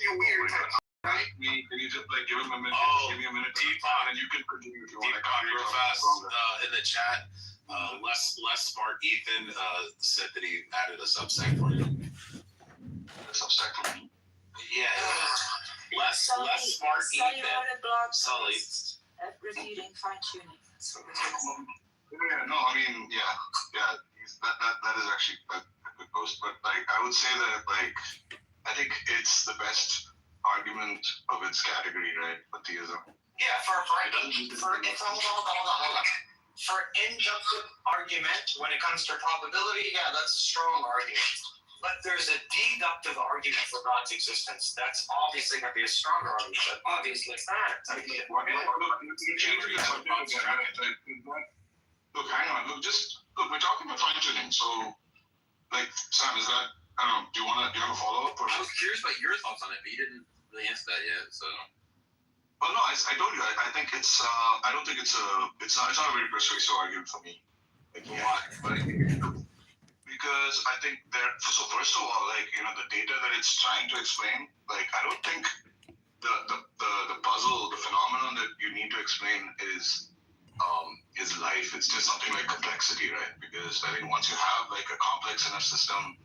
you weird. Right? Can you just give him a minute? Give me a minute. Deepak, and you can continue if you want. Deepak, real fast, in the chat, less smart Ethan said that he added a Substack for you. A Substack for me? Yeah. Less smart Ethan. Sully. Refuting fine-tuning. Yeah, no, I mean, yeah. That is actually a good post. But I would say that I think it's the best argument of its category, right? For theism. Yeah, hold on. For inductive argument, when it comes to probability, yeah, that's a strong argument. But there's a deductive argument for God's existence. That's obviously going to be a stronger argument. Obviously. Look, hang on. Look, we're talking about fine-tuning. So, Sam, is that, I don't know, do you have a follow-up? I was curious about your thoughts on it, but you didn't really answer that yet, so. Well, no, I told you, I think it's, I don't think it's not a very persuasive argument for me. Why? Because I think so first of all, the data that it's trying to explain, I don't think the puzzle, the phenomenon that you need to explain is life. It's just something like complexity, right? Because I think once you have a complex enough system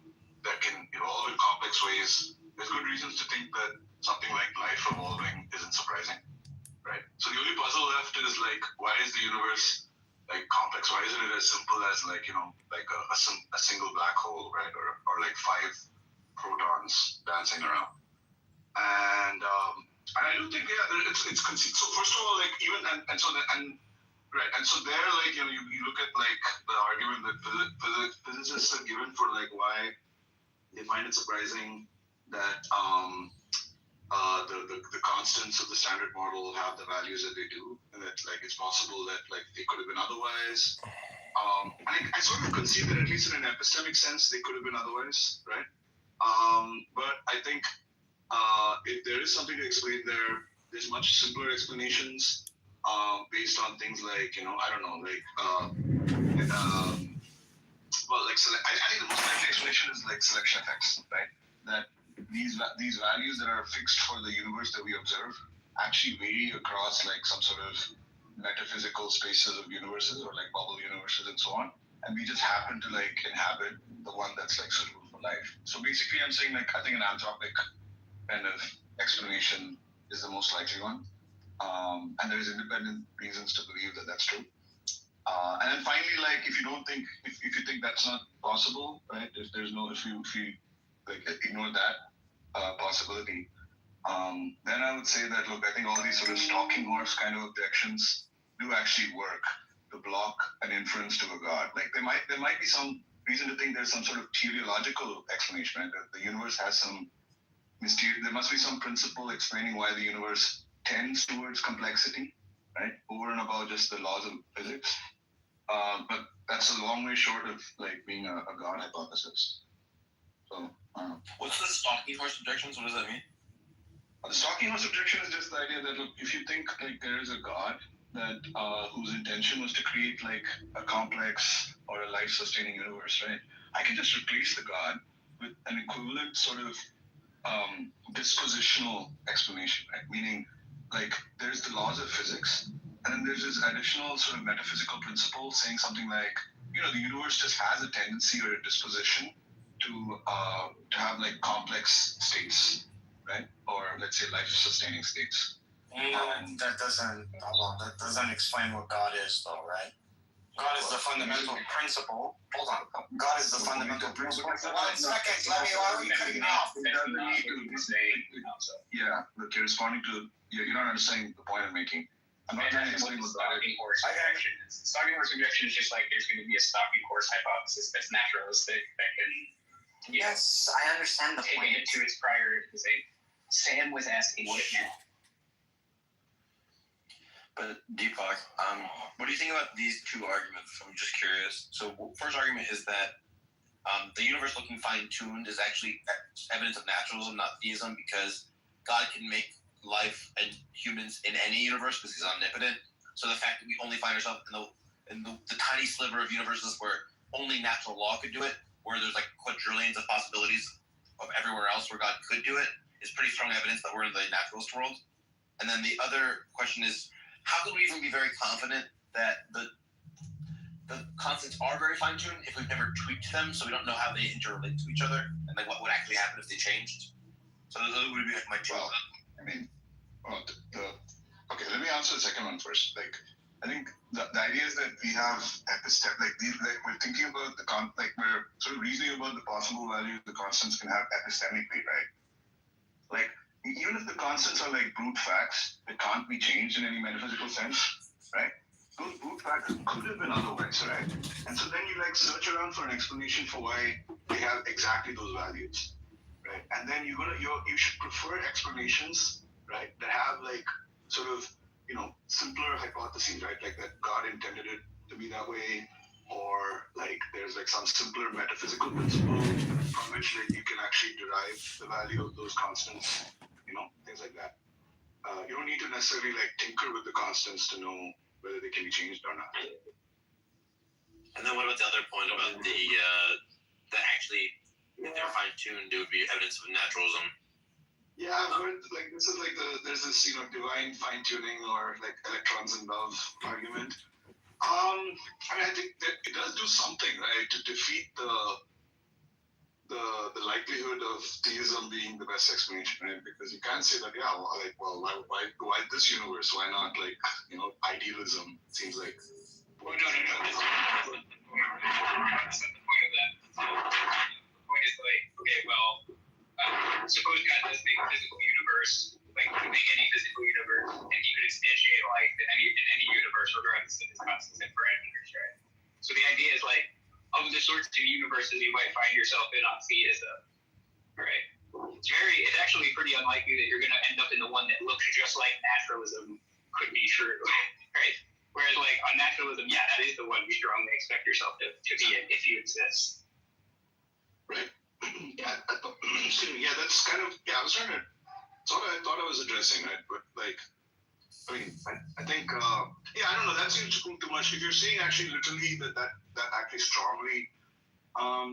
that can evolve in complex ways, there's good reasons to think that something like life evolving isn't surprising, right? So the only puzzle left is why is the universe complex? Why isn't it as simple as a single black hole, right? Or 5 protons dancing around? And I do think it's conceived. So first of all, so there you look at the argument that physicists have given for why they find it surprising that the constants of the standard model have the values that they do, and that it's possible that they could have been otherwise. I sort of concede that at least in an epistemic sense they could have been otherwise, right? But I think if there is something to explain there's much simpler explanations based on things I don't know, I think the most likely explanation is selection effects, right? That these values that are fixed for the universe that we observe actually vary across some sort of metaphysical spaces of universes or bubble universes and so on, and we just happen to inhabit the one that's suitable for life. So basically I'm saying I think an anthropic kind of explanation is the most likely one, and there's independent reasons to believe that that's true. And then finally, if you think that's not possible, right? If you ignore that possibility, then I would say that I think all these sort of stalking horse kind of objections do actually work to block an inference to a god. There might be some reason to think there's some sort of teleological explanation, right? That the universe has some mysterious. There must be some principle explaining why the universe tends towards complexity, right? Over and above just the laws of physics. But that's a long way short of being a God hypothesis. So, what's the stalking horse objections? What does that mean? The stalking horse objection is just the idea that if you think there is a God that whose intention was to create a complex or a life-sustaining universe, right? I can just replace the God with an equivalent sort of dispositional explanation, right? Meaning there's the laws of physics, and then there's this additional sort of metaphysical principle saying something the universe just has a tendency or a disposition to have complex states, right? Or let's say life-sustaining states. That doesn't explain what God is, though, right? God is the fundamental principle. Hold on. God is the fundamental principle. 1 second. Why are you cutting me off? Yeah, look, you're responding to. You're not understanding the point I'm making. I'm not trying to explain what stalking horse objection is. Stalking horse objection is just there's going to be a stalking horse hypothesis that's naturalistic that can. Yes, I understand the point. Taking it to its prior. Sam was asking what it meant. But Deepak, what do you think about these two arguments? I'm just curious. So, first argument is that the universe looking fine-tuned is actually evidence of naturalism, not theism, because God can make life and humans in any universe because he's omnipotent. So the fact that we only find ourselves in the tiny sliver of universes where only natural law could do it, where there's quadrillions of possibilities of everywhere else where God could do it, is pretty strong evidence that we're in the naturalist world. And then the other question is, how can we even be very confident that the constants are very fine-tuned if we've never tweaked them, so we don't know how they interrelate to each other, and like what would actually happen if they changed? So those would be like my two. Well, I mean, okay, let me answer the second one first. Like, I think the idea is that we have we're thinking about we're sort of reasoning about the possible values the constants can have epistemically, right? Like, even if the constants are like brute facts that can't be changed in any metaphysical sense, right? Those brute facts could have been otherwise, right? And so then you like search around for an explanation for why they have exactly those values, right? And then you should prefer explanations, right, that have like sort of, simpler hypotheses, right? Like that God intended it to be that way, or like there's like some simpler metaphysical principle from which like you can actually derive the value of those constants, things like that. You don't need to necessarily like tinker with the constants to know whether they can be changed or not. And then what about the other point about the actually, if they're fine-tuned, it would be evidence of naturalism? Yeah, I've heard like this is like there's this divine fine tuning or like electrons and love argument. I mean, I think that it does do something, right, to defeat the likelihood of theism being the best explanation, right? Because you can't say that, why this universe? Why not like idealism? It seems like. Well, no. That's not the point of that. The point is like, okay, well, suppose God does make a physical universe, like could make any physical universe, and he could instantiate life in any universe, regardless of its constants and parameters, right? So the idea is like, of the sorts of universes you might find yourself in on theism, right? It's actually pretty unlikely that you're going to end up in the one that looks just like naturalism could be true, right? Whereas like on naturalism, yeah, that is the one you strongly expect yourself to be in if you exist. Right. Yeah, excuse me. Yeah, that's kind of, I was trying to, that's what I thought I was addressing, right? But like, I mean, I think, I don't know, that seems too much. If you're saying actually literally that actually strongly, I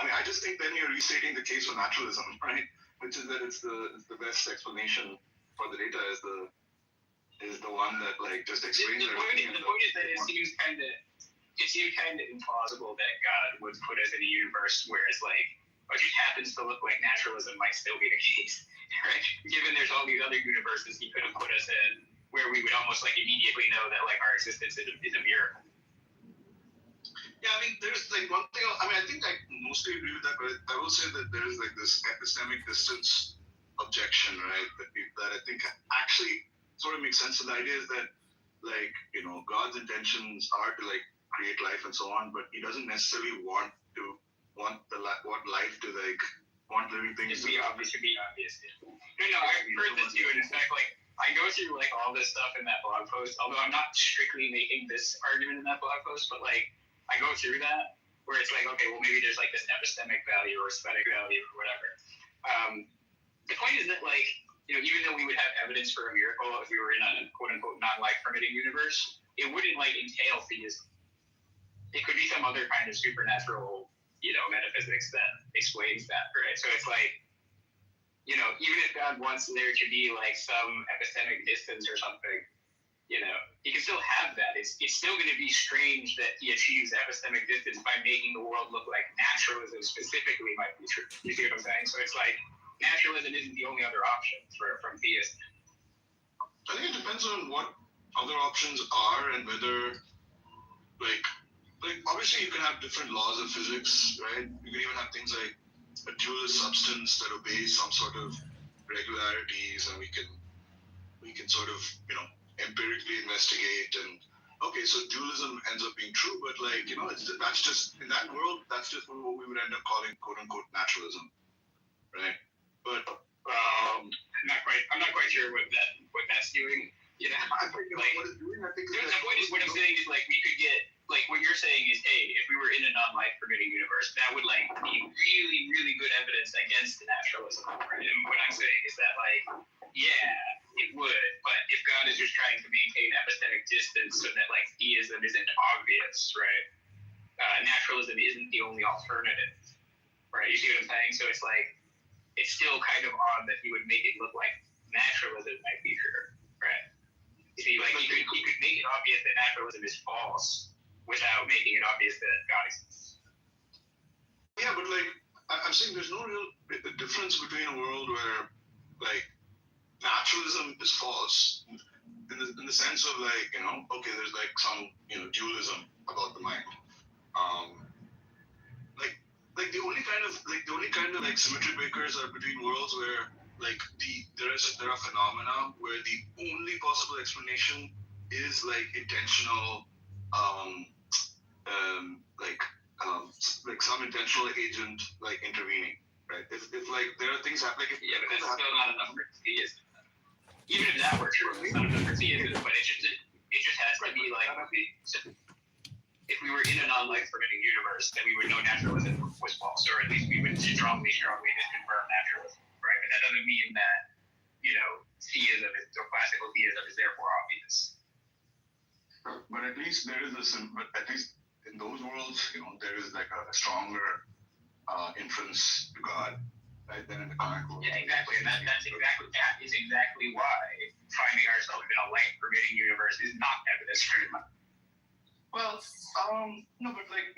mean, I just think then you're restating the case for naturalism, right? Which is that it's the best explanation for the data is the one that like just explains everything. The point is that it seems kind of implausible that God would put us in a universe where it's like, what just happens to look like naturalism might still be the case, right? Given there's all these other universes he could have put us in where we would almost like immediately know that like our existence is a miracle. Yeah, I mean, there's like one thing. I mean, I think I mostly agree with that, but I will say that there is like this epistemic distance objection, right? That I think actually sort of makes sense. So the idea is that like God's intentions are to like create life and so on, but he doesn't necessarily want life to like want living things to be obvious. No, I've heard this too, and in fact, like I go through like all this stuff in that blog post. Although I'm not strictly making this argument in that blog post, but like I go through that where it's like, okay, well maybe there's like this epistemic value or aesthetic value or whatever. The point is that like even though we would have evidence for a miracle if we were in a quote unquote non-life permitting universe, it wouldn't like entail theism. It could be some other kind of supernatural metaphysics that explains that, right? So it's like, even if God wants there to be like some epistemic distance or something, he can still have that. It's still going to be strange that he achieves epistemic distance by making the world look like naturalism specifically might be true. You see what I'm saying? So it's like naturalism isn't the only other option from theism. I think it depends on what other options are and whether like obviously you can have different laws of physics, right? You can even have things like a dualist substance that obeys some sort of regularities, and we can sort of empirically investigate and okay, so dualism ends up being true, but like that's just in that world, that's just what we would end up calling quote unquote naturalism, right? But I'm not quite sure what that's doing. I think what it's doing, I think the point is what I'm saying is like we could get like what you're saying is, hey, if we were in a non-life permitting universe, that would like be really, really good evidence against naturalism, right? And what I'm saying is that like, yeah, it would, but if God is just trying to maintain epistemic distance so that like theism isn't obvious, right? Naturalism isn't the only alternative, right? You see what I'm saying? So it's like, it's it's still kind of odd that he would make it look like naturalism might be true, right? If he could make it obvious that naturalism is false without making it obvious that God exists. Yeah, but like I'm saying, there's no real difference between a world where like naturalism is false in the sense of like, you know, okay, there's like some, you know, dualism about the mind. Like the only kind of like symmetry breakers are between worlds where like there are phenomena where the only possible explanation is like intentional like some intentional agent like intervening, right? If like there are things happening, Yeah, but that's still not enough for theism. Even if that were true, it's not enough for theism. But it just has to be like, if we were in a non-life permitting universe, then we would know naturalism was false, or at least we would strongly disconfirm naturalism, right? But that doesn't mean that, you know, theism or classical theism is therefore obvious. But at least there is but at least in those worlds, you know, there is like a stronger inference to God, right, than in the comic world. Yeah, exactly, and that is exactly why finding ourselves in a life permitting universe is not evidence for God. Well, no, but like,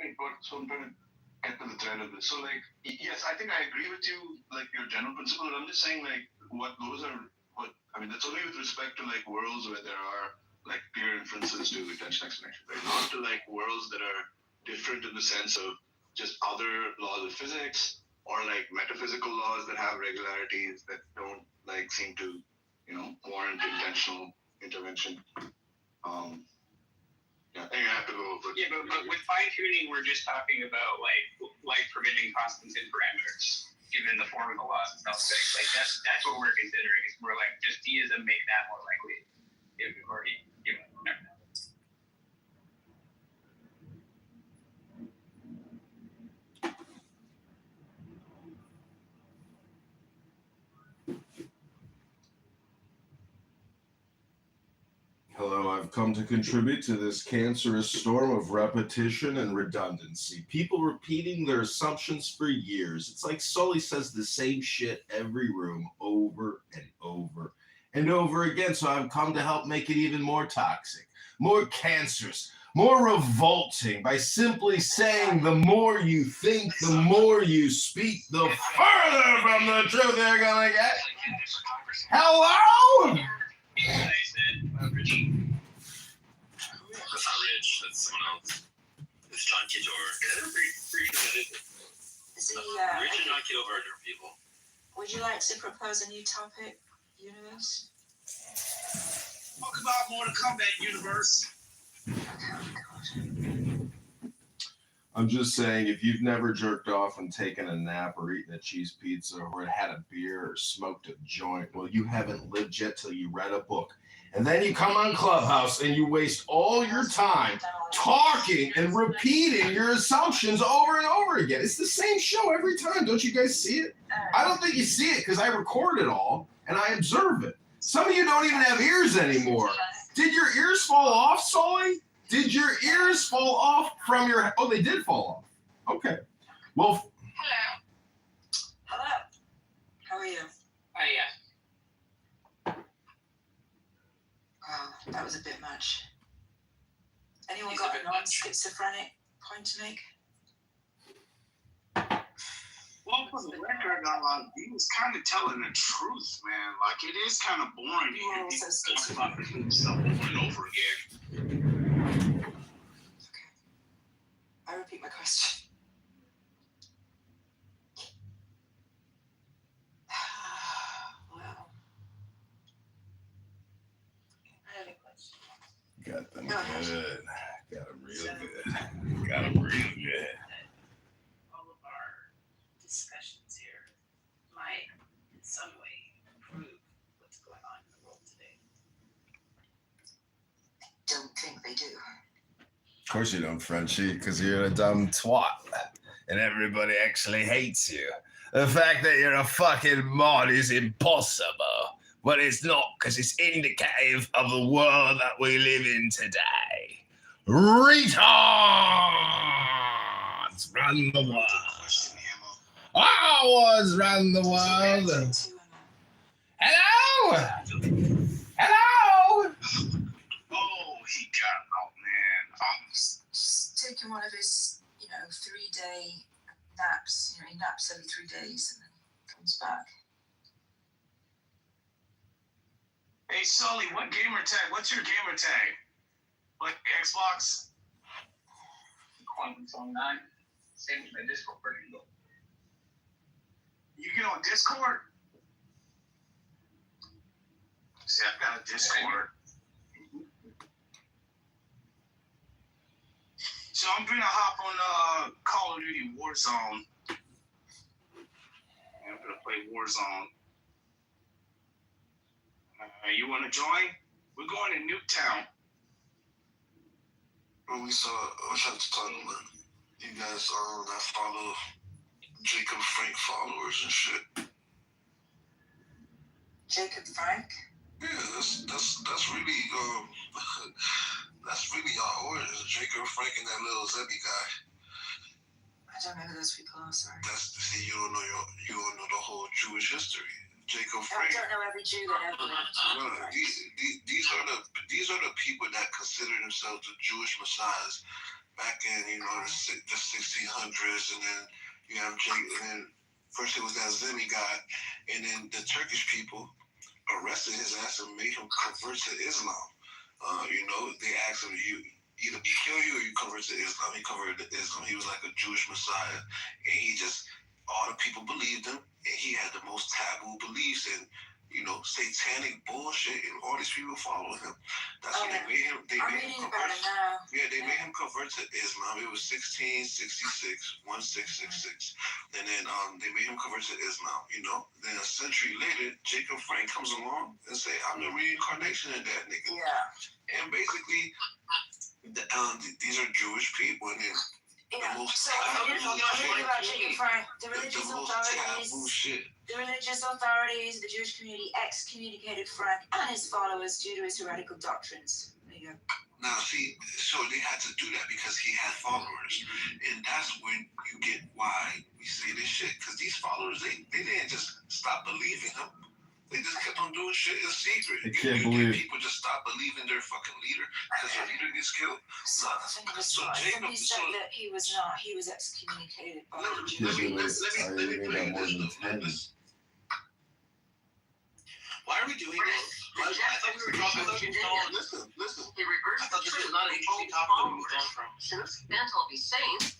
so I'm trying to get to the thread of this. So, like, yes, I think I agree with you, like, your general principle, but I'm just saying, like, that's only with respect to, like, worlds where there are, like, clear inferences to intentional explanation, right? Not to, like, worlds that are different in the sense of just other laws of physics or, like, metaphysical laws that have regularities that don't, like, seem to, you know, warrant intentional intervention. Yeah, and you have to go. Yeah, but with fine tuning, we're just talking about like life permitting constants and parameters, given the form of the laws and stuff. Like that's what we're considering. Is more like just deism make that more likely, Hello, I've come to contribute to this cancerous storm of repetition and redundancy. People repeating their assumptions for years. It's like Sully says the same shit every room over and over and over again. So I've come to help make it even more toxic, more cancerous, more revolting by simply saying the more you think, the more you speak, the further from the truth they're gonna get. Hello? That's not Rich. That's someone else. It's John Kitover. Rich and John Kitover are different people. Would you like to propose a new topic, universe? Talk about more to combat, universe. I'm just saying, if you've never jerked off and taken a nap or eaten a cheese pizza or had a beer or smoked a joint, well, you haven't lived yet till you read a book. And then you come on Clubhouse and you waste all your time talking and repeating your assumptions over and over again. It's the same show every time. Don't you guys see it? I don't think you see it because I record it all and I observe it. Some of you don't even have ears anymore. Did your ears fall off, Sully? Did your ears fall off from your... Oh, they did fall off. Okay. Well... Hello. Hello. How are you? yeah. Wow, that was a bit much. Anyone got a non-schizophrenic point to make? Well, for the record, he was kind of telling the truth, man. Like, it is kind of boring to hear people talk about himself over and over again. Okay. I repeat my question. Wow. I have a question. Got them Go ahead. good. Got them real good. Got them real good. All of our discussions here might in some way improve what's going on in the world today. Don't think they do. Of course you don't, Frenchie, because you're a dumb twat. And everybody actually hates you. The fact that you're a fucking mod is impossible. But it's not, because it's indicative of the world that we live in today. Retards run the world. Wars around the world. Hello. Hello. Oh, he got out, man. Just taking one of his, 3-day naps. He naps every 3 days and then comes back. Hey, Sully, what gamer tag? What's your gamer tag? Like Xbox? Quantum Zone 9. Same as my Discord version. You get on Discord? See, I've got a Discord. So I'm gonna hop on Call of Duty Warzone. I'm gonna play Warzone. You wanna join? We're going to Nuketown. When we saw, I was trying to talk about you guys that follow Jacob Frank followers and shit. Jacob Frank? Yeah, that's really that's really our orders. Jacob Frank and that little Zebby guy. I don't know who those people are, sorry. See, you don't know the whole Jewish history. Jacob I Frank. don't know every Jew that ever lived. No, these are the people that consider themselves the Jewish messiahs back in the 1600s, and then you have and then first it was that Zemi guy, and then the Turkish people arrested his ass and made him convert to Islam. They asked him, you either we kill you or you convert to Islam. He converted to Islam. He was like a Jewish messiah, and all the people believed him, and he had the most taboo beliefs and satanic bullshit, and all these people followed him. That's what they made him. They made him convert. Yeah, they made him convert to Islam. It was 1666, 1666, and then they made him convert to Islam. Then a century later, Jacob Frank comes along and say, "I'm the reincarnation of that nigga." Yeah. And basically, these are Jewish people, and then. Yeah. The most so I'm reading about Jacob Frank. The religious authorities, the Jewish community excommunicated Frank and his followers due to his heretical doctrines. There you go. Now, see, so they had to do that because he had followers, and that's when you get why we say this shit. Because these followers, they didn't just stop believing him. They just kept on doing shit in secret. I can't believe people just stop believing their fucking leader because their leader gets killed. So Jacob said that he was not. He was excommunicated by the Jews. Let me play this. Why are we doing this? I thought we were talking about Listen. I thought this was not an interesting topic that we moved on from. Since mental be sane.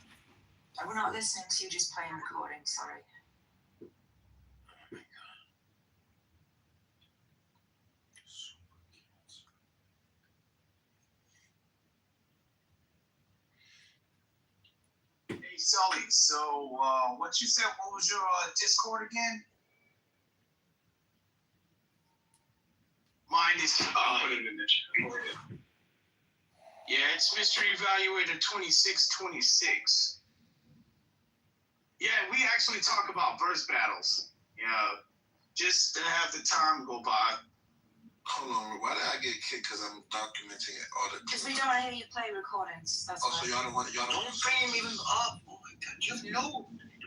We're not listening to you, just playing recording. Sorry. Hey, Sully, so what you said, what was your Discord again? Mine is, put it in the chat. Yeah, it's Mystery Evaluator 2626. Yeah, we actually talk about verse battles. Yeah, just to have the time go by. Hold on, why did I get kicked? Because I'm documenting all the. Because we don't want to hear you play recordings. That's so y'all don't want. Don't bring him even up. Oh my God, you have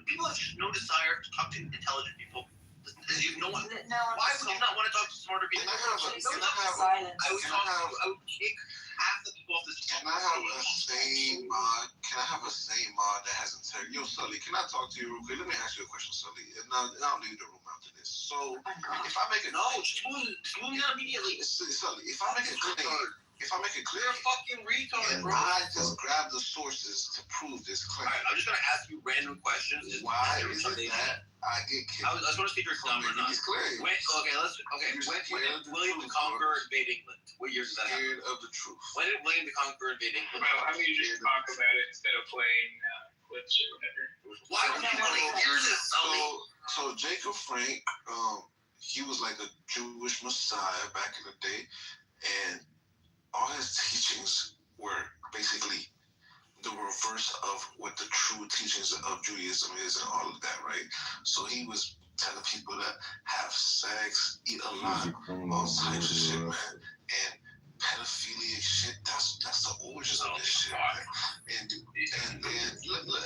people have no desire to talk to intelligent people. Why would you not want to talk to smarter people? I would kick half the people off this. Can I have a same mod? Can I have a same mod that has integrity? Yo, Sully, can I talk to you real quick? Let me ask you a question, Sully. And I'll leave the room after this. So, if I make it move that immediately. Sully, if I make it clear, you're a fucking retard, bro. I just grab the sources to prove this claim. Alright, I'm just gonna ask you random questions. Why is it that I get kicked? I just want to see if you're dumb or not. When did William the Conqueror invade England? What year did that happen? Scared of the truth. When did William the Conqueror invade England? Well, how about you just talk about it instead of playing clips or whatever? Why would you want to hear this, Sully? So Jacob Frank, he was like a Jewish messiah back in the day, and all his teachings were basically the reverse of what the true teachings of Judaism is and all of that, right? So he was telling people to have sex, eat a lot, all types of shit, man. And pedophilia shit. That's the origins of this shit, right? And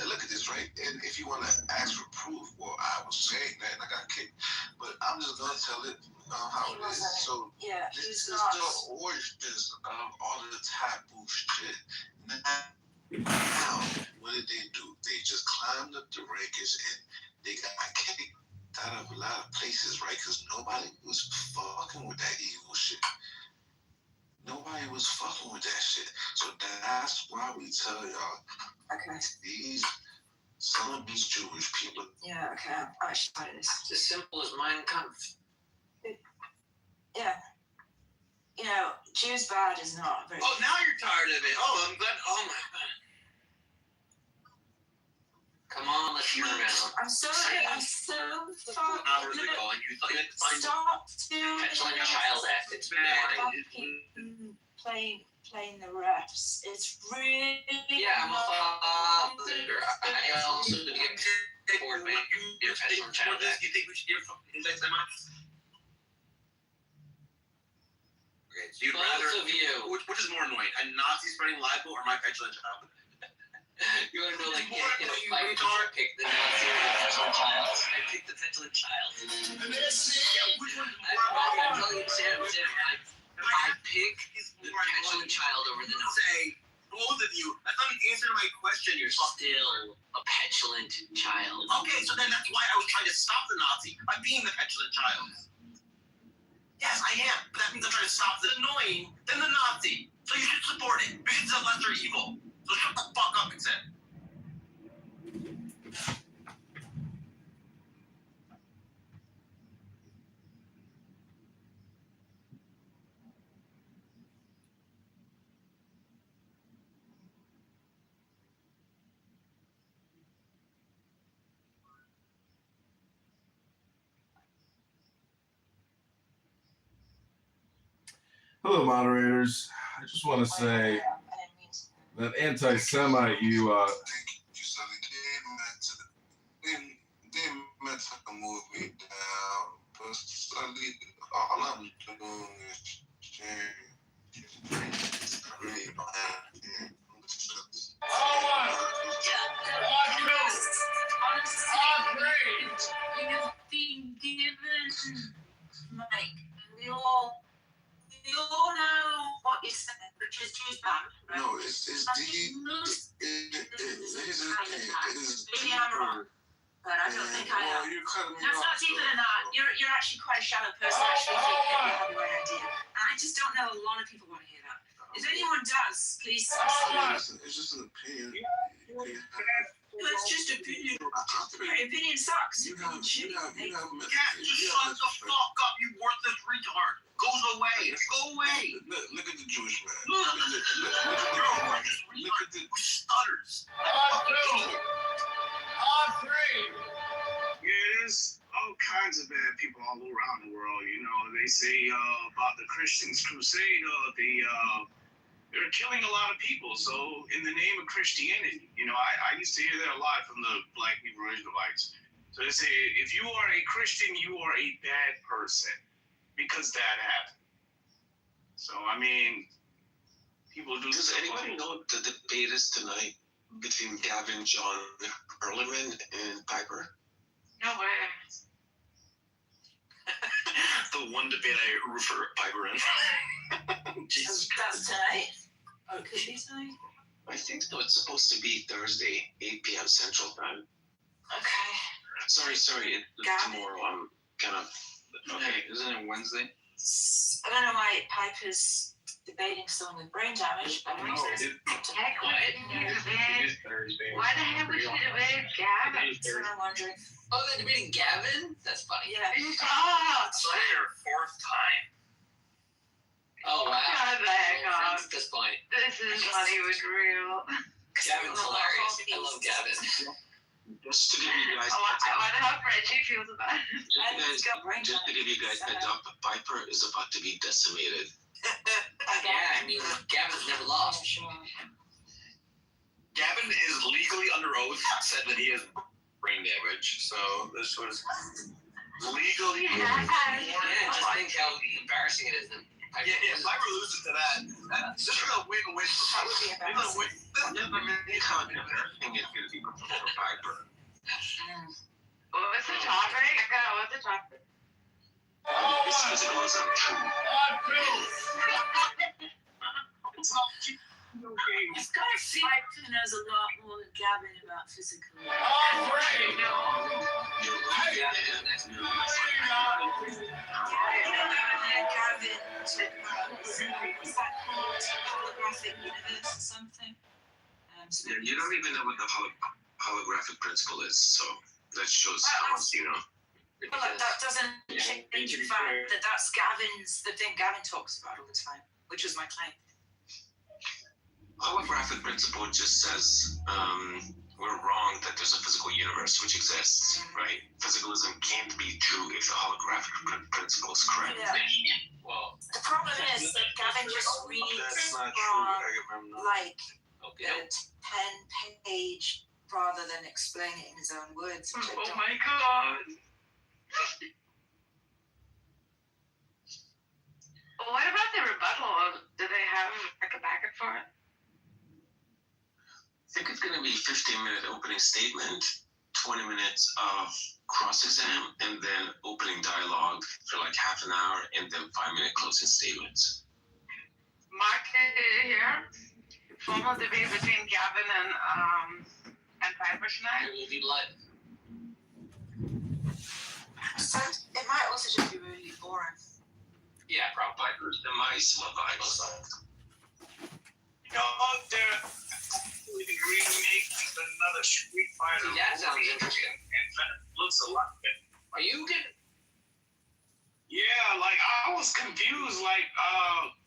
look at this, right? And if you want to ask for proof, well, I was saying that and I got kicked, but I'm just gonna tell it how it is. So Yeah, this he's is not. the origins of all of the taboo shit. Now, what did they do? They just climbed up the rankings and they got kicked out of a lot of places, right? Because nobody was fucking with that evil shit. Nobody was fucking with that shit. So that's why we tell y'all, Okay. some of these Jewish people. Yeah, okay. I actually started this. It's as simple as Mein Kampf. Yeah. You know, Jews bad is not very. Oh, now you're tired of it. Oh, I'm glad. Oh my god. Come on, let's hear it out. I'm so fucked. Hours ago, and you thought you had to find Stop doing Petulant child act. It's fucking playing the refs. It's really. Yeah, I'm a father. I also get bored, man. You're petulant child act. You think we should give index that much? Okay, so you'd rather. Both of you. Which is more annoying? A Nazi spreading libel or my petulant child? You want to know, like, More in a annoying, fight, you you retard. pick the Nazi or the petulant child. I picked the petulant child. Yeah, which one? I'm telling you, Sam, I pick the petulant child over the Nazi. Say, both of you. That's not an answer to my question. You're still a petulant child. Okay, so then that's why I was trying to stop the Nazi by being the petulant child. Yes, I am, but that means I'm trying to stop the annoying than the Nazi. So you should support it because it's a lesser evil. So shut the fuck up, instead. Hello, moderators. I just want to say that anti-Semite you Thank you, Sully. They meant to move me down, but Sully, all I'm doing is sharing. Really bad. You have been given, Mike. We all know what you said, which is Jews bad, right? No, it's deep. Maybe I'm wrong, but I don't think I am. You're cutting me That's off. not deeper than that. You're actually quite a shallow person. Actually, think you have the right idea. And I just don't know a lot of people want to hear that. If anyone does, please. It's just an opinion. It's just opinion. Your opinion sucks. You have Yeah, just shut the fuck up, you worthless retard. Goes away. Go away. Look at the Jewish man. You're a worthless Look retard at the. who stutters. Yeah, there's all kinds of bad people all around the world. You know, they say about the Christians' crusade, they're killing a lot of people. So in the name of Christianity, you know, I used to hear that a lot from the Black Hebrew Israelites. So they say, if you are a Christian, you are a bad person because that happened. So, I mean, people do. Does anyone know what the debate is tonight between Gavin, John, Ehrlichman, and Piper? No way. The one debate I refer Piper in. Jesus. That's tonight. Oh, it could be tonight. I think no, it's supposed to be Thursday, 8 p.m. Central Time. Okay. Sorry, Gavin. tomorrow. I'm kind of okay. Isn't it Wednesday? I don't know why Piper's debating someone with brain damage, but No, Heck, what? It is Thursday. Why the heck would you debate Gavin? that's what I'm wondering. Oh, they're debating Gavin? That's funny. Yeah. God! It's like their fourth time. Oh, wow. Shut the heck up. At this point. This is not even real. Gavin's hilarious. I love Gavin. just to give you guys I wonder how Frenchie feels about it. just to give you guys heads up, Piper is about to be decimated. Yeah, I mean, Gavin's never lost. Gavin is legally under oath said that he has brain damage, so this was legally. Yeah. Yeah, just think how embarrassing it is that If I were losing to that, this is a win-win. That would be embarrassing. Everything is going to be prepared by birth. What's the topic? What's the topic? Is physicalism true? This guy seems like he knows a lot more than Gavin about physical. Gavin, is that called holographic universe or something? Yeah, you don't even know what the holographic principle is, so that shows how much you know. Well, that doesn't change the fact that that's the thing Gavin talks about all the time, which was my claim. Holographic principle just says we're wrong that there's a physical universe which exists, right? Physicalism can't be true if the holographic principle is correct. Yeah. Well, The problem is that Gavin just reads That's not true. from I remember. like okay. a 10-page rather than explain it in his own words. Which I Oh don't. my god. Well, what about the rebuttal? Do they have like a backup for it? I think it's going to be 15-minute opening statement, 20 minutes of cross-exam, and then opening dialogue for like half an hour, and then 5-minute closing statements. Mark, did you hear? Formal debate between Gavin and Piper tonight. It will be live. So it might also just be really boring. Yeah, probably. The mice love vibes. You know, they're remaking another Street Fighter. See, that sounds interesting. And it looks a lot better. Are you getting? Yeah, like I was confused. Like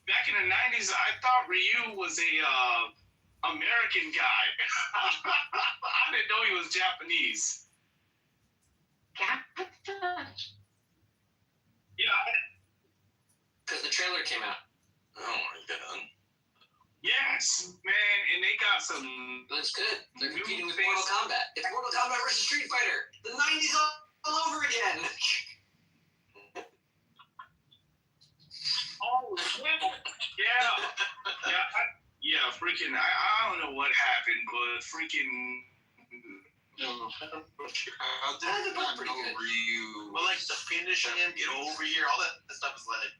back in the '90s, I thought Ryu was a American guy. I didn't know he was Japanese. Yeah, Because the trailer came out. Oh my god. yes, man, and they got some. Looks good. They're New competing with face. Mortal Kombat. It's Mortal Kombat versus Street Fighter. The '90s all over again. Oh, yeah, freaking. I don't know what happened, but freaking. How did That's not pretty know good. Ryu? Well, like the finish him, get over here, all that stuff is like,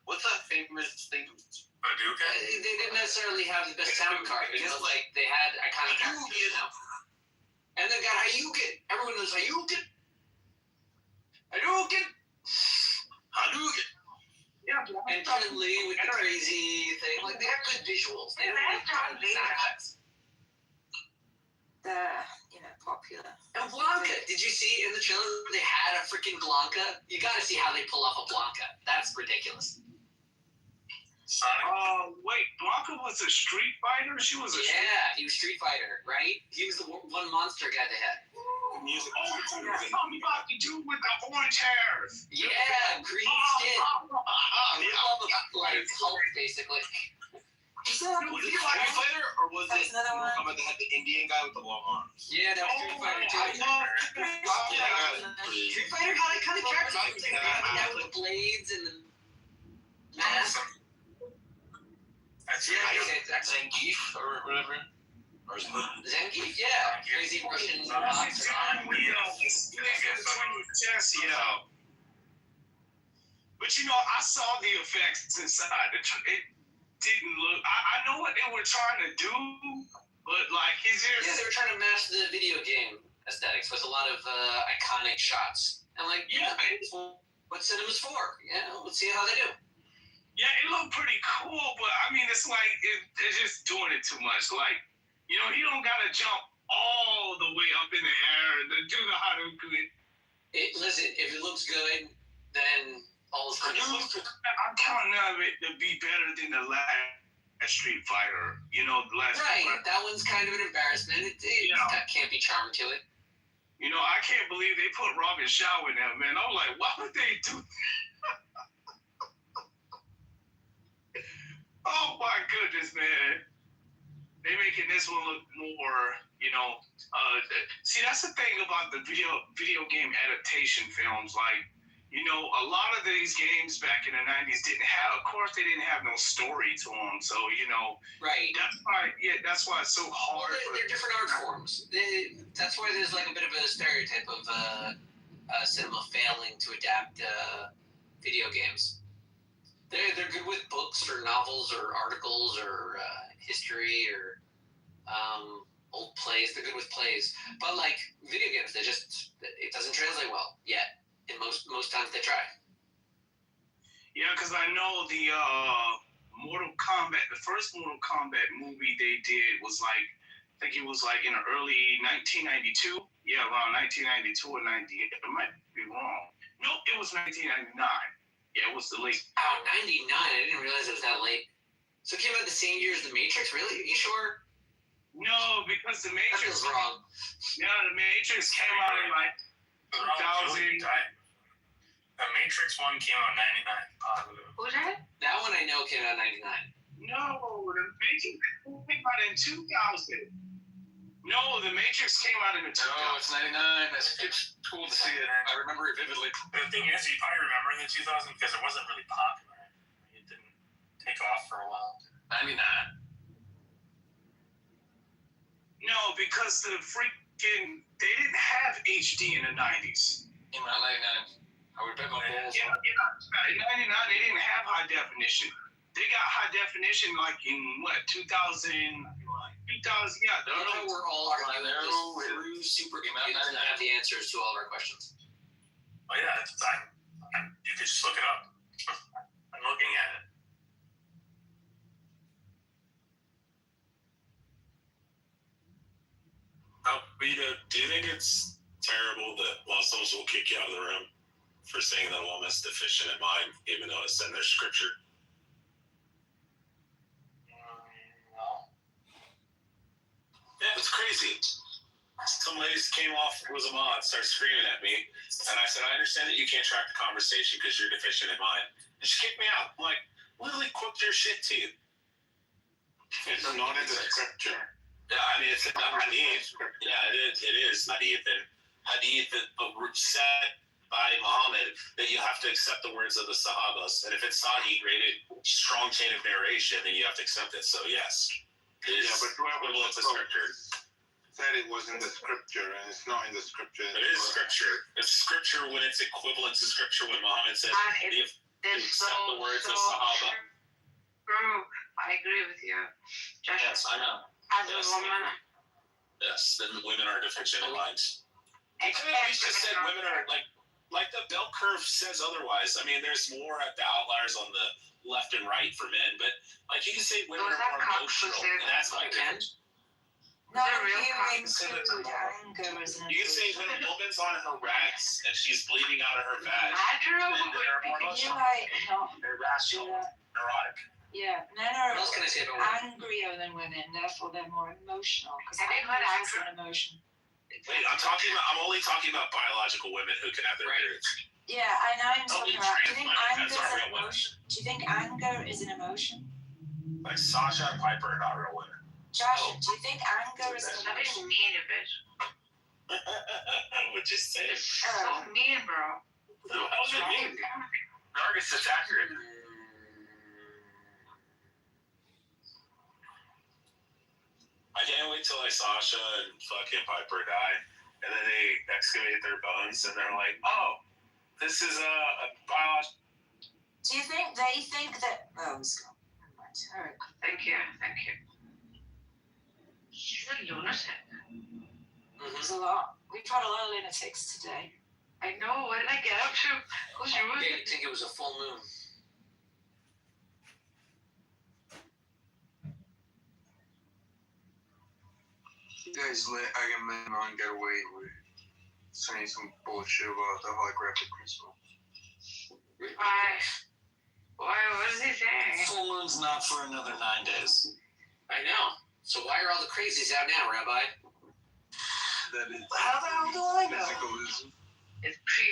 what's that famous thing? Hadouken? They didn't necessarily have the best sound card because like they had iconic characters. And they've got Hadouken. Everyone knows Hadouken. Hadouken. Hadouken. Yeah, And Chun Li with the crazy thing. Like they have good visuals. They don't really have the sound effects. They're, popular. And Blanca, did you see in the trailer they had a freaking Blanca? You gotta see how they pull off a Blanca. That's ridiculous. Wait, Blanca was a Street Fighter? She was a Yeah, he was Street Fighter, right? He was the one monster guy they had. music. Something about the dude with the orange hairs. Yeah, green skin. They love like Hulk, basically. Is that Was it Street Fighter or was That's it another one. Mortal Kombat that had the Indian guy with the long arms? Yeah, that was Street Fighter too. Street Fighter had iconic characters. The guy with the blades and the mask. That's Zangief or whatever. Or Zangief, yeah. Crazy Russian boxer. But I saw the effects inside. It didn't look. I know what they were trying to do, but like, Yeah, they were trying to match the video game aesthetics with a lot of iconic shots. And like, that's what cinema's for. Yeah, let's see how they do. Yeah, it looked pretty cool, but I mean, it's like they're just doing it too much. Like, he don't gotta jump all the way up in the air to do the Hadouken. Listen, if it looks good, then all is good. I'm counting on it to be better than the last Street Fighter. The last. Right, that one's kind of an embarrassment. It's got campy charm to it. I can't believe they put Robin Shaw in there, man. I'm like, why would they do that? Oh my goodness, man. They making this one look more, see, that's the thing about the video game adaptation films. Like, You know, a lot of these games back in the 90s didn't have, of course, they didn't have no story to them. So, you know, Right. that's why it's so hard. Well, they're different art forms. That's why there's like a bit of a stereotype of cinema failing to adapt video games. They're good with books or novels or articles or history or old plays. They're good with plays, but like video games, it doesn't translate well yet. And most times they try. Yeah, because I know the Mortal Kombat, the first Mortal Kombat movie they did was like, I think it was like in the early 1992. Yeah, around 1992 or 98. I might be wrong. Nope, it was 1999. Yeah, it was the late. Oh, 99. I didn't realize it was that late. So it came out the same year as The Matrix? Really? Are you sure? No, because The That Matrix. feels wrong. Yeah, The Matrix came out in like 2000. The Matrix 1 came out in 99, positive. Who's that? That one I know came out in 99. No, The Matrix came out in 2000. No, The Matrix came out in the 2000. No, it's 99. It's cool to see it. I remember it vividly. The thing is, you probably remember in the 2000 because it wasn't really popular. It didn't take off for a while. 99. No, because they didn't have HD in the 90s. In 99. I would bet my balls. Yeah. In 99, they didn't have high definition. They got high definition like in what, 2000? Yeah. I don't know. We're all arguing through supercomputers that have the answers to all of our questions. Oh yeah, it's time. You could just look it up. I'm looking at it. Vita, do you think it's terrible that Muslims will kick you out of the room for saying that a woman's deficient in mind, even though it's in their scripture? No. Yeah, it's crazy. Some ladies came off, was a mod, started screaming at me, and I said, I understand that you can't track the conversation because you're deficient in mind. And she kicked me out. I'm like, literally quote your shit to you. It's not in the scripture. Yeah, I mean, it's in the hadith. Yeah, it is hadith. And hadith said by Muhammad that you have to accept the words of the Sahabas. And if it's Sahih rated strong chain of narration, then you have to accept it. So, yes. It is equivalent to scripture. Said it was in the scripture, and it's not in the scripture. It is scripture. It's scripture when it's equivalent to scripture when Muhammad said you accept the words of Sahaba. True. I agree with you. Josh, Yes, I know. as a woman, Yes, then women are deficient in mind. it's We just said women are like the bell curve says otherwise. I mean, there's more at the outliers on the left and right for men, but like you can say women Was are that more cock emotional, said and that's like Ken? They're No, real you cocks. include anger as an you can say when a woman's on her rags and she's bleeding out of her vag, Andrew, then they're more You emotional. might not They're rational, neurotic. Yeah, men What else can I say about women? are angrier than women, therefore they're more emotional. Because Have you anger heard is anger? an emotion. Wait, I'm only talking about biological women who can have their Right. periods. Yeah, and I'm Only talking about. Do you think trans women, anger that's is not an real women. emotion? Do you think anger is an emotion? Like Sasha and Piper are not real women. Josh, do you think anger is an I emotion? didn't mean it, bitch. What'd you say? It's so mean, bro. How was it mean? Argus is accurate. I can't wait till Sasha and fucking Piper die, and then they excavate their bones, and they're like, "Oh, this is a biological." Do you think they think that? Oh, it's gone. Never mind. All right. Thank you. You're a lunatic. There's a lot. We've had a lot of lunatics today. I know. What did I get up to? Who's I rude? didn't think it was a full moon. You guys let Agamemnon get away with saying some bullshit about the holographic crystal. Why? What is he saying? Full moon's not for another 9 days. I know. So why are all the crazies out now, Rabbi? That is How the hell do I know? physicalism. It's pre.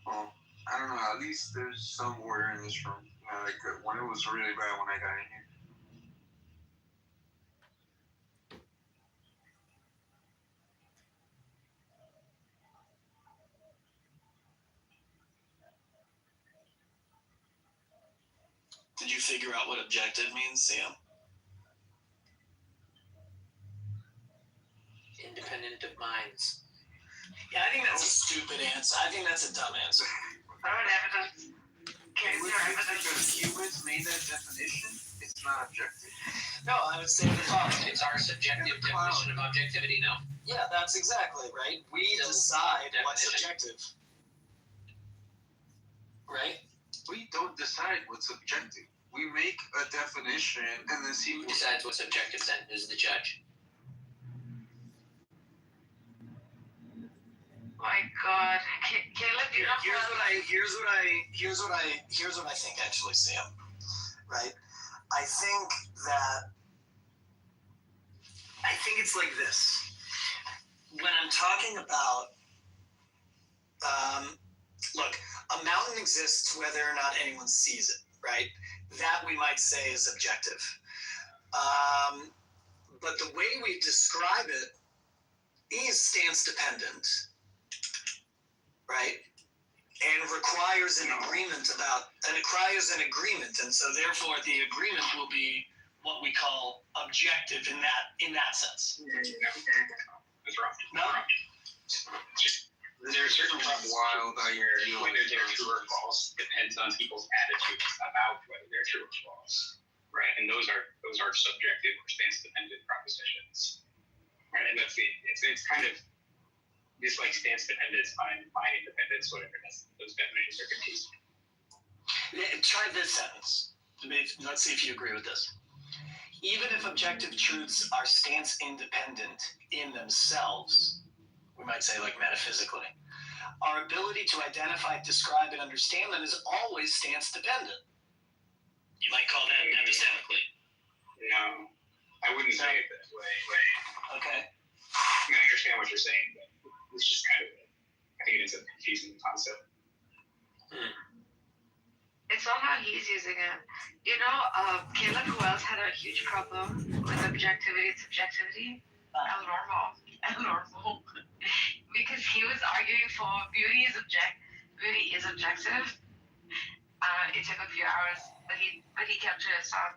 Well, I don't know. At least there's some order in this room. Like when it was really bad when I got in here. figure out what objective means, Sam? Independent of minds. Yeah, I think that's a stupid answer. I think that's a dumb answer. Without evidence. Case or evidence. Because humans made that definition, it's not objective. No, I would say the following. It's our subjective definition of objectivity now. Yeah, that's exactly right. We Still decide what's definition. subjective. Right? We don't decide what's objective. We make a definition and then see Who decides what's objective then is the judge. My God, Caleb, you're not. Here's what I think actually, Sam. Right? I think it's like this. When I'm talking about, look, a mountain exists whether or not anyone sees it, right? That we might say is objective. But the way we describe it is stance dependent, right? And requires an agreement and so therefore the agreement will be what we call objective in that sense. That's wrong. No? There are certain problems wild whether they're true or false depends on people's attitudes about whether they're true or false, right? And those are subjective or stance dependent propositions, right? And that's it's kind of this like stance dependence, mind independence, whatever. Those definitions are confusing. Yeah, try this sentence. Let's see if you agree with this. Even if objective truths are stance independent in themselves, we might say like metaphysically, our ability to identify, describe, and understand them is always stance dependent. You might call that epistemically. No, I wouldn't say it that way. Okay. I mean, I understand what you're saying, but it's just kind of, I think it's a confusing concept. It's not how he's using it. You know, Caleb, who else had a huge problem with objectivity and subjectivity? Abnormal. Because he was arguing for beauty is objective. It took a few hours, but he kept to himself.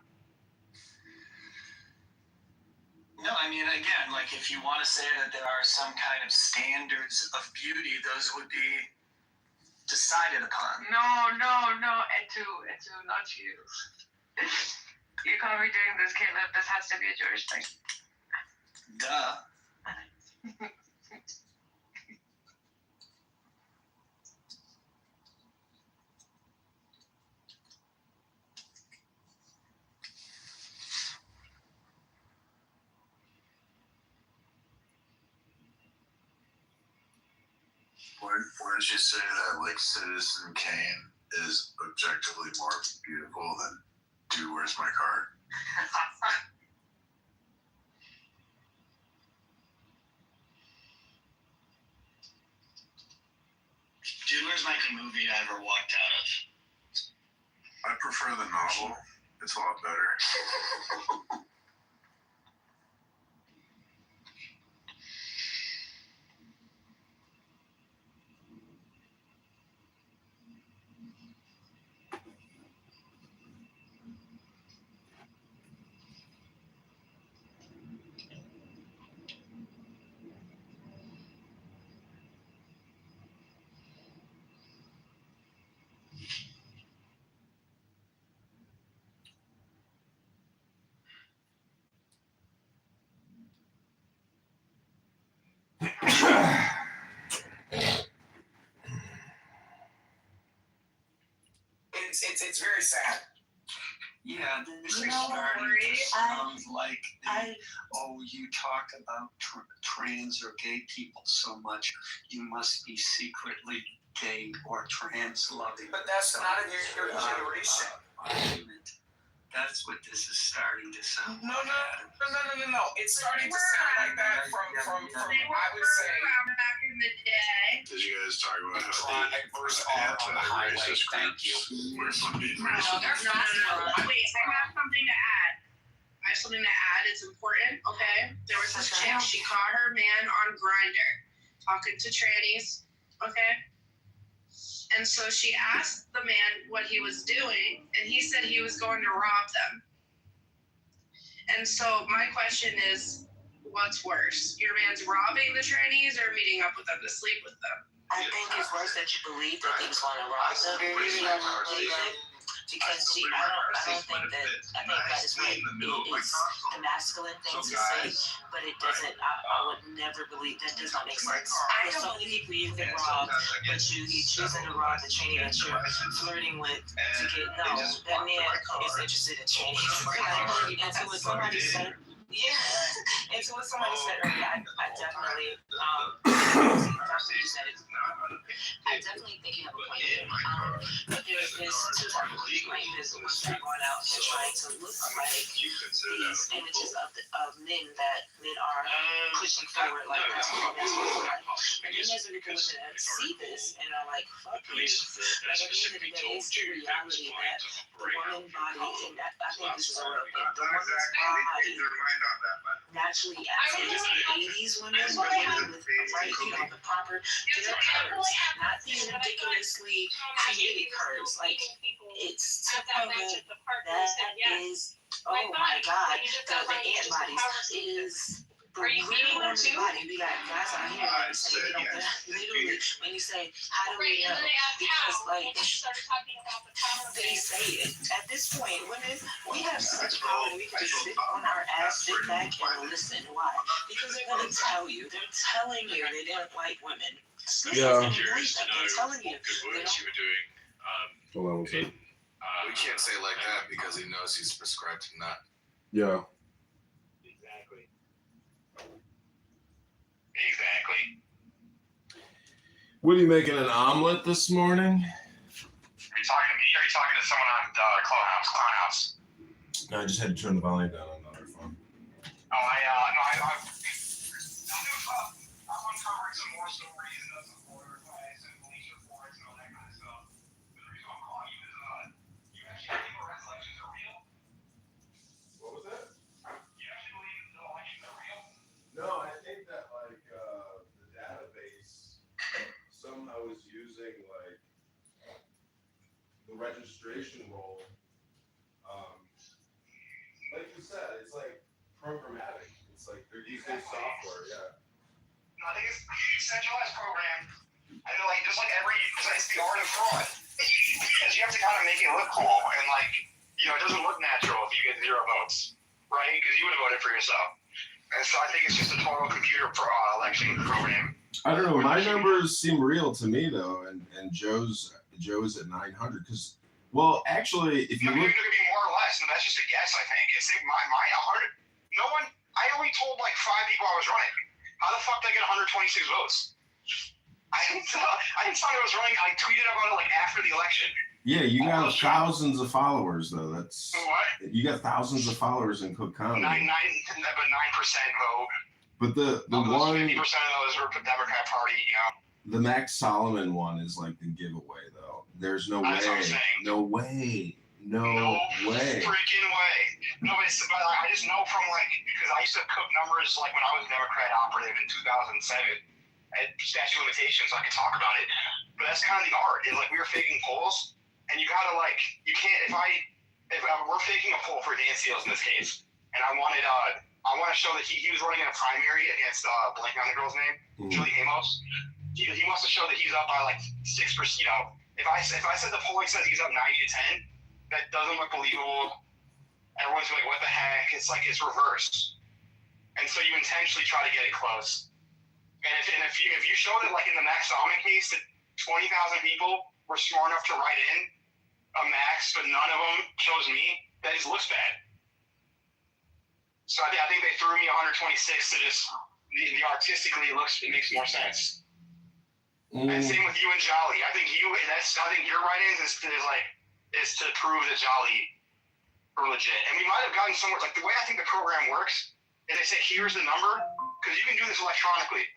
No, I mean, again, like if you want to say that there are some kind of standards of beauty, those would be decided upon. No, Etu, not you. You can't be doing this, Caleb. This has to be a Jewish thing. Duh. Where did you say that, like, Citizen Kane is objectively more beautiful than Dude, Where's My Card? Dude, Where's My movie I ever walked out of? I prefer the novel. It's a lot better. It's very sad. Yeah, this is No starting worries. to sound like you talk about trans or gay people so much, you must be secretly gay or trans loving. But that's not a new generation. Argument. That's what this is starting to sound. No. It's starting to sound like that from I would say. Back in the day. Did you guys talk about Try versus R on the highway. Thank you. Were some being No, racist? they're not. Wait, I have something to add. It's important, okay? There was this chick, she caught her man on Grindr, talking to trannies, okay? And so she asked the man what he was doing, and he said he was going to rob them. And so my question is, what's worse? Your man's robbing the trannies or meeting up with them to sleep with them? I think it's worse that you believe that he was going to rob them. Because I don't think that, I think that is what it's the masculine thing to say, but it doesn't, I would never believe, that does not make sense. There's so many people you can rob, but you're choosing to rob the trainee that you're flirting with to get, no, that man is interested in training. And to what somebody said, and to what somebody said earlier, I definitely, I definitely think you have a point there. But there's two types of people. Like, there's the ones that are going out and trying to look like these images of men that men are pushing forward, like that's what that's what like. And then there's a group of women that see this and are like, fuck you. Like, at the end of the day, it's the reality that the woman body, and I think this is a real thing, the woman's body naturally, as it is the 80s women, the women with the proper, their curves, not these ridiculously created curves. Like, it's to that is, oh my God, the ant bodies is the real woman's body. We got guys out here that say, literally, when you say, how do we know? Because, like, they say it. At this point, women, we have such power. We can just sit on our ass, sit back, and listen. Why? Because they're going to tell you. They're telling you they don't like women. Yeah. They're telling you. Good work you were doing. Hold on one second. We can't say it like that because he knows he's prescribed to not. Yeah. Exactly. What are you making, an omelet this morning? Are you talking to me or are you talking to someone on Clownhouse? No, I just had to turn the volume down on another phone. Oh, I'm uncovering some more stories and some border fights and police reports and all that kind of stuff. But the reason I'm calling you is, you actually think arrest elections are real? What was that? You actually believe the elections are real? No, I think that, like, the database somehow is using, like, the registration roll. Like you said, it's like programmatic. It's like they're using software, yeah. No, I think it's a centralized program. I know, like, just like it's the art of fraud. Because you have to kind of make it look cool, and, like, it doesn't look natural if you get 0 votes, right? Because you would have voted for yourself. And so I think it's just a total computer election program. I don't know. My numbers seem real to me, though, and Joe's at 900. Because, well, actually, if you look, it could be more or less, and that's just a guess. I think it's my 100. No one. I only told like 5 people I was running. How the fuck did I get 126 votes? I didn't tell I was running. I tweeted about it like after the election. yeah, you got thousands of followers, though. That's what? You got thousands of followers in Cook County. 9% vote. But the one 50% of those were the Democrat Party. The Max Solomon one is like the giveaway, though. There's no way. No way. No way. Freaking way. No, but I just know from because I used to cook numbers like when I was Democrat operative in 2007 at statute of limitations, so I could talk about it. But that's kind of the art. Is like we were faking polls, and you gotta you can't if we're faking a poll for Dan Seals in this case, and I want to show that he was running in a primary against blanking on the girl's name, Julie Amos. He wants to show that he's up by 6%. If I said the polling says he's up 90 to 10, that doesn't look believable. Everyone's like, what the heck? It's like it's reversed. And so you intentionally try to get it close. And if you show that in the Max Solomon case that 20,000 people were smart enough to write in a Max, but none of them chose me, that just looks bad. So I think they threw me 126 to just the artistically it makes more sense. And same with you and Jolly. I think your write-ins is to prove that Jolly are legit. And we might have gotten somewhere the way I think the program works is they say here's the number, because you can do this electronically.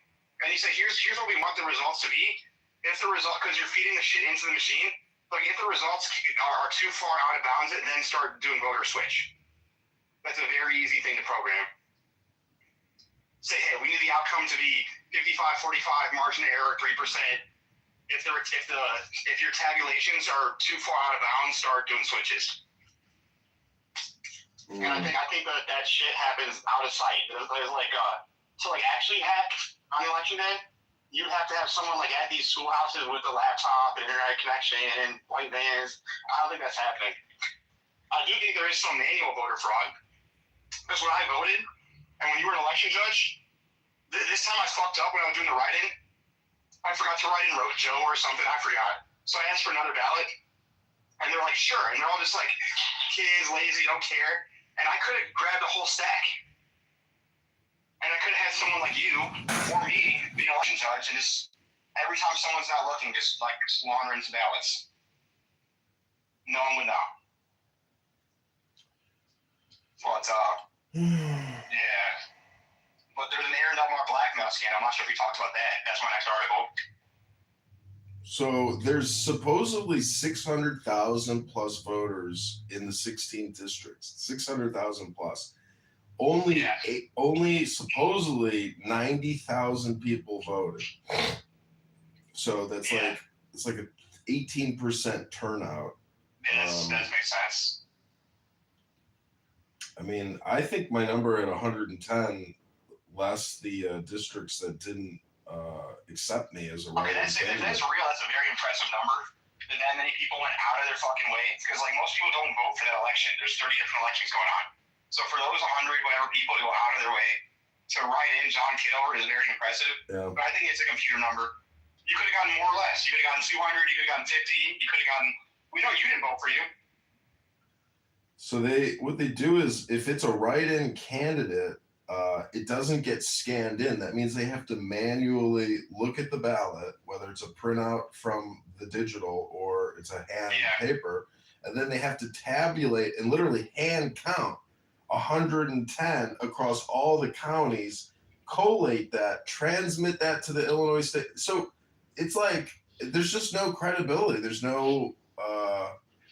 And you say here's what we want the results to be. If the result, because you're feeding the shit into the machine, if the results are too far out of bounds, then start doing voter switch. That's a very easy thing to program. Say, hey, we need the outcome to be 55-45, margin of error 3%. if your tabulations are too far out of bounds, start doing switches. And I think that shit happens out of sight. There's like to like actually hack on election day, you'd have to have someone like at these schoolhouses with a laptop and internet connection and white vans. I don't think that's happening. I do think there is some manual voter fraud. Because when I voted, and when you were an election judge, this time I fucked up when I was doing the writing. I forgot to write in Joe or something. I forgot. So I asked for another ballot, and they're like, sure. And they're all just like, kids, lazy, don't care. And I could have grabbed a whole stack. And I could have had someone like you or me be an election judge and just every time someone's not looking, just like launder into ballots. No one would know. But yeah. But there's an Aaron Delmar blackmail scandal. I'm not sure if we talked about that. That's my next article. So there's supposedly 600,000 plus voters in the 16 districts. 600,000 plus. Only supposedly 90,000 people voted. So that's like it's like an 18% turnout. Yeah, that makes sense. I mean, I think my number at 110, less the districts that didn't accept me as a Okay, if that's real, that's a very impressive number. That many people went out of their fucking way. Because like most people don't vote for that election. There's 30 different elections going on. So for those 100 whatever people to go out of their way to write in John Kitover is very impressive. Yeah. But I think it's a computer number. You could have gotten more or less. You could have gotten 200. You could have gotten 50. You could have gotten. We know you didn't vote for you. So what they do is if it's a write-in candidate, it doesn't get scanned in. That means they have to manually look at the ballot, whether it's a printout from the digital or it's a hand paper, and then they have to tabulate and literally hand count 110 across all the counties, collate that, transmit that to the Illinois state. So it's like there's just no credibility. There's no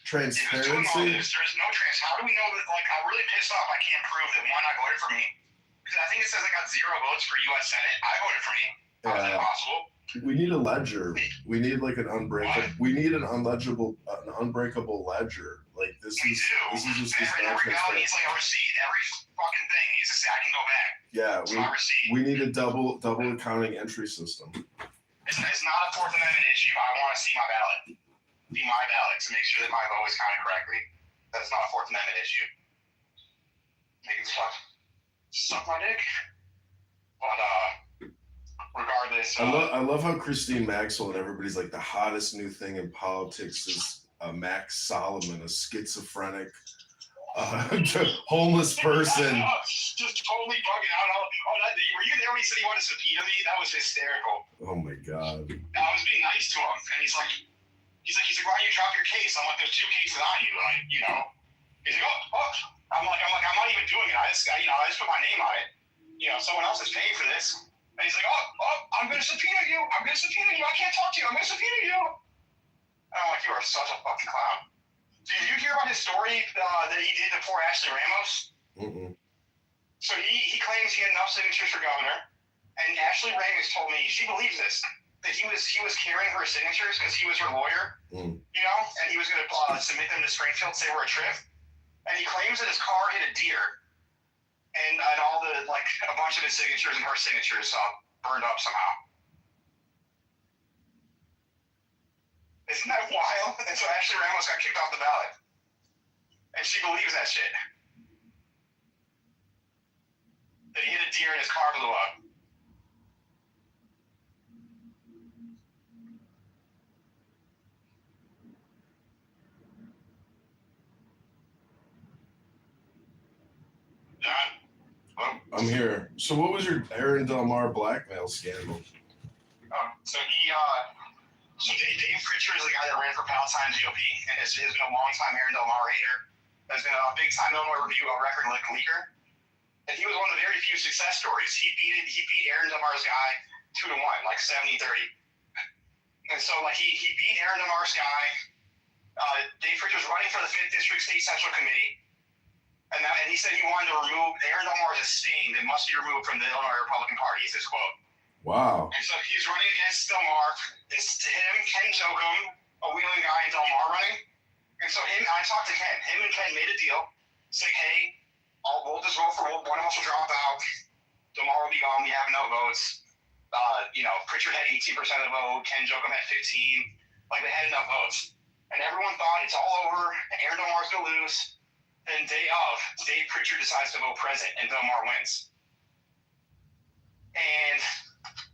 transparency. There's no transparency. How do we know that? Like, I'm really pissed off. I can't prove that one, I voted for me. Because I think it says I got 0 votes for U.S. Senate. I voted for me. How is that possible? We need a ledger. We need like an unbreakable. We need an unbreakable ledger. Like this is just every ballot needs like a receipt. Every fucking thing needs a I can go back. Yeah, we need a double accounting entry system. It's not a Fourth Amendment issue. I want to see my ballot. See my ballot to make sure that my vote is counted correctly. That's not a Fourth Amendment issue. Make it suck my dick. But regardless, I love how Christine Maxwell and everybody's like the hottest new thing in politics is Max Solomon, a schizophrenic, homeless person. Just totally bugging out. Were you there when he said he wanted to subpoena me? That was hysterical. Oh my god. I was being nice to him, and he's like, why don't you drop your case? I'm like, there's 2 cases on you, like, you know. He's like, oh. I'm like, I'm not even doing it. I just put my name on it. You know, someone else is paying for this. And he's like, I'm going to subpoena you. I can't talk to you. I'm going to subpoena you. And I'm like, you are such a fucking clown. Did you hear about his story that he did to poor Ashley Ramos? Mm-mm. So he claims he had enough signatures for governor. And Ashley Ramos told me she believes this. That he was carrying her signatures because he was her lawyer. Mm. You know, and he was going to submit them to Springfield, say we're a trip. And he claims that his car hit a deer, and all the a bunch of his signatures and her signatures burned up somehow. Isn't that wild? And so Ashley Ramos got kicked off the ballot, and she believes that shit. That he hit a deer and his car blew up. I'm here. So what was your Aaron Delmar blackmail scandal? So Dave Pritchard is the guy that ran for Palatine GOP, and has been a long-time Aaron Delmar hater. Has been a big-time Illinois Review record leaker, and he was one of the very few success stories. He beat Aaron Delmar's guy 2-1, like 70-30. And so he beat Aaron Delmar's guy. Dave Pritchard was running for the 5th District State Central Committee. And he said he wanted to remove Aaron Delmar is a stain that must be removed from the Illinois Republican Party, is his quote. Wow. And so he's running against Del Mar. It's him, Ken Jokum, a wheeling guy, and Del Mar running. And so I talked to Ken. Him and Ken made a deal. It's like, hey, we'll just vote for one of us will drop out. Del Mar will be gone. We have no votes. Pritchard had 18% of the vote. Ken Jokum had 15. Like, they had enough votes. And everyone thought it's all over. Aaron Del Mar's going to lose. Then day of, Dave Pritchard decides to vote present, and Del Mar wins. And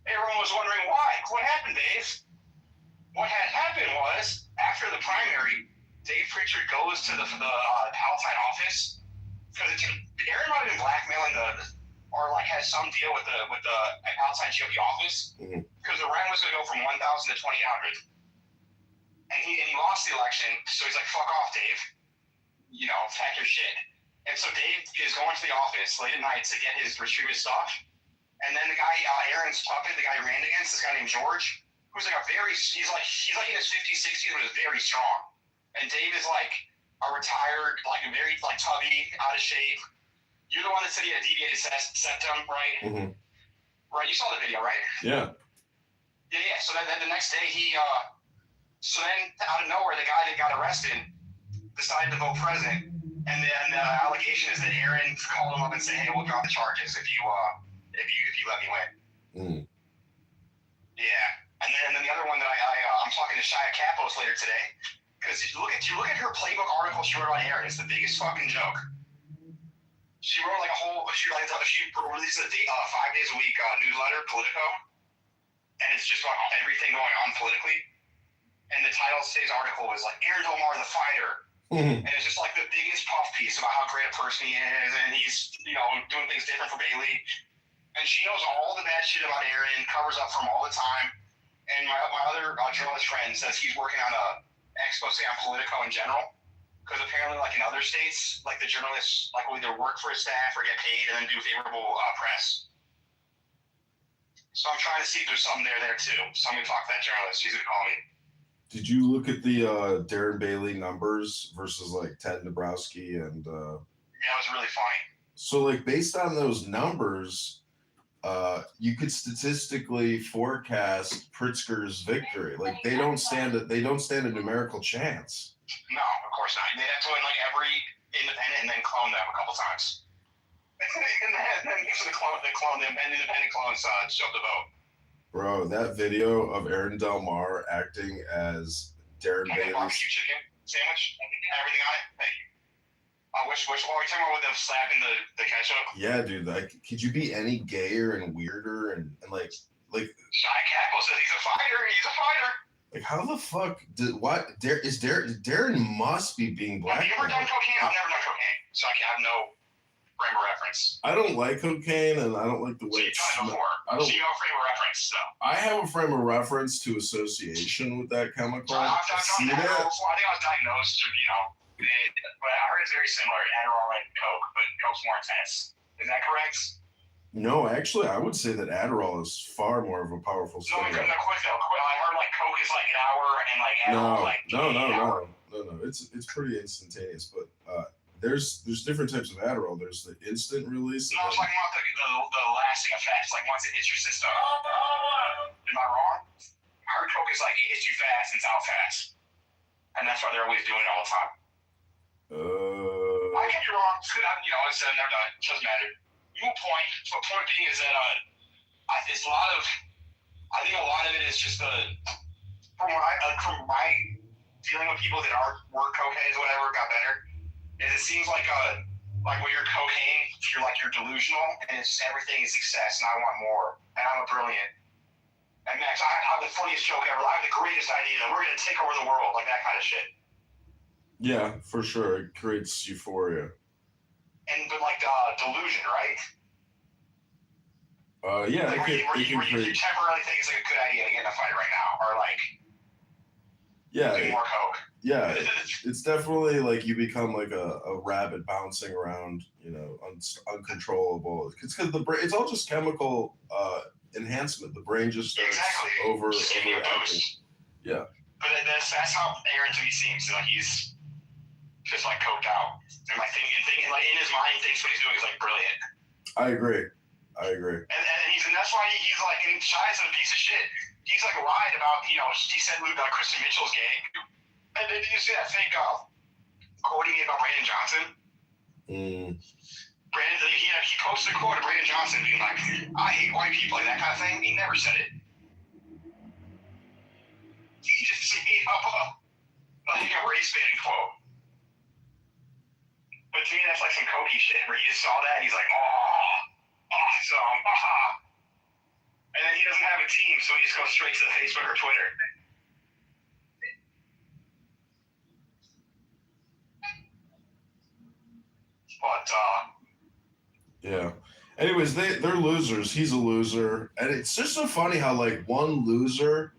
everyone was wondering why. What happened, Dave? What had happened was, after the primary, Dave Pritchard goes to the Palatine office because Aaron might have been blackmailing or has some deal with the Palatine GOP office because the rent was going to go from 1,000 to 2,800, and he lost the election. So he's like, "Fuck off, Dave. Pack your shit." And so Dave is going to the office late at night to get retrieve his stuff. And then the guy, Aaron's puppet, the guy he ran against, this guy named George, who's he's like in his 50s, 60s, but is very strong. And Dave is like a retired, very tubby, out of shape. You're the one that said he had a deviated septum, right? Mm-hmm. Right, you saw the video, right? Yeah. Yeah. So then the next day so then out of nowhere, the guy that got arrested decided to vote present. And then the allegation is that Aaron called him up and said, "Hey, we'll drop the charges if you let me win." Mm. Yeah, and then the other one that I'm talking to Shia Kapos later today, because you look at her playbook article she wrote on Aaron. It's the biggest fucking joke. She wrote she releases a 5 days a week newsletter, Politico, and it's just about everything going on politically. And the title of today's article is Aaron Del Mar, the fighter. Mm-hmm. And it's just the biggest puff piece about how great a person he is, and he's doing things different for Bailey. And she knows all the bad shit about Aaron, covers up for him all the time. And my other journalist friend says he's working on an expose on Politico in general, because apparently, in other states, the journalists will either work for a staff or get paid and then do favorable press. So I'm trying to see if there's something there too. Somebody talk to that journalist. He's gonna call me. Did you look at the Darren Bailey numbers versus Ted Dabrowski and? Yeah, it was really funny. So based on those numbers, you could statistically forecast Pritzker's victory. They don't stand a numerical chance. No, of course not. They'd have to win every independent and then clone them a couple times. and then the independent clones show the vote. Bro, that video of Aaron Del Mar acting as Darren Bailey's barbecue chicken sandwich, everything on it. Thank you. Which one are we talking about with them slapping the ketchup? Yeah, dude. Could you be any gayer and weirder and Shia Kapos says he's a fighter. He's a fighter. How the fuck Darren must be being black. Have you ever done cocaine? I've never done cocaine, so I have no frame of reference. I don't like cocaine, and I don't like the way it's before. So you have a frame of reference, so. I have a frame of reference to association with that chemical. So I think I was diagnosed, but I heard it's very similar, Adderall and Coke, but Coke's more intense. Is that correct? No, actually, I would say that Adderall is far more of a powerful stimulant. No, quick though. I heard Coke is an hour and Adderall No. It's pretty instantaneous, but there's different types of Adderall. There's the instant release. No, I was talking about the lasting effects, once it hits your system. Am I wrong? I heard Coke is it hits you fast and it's out fast, and that's why they're always doing it all the time. I could be wrong. I said I've never done it. It doesn't matter. Moot point. So the point being is that it's a lot of. I think a lot of it is just from my dealing with people that were cocaine or whatever got better. Is it seems like when you're cocaine, you're delusional, and it's just everything is success, and I want more, and I'm a brilliant. And Max, I have the funniest joke ever. I have the greatest idea. We're gonna take over the world, that kind of shit. Yeah, for sure. It creates euphoria. But delusion, right? Yeah, you temporarily think it's a good idea to get in a fight right now, or do more coke. Yeah, it's definitely you become a rabbit bouncing around, uncontrollable. It's because it's all just chemical enhancement. The brain just starts overacting. Yeah. But that's how Aaron to me seems. He's just coked out, and in his mind thinks what he's doing is brilliant. I agree. I agree. And that's why he's like, and Shia's a piece of shit. He's like lied about, he said about Kristen Mitchell's gay. And then did you see that fake quote he made about Brandon Johnson? Brandon, he posted a quote of Brandon Johnson being like, I hate white people, like that kind of thing. He never said it. He just made up a race baiting quote. But to me, that's like some cokey shit where he just saw that and he's like, awesome, and then he doesn't have a team, so he just goes straight to Facebook or Twitter. But yeah. Anyways, they're losers. He's a loser, and it's just so funny how like one loser,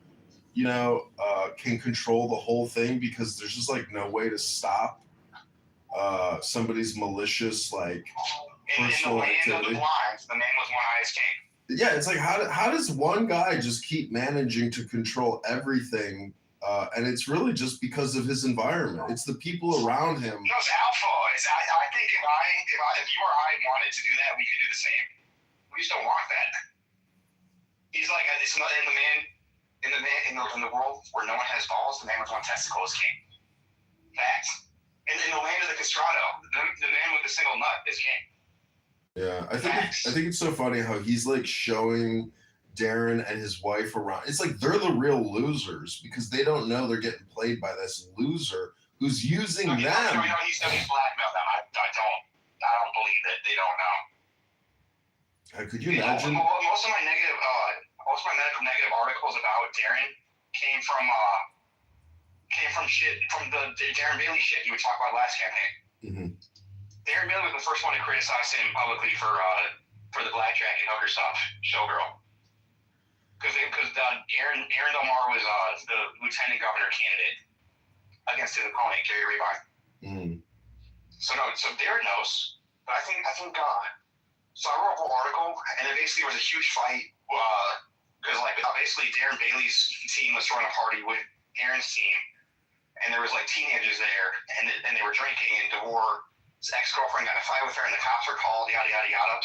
can control the whole thing because there's just like no way to stop somebody's malicious like personal activity. The man was one highest king. Yeah, it's like how does one guy just keep managing to control everything? And it's really just because of his environment. It's the people around him. No, it's alpha. I think if you or I wanted to do that, we could do the same. We just don't want that. He's like, it's not in the world where no one has balls, the man with one testicle is king. Facts. In the land of the castrato, the man with the single nut is king. Yeah, I think it's so funny how he's like showing Darren and his wife around. It's like they're the real losers because they don't know they're getting played by this loser who's using them. He's blackmailed them. I don't believe that they don't know. Could you imagine? Most of my negative articles about Darren came from the Darren Bailey shit you would talk about last campaign. Mm-hmm. Darren Bailey was the first one to criticize him publicly for the blackjack and hooker stuff, showgirl. Because Aaron Del Mar was the lieutenant governor candidate against his opponent, Jerry Rabine. Mm. So Darren knows, but I think so I wrote a whole article, and it basically was a huge fight because basically Darren Bailey's team was throwing a party with Aaron's team, and there was like teenagers there, and they were drinking, and DeVore's ex-girlfriend got in a fight with her, and the cops were called, yada yada yada.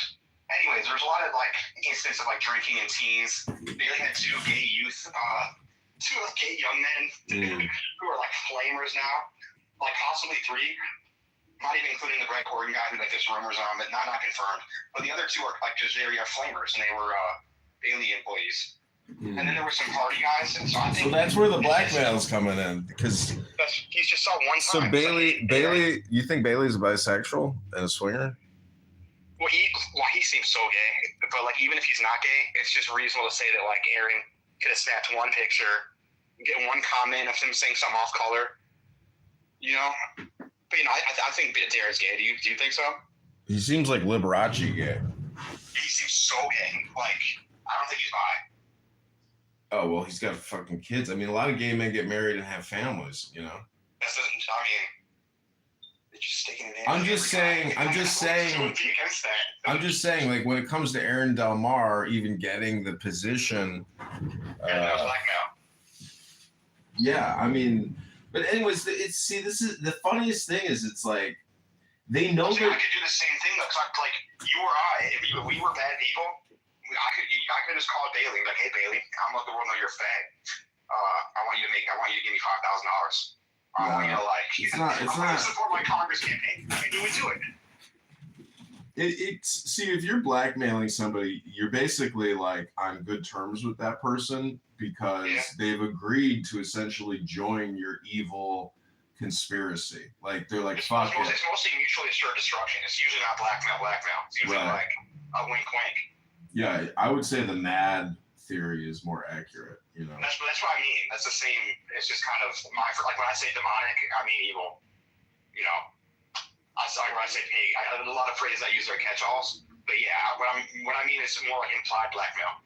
Anyways, there's a lot of like instances of like drinking and teens. Bailey had two gay young men who are like flamers now, like possibly three. Not even including the Brett Gordon guy who like there's rumors on, but not confirmed. But the other two are like just very flamers, and they were Bailey employees. And then there were some party guys, and so I think that's where the blackmail's coming in because he's just saw one time. So Bailey, you think Bailey's a bisexual and a swinger? Well, he seems so gay, but like even if he's not gay, it's just reasonable to say that like Aaron could have snapped one picture, get one comment of him saying something off color, But I think Darren's gay. Do you think so? He seems like Liberace gay. He seems so gay. Like I don't think he's bi. Oh well, he's got fucking kids. I mean, a lot of gay men get married and have families. That doesn't. I mean, they're just sticking it in. I'm just saying. Like when it comes to Aaron Del Mar even getting the position. Blackmail. Yeah, I mean. But anyways, this is the funniest thing is it's like they know that I could do the same thing though, cause like you or I, if we were bad people, I could just call Bailey like, hey Bailey, I'm gonna let the world know you're a fag. I want you to give me $5,000. I want you to like. It's not. Support my Congress campaign. I mean, do it. See, if you're blackmailing somebody, you're basically like on good terms with that person because they've agreed to essentially join your evil conspiracy. Like they're like, fuck it. It's mostly mutually assured destruction. It's usually not blackmail. It's usually like a wink. Yeah, I would say the MAD theory is more accurate. That's what I mean. That's the same. It's just kind of like when I say demonic, I mean evil. When I say pig, I have a lot of phrases I use are catch-alls. But yeah, what I mean is more like implied blackmail.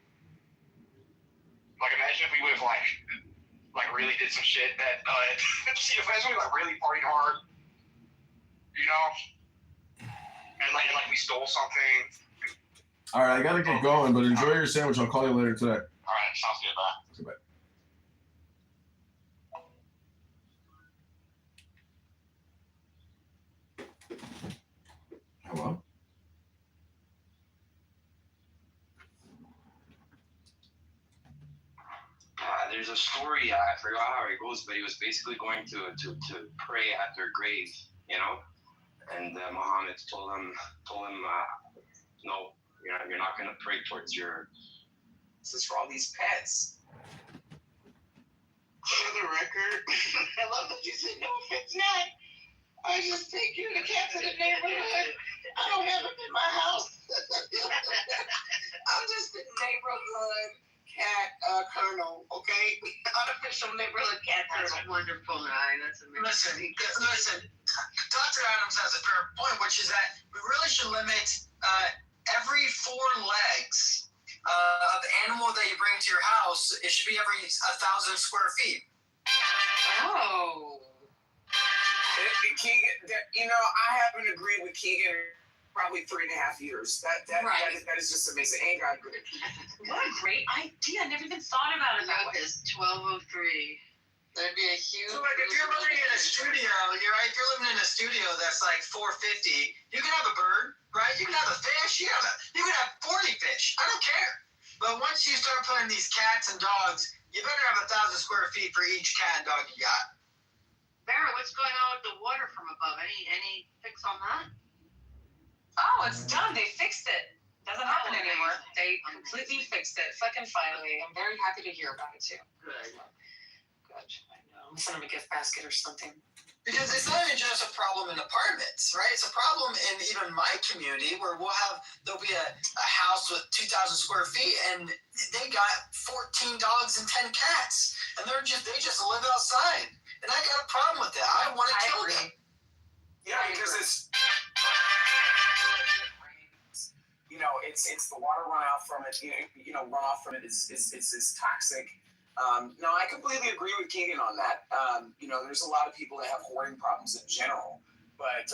Like imagine if we would have like really did some shit that imagine we like really partied hard, and like we stole something. All right, I gotta get going, but enjoy your sandwich. I'll call you later today. All right, sounds good. Bye. Goodbye. Hello? there's a story. I forgot how it goes, but he was basically going to pray at their grave, you know. And Muhammad told him, no, you're not going to pray towards your. This is for all these pets. For the record, I love that you said no, it's not. I just take you the cat to the neighborhood. I don't have them in my house. I'm just a neighborhood cat colonel, okay? Unofficial neighborhood cat colonel. That's wonderful, Ryan. That's amazing. Listen. Dr. Adams has a fair point, which is that we really should limit every 4 legs of animal that you bring to your house. It should be every 1,000 square feet. Oh. Keegan, I happen to agree with Keegan. Probably 3.5 years. That is just amazing. Ain't God good? What a great idea. I never even thought about it that way. It's 12:03. That'd be a huge. So, like, if you're living in a studio, if you're living in a studio that's like 450, you can have a bird, right? You can have a fish. You can have 40 fish. I don't care. But once you start putting these cats and dogs, you better have 1,000 square feet for each cat and dog you got. Vera, what's going on with the water from above? Any fix on that? Oh, it's done. They fixed it. Doesn't happen amazing. anymore. They completely fixed it. Fucking finally. I'm very happy to hear about it too. Good. I know. Send them a gift basket or something. Because it's not even just a problem in apartments, right? It's a problem in even my community where there'll be a house with 2,000 square feet and they got 14 dogs and 10 cats. And they just live outside. And I got a problem with that. I want to kill them. Yeah, because it's the water runoff from it. Runoff from it is toxic. No, I completely agree with Keegan on that. There's a lot of people that have hoarding problems in general, but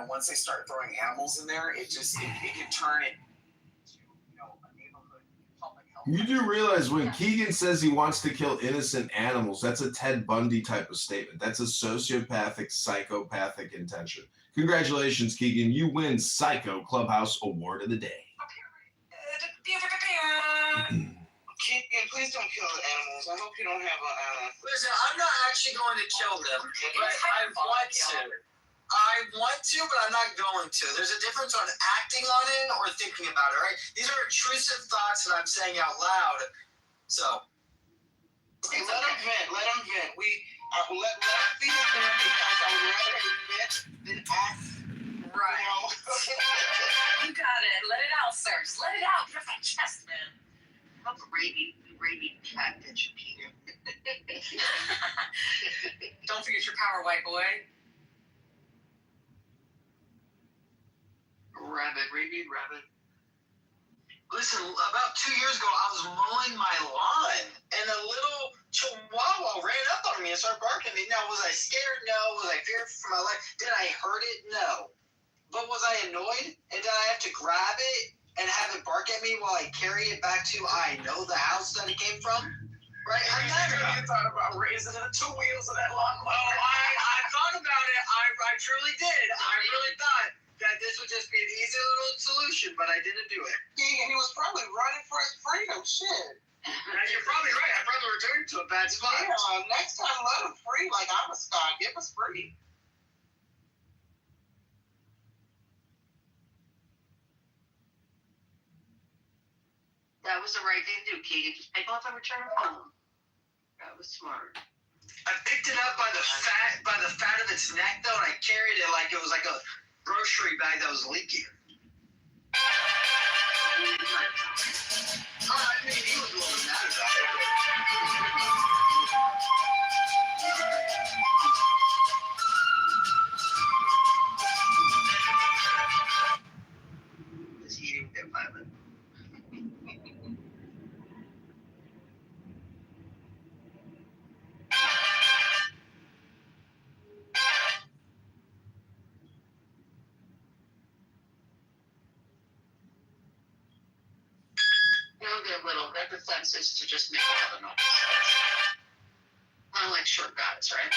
once they start throwing animals in there, it can turn it to a neighborhood public health. You do realize when Keegan says he wants to kill innocent animals, that's a Ted Bundy type of statement. That's a sociopathic, psychopathic intention. Congratulations, Keegan. You win Psycho Clubhouse Award of the Day. Keegan, please don't kill the animals. I hope you don't have a. Listen, I'm not actually going to kill them, but I want to. I want to, but I'm not going to. There's a difference on acting on it or thinking about it, right? These are intrusive thoughts that I'm saying out loud. So. Okay, let them vent. Let them vent. Let people vent because I would rather admit than act. Right. You got it. Let it out, sir. Just let it out. Get off that chest, man. How rabied cat did you keep? Don't forget your power, white boy. Rabied rabbit. Listen, about 2 years ago, I was mowing my lawn, and a little chihuahua ran up on me and started barking at me. Now, was I scared? No. Was I feared for my life? Did I hurt it? No. But was I annoyed? And did I have to grab it and have it bark at me while I carry it back to the house that it came from? Right? I never thought about raising the 2 wheels of that lawnmower. I thought about it. I truly did. I really thought that this would just be an easy little solution, but I didn't do it. And he was probably running for his freedom. Shit. You're probably right. I probably returned to a bad spot. Yeah, next time let him free like I'm a Scott. Give us free. That was the right thing to do, Keegan. Just pick up and return it home. That was smart. I picked it up by the fat of its neck though, and I carried it like it was like a grocery bag that was leaking. I mean, he was a little mad about it. Does he even get violent? Their defense is to just make all the noise. Kind of like short guys, right?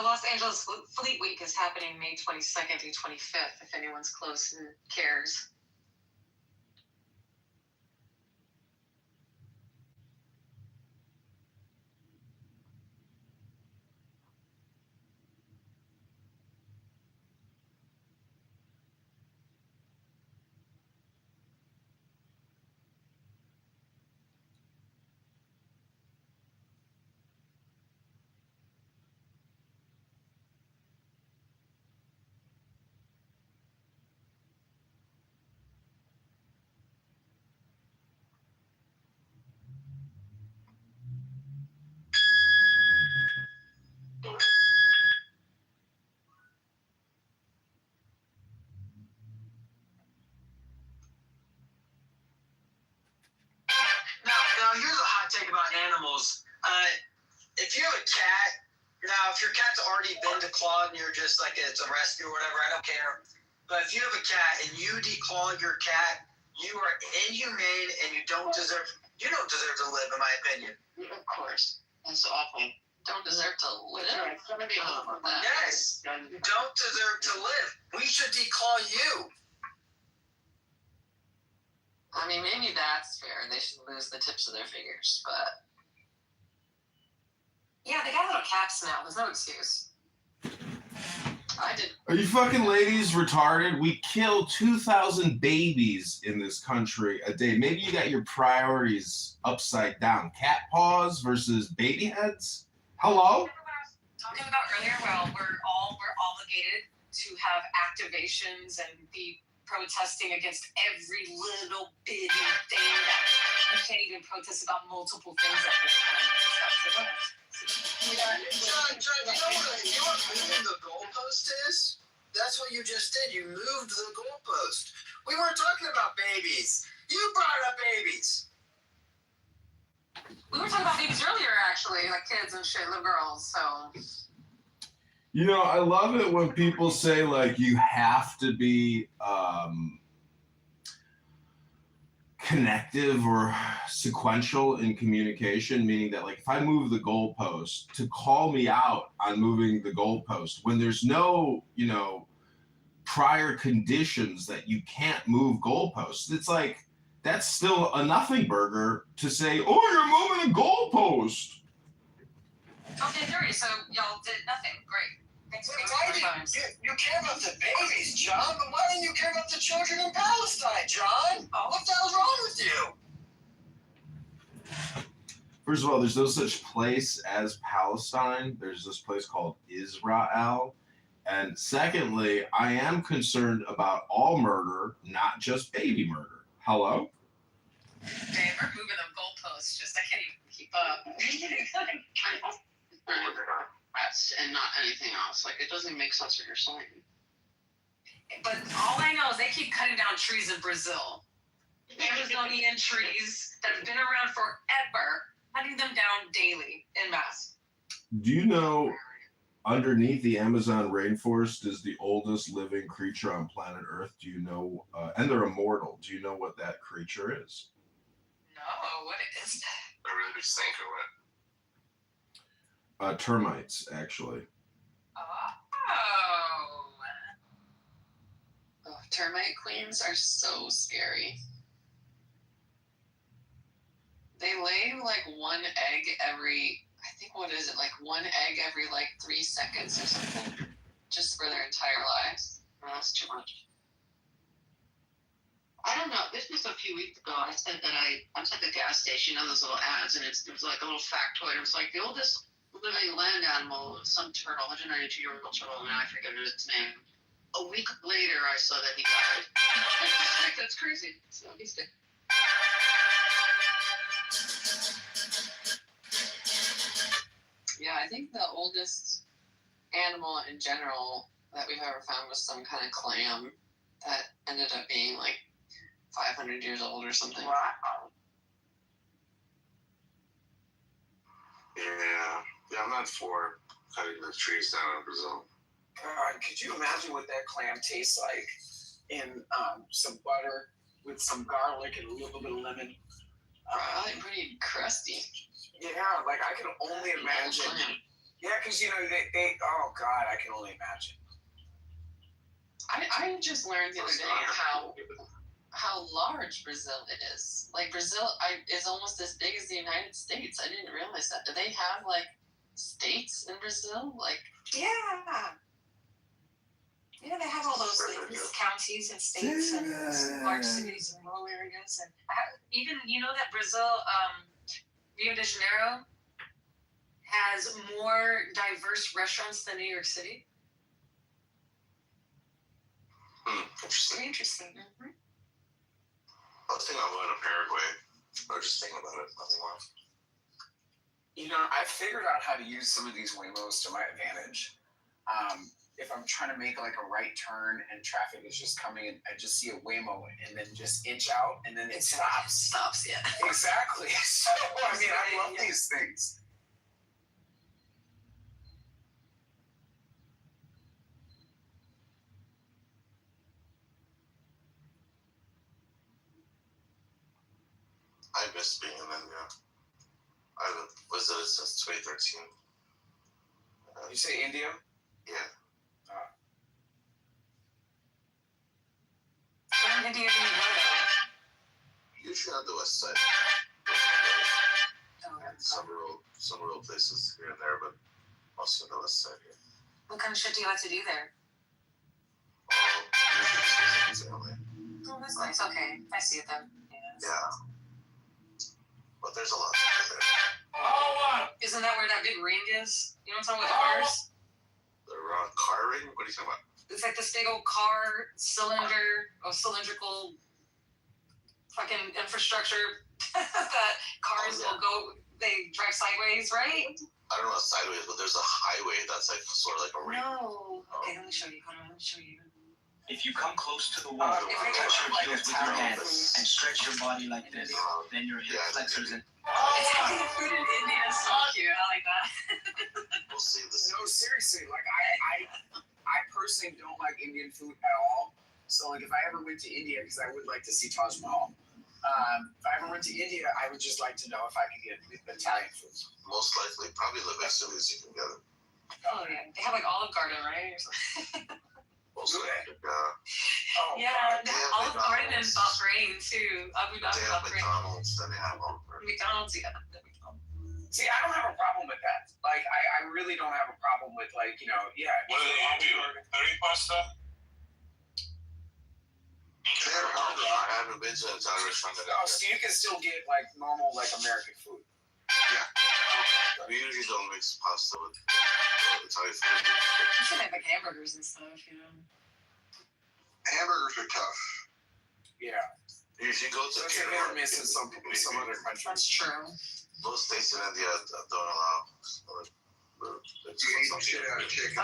Los Angeles Fleet Week is happening May 22nd through 25th, if anyone's close and cares. Now, here's a hot take about animals. If you have a cat, now if your cat's already been declawed and you're just like it's a rescue or whatever, I don't care. But if you have a cat and you declaw your cat, you are inhumane and you don't deserve to live, in my opinion. Of course. That's awful. Don't deserve to live. It's gonna be awful. Yes, you don't deserve to live. We should declaw you. I mean, maybe that's fair. They should lose the tips of their fingers, but yeah, they got little caps now. There's no excuse. I did. Are you fucking ladies retarded? We kill 2,000 babies in this country a day. Maybe you got your priorities upside down. Cat paws versus baby heads? Hello? Talking about earlier, well, we're obligated to have activations and be protesting against every little bitty thing that you can't even protest about multiple things at this point. John, you know what moving the goalpost is? That's what you just did. You moved the goalpost. We weren't talking about babies. You brought up babies. We were talking about babies earlier, actually, like kids and shit, little girls, so. You know, I love it when people say, like, you have to be connective or sequential in communication, meaning that, like, if I move the goalpost, to call me out on moving the goalpost when there's no, you know, prior conditions that you can't move goalposts. It's like, that's still a nothing burger to say, oh, you're moving a goalpost. Okay, theory, so y'all did nothing. Great. You care about the babies, John, but why didn't you care about the children in Palestine, John? What the hell's wrong with you? First of all, there's no such place as Palestine. There's this place called Israel. And secondly, I am concerned about all murder, not just baby murder. Hello? Man, we're moving the goalposts. I can't even keep up. And not anything else. Like, it doesn't make sense what you're saying. But all I know is they keep cutting down trees in Brazil. Amazonian trees that have been around forever, cutting them down daily en masse. Do you know underneath the Amazon rainforest is the oldest living creature on planet Earth? Do you know, and they're immortal. Do you know what that creature is? No, what is that? I really just think of it. Termites, actually. Oh, termite queens are so scary. They lay like one egg every, I think, what is it, like one egg every like 3 seconds or something, just for their entire lives. Oh, that's too much. I don't know. This was a few weeks ago. I said that I was at the gas station, those little ads, and it was like a little factoid. It was like the oldest living land animal, some turtle, 192-year-old turtle, and I forget its name. A week later, I saw that he died. That's crazy. So he's dead. Yeah, I think the oldest animal in general that we've ever found was some kind of clam that ended up being like 500 years old or something. Wow. Yeah, I'm not for cutting the trees down in Brazil. God, could you imagine what that clam tastes like in some butter with some garlic and a little bit of lemon? Probably pretty crusty. Yeah, like I can only imagine. Yeah, because they oh God, I can only imagine. I just learned the other day how large Brazil is. Like Brazil is almost as big as the United States. I didn't realize that. Do they have like states in Brazil? Like Yeah. Yeah, they have all those things, counties and states and large cities and rural areas. And even, that Brazil, Rio de Janeiro has more diverse restaurants than New York City. Interesting. Very interesting. Mm-hmm. I was thinking about going to Paraguay. I was just thinking about it, nothing more. I figured out how to use some of these Waymos to my advantage. If I'm trying to make like a right turn and traffic is just coming in, I just see a Waymo and then just inch out and then it stops. Stops, yeah. Exactly. So, I mean, I love these things. I miss being in India. I haven't visited since 2013. You say India? Yeah. Where in India do you go though? Usually on the west side. Some rural places here and there, but mostly on the west side here. What kind of shit do you like to do there? Oh, that's nice. Okay, I see it then. Yeah. But there's a lot to do there. Isn't that where that big ring is? You know what I'm talking about with cars? The car ring? What are you talking about? It's like this big old car cylindrical fucking infrastructure that cars will go, they drive sideways, right? I don't know about sideways, but there's a highway that's like sort of like a ring. No. Okay, let me show you. Hold on, let me show you. If you come close to the wall, touch your heels with your hands and stretch your body like this, then your hip flexors and. Italian food in India is so cute. I like that. We'll see this. No, seriously. Like I personally don't like Indian food at all. So like if I ever went to India, because I would like to see Taj Mahal. If I ever went to India, I would just like to know if I could get Italian food. Most likely, probably the best of it you can get it. Oh yeah, they have like Olive Garden, right? Most likely, yeah, they have Olive Garden in Bahrain too. Abu Dhabi, they have Bahrain. McDonald's, then they have McDonald's, yeah. See, I don't have a problem with that. Like, I really don't have a problem with like, yeah. What do they have you? Curry pasta? I haven't been to an Italian restaurant. Oh, so you can still get like normal, like American food. Yeah. We usually don't mix pasta with Italian food. You should have like hamburgers and stuff, Hamburgers are tough. Yeah. If you go to it's hit or miss in some other countries. That's true. Most states in India don't allow. Oh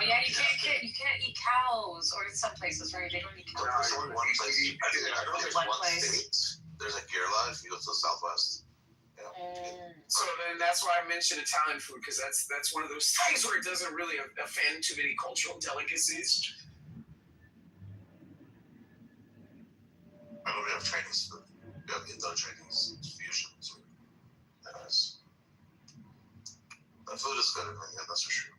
yeah, you can't eat cows, or in some places, right? They don't eat cows. There's only one place. I think there's one state. There's a Kerala if you go to the southwest. So then that's why I mentioned Italian food, because that's one of those things where it doesn't really offend too many cultural delicacies. I know we have Chinese food. We have Indo-Chinese fusion too. Nice. The food is good in India, that's for sure.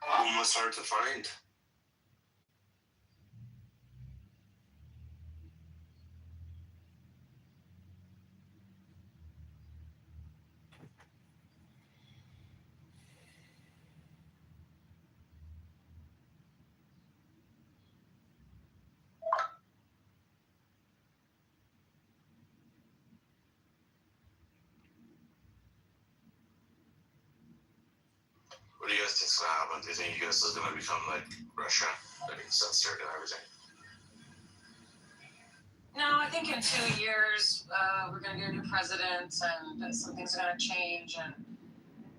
Almost hard to find. What do you guys think's gonna happen? Do you think you guys are gonna become like Russia, like censored and everything? No, I think in 2 years we're gonna get a new president, and some things are gonna change, and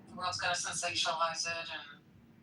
the world's gonna sensationalize it, and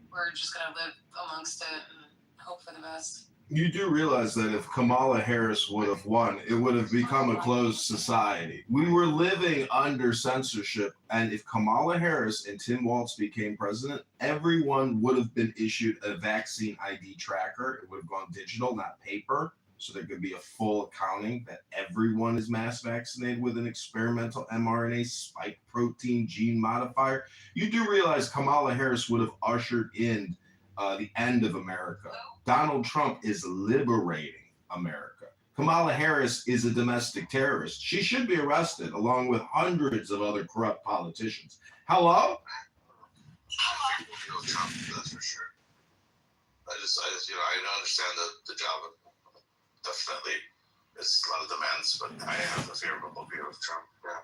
we're just gonna live amongst it and hope for the best. You do realize that if Kamala Harris would have won, it would have become a closed society. We were living under censorship, and if Kamala Harris and Tim Walz became president, everyone would have been issued a vaccine ID tracker. It would have gone digital, not paper, so there could be a full accounting that everyone is mass vaccinated with an experimental mRNA spike protein gene modifier. You do realize Kamala Harris would have ushered in the end of America. Donald Trump is liberating America. Kamala Harris is a domestic terrorist. She should be arrested along with hundreds of other corrupt politicians. Hello? Trump, that's for sure. I just, I understand the job. Definitely, it's a lot of demands, but I have a favorable view of Trump. Yeah.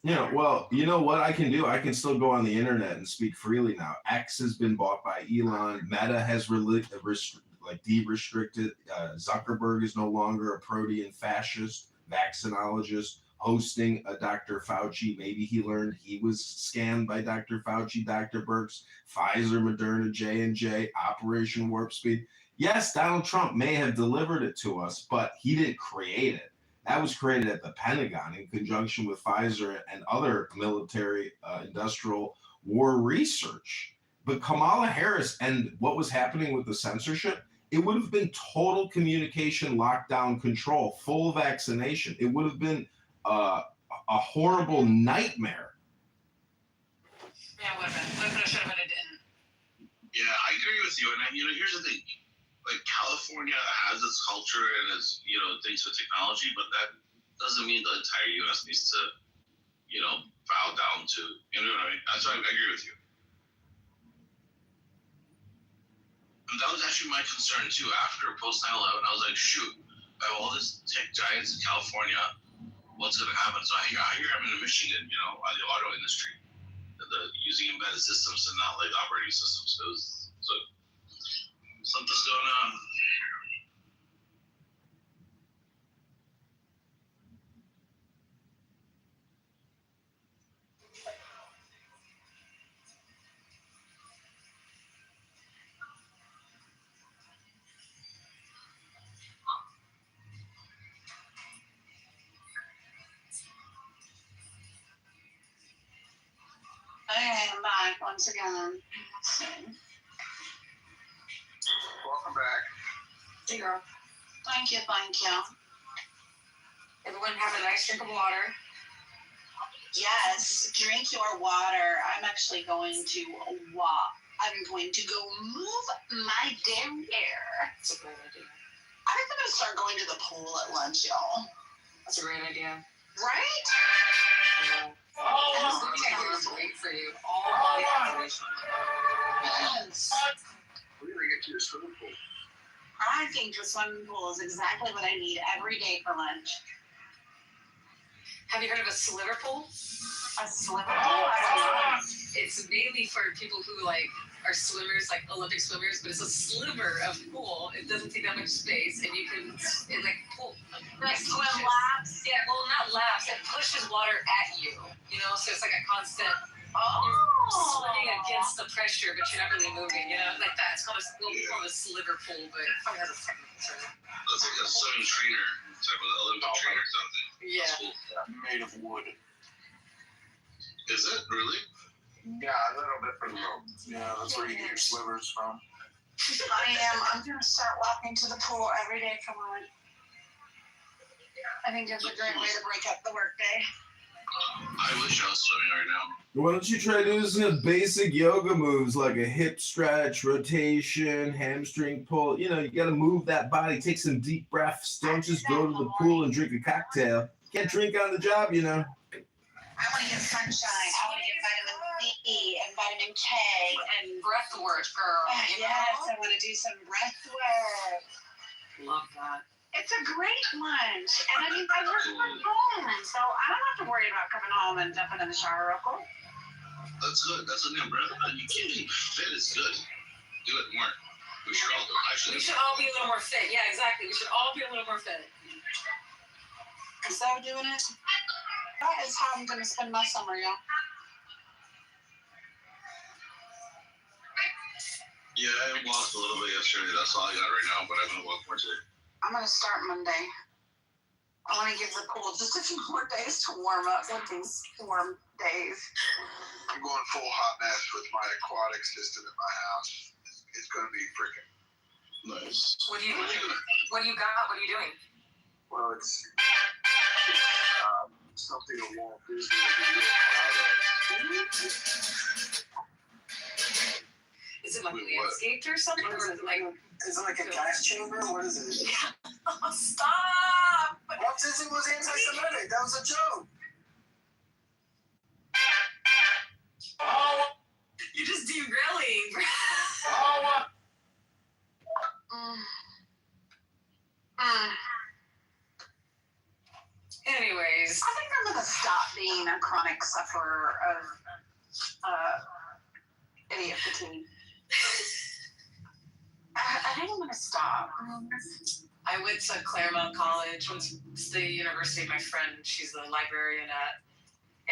Yeah, well, you know what I can do? I can still go on the internet and speak freely now. X has been bought by Elon. Meta has de-restricted. Zuckerberg is no longer a protean fascist, vaccinologist, hosting a Dr. Fauci. Maybe he learned he was scammed by Dr. Fauci, Dr. Birx, Pfizer, Moderna, J&J, Operation Warp Speed. Yes, Donald Trump may have delivered it to us, but he didn't create it. That was created at the Pentagon in conjunction with Pfizer and other military industrial war research. But Kamala Harris and what was happening with the censorship, it would have been total communication lockdown control, full vaccination. It would have been a horrible nightmare. Yeah, would have been. Would have, should have, but it didn't. Yeah, I agree with you. And here's the thing. Like California has its culture and its, things with technology, but that doesn't mean the entire U.S. needs to, bow down to, what I mean? That's why I agree with you. And that was actually my concern too. After post 9/11, I was like, shoot, I have all this tech giants in California. What's going to happen? So I hear I'm in Michigan, the auto industry, using embedded systems and not like operating systems. So something's going on. Okay, I'm back once again. Welcome back. Hey, girl. Thank you. Everyone have a nice drink of water. Yes, drink your water. I'm actually going to walk. I'm going to go move my derriere. That's a great idea. I think I'm going to start going to the pool at lunch, y'all. That's a great idea. Right? Oh, it's great for you. All body activation. Yes. We're going to get to your swimming pool. I think the swimming pool is exactly what I need every day for lunch. Have you heard of a sliver pool? A swimming pool? It's mainly for people who are swimmers, like Olympic swimmers, but it's a sliver of pool. It doesn't take that much space, and you can pool. Like swim laps? Yeah, well, not laps. It pushes water at you. So it's like a constant. You're swimming against the pressure, but you're not really moving. Like that. It's called a sliver pool, but it probably has a technical term. It's like a swimming trainer, type of Olympic trainer or something. Yeah. Made of wood. Is it really? Yeah, a little bit from the road. Yeah, that's where you get your slivers from. I'm going to start walking to the pool every day for lunch. I think it's a great way to break up the workday. I wish I was swimming right now. Why don't you try doing some basic yoga moves like a hip stretch, rotation, hamstring pull? You got to move that body. Take some deep breaths. Don't just go to the pool and drink a cocktail. Can't drink on the job, I want to get sunshine. I want to get vitamin C and vitamin K and breath work, girl. Yes, I want to do some breath work. Love that. It's a great lunch. And I work from home, so I don't have to worry about coming home and jumping in the shower real quick. That's good. That's a good breath. You can't be fit is good. Do it more. We should all do it. We should all be a little more fit. Yeah, exactly. We should all be a little more fit. Instead of doing it, that is how I'm going to spend my summer, y'all. Yeah, I walked a little bit yesterday. That's all I got right now, but I'm gonna walk more today. I'm gonna start Monday. I want to give the pool just a few more days to warm up with these warm days. I'm going full hot mess with my aquatic system at my house. It's gonna be freaking nice. What do you What do you got? What are you doing? well. It's something that Walt Disney would be real proud of. Is it like landscaped or something? Or is it like a gas chamber? What is it? Yeah. Stop! Walt Disney was anti-Semitic. That was a joke. You're just derailing. Anyways, I think I'm gonna stop being a chronic sufferer of idiot fatigue. I think I'm gonna stop. I went to Claremont College, went to the university of my friend. She's a librarian at,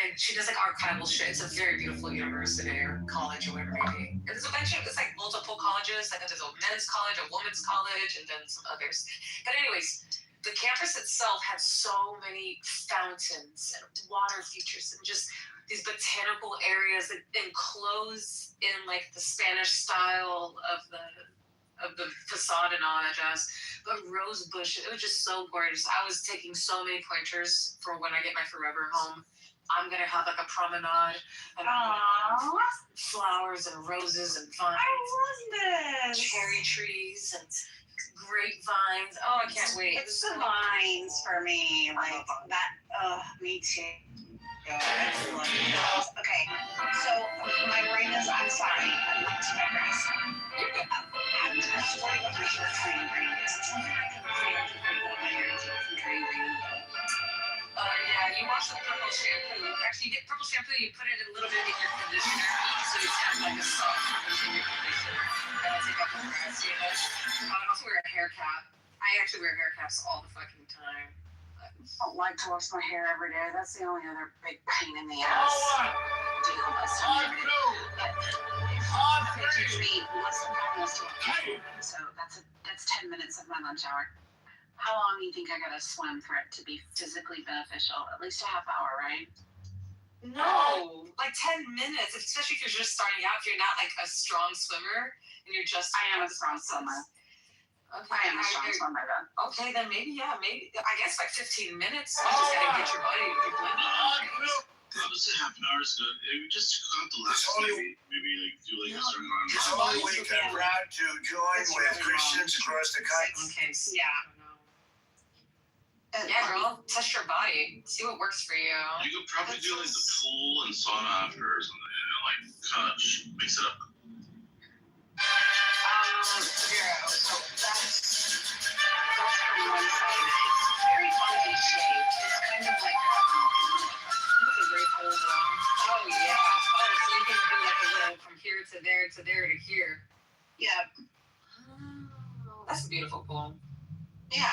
and she does like archival shit. It's a very beautiful university or college or whatever it may be. It's a bunch of, it's like multiple colleges. Like there's a men's college, a women's college, and then some others. But anyways, the campus itself had so many fountains and water features and just these botanical areas that enclosed in like the Spanish style of the facade and all that jazz. But rose bush, it was just so gorgeous. I was taking so many pointers for when I get my forever home. I'm gonna have like a promenade and I'm gonna have flowers and roses and vines. I love this. Cherry trees and grapevines. Oh, I can't wait. It's the vines for me, like that. Me too. Okay, so my brain is. I'm sorry. I'm not to digress. I'm just worried about my hair turning green. Is there something I can do to prevent my hair from turning green? Yeah, you wash the purple shampoo. Actually, you get purple shampoo, you put it a little bit in your conditioner, so it's kind of like a soft conditioner. That'll take up the rest, you know? I also wear a hair cap. I actually wear hair caps all the fucking time. I don't like to wash my hair every day. That's the only other big pain in the ass. It takes me less than 5 minutes to wash. So that's 10 minutes of my lunch hour. How long do you think I gotta swim for it to be physically beneficial? At least a half hour, right? No, like 10 minutes, especially if you're just starting out, if you're not like a strong swimmer and you're just. I am a strong swimmer. Okay, I am a strong swimmer, then. Okay, then maybe, I guess like 15 minutes. You just gotta get your body to blend. I would say half an hour is good. You just got the last maybe like do like a certain amount of It's only week I'm proud to join with Christians across the country. Okay, yeah, girl, test your body. See what works for you. You could probably do like the pool and sauna after or something, and like kind of mix it up. Zero. So that's from one side. It's very funky shaped. It's kind of like That's a great old one. Oh yeah. Oh, so you can do like a little from here to there to there to here. yeah. Oh, that's a beautiful pool. Yeah,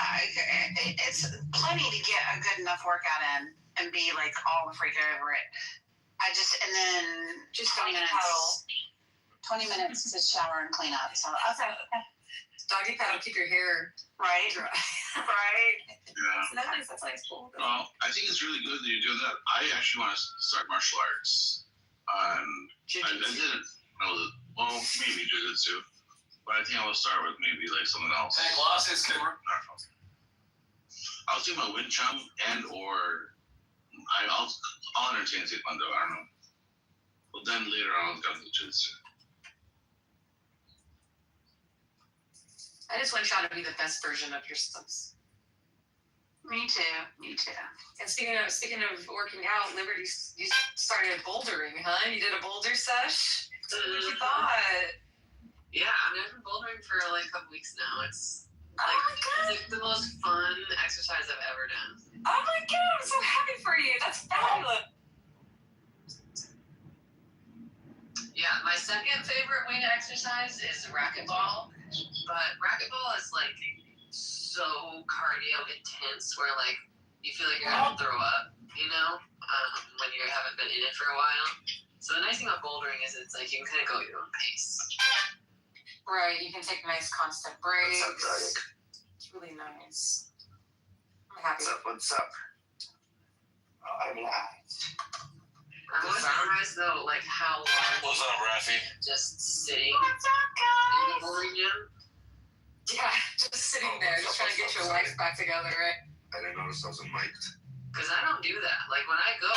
it's plenty to get a good enough workout in and be like all the freak over it. And then Just 20 doggy minutes. paddle. 20 minutes to shower and clean up. So okay. Doggy paddle, keep your hair Right. dry. Right. Yeah. That's nice pool. Well, I think it's really good that you're doing that. I actually want to start martial arts. I didn't know that. Well, maybe jiu-jitsu. But I think I will start with maybe like something else. Hey, glasses, I'll do my Wing Chun or I'll entertain Taekwondo. I don't know. But then later on, I'll go to jiu-jitsu. I just want y'all to be the best version of yourselves. Me too. And speaking of working out, Liberty, you started bouldering, huh? You did a boulder sesh. What you thought? Yeah, I mean, I've been bouldering for like a couple weeks now. It's like the most fun exercise I've ever done. Oh my god, I'm so happy for you. That's fabulous. Yeah, my second favorite wing exercise is racquetball. But racquetball is like so cardio intense where like you feel like you're gonna throw up, you know, when you haven't been in it for a while. So the nice thing about bouldering is it's like you can kind of go at your own pace. Right, you can take nice constant breaks. What's up, Dragon? It's really nice. I'm happy. What's up? All right. I was surprised though, like how long What's up, Rafi? just sitting What's up, in guys? the bowling gym. Yeah, just sitting there, just trying to get your life back together, right? I didn't notice I was mic'd. Cause I don't do that. Like when I go,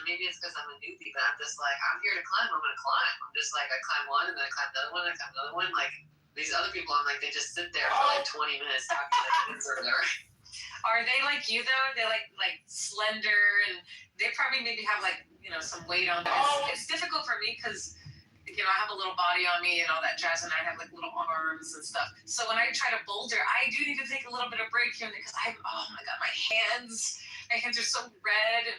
maybe it's because I'm a newbie, but I'm just like, I'm here to climb. I'm gonna climb. I'm just like, I climb one and then I climb the other one and I climb the other one. Like these other people, I'm like, they just sit there for like 20 minutes talking to them. Are they like you though? They're like slender and they probably maybe have like, you know, some weight on them. It's difficult for me because, you know, I have a little body on me and all that jazz and I have like little arms and stuff. So when I try to boulder, I do need to take a little bit of break here because oh my God, my hands are so red and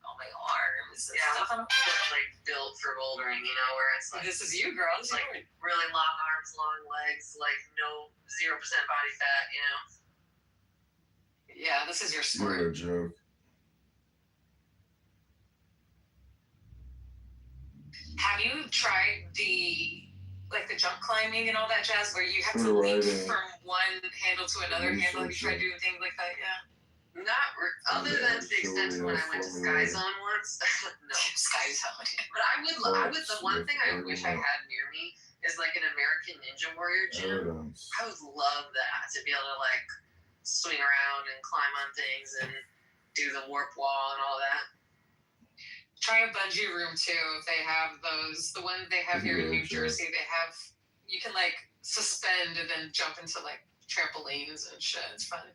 all my arms and stuff. I'm like built for bouldering, you know, where it's like, this is you, girl. It's like really long arms, long legs, like no 0% body fat, you know. Yeah, this is your sport. You're a joke. Have you tried the jump climbing and all that jazz where you have to We're leap riding. from one handle to another handle? You tried doing things like that, yeah? Other than to the extent when I went to Sky Zone once. No. Sky Zone. But I would the one thing I wish I had near me is like an American Ninja Warrior gym. I would love that, to be able to like swing around and climb on things and do the warp wall and all that. Try a bungee room too if they have those. The one they have here in New Jersey, you can like suspend and then jump into like trampolines and shit. It's fun.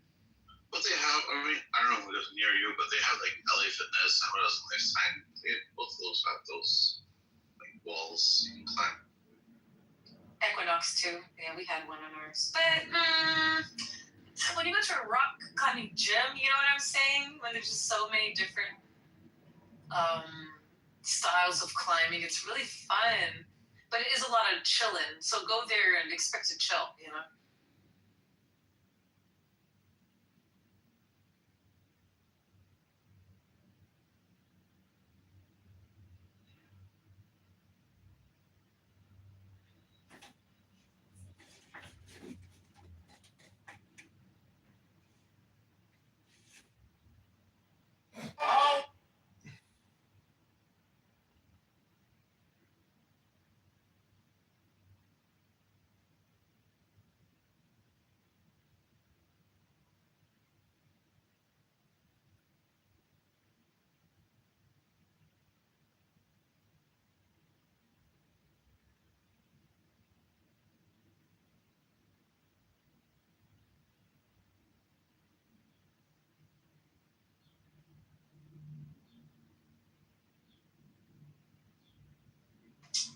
But they have, I mean, I don't know who lives near you, but they have like LA Fitness and what else? Lifetime. Both of those have those like walls you can climb. Equinox too. Yeah, we had one on ours. But when you go to a rock climbing gym, you know what I'm saying? When there's just so many different styles of climbing, it's really fun. But it is a lot of chilling. So go there and expect to chill, you know?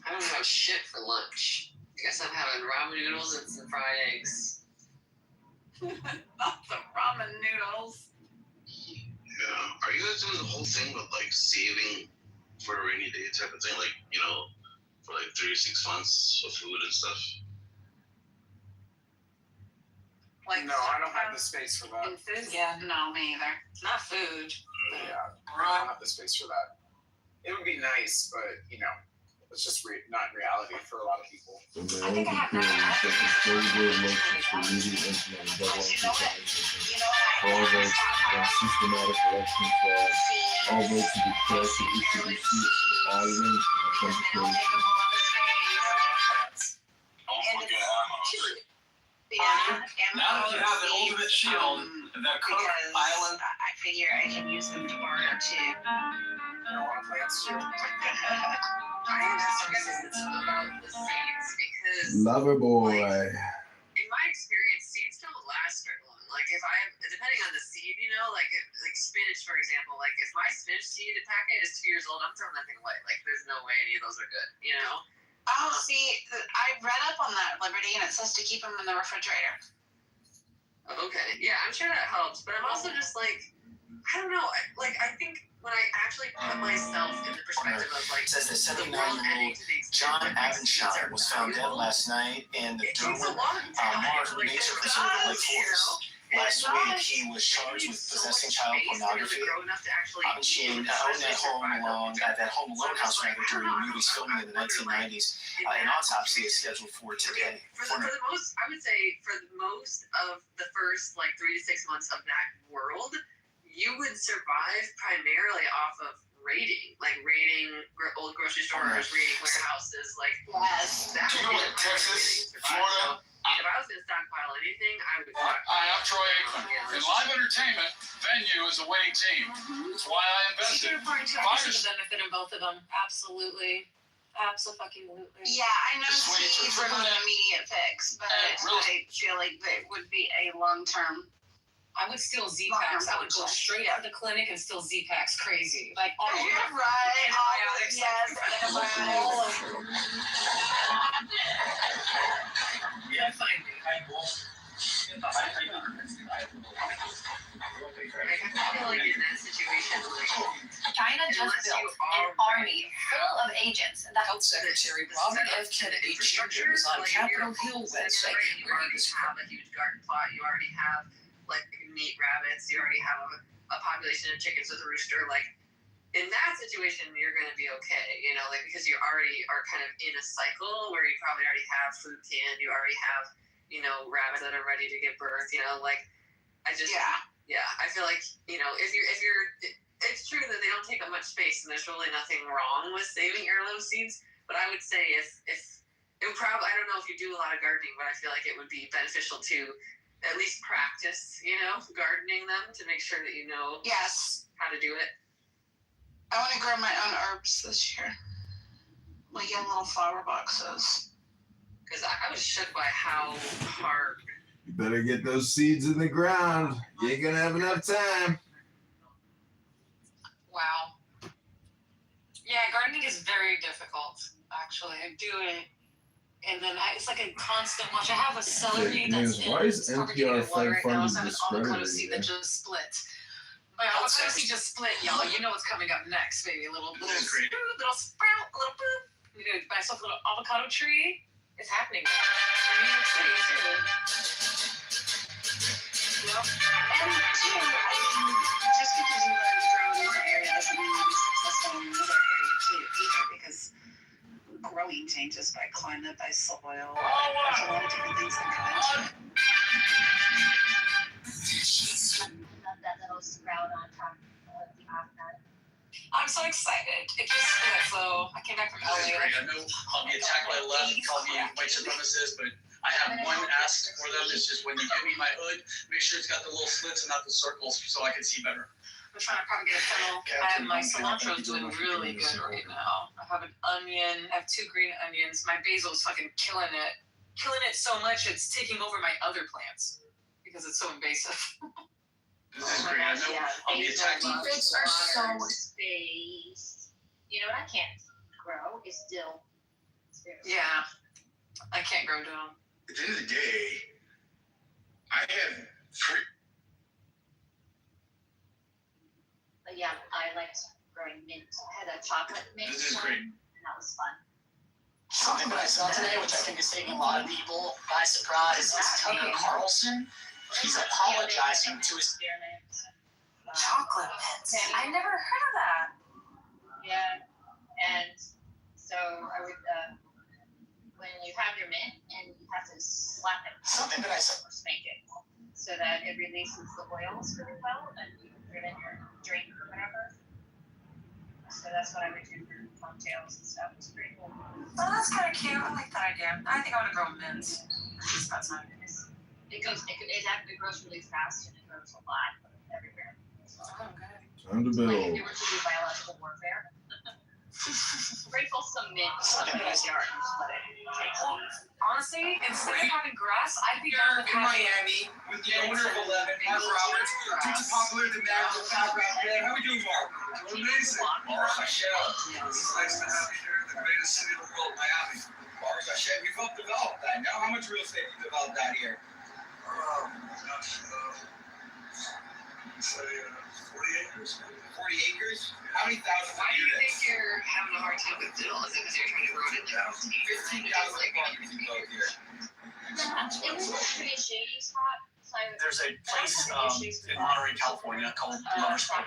I don't have shit for lunch. I guess I'm having ramen noodles and some fried eggs. Not the ramen noodles. Yeah. Are you guys doing the whole thing with like saving for a rainy day type of thing? Like, you know, for like 3 to 6 months of food and stuff? Like, no, I don't have the space for that. Food? Yeah, no, me either. Not food. Yeah, I don't have the space for that. It would be nice, but you know, it's just not reality for a lot of people. I think I have all votes against systematic election fraud. All votes to be cast to issue receipts for auditing and authentication. Now that you have the ultimate shield, the Cook Island. I figure I can use them to barter too. I don't want to plants too. I am just about the seeds because Lover boy. in my experience, seeds don't last very long. Like depending on the seed, you know, like spinach, for example. Like if my spinach seed packet is 2 years old, I'm throwing that thing away. Like there's no way any of those are good, you know. Oh, see, I read up on that, Liberty, and it says to keep them in the refrigerator. Okay, yeah, I'm sure that helps, but I'm also just like, I don't know, I think when I actually put myself in the perspective of like, It says that the world 79-year-old ending to the extent John that my seeds Avenshaw are was found dead valuable, last night in the it takes a Derwent long time Mars for it Nature to Preserve die, Lake you know? Forest. Last week, he was charged with possessing child pornography. She owned that home alone, that home alone house rather, during the movie's filming in the 1990s. An autopsy is scheduled for today. For the most, I would say, for the most of the first like 3 to 6 months of that world, you would survive primarily off of raiding old grocery stores, raiding warehouses, like Yes. that. Do you know what Texas, Florida? If I was gonna stockpile anything, I would. Hi, I'm Troy Aikman. In live entertainment, Venue is a winning team. That's why I invested. The benefit in both of them. Absolutely. Absolutely. Yeah, I know Steve's an immediate fix, but I feel like that would be a long-term. I would steal Z-Packs. I would go straight out of the clinic and steal Z-Packs crazy. Like, all of them. Right. Antibiotics. Yes, antibiotics. All of them. Yeah, find me. I feel like in that situation, China just built an army full of agents. And Health Secretary Robert F. Kennedy Jr. was on Capitol Hill Wednesday. You already have a huge garden plot. You already have like meat rabbits. You already have a population of chickens with a rooster. Like in that situation, you're going to be okay. You know, like because you already are kind of in a cycle where you probably already have food canned. You already have, you know, rabbits that are ready to give birth. You know, like I just I feel like, you know, if you're it's true that they don't take up much space and there's really nothing wrong with saving heirloom seeds. But I would say if it would probably, I don't know if you do a lot of gardening, but I feel like it would be beneficial to at least practice, you know, gardening them to make sure that you know how to do it. I want to grow my own herbs this year. Like in little flower boxes. Because I was shook by how hard. You better get those seeds in the ground. You ain't gonna have enough time. Wow. Yeah, gardening is very difficult, actually. I do it, and then it's like a constant watch. I have a celery that's Why is NPR water right now, funding so I have an avocado seed that discredited? just split. My avocado seed just split, y'all. You know what's coming up next, baby. A little sprout, a little boop. I'm gonna buy myself a little avocado tree. It's happening now. In New York City, too. Yep. And two, I mean, just because you learn to grow in one area doesn't mean you'll be successful in another area too, either, because growing changes by climate, by soil. There's a lot of different things that go into it. that little sprout on top of the avocado. I'm so excited. It just split, so I came back from LA. I know I'll be attacked by the left, call me white supremacist, but I have one ask for them. It's just when you give me my hood, make sure it's got the little slits and not the circles so I can see better. I'm trying to probably get a funnel. I have my cilantro is doing really good right now. I have an onion. I have 2 green onions. My basil's fucking killing it. Killing it so much it's taking over my other plants because it's so invasive. This is great. I know I'll be attacked. Secrets are so spaced. You know what I can't grow is dill. Yeah. I can't grow dill. At the end of the day, I have free. But yeah, I liked growing mint. I had a chocolate mint. This is one, great. And that was fun. Something that I saw today, which I think is taking a lot of people by surprise, is Tucker Carlson. He's apologizing to his chocolate mints. I never heard of that. Yeah, and so I would, when you have your mint, and you have to slap it. Something that I saw. Or spank it, so that it releases the oils really well, and you can put it in your drink or whatever. So that's what I would do for cocktails and stuff. It's pretty cool. Oh, that's kind of cute. I like that idea. I think I want to grow mints. That's not It actually grows really fast, and it grows a lot everywhere. Oh, good. Time to Like if build. you were to do biological warfare. Sprinkle some mint in your yard and just let it take off. Honestly, instead of having grass, I'd be down with in Miami with the owner of 11, Mark Roberts, teacher popular demand for background band. How are we doing, Mark? Doing amazing. Baruch Hashem. It's nice to have you here in the greatest city of the world, Miami. Baruch Hashem. You've helped develop that. Now, how much real estate have you developed out here? Say 40 acres. 40 acres? How many thousands of Why do you units? think you're having a hard time with dill? Is it because you're trying to grow it in house? 15,000 acres we built here. It was a pretty shady spot, There's a place in Monterey, California called Lovers Point.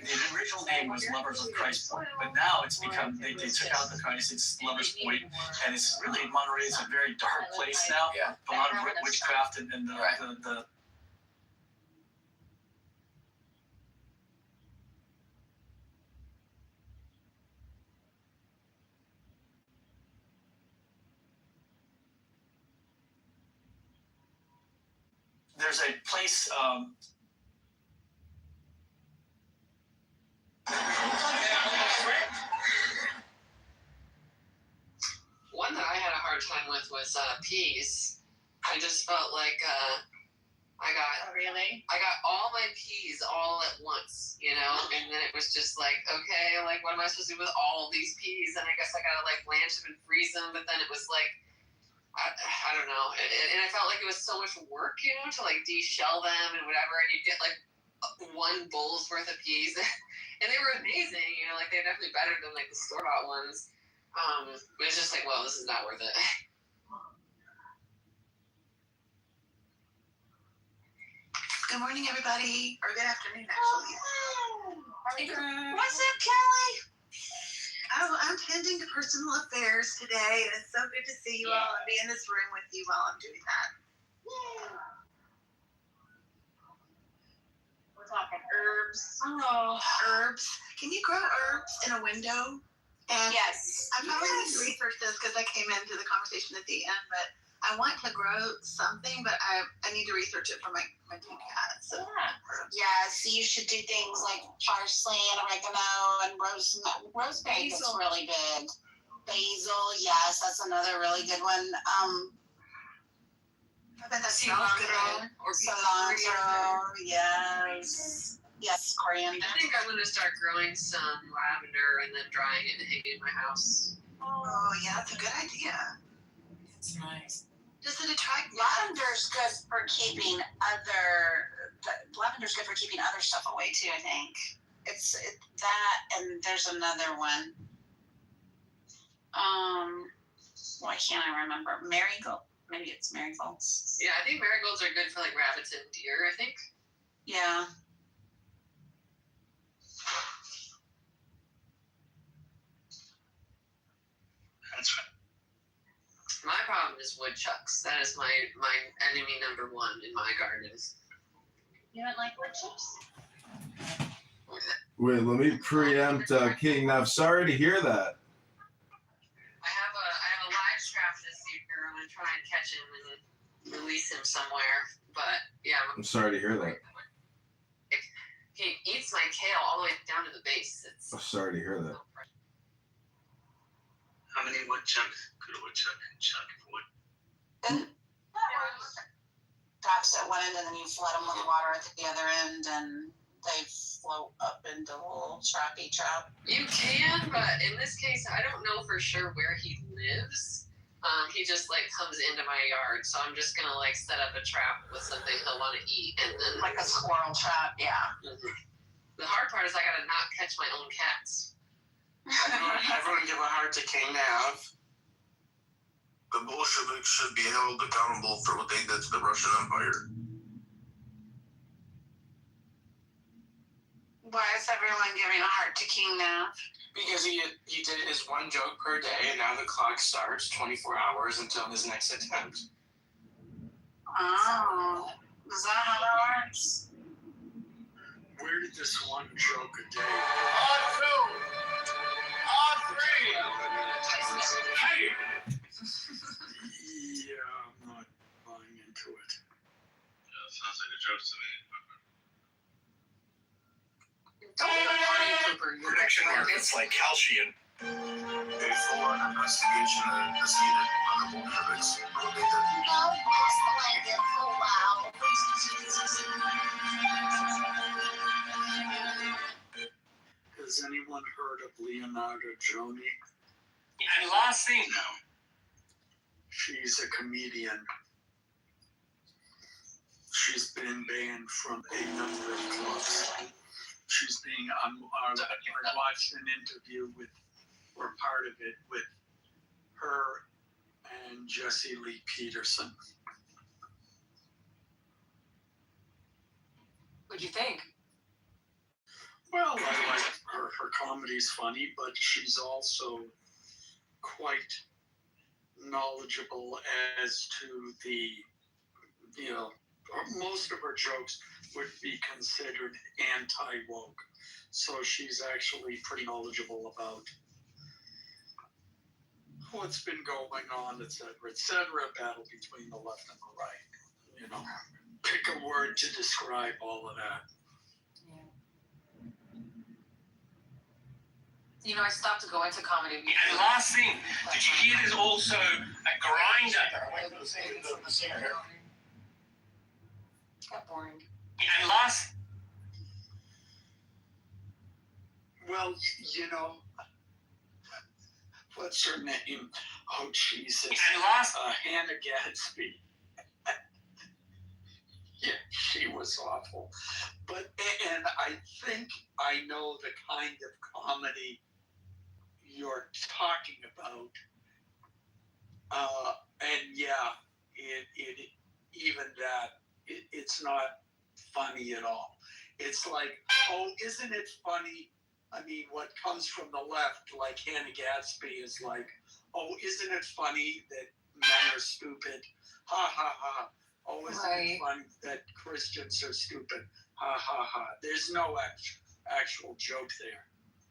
The original name was Lovers of Christ Point, but now it's become, they took out the Christ, it's Lovers Point, and it's really, Monterey is a very dark place now. Yeah. A lot of witchcraft and the there's a place One that I had a hard time with was peas. I just felt like I got all my peas all at once, you know, and then it was just like, okay, like what am I supposed to do with all these peas? And I guess I gotta like blanch them and freeze them, but then it was like, I don't know, and I felt like it was so much work, you know, to like de-shell them and whatever, and you get like one bowl's worth of peas, and they were amazing, you know, like they're definitely better than like the store-bought ones. But it's just like, well, this is not worth it. Good morning, everybody, or good afternoon, actually. What's up, Kelly? Oh, I'm tending to personal affairs today, and it's so good to see you all and be in this room with you while I'm doing that. We're talking herbs. Oh, herbs. Can you grow herbs in a window? And Yes. I probably need to research this because I came into the conversation at the end, but I want to grow something, but I need to research it for my two cats. So. Yeah, so you should do things like parsley and oregano and rosemary is really big. Basil, yes, that's another really good one. I bet that Cilantro or Cilantro, yes. Yes, coriander. I think I'm gonna start growing some lavender and then drying it and hanging in my house. Oh, yeah, that's a good idea. It's nice. Does it attract Lavender's good for keeping other stuff away too, I think. It's that, and there's another one. Why can't I remember? Marigold. Maybe it's marigolds. Yeah, I think marigolds are good for like rabbits and deer, I think. Yeah. that's right. My problem is woodchucks. That is my enemy number one in my gardens. You don't like wood chips? Wait, let me preempt King. Now, I'm sorry to hear that. I have a live trap this year. I'm gonna try and catch him and release him somewhere. But yeah, I'm sorry to hear that. he eats my kale all the way down to the base. I'm sorry to hear that. How many woodchucks could a woodchuck chuck for wood? Drops at one end and then you flood them with water at the other end and they float up into a little trappy trap. You can, but in this case, I don't know for sure where he lives. He just like comes into my yard, so I'm just gonna like set up a trap with something he'll want to eat, and then Like a squirrel trap, yeah. The hard part is I gotta not catch my own cats. Everyone give a heart to King Nav. The Bolsheviks should be held accountable for what they did to the Russian Empire. Why is everyone giving a heart to King now? Because he did his one joke per day, and now the clock starts 24 hours until his next attempt. Oh, is that how that works? Where did this one joke a day? On two. On three. Hey. Yeah, I'm not buying into it. Yeah, sounds like a joke to me. Don't be a party pooper. You're Prediction markets like calcium. A full-on investigation is needed on the Bolsheviks for what they did. Has anyone heard of Leonardo Joni? And last thing now. She's a comedian. She's been banned from a number of clubs. She's being, I watched an interview with, or part of it, with her and Jesse Lee Peterson. What'd you think? Well, I like her. Her comedy's funny, but she's also quite knowledgeable as to the, most of her jokes would be considered anti-woke. So she's actually pretty knowledgeable about what's been going on, et cetera, battle between the left and the right. Pick a word to describe all of that. I stopped to go into comedy. And last thing, did you hear there's also a grinder? Got boring. And last. Well, what's her name? Oh, Jesus. And last. Hannah Gadsby. Yeah, she was awful. And I think I know the kind of comedy you're talking about. And yeah, it's not funny at all. It's like, oh, isn't it funny? I mean, what comes from the left, like Hannah Gadsby, is like, oh, isn't it funny that men are stupid? Ha ha ha. Oh, isn't it funny that Christians are stupid? Ha ha ha. There's no actual joke there.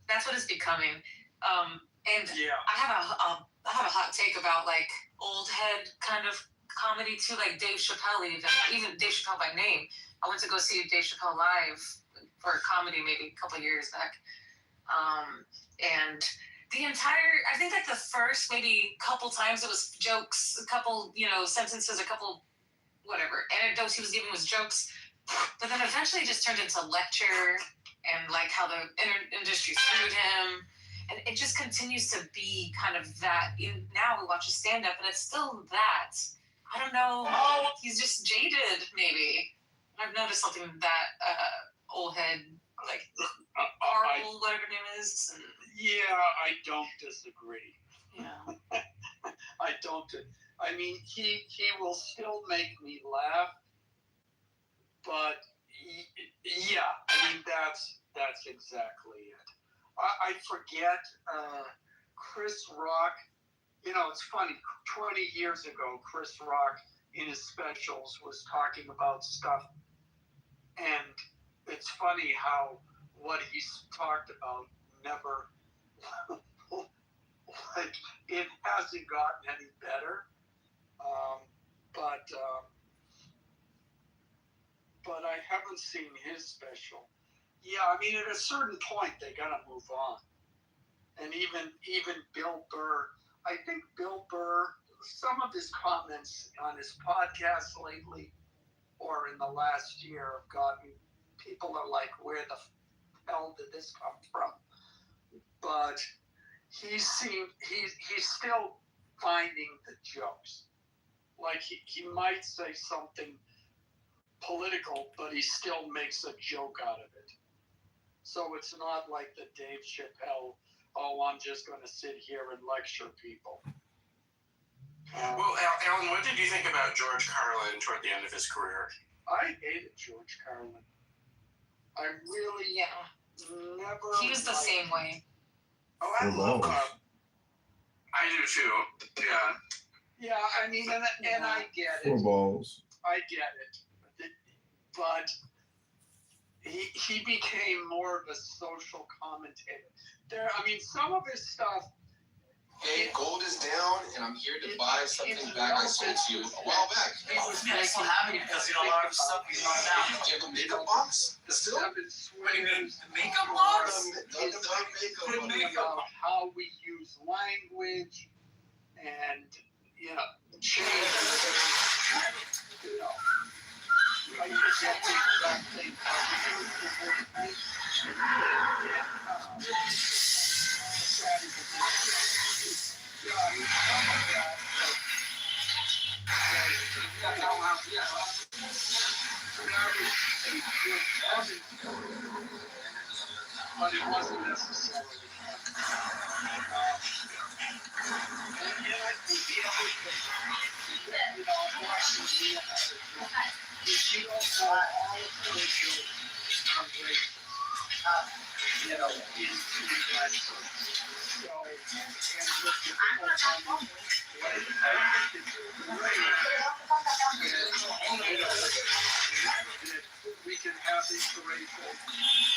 That's what it's becoming. And yeah. I have a hot take about like old head kind of comedy too, like Dave Chappelle even Dave Chappelle by name. I went to go see Dave Chappelle live for a comedy maybe a couple of years back. And the entire, I think like the first maybe couple times it was jokes, a couple, sentences, a couple, whatever, anecdotes he was giving was jokes. But then eventually it just turned into lecture and like how the industry screwed him. And it just continues to be kind of that. Now we watch a stand-up and it's still that. I don't know. He's just jaded, maybe. I've noticed something that old head, like Arnold, whatever her name is. And yeah, I don't disagree. Yeah. I don't. I mean, he will still make me laugh, but yeah, I mean that's exactly it. I forget Chris Rock. It's funny. 20 years ago, Chris Rock in his specials was talking about stuff, and it's funny how what he's talked about never, like, it hasn't gotten any better. But I haven't seen his special. Yeah, I mean, at a certain point, they gotta move on. And even Bill Burr, I think Bill Burr, some of his comments on his podcast lately or in the last year have gotten, people are like, where the hell did this come from? But he's still finding the jokes. Like he might say something political, but he still makes a joke out of it. So it's not like the Dave Chappelle, oh, I'm just going to sit here and lecture people. Well, Alan, what did you think about George Carlin toward the end of his career? I hated George Carlin. I really never. He was the same way. Oh, I love I do too. Yeah. Yeah, I mean, and I get it. 4 balls. I get it. But he became more of a social commentator. Some of his stuff. Hey, gold is down, and I'm here to buy something back I sold to you a while back. I'm still having it because a lot of stuff he's not down. Do you have a makeup box? Still? What do you mean, makeup box? The makeup about how we use language and change. I forget the exact thing how we use the word. But it wasn't necessarily. And I think the other thing, watching the if you don't know all of the on race, you know, into that. So, and with the people coming, I think it's great that, you know, that we can have interracial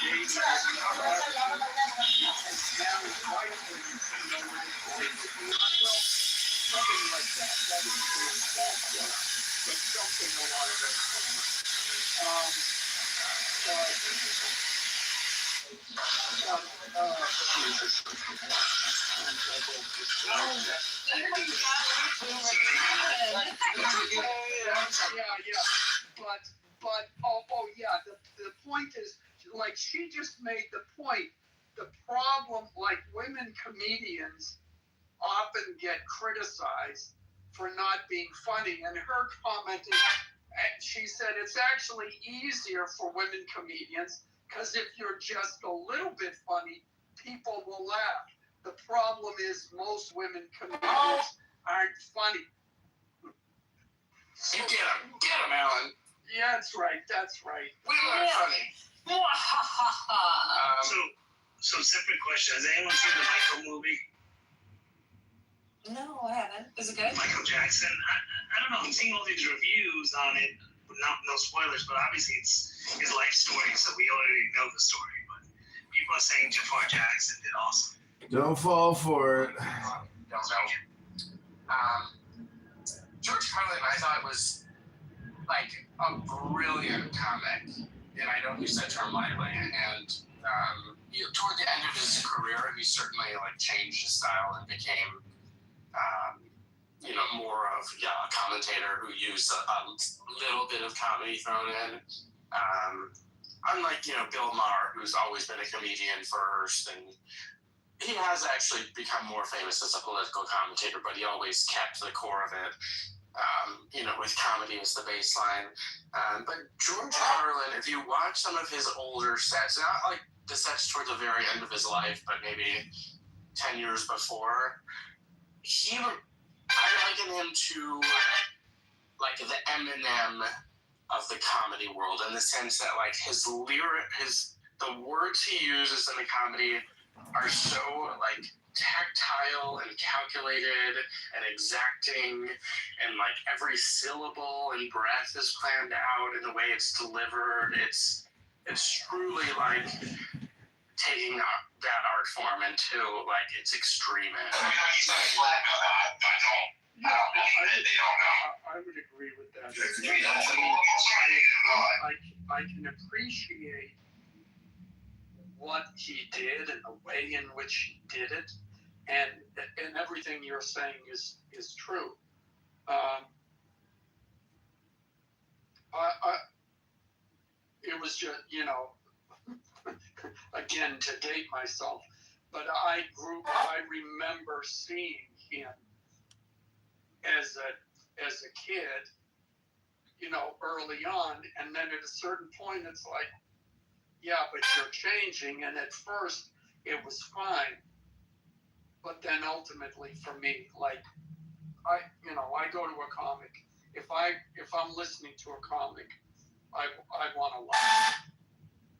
dating and interaction. And now white women, you know, when it's going to be, well, something like that. That is fantastic. But something along those lines. But yeah, the point is, like, she just made the point. The problem, like, women comedians often get criticized for not being funny, and her comment is, she said it's actually easier for women comedians because if you're just a little bit funny, people will laugh. The problem is most women comedians aren't funny. You get him, Alan. Yeah, that's right. We are funny. So separate question. Has anyone seen the Michael movie? No, I haven't. Is it good? Michael Jackson. I don't know. I'm seeing all these reviews on it. No spoilers, but obviously it's his life story, so we already know the story. But people are saying Jafar Jackson did awesome. Don't fall for it. Don't know. George Carlin, I thought was like a brilliant comic, and I don't use that term lightly. And toward the end of his career, he certainly like changed his style and became, more of a commentator who used a little bit of comedy thrown in. Unlike Bill Maher, who's always been a comedian first, and he has actually become more famous as a political commentator, but he always kept the core of it. With comedy as the baseline. But George Carlin, if you watch some of his older sets, not like the sets toward the very end of his life, but maybe 10 years before, I liken him to like the Eminem of the comedy world, in the sense that like the words he uses in the comedy are so like tactile and calculated and exacting, and like every syllable and breath is planned out in the way it's delivered. It's truly like taking that art form into like its extreme end. I would agree with that. I can appreciate what he did and the way in which he did it, and everything you're saying is true. It was just, again, to date myself, but I remember seeing him as a kid, early on, and then at a certain point it's like, yeah, but you're changing, and at first it was fine, but then ultimately for me, like, I go to a comic, if I'm listening to a comic, I want to laugh,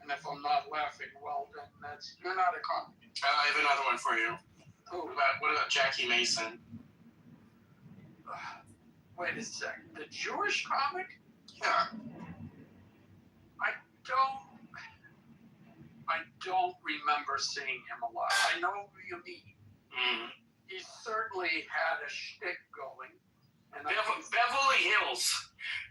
and if I'm not laughing, well, then you're not a comic. I have another one for you. Who? What about Jackie Mason? Wait a second. The Jewish comic? Yeah. I don't remember seeing him a lot. I know who you mean. Mm. He certainly had a shtick going. And Beverly Hills.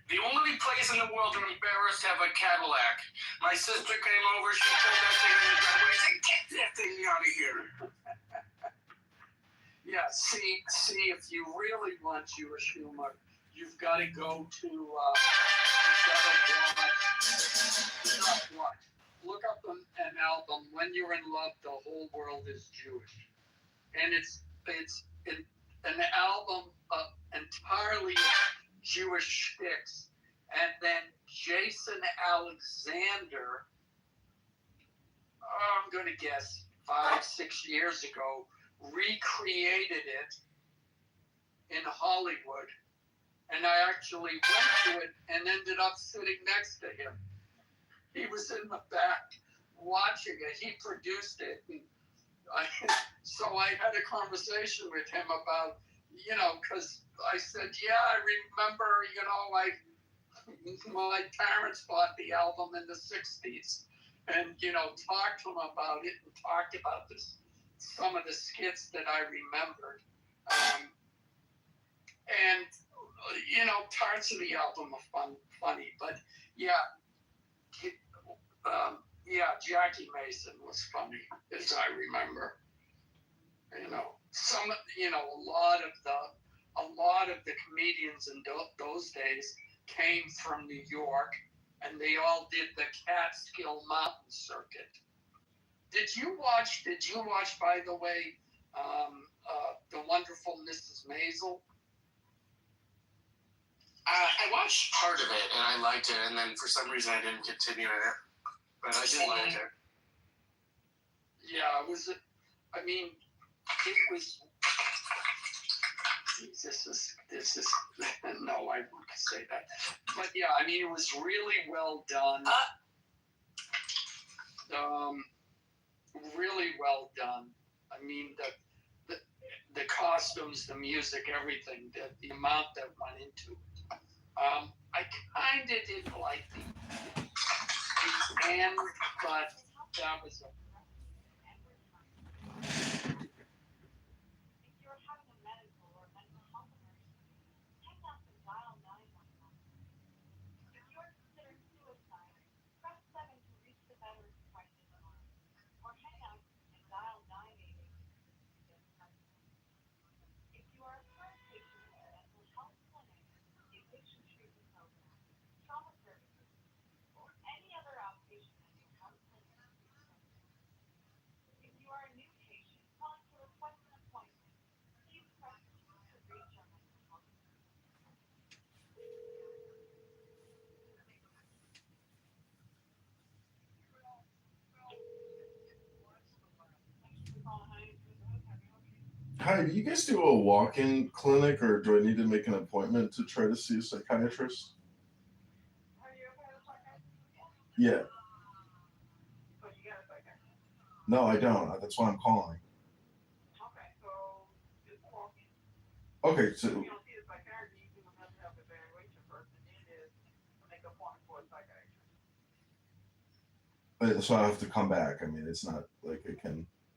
The only place in the world I'm embarrassed to have a Cadillac. My sister came over, she pulled that thing in the driveway, and said, "Get that thing out of here." Yeah, see, if you really want Jewish humor, you've got to go to, look up an album, When You're in Love, The Whole World is Jewish. And it's an album of entirely Jewish shticks. And then Jason Alexander, I'm going to guess 5-6 years ago, recreated it in Hollywood. And I actually went to it and ended up sitting next to him. he was in the back watching it. He produced it. And so I had a conversation with him about, because I said, yeah, I remember, like my parents bought the album in the 60s and, talked to him about it and talked about some of the skits that I remembered. And, parts of the album are funny, but yeah, Jackie Mason was funny, as I remember. A lot of the comedians in those days came from New York, and they all did the Catskill Mountain circuit. Did you watch, by the way, The Wonderful Mrs. Maisel? I watched part of it and I liked it, and then for some reason I didn't continue in it. But I did like it. Yeah, it was. This is. No, I won't say that. But yeah, it was really well done. Really well done. The costumes, the music, everything, the amount that went into it. I kind of didn't like the end, but that was a. Hi, do you guys do a walk-in clinic, or do I need to make an appointment to try to see a psychiatrist? Yeah. No, I don't. That's why I'm calling. Okay, so. So I have to come back. It's not like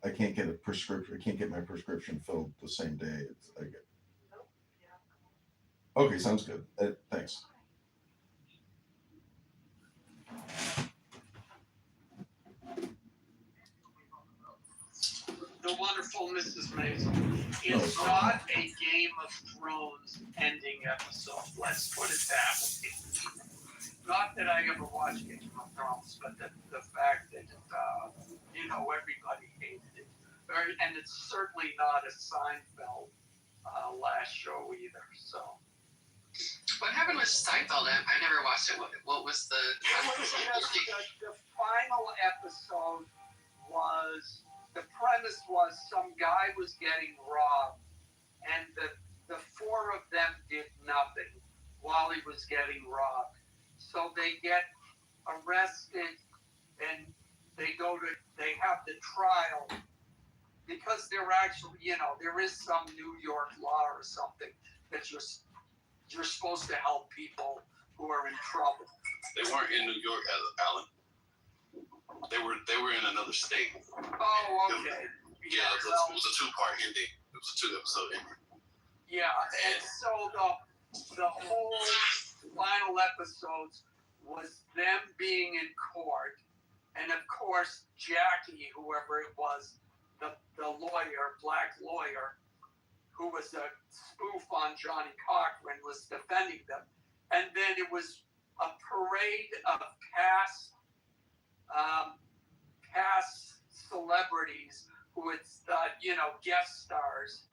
I can't get a prescription. I can't get my prescription filled the same day. Okay, sounds good. Thanks. The Wonderful Mrs. Maisel is not a Game of Thrones ending episode. Let's put it that way. Not that I ever watched Game of Thrones, but the fact that everybody hated it, and it's certainly not a Seinfeld last show either. So. What happened with Seinfeld? I never watched it. What was the? The final episode was. The premise was some guy was getting robbed, and the four of them did nothing while he was getting robbed. So they get arrested, and they have the trial, because they're actually, there is some New York law or something that you're supposed to help people who are in trouble. They weren't in New York, Alan. They were in another state. Oh, okay. It was a two-part ending. It was a 2-episode ending. Yeah, and so the whole final episodes was them being in court, and of course Jackie, whoever it was, the lawyer, black lawyer, who was a spoof on Johnny Cochran, was defending them, and then it was a parade of past celebrities who had, guest stars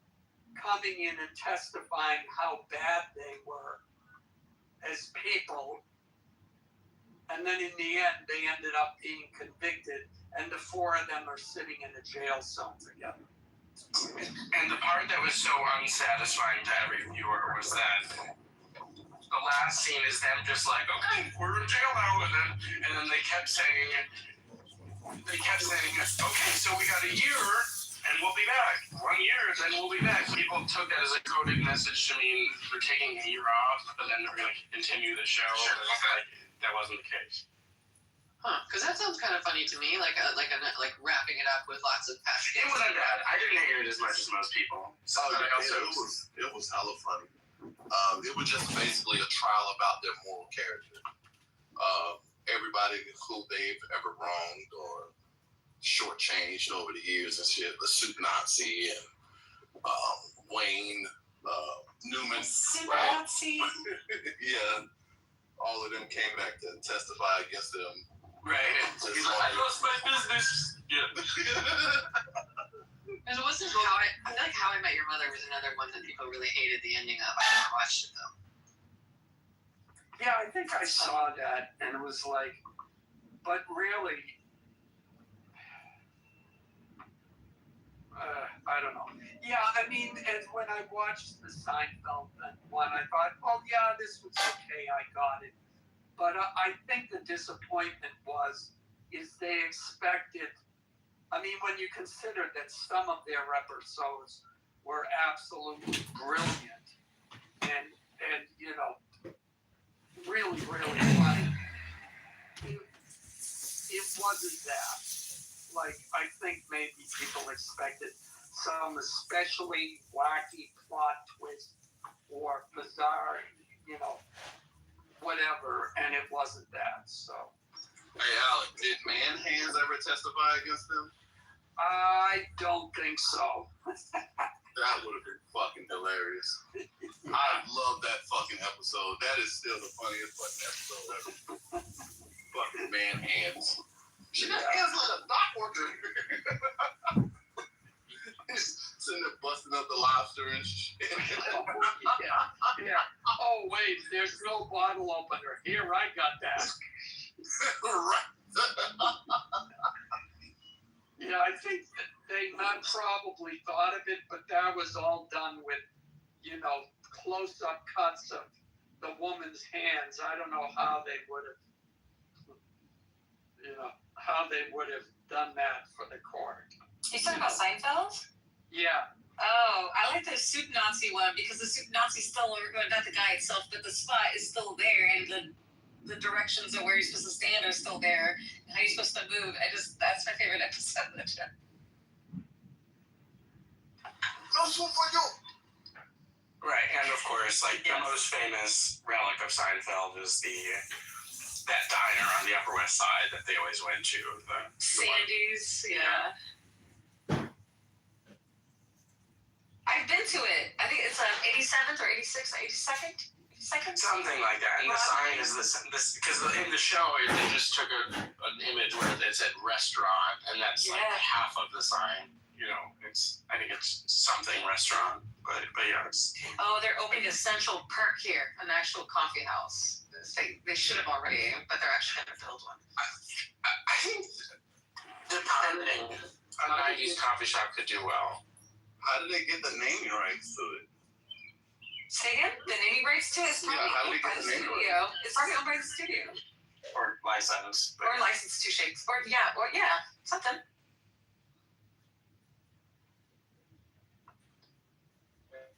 coming in and testifying how bad they were as people. And then in the end, they ended up being convicted, and the four of them are sitting in a jail cell together. And the part that was so unsatisfying to every viewer was that the last scene is them just like, okay, we're in jail now, and then they kept saying, okay, so we got a year, and we'll be back. 1 year, then we'll be back. People took that as a coded message to mean we're taking a year off, but then they're going to continue the show. Like, that wasn't the case. Huh? Because that sounds kind of funny to me, like wrapping it up with lots of passion. It wasn't bad. I didn't hate it as much as most people. So It was hella funny. It was just basically a trial about their moral character. Everybody who they've ever wronged or shortchanged over the years and shit. The Soup Nazi and Wayne Newman. Soup right? Nazi. Yeah. All of them came back to testify against them. Right. He's like, I lost my business. Yeah. And it wasn't I feel like How I Met Your Mother was another one that people really hated the ending of. I never watched it though. Yeah, I think I saw that, and it was like, but really, I don't know. Yeah, I mean, and when I watched the Seinfeld one, I thought, well, yeah, this was okay, I got it. But I think the disappointment is they expected, I mean, when you consider that some of their episodes were absolutely brilliant and you know, really, really funny, it wasn't that. Like, I think maybe people expected some especially wacky plot twist or bizarre, you know, whatever, and it wasn't that. So, Hey, Alec, did Man Hands ever testify against them? I don't think so. That would have been fucking hilarious. I love that fucking episode. That is still the funniest fucking episode ever. Fucking Man Hands. She got hands like a dock worker. He's sitting there busting up the lobster and shit. Yeah. Oh, wait, there's no bottle opener. Here, I got that. Right. Yeah, I think that they not probably thought of it, but that was all done with, you know, close-up cuts of the woman's hands. I don't know how they would have, done that for the court. You talking about Seinfeld? Yeah. Oh, I like the Soup Nazi one because the Soup Nazi still, not the guy itself, but the spot is still there, and the directions of where you're supposed to stand are still there, and how you're supposed to move. That's my favorite episode of the show. Right, and of course, like the most famous relic of Seinfeld is that diner on the Upper West Side that they always went to. Sandy's, yeah. I've been to it. I think it's 87th or 86th, 82nd? Something like that. And the sign is this because in the show they just took an image where it said restaurant, and that's like half of the sign. You know, I think it's something restaurant, but yeah. They're opening a Central Perk here, an actual coffee house. They should have already, but they're actually going to build one. I think depending, a 90s coffee shop could do well. How did they get the naming rights to it? Say again? The naming rights to it? It's probably owned by the studio. It's probably owned by the studio. Or licensed. Or licensed to shapes. Or something.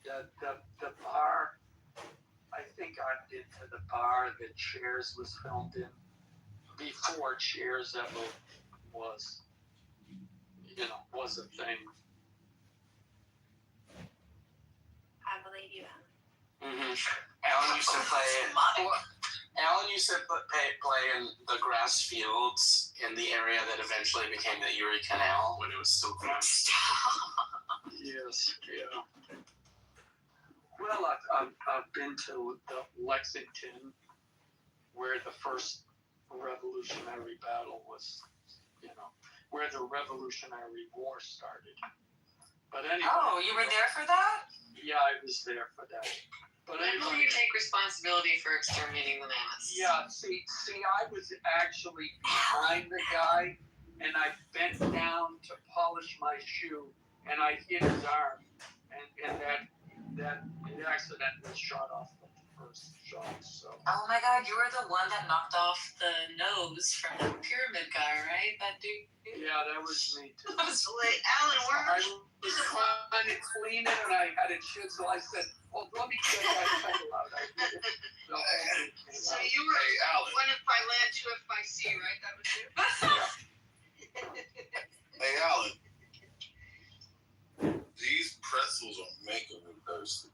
The bar, I think I've been to the bar that Cheers was filmed in before Cheers ever was a thing. I believe you. Alan used to play in the grass fields in the area that eventually became the Erie Canal when it was still grass. Yes, yeah. Well, I've been to the Lexington, where the first Revolutionary battle was, where the Revolutionary War started. But anyway. Oh, you were there for that? Yeah, I was there for that. But When will you take responsibility for exterminating the mammoths? Yeah, see, I was actually behind the guy, and I bent down to polish my shoe, and I hit his arm, and that accident was shot off first shot. So Oh my God, you were the one that knocked off the nose from the pyramid guy, right? That dude. yeah, that was me too. That was Wait, Alan, I was trying to clean it and I had a chisel. I said, "Well, let me get that pencil out." I did it. The whole thing came so out. you were Hey, Alan. one if I land, two if I see, right? That was you? Hey, Alan. These pretzels are making me thirsty.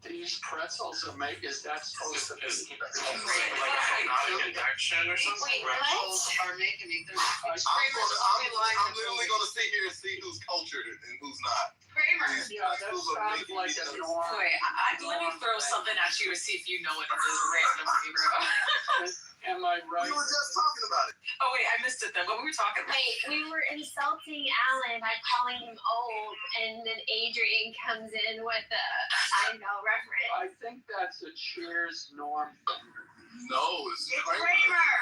These pretzels are made. Is that supposed to be? like a hypnotic injection or something? Wait, pretzels are making me thirsty. I'm literally going to sit here and see who's cultured and who's not. Kramer. Yeah, that sounds like a norm. Wait, let me throw something at you to see if you know what it is randomly, bro. Am I right? We were just talking about it. Oh wait, I missed it then. What were we talking about? Wait, we were insulting Alan by calling him old, and then Adrian comes in with a Seinfeld reference. I think that's a Cheers norm thing. No, it's Kramer. Kramer.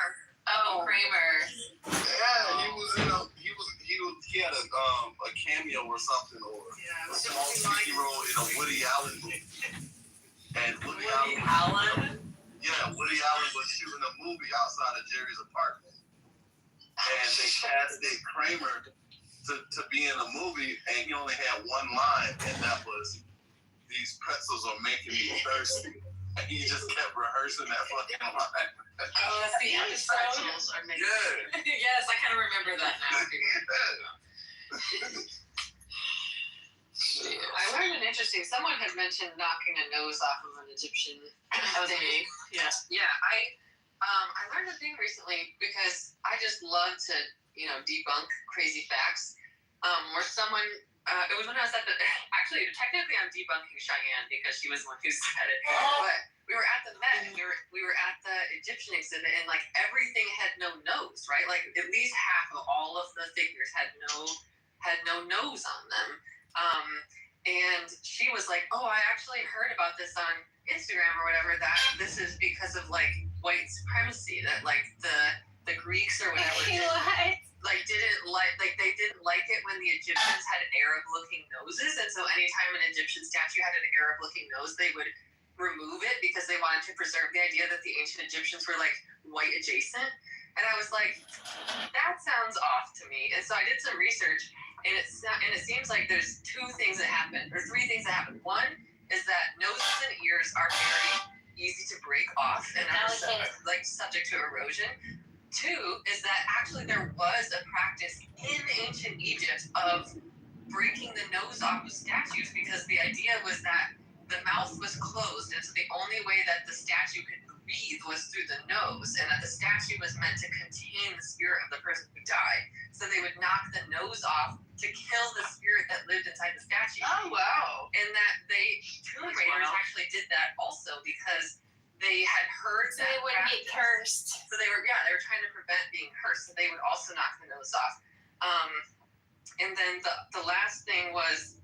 Oh, Kramer. Yeah, he had a cameo or something, or a small speaking role in a Woody Allen movie. And Woody Allen? Yeah, Woody Allen was shooting a movie outside of Jerry's apartment. And they casted Kramer to be in the movie, and he only had one line, and that was, "These pretzels are making me thirsty." And he just kept rehearsing that fucking line. Oh, that's the episode. Pretzels are making Yeah. Yes, I kind of remember that now. I learned an interesting. Someone had mentioned knocking a nose off of an Egyptian. That was me. Yeah. Yeah, I learned a thing recently because I just love to debunk crazy facts. Where someone it was when I was at the actually technically I'm debunking Cheyenne because she was the one who said it, but we were at the Met and we were at the Egyptian exhibit and like everything had no nose, right? Like at least half of all of the figures had no nose on them. And she was like, "Oh, I actually heard about this on Instagram or whatever, that this is because of like white supremacy, that like the Greeks or whatever they didn't like it when the Egyptians had Arab looking noses, and so anytime an Egyptian statue had an Arab looking nose they would remove it because they wanted to preserve the idea that the ancient Egyptians were like white adjacent." And I was like, that sounds off to me. And so I did some research, and it seems like there's three things that happen. One is that noses and ears are very easy to break off and are like subject to erosion. Two is that actually there was a practice in ancient Egypt of breaking the nose off of statues because the idea was that the mouth was closed, and so the only way that the statue could breathe was through the nose, and that the statue was meant to contain the spirit of the person who died. So they would knock the nose off to kill the spirit that lived inside the statue. Oh, wow. And that tomb raiders actually did that also because they had heard So that they wouldn't get practice. cursed. So they were trying to prevent being cursed. So they would also knock the nose off. And then the last thing was,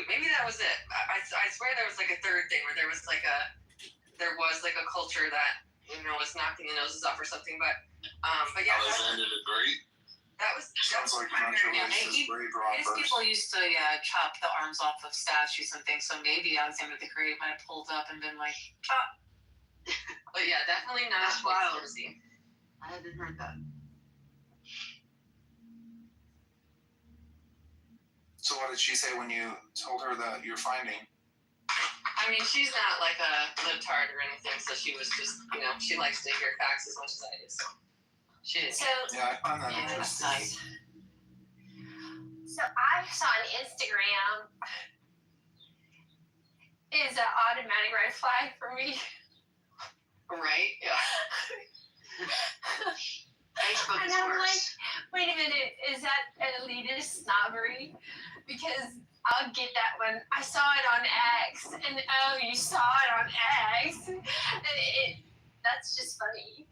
maybe that was it. I swear there was like a third thing where there was like a culture that was knocking the noses off or something. But yeah, Alexander the Great. Sounds like Yeah, controversial his robbers. people used to chop the arms off of statues and things, so maybe Alexander the Great might have pulled up and been like, chop. But yeah, definitely not That's wild. supremacy. I hadn't heard that. So what did she say when you told her that you're finding? I mean, she's not like a libtard or anything, so she was just, she likes to hear facts as much as I do. So she didn't. So, Yeah, I find that Yeah, that's interesting. nice. so I saw on Instagram is an automatic red flag for me. Right? Yeah. Facebook And is I'm like, worse. wait a minute, is that elitist snobbery? Because I'll get that one. I saw it on X, and oh, you saw it on X. And that's just funny.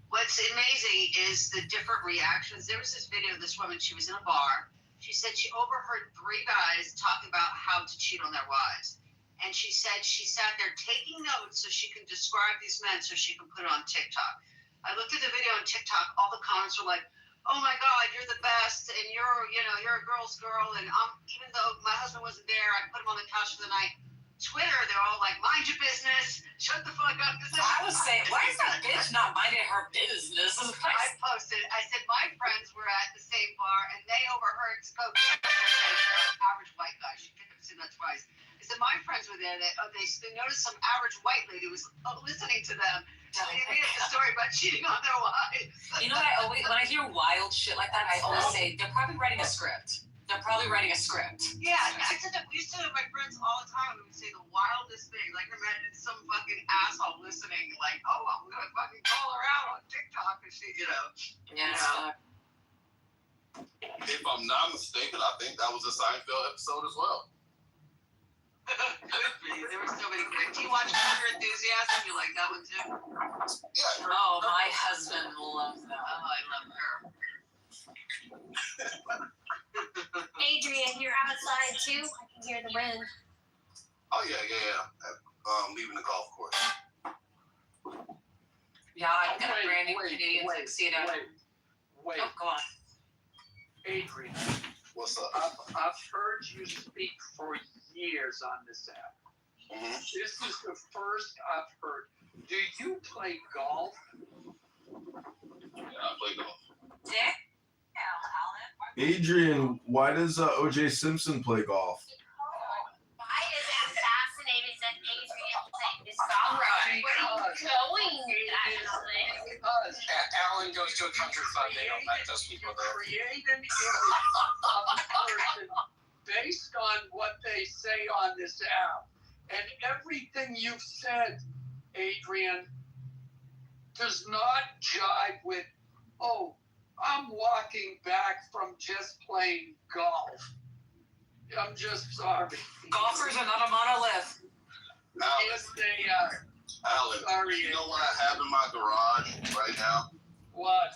What's amazing is the different reactions. There was this video of this woman, she was in a bar. She said she overheard 3 guys talking about how to cheat on their wives. And she said she sat there taking notes so she can describe these men so she can put it on TikTok. I looked at the video on TikTok, all the comments were like, oh my God, you're the best, and you're a girl's girl, and even though my husband wasn't there, I put him on the couch for the night. Twitter, they're all like, mind your business, shut the fuck up. I was saying, why is that bitch not minding her business? I posted, I said, my friends were at the same bar, and they overheard Scope. Average white guy, she picked up that twice. I said, my friends were there, they noticed some average white lady was listening to them. So they made up the story about cheating on their wives. You know what when I hear wild shit like that, I always say, they're probably writing a script. Yeah, I said that we used to have my friends all the time. We would say the wildest things. Like imagine some fucking asshole listening, like, oh, I'm gonna fucking call her out on TikTok and shit, Yeah. If I'm not mistaken, I think that was a Seinfeld episode as well. There were so many good. Do you watch Curb Your Enthusiasm? You like that one too? Yeah. Oh, my husband loves that. Oh, I love her. Adrian, you're outside too. I can hear the wind. Oh yeah. Leaving the golf course. Yeah, I've got a brand new Canadian tuxedo. Wait. Oh, go on. Adrian, What's up? I've heard you speak for years on this app. Mm-hmm. This is the first I've heard. Do you play golf? Yeah, I play golf. Dick? Adrian, why does O.J. Simpson play golf? Why is it fascinating that Adrian played this song? Where are you going, actually? Because Alan goes to a country club. They don't let those people go. create an image of a person based on what they say on this app. And everything you've said, Adrian, does not jive with, oh, I'm walking back from just playing golf. I'm just sorry. Golfers are not a monolith. Yes, they are. Alan, Sorry, you know what I have in my garage right now? What?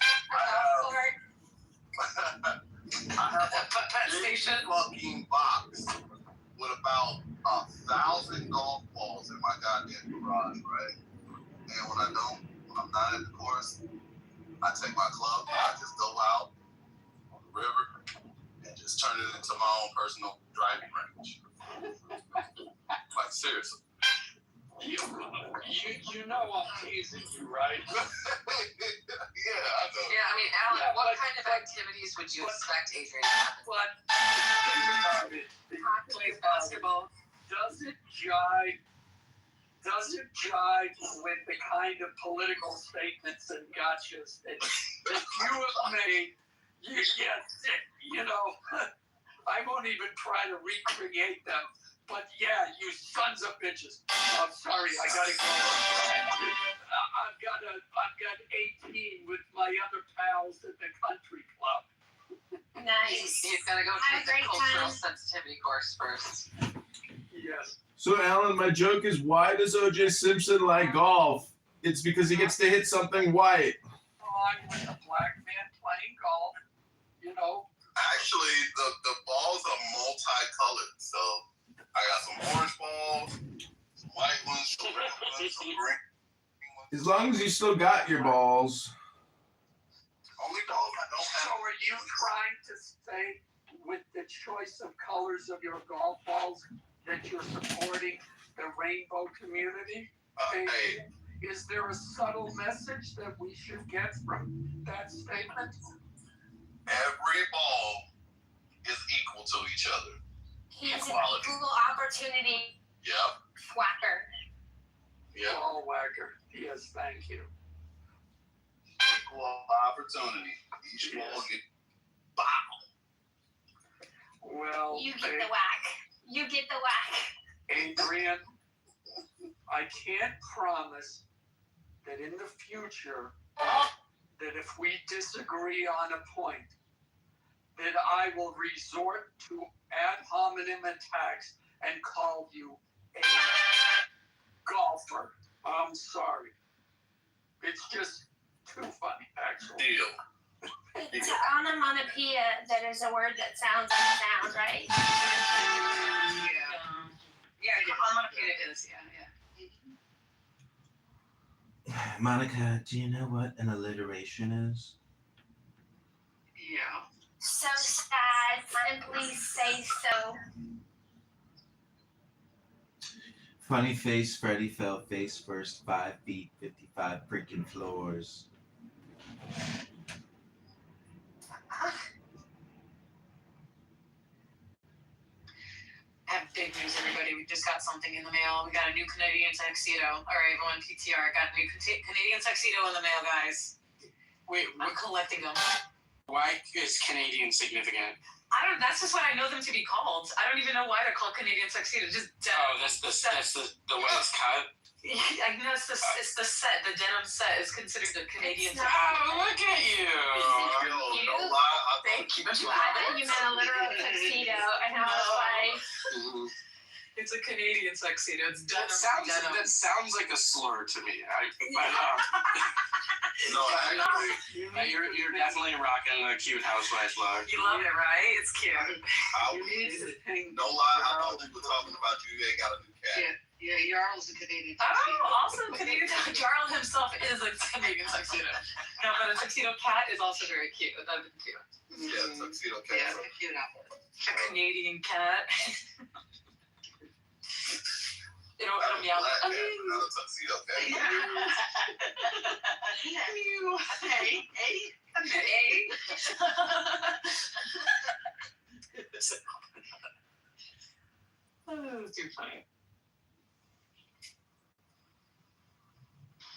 I have a big fucking box with about 1,000 golf balls in my goddamn garage, right? And when I'm not at the course, I take my club, I just go out on the river and just turn it into my own personal driving range. Like seriously. You know I'm teasing you, right? Yeah, I know. Yeah, I mean, Alan, what kind of activities would you expect Adrian to have? But think about it. Basketball. Does it jive with the kind of political statements and gotchas that you have made? I won't even try to recreate them. But yeah, you sons of bitches. I'm sorry, I gotta go. I've got 18 with my other pals at the country club. Nice. He's got to go Have take a the great cultural time. sensitivity course first. Yes. So, Alan, my joke is, why does O.J. Simpson like golf? It's because he gets to hit something white. On with a black man playing golf, Actually, the balls are multicolored, so I got some orange balls, some white ones, some red ones, some green ones. As long as you still got your balls. Only balls I don't have. So are you trying to say with the choice of colors of your golf balls that you're supporting the rainbow community? Hey, Is there a subtle message that we should get from that statement? every ball is equal to each other. He's an Equality. equal opportunity Yep. whacker. Yep. Ball whacker. Yes, thank you. Equal opportunity. Each ball get bow. Well, You get the whack. You get the whack. Adrian, I can't promise that in the future, that if we disagree on a point, that I will resort to ad hominem attacks and call you a golfer. I'm sorry. It's just too funny, actually. Deal. It's onomatopoeia that is a word that sounds like a sound, right? Yeah, onomatopoeia is, yeah. Monica, do you know what an alliteration is? Yeah. So sad. Simply say so. Funny face, Freddy fell face first, 5 feet, 55 freaking floors. I have big news, everybody. We just got something in the mail. We got a new Canadian tuxedo. All right, everyone, PTR. Got a new Canadian tuxedo in the mail, guys. Wait, We're collecting them. why is Canadian significant? I don't. That's just what I know them to be called. I don't even know why they're called Canadian tuxedo. Just Oh, that's the way it's cut. I know it's the set. The denim set is considered the Canadian tuxedo. Oh, look at you! No lie, I Thank you. I thought you meant a literal tuxedo, and I was like, It's a Canadian tuxedo. It's denim. That sounds like a slur to me. No, actually, You're definitely rocking a cute housewife look. You love it, right? It's cute. no lie, I thought we were talking about you. They got a new cat. Yeah, Jarl's a Canadian. Oh, also Canadian tuxedo. Jarl himself is a Canadian tuxedo. No, but a tuxedo cat is also very cute. That'd be cute. Yeah, tuxedo cat. Yeah, it's a cute outfit. A Canadian cat. It'll meow. Black cat, not a tuxedo cat. Oh, too funny.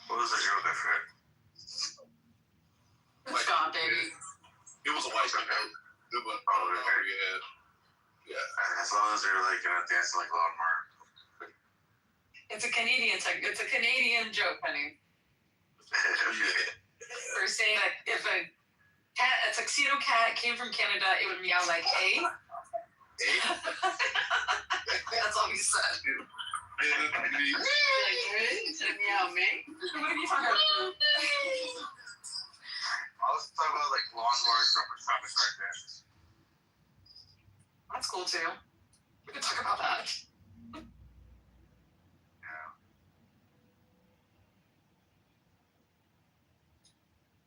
What was the joke I forgot? It's gone, baby. It was a white guy. It was yeah. As long as they're like gonna dance like a lot more. It's a Canadian joke, honey. We're saying that if a tuxedo cat came from Canada, it would meow like a. That's all we said. Meow me. What are you talking about? I was talking about like lawnmowers from Thomas right there. That's cool too. We can talk about that.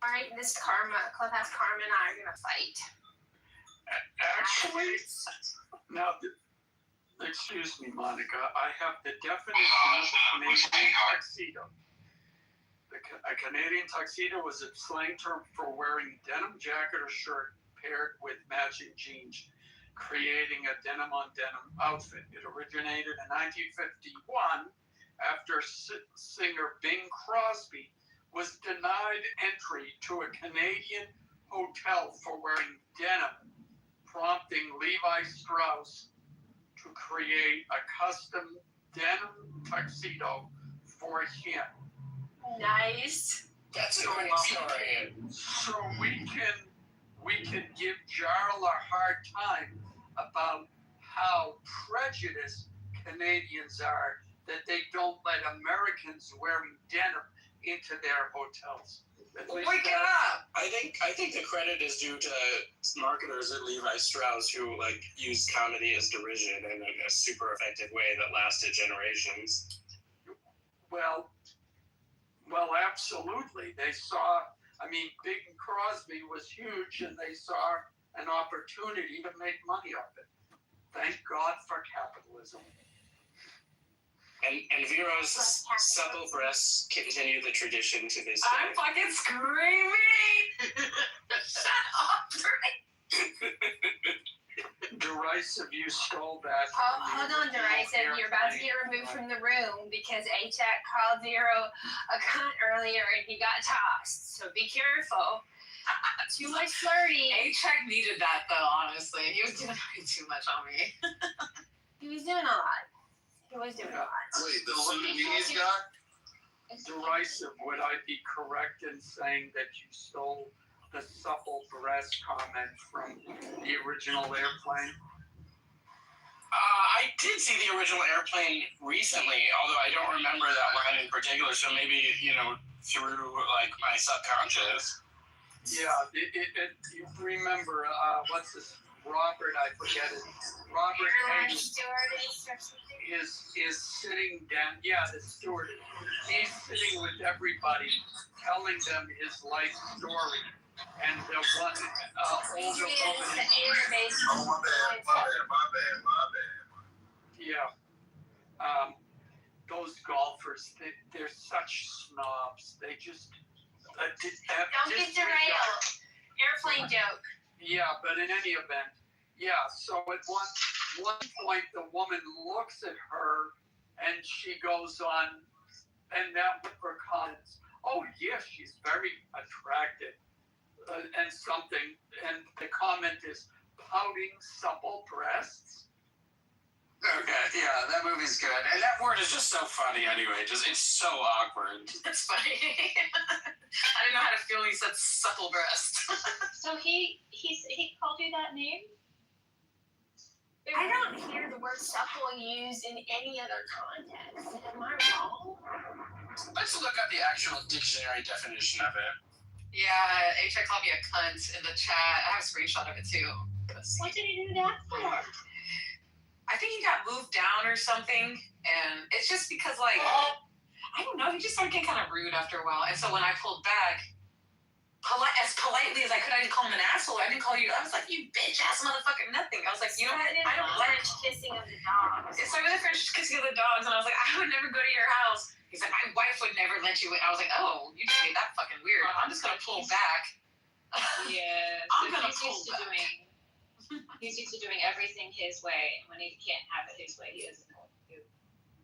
all right, this Clubhouse Karma and I are gonna fight. Actually, now, excuse me, Monica, I have the definition of a Canadian tuxedo. A Canadian tuxedo is a slang term for wearing denim jacket or shirt paired with matching jeans, creating a denim-on-denim outfit. It originated in 1951 after singer Bing Crosby was denied entry to a Canadian hotel for wearing denim, prompting Levi Strauss to create a custom denim tuxedo for him. Nice. That's a great story. So we can give Jarl a hard time about how prejudiced Canadians are that they don't let Americans wearing denim into their hotels. Wake up! I think the credit is due to marketers at Levi Strauss who like used comedy as derision in a super effective way that lasted generations. Well, absolutely. They saw, Bing Crosby was huge, and they saw an opportunity to make money off it. Thank God for capitalism. And Vero's supple breasts continue the tradition to this day. I'm fucking screaming! Shut up, Derisive, you stole that. Hold on, Derisive. You're about to get removed from the room because A-Check called Zero a cunt earlier and he got tossed. So be careful. Too much flirting. A-Check needed that though, honestly. He was doing way too much on me. He was doing a lot. Wait, the Sudanese guy? Derisive, would I be correct in saying that you stole the supple breast comment from the original Airplane? I did see the original Airplane recently, although I don't remember that line in particular, so maybe, through, like, my subconscious. Yeah, you remember, what's this, Robert, I forget it, Robert Hayes is sitting down, the steward, he's sitting with everybody, telling them his life story, and the one Angel Yeah, it's Coven. the air-based. Oh, my bad. Yeah. Those golfers, they're such snobs. They just Don't get derailed. Airplane joke. Yeah, but in any event, so at one point the woman looks at her and she goes on, and that her comments, oh yes, she's very attractive, and something, and the comment is pouting supple breasts. Okay, yeah, that movie's good, and that word is just so funny anyway. It's so awkward. That's funny. I didn't know how to feel when he said supple breast. So he called you that name? I don't hear the word supple used in any other context. Am I wrong? Let's look up the actual dictionary definition of it. Yeah, HI called me a cunt in the chat. I have a screenshot of it too. What did he do that for? I think he got moved down or something, and it's just because, like, I don't know, he just started getting kind of rude after a while, and so when I pulled back, as politely as I could, I didn't call him an asshole. I didn't call you, I was like, you bitch ass motherfucker, nothing. I was like, you know what, I don't like French kissing of the dogs. It's like the French kissing of the dogs, and I was like, I would never go to your house. He's like, my wife would never let you in. I was like, oh, you just made that fucking weird. I'm just gonna pull back. Yeah. I'm gonna pull back. He's used to doing everything his way. When he can't have it his way, he doesn't know what to do.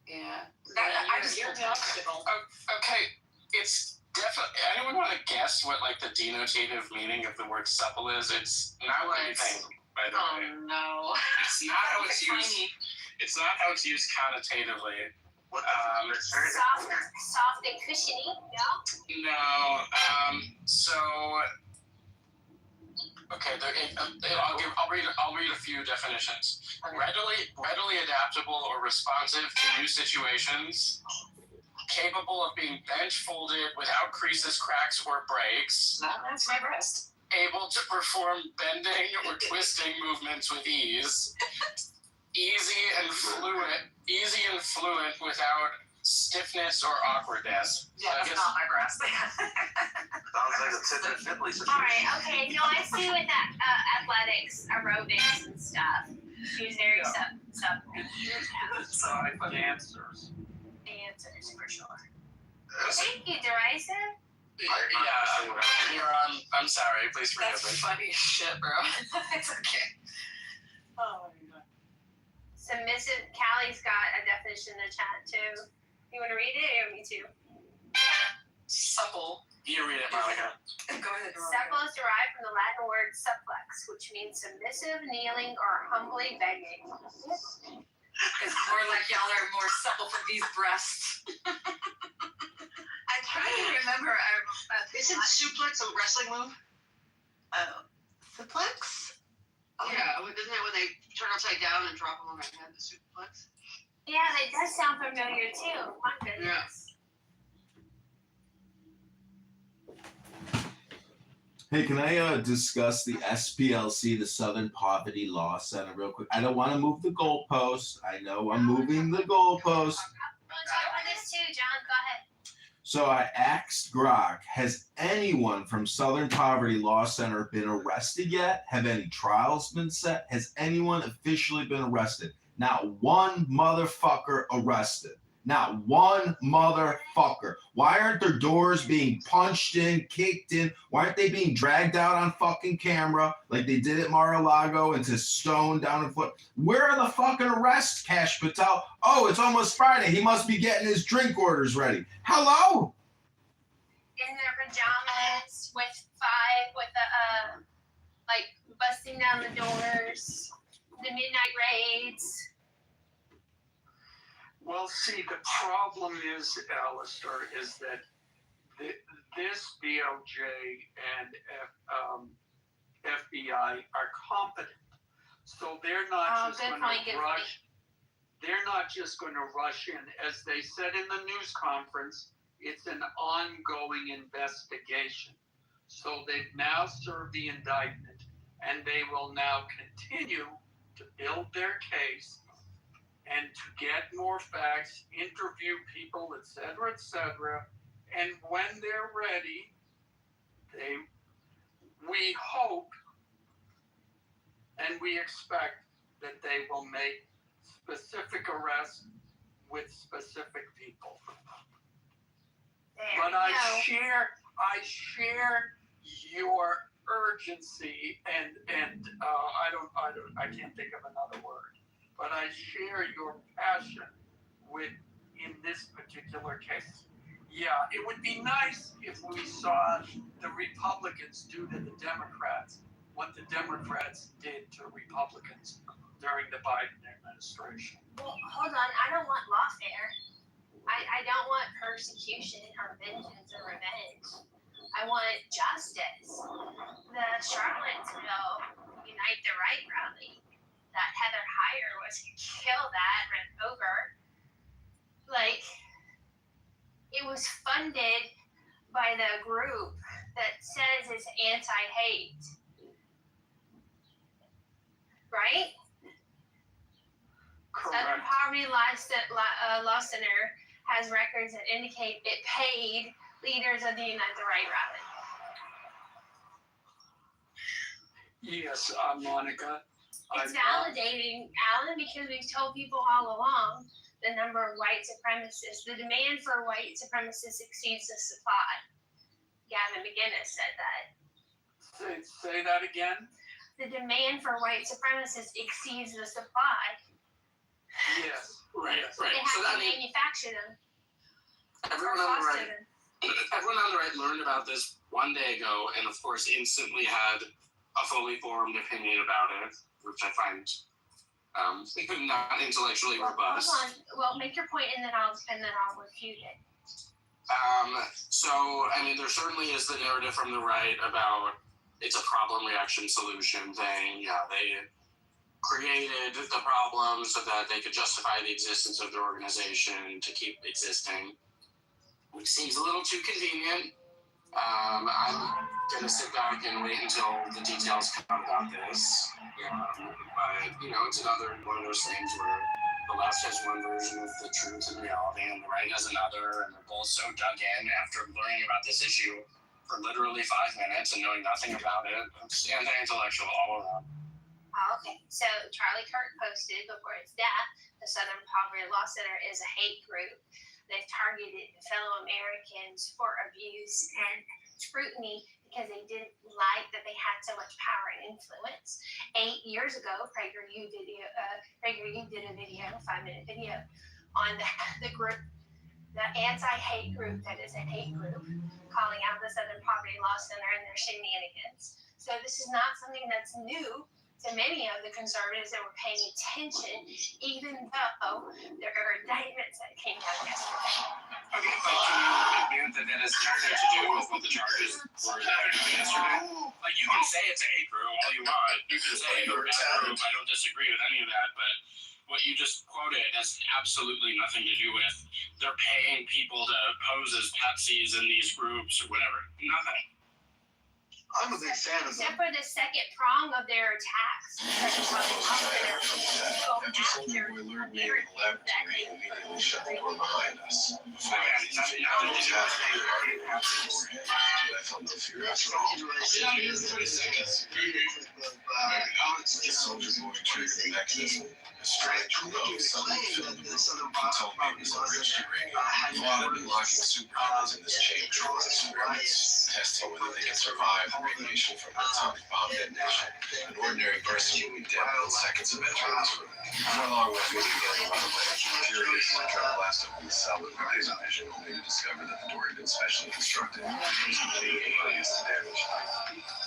Yeah. I just you're Okay, it's definitely. Anyone want to guess what like the denotative meaning of the word supple is? It's not what you think, by the way. Oh no. It's not how it's used. It's not how it's used connotatively. Soft and cushiony, no? No. So. Okay, I'll read a few definitions. Readily adaptable or responsive to new situations, capable of being bench folded without creases, cracks, or breaks. That's my breast. Able to perform bending or twisting movements with ease. Easy and fluent without stiffness or awkwardness. Yeah, that's not my breast. Sounds like a tip and fiddly situation. Alright, okay, no, I see with that athletics, aerobics and stuff. She was very supple. It's used to decide answers. Answers, for sure. Thank you, Derisa. Yeah, I'm sorry. Please forgive me. That's funny as shit, bro. It's okay. Oh my god. Submissive, Callie's got a definition in the chat too. You want to read it or me too? Supple. You read it, Monica. Go ahead. Supple is derived from the Latin word supplex, which means submissive, kneeling, or humbly begging. It's more like y'all are more supple for these breasts. I'm trying to remember. Isn't suplex a wrestling move? Suplex? Yeah, isn't that when they turn upside down and drop them on their head? The suplex. Yeah, that does sound familiar too. My goodness. Hey, can I discuss the SPLC, the Southern Poverty Law Center, real quick? I don't want to move the goalpost. I know I'm moving the goalpost. We'll talk about this too, John. Go ahead. So I asked Grok, has anyone from Southern Poverty Law Center been arrested yet? Have any trials been set? Has anyone officially been arrested? Not one motherfucker arrested. Not one motherfucker. Why aren't their doors being punched in, kicked in? Why aren't they being dragged out on fucking camera like they did at Mar-a-Lago and to Stone down in foot? Where are the fucking arrests, Cash Patel? Oh, it's almost Friday. He must be getting his drink orders ready. Hello? In their pajamas with the like busting down the doors, the midnight raids. Well, see, the problem is, Alistair, is that this DOJ and FBI are competent, so they're not just going to rush. They're not just going to rush in, as they said in the news conference. It's an ongoing investigation. So they've now served the indictment, and they will now continue to build their case and to get more facts, interview people, etc., etc. And when they're ready, we hope then we expect that they will make specific arrests with specific people. But I share your urgency and I can't think of another word, but I share your passion in this particular case. Yeah, it would be nice if we saw the Republicans do to the Democrats what the Democrats did to Republicans during the Biden administration. Well, hold on. I don't want lawfare. I don't want persecution or vengeance or revenge. I want justice. The Charlottesville Unite the Right rally that Heather Heyer was killed at, ran over, like, it was funded by the group that says it's anti-hate. Right? Correct. Southern Poverty Law Center has records that indicate it paid leaders of the Unite the Right rally. Yes, Monica. It's validating, Alan, because we've told people all along the number of white supremacists. The demand for white supremacists exceeds the supply. Gavin McInnes said that. Say that again? The demand for white supremacists exceeds the supply. Yes. Right. They have to manufacture them. Everyone on the right learned about this one day ago, and of course instantly had a fully formed opinion about it, which I find not intellectually robust. Hold on. Well, make your point, and then I'll refute it. So I mean, there certainly is the narrative from the right about it's a problem, reaction, solution thing. Yeah, they created the problem so that they could justify the existence of their organization to keep existing, which seems a little too convenient. I'm gonna sit back and wait until the details come out about this. But it's another one of those things where the left has one version of the truth and reality, and the right has another, and they're both so dug in after learning about this issue for literally 5 minutes and knowing nothing about it. It's anti-intellectual all around. Okay, so Charlie Kirk posted before its death, the Southern Poverty Law Center is a hate group. They've targeted fellow Americans for abuse and scrutiny because they didn't like that they had so much power and influence. 8 years ago, PragerU did a video, 5-minute video, on the group, the anti-hate group that is a hate group, calling out the Southern Poverty Law Center and their shenanigans. So this is not something that's new to many of the conservatives that were paying attention, even though there are indictments that came out yesterday. Okay, but can you admit that that has nothing to do with what the charges were that were done yesterday? Like, you can say it's a hate group all you want. You can say you're a bad group. I don't disagree with any of that, but what you just quoted has absolutely nothing to do with they're paying people to pose as Pepsis in these groups or whatever. Nothing. I'm a big fan of Except them. for the second prong of their attacks. After Soldier Boy lured me into the laboratory, he immediately shut the door behind us. Before I could even figure out what was happening, he already wrapped the door in, but I felt no fear after all. The Soldier Boy triggered the mechanism. A strange glow suddenly filled the room. He told me it was enriched uranium. He had been locking superheroes in this chamber for experiments, testing whether they could survive the radiation from an atomic bomb detonation. An ordinary person would be dead within seconds of entering this room. Before long, my feet began to run away. Furious, I tried to blast open the cell with my laser vision, only to discover that the door had been specially constructed. It was completely impervious to damage.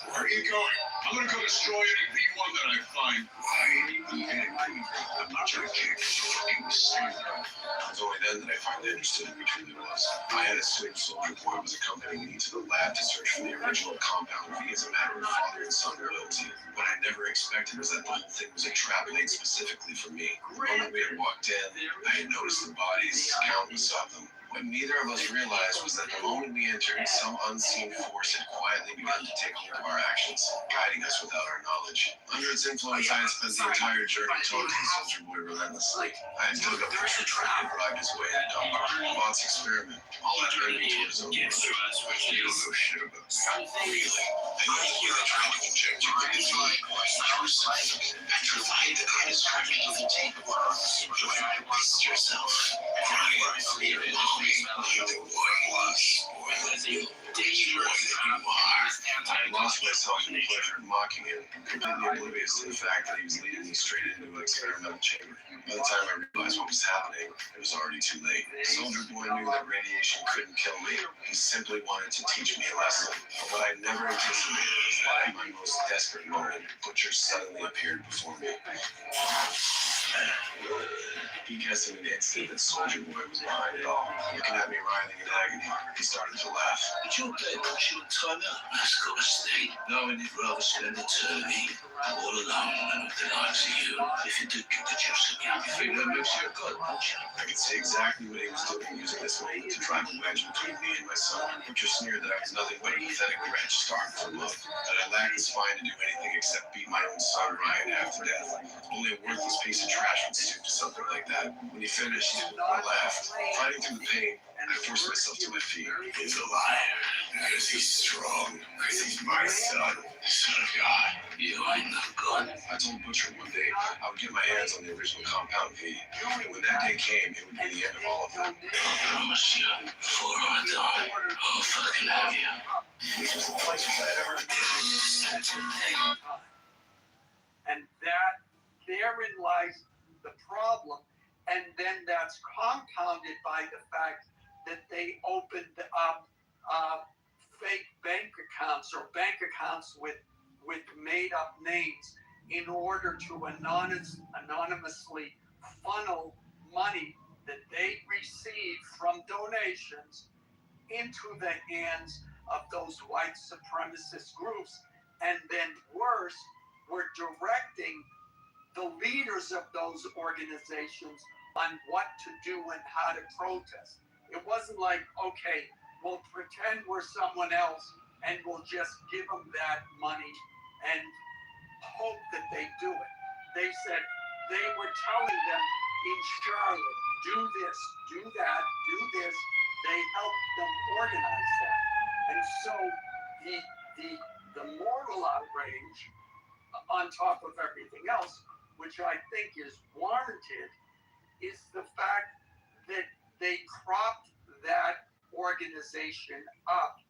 Where are you going? I'm gonna go destroy any V1 that I find. Why? I'm not trying to kick. Fucking stupid. It was only then that I finally understood who he truly was. I had assumed Soldier Boy was accompanying me to the lab to search for the original Compound V as a matter of father and son loyalty. What I never expected was that the whole thing was a trap laid specifically for me. The moment we had walked in, I had noticed the bodies, countless of them. What neither of us realized was that the moment we entered, some unseen force had quietly begun to take hold of our actions, guiding us without our knowledge. Under its influence, I had spent the entire journey talking to Soldier Boy relentlessly. I had dug up the truth and bribed his way into dumb. Bot's experiment, all that led me to his own murder. You don't know shit about me. Really? I know the way they tried to inject you with this light. After lying that I was trying to take the world, you had wasted yourself. You're the one was. I lost myself in the pleasure of mocking him, completely oblivious to the fact that he was leading me straight into an experimental chamber. By the time I realized what was happening, it was already too late. Soldier Boy knew that radiation couldn't kill me. He simply wanted to teach me a lesson. But what I never anticipated was that at my most desperate moment, Butcher suddenly appeared before me. He guessed in an instant that Soldier Boy was behind it all. Looking at me writhing in agony, he started to laugh. Did you play Butcher and time out? That's got to stay. No, and he'd rather spend eternity all alone than with the likes of you. If you did get the chips again, you think that makes you a good Butcher? I could see exactly what he was doing, using this moment to drive a wedge between me and my son. Butcher sneered that I was nothing but a pathetic wretch starved for love, that I lacked the spine to do anything except beat my own son Ryan half to death. Only a worthless piece of trash would stoop to something like that. When he finished, I laughed. Fighting through the pain, I forced myself to my feet. He's a liar. Because he's strong. Because he's my son. Son of God. You ain't no good. I told Butcher one day I would get my hands on the original Compound V. And when that day came, it would be the end of all of them. I promise you, before I die, I'll fucking have you. Which was the closest I had ever been. And therein lies the problem. And then that's compounded by the fact that they opened up fake bank accounts or bank accounts with made up names in order to anonymously funnel money that they received from donations into the hands of those white supremacist groups. And then worse, were directing the leaders of those organizations on what to do and how to protest. It wasn't like, okay, we'll pretend we're someone else and we'll just give them that money and hope that they do it. They said they were telling them in Charlotte, do this, do that, do this. They helped them organize that. And so the moral outrage on top of everything else, which I think is warranted, is the fact that they propped that organization up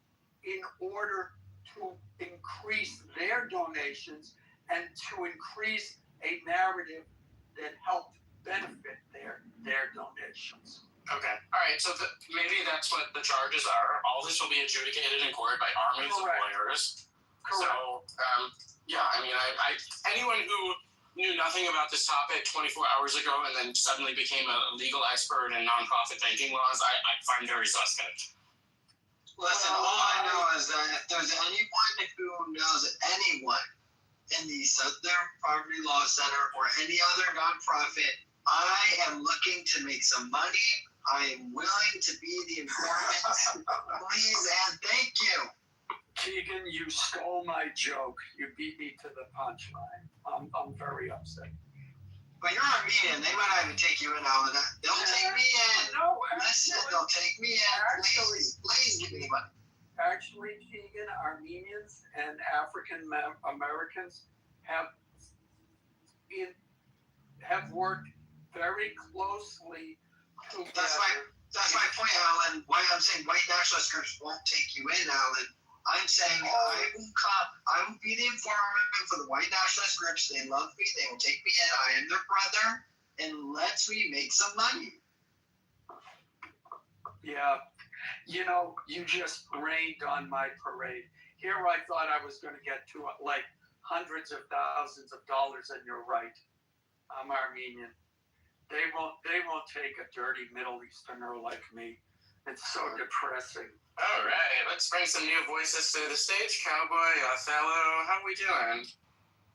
in order to increase their donations and to increase a narrative that helped benefit their donations. Okay. All right. So maybe that's what the charges are. All this will be adjudicated in court by armies of lawyers. Correct. So, yeah. I mean, I anyone who knew nothing about this topic 24 hours ago and then suddenly became a legal expert in nonprofit banking laws, I find very suspect. Listen, all I know is that if there's anyone who knows anyone in the Southern Poverty Law Center or any other nonprofit, I am looking to make some money. I am willing to be the informant. Please and thank you. Keegan, you stole my joke. You beat me to the punchline. I'm very upset. But you're Armenian. They might not even take you in, Alan. They'll take me in. No, Listen, they'll take me in. Please give me money. Actually, Keegan, Armenians and African Americans have worked very closely together. That's my point, Alan. Why I'm saying white nationalist groups won't take you in, Alan. I'm saying I will be the informant for the white nationalist groups. They love me. They will take me in. I am their brother, and let's make some money. Yeah, you know, you just rained on my parade. Here, I thought I was going to get to like hundreds of thousands of dollars, and you're right. I'm Armenian. They won't take a dirty Middle Easterner like me. It's so depressing. All right, let's bring some new voices to the stage. Cowboy, Othello, how we doing?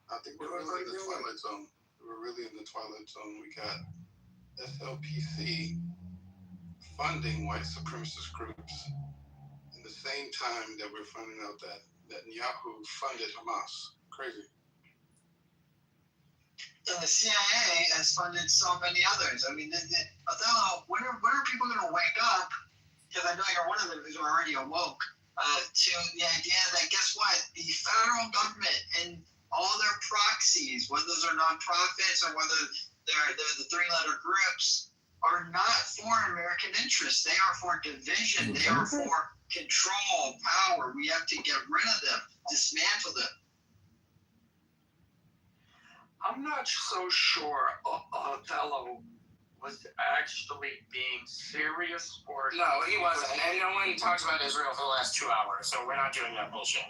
I think we're really in the twilight zone. We're really in the twilight zone. We got SLPC funding white supremacist groups in the same time that we're finding out that Netanyahu funded Hamas. Crazy. And the CIA has funded so many others. I mean, Othello, when are people going to wake up? Because I know you're one of them who's already awoke to the idea that, guess what? The federal government and all their proxies, whether those are nonprofits or whether they're the three-letter groups, are not for American interests. They are for division. They are for control, power. We have to get rid of them, dismantle them. I'm not so sure Othello was actually being serious or... No, he wasn't. And no one talks about Israel for the last 2 hours, so we're not doing that bullshit.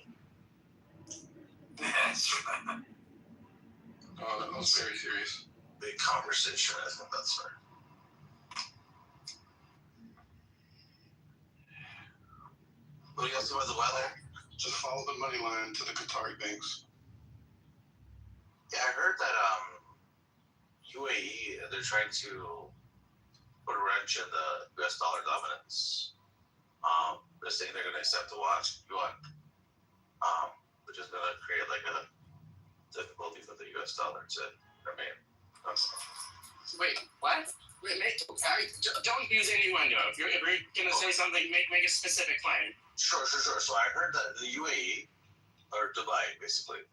Oh, that was very serious. Big conversation. I think that's fair. What do you guys do with the weather? Just follow the money line to the Qatari banks. Yeah, I heard that UAE, they're trying to put a wrench in the US dollar dominance. They're saying they're going to accept the yuan, which is going to create like a difficulty for the US dollar to remain. Wait, what? Wait, don't use innuendo. If you're going to say something, make a specific claim. Sure. So I heard that the UAE, or Dubai, basically,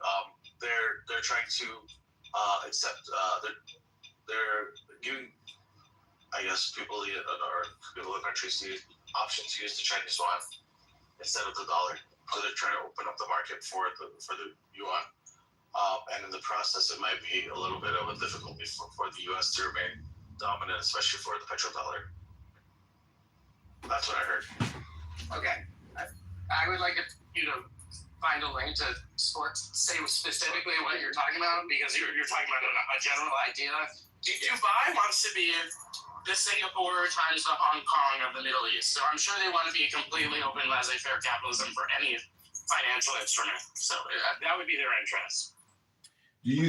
they're trying to accept, they're giving, I guess, people in the countries the option to use the Chinese yuan instead of the dollar. So they're trying to open up the market for the yuan. And in the process, it might be a little bit of a difficulty for the U.S. to remain dominant, especially for the petrodollar. That's what I heard. Okay. I would like you to find a link to say specifically what you're talking about, because you're talking about a general idea. Dubai wants to be the Singapore times the Hong Kong of the Middle East. So I'm sure they want to be completely open, laissez-faire capitalism for any financial instrument. So that would be their interest. Do you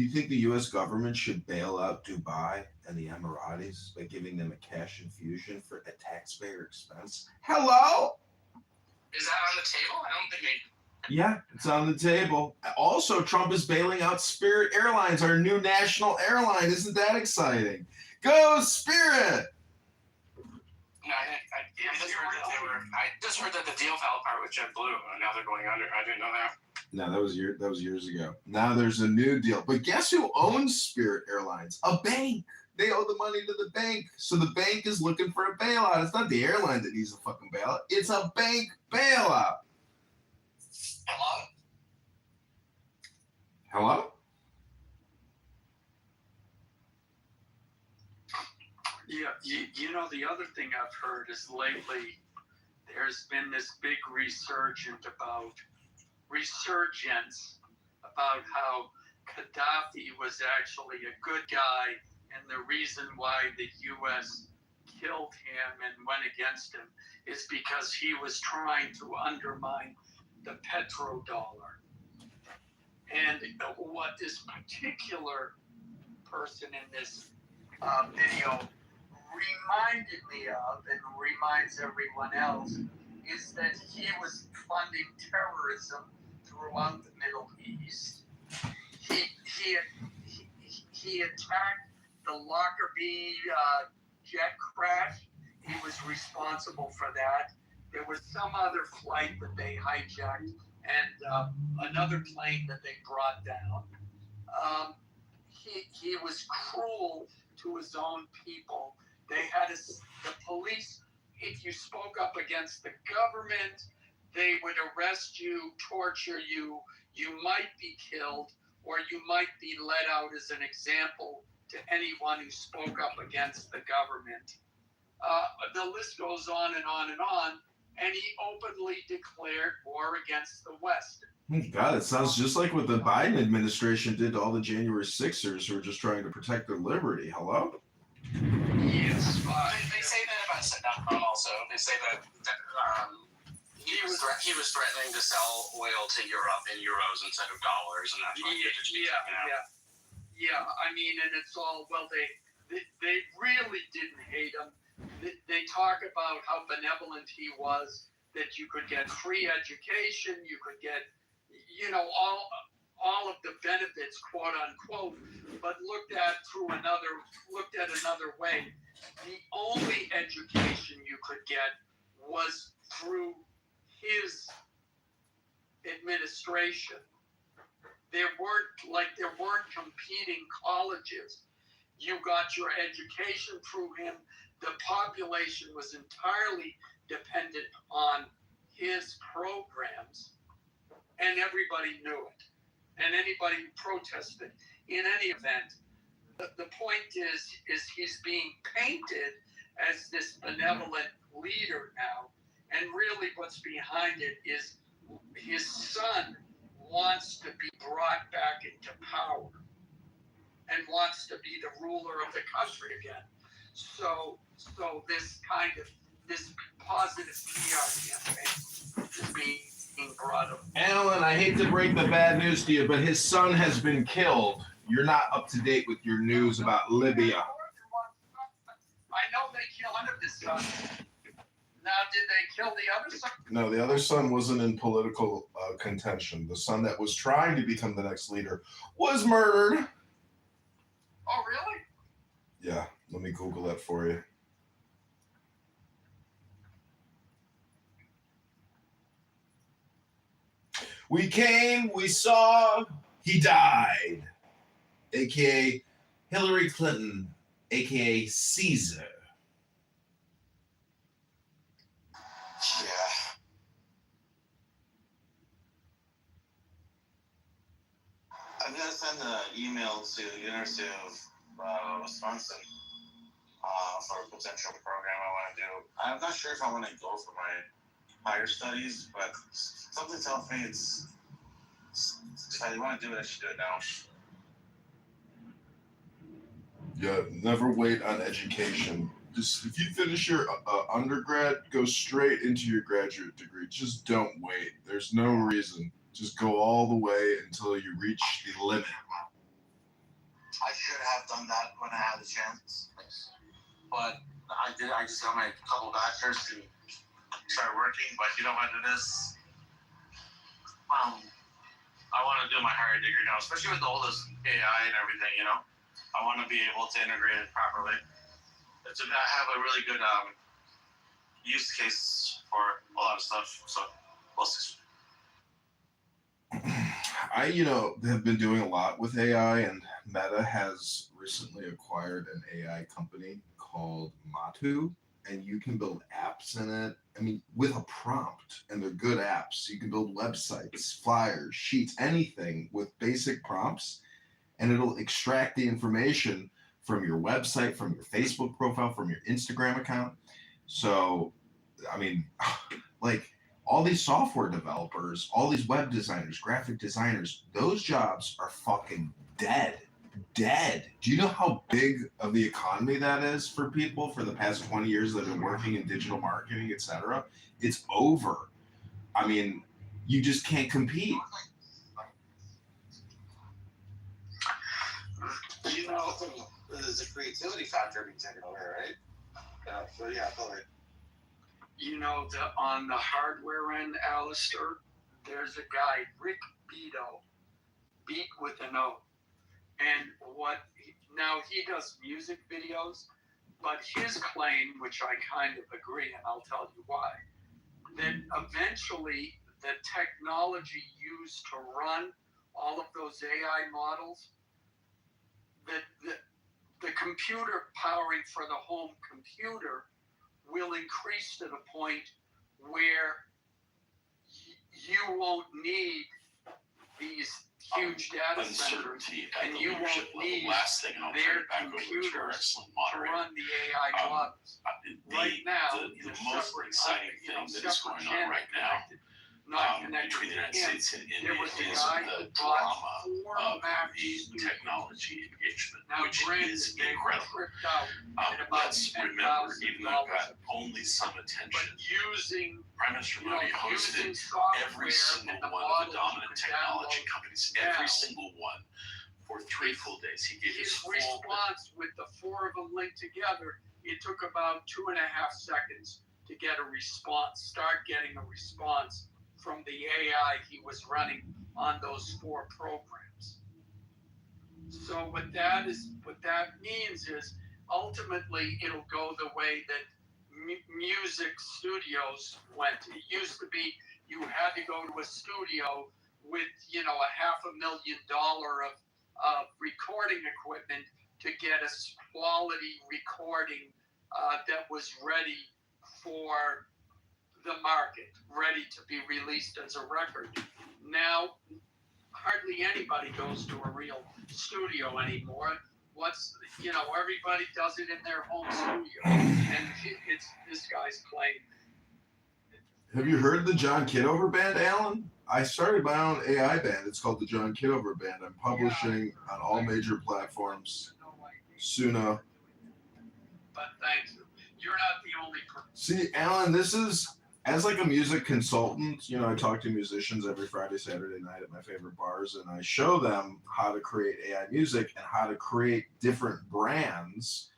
think the U.S. government should bail out Dubai and the Emiratis by giving them a cash infusion for a taxpayer expense? Hello? Is that on the table? I don't think they... Yeah, it's on the table. Also, Trump is bailing out Spirit Airlines, our new national airline. Isn't that exciting? Go Spirit! No, I just heard that the deal fell apart with JetBlue, and now they're going under. I didn't know that. No, that was years ago. Now there's a new deal. But guess who owns Spirit Airlines? A bank. They owe the money to the bank. So the bank is looking for a bailout. It's not the airline that needs a fucking bailout. It's a bank bailout. Hello? Hello? Yeah, you know, the other thing I've heard is lately there's been this big resurgence about how Gaddafi was actually a good guy, and the reason why the U.S. killed him and went against him is because he was trying to undermine the petrodollar. And what this particular person in this video reminded me of, and reminds everyone else, is that he was funding terrorism throughout the Middle East. He attacked the Lockerbie jet crash. He was responsible for that. There was some other flight that they hijacked, and another plane that they brought down. He was cruel to his own people. They had the police, if you spoke up against the government, they would arrest you, torture you, you might be killed, or you might be let out as an example to anyone who spoke up against the government. The list goes on and on and on, and he openly declared war against the West. God, it sounds just like what the Biden administration did to all the January 6ers who were just trying to protect their liberty. Hello? Yes, they say that about Saddam also. They say that he was threatening to sell oil to Europe in euros instead of dollars, and that's why Yeah. I mean, and it's all, well, they really didn't hate him. They talk about how benevolent he was, that you could get free education, you could get, all of the benefits, quote unquote, but looked at another way. The only education you could get was through his administration. There weren't competing colleges. You got your education through him. The population was entirely dependent on his programs, and everybody knew it. And anybody who protested, in any event, the point is he's being painted as this benevolent leader now, and really what's behind it is his son wants to be brought back into power and wants to be the ruler of the country again. So this positive PR campaign is being brought up. Alan, I hate to break the bad news to you, but his son has been killed. You're not up to date with your news about Libya. I know they killed one of his sons. Now, did they kill the other son? No, the other son wasn't in political contention. The son that was trying to become the next leader was murdered. Oh, really? Yeah, let me Google that for you. We came, we saw, he died. AKA Hillary Clinton, AKA Caesar. Yeah. I'm gonna send an email to the University of Wisconsin for a potential program I want to do. I'm not sure if I want to go for my higher studies, but something tells me if I want to do it, I should do it now. Yeah, never wait on education. Just if you finish your undergrad, go straight into your graduate degree. Just don't wait. There's no reason. Just go all the way until you reach the limit. I should have done that when I had the chance, but I did. I just got my couple bachelors to start working. But you know what it is? I want to do my higher degree now, especially with all this AI and everything. I want to be able to integrate it properly. I have a really good use case for a lot of stuff. So we'll see. I, have been doing a lot with AI, and Meta has recently acquired an AI company called Matu, and you can build apps in it. I mean, with a prompt, and they're good apps. You can build websites, flyers, sheets, anything with basic prompts, and it'll extract the information from your website, from your Facebook profile, from your Instagram account. So, I mean, like, all these software developers, all these web designers, graphic designers, those jobs are fucking dead. Do you know how big of the economy that is for people for the past 20 years that have been working in digital marketing, etc.? It's over. I mean, you just can't compete. There's a creativity factor being taken away, right? Yeah, so yeah, totally. On the hardware end, Alistair, there's a guy, Rick Beato, beat with an O. And now he does music videos, but his claim, which I kind of agree, and I'll tell you why, that eventually the technology used to run all of those AI models, that the computer powering for the home computer will increase to the point where you won't need these huge data centers, and you won't need their computers to run the AI models. Right now, the most exciting thing that is going on right now between the United States and India is the drama of the technology engagement, which is incredible. Let's remember, even though it got only some attention, Prime Minister Modi hosted every single one of the dominant technology companies, every single one, or 3 full days. He gave his his full. response with the 4 of them linked together, it took about 2.5 seconds to get a response, start getting a response from the AI he was running on those 4 programs. So what that means is ultimately it'll go the way that music studios went. It used to be you had to go to a studio with $500,000 of recording equipment to get a quality recording that was ready for the market, ready to be released as a record. Now, hardly anybody goes to a real studio anymore. Everybody does it in their home studio, and it's this guy's playing. Have you heard the John Kitover band, Alan? I started my own AI band. It's called the John Kitover Band. I'm publishing on all major platforms. Suna. But thanks. You're not the only person. See, Alan, this is, as like a music consultant, I talk to musicians every Friday, Saturday night at my favorite bars, and I show them how to create AI music and how to create different brands,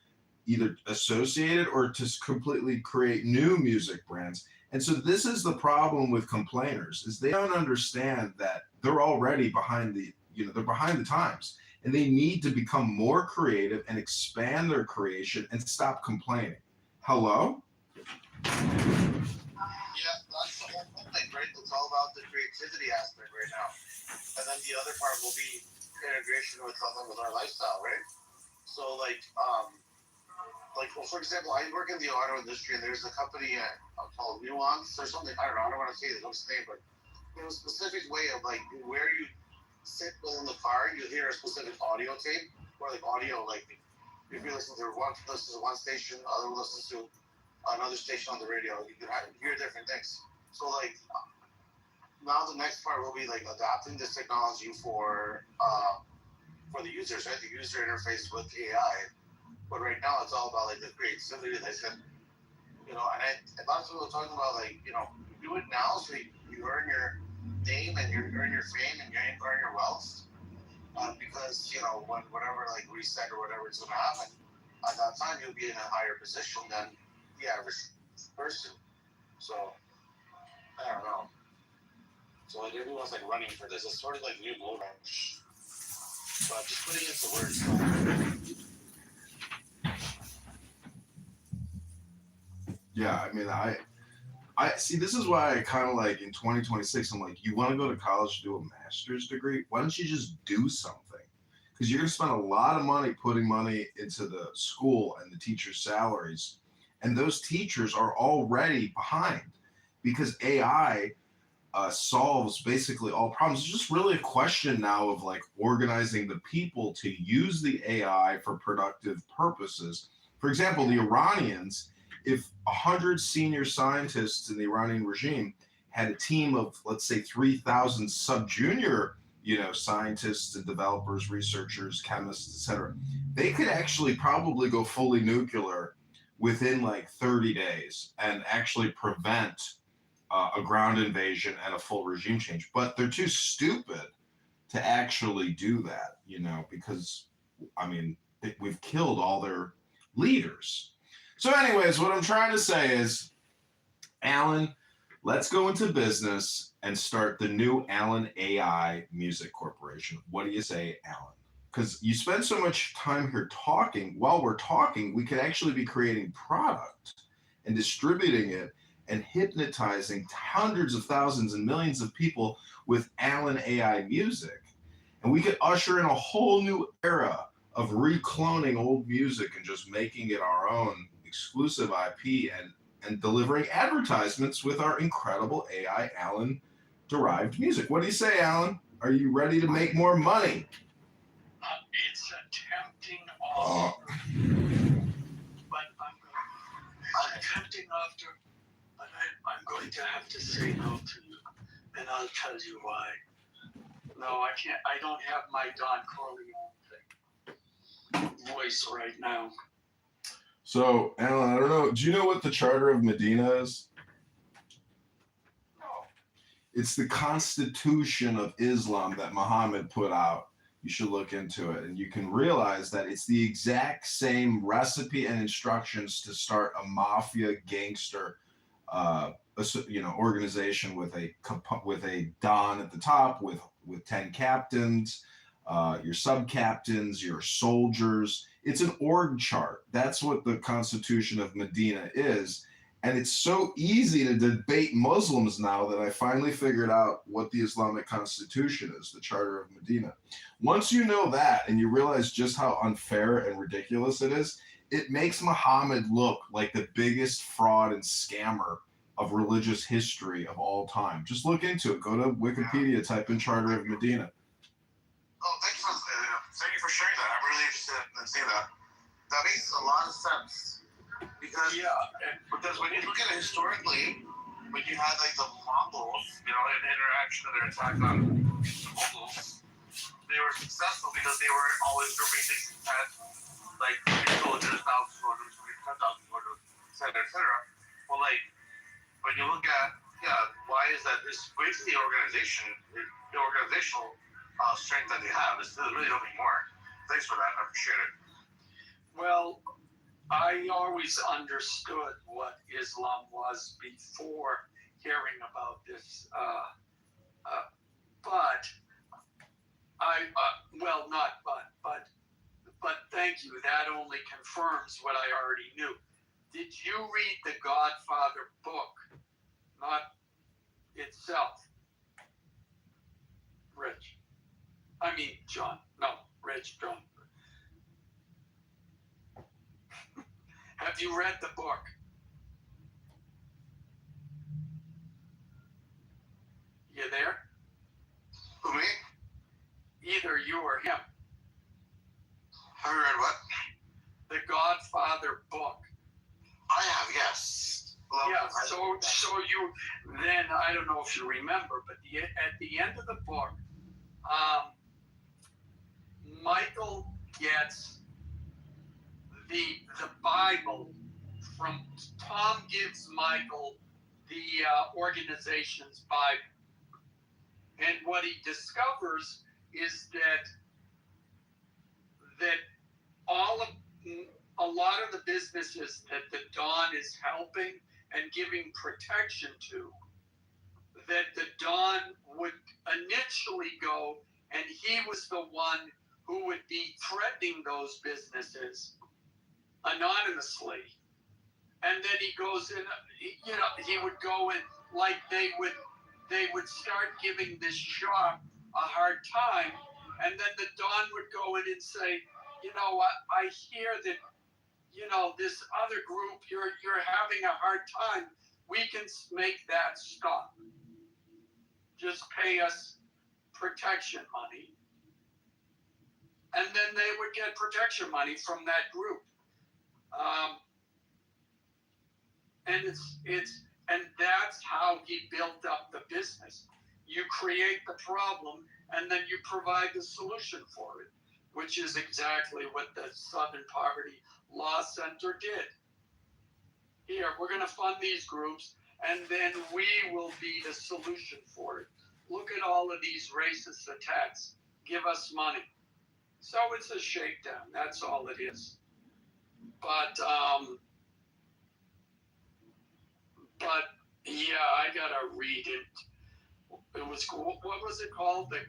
either associated or to completely create new music brands. And so this is the problem with complainers, is they don't understand that they're already behind they're behind the times, and they need to become more creative and expand their creation and stop complaining. Hello? Yeah, that's the whole thing, right? It's all about the creativity aspect right now. And then the other part will be integration with our lifestyle, right? So for example, I work in the auto industry, and there's a company called Nuance or something. I don't want to say the name, but there's a specific way of where you sit in the car, you hear a specific audio tape, or audio, if you listen to one station, other listens to another station on the radio, you can hear different things. So now the next part will be adapting this technology for the users, right? The user interface with AI. But right now it's all about the creativity, as I said, and a lot of people are talking about do it now so you earn your name and you earn your fame and you earn your wealth, because when whatever reset or whatever is going to happen, at that time you'll be in a higher position than the average person. So I don't know. So everyone's running for this. It's sort of like new movement, but just putting it to words. Yeah, I see. This is why I kind of in 2026, I'm like, you want to go to college to do a master's degree? Why don't you just do something? Because you're going to spend a lot of money putting money into the school and the teachers' salaries. And those teachers are already behind because AI solves basically all problems. It's just really a question now of organizing the people to use the AI for productive purposes. For example, the Iranians, if 100 senior scientists in the Iranian regime had a team of, let's say, 3,000 sub-junior, scientists and developers, researchers, chemists, etc., they could actually probably go fully nuclear within 30 days and actually prevent a ground invasion and a full regime change. But they're too stupid to actually do that, because, we've killed all their leaders. So anyways, what I'm trying to say is, Alan, let's go into business and start the new Alan AI Music Corporation. What do you say, Alan? Because you spend so much time here talking. While we're talking, we could actually be creating product and distributing it and hypnotizing hundreds of thousands and millions of people with Alan AI music. And we could usher in a whole new era of recloning old music and just making it our own exclusive IP and delivering advertisements with our incredible AI Alan derived music. What do you say, Alan? Are you ready to make more money? It's a tempting offer, but I'm tempting offer, but I'm going to have to say no to you, and I'll tell you why. No, I can't. I don't have my Don Corleone voice right now. So, Alan, I don't know. Do you know what the Charter of Medina is? No. It's the Constitution of Islam that Muhammad put out. You should look into it, and you can realize that it's the exact same recipe and instructions to start a mafia gangster, organization with a don at the top, with 10 captains, your sub captains, your soldiers. It's an org chart. That's what the Constitution of Medina is. And it's so easy to debate Muslims now that I finally figured out what the Islamic Constitution is, the Charter of Medina. Once you know that and you realize just how unfair and ridiculous it is, it makes Muhammad look like the biggest fraud and scammer of religious history of all time. Just look into it. Go to Wikipedia, type in Charter of Medina. Oh, thank you for sharing that. I'm really interested in seeing that. That makes a lot of sense. Because when you look at it historically, when you had like the Mongols, an interaction of their attack on the Mongols, they were successful because they were always releasing at like soldiers, 1,000 soldiers, 10,000 soldiers, etc. Well, like when you look at why is that? This basically the organizational strength that they have. There's really nothing more. Thanks for that. I appreciate it. Well, I always understood what Islam was before hearing about this, but thank you. That only confirms what I already knew. Did you read the Godfather book? Not itself. Rich. I mean, John. No, Rich, John. Have you read the book? You there? Who, me? Either you or him. Have you read what? The Godfather book. I have, yes. Yeah, so you, then, I don't know if you remember, but at the end of the book, Michael gets the Bible from, Tom gives Michael the organization's Bible. And what he discovers is that a lot of the businesses that the Don is helping and giving protection to, that the Don would initially go, and he was the one who would be threatening those businesses anonymously. And then he goes in, he would go in, like they would start giving this shop a hard time, and then the Don would go in and say, I hear that, this other group, you're having a hard time. We can make that stop. Just pay us protection money. And then they would get protection money from that group. And that's how he built up the business. You create the problem, and then you provide the solution for it, which is exactly what the Southern Poverty Law Center did. Here, we're going to fund these groups, and then we will be the solution for it. Look at all of these racist attacks. Give us money. So it's a shakedown. That's all it is. But yeah, I gotta read it. It was, what was it called? The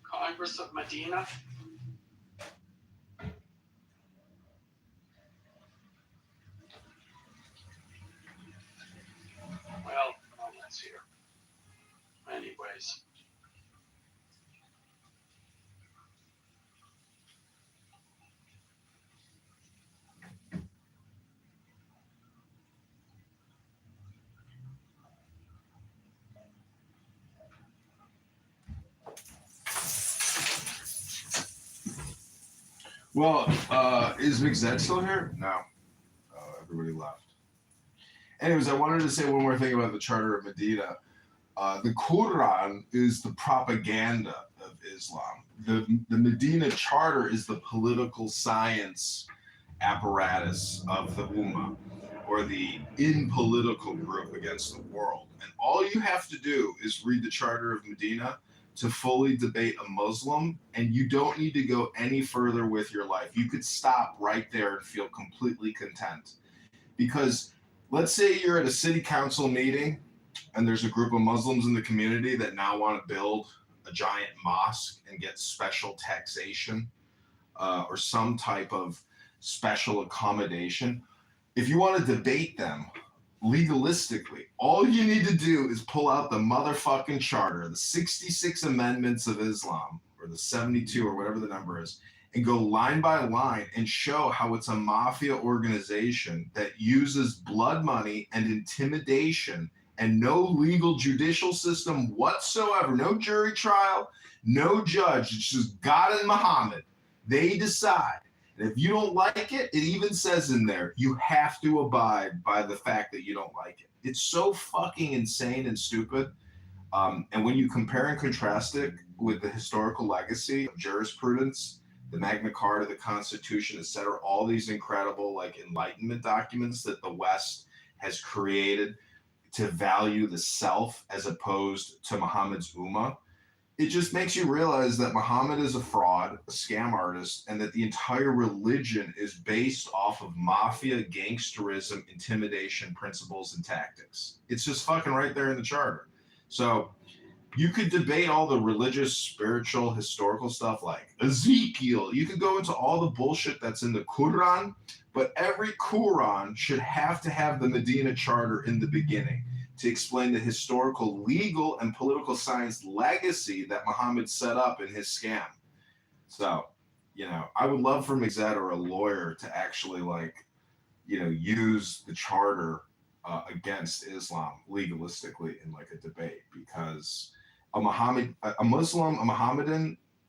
Congress of Medina? Well, no one's here. Anyways. Well, is McZed still here? No. Everybody left. Anyways, I wanted to say one more thing about the Charter of Medina. The Quran is the propaganda of Islam. The Medina Charter is the political science apparatus of the Ummah, or the in-political group against the world. And all you have to do is read the Charter of Medina to fully debate a Muslim, and you don't need to go any further with your life. You could stop right there and feel completely content. Because let's say you're at a city council meeting and there's a group of Muslims in the community that now want to build a giant mosque and get special taxation or some type of special accommodation. If you want to debate them legalistically, all you need to do is pull out the motherfucking charter, the 66 amendments of Islam, or the 72 or whatever the number is, and go line by line and show how it's a mafia organization that uses blood money and intimidation and no legal judicial system whatsoever, no jury trial, no judge. It's just God and Muhammad. They decide. And if you don't like it, it even says in there, you have to abide by the fact that you don't like it. It's so fucking insane and stupid. And when you compare and contrast it with the historical legacy of jurisprudence, the Magna Carta, the Constitution, etc., all these incredible like Enlightenment documents that the West has created to value the self as opposed to Muhammad's Ummah, it just makes you realize that Muhammad is a fraud, a scam artist, and that the entire religion is based off of mafia, gangsterism, intimidation, principles, and tactics. It's just fucking right there in the charter. So you could debate all the religious, spiritual, historical stuff like Ezekiel. You could go into all the bullshit that's in the Quran, but every Quran should have to have the Medina Charter in the beginning to explain the historical, legal, and political science legacy that Muhammad set up in his scam. So, you know, I would love for Mixed or a lawyer to actually use the charter against Islam legalistically in like a debate, because a Mohammedan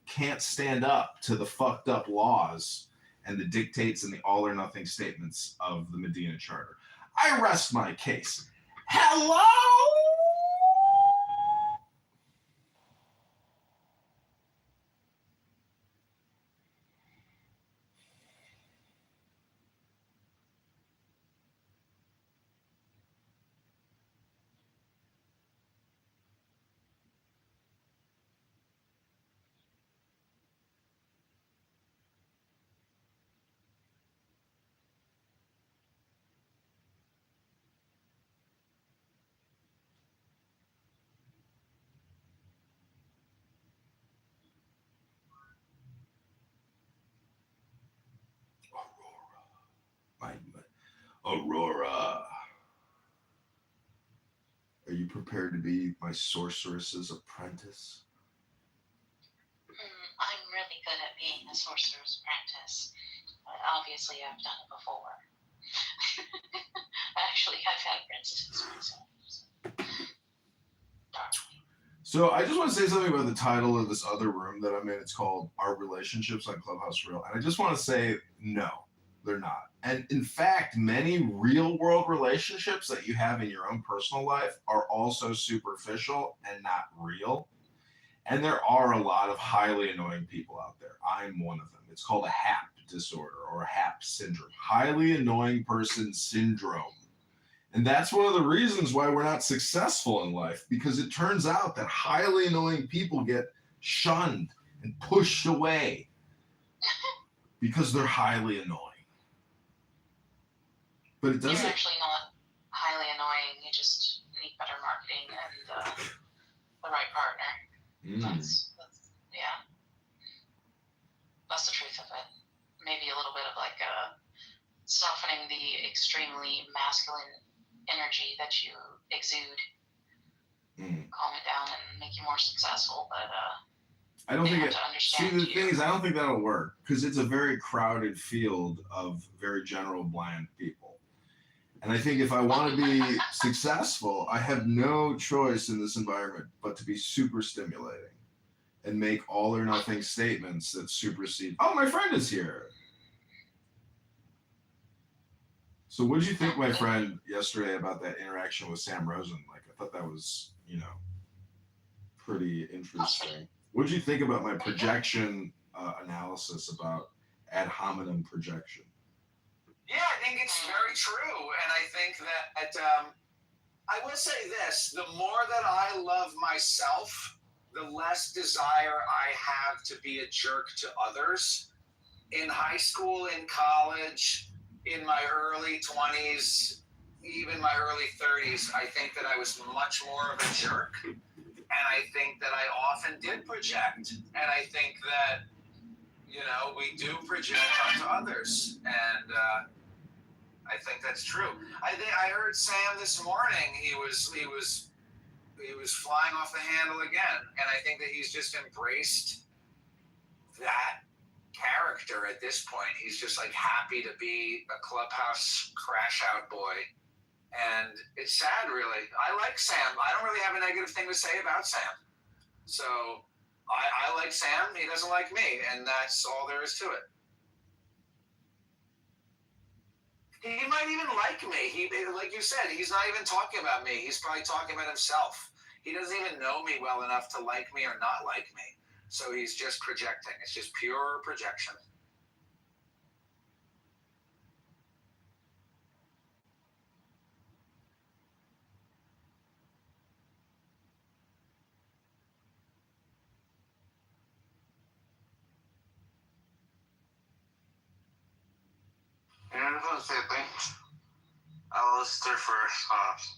can't stand up to the fucked up laws and the dictates and the all or nothing statements of the Medina Charter. I rest my case. Hello? Aurora. Are you prepared to be my sorceress's apprentice? I'm really good at being a sorcerer's apprentice. Obviously, I've done it before. Actually, I've had apprentices myself. So I just want to say something about the title of this other room that I'm in. It's called Our Relationships on Clubhouse Real. And I just want to say, no, they're not. And in fact, many real world relationships that you have in your own personal life are also superficial and not real. And there are a lot of highly annoying people out there. I'm one of them. It's called a HAP disorder or a HAP syndrome, highly annoying person syndrome. And that's one of the reasons why we're not successful in life, because it turns out that highly annoying people get shunned and pushed away because they're highly annoying. But it doesn't. You're actually not highly annoying. You just need better marketing and the right partner. That's the truth of it. Maybe a little bit of like softening the extremely masculine energy that you exude. Calm it down and make you more successful. But I don't think have it. to See, understand the thing is, I don't think that'll work because it's a very crowded field of very general bland people. And I think if I want to be successful, I have no choice in this environment but to be super stimulating and make all or nothing statements that supersede. Oh, my friend is here. So what did you think, my friend, yesterday about that interaction with Sam Rosen? Like, I thought that was, pretty interesting. What did you think about my projection analysis about ad hominem projection? Yeah, I think it's very true. And I think that I will say this, the more that I love myself, the less desire I have to be a jerk to others. In high school, in college, in my early 20s, even my early 30s, I think that I was much more of a jerk. And I think that I often did project. And I think that, we do project onto others. And I think that's true. I heard Sam this morning. He was flying off the handle again. And I think that he's just embraced that character at this point. He's just like happy to be a clubhouse crash out boy. And it's sad, really. I like Sam. I don't really have a negative thing to say about Sam. So I like Sam. He doesn't like me. And that's all there is to it. He might even like me. Like you said, he's not even talking about me. He's probably talking about himself. He doesn't even know me well enough to like me or not like me. So he's just projecting. It's just pure projection. Yeah, I was gonna say thanks. Alistair for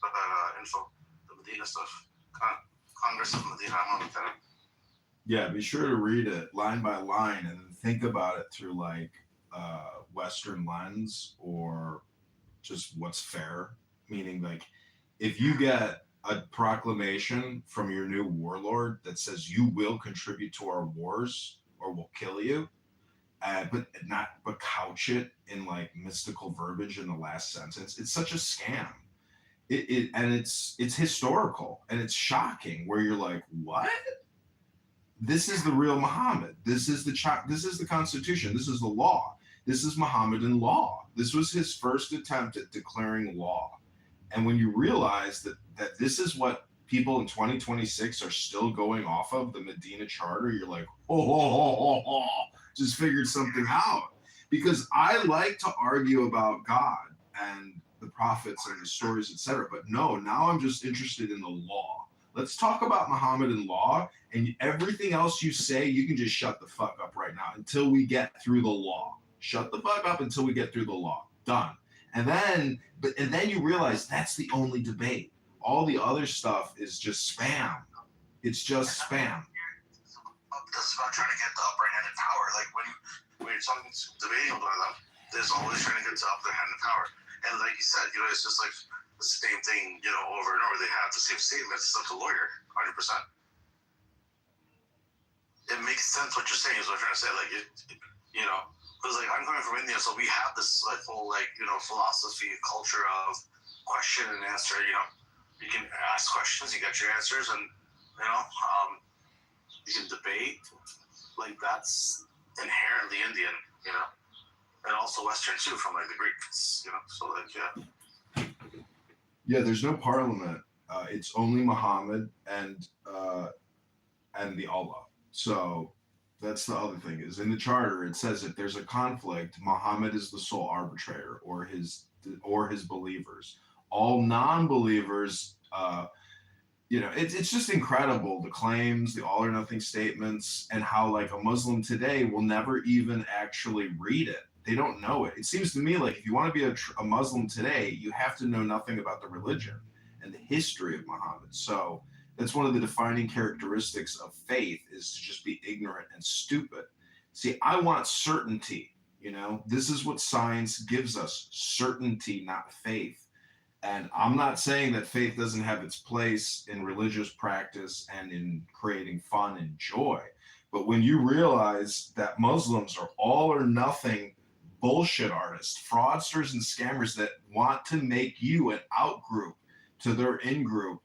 that info, the Medina stuff. Congress of Medina. I'm gonna look that up. Yeah, be sure to read it line by line and then think about it through like Western lens or just what's fair. Meaning, like, if you get a proclamation from your new warlord that says you will contribute to our wars or we'll kill you, but couch it in like mystical verbiage in the last sentence, it's such a scam. It's historical and it's shocking. Where you're like, what? This is the real Muhammad. This is the Constitution. This is the law. This is Mohammedan law. This was his first attempt at declaring law. And when you realize that this is what people in 2026 are still going off of, the Medina Charter, you're like, just figured something out. Because I like to argue about God and the prophets and the stories, etc. But no, now I'm just interested in the law. Let's talk about Mohammedan law, and everything else you say, you can just shut the fuck up right now until we get through the law. Shut the fuck up until we get through the law. Done. And then you realize that's the only debate. All the other stuff is just spam. It's just spam. That's about trying to get the upper hand in power. Like when you're debating with one of them, there's always trying to get the upper hand in power. And like you said, it's just like the same thing, over and over. They have the same statements. It's like a lawyer, 100%. It makes sense what you're saying. Is what I'm trying to say. Like because like I'm coming from India, so we have this like whole philosophy, culture of question and answer. You can ask questions, you get your answers, and you can debate. Like that's inherently Indian, and also Western too, from like the Greeks, So like Yeah, there's no parliament. It's only Muhammad and the Allah. So that's the other thing, is in the charter it says if there's a conflict, Muhammad is the sole arbitrator, or his believers. All non-believers, it's just incredible, the claims, the all or nothing statements, and how like a Muslim today will never even actually read it. They don't know it. It seems to me like if you want to be a Muslim today, you have to know nothing about the religion and the history of Muhammad. So that's one of the defining characteristics of faith, is to just be ignorant and stupid. See, I want certainty. This is what science gives us: certainty, not faith. And I'm not saying that faith doesn't have its place in religious practice and in creating fun and joy. But when you realize that Muslims are all or nothing bullshit artists, fraudsters and scammers that want to make you an out group to their in group,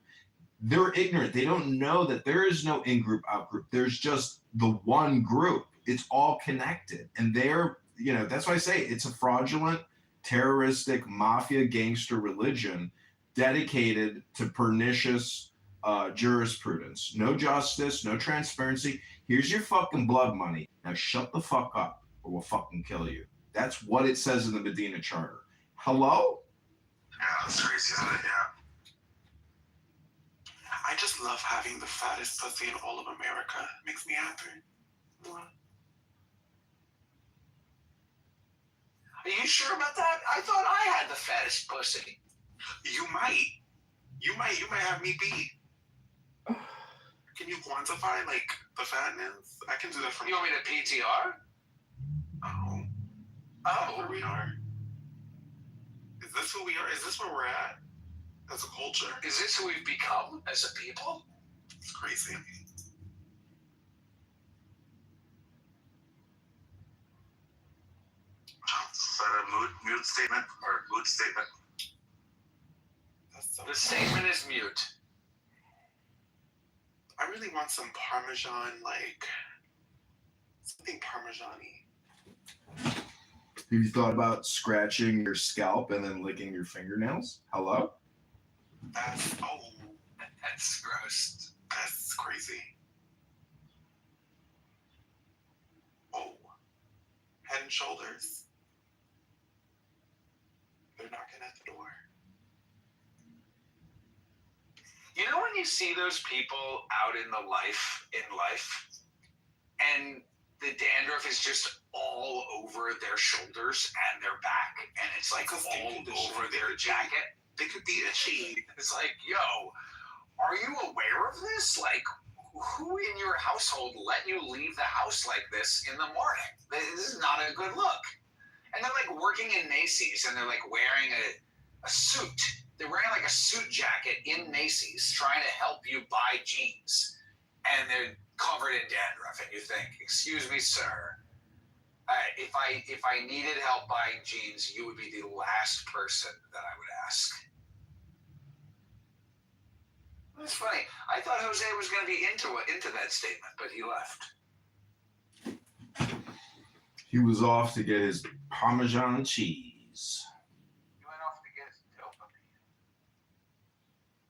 they're ignorant. They don't know that there is no in group, out group. There's just the one group. It's all connected. And that's why I say it's a fraudulent, terroristic, mafia, gangster religion dedicated to pernicious jurisprudence. No justice, no transparency. Here's your fucking blood money. Now shut the fuck up or we'll fucking kill you. That's what it says in the Medina Charter. Hello? Yeah, that's crazy, isn't it? Yeah. I I just love having the fattest pussy in all of America. It makes me happy. Are you sure about that? I thought I had the fattest pussy. You might have me beat. Can you quantify like the fatness? I can do that for You want me to PTR? Oh. Oh. Where we are? Is this who we are? Is this where we're at? As a culture? Is this who we've become as a people? It's crazy. Is that a mood statement or mood statement? The statement is mute. I really want some Parmesan, like something Parmesan-y. Have you thought about scratching your scalp and then licking your fingernails? Hello? That's gross. That's crazy. Oh. Head and Shoulders. They're knocking at the door. You know when you see those people out in life, and the dandruff is just all over their shoulders and their back, and it's like all over their jacket? They could be itchy. It's like, yo, are you aware of this? Like, who in your household let you leave the house like this in the morning? This is not a good look. And they're like working in Macy's, and they're like wearing a suit. They're wearing like a suit jacket in Macy's, trying to help you buy jeans, and they're covered in dandruff. And you think, excuse me, sir, if I needed help buying jeans, you would be the last person that I would ask. That's funny. I thought Jose was going to be into that statement, but he left. He was off to get his Parmesan cheese. He went off to get his dopamine.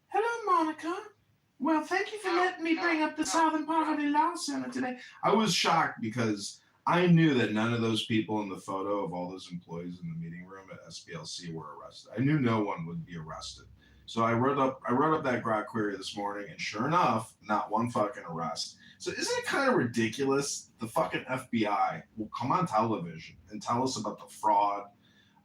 Hello, Monica. Well, thank you for letting me bring up the Southern Poverty Law Center today. I was shocked because I knew that none of those people in the photo of all those employees in the meeting room at SPLC were arrested. I knew no one would be arrested. So I wrote up that grok query this morning, and sure enough, not one fucking arrest. So isn't it kind of ridiculous? The fucking FBI will come on television and tell us about the fraud,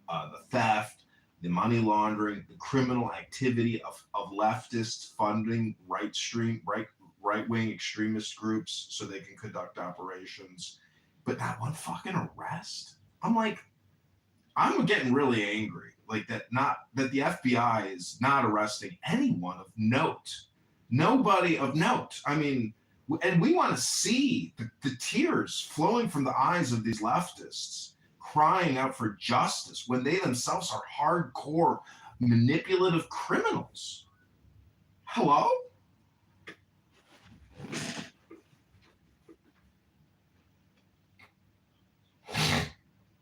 the theft, the money laundering, the criminal activity of leftists funding right-wing extremist groups so they can conduct operations, but not one fucking arrest. I'm getting really angry, like that the FBI is not arresting anyone of note, nobody of note. I mean, and we want to see the tears flowing from the eyes of these leftists crying out for justice when they themselves are hardcore manipulative criminals. Hello?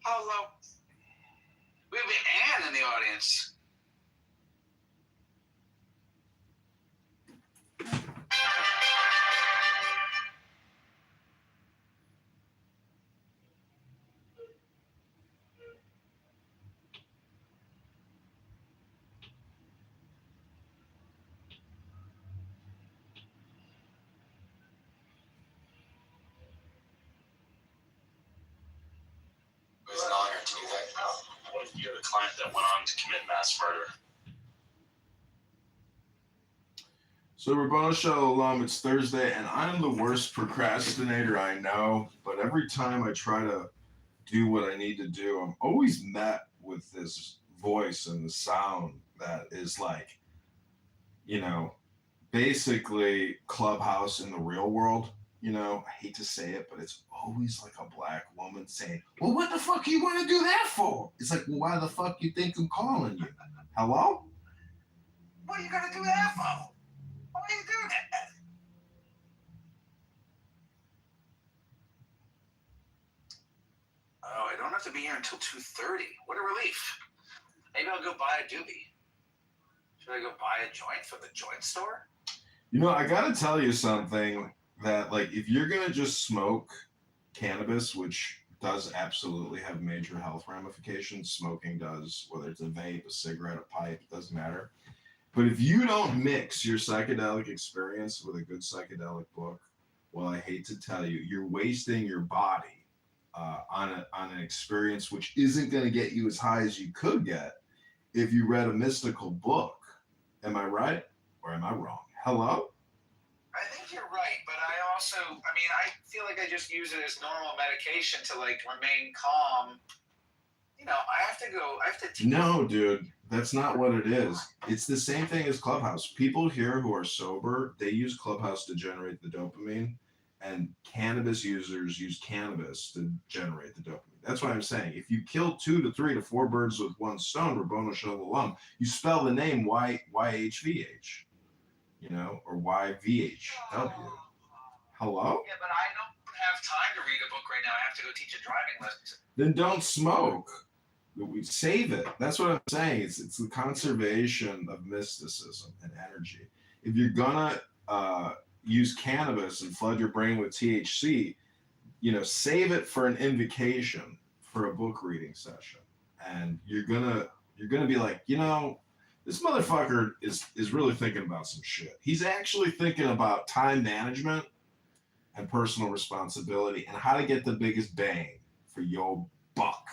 Hello. We have Anne in the audience. It was an honor to do that. What if you're the client that went on to commit mass murder? So, Rabboni Shalom, it's Thursday, and I'm the worst procrastinator I know, but every time I try to do what I need to do, I'm always met with this voice and the sound that is like, basically Clubhouse in the real world. I hate to say it, but it's always like a black woman saying, well, what the fuck you want to do that for? It's like, well, why the fuck you think I'm calling you? Hello? What are you going to do that for? Why are you doing that? Oh, I don't have to be here until 2:30. What a relief. Maybe I'll go buy a doobie. Should I go buy a joint from the joint store? I gotta tell you something that, like, if you're gonna just smoke cannabis, which does absolutely have major health ramifications, smoking does, whether it's a vape, a cigarette, a pipe, it doesn't matter. But if you don't mix your psychedelic experience with a good psychedelic book, well, I hate to tell you, you're wasting your body on an experience which isn't going to get you as high as you could get if you read a mystical book. Am I right or am I wrong? Hello? I think you're right, but I feel like I just use it as normal medication to like remain calm. I have to No, dude, that's not what it is. It's the same thing as Clubhouse. People here who are sober, they use Clubhouse to generate the dopamine, and cannabis users use cannabis to generate the dopamine. That's what I'm saying. If you kill 2 to 3 to 4 birds with one stone, Rabboni Shalom, you spell the name YHVH, or YVHW. Hello? Yeah, but I don't have time to read a book right now. I have to go teach a driving lesson. Then don't smoke. We save it. That's what I'm saying. It's the conservation of mysticism and energy. If you're gonna use cannabis and flood your brain with THC, save it for an invocation for a book reading session. And you're gonna be like, this motherfucker is really thinking about some shit. He's actually thinking about time management and personal responsibility and how to get the biggest bang for your buck.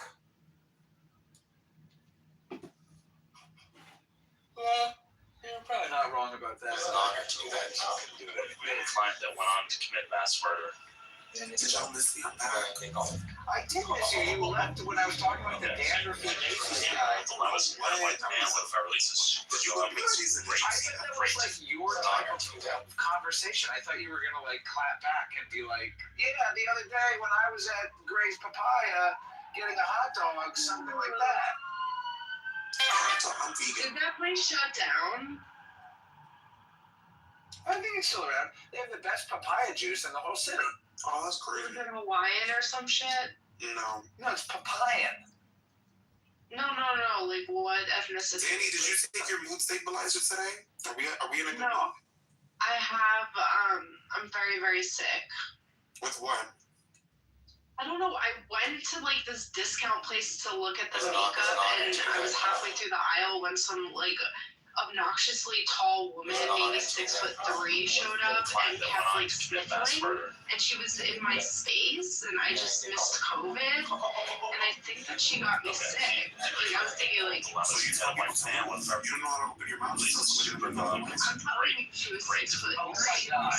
Well, you're probably not wrong about that. It was an honor to do that. We had a client that went on to commit mass murder. Did y'all miss me? I did miss you. You left when I was talking about the Dandruffy Macy's guy. What if I release this? Did you go to Macy's and I thought that was like your type of conversation. I thought you were gonna like clap back and be like, yeah, the other day when I was at Gray's Papaya getting a hot dog, something like that. Did that place shut down? I think it's still around. They have the best papaya juice in the whole city. Oh, that's crazy. Was it Hawaiian or some shit? No, it's Papayan. No. Like what ethnicity? Danny, did you take your mood stabilizer today? Are we in a good mood? I have. I'm very, very sick. With what? I don't know. I went to like this discount place to look at the makeup, and I was halfway through the aisle when some like obnoxiously tall woman, maybe 6'3", showed up and kept like sniffling, and she was in my space, and I just missed COVID, and I think that she got me sick. Like I was thinking, like, You don't know how to open your mouth. I'm telling you, she was 6'3". Oh my God.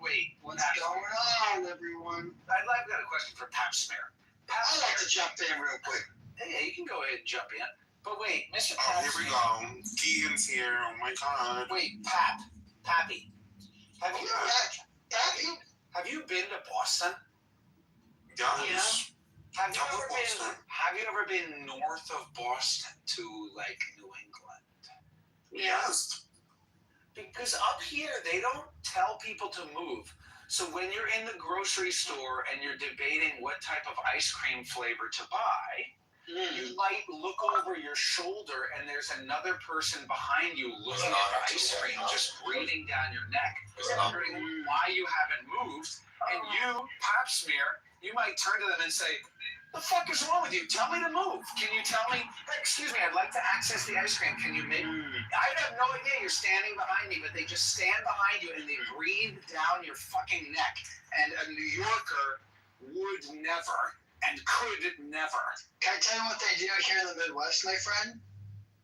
Wait, what's going on, everyone? I've got a question for Pap Smear. I'd like to jump in real quick. Yeah, you can go ahead and jump in. But wait, Mr. Oh, here we go. Keegan's here. Oh my God. Wait, Pappy. Have you been to Boston? Yes. Have you ever been north of Boston to like New England? Yes. Because up here they don't tell people to move. So when you're in the grocery store and you're debating what type of ice cream flavor to buy, you might look over your shoulder and there's another person behind you looking at the ice cream, just breathing down your neck, wondering why you haven't moved. And you, Pap Smear, you might turn to them and say, "The fuck is wrong with you? Tell me to move. Can you tell me, hey, excuse me, I'd like to access the ice cream. Can you make?" I have no idea. You're standing behind me, but they just stand behind you and they breathe down your fucking neck. And a New Yorker would never and could never. Can I tell you what they do here in the Midwest, my friend?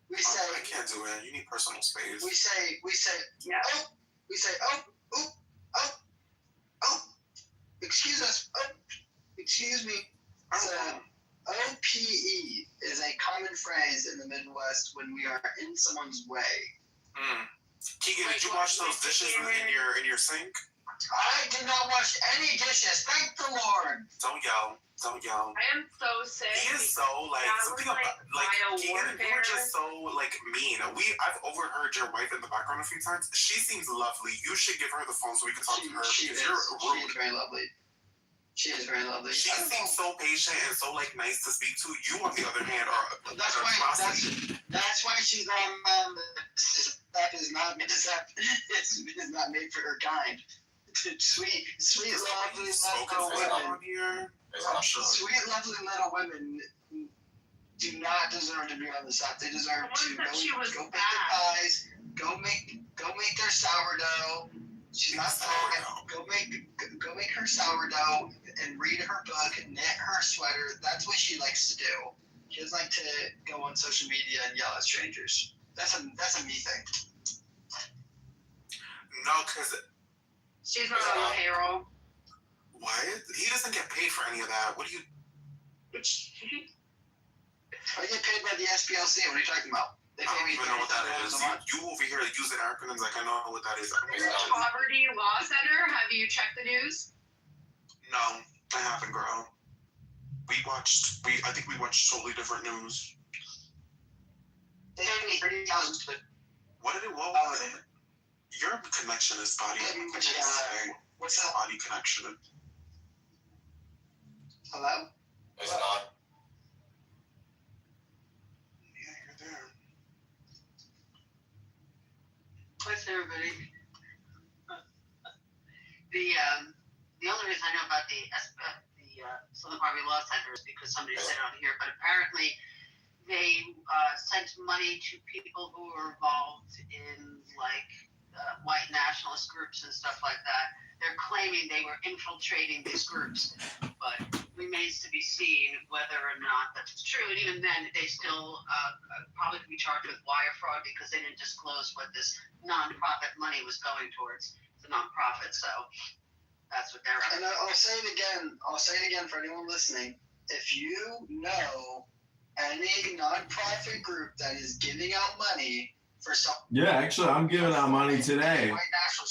We say, I can't do it. You need personal space. We say, yeah. Oh, we say, oh, excuse us, excuse me. OPE is a common phrase in the Midwest when we are in someone's way. Keegan, did you wash those dishes in your sink? I did not wash any dishes. Thank the Lord. Don't yell. I am so sick. He is so like something about Keegan. You were just so like mean. I've overheard your wife in the background a few times. She seems lovely. You should give her the phone so we can talk to her. She is very lovely. She is very lovely. She seems so patient and so like nice to speak to. You, on the other hand, are that's why she's not. This app is not made. This app is not made for her kind. Sweet, lovely little women. Sweet, lovely little women do not deserve to be on this app. They deserve to that she was go bake the pies, go make their sourdough. She's not fat. Go make her sourdough and read her book, knit her sweater. That's what she likes to do. She doesn't like to go on social media and yell at strangers. That's a me thing. No, because she's not on the payroll. What? He doesn't get paid for any of that. What do you? I get paid by the SPLC. What are you talking about? They pay me I don't even know what that is. You over here using acronyms like I know what that is. Poverty Law Center. Have you checked the news? No, I haven't, girl. I think we watched totally different news. They paid me 30,000. What was it? Your connection is spotty. What's that? Spotty connection. Hello? Is it on? Yeah, you're there. What's everybody? The only reason I know about the Southern Poverty Law Center is because somebody said it on here, but apparently they sent money to people who were involved in white nationalist groups and stuff like that. They're claiming they were infiltrating these groups, but remains to be seen whether or not that's true. And even then, they still probably could be charged with wire fraud because they didn't disclose what this nonprofit money was going towards. It's a nonprofit, so that's what they're. And I'll say it again. For anyone listening. If you know any nonprofit group that is giving out money for some. Yeah, actually, I'm giving out money today.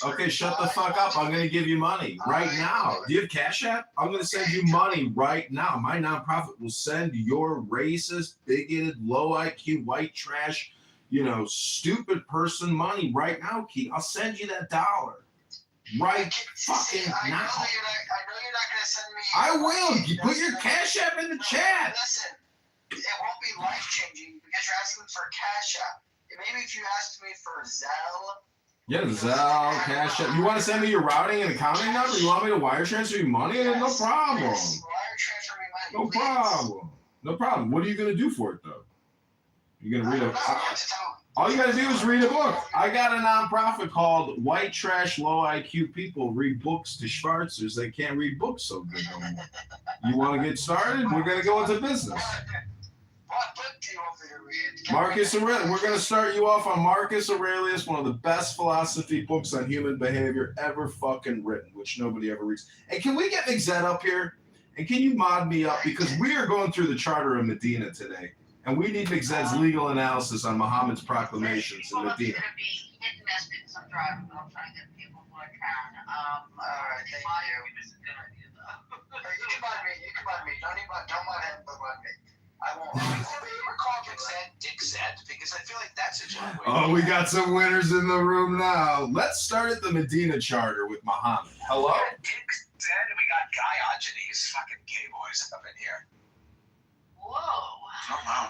Okay, shut the fuck up. I'm going to give you money right now. Do you have Cash App? I'm going to send you money right now. My nonprofit will send your racist, bigoted, low IQ, white trash, stupid person money right now, Keith. I'll send you that dollar. Right fucking now. I know you're not going to send me. I will. You put your Cash App in the chat. Listen, it won't be life-changing because you're asking for Cash App. Maybe if you asked me for Zelle. Yeah, Zelle, Cash App. You want to send me your routing and accounting number? You want me to wire transfer you money? Yes, No problem. Yes, wire transfer me money. No please. problem. No problem. What are you going to do for it, though? You're going to read all you got to do is read a book. I got a nonprofit called White Trash Low IQ People Read Books to Schwarzers. They can't read books so good no more. You want to get started? We're going to go into business. What book do you want me to read? Marcus Aurelius. We're going to start you off on Marcus Aurelius, one of the best philosophy books on human behavior ever fucking written, which nobody ever reads. And can we get Mixed up here? And can you mod me up? Because we are going through the Charter of Medina today. And we need Mixed's legal analysis on Muhammad's proclamations in Medina. It's going to be hit and miss because I'm driving, but I'll try and get people who I can. All right, thank you. It's a good idea, though. You can mod me. Don't mod him, but mod me. I won't. You ever call Dick Zed? Because I feel like that's a job. Oh, we got some winners in the room now. Let's start at the Medina Charter with Muhammad. Hello? Dick Zed, and we got Diogenes, fucking gay boys up in here. Whoa. Oh, wow.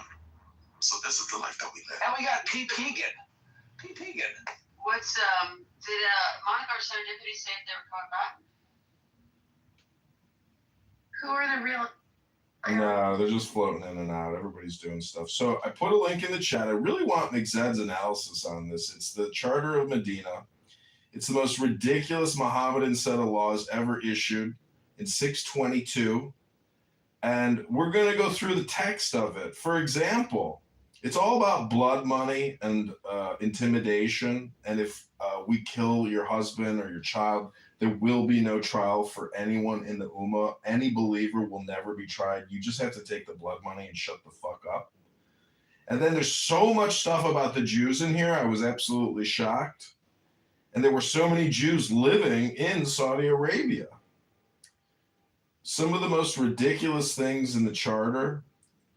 So this is the life that we live. And we got P. Pegan. What's, did Monica or Serendipity say if they were coming back? Who are the real... No, they're just floating in and out. Everybody's doing stuff. So I put a link in the chat. I really want Mixed's analysis on this. It's the Charter of Medina. It's the most ridiculous Mohammedan set of laws ever issued in 622. And we're going to go through the text of it. For example, it's all about blood money and intimidation. And if we kill your husband or your child, there will be no trial for anyone in the Ummah. Any believer will never be tried. You just have to take the blood money and shut the fuck up. And then there's so much stuff about the Jews in here. I was absolutely shocked. And there were so many Jews living in Saudi Arabia. Some of the most ridiculous things in the charter,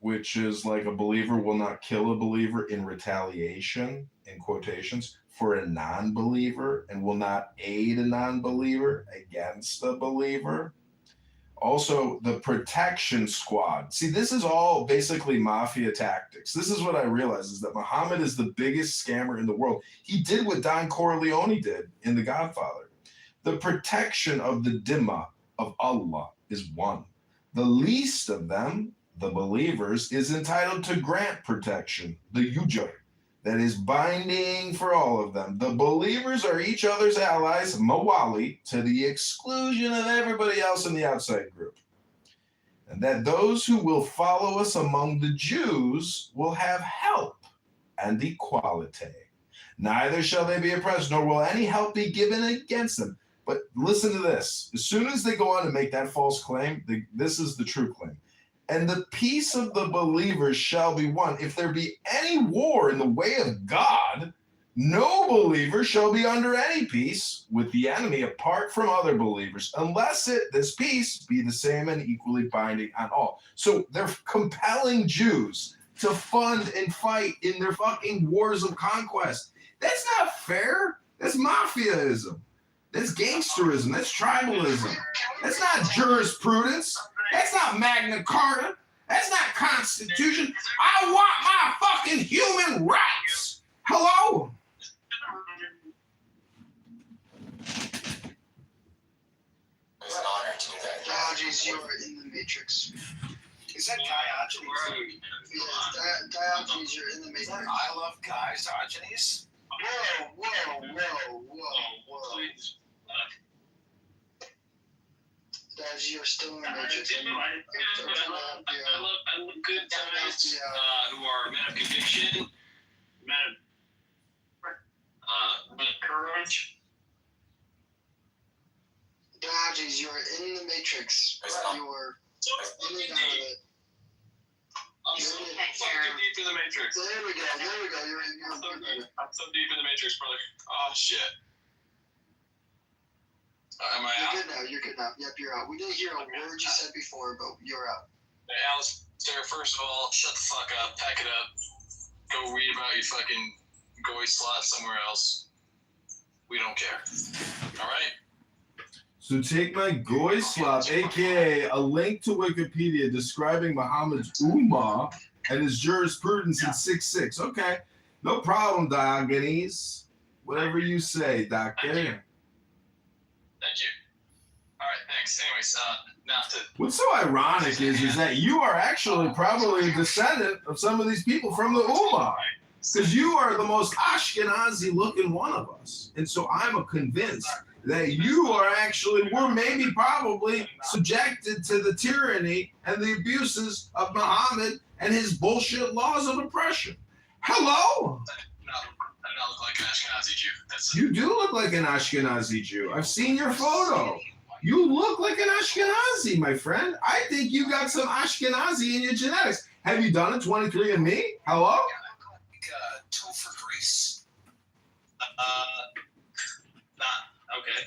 which is like a believer will not kill a believer in retaliation, in quotations, for a non-believer, and will not aid a non-believer against a believer. Also, the protection squad. See, this is all basically mafia tactics. This is what I realize, is that Muhammad is the biggest scammer in the world. He did what Don Corleone did in The Godfather. The protection of the dhimma of Allah is one. The least of them, the believers, is entitled to grant protection, the yujur, that is binding for all of them. The believers are each other's allies, mawali, to the exclusion of everybody else in the outside group. And that those who will follow us among the Jews will have help and equality. Neither shall they be oppressed, nor will any help be given against them. But listen to this. As soon as they go on to make that false claim, this is the true claim. And the peace of the believers shall be won. If there be any war in the way of God, no believer shall be under any peace with the enemy apart from other believers, unless this peace be the same and equally binding on all. So they're compelling Jews to fund and fight in their fucking wars of conquest. That's not fair. That's mafiaism. That's gangsterism. That's tribalism. That's not jurisprudence. That's not Magna Carta. That's not Constitution. I want my fucking human rights. Hello? It's an honor to do that. Diogenes, you are in the Matrix. Is that Diogenes? Yes, Diogenes, you're in the Matrix. I love guys, Diogenes. Whoa. Diogenes, you're still in the Matrix. I love good guys who are men of conviction, men of courage. Diogenes, you are in the Matrix. You are in and out of it. I'm so fucking deep in the Matrix. There we go. You're I'm so deep in the Matrix, brother. Oh, shit. Am I out? You're good now. Yep, you're out. We didn't hear a word you said before, but you're out. Hey, Alistair, first of all, shut the fuck up, pack it up, go read about your fucking goy slot somewhere else. We don't care. All right? So take my goy slop, aka a link to Wikipedia describing Muhammad's ummah and his jurisprudence in 6.6. Okay, no problem, Diogenes. Whatever you say, doctor. Thank you. All right, thanks. Anyways, not to... What's so ironic is that you are actually probably a descendant of some of these people from the ummah. Because you are the most Ashkenazi-looking one of us. And so I'm convinced that you were maybe probably subjected to the tyranny and the abuses of Muhammad and his bullshit laws of oppression. Hello? I don't look like an Ashkenazi Jew. You do look like an Ashkenazi Jew. I've seen your photo. You look like an Ashkenazi, my friend. I think you got some Ashkenazi in your genetics. Have you done a 23andMe? Hello? Topher Grease. Okay.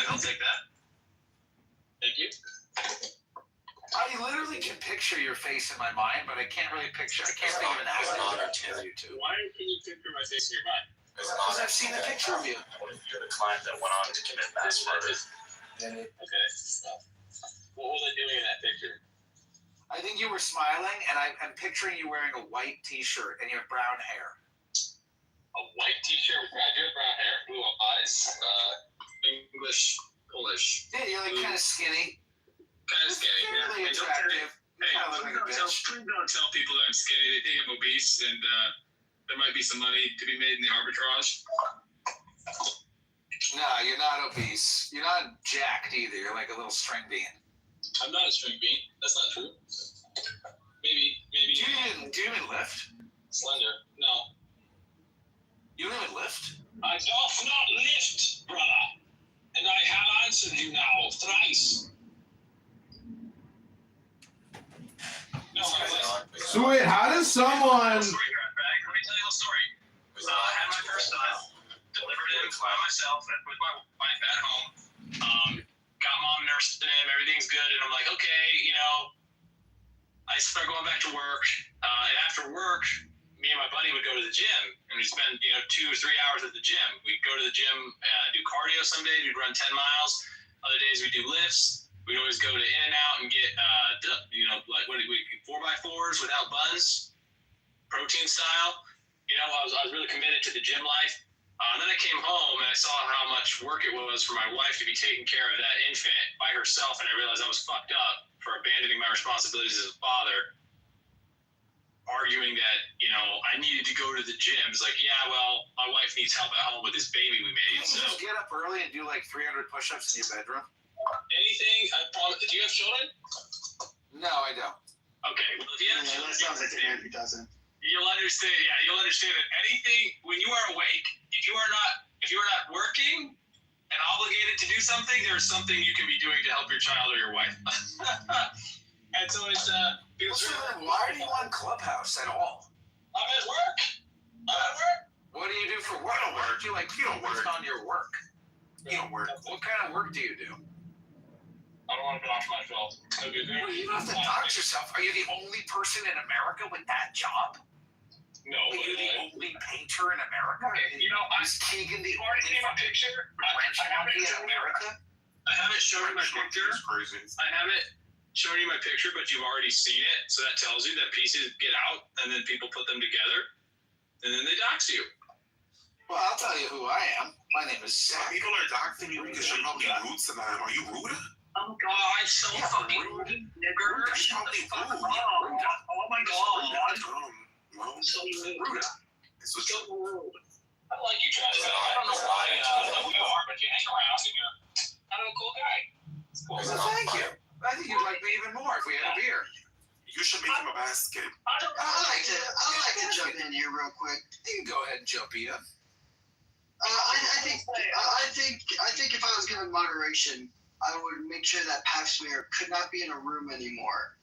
I'll take that. Thank you. I literally can picture your face in my mind, but I can't think of an honor to you two. Why can you picture my face in your mind? Because I've seen a picture of you. You're the client that went on to commit mass murder. Okay. What was I doing in that picture? I think you were smiling, and I'm picturing you wearing a white T-shirt and you have brown hair. A white T-shirt with graduate brown hair, blue eyes, English, Polish. Yeah, you're like kind of skinny. Kind of skinny. Fairly attractive. Please don't tell people that I'm skinny. They think I'm obese, and there might be some money to be made in the arbitrage. No, you're not obese. You're not jacked either. You're like a little string bean. I'm not a string bean. That's not true. Maybe. Do you even lift? Slender. No. You don't even lift? I doth not lift, brother. And I have answered you now thrice. No, So wait, how does someone... Let me tell you a story. I had my first son, delivered him by myself with my wife at home. Got mom nursed him, everything's good, and I'm like, okay, I start going back to work, and after work, me and my buddy would go to the gym, and we'd spend, 2 or 3 hours at the gym. We'd go to the gym, do cardio some days, we'd run 10 miles, other days we'd do lifts, we'd always go to In-N-Out and get, 4x4s without buns, protein style. I was really committed to the gym life. Then I came home and I saw how much work it was for my wife to be taking care of that infant by herself, and I realized I was fucked up. for abandoning my responsibilities as a father, arguing that, you know, I needed to go to the gym. It's like, yeah, well, my wife needs help at home with this baby we made. Can you So just get up early and do like 300 push-ups in your bedroom? anything, I promise. Do you have children? No, I don't. Okay, well, if you have children, that sounds like a man who doesn't. you'll understand. Yeah, you'll understand that anything when you are awake, if you are not working and obligated to do something, there's something you can be doing to help your child or your wife. And so it's So then why are you on Clubhouse at all? I'm at work. What do you do for work? Why aren't you like focused on your work? You don't work. What kind of work do you do? I don't want to dox myself. Well, you don't have to dox yourself. Are you the only person in America with that job? No, Are you the only painter in America? You know, Is Keegan the already only seen my picture. French monkey in America? I haven't shown you my picture. It's crazy. I haven't shown you my picture, but you've already seen it. So that tells you that pieces get out, and then people put them together, and then they dox you. Well, I'll tell you who I am. My name is Zach. People are doxing you because you're probably rude to them. Are you rude? Oh God, I'm so fucking rude. Nigger, shut the fuck up. Oh my God. No. So rude. This was So rude. I like you, Travis. I don't know why you are, but you hang around and you're kind of a cool guy. It's cool. Well, thank you. I think you'd like me even more if we had a beer. You should make him a basket. I'd like to jump in here real quick. You can go ahead and jump in. I think if I was given moderation, I would make sure that Pap Smear could not be in a room anymore.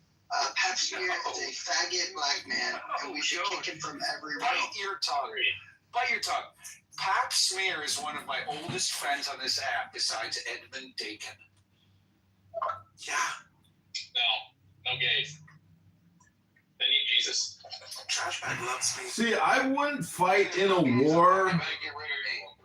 Pap Smear is a faggot black man, and we should kick him from every room. Bite your tongue. Bite your tongue. Pap Smear is one of my oldest friends on this app besides Edmund Dakin. Yeah. No gays. They need Jesus. Trash bag loves me. See, I wouldn't fight in a war.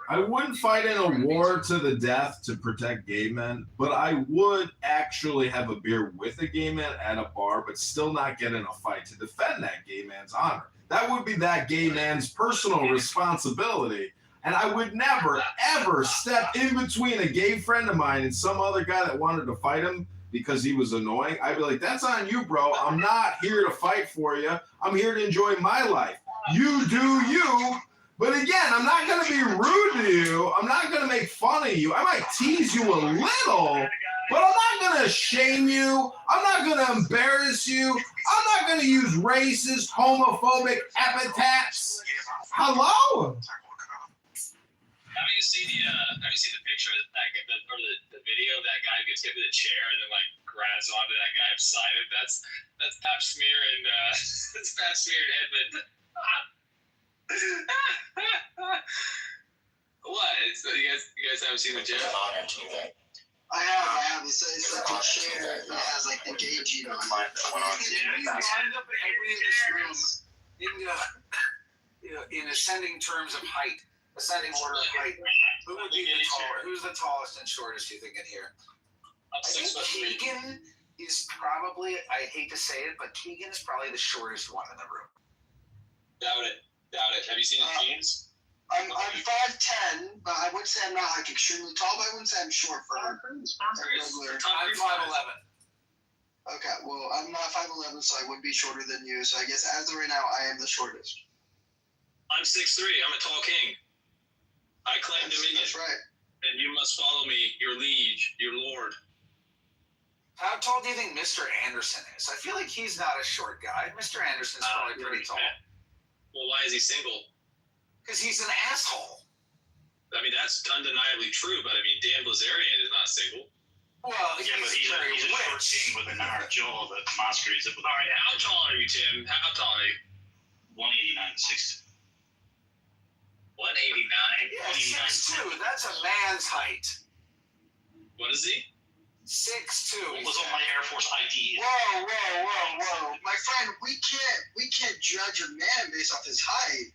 I wouldn't fight in a war to the death to protect gay men, but I would actually have a beer with a gay man at a bar, but still not get in a fight to defend that gay man's honor. That would be that gay man's personal responsibility. And I would never, ever step in between a gay friend of mine and some other guy that wanted to fight him because he was annoying. I'd be like, that's on you, bro. I'm not here to fight for you. I'm here to enjoy my life. You do you. But again, I'm not going to be rude to you. I'm not going to make fun of you. I might tease you a little, but I'm not going to shame you. I'm not going to embarrass you. I'm not going to use racist, homophobic epithets. Hello? Have you seen the picture of that or the video of that guy who gets hit with a chair and then like grabs onto that guy beside him? That's Pap Smear and that's Pap Smear and Edmund. What? You guys haven't seen the chair? I have. It's like a chair that has like the gauge on it. You lined up every in this room in ascending terms of height, ascending order of height. Who would be the taller? Who's the tallest and shortest you think in here? I think Keegan is probably, I hate to say it, but Keegan is probably the shortest one in the room. Doubt it. Have you seen his jeans? I'm 5'10", but I would say I'm not like extremely tall, but I wouldn't say I'm short for a regular. I'm 5'11". Okay, well, I'm not 5'11", so I would be shorter than you. So I guess as of right now, I am the shortest. I'm 6'3". I'm a tall king. I claim dominion. That's right. And you must follow me, your liege, your lord. How tall do you think Mr. Anderson is? I feel like he's not a short guy. Mr. Anderson's probably pretty tall. Well, why is he single? Because he's an asshole. I mean, that's undeniably true, but I mean, Dan Blazarian is not single. Well, yeah, but he's a short king with an arm jaw that masquerades it. All right, how tall are you, Tim? How tall are you? 189, 6'2". 189? Yeah, 6'2". That's a man's height. What is he? 6'2". What was on my Air Force ID? Whoa. My friend, we can't judge a man based off his height.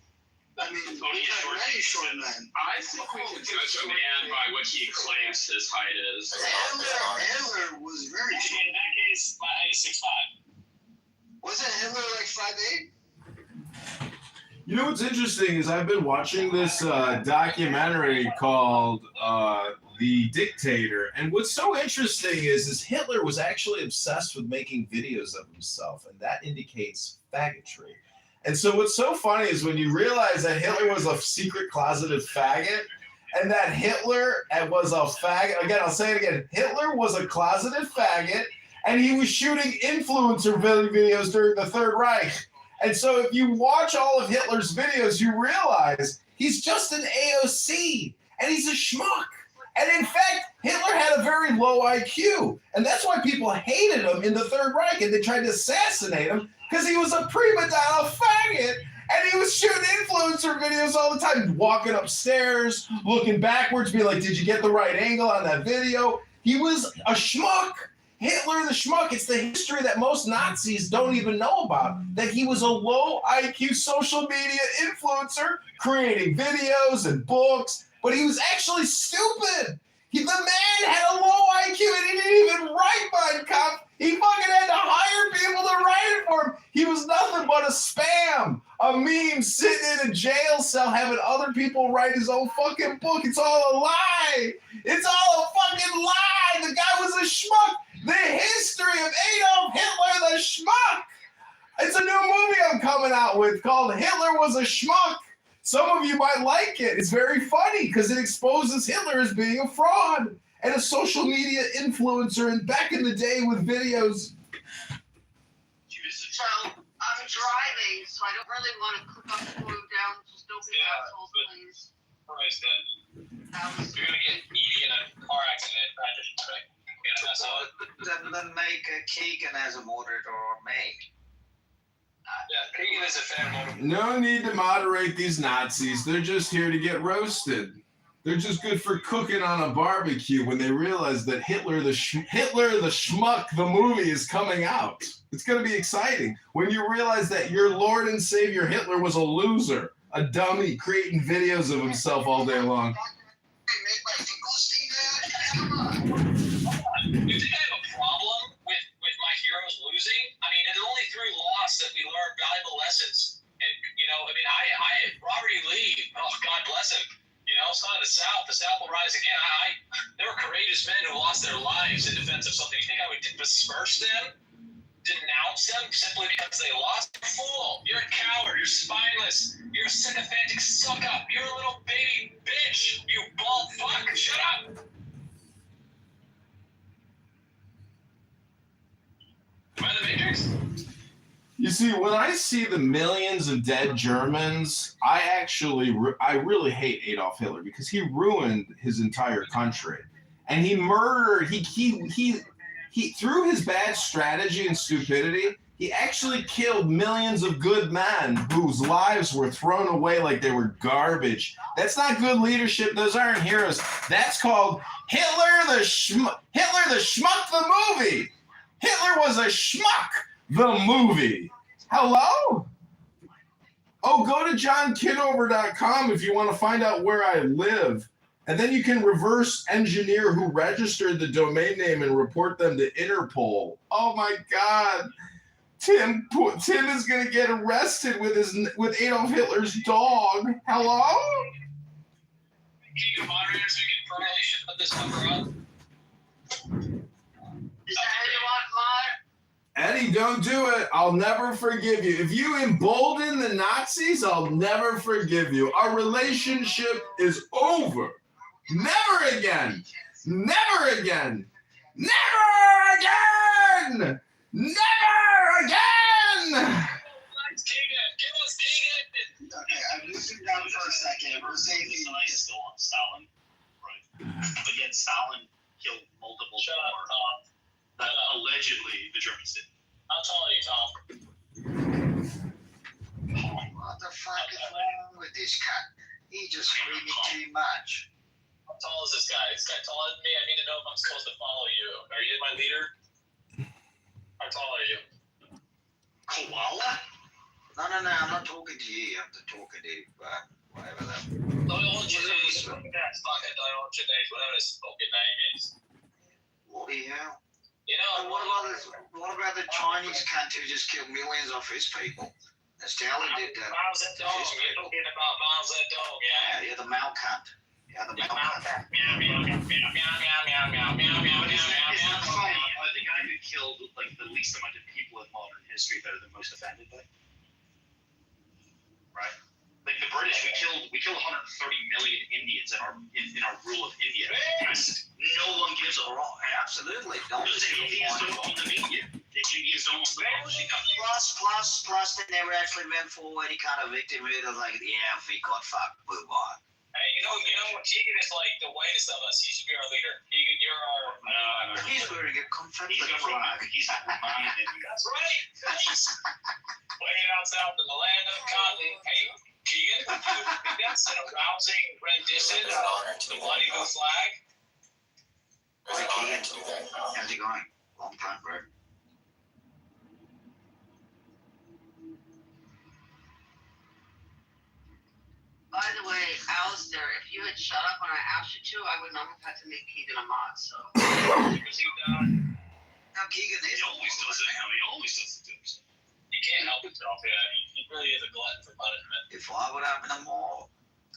I mean, we've had many short men. I think we can judge a man by what he claims his height is. Hitler was very short. In that case, my height is 6'5". Wasn't Hitler like 5'8"? You know what's interesting is I've been watching this documentary called the dictator. And what's so interesting is Hitler was actually obsessed with making videos of himself, and that indicates faggotry. And so what's so funny is when you realize that Hitler was a secret closeted faggot, and that Hitler was a faggot. Again, I'll say it again. Hitler was a closeted faggot, and he was shooting influencer videos during the Third Reich. And so if you watch all of Hitler's videos, you realize he's just an AOC, and he's a schmuck. And in fact, Hitler had a very low IQ, and that's why people hated him in the Third Reich, and they tried to assassinate him because he was a prima donna faggot, and he was shooting influencer videos all the time, walking upstairs, looking backwards, being like, did you get the right angle on that video? He was a schmuck. Hitler the schmuck. It's the history that most Nazis don't even know about, that he was a low IQ social media influencer creating videos and books, but he was actually stupid. The man had a low IQ and he didn't even write Mein Kampf. He fucking had to hire people to write it for him. He was nothing but a spam, a meme sitting in a jail cell having other people write his own fucking book. It's all a lie. It's all a fucking lie. The guy was a schmuck. The history of Adolf Hitler the schmuck. It's a new movie I'm coming out with called Hitler Was a Schmuck. Some of you might like it. It's very funny because it exposes Hitler as being a fraud and a social media influencer, and back in the day with videos. So I'm driving, so I don't really want to cook up food down. Just don't be assholes, please. Christ, you're gonna get Edie in a car accident. Then make Keegan as a moderator or me. Yeah, Keegan is a fan moderator. No need to moderate these Nazis. They're just here to get roasted. They're just good for cooking on a barbecue when they realize that Hitler the Schmuck, the movie, is coming out. It's going to be exciting when you realize that your Lord and Savior Hitler was a loser, a dummy, creating videos of himself all day long. You think I have a problem with my heroes losing? I mean, it's only through loss that we learn valuable lessons. And, I Robert E. Lee, oh, God bless him, son of the South will rise again. There were courageous men who lost their lives in defense of something. You think I would besmirch them? Denounce them simply because they lost? Fool! You're a coward. You're spineless. You're a sycophantic suck-up. You're a little baby bitch. You bald fuck. Shut up! Am I the Matrix? You see, when I see the millions of dead Germans, I really hate Adolf Hitler because he ruined his entire country, and he murdered. He through his bad strategy and stupidity, he actually killed millions of good men whose lives were thrown away like they were garbage. That's not good leadership. Those aren't heroes. That's called Hitler the Schmuck the movie. Hitler was a schmuck, the movie. Hello? Oh, go to johnkitover.com if you want to find out where I live. And then you can reverse engineer who registered the domain name and report them to Interpol. Oh my God. Tim is going to get arrested with Adolf Hitler's dog. Hello? Can you moderate so we can permanently shut this number up? Is that how you want, Mod? Eddie, don't do it. I'll never forgive you. If you embolden the Nazis, I'll never forgive you. Our relationship is over. Never again. Never again. Never again. Never again. Okay, I'm listening down for a second. We're saying Still on Stalin, right? But yet Stalin killed multiple more. That allegedly the Germans did. How tall are you, Tom? What the fuck is wrong with this cat? He just screaming too much. How tall is this guy? Is this guy taller than me? I need to know if I'm supposed to follow you. Are you my leader? How tall are you? Koala? No, I'm not talking to you. I'm talking to whatever that. Whatever his fucking name is. Bloody hell. And what about the Chinese cunt who just killed millions of his people? Stalin did that. Mao Zedong. You're talking about Mao Zedong, yeah? Yeah, the Mao cunt. Yeah, the Meow, male cat. meow, meow, meow, meow, meow, meow, meow, meow, meow, But isn't meow, it meow, funny? meow. The guy who killed like the least amount of people in modern history better than most offended by? Right? Like the British, we killed 130 million Indians in our rule of India. No one gives a Absolutely. Don't because the Indians don't own the media. The Indians don't own the publishing company. Plus, they never actually went for any kind of victimhood of like, yeah, we got fucked, move on. Hey, you know, Keegan is like the whitest of us. He should be our leader. Keegan, you're our. No. He's wearing a Confederate He's flag. reminded. That's right. Nice. Way down south in the land of cotton. Hey, Keegan, that's a rousing rendition of the bloody blue flag. Hey, Keegan, how's it going? Long time, bro. By the way, Alistair, if you had shut up when I asked you to, I would not have had to make Keegan a mod, so. Because Now, Keegan is He always does it. He always does it to himself. he can't help himself. Yeah, he really is a glutton for punishment. If I would happen to more,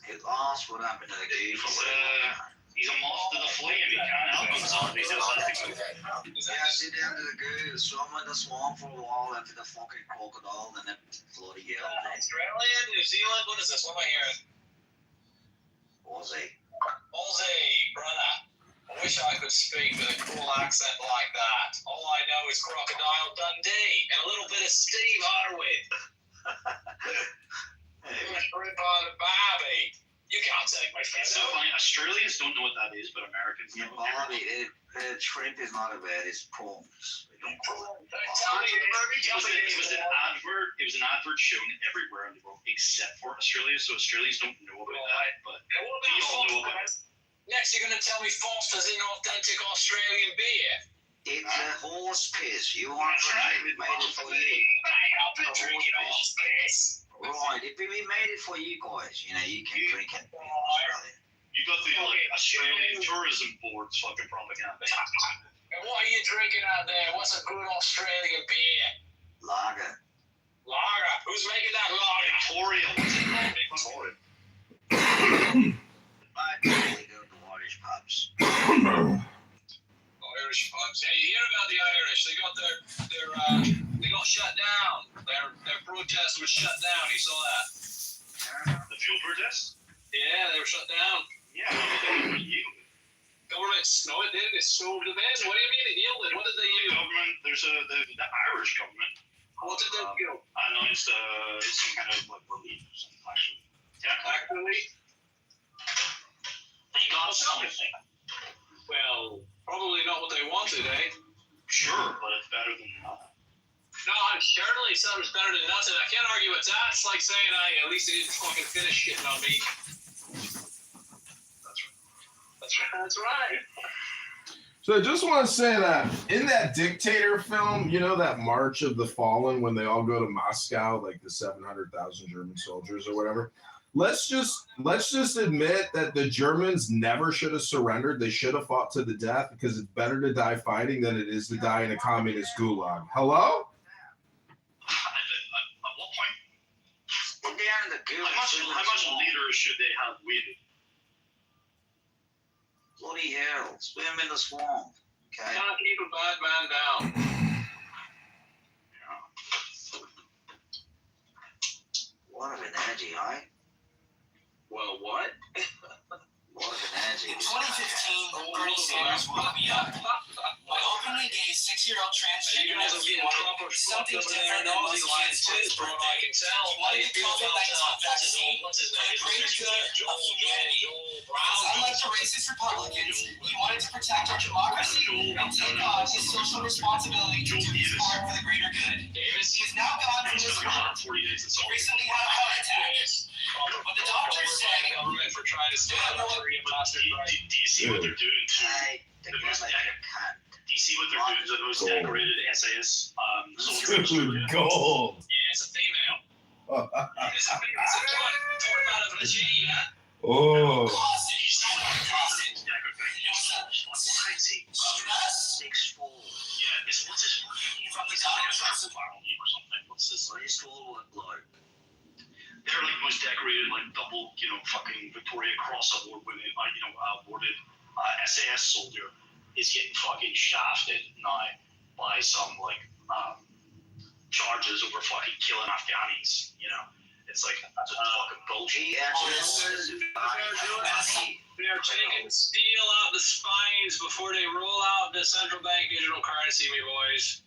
his ass would happen to the goof or whatever. He's a moth to the flame. He can't help himself. He does nothing. Yeah, sit down to the goo, swim in the swamp for a while after the fucking crocodile, and then bloody hell. Australia, New Zealand, what is this? What am I hearing? Aussie. Aussie, brother. I wish I could speak with a cool accent like that. All I know is Crocodile Dundee and a little bit of Steve Harwood. Shrimp on a barbie. You can't take my friend. It's so funny. Australians don't know what that is, but Americans know. Barbie, shrimp is not a bad, it's prawns. They don't call it. Tell me, It was an advert. It was an advert shown everywhere in the world except for Australia. So Australians don't know about that, but we all know about it. Next, you're going to tell me Foster's an authentic Australian beer. It's a horse piss. You want to we made it for you. I've been drinking horse piss. Right, if we made it for you guys, you know, you can drink it in Australia. You got the Australian Tourism Board's fucking propaganda. And what are you drinking out there? What's a good Australian beer? Lager. Lager. Who's making that lager? Victoria. What's it called? Victoria. I totally go to Irish pubs. Irish pubs. Hey, you hear about the Irish? They got shut down. Their protest was shut down. You saw that? The fuel protest? Yeah, they were shut down. Yeah, they yielded. Government, no, it did. It snowed them in. What do you mean it yielded? What did they use? Government. There's the Irish government. What did they do? Announced some kind of like relief or something. Actually, yeah. Actually, they got something. well, probably not what they wanted, eh? Sure, but it's better than nothing. No, certainly sounds better than nothing. I can't argue with that. It's like saying, at least they didn't fucking finish shitting on me. That's right. So I just want to say that in that Dictator film, you know, that March of the Fallen, when they all go to Moscow, like the 700,000 German soldiers or whatever. Let's just admit that the Germans never should have surrendered. They should have fought to the death, because it's better to die fighting than it is to die in a communist gulag. Hello? At what point? They're down in the gulag. How much leaders should they have waited? Bloody hell. Swim in the swamp. Okay. Can't keep a bad man down. What of an energy, eh? Well, what? What of an energy. In 2015, Bernie Sanders woke me up. My openly gay 6-year-old transgender nephew wanted something different than most kids for his birthday. He wanted a COVID-19 vaccine for the greater good of humanity. Because unlike the racist Republicans, he wanted to protect our democracy and take on his social responsibility to do his part for the greater good. He is now gone from this world. He recently had a heart attack. But the doctors say, Government for trying to stay out of free bastard right. Do you see what they're doing to They're like a cunt. Do you see what they're doing to the most decorated SAS soldiers? Gold. Yeah, it's a female. It's a female. It's a one. Talk about it for the G, yeah? Oh. they're like most decorated, like double, fucking Victoria Cross awarded SAS soldier is getting fucking shafted now by some charges over fucking killing Afghanis. It's like that's fucking bullshit. They're taking steel out the spines before they roll out the central bank digital currency, me boys.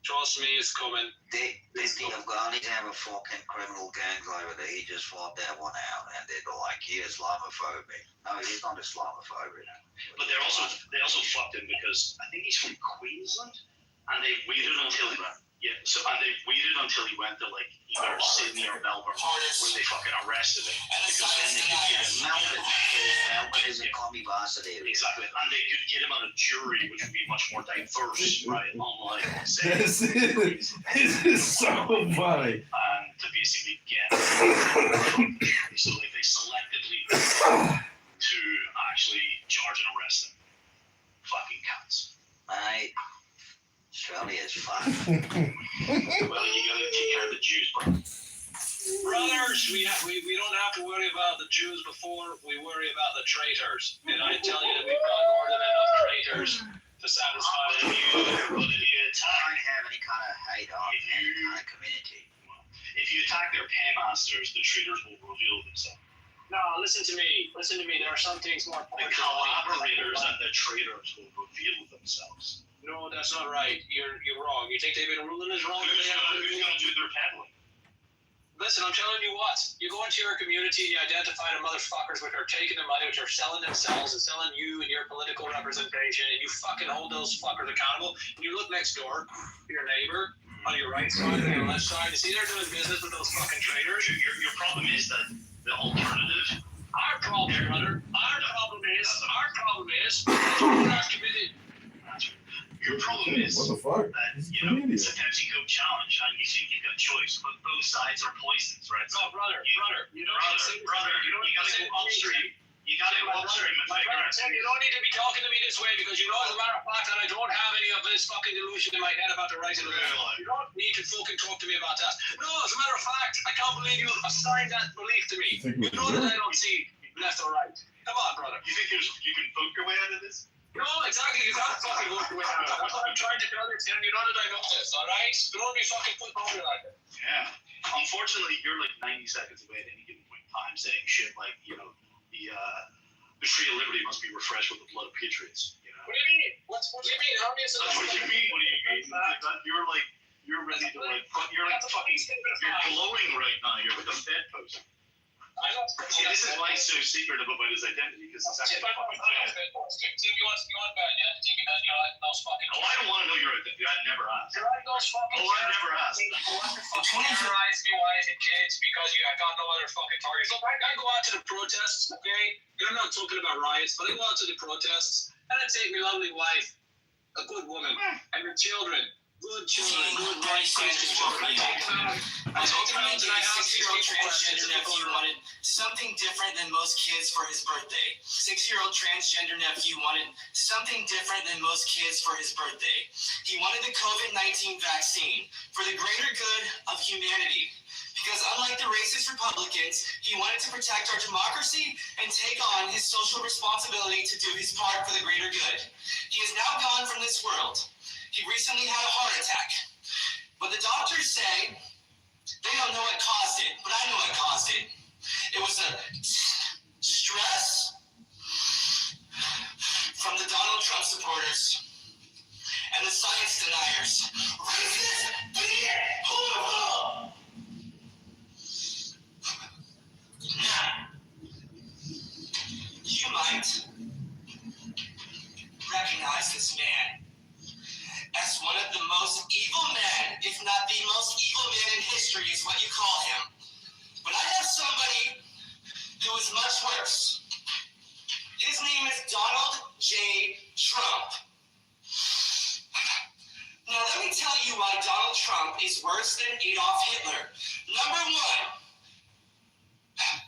Trust me, it's coming. Did the Afghanis have a fucking criminal gang over there? He just fought that one out, and they're like, he Islamophobic. No, he's not Islamophobic. But they also fucked him because I think he's from Queensland, and they waited until he went to like either Sydney or Melbourne when they fucking arrested him, because then they could get him. Melbourne is a commie bastard area. Exactly, and they could get him on a jury, which would be much more diverse, right? Unlike say, This is so funny. And to basically get so like they selectively to actually charge and arrest them. Fucking cunts. Mate, Australia is fun. Well, you gotta take care of the Jews, bro. Brothers, we don't have to worry about the Jews before we worry about the traitors. And I tell you that we've got more than enough traitors to satisfy the But if you don't have any kind of hate on any kind of community. If you attack their paymasters, the traitors will reveal themselves. No, listen to me. There are some things more The collaborators and the traitors will reveal themselves. No, that's not right. You're wrong. You think they've been ruling us wrong? Who's gonna do their peddling? Listen, I'm telling you what. You go into your community, you identify the motherfuckers which are taking the money, which are selling themselves and selling you and your political representation, and you fucking hold those fuckers accountable. And you look next door to your neighbor on your right side and your left side. You see they're doing business with those fucking traders. Your problem is that the alternative. Our problem, brother. Our problem is we're not committed. Your problem is What the fuck? that it's a Pepsi Coke challenge, and you think you've got choice, but both sides are poisons, right? No, brother, you don't you gotta go upstream. You gotta go upstream and figure out. You don't need to be talking to me this way, because you know, as a matter of fact, that I don't have any of this fucking delusion in my head about the right and the left. You don't need to fucking talk to me about that. No, as a matter of fact, I can't believe you assigned that belief to me. You know that I don't see left or right. Come on, brother. You think you can vote your way out of this? No, exactly. You can't fucking work your way out of that. That's what I'm trying to tell you, Tim. You know that I know this, all right? Don't be fucking putting on me like that. Yeah. Unfortunately, you're like 90 seconds away at any given point in time saying shit like, the tree of liberty must be refreshed with the blood of patriots. What do you mean? What do you mean? How many is That's what you mean. What do you mean? You're ready to you're glowing right now. You're like a bedpost. See, this is why he's so secretive about his identity, because it's actually fucking bad. Tim, you want bad, yeah? You like those fucking. Oh, I don't want to know your identity. I'd never asked. You like those fucking. Oh, I'd never asked. You want to fucking terrorize me, wife and kids because you have got no other fucking targets. Look, I go out to the protests, okay? And I'm not talking about riots, but I go out to the protests and I take my lovely wife, a good woman, and her children. Good children, good white Christian children. I take them out and I ask 6-year-old transgender nephew wanted something different than most kids for his birthday. 6-year-old transgender nephew wanted something different than most kids for his birthday. He wanted the COVID-19 vaccine for the greater good of humanity. Because unlike the racist Republicans, he wanted to protect our democracy and take on his social responsibility to do his part for the greater good. He is now gone from this world. He recently had a heart attack. But the doctors say they don't know what caused it, but I know what caused it. It was a stress from the Donald Trump supporters and the science deniers. Racist, bigot, horrible. You might recognize this man as one of the most evil men, if not the most evil man in history is what you call him. But I have somebody who is much worse. His name is Donald J. Trump. Now let me tell you why Donald Trump is worse than Adolf Hitler. Number one,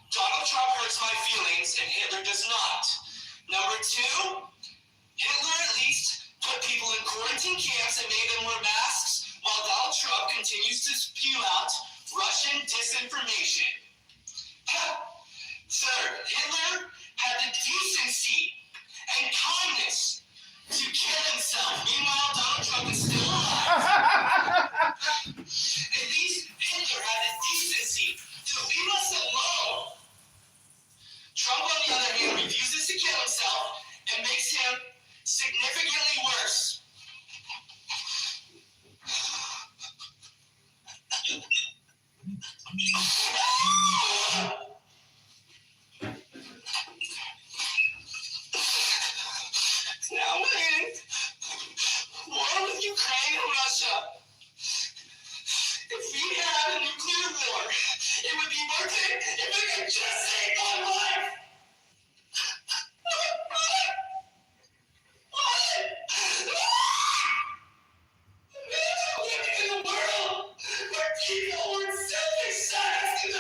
Donald Trump hurts my feelings and Hitler does not. Number two, Hitler at least put people in quarantine camps and made them wear masks, while Donald Trump continues to spew out Russian disinformation misinformation. Third, Hitler had the decency and kindness to kill himself. Meanwhile, Donald Trump is still alive. At least Hitler had the decency to leave us alone. Trump, on the other hand, refuses to kill himself and makes him significantly worse. Now we're in war with Ukraine and Russia. If we had a nuclear war, it would be worth it if it could just save my life. Living in a world where people were self-excited,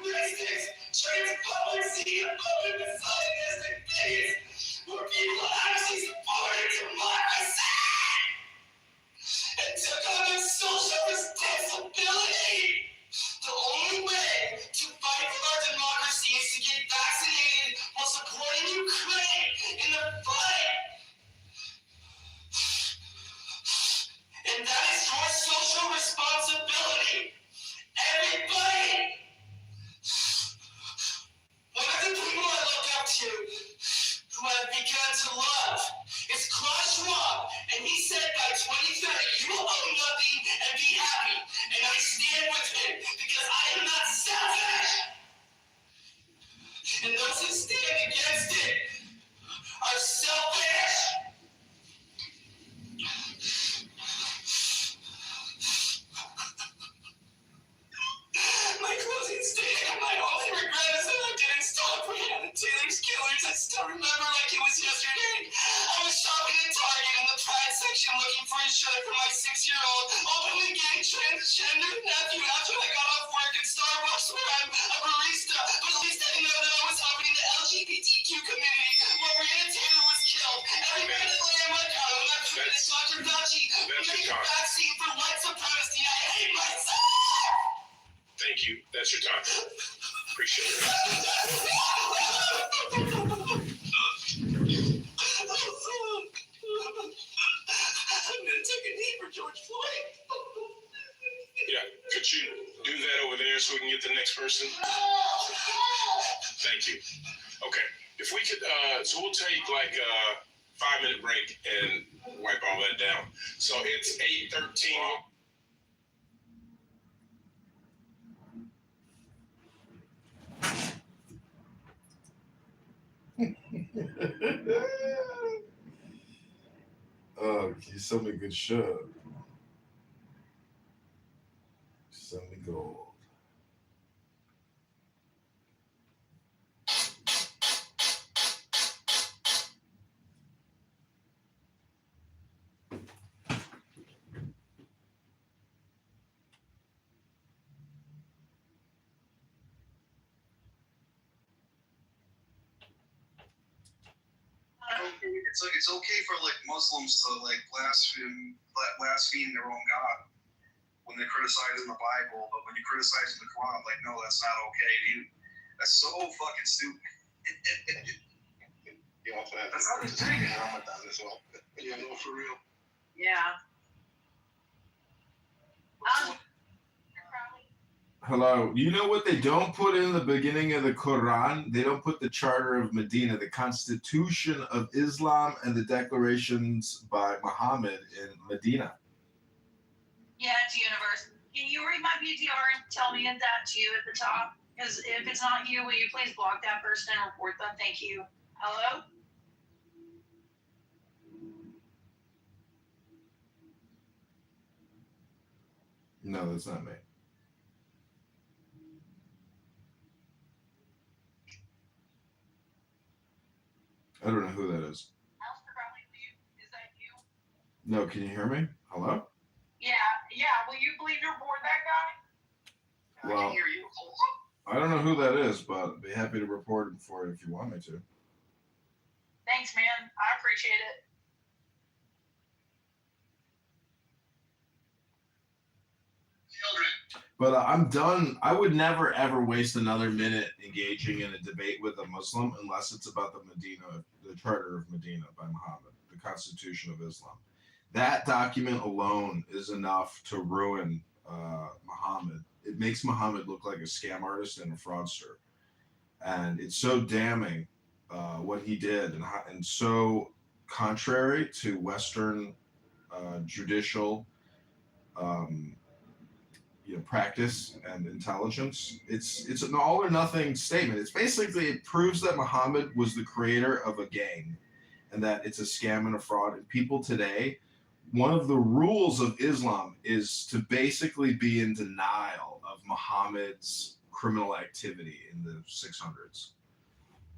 racist, transparency, and open misogynistic things, where people actually supported democracy and took on their social responsibility. The only way to fight for our democracy is to get vaccinated while supporting Ukraine in the fight. And that is your social responsibility. Everybody. One of the people I look up to, who I've begun to love, is Klaus Schwab. And he said by 2030, you will own nothing and be happy. And I stand with him because I am not selfish. And those who stand against it are selfish. My closing statement, my only regret is that I didn't stop Breonna Taylor's killers. I still remember like it was yesterday. I was shopping at Target in the Pride section looking for a shirt for my 6-year-old openly gay transgender nephew after I got off work at Starbucks where I'm a barista. But at least I didn't know that I was helping the LGBTQ community where Breonna Taylor was killed. Every minute I am like, oh, I'm finished Dr. Fauci. We make a vaccine for white supremacy. I hate myself. Thank you. That's your time. Appreciate it. I'm gonna take a knee for George Floyd. Yeah. Could you do that over there so we can get the next person? Thank you. Okay. If we could, so we'll take like a 5-minute break and wipe all that down. So it's 8:13. Oh, you sent me a good show. Send me gold. It's okay for like Muslims to like blaspheme their own God when they're criticizing the Bible, but when you're criticizing the Quran, like no, that's not okay, dude. That's so fucking stupid. You also have That's how they think. Ramadan as well. Yeah, no, for real. Yeah. Hello. You know what they don't put in the beginning of the Quran? They don't put the Charter of Medina, the Constitution of Islam, and the declarations by Muhammad in Medina. Yeah, it's universe. Can you read my PTR and tell me if that's you at the top? Because if it's not you, will you please block that person and report them? Thank you. Hello? No, that's not me. I don't know who that is. Is that you? No, can you hear me? Hello? Yeah. Will you please report that guy? Well, I can hear you. I don't know who that is, but I'd be happy to report him for you if you want me to. Thanks, man. I appreciate it. Children. But I'm done. I would never ever waste another minute engaging in a debate with a Muslim unless it's about the Charter of Medina by Muhammad, the Constitution of Islam. That document alone is enough to ruin Muhammad. It makes Muhammad look like a scam artist and a fraudster, and it's so damning what he did, and so contrary to Western judicial. Practice and intelligence. It's an all or nothing statement. It's basically, it proves that Muhammad was the creator of a gang and that it's a scam and a fraud. And people today, one of the rules of Islam is to basically be in denial of Muhammad's criminal activity in the 600s.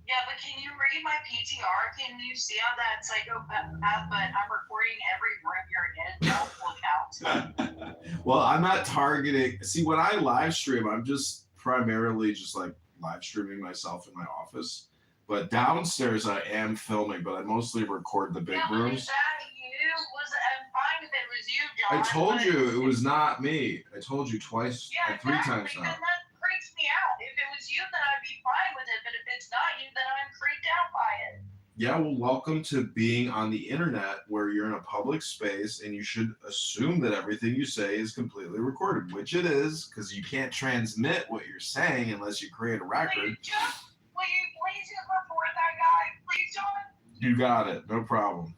Yeah, but can you read my PTR? Can you see how that psychopath? But I'm recording every room you're in. Multiple accounts. Well, I'm not targeting. See, when I live stream, I'm just primarily just like live streaming myself in my office. But downstairs, I am filming, but I mostly record the big rooms. Is that you? I'm fine if it was you, John. I told you it was not me. I told you twice, three times now. Then that freaks me out. If it was you, then I'd be fine with it. But if it's not you, then I'm freaked out by it. Yeah, well, welcome to being on the internet where you're in a public space and you should assume that everything you say is completely recorded, which it is, because you can't transmit what you're saying unless you create a record. Will you please just report that guy? Please, John? You got it. No problem.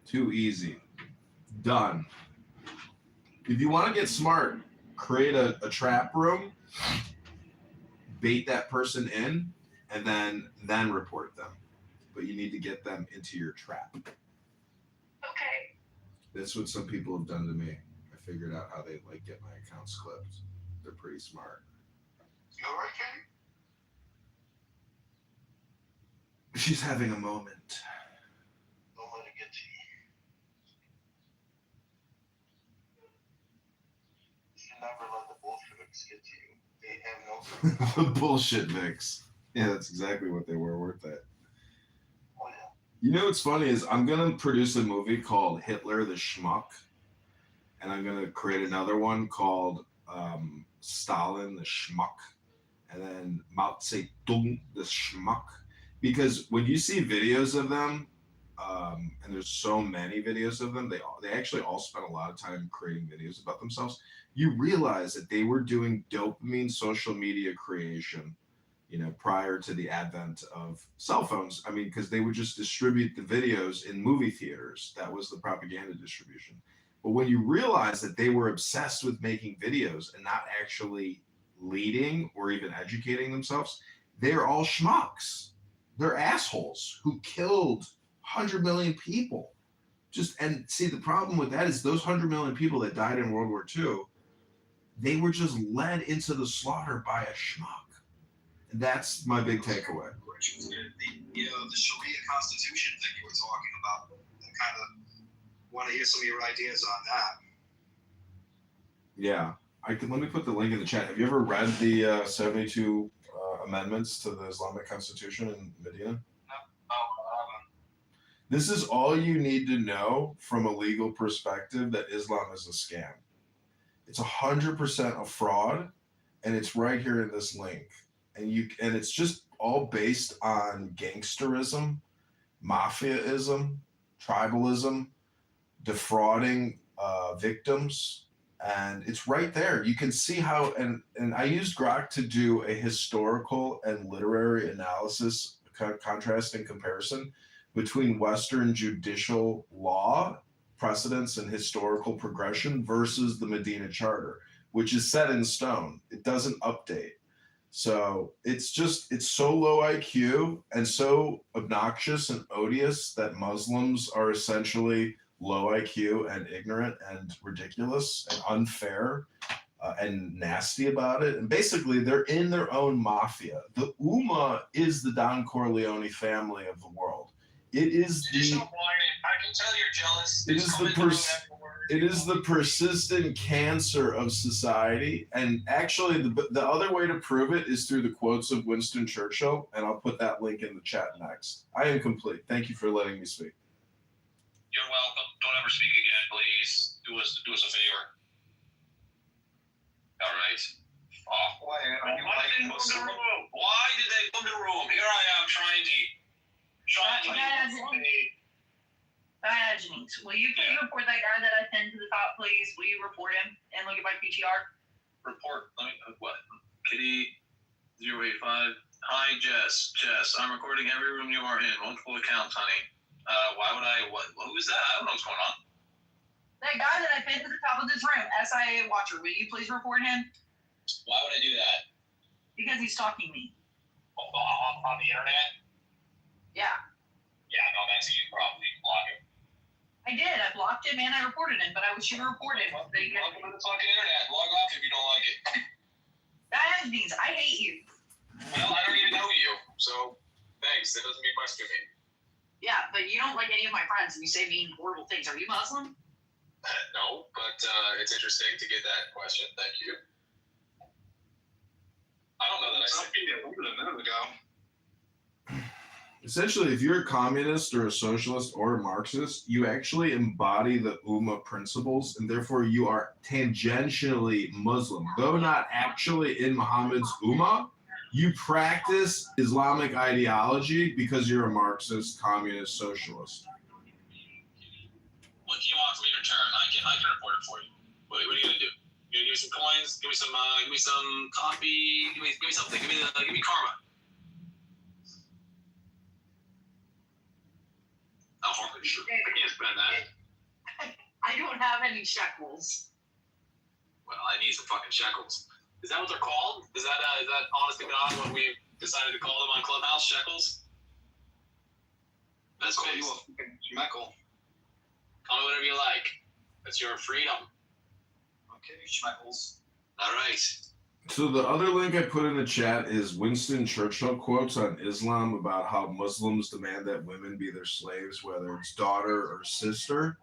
Too easy. Done. If you want to get smart, create a trap room, bait that person in, and then report them. But you need to get them into your trap. Okay. That's what some people have done to me. I figured out how they get my accounts clipped. They're pretty smart. You all right, Kenny? She's having a moment. Don't let it get to you. You should never let the Bolsheviks get to you. They have no... The bullshit mix. Yeah, that's exactly what they were, weren't they? Oh, yeah. You know what's funny is I'm going to produce a movie called Hitler the Schmuck. And I'm going to create another one called Stalin the Schmuck. And then Mao Zedong the Schmuck. Because when you see videos of them, and there's so many videos of them, they actually all spent a lot of time creating videos about themselves. You realize that they were doing dopamine social media creation, prior to the advent of cell phones. I mean, because they would just distribute the videos in movie theaters. That was the propaganda distribution. But when you realize that they were obsessed with making videos and not actually leading or even educating themselves, they're all schmucks. They're assholes who killed 100 million people. And see, the problem with that is those 100 million people that died in World War II, they were just led into the slaughter by a schmuck. And that's my big takeaway. The Sharia Constitution thing you were talking about, I kind of want to hear some of your ideas on that. Yeah, let me put the link in the chat. Have you ever read the 72 amendments to the Islamic Constitution in Medina? This is all you need to know from a legal perspective, that Islam is a scam. It's 100% a fraud, and it's right here in this link. And it's just all based on gangsterism, mafiaism, tribalism, defrauding victims. And it's right there. You can see how, and I used Grok to do a historical and literary analysis, contrast and comparison between Western judicial law, precedents, and historical progression versus the Medina Charter, which is set in stone. It doesn't update. So it's so low IQ and so obnoxious and odious that Muslims are essentially low IQ and ignorant and ridiculous and unfair and nasty about it. And basically, they're in their own mafia. The Ummah is the Don Corleone family of the world. It is the... I can tell you're jealous. It is the persistent cancer of society. And actually, the other way to prove it is through the quotes of Winston Churchill. And I'll put that link in the chat next. I am complete. Thank you for letting me speak. You're welcome. Don't ever speak again, please. Do us a favor. All right. Oh, Why are you why did they move the room? Why did they move the room? Here I am trying to. Will you please report that guy that I pinned to the top, please? Will you report him and look at my PTR? Report. Let me. What? Kitty 085. Hi, Jess. Jess, I'm recording every room you are in. Multiple accounts, honey. Why would I? What? Who is that? I don't know what's going on. That guy that I pinned to the top of this room, SIA Watcher. Will you please report him? Why would I do that? Because he's stalking me. On the internet? Yeah. Yeah, no, that's you probably block him. I did. I blocked him and I reported him, but I was sure to report him. Welcome to the fucking internet. Log off if you don't like it. That means I hate you. Well, I don't even know you, so thanks. That doesn't mean much to me. Yeah, but you don't like any of my friends and you say mean, horrible things. Are you Muslim? No, but it's interesting to get that question. Thank you. I don't know that I said it a minute ago. Essentially, if you're a communist or a socialist or a Marxist, you actually embody the Ummah principles, and therefore you are tangentially Muslim. Though not actually in Muhammad's Ummah, you practice Islamic ideology because you're a Marxist, communist, socialist. What do you want from me in return? I can report it for you. What are you gonna do? You gonna give me some coins? Give me some coffee? Give me something. Give me karma. Oh, sure. I can't spend that. I don't have any shekels. Well, I need some fucking shekels. Is that what they're called? Is that honest to God what we decided to call them on Clubhouse? Shekels? That's call you a fucking schmeckle. Call me whatever you like. That's your freedom. Okay, schmeckles. All right. So the other link I put in the chat is Winston Churchill quotes on Islam about how Muslims demand that women be their slaves, whether it's daughter or sister.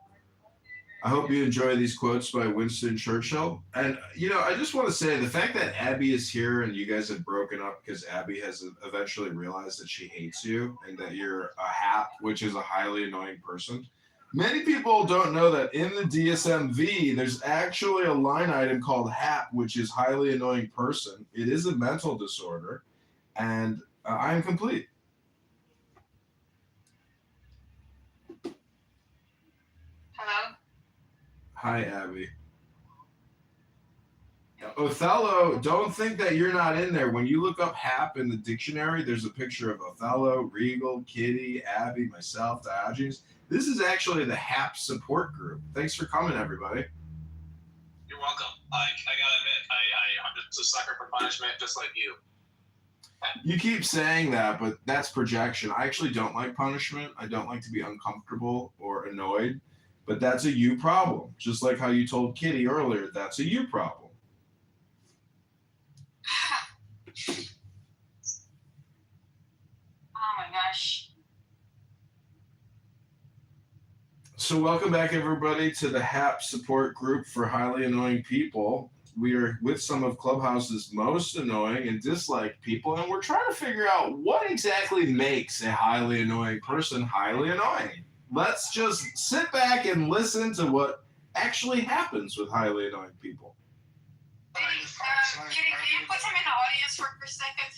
I hope you enjoy these quotes by Winston Churchill. And, I just want to say the fact that Abby is here and you guys have broken up because Abby has eventually realized that she hates you and that you're a hap, which is a highly annoying person. Many people don't know that in the DSM-V, there's actually a line item called HAP, which is highly annoying person. It is a mental disorder, and I am complete. Hello? Hi, Abby. Othello, don't think that you're not in there. When you look up HAP in the dictionary, there's a picture of Othello, Regal, Kitty, Abby, myself, Diogenes. This is actually the HAP support group. Thanks for coming, everybody. You're welcome. I gotta admit, I'm just a sucker for punishment, just like you. You keep saying that, but that's projection. I actually don't like punishment. I don't like to be uncomfortable or annoyed, but that's a you problem. Just like how you told Kitty earlier, that's a you problem. Oh my gosh. So welcome back, everybody, to the HAP support group for highly annoying people. We are with some of Clubhouse's most annoying and disliked people, and we're trying to figure out what exactly makes a highly annoying person highly annoying. Let's just sit back and listen to what actually happens with highly annoying people. Kitty, can you put him in the audience for a second?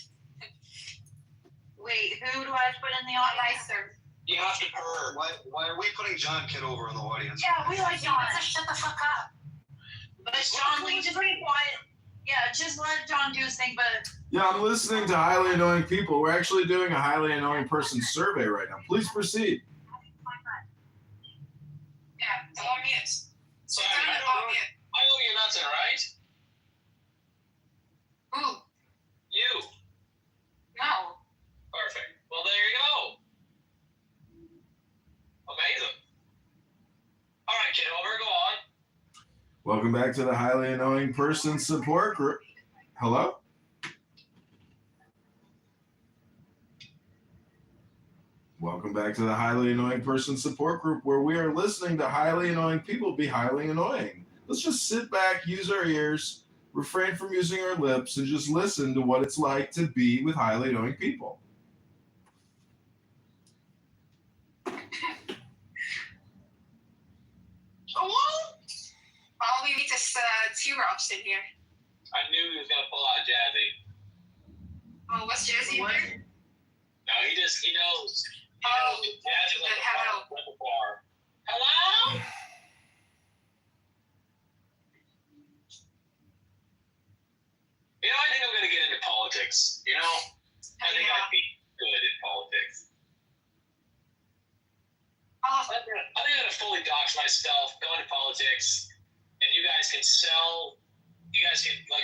Wait, who do I put in the audience? You have to purr. Why are we putting John Kitover in the audience? Yeah, we like John. Shut the fuck up. But John, will you just be quiet? Yeah, just let John do his thing, but... Yeah, I'm listening to highly annoying people. We're actually doing a highly annoying person survey right now. Please proceed. Yeah, the audience. So I know you're nothing, right? Who? You. No. Perfect. Well, there you go. Amazing. All right, Kitover, go on. Welcome back to the highly annoying person support group. Hello? Welcome back to the highly annoying person support group where we are listening to highly annoying people be highly annoying. Let's just sit back, use our ears, refrain from using our lips, and just listen to what it's like to be with highly annoying people. Hello? Oh, we need this T-Robs in here. I knew he was gonna pull out Jazzy. Oh, what's Jazzy in there? No, he knows. He knows Jazzy's like a bar. Hello? You know, I think I'm gonna get into politics. You know, I think I'd be good in politics. I think I'm gonna fully dox myself, go into politics, and you guys can sell. You guys can, like,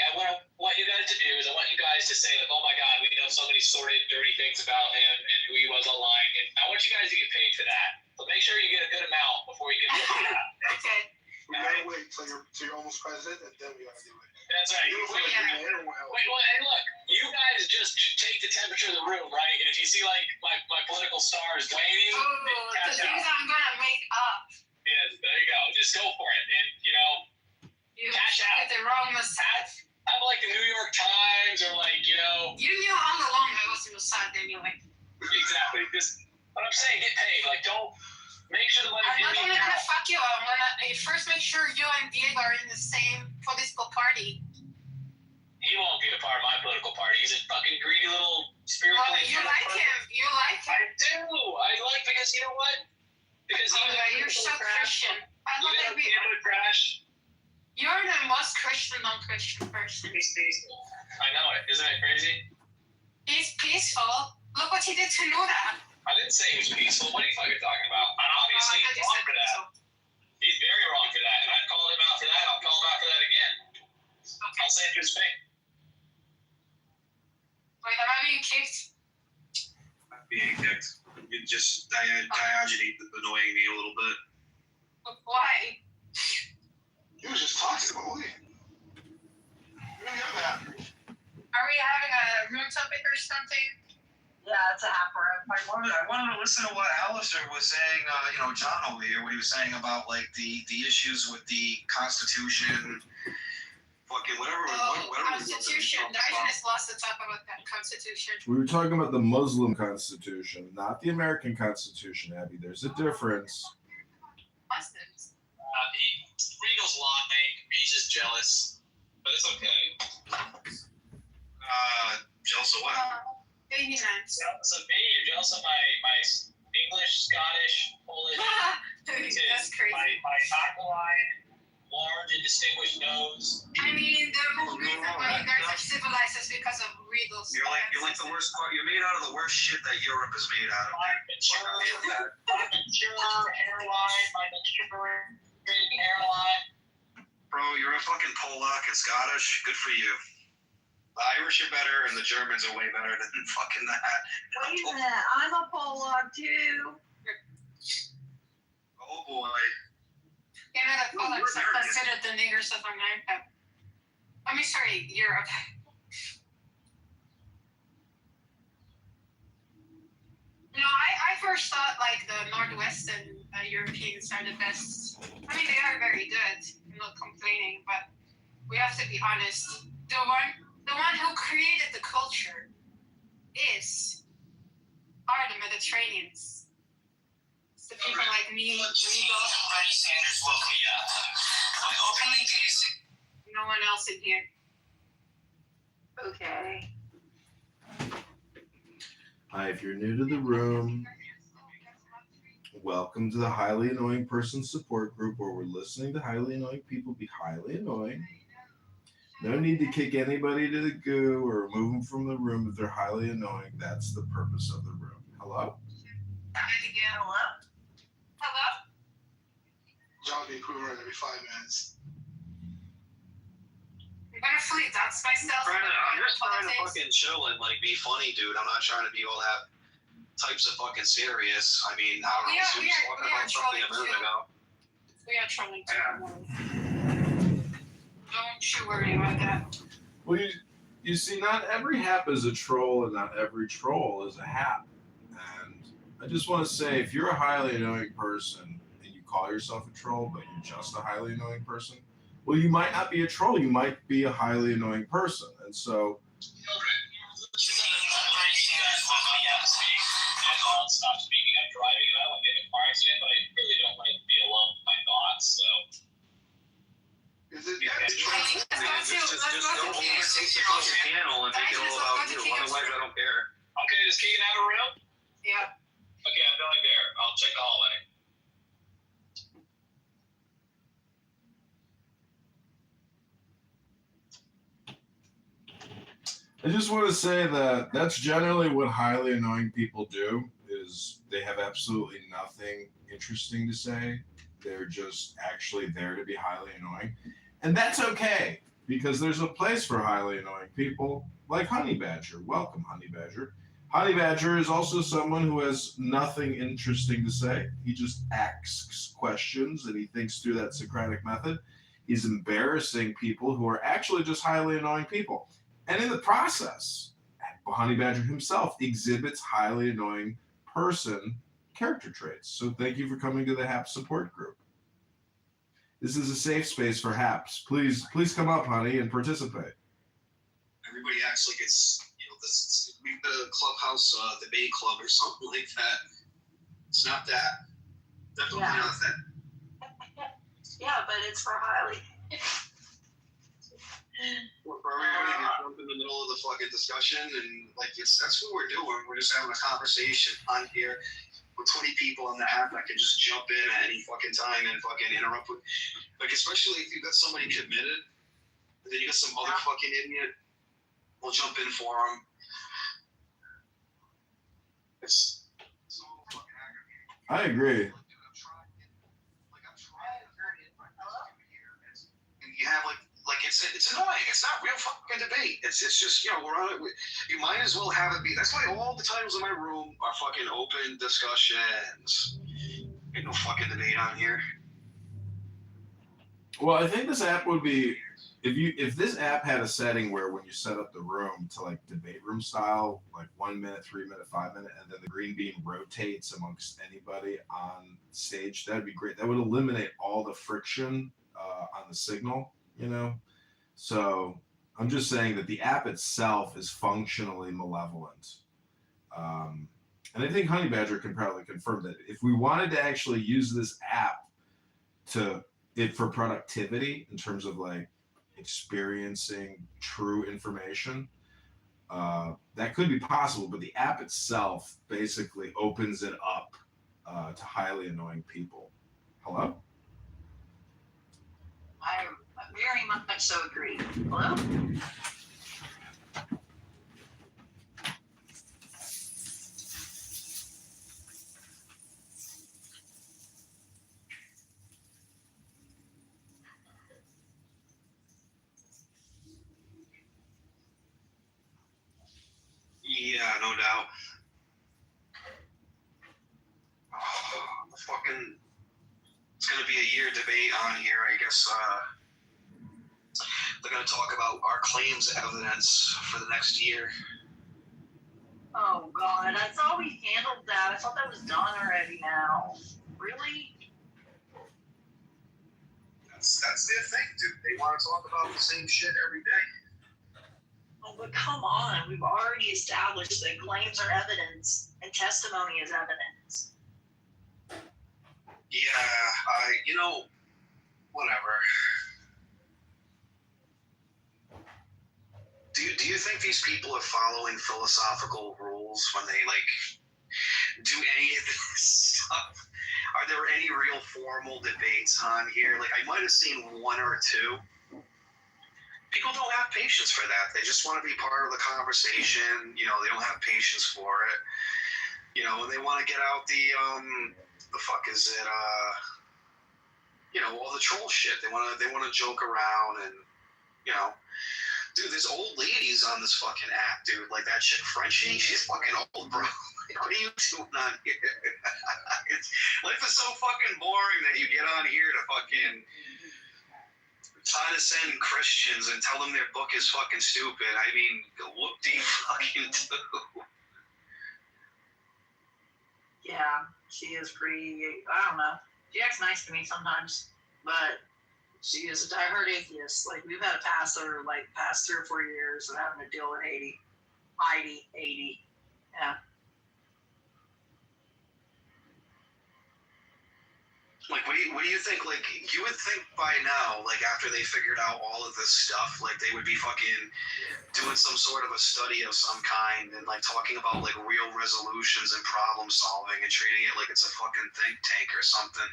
what you guys to do is I want you guys to say, like, oh my God, we know so many sordid, dirty things about him and who he was online, and I want you guys to get paid for that. So make sure you get a good amount before you get paid for that. Okay. We gotta wait till you're almost president, and then we gotta do it. That's right. Wait, hey, look, you guys just take the temperature of the room, right? And if you see, like, my political stars waning, the things I'm gonna make up. Yes, there you go. Just go for it. And, you know, You cash out. the wrong massage. I'm like the New York Times or, like, you know. You knew all along I was Mossad anyway. Exactly. Just, what I'm saying, get paid. Like, don't make sure the money's I'm not in only the gonna account. fuck you, I'm gonna first make sure you and Diego are in the same political party. He won't be a part of my political party. He's a fucking greedy little spiritual. Well, you like him. You like him. I do. I like, because you know what? Because you're so Christian. I love that we crash. You're the most Christian non-Christian person. He's peaceful. I know it. Isn't it crazy? He's peaceful. Look what he did to Nura. I didn't say he was peaceful. What are you fucking talking about? And obviously he's wrong for that. He's very wrong for that. And I've called him out for that. I'll call him out for that again. Okay. I'll say it to his face. Wait, am I being kicked? I'm being kicked. It just Diogenes annoying me a little bit. Why? He was just talking about me. Are we having a room topic or something? Yeah, it's a happer. I wanted to listen to what Alistair was saying, John over here, what he was saying about, like, the issues with the Constitution. Fucking whatever. Constitution. Diogenes lost to talk about that Constitution. We were talking about the Muslim Constitution, not the American Constitution, Abby. There's a difference. Muslims. Regal's lying. He's just jealous. But it's okay. Jealous of what? Baby nuts. Jealous of me? You're jealous of my English, Scottish, Polish. That's crazy. My aquiline, large and distinguished nose. I mean, the whole reason why you guys are civilized is because of Regal's. You're like the worst part. You're made out of the worst shit that Europe is made out of. My mature hairline, my mature hairline. Bro, you're a fucking Polak and Scottish. Good for you. The Irish are better and the Germans are way better than fucking that. Wait a minute, I'm a Polak too. Oh boy. You know, the Polacks are considered the niggers of America. I mean, sorry, Europe. You know, I first thought, like, the Northwestern Europeans are the best. I mean, they are very good. I'm not complaining, but we have to be honest. The one who created the culture are the Mediterraneans. It's the people like me, Bernie Sanders woke me up. I openly gazed. no one else in here. Okay. Hi, if you're new to the room, welcome to the Highly Annoying Person Support Group, where we're listening to highly annoying people be highly annoying. No need to kick anybody to the goo or remove them from the room if they're highly annoying. That's the purpose of the room. Hello? Hello? Hello? John be equivalent every 5 minutes. I'm gonna fully dox myself. I'm just trying to fucking chill and, like, be funny, dude. I'm not trying to be all that types of fucking serious. I mean, I don't know. We are Something a minute ago. We are trolling too. Don't you worry about that. Well, you see, not every hap is a troll and not every troll is a hap. And I just want to say, if you're a highly annoying person and you call yourself a troll, but you're just a highly annoying person, well, you might not be a troll. You might be a highly annoying person. And so... Stop speaking. I'm driving and I don't get in a car accident, but I really don't like to be alone with my thoughts, so... Is it? Let's go to I just want to say that that's generally what highly annoying people do. Is they have absolutely nothing interesting to say. They're just actually there to be highly annoying, and that's okay because there's a place for highly annoying people like Honey Badger. Welcome, Honey Badger. Honey Badger is also someone who has nothing interesting to say. He just asks questions and he thinks through that Socratic method. He's embarrassing people who are actually just highly annoying people. And in the process, Honey Badger himself exhibits highly annoying person character traits. So thank you for coming to the HAP support group. This is a safe space for HAPs. Please come up, honey, and participate. Everybody acts like it's, this the clubhouse debate club or something like that. It's not that. Definitely not that. Yeah, but it's for highly. For everybody to jump in the middle of the fucking discussion and that's what we're doing. We're just having a conversation on here with 20 people on the app that can just jump in at any fucking time and fucking interrupt with, especially if you've got somebody committed, and then you got some other fucking idiot. We'll jump in for them. It's so fucking aggravating. I agree. And you have it's annoying. It's not real fucking debate. It's just we're on it. You might as well have it be. That's why all the titles in my room are fucking open discussions. Ain't no fucking debate on here. Well, I think this app would be if this app had a setting where when you set up the room to like debate room style, like 1 minute, 3 minute, 5 minute, and then the green bean rotates amongst anybody on stage, that'd be great. That would eliminate all the friction on the signal, So I'm just saying that the app itself is functionally malevolent. And I think Honey Badger can probably confirm that if we wanted to actually use this app for productivity in terms of like experiencing true information, that could be possible, but the app itself basically opens it up to highly annoying people. Hello? I very much so agree. Hello? Yeah, no doubt. It's gonna be a year debate on here. I guess they're gonna talk about our claims evidence for the next year. Oh God, I thought we handled that. I thought that was done already now. Really? That's their thing, dude. They want to talk about the same shit every day. Oh, but come on. We've already established that claims are evidence and testimony is evidence. Yeah, whatever. Do you think these people are following philosophical rules when they do any of this stuff? Are there any real formal debates on here? I might have seen one or two. People don't have patience for that. They just want to be part of the conversation. They don't have patience for it. And they want to get out the fuck is it? All the troll shit. They want to joke around and dude, there's old ladies on this fucking app, dude. Like that chick Frenchie, she's fucking old, bro. What are you doing on here? Life is so fucking boring that you get on here to fucking try to send Christians and tell them their book is fucking stupid. I mean, what do you fucking do? Yeah, she is pretty, I don't know. She acts nice to me sometimes, but she is a diehard atheist. We've had a pastor, past 3 or 4 years of having to deal with Heidi. Yeah. What do you think? You would think by now, after they figured out all of this stuff, they would be fucking doing some sort of a study of some kind and talking about real resolutions and problem solving and treating it like it's a fucking think tank or something.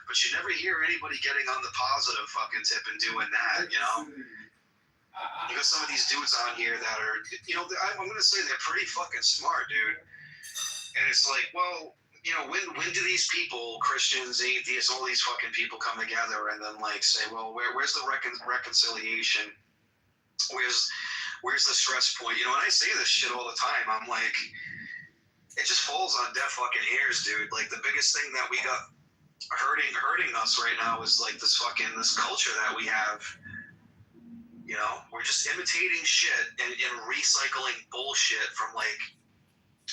But you never hear anybody getting on the positive fucking tip and doing that, You got some of these dudes on here that are, I'm gonna say they're pretty fucking smart, dude. And it's like, well, when do these people, Christians, atheists, all these fucking people come together and then like say, well, where's the reconciliation? Where's the stress point? And I say this shit all the time. I'm like, it just falls on deaf fucking ears, dude. Like the biggest thing that we got hurting us right now is like this culture that we have. We're just imitating shit and recycling bullshit from like,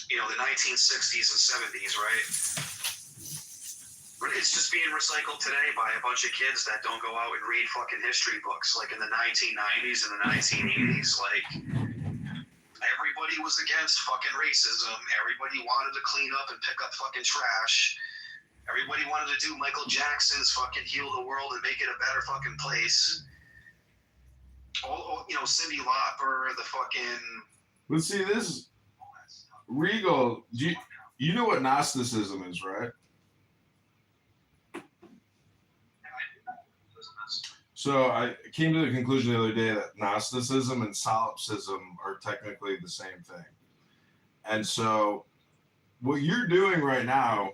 the 1960s and 70s, right? But it's just being recycled today by a bunch of kids that don't go out and read fucking history books like in the 1990s and the 1980s. Like, everybody was against fucking racism. Everybody wanted to clean up and pick up fucking trash. Everybody wanted to do Michael Jackson's fucking Heal the World and make it a better fucking place. Cyndi Lauper, the fucking... Let's see this. Regal, you know what Gnosticism is, right? So I came to the conclusion the other day that Gnosticism and solipsism are technically the same thing. And so what you're doing right now,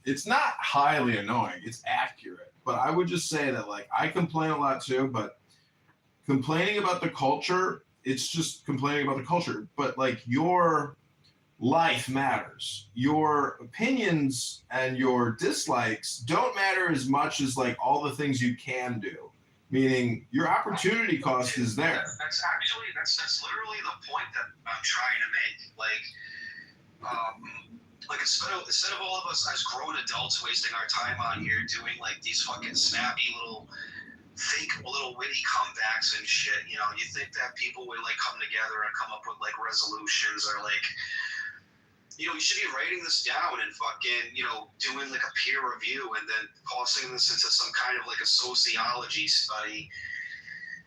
it's not highly annoying. It's accurate. But I would just say that, like, I complain a lot too, but complaining about the culture, it's just complaining about the culture. But, like, your life matters. Your opinions and your dislikes don't matter as much as, like, all the things you can do. Meaning your opportunity cost is there. That's literally the point that I'm trying to make. Like instead of all of us as grown adults wasting our time on here doing like these fucking snappy little fake little witty comebacks and shit, you think that people would like come together and come up with like resolutions or like, you should be writing this down and fucking, doing like a peer review and then tossing this into some kind of like a sociology study.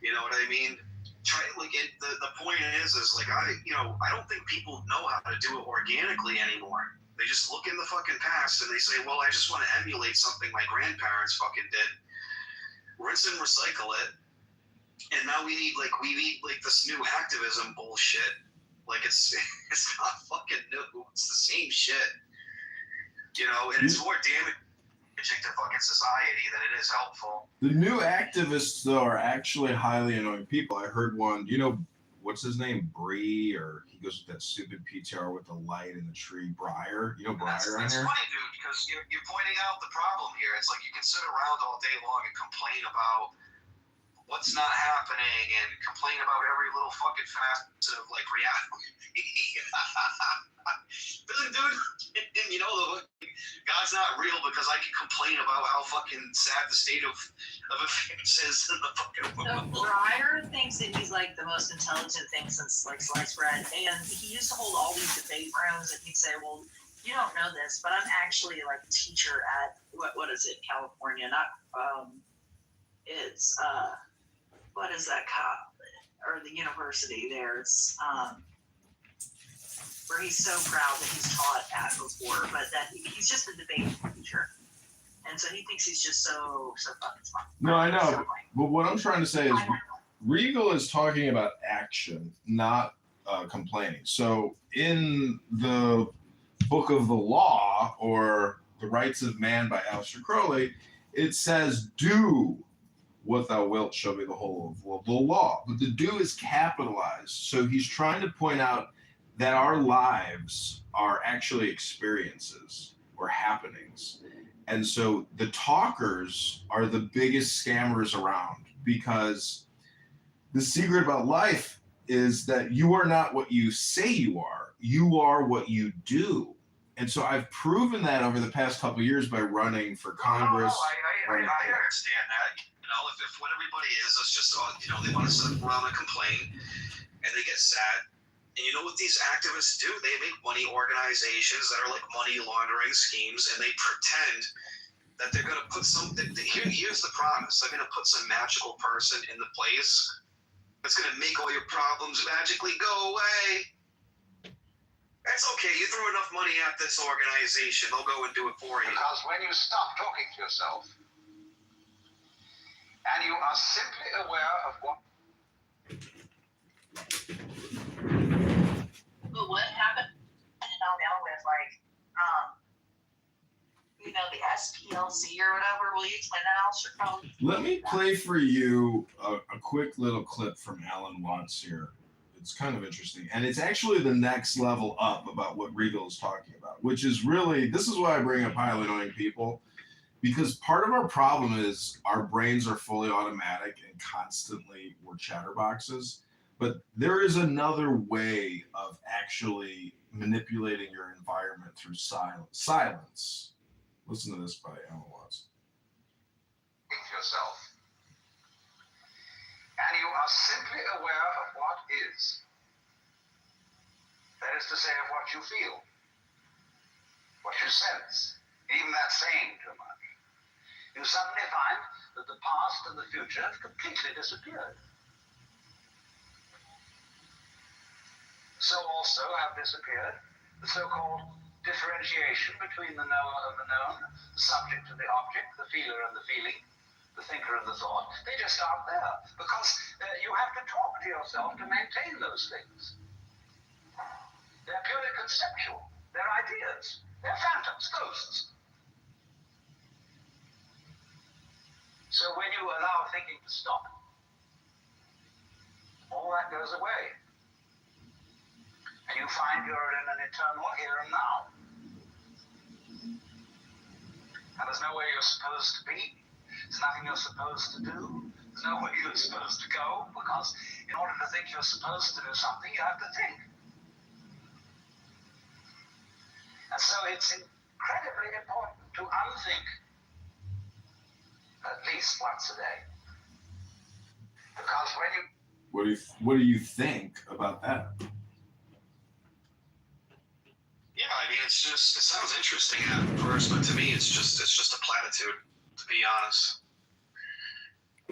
You know what I mean? The point is like I don't think people know how to do it organically anymore. They just look in the fucking past and they say, well, I just want to emulate something my grandparents fucking did. Rinse and recycle it. And now we need this new activism bullshit. Like it's not fucking new. It's the same shit. And it's more damaging to fucking society than it is helpful. The new activists, though, are actually highly annoying people. I heard one, what's his name? Bree, or he goes with that stupid PTR with the light in the tree. Breyer. Breyer on That's here? funny, dude, because you're pointing out the problem here. It's like you can sit around all day long and complain about what's not happening and complain about every little fucking facet of like reality. Dude, God's not real because I can complain about how fucking sad the state of affairs is in the fucking world. So Breyer thinks that he's like the most intelligent thing since like sliced bread, and he used to hold all these debate rooms, and he'd say, "Well, you don't know this, but I'm actually like a teacher at what is it, California? It's what is that or the university there? It's where he's so proud that he's taught at before, but that he's just a debate teacher." And so he thinks he's just so fucking smart. No, I know. But what I'm trying to say is Regal is talking about action, not complaining. So in the Book of the Law, or The Rights of Man by Aleister Crowley, it says, do what thou wilt shall be the whole of the law. But the do is capitalized. So he's trying to point out that our lives are actually experiences or happenings. And so the talkers are the biggest scammers around, because the secret about life is that you are not what you say you are what you do. And so I've proven that over the past couple of years by running for Congress. I understand that. If what everybody is just, they want to sit around and complain and they get sad. And you know what these activists do? They make money organizations that are like money laundering schemes, and they pretend that they're going to put here's the promise. They're going to put some magical person in the place that's going to make all your problems magically go away. That's okay. You throw enough money at this organization, they'll go and do it for you. Because when you stop talking to yourself, and you are simply aware of what what happened in Alabama with the SPLC or whatever? Will you explain that, Alistair? Probably. Let me play for you a quick little clip from Alan Watts here. It's kind of interesting. And it's actually the next level up about what Regal is talking about, which is really, this is why I bring up highly annoying people, because part of our problem is our brains are fully automatic and constantly we're chatterboxes. But there is another way of actually manipulating your environment through silence. Listen to this by Alan Watts. Think yourself. And you are simply aware of what is. That is to say, of what you feel, what you sense, even that saying too much. You suddenly find that the past and the future have completely disappeared. So also have disappeared the so-called differentiation between the knower and the known, the subject and the object, the feeler and the feeling, the thinker and the thought. They just aren't there because you have to talk to yourself to maintain those things. They're purely conceptual. They're ideas. They're phantoms, ghosts. So when you allow thinking to stop, all that goes away. And you find you're in an eternal here and now. And there's nowhere you're supposed to be. There's nothing you're supposed to do. There's nowhere you're supposed to go, because in order to think you're supposed to do something, you have to think. And so it's incredibly important to unthink at least once a day. Because when you... What do you think about that? Yeah, I mean, it sounds interesting at first, but to me, it's just a platitude, to be honest.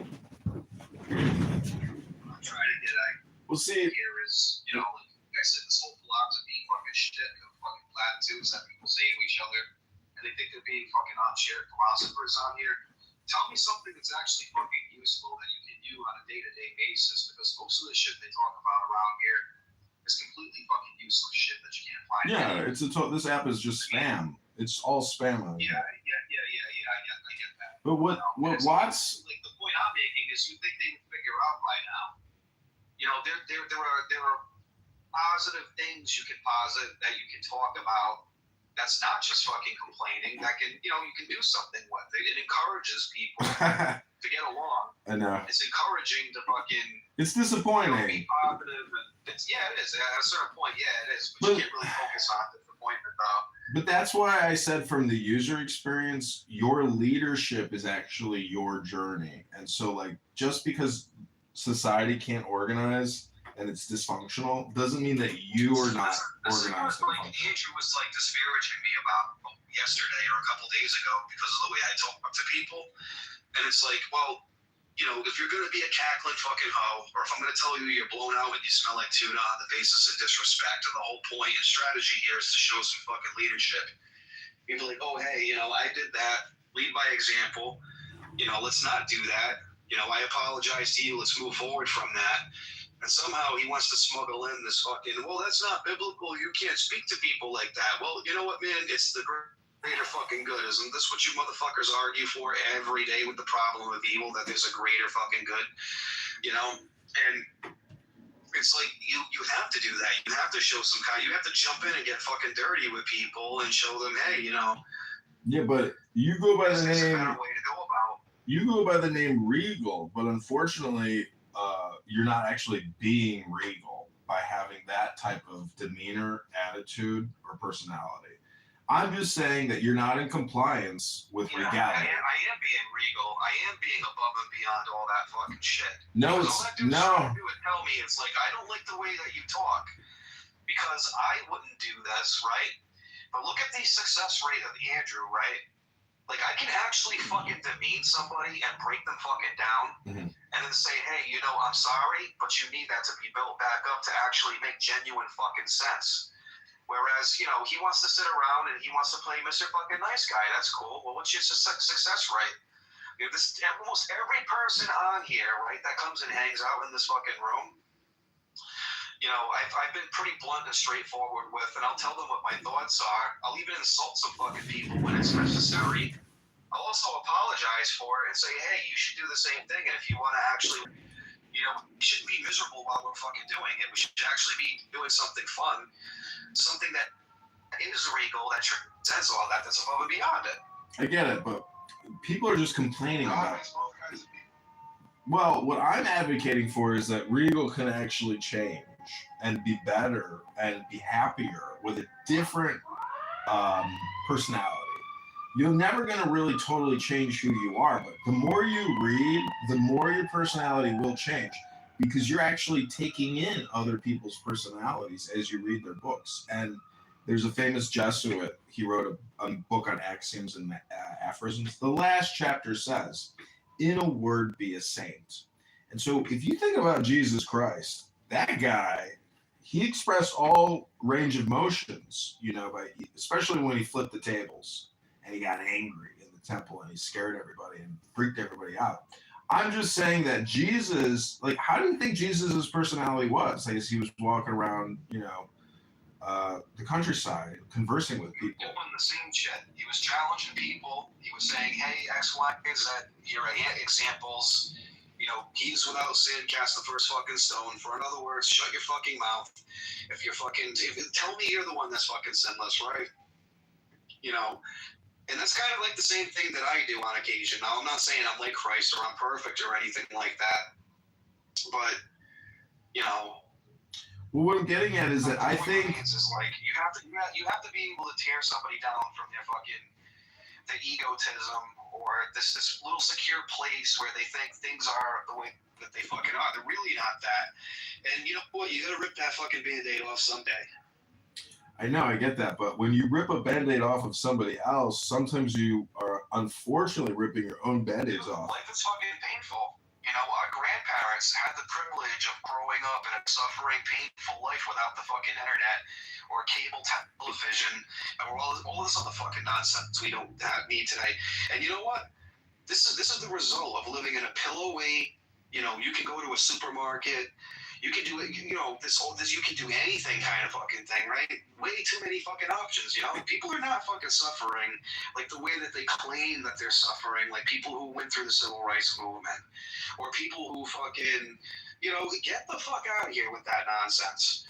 I'm trying to get We'll see. Here is, like I said, this whole philosophy fucking shit of fucking platitudes that people say to each other, and they think they're being fucking armchair philosophers on here. Tell me something that's actually fucking useful that you can do on a day-to-day basis, because most of the shit they talk about around here is completely fucking useless shit that you can't find. Yeah, this app is just spam. It's all spam. I get that. But what Watts? Like the point I'm making is, you think they can figure out by now? There are positive things you can posit that you can talk about. That's not just fucking complaining. That can, you can do something with it. It encourages people to get along. I know. It's encouraging to fucking. It's disappointing. Be positive. It is. At a certain point, it is. But you can't really focus on disappointment, though. But that's why I said, from the user experience, your leadership is actually your journey. And so, just because society can't organize and it's dysfunctional doesn't mean that you are not organized. Andrew was disparaging me about yesterday or a couple days ago because of the way I talk to people. And it's like, well, if you're going to be a cackling fucking hoe, or if I'm going to tell you you're blown out and you smell like tuna on the basis of disrespect, and the whole point and strategy here is to show some fucking leadership. You'd be like, oh, hey, I did that. Lead by example. Let's not do that. I apologize to you. Let's move forward from that. And somehow he wants to smuggle in this fucking, well, that's not biblical. You can't speak to people like that. Well, you know what, man? It's the greater fucking good. Isn't this what you motherfuckers argue for every day with the problem of evil, that there's a greater fucking good? And it's like, you have to do that. You have to show some kind, you have to jump in and get fucking dirty with people and show them, hey, Yeah, but you go by the there's a name. better way to go about. You go by the name Regal, but unfortunately, you're not actually being regal by having that type of demeanor, attitude, or personality. I'm just saying that you're not in compliance with Yeah, regality. I am being regal. I am being above and beyond all that fucking shit. No, Because it's all that dude's no. trying to do is tell me, it's like, I don't like the way that you talk because I wouldn't do this, right? But look at the success rate of Andrew, right? Like, I can actually fucking demean somebody and break them fucking down, and then say, hey, I'm sorry, but you need that to be built back up to actually make genuine fucking sense. Whereas, he wants to sit around and he wants to play Mr. fucking nice guy. That's cool. Well, what's your success rate? Almost every person on here, right, that comes and hangs out in this fucking room, you know, I've been pretty blunt and straightforward with, and I'll tell them what my thoughts are. I'll even insult some fucking people when it's necessary. I'll also apologize for it and say, hey, you should do the same thing. And if you want to actually, you know, we shouldn't be miserable while we're fucking doing it. We should actually be doing something fun, something that is regal, that transcends all that, that's above and beyond it. I get it, but people are just complaining about it. Well, what I'm advocating for is that Regal can actually change and be better and be happier with a different personality. You're never going to really totally change who you are, but the more you read, the more your personality will change because you're actually taking in other people's personalities as you read their books. And there's a famous Jesuit, he wrote a book on axioms and aphorisms. The last chapter says, in a word, be a saint. And so if you think about Jesus Christ, that guy, he expressed all range of motions, you know, especially when he flipped the tables. And he got angry in the temple and he scared everybody and freaked everybody out. I'm just saying that Jesus, like, how do you think Jesus' personality was? Like, as he was walking around, you know, the countryside, conversing with people. Doing the same shit. He was challenging people. He was saying, hey, X, Y, Z, here are examples. You know, he's without sin, cast the first fucking stone. For in other words, shut your fucking mouth. Tell me you're the one that's fucking sinless, right? You know, and that's kind of like the same thing that I do on occasion. Now, I'm not saying I'm like Christ or I'm perfect or anything like that, but, you know. Well, what I'm getting at is that I think it's like you have to be able to tear somebody down from the egotism or this little secure place where they think things are the way that they fucking are. They're really not that. And you know what? You gotta rip that fucking Band-Aid off someday. I know, I get that, but when you rip a Band-Aid off of somebody else, sometimes you are unfortunately ripping your own Band-Aids off. Life is fucking painful. You know, our grandparents had the privilege of growing up in a suffering, painful life without the fucking internet or cable television or all this other fucking nonsense we don't need today. And you know what? This is the result of living in a pillow-weight. You know, you can go to a supermarket. You can do it, you know, this you can do anything kind of fucking thing, right? Way too many fucking options, you know? People are not fucking suffering like the way that they claim that they're suffering, like people who went through the civil rights movement or people who fucking, you know, get the fuck out of here with that nonsense.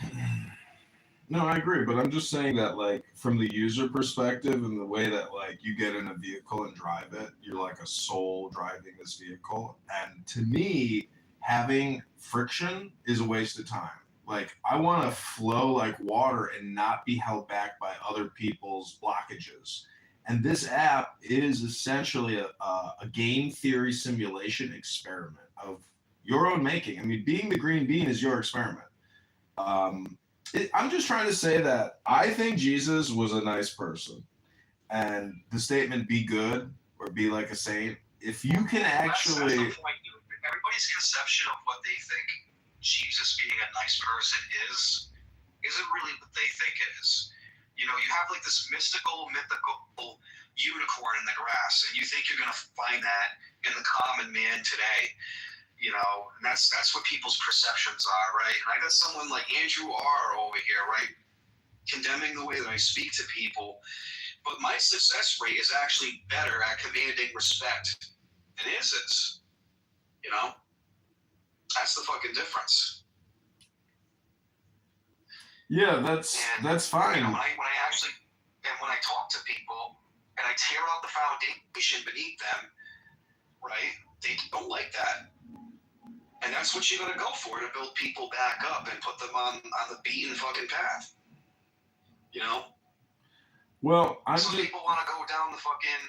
No, I agree, but I'm just saying that, like, from the user perspective and the way that, like, you get in a vehicle and drive it, you're like a soul driving this vehicle. And to me, having friction is a waste of time. Like, I want to flow like water and not be held back by other people's blockages. And this app is essentially a game theory simulation experiment of your own making. I mean, being the green bean is your experiment. I'm just trying to say that I think Jesus was a nice person. And the statement, be good or be like a saint, if you can actually... That's the point, dude. Everybody's conception of what they think Jesus being a nice person isn't really what they think it is. You know, you have like this mythical unicorn in the grass, and you think you're going to find that in the common man today. You know, and that's what people's perceptions are, right? And I got someone like Andrew R. over here, right, condemning the way that I speak to people. But my success rate is actually better at commanding respect than his is. You know? That's the fucking difference. Yeah, that's fine. You know, when I talk to people and I tear out the foundation beneath them, right? They don't like that. And that's what you gotta go for to build people back up and put them on the beaten fucking path. You know? Well, some people want to go down the fucking,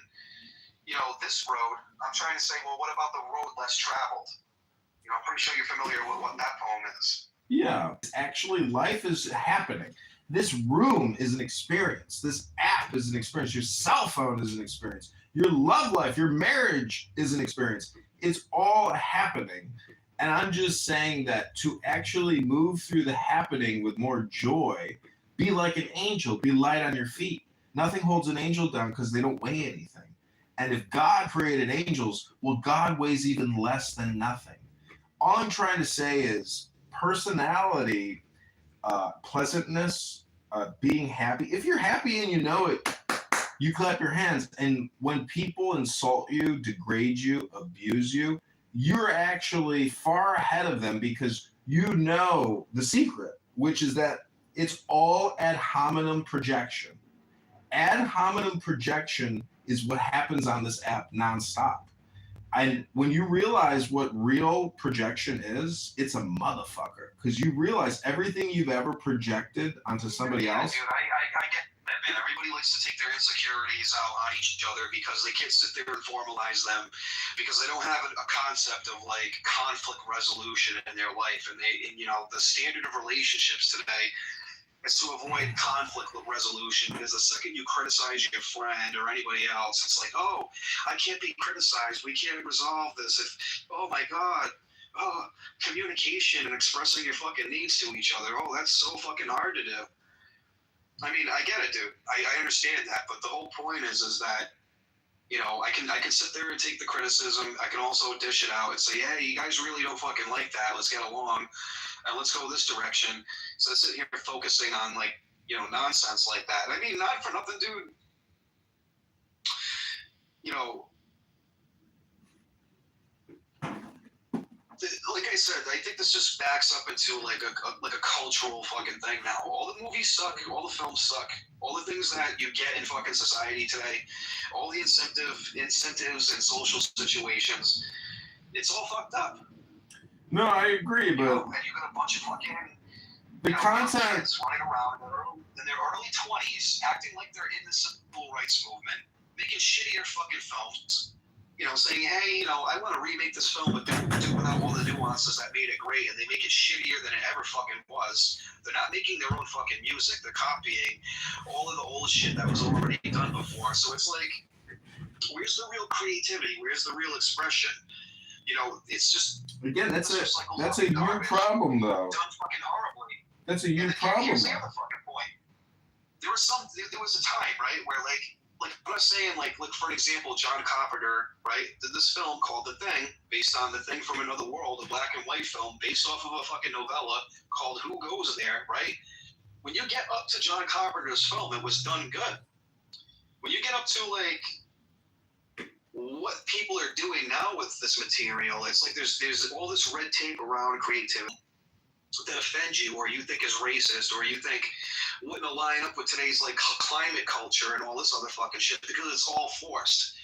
you know, this road. I'm trying to say, well, what about the road less traveled? You know, I'm pretty sure you're familiar with what that poem is. Yeah, actually, life is happening. This room is an experience. This app is an experience. Your cell phone is an experience. Your love life, your marriage is an experience. It's all happening. And I'm just saying that to actually move through the happening with more joy, be like an angel, be light on your feet. Nothing holds an angel down because they don't weigh anything. And if God created angels, well, God weighs even less than nothing. All I'm trying to say is personality pleasantness, being happy. If you're happy and you know it, you clap your hands. And when people insult you, degrade you, abuse you, you're actually far ahead of them because you know the secret, which is that it's all ad hominem projection. Ad hominem projection is what happens on this app nonstop. And when you realize what real projection is, it's a motherfucker. Because you realize everything you've ever projected onto somebody else. Dude, I get that, man. Everybody likes to take their insecurities out on each other because they can't sit there and formalize them because they don't have a concept of like conflict resolution in their life. And the standard of relationships today is to avoid conflict resolution because the second you criticize your friend or anybody else, it's like, oh, I can't be criticized. We can't resolve this. Oh my God. Oh, communication and expressing your fucking needs to each other. Oh, that's so fucking hard to do. I mean, I get it, dude. I understand that. But the whole point is that, I can sit there and take the criticism. I can also dish it out and say, hey, you guys really don't fucking like that. Let's get along and let's go this direction. So sitting here focusing on nonsense like that. I mean, not for nothing, dude. Like I said, I think this just backs up into like a cultural fucking thing now. All the movies suck. All the films suck. All the things that you get in fucking society today, all the incentives and social situations, it's all fucked up. No, I agree, but And you got a bunch of fucking the content kids running around in their early 20s, acting like they're in the civil rights movement, making shittier fucking films. Saying, hey, I want to remake this film, but do without all the nuances that made it great, and they make it shittier than it ever fucking was. They're not making their own fucking music. They're copying all of the old shit that was already done before. So it's like, where's the real creativity? Where's the real expression? It's just... Again, that's a you problem, though. Done fucking horribly. That's a you problem. Here's the other fucking point. There was a time, right, where like what I'm saying, like for example, John Carpenter, right, did this film called The Thing, based on The Thing from Another World, a black and white film based off of a fucking novella called Who Goes There, right? When you get up to John Carpenter's film, it was done good. When you get up to like what people are doing now with this material, it's like there's all this red tape around creativity that offends you, or you think is racist, or you think wouldn't align up with today's like climate culture and all this other fucking shit because it's all forced.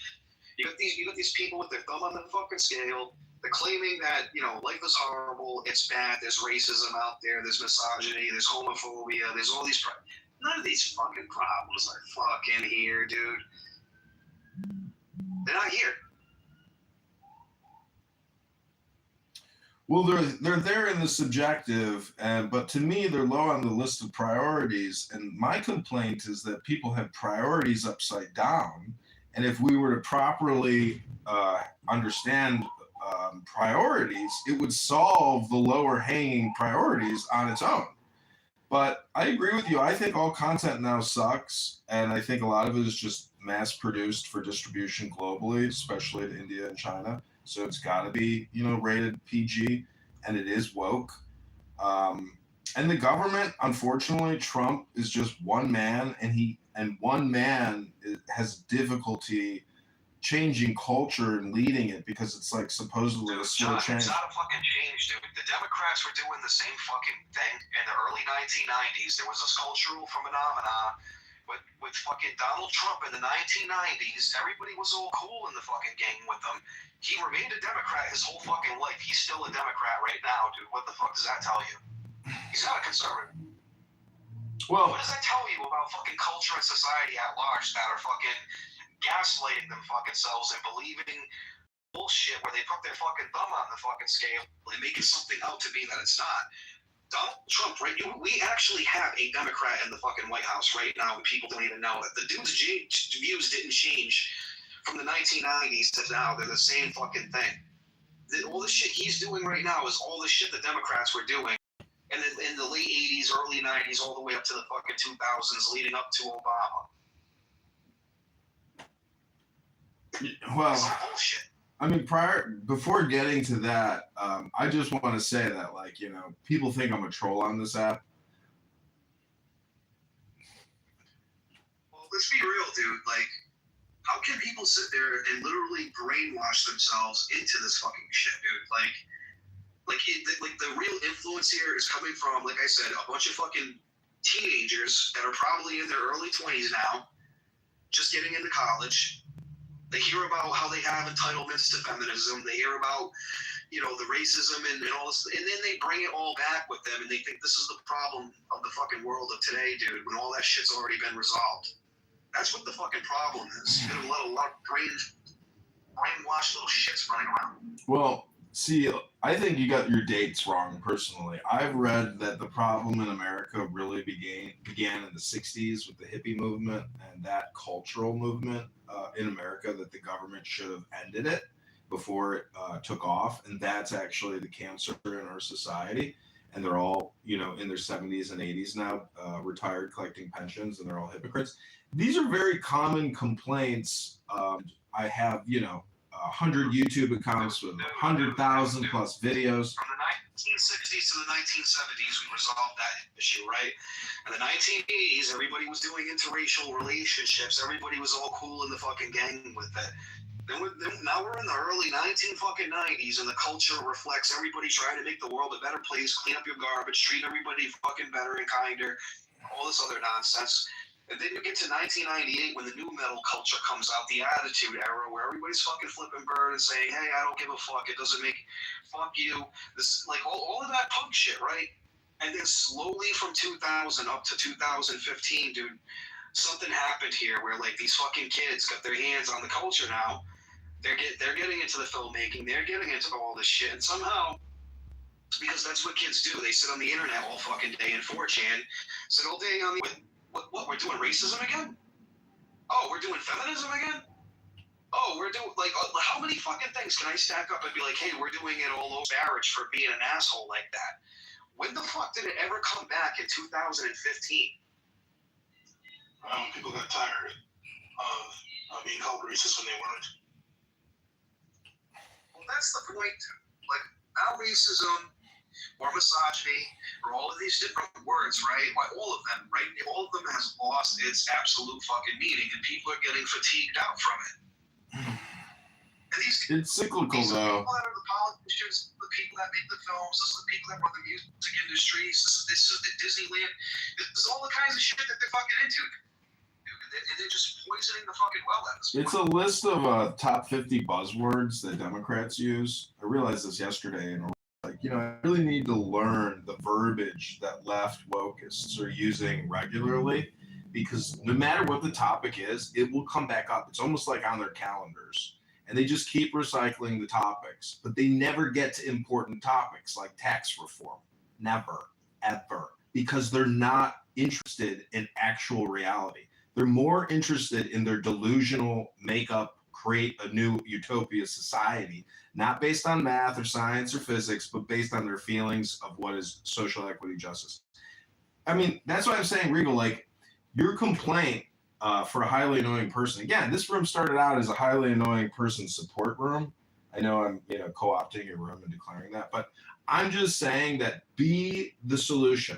You got these people with their thumb on the fucking scale. They're claiming that life is horrible, it's bad. There's racism out there. There's misogyny. There's homophobia. There's all these. None of these fucking problems are fucking here, dude. They're not here. Well, they're there in the subjective, but to me, they're low on the list of priorities. And my complaint is that people have priorities upside down. And if we were to properly understand priorities, it would solve the lower hanging priorities on its own. But I agree with you. I think all content now sucks. And I think a lot of it is just mass produced for distribution globally, especially to India and China. So it's got to be, rated PG, and it is woke. And the government, unfortunately, Trump is just one man, and one man has difficulty changing culture and leading it because it's like supposedly a slow change. It's not a fucking change, dude. The Democrats were doing the same fucking thing in the early 1990s. There was this cultural phenomenon with fucking Donald Trump in the 1990s. Everybody was all cool in the fucking gang with him. He remained a Democrat his whole fucking life. He's still a Democrat right now, dude. What the fuck does that tell you? He's not a conservative. Well, what does that tell you about fucking culture and society at large that are fucking gaslighting them fucking selves and believing bullshit where they put their fucking thumb on the fucking scale and making something out to be that it's not? Donald Trump, right? We actually have a Democrat in the fucking White House right now, and people don't even know it. The dude's views didn't change from the 1990s to now. They're the same fucking thing. All the shit he's doing right now is all the shit the Democrats were doing and in the late 80s, early 90s, all the way up to the fucking 2000s, leading up to Obama. Well, it's bullshit. I mean, before getting to that, I just want to say that, people think I'm a troll on this app. let's be real, dude. Like, how can people sit there and literally brainwash themselves into this fucking shit, dude? Like the real influence here is coming from, like I said, a bunch of fucking teenagers that are probably in their early 20s now, just getting into college. They hear about how they have entitlements to feminism. They hear about, you know, the racism and all this, and then they bring it all back with them, and they think this is the problem of the fucking world of today, dude, when all that shit's already been resolved. That's what the fucking problem is. You got a lot of brainwashed little shits running around. Well, see, I think you got your dates wrong personally. I've read that the problem in America really began in the 60s with the hippie movement and that cultural movement in America, that the government should have ended it before it took off. And that's actually the cancer in our society. And they're all, you know, in their 70s and 80s now, retired, collecting pensions, and they're all hypocrites. These are very common complaints. I have, you know, 100 YouTube accounts with 100,000 plus videos. From the 1960s to the 1970s, we resolved that issue, right? In the 1980s, everybody was doing interracial relationships. Everybody was all cool in the fucking gang with it. Now we're in the early 1990s, and the culture reflects everybody trying to make the world a better place, clean up your garbage, treat everybody fucking better and kinder, all this other nonsense. And then you get to 1998 when the new metal culture comes out, the Attitude Era, where everybody's fucking flipping bird and saying, hey, I don't give a fuck, it doesn't make, fuck you. This, like, all of that punk shit, right? And then slowly from 2000 up to 2015, dude, something happened here where, like, these fucking kids got their hands on the culture now. They're getting into the filmmaking, they're getting into all this shit, and somehow, because that's what kids do, they sit on the internet all fucking day in 4chan, sit all day on the... What, we're doing racism again? Oh, we're doing feminism again? Oh, we're doing, like, how many fucking things can I stack up and be like, hey, we're doing it all over marriage for being an asshole like that? When the fuck did it ever come back in 2015? People got tired of being called racist when they weren't. Well, that's the point. Like, now racism or misogyny or all of these different words, right? All of them, right? All of them has lost its absolute fucking meaning, and people are getting fatigued out from it. And it's cyclical, these though. People that are the politicians, the people that make the films, this is the people that run the music industries, this is the Disneyland. There's all the kinds of shit that they're fucking into. And they're just poisoning the fucking well at this point. It's a list of top 50 buzzwords that Democrats use. I realized this yesterday, and like, you know, I really need to learn the verbiage that left wokeists are using regularly, because no matter what the topic is, it will come back up. It's almost like on their calendars, and they just keep recycling the topics, but they never get to important topics like tax reform. Never, ever, because they're not interested in actual reality. They're more interested in their delusional makeup, create a new utopia society, not based on math or science or physics, but based on their feelings of what is social equity justice. I mean, that's why I'm saying, Regal, like, your complaint for a highly annoying person, again, this room started out as a highly annoying person support room. I know I'm, you know, co-opting your room and declaring that, but I'm just saying that be the solution,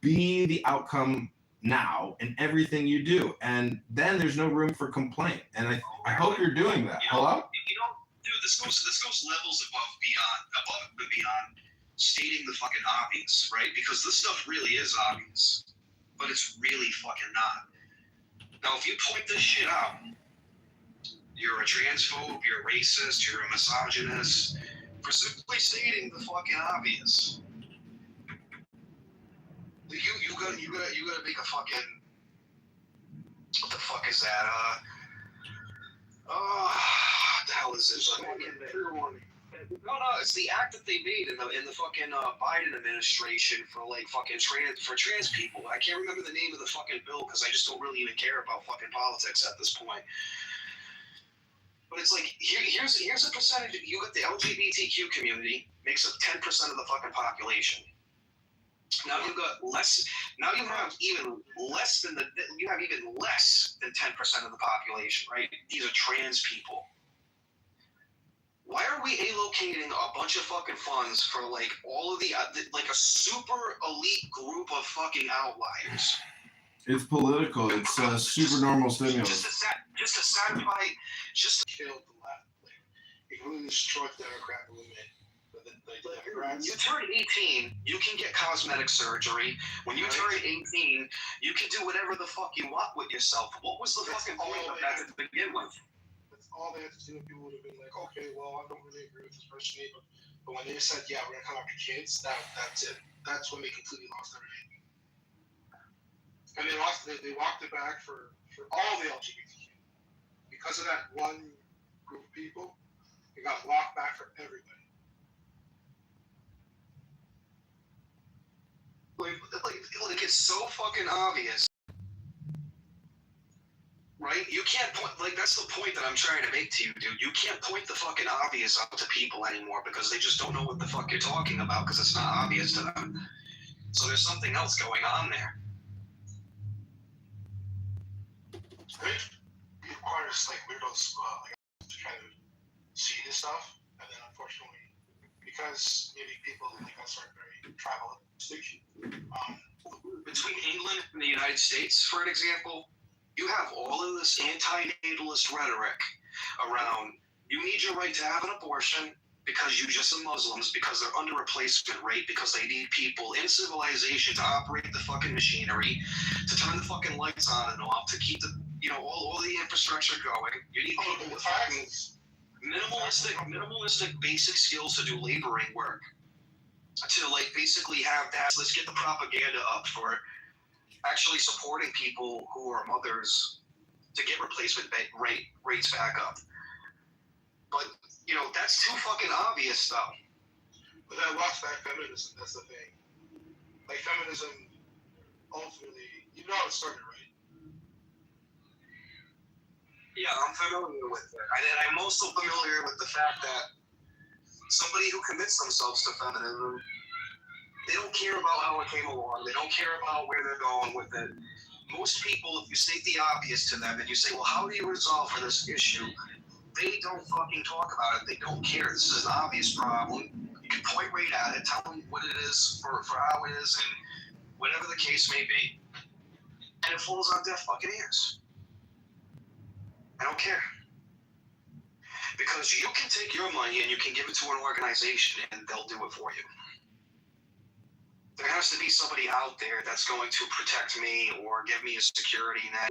be the outcome now in everything you do, and then there's no room for complaint. And I hope you're doing that. Hello? You know, dude, this goes levels above and beyond stating the fucking obvious, right? Because this stuff really is obvious, but it's really fucking not. Now, if you point this shit out, you're a transphobe, you're a racist, you're a misogynist, for simply stating the fucking obvious. You gotta make a fucking, what the fuck is that? What the hell is this? No, it's the act that they made in the fucking Biden administration for like fucking trans people. I can't remember the name of the fucking bill because I just don't really even care about fucking politics at this point. But it's like here's a percentage. You got the LGBTQ community makes up 10% of the fucking population. Now you've got less. Now you have even less than 10% of the population, right? These are trans people. Why are we allocating a bunch of fucking funds for like all of the like a super elite group of fucking outliers? It's political. It's a super normal stimulus. Just to satisfy, just killed the left. Like, it really destroyed the Democrat movement. The Democrats. you turn 18, you can get cosmetic surgery. When you turn 18, you can do whatever the fuck you want with yourself. What was the fucking point of that to begin with? That's all they had to do. People would have been like, okay, well, I don't really agree with this person either. But when they said, yeah, we're gonna come after kids, that's it. That's when they completely lost everything. And they walked it back for all the LGBTQ. Because of that one group of people, it got walked back for everybody. Like it's so fucking obvious, right? You can't point, like, that's the point that I'm trying to make to you, dude. You can't point the fucking obvious out to people anymore because they just don't know what the fuck you're talking about because it's not obvious to them. So there's something else going on there. It requires like weirdos to kind of see this stuff, and then unfortunately, because maybe people like us are very tribalistic. Between England and the United States, for an example, you have all of this anti-natalist rhetoric around you need your right to have an abortion because you just are Muslims, because they're under replacement rate, because they need people in civilization to operate the fucking machinery, to turn the fucking lights on and off, to keep the, all the infrastructure going. You need people with fucking minimalistic basic skills to do laboring work. To like basically have that, let's get the propaganda up for actually supporting people who are mothers to get replacement rates back up. But, that's too fucking obvious though. But that walks back feminism, that's the thing. Like feminism, ultimately, it started, right? Yeah, I'm familiar with it. And I'm also familiar with the fact that somebody who commits themselves to feminism, they don't care about how it came along. They don't care about where they're going with it. Most people, if you state the obvious to them and you say, well, how do you resolve for this issue? They don't fucking talk about it. They don't care. This is an obvious problem. You can point right at it, tell them what it is for how it is, and whatever the case may be. And it falls on deaf fucking ears. I don't care. Because you can take your money and you can give it to an organization and they'll do it for you. There has to be somebody out there that's going to protect me or give me a security net.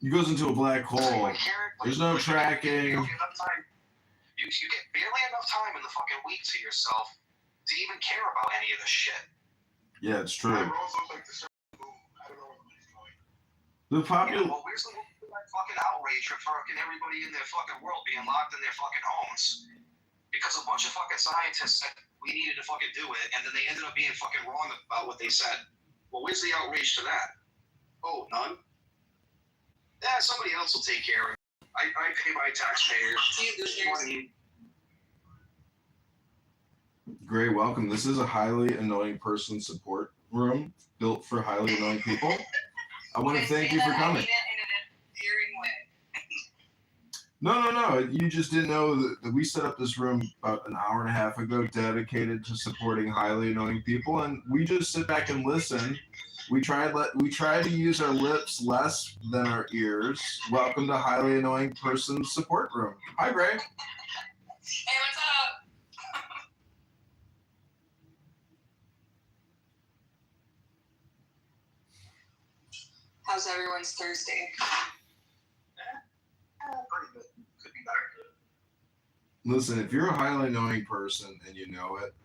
He goes into a black hole. There's no tracking. You get barely enough time in the fucking week to yourself to even care about any of this shit. Yeah, it's true. I don't know where everybody's going. The popular. Well, where's the fucking outrage for fucking everybody in their fucking world being locked in their fucking homes because a bunch of fucking scientists said we needed to fucking do it, and then they ended up being fucking wrong about what they said. Well, where's the outrage to that? Oh, none? Yeah, somebody else will take care of it. I pay my taxpayers money. Gray, welcome. This is a highly annoying person support room built for highly annoying people. I want to thank you for coming. No. You just didn't know that we set up this room about an hour and a half ago dedicated to supporting highly annoying people, and we just sit back and listen. We try to use our lips less than our ears. Welcome to Highly Annoying Person Support Room. Hi, Gray. Hey, what's up? How's everyone's Thursday? Pretty good. Could be better. Listen, if you're a highly annoying person and you know it,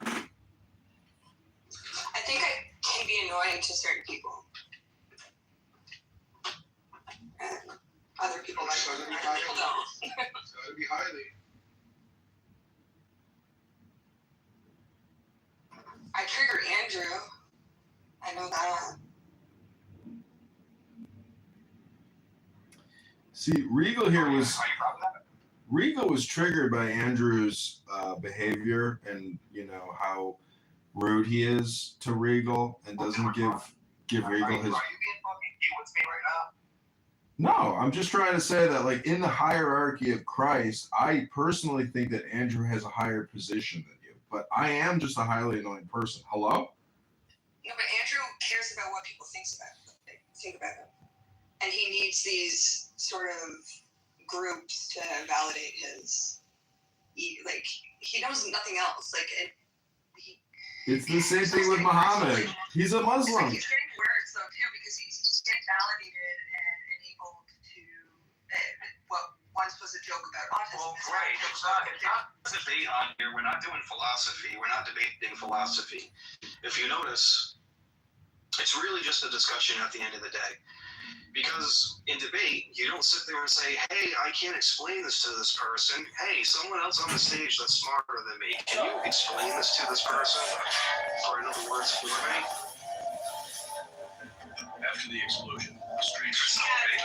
I think I can be annoying to certain people. And other people like it, other people don't. It's gotta be highly. I trigger Andrew. I know that. see, Regal was triggered by Andrew's behavior and how rude he is to Regal and doesn't give Regal his. Are you being fucking cute with me right now? No, I'm just trying to say that, in the hierarchy of Christ, I personally think that Andrew has a higher position than you. but I am just a highly annoying person. Hello? No, but Andrew cares about what people think about him. And he needs these sort of groups to validate his, like, he knows nothing else. Like, It's the same thing with Muhammad. He's a Muslim. He's getting worse, though, too, because he's getting validated and enabled to, what once was a joke about autism. Well, right. It's not debate on here. We're not doing philosophy. We're not debating philosophy. If you notice, it's really just a discussion at the end of the day. Because in debate, you don't sit there and say, hey, I can't explain this to this person. Hey, someone else on the stage that's smarter than me, can you explain this to this person? Or in other words, for me? After the explosion, the strangers had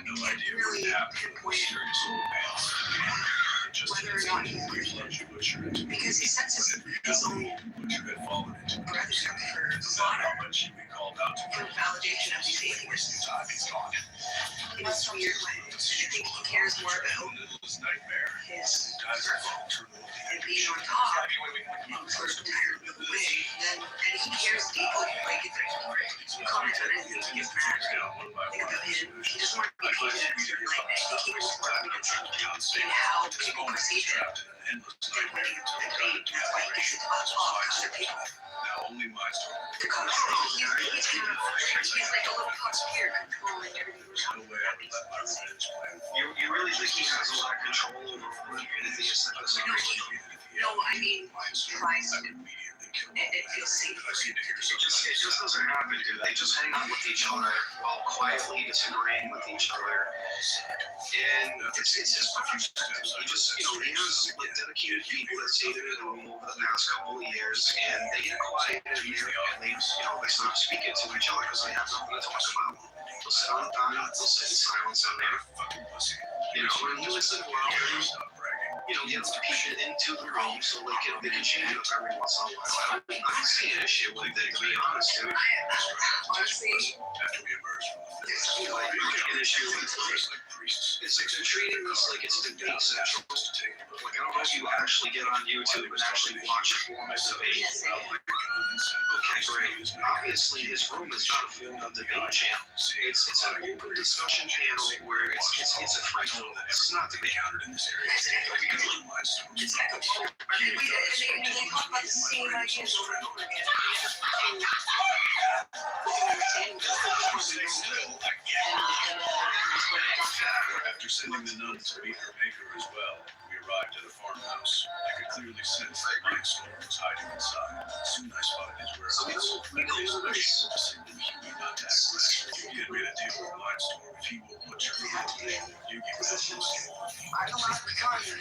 no idea what had happened to the mysterious old man. Whether or not because he senses his own brother for validation of these atheists in this weird way. And I think he cares more about his and being on top in sort of tired way than, and he cares deeply. Like, if you comment on anything, he gets mad. Think about him. He doesn't want to be treated in a certain light. I think he was more in how people perceive him. And that's why he thinks it's about other people. He's kind of, he's like a little conspirator controlling everything around him. You really think he has a lot of control over atheists at this point? No, I mean, tries to. It feels safe. It just doesn't happen, dude. They just hang out with each other while quietly disagreeing with each other. And it's just confusing. You just, there's like dedicated people that stayed in the room over the past couple of years, and they get quiet in there, and they stop speaking to each other because they have nothing to talk about. They'll sit on they'll sit in silence in there. And you listen to get them people into the room so they can change it up every once in a while. I don't see an issue with it, to be honest, dude. Honestly, an issue with it's like they're treating this like it's debate central. Like, I don't know if you actually get on YouTube and actually watch a formal debate. Okay, great. Obviously, his room is not a formal debate channel. It's an open discussion channel where it's a free flow. This is not debate. it's like a and they talk about the same ideas over and over again. After sending the nun to meet her maker as well, we arrived at a farmhouse. I could clearly sense that Mindstorm was hiding inside. Soon I spotted his whereabouts. I was special to see that he would not act rash. If you had made a deal with Mindstorm, if he will put your foot on the table, you give that full scale. I don't have the time for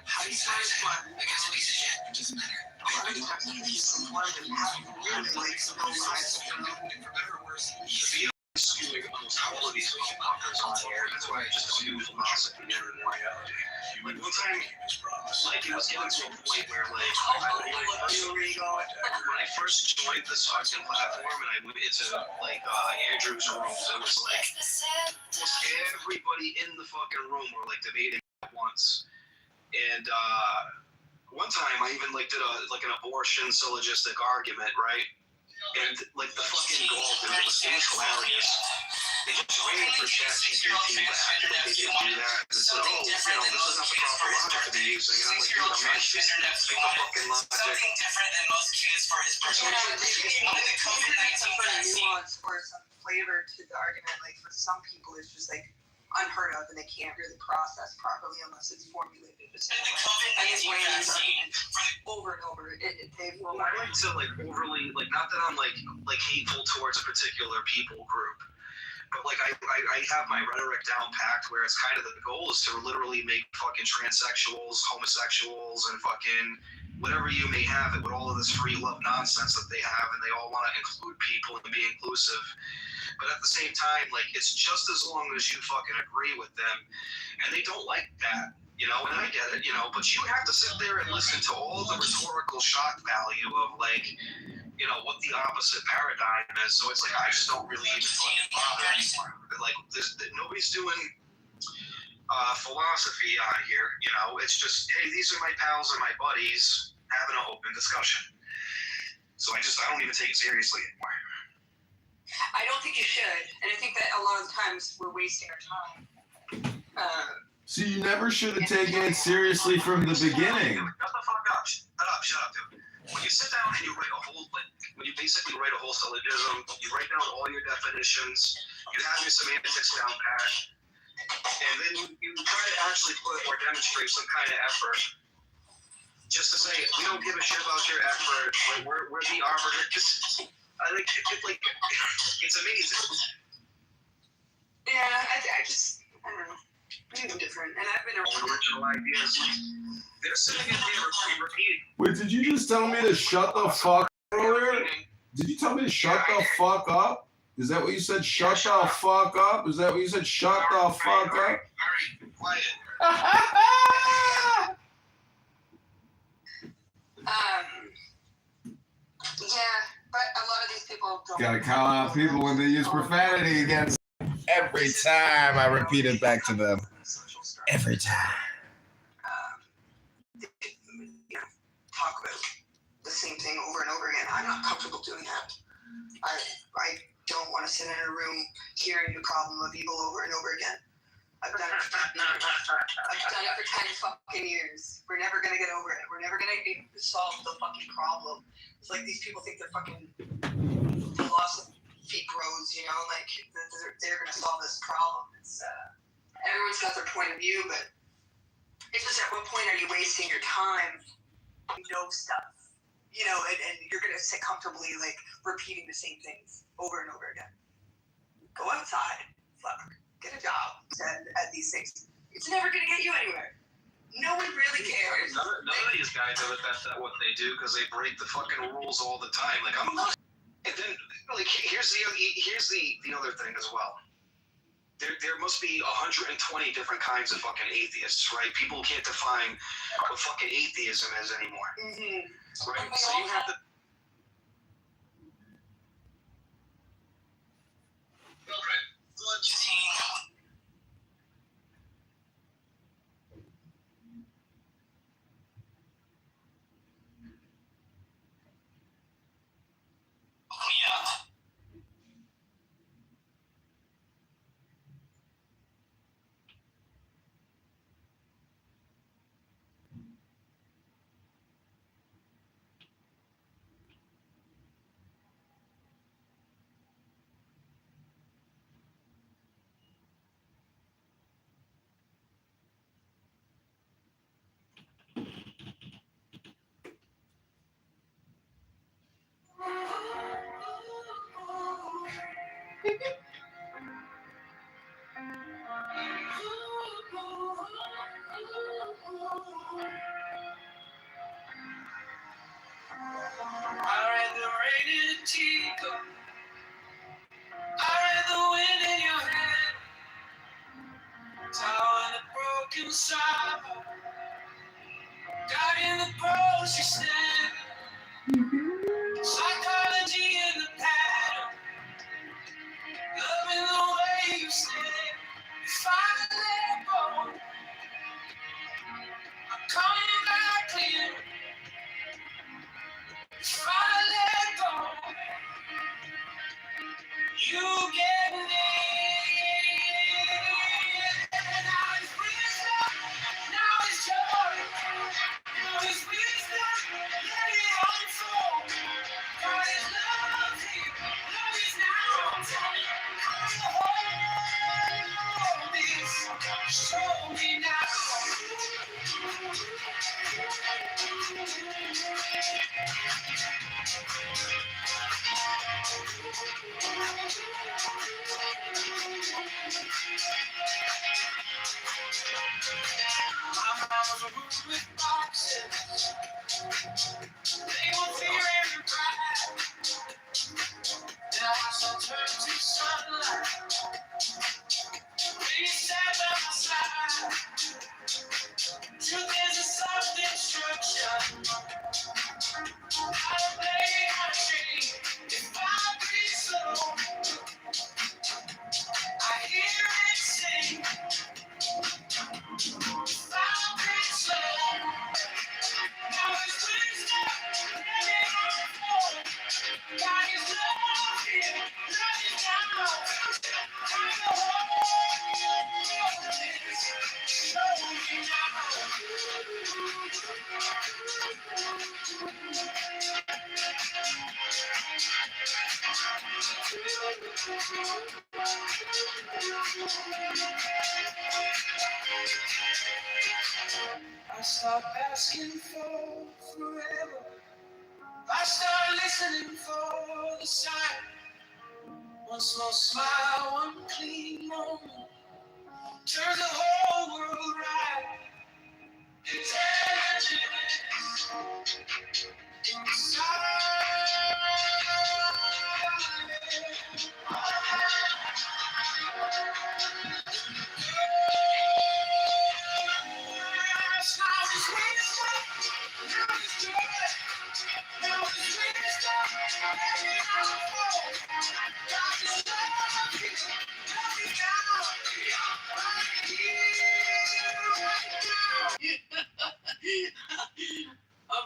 how you sign one. I guess a piece of shit. It doesn't matter. A lot of times he's one of them have weird likes no lives. For better or worse, skewing almost all of these fuckers on here. That's why I just don't do philosophy in reality. Like, one time, like, it was getting to a point where, like, when I first joined this fucking platform and I went into, like, Andrew's room, it was like, almost everybody in the fucking room were, like, debating at once. And, one time I even, like, did an abortion syllogistic argument, right? And like the fucking goal, dude, it was hilarious. They just waited for ChatGPT to act like they didn't do that. And said, this is not the proper logic to be using. And I'm like, dude, I'm not just the fucking logic. Something different than most kids for his birthday. Some sort of nuance or some flavor to the argument. Like, for some people, it's just like unheard of and they can't really process properly unless it's formulated. I just ran this argument over and over. Well, I like to like overly, like, not that I'm like hateful towards a particular people group, but like I have my rhetoric down packed where it's kind of the goal is to literally make fucking transsexuals, homosexuals, and fucking whatever you may have it with all of this free love nonsense that they have, and they all want to include people and be inclusive. But at the same time, like, it's just as long as you fucking agree with them, and they don't like that. And I get it, but you have to sit there and listen to all the rhetorical shock value of, like, what the opposite paradigm is. So it's like, I just don't really even fucking bother anymore. Like, nobody's doing, philosophy on here. You know, it's just, hey, these are my pals and my buddies having an open discussion. So I don't even take it seriously anymore. I don't think you should, and I think that a lot of times we're wasting our time. So you never should have taken it seriously from the beginning. Shut the fuck up. Shut up, dude. When you sit down and you write a whole, when you basically write a whole syllogism, you write down all your definitions, you have your semantics down pat, and then you try to actually put or demonstrate some kind of effort. Just to say, we don't give a shit about your effort. We're the arbiter. It's amazing. Yeah, I don't know. I'm different, and I've been original ideas. They're sitting in there repeating. Wait, did you just tell me to shut the fuck up earlier? Did you tell me to shut the fuck up? Is that what you said? Shut the fuck up? Is that what you said? Shut the fuck up? All right, quiet. Yeah, but a lot of these people don't. Gotta call out people when they use profanity against. Every time I repeat it back to them. Every time. Talk about the same thing over and over again. I'm not comfortable doing that. I don't want to sit in a room hearing the problem of evil over and over again. I've done it for 10 years. I've done it for 10 fucking years. We're never gonna get over it. We're never gonna solve the fucking problem. It's like these people think they're fucking philosophy bros, you know, like they're gonna solve this problem. It's everyone's got their point of view, but it's just at what point are you wasting your time? You know stuff, you know, and you're gonna sit comfortably like repeating the same things over and over again. Go outside, fuck, get a job, and at these things, it's never gonna get you anywhere. No one really cares. None of these guys are that's what they do because they break the fucking rules all the time. Like I'm not. And then like here's the other thing as well. There must be 120 different kinds of fucking atheists, right? People can't define what fucking atheism is anymore. Mm-hmm. Right? So you have to. Psychology in the pattern, loving the way you stay. If I let go, I'm coming back clear. If I let go, you get near. Now it's wisdom, now it's joy, now it's wisdom, let it unfold. God is love here, love is now. Hold this, show me now. My mama's a room with boxes. They will fear every pride. Then I shall turn to sunlight. When you stand by my side, truth is a self-destruction. I'll play my tree if I breathe slow. I hear it sing. I stopped asking for forever. I started listening for the sign. One small smile, one clean moment. Turns the whole world right.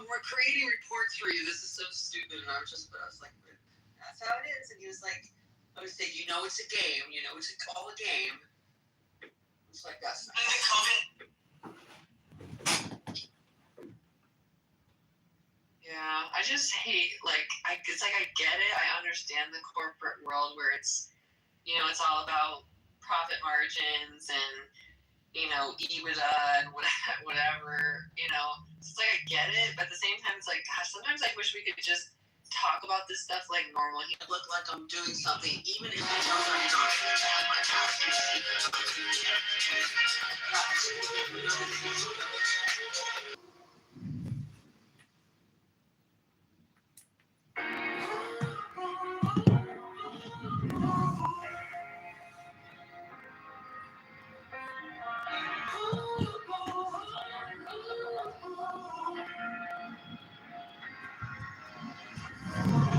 We're creating reports for you. This is so stupid. And I was like, that's how it is. And he was like, I was saying, it's a game. It's all a game. It's like, that's not. Yeah, I just hate, it's like I get it. I understand the corporate world where it's, it's all about profit margins and, EBITDA and whatever, It's like I get it, but at the same time, it's like, gosh, sometimes I wish we could just talk about this stuff like normal. It look like I'm doing something, even if I know I'm not at my house.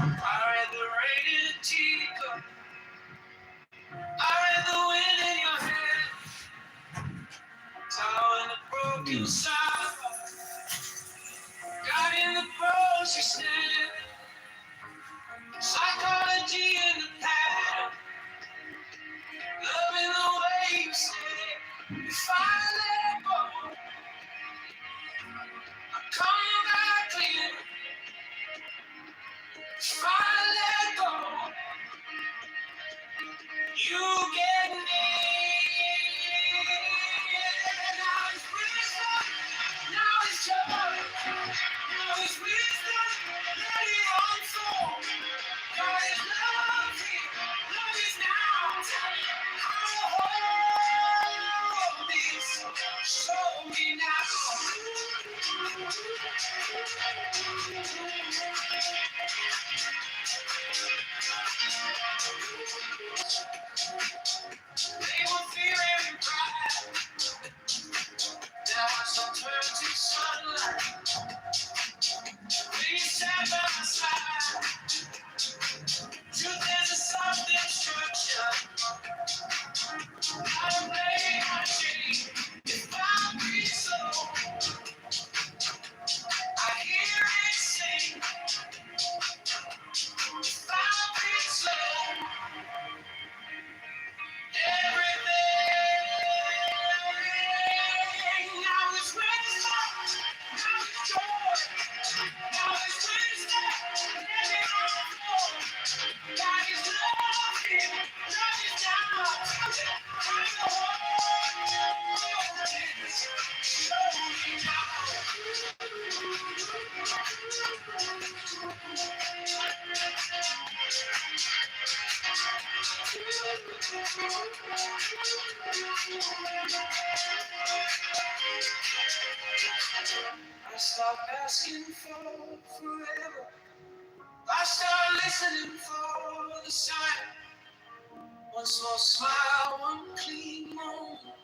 I read the rain in a teacup. I read the wind in your hand. Towel in the broken sidewalk. Got in the grocery stand. Psychology in the pattern. Loving the way you say. If I let go, I come back clean. If I let go, you get me. Now it's wisdom, now it's joy, now it's wisdom, let it unfold. God is love here, love is now. How to hold this, show me now. They were fearing and pride. Now I shall turn to sunlight. We stand by my side. Truth is a self-destruction. I don't play my shame. If I be slow, I hear it sing. If I be slow, everything. Now it's wisdom, now it's joy, now it's wisdom, let it unfold. God is love here, love is now. I'm the whole this, show me now. I stopped asking for forever. I started listening for the sign. One small smile, one clean moment.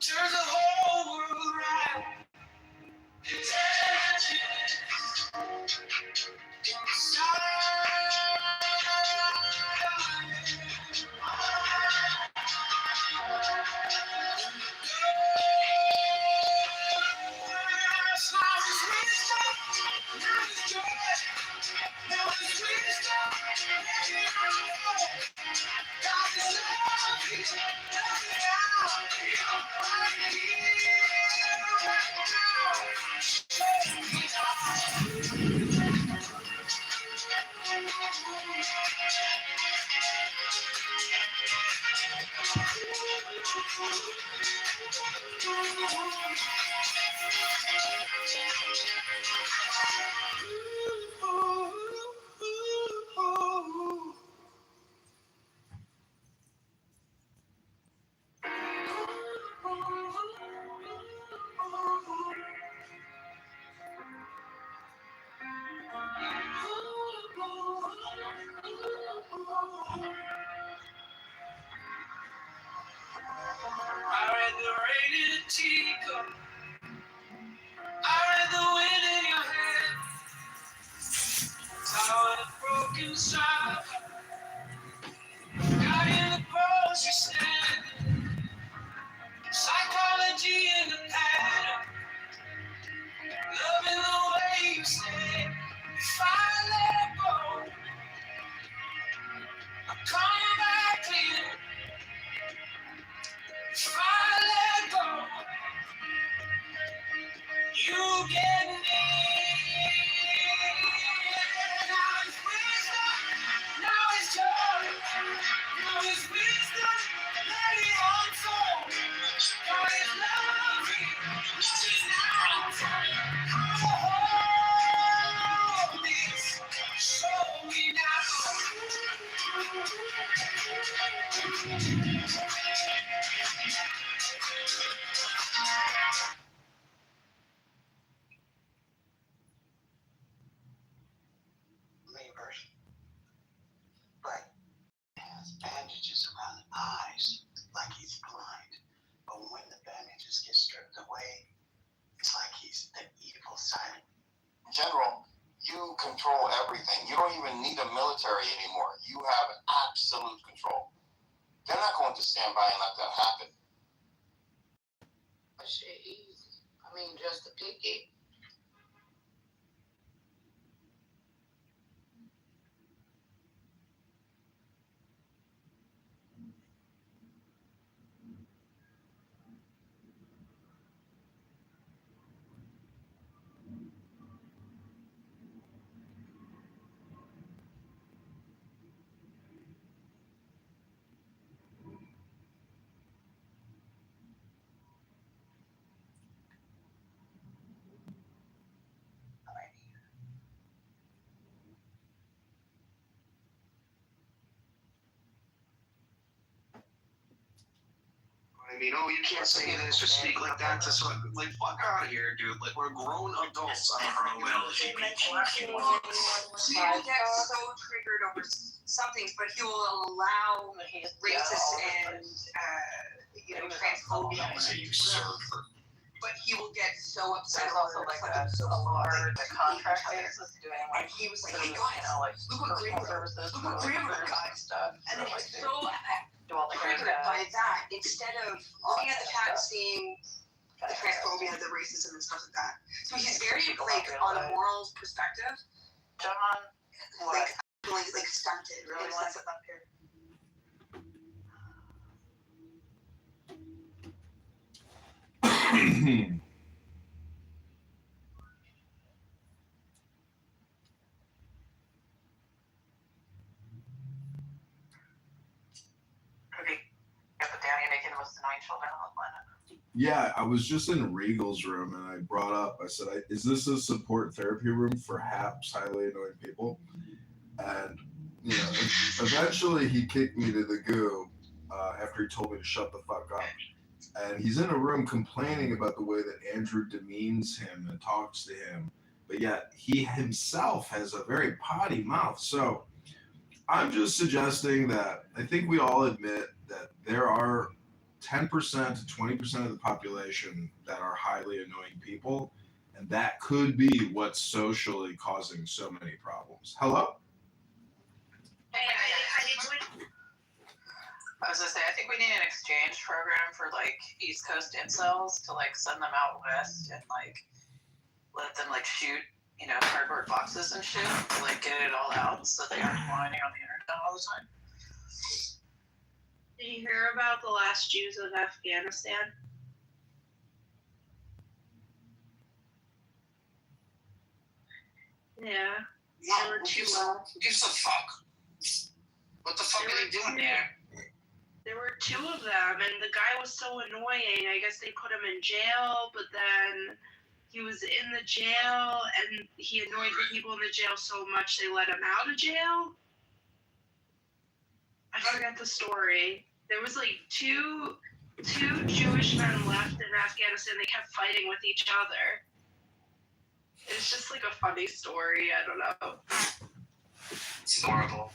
Turns the whole world right. I read the rain in a teacup. I read the wind in your hand. Tower of broken shop. Got in the grocery stand. Psychology in the pattern. Loving the way you say, if I let go, I'll come back in. If I let go, you get me. Now it's wisdom, now it's joy, now it's wisdom, let it unfold. God is loving, this is now. Hold this, show me now. Neighbors, but has bandages around the eyes, like he's blind. But when the bandages get stripped away, it's like he's the evil side. General, you control everything. You don't even need a military anymore. You have absolute control. They're not going to stand by and let that happen. That shit easy. I mean, just a picket. I mean, oh, you can't say this or speak like that to someone. Like, fuck out of here, dude. Like, we're grown adults. I don't know what else you He will get so triggered over something, but he will allow racist and transphobia. But he will get so upset. There's also like a lawyer, the contract basis doing like, and he was like, you know, like personal services, look what Greenberg kind of stuff. and then like he's so do all the triggered by that instead of looking at the chat and seeing the transphobia, the racism, and stuff like that. So he's very like on a moral perspective. John, Like stunted. really wants it up here. Yeah, I was just in Regal's room and I brought up, I said, is this a support therapy room for HAPs, highly annoying people? And, you know, eventually he kicked me to the goo after he told me to shut the fuck up. And he's in a room complaining about the way that Andrew demeans him and talks to him, but yet he himself has a very potty mouth. So I'm just suggesting that I think we all admit that there are 10% to 20% of the population that are highly annoying people, and that could be what's socially causing so many problems. Hello? I was gonna say, I think we need an exchange program for like East Coast incels to like send them out west and like let them like shoot, you know, cardboard boxes and shit to like get it all out so they aren't whining on the internet all the time. Did you hear about the last Jews of Afghanistan? Yeah. Who gives a fuck? What the fuck are they doing there? There were two of them, and the guy was so annoying. I guess they put him in jail, but then he was in the jail, and he annoyed the people in the jail so much they let him out of jail. I forget the story. There was like two Jewish men left in Afghanistan. They kept fighting with each other. It's just like a funny story. I don't know. It's adorable.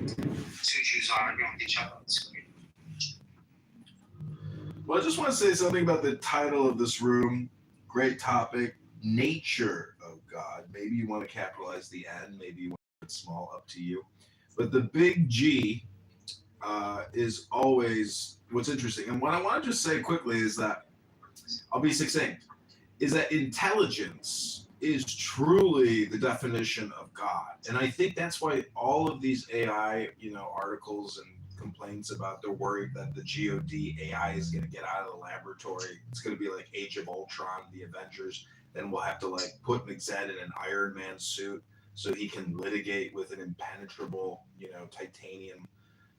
Two Jews arguing with each other. It's great. Well, I just want to say something about the title of this room. Great topic, nature of God. Maybe you want to capitalize the N, maybe you want to put it small, up to you. But the big G is always what's interesting. And what I want to just say quickly is that, I'll be succinct, is that intelligence is truly the definition of God. And I think that's why all of these AI, articles and complaints about they're worried that the God AI is going to get out of the laboratory. It's going to be like Age of Ultron, the Avengers. Then we'll have to like put McZed in an Iron Man suit so he can litigate with an impenetrable, titanium,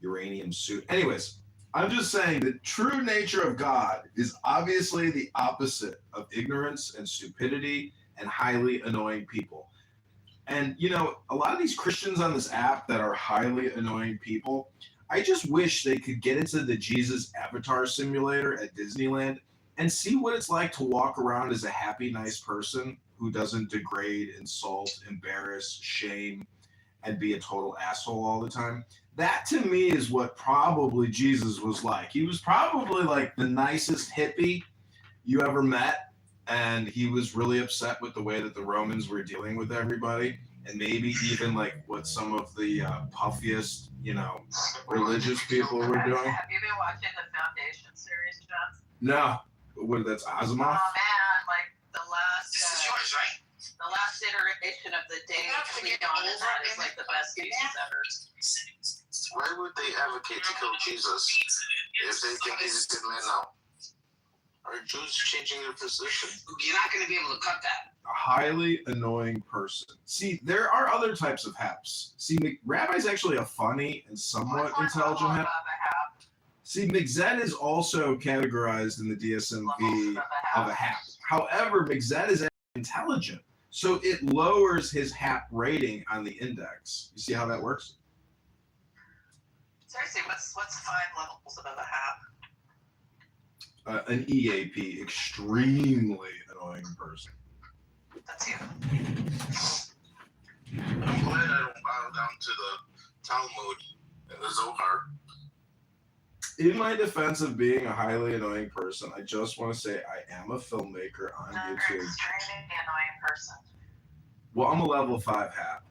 uranium suit. Anyways, I'm just saying the true nature of God is obviously the opposite of ignorance and stupidity and highly annoying people. And, a lot of these Christians on this app that are highly annoying people, I just wish they could get into the Jesus Avatar simulator at Disneyland and see what it's like to walk around as a happy, nice person who doesn't degrade, insult, embarrass, shame, and be a total asshole all the time. That to me is what probably Jesus was like. He was probably like the nicest hippie you ever met, and he was really upset with the way that the Romans were dealing with everybody, and maybe even like what some of the puffiest, religious people were doing. Have you been watching the Foundation series, John? No, what? That's Asimov. Oh man, like the last. This is yours, right? The last iteration of the Dave Leon is like the best pieces ever. Why would they advocate to kill Jesus if they think he's a good man now? Are Jews changing their position? You're not going to be able to cut that. A highly annoying person. See, there are other types of haps. See, Rabbi's actually a funny and somewhat intelligent hap. See, McZed is also categorized in the DSMV of a hap. However, McZed is intelligent, so it lowers his hap rating on the index. You see how that works? Seriously, what's 5 levels above a hap? An EAP, extremely annoying person. That's you. I'm glad I don't bow down to the Talmud and the Zohar. In my defense of being a highly annoying person, I just want to say I am a filmmaker on YouTube. You're an extremely annoying person. Well, I'm a level 5 hap.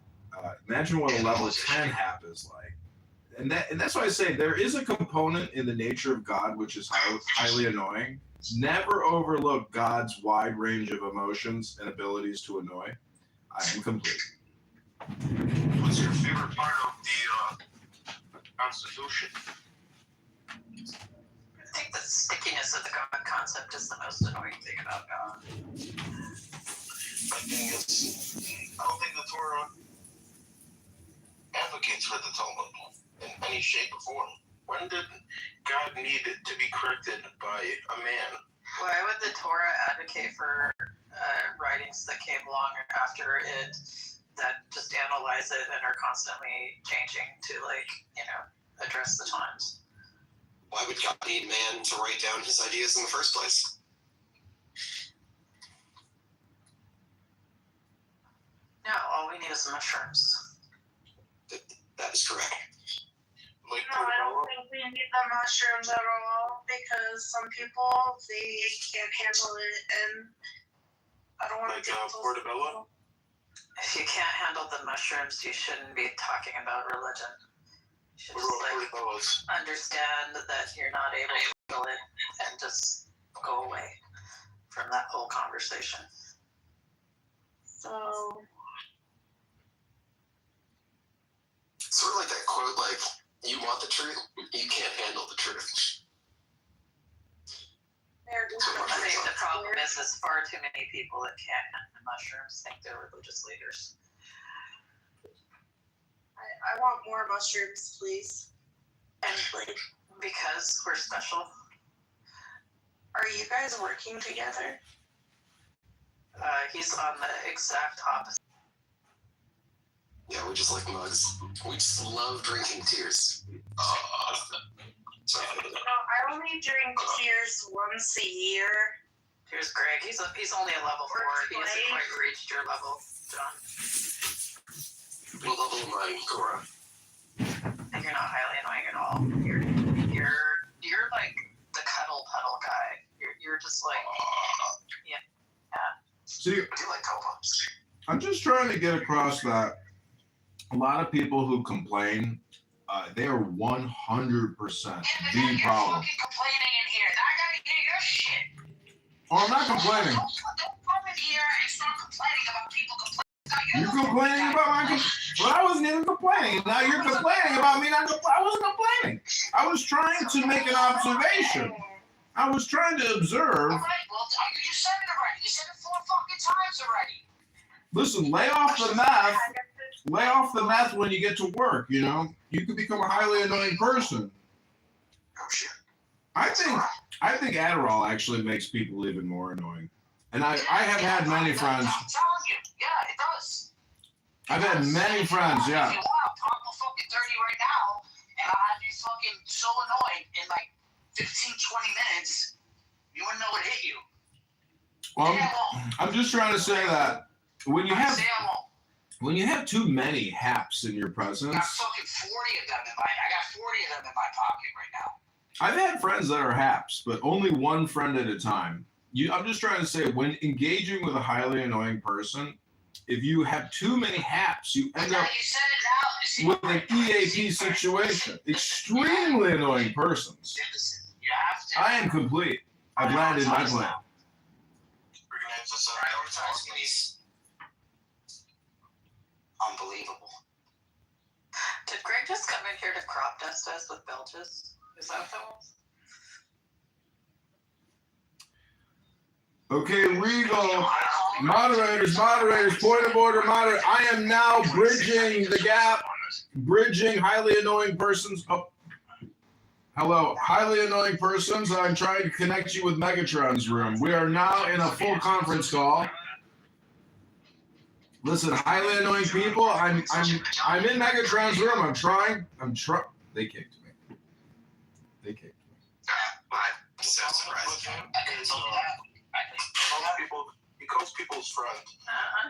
Imagine what a level 10 hap is like. And that's why I say there is a component in the nature of God which is highly annoying. Never overlook God's wide range of emotions and abilities to annoy. I am complete. What's your favorite part of the Constitution? I think the stickiness of the God concept is the most annoying thing about God. I don't think the Torah advocates for the Talmud in any shape or form. When did God need it to be corrected by a man? Why would the Torah advocate for writings that came along after it that just analyze it and are constantly changing to address the times? Why would God need man to write down his ideas in the first place? No, all we need is mushrooms. That is correct. No, I don't think we need the mushrooms at all because some people, they can't handle it, and I don't want to deal with those people. If you can't handle the mushrooms, you shouldn't be talking about religion. You should just understand that you're not able to handle it and just go away from that whole conversation. So sort of like that quote, like, you want the truth, you can't handle the truth. I think the problem is there's far too many people that can't handle mushrooms think they're religious leaders. I want more mushrooms, please. And like, because we're special. Are you guys working together? He's on the exact opposite. Yeah, we just like mugs. We just love drinking tears. I only drink tears once a year. Here's Greg. He's only a level 4. He hasn't quite reached your level, John. What level am I, Cora? And you're not highly annoying at all. You're like the cuddle puddle guy. You're just like yeah. See, I do like co-ops. I'm just trying to get across that a lot of people who complain, they are 100% the problem. You're fucking complaining in here. I gotta hear your shit. Oh, I'm not complaining. Don't come in here and start complaining about people complaining. You're complaining about my well, I wasn't even complaining. Now you're complaining about me. I wasn't complaining. I was trying to make an observation. I was trying to observe. All right, well, you said it already. You said it 4 fucking times already. Listen, lay off the math. Lay off the math when you get to work, you know? You could become a highly annoying person. Oh, shit. I think Adderall actually makes people even more annoying. And I have had many friends. I'm telling you. Yeah, it does. I've had many friends, yeah. If you want, I'll pop a fucking 30 right now, and I'll have you fucking so annoyed in like 15, 20 minutes, you wouldn't know what hit you. Well, I'm just trying to say that when you have too many haps in your presence. I got fucking 40 of them I got 40 of them in my pocket right now. I've had friends that are haps, but only one friend at a time. I'm just trying to say, when engaging with a highly annoying person, if you have too many haps, you end up with an EAP situation. Extremely annoying persons. I am complete. I've landed my plan. Unbelievable. Did Greg just come in here to crop dust us with belches? Is that what that was? Okay, Regal. Moderators, point of order, moderator. I am now bridging the gap. Bridging highly annoying persons. Oh. Hello, highly annoying persons. I'm trying to connect you with Megatron's room. We are now in a full conference call. Listen, highly annoying people. I'm in Megatron's room. I'm trying. They kicked me. Becomes people's friend.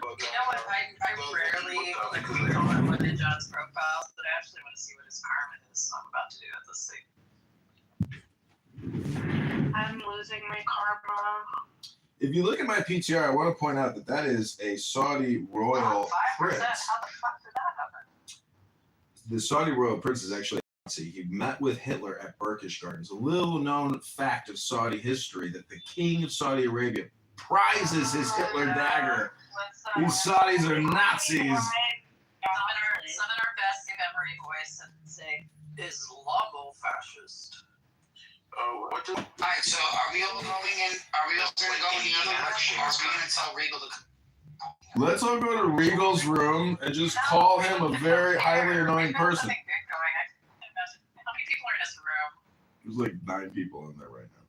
But, you know what? I rarely click on one of John's profiles, but I actually want to see what his karma is. So I'm about to do it. Let's see. I'm losing my karma. If you look at my PTR, I want to point out that is a Saudi royal prince. How the fuck did that happen? The Saudi royal prince is actually a Nazi. He met with Hitler at Burkish Gardens. A little known fact of Saudi history that the king of Saudi Arabia prizes his Hitler dagger. These Saudis are Nazis. Summon our best memory voice and say, Islamo-fascist. Alright, so are we all going in? Are we all going to go in the other direction? Or are we going to tell Regal to come? Let's all go to Regal's room and just call him a very highly annoying person. How many people are in his room? There's like 9 people in there right now.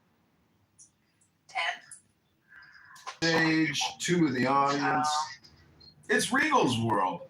10? Stage 2 in the audience. It's Regal's world.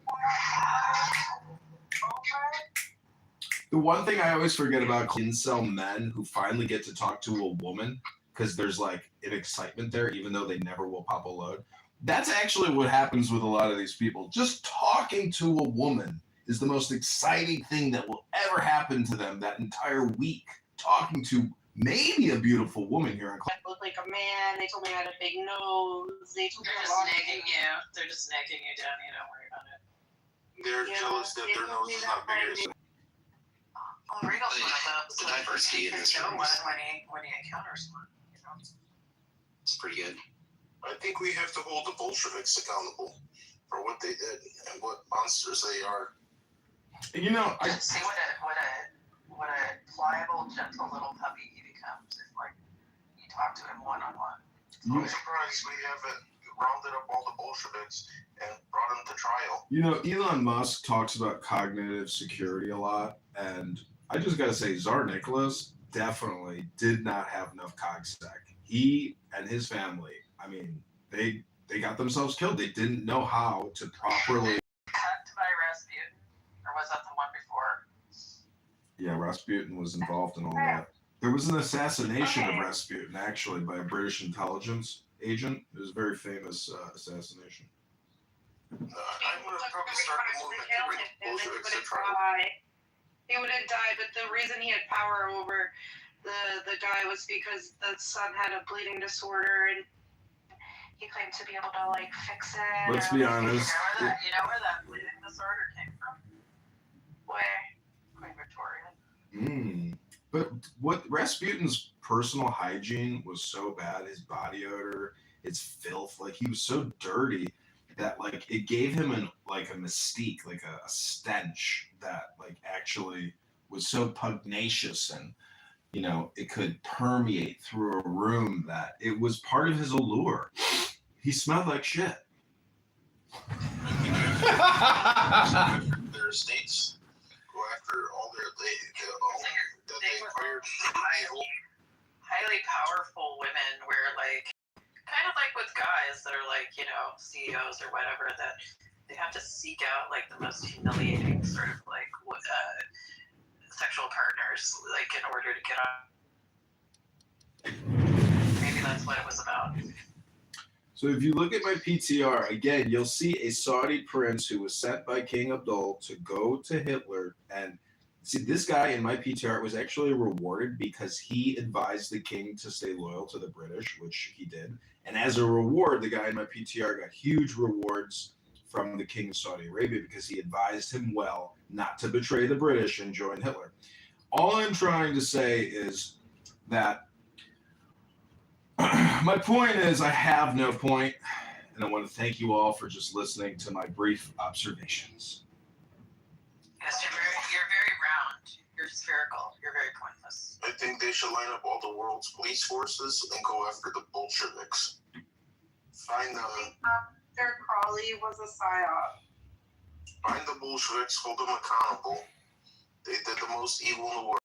The one thing I always forget about incel men who finally get to talk to a woman, because there's like an excitement there, even though they never will pop a load. That's actually what happens with a lot of these people. Just talking to a woman is the most exciting thing that will ever happen to them that entire week. Talking to maybe a beautiful woman here in I look like a man. They told me I had a big nose. They told me They're just nagging you. They're just nagging you down. You don't worry about it. They're jealous that their nose is not bigger. Oh, Regal's one of those. The diversity in this room when he encounters one. You know? It's pretty good. I think we have to hold the Bolsheviks accountable for what they did and what monsters they are. You know, I see what a pliable, gentle little puppy he becomes if like you talk to him one-on-one. I'm surprised we haven't rounded up all the Bolsheviks and brought them to trial. You know, Elon Musk talks about cognitive security a lot, and I just gotta say, Tsar Nicholas definitely did not have enough cogsec. He and his family, I mean, they got themselves killed. They didn't know how to properly. Hacked by Rasputin, or was that the one before? Yeah, Rasputin was involved in all that. There was an assassination of Rasputin actually by a British intelligence agent. It was a very famous assassination. I would have probably started the movement to bring Bolsheviks to trial. He wouldn't die, but the reason he had power over the guy was because the son had a bleeding disorder, and he claimed to be able to like fix it. Let's be honest. You know where that bleeding disorder came from? Where? Queen Victoria. But what Rasputin's personal hygiene was so bad, his body odor, his filth, like he was so dirty that like it gave him a mystique, like a stench that like actually was so pugnacious, and you know, it could permeate through a room that it was part of his allure. He smelled like shit. Their estates go after all their they acquired. Highly powerful women where like kind of like with guys that are like, you know, CEOs or whatever, that they have to seek out like the most humiliating sort of like sexual partners, like in order to get on. Maybe that's what it was about. So if you look at my PTR, again, you'll see a Saudi prince who was sent by King Abdul to go to Hitler. And see, this guy in my PTR was actually rewarded because he advised the king to stay loyal to the British, which he did. And as a reward, the guy in my PTR got huge rewards from the king of Saudi Arabia because he advised him well not to betray the British and join Hitler. All I'm trying to say is that my point is I have no point, and I want to thank you all for just listening to my brief observations. Yes, you're very round. You're spherical. You're very pointless. I think they should line up all the world's police forces and go after the Bolsheviks. Find Their Crawley was a psyop. Find the Bolsheviks, hold them accountable. They did the most evil in the world.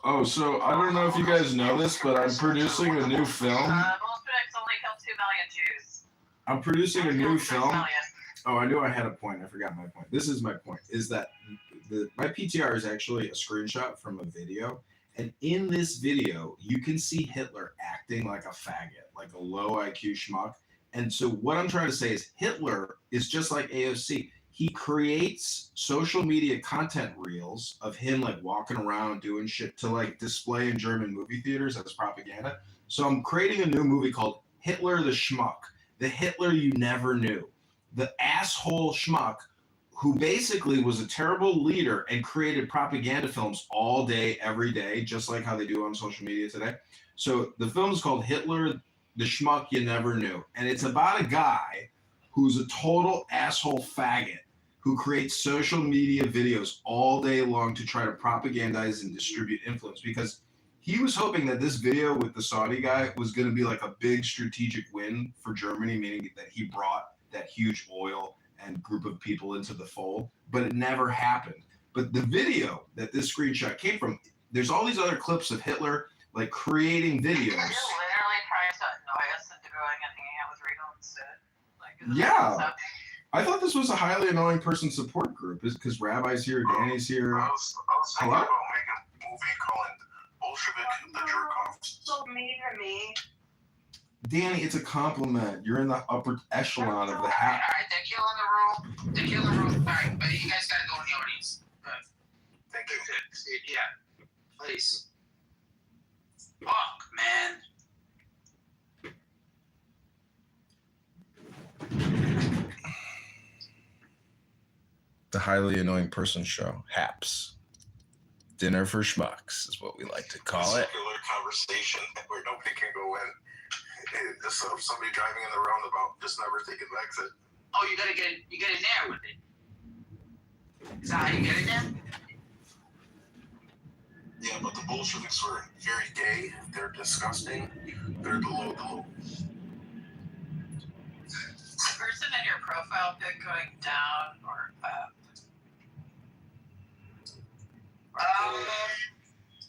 Oh, so I don't know if you guys know this, but I'm producing a new film. Bolsheviks only killed 2 million Jews. I'm producing a new film. Oh, I knew I had a point. I forgot my point. This is my point, is that my PTR is actually a screenshot from a video. And in this video, you can see Hitler acting like a faggot, like a low IQ schmuck. And so what I'm trying to say is Hitler is just like AOC. He creates social media content reels of him like walking around doing shit to like display in German movie theaters as propaganda. So I'm creating a new movie called Hitler the Schmuck, the Hitler you never knew, the asshole schmuck who basically was a terrible leader and created propaganda films all day, every day, just like how they do on social media today. So the film is called Hitler the Schmuck You Never Knew. And it's about a guy who's a total asshole faggot who creates social media videos all day long to try to propagandize and distribute influence, because he was hoping that this video with the Saudi guy was going to be like a big strategic win for Germany, meaning that he brought that huge oil and group of people into the fold, but it never happened. But the video that this screenshot came from, there's all these other clips of Hitler like creating videos. You're literally trying to annoy us into going and hanging out with Regal instead. Like, Yeah. I thought this was a highly annoying person support group because Rabbi's here, Danny's here. I was thinking Hello? about making a movie called Bolshevik the Jerk-Offs. So mean to me. Danny, it's a compliment. You're in the upper echelon of the hat. Alright, they're killing the room. They're killing the room. Alright, but you guys gotta go in the audience. Thank you. Yeah. Please. Fuck, man. The highly annoying person show, HAPS. Dinner for Schmucks is what we like to call it. Circular conversation where nobody can go in. Just somebody driving in the roundabout, just never taking the exit. Oh, you gotta get in there with it. Is that how you get in there? Yeah, but the Bolsheviks were very gay. They're disgusting. They're the low. Is the person in your profile pic going down or up?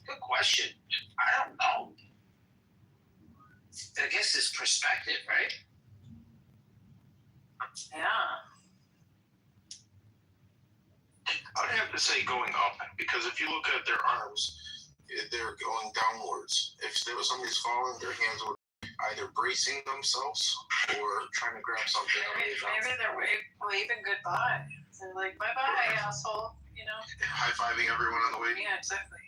Good question. I don't know. I guess it's perspective, right? Yeah. I would have to say going up, because if you look at their arms, they're going downwards. If somebody's falling, their hands would either bracing themselves or trying to grab something. Maybe they're waving goodbye. They're like, bye-bye, asshole. You know? High-fiving everyone on the way. Yeah, exactly.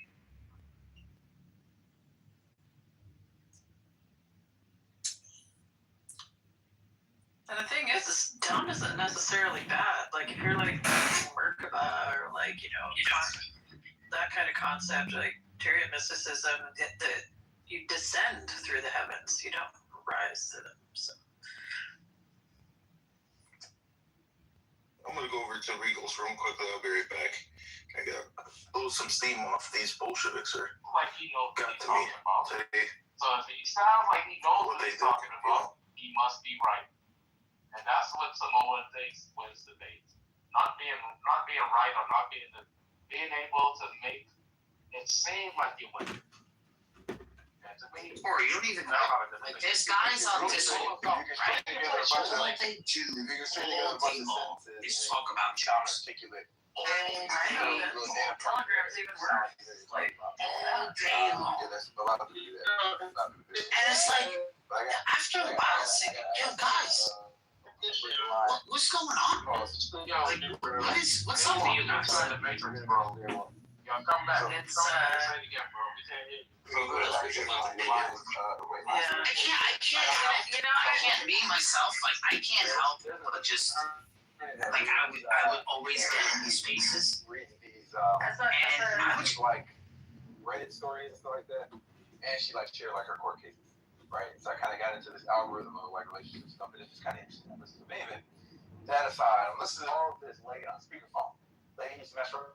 And the thing is dumb isn't necessarily bad. Like, if you're like Merkaba or like, you know, that kind of concept, like Tyrion mysticism, that you descend through the heavens, you don't rise to them. So. I'm gonna go over to Regal's room quickly. I'll be right back. I gotta blow some steam off these Bolsheviks here. Like he knows Got what to he's me talking about. today. So if he sounds like he knows What what they he's did, talking about, he must be right. And that's what Samoa thinks wins debates. Not being right or not being able to make it seem like you win. And to me, Or you don't even know. Like, there's guys on this whole right? All they do all day long is talk about jobs. All Telegram's even worse. Like, all day long. And it's like, after a while, it's like, yo, guys, what's going on? Like, what's up with you guys? Yo, come back. It's, Come back and say it again, bro. We can't hear you. I can't, you know, I can't be myself. Like, I can't help but just, like, I would always get in these spaces. And I was like Reddit stories and stuff like that, and she like shared like her court cases, right? So I kind of got into this algorithm of like relationship stuff, and it's just kind of interesting. Listen to me, man. That aside, I'm listening to all of this lady on speakerphone. Lady used to mess around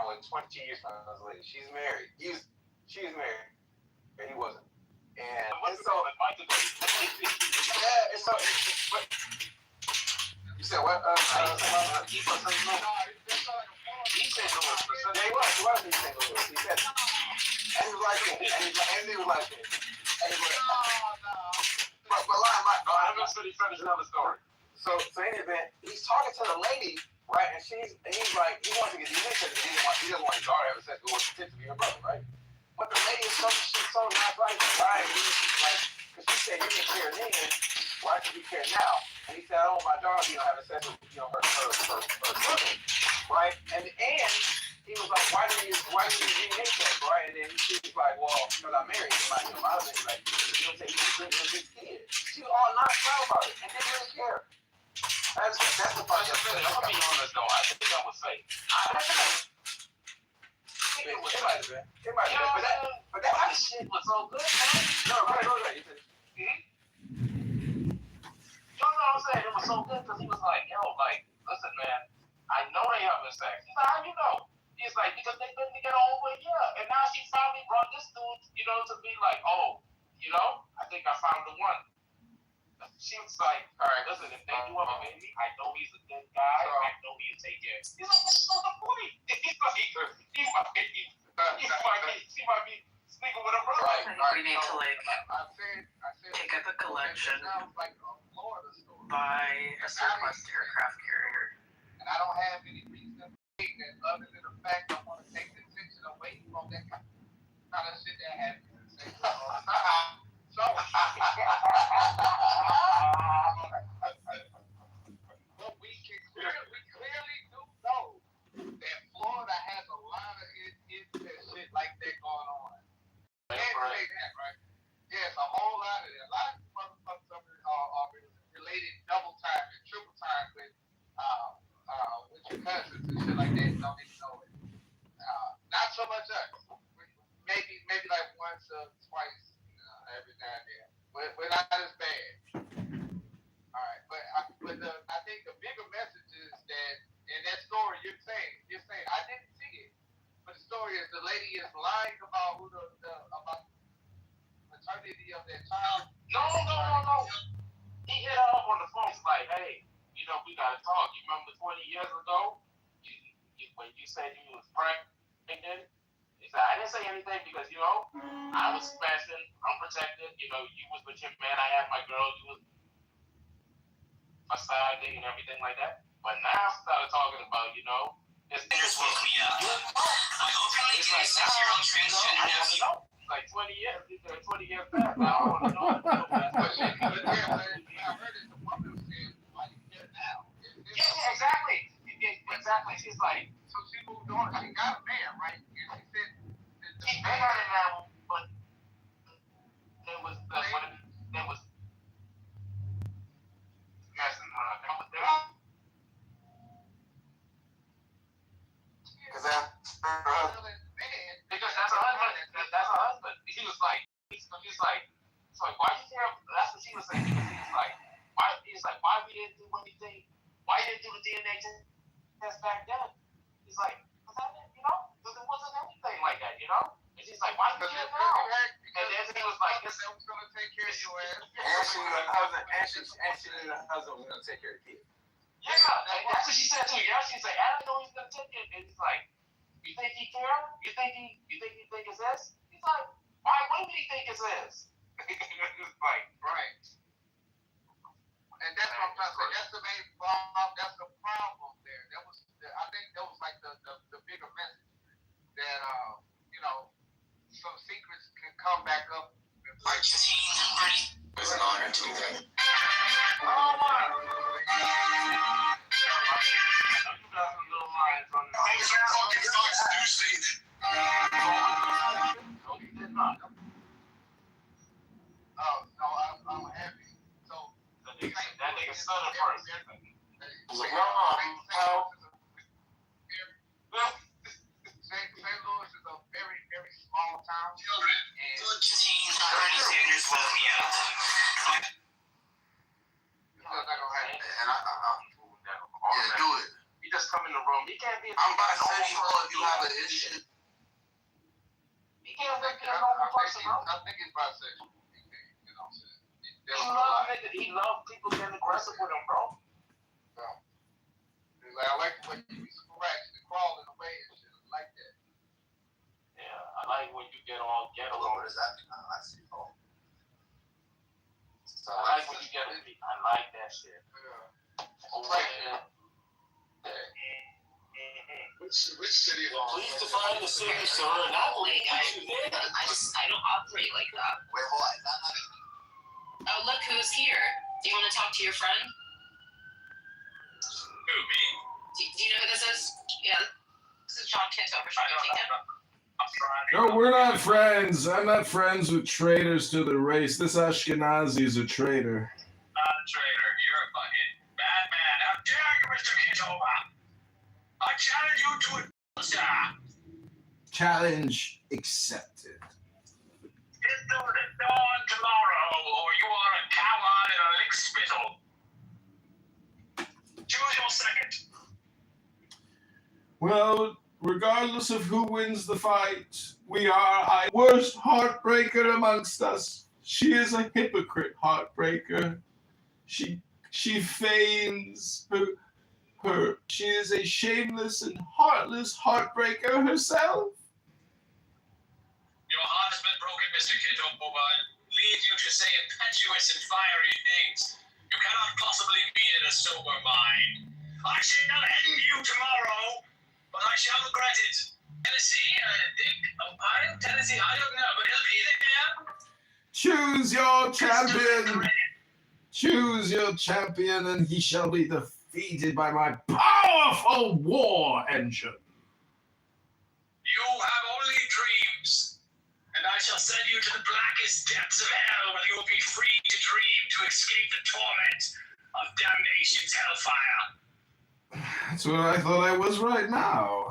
like 20 years from this lady. She's married. She's married, and he wasn't. And so, yeah, and so, you said what? He said he was. He said, and he was like that. And he was like that. And he was like, but I'm just going to finish another story. So in any event, he's talking to the lady, right? And he's like, he wants to get these because he doesn't want his daughter to have sex with what pretends to be her brother, right? But the lady she's so not right. Why? Like, because she said you didn't care then, why should you care now? And he said, I don't want my daughter, having sex with, her brother, right? And he was like, why do you hate that, right? And then she was like, well, because I'm married. My husband's like, you don't take me to his kid. She was all not proud about it and didn't really care. That's the part that's good. I'm going to be honest, though. I think that was fake. It might have been. But that shit was so good, man. No, right. I'm saying? It was so good because he was like, yo, like, listen, man, I know they having sex. He's like, how you know? He's like, because they couldn't get over it, yeah. And now she finally brought this dude, to be like, oh, I think I found the one. She was like, all right, listen, if they do have a baby, I know he's a good guy. I know he'll take care. He's like, that's not the point. He's like, she might be sleeping with a brother. I think we need to pick up a collection by a surplus aircraft carrier. And I don't have any reason to believe that other than the fact I want to take the attention away from that kind of shit that happens. So, but we clearly do know that Florida has a lot of shit like that going on. Can't say that, right? Yes, a whole lot of it. A lot of motherfuckers are related double time and triple time with your cousins and shit like that. Don't even know it. Not so much us. Maybe like once or twice every now and then. But not as bad. All right, but I think the bigger message is that in that story you're saying I didn't see it, but the story is the lady is lying about about the maternity of their child. No. He hit her up on the phone. He's like, hey, we gotta talk. You remember 20 years ago, when you said you was pregnant did. He said, I didn't say anything because, you know, I was fasting, unprotected. You know, you was with your man, I had my girl, you was my side thing and everything like that. But now I started talking about, you know, it's woke me up. My openly gay 6-year-old transgender nephew. Like 20 years, 20 years back. Now I want to know. Yeah, exactly. Exactly. She's like, so she moved on. She got a man, right? And she said, they got it now, but there was messing around. Because that's her husband. Because that's her husband. That's her husband. He was like, so why you care? That's what she was saying. Because he was like, why? He's like, why we didn't do anything? Why you didn't do the DNA test back then? He's like, because I didn't, you know, because it wasn't anything like that, you know. And she's like, why you care now? And then he was like, this was gonna take care of your ass. And she knew her husband was gonna take care of the kid. Yeah, and that's what she said too. Yeah, she's like, I don't know he's gonna take it. And he's like, you think he care? You think it's this? He's like, why wouldn't he think it's this? It's like, right. And that's what I'm trying to say. That's the main problem. That's the problem there. I think that was like the bigger message that you know, some secrets can come back up and fight. It was an honor to be there. I'm happy. So that nigga stutter first. St. Louis is a very, very small town. Children. Bernie Sanders woke me up. Yeah, do it. You just come in the room. He can't be. I'm bisexual if you have an issue. He can't be a normal person. I think he's bisexual. You know what I'm saying? He loves people getting aggressive with him, bro. He's like, I like the way you scratch and crawl in the way and shit. I like that. Yeah, I like when you get all ghetto. What does that mean? I see. Oh. So I like when you get I like that shit. Yeah. Which city law? Please define the city, sir. Not like I don't operate like that. Wait, hold on. Oh, look who's here. Do you want to talk to your friend? Who, me? Do you know who this is? Yeah. This is John Kitover. Should we take him? No, we're not friends. I'm not friends with traitors to the race. This Ashkenazi is a traitor. Not a traitor. You're a fucking bad man. How dare you, Mr. Kitover? I challenge you to a sir. Challenge accepted. Get to the dawn tomorrow, or you are a coward and a lick spittle. Choose your second. Well, regardless of who wins the fight, we are a worst heartbreaker amongst us. She is a hypocrite heartbreaker. She feigns her. She is a shameless and heartless heartbreaker herself. Your heart has been broken, Mr. Kitover. Lead you to say impetuous and fiery things. You cannot possibly be in a sober mind. I shall end you tomorrow, but I shall regret it. Tennessee, Tennessee, I don't know, but he'll be there. Choose your champion. Choose your champion, and he shall be defeated by my powerful war engine. You have only dreams, and I shall send you to the blackest depths of hell, where you will be free to dream to escape the torment of damnation's hellfire. That's what I thought I was right now.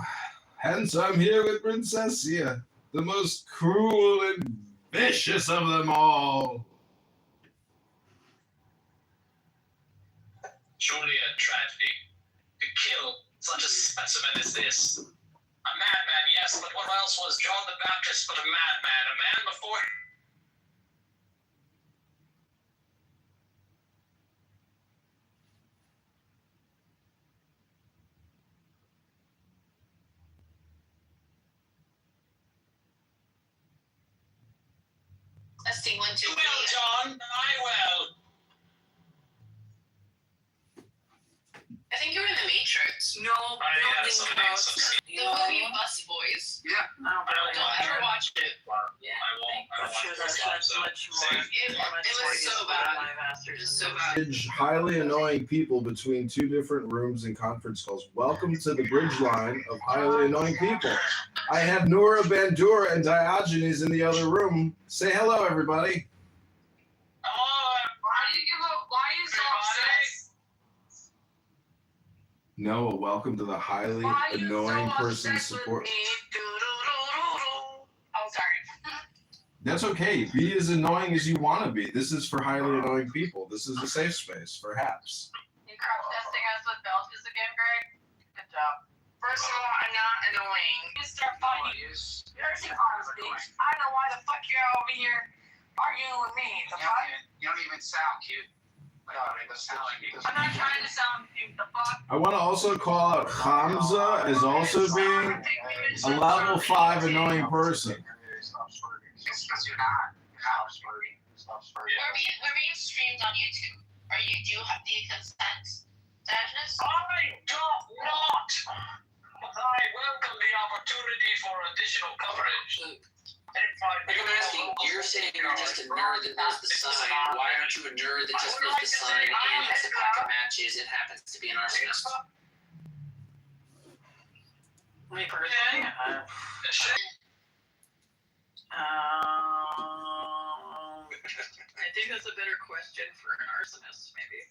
Hence, I'm here with Princessia, the most cruel and vicious of them all. Surely a tragedy to kill such a specimen as this. A madman, yes, but what else was John the Baptist but a madman? A man before... Testing 1, 2, 3. Well, John, I will. I think you're in the Matrix. No, Yeah, building codes. The movie Bus Boys. Yeah, no, Don't ever watch it. Yeah, I won't. I I'm don't sure watch that's this stuff, much so. more. It was so bad. It was so bad. Bridge highly annoying people between two different rooms and conference calls. Welcome to the bridge line of highly annoying people. I have Nora Bandura and Diogenes in the other room. Say hello, everybody. Why are you so obsessed? Noah, welcome to the highly Why are you annoying so person obsessed with support. me? Oh, sorry. That's okay. Be as annoying as you want to be. This is for highly annoying people. This is a safe space for haps. You crowd testing us with belches again, Greg? Good job. First of all, I'm not annoying. You start fighting. You're honestly. I don't know why the fuck you're over here arguing with me. The fuck? You don't even sound cute. I'm not trying to sound cute. The fuck? I want to also call out Hamza as also being a level 5 annoying person. It's because you're not. Stop smirking. Stop smirking. We're being streamed on YouTube. Do you consent? Agnes? I don't not. I welcome the opportunity for additional coverage. Like I'm asking, you're saying you're just a nerd that knows the sign. Why aren't you a nerd that just knows the sign and has a pack of matches and happens to be an arsonist? Me personally, I think that's a better question for an arsonist, maybe.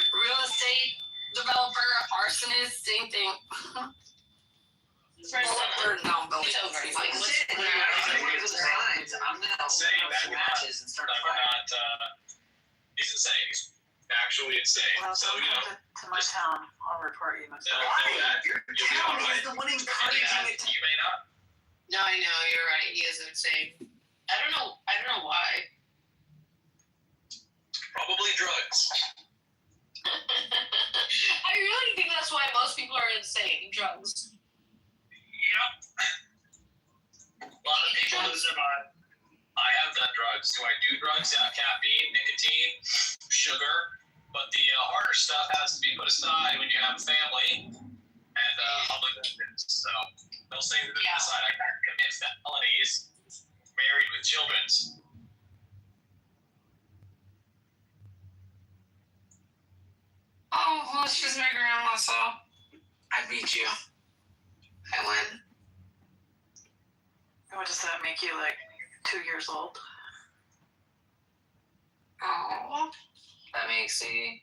Real estate developer, arsonist, same thing. Or no, building. I'm gonna Say that matches and start I'm not. He's insane. He's actually insane. Well, So you know. to my town, I'll report you next time. Your town is the one encouraging it. You may not. No, I know, you're right. He is insane. I don't know why. Probably drugs. I really think that's why most people are insane. Drugs. Yep. A lot of people lose their mind. I have done drugs. Do I do drugs? Yeah, caffeine, nicotine, sugar. But the harder stuff has to be put aside when you have a family and public events. So those things are put aside. I can't commit felonies married with children. Oh, well, she's my grandma, so I beat you. I win. What does that make you, like 2 years old? Oh, that makes me.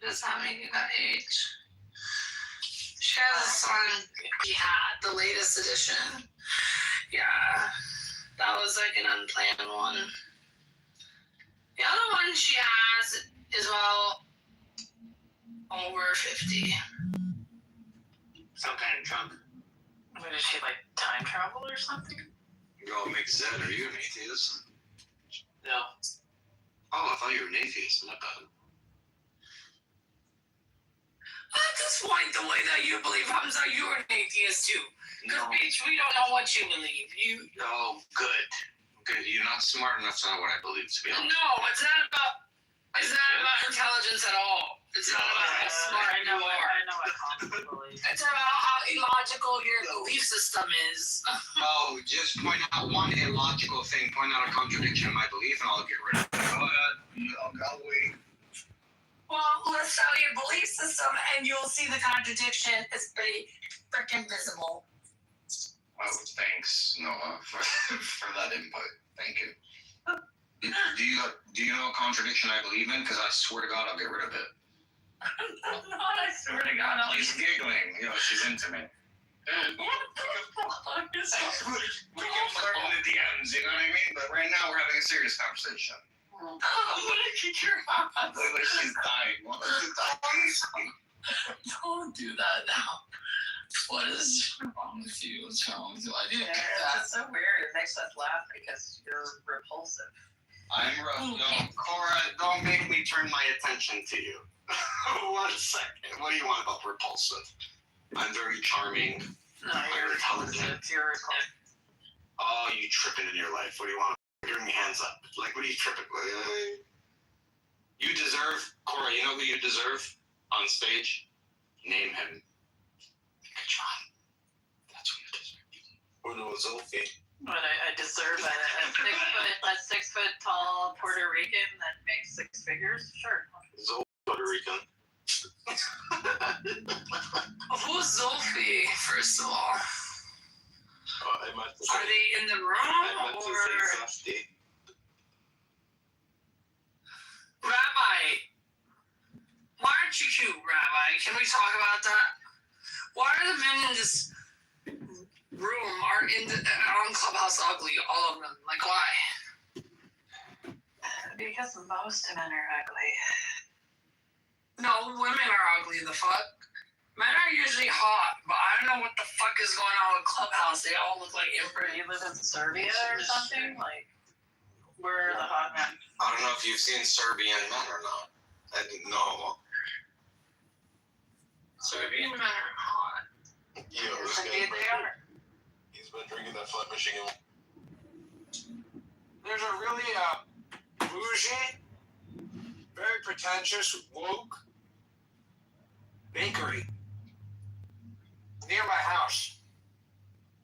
Does that make you that age? She has a son. Yeah, the latest edition. Yeah, that was like an unplanned one. The other one she has is over 50. Some kind of drunk. What, did she like time travel or something? Oh, McZed, are you an atheist? No. Oh, I thought you were an atheist. My bad. At this point, the way that you believe, Hamza, you're an atheist too. Because, bitch, we don't know what you believe. Oh, good. Good. You're not smart enough to know what I believe, to be honest. No, it's not about intelligence at all. It's not about how smart you are. I know what Hamza believes. It's about how illogical your belief system is. Oh, just point out one illogical thing. Point out a contradiction in my belief, and I'll get rid of it. Go ahead. I'll wait. Well, let's show your belief system, and you'll see the contradiction is pretty freaking visible. Oh, thanks, Noah, for that input. Thank you. Do you know a contradiction I believe in? Because I swear to God, I'll get rid of it. I swear to God, She's giggling. You know, she's into me. What the fuck? We can flirt in the DMs, you know what I mean? But right now, we're having a serious conversation. I'm gonna kick your ass. Look like she's dying. Don't do that now. What is wrong with you? What's wrong with you? I didn't do It's that. just so weird. It makes us laugh because you're repulsive. I'm rough. No, Cora, don't make me turn my attention to you. 1 second. What do you want about repulsive? I'm very charming. No, you're intelligent. You're Oh, you tripping in your life. What do you want? Bring your hands up. Like, what are you tripping? You deserve, Cora, you know who you deserve on stage? Name him. Katron. That's who you deserve. Or no, Sophie. But I deserve a 6 foot tall Puerto Rican that makes 6 figures. Sure. Zoe, Puerto Rican. Who's Zolfi, first of all? I meant to say, Are they in the room I meant to or say Safety. Rabbi? Why aren't you cute, Rabbi? Can we talk about that? Why are the men in this room on Clubhouse ugly? All of them. Like why? Because most men are ugly. No, women are ugly. The fuck. Men are usually hot, but I don't know what the fuck is going on with Clubhouse. They all look like You live in Serbia or something? Like, where are the hot men? I don't know if you've seen Serbian men or not. I didn't know. Serbian men are hot. Yo, this Indeed guy, they are. he's been drinking that Flint, Michigan. There's a really bougie, very pretentious, woke bakery near my house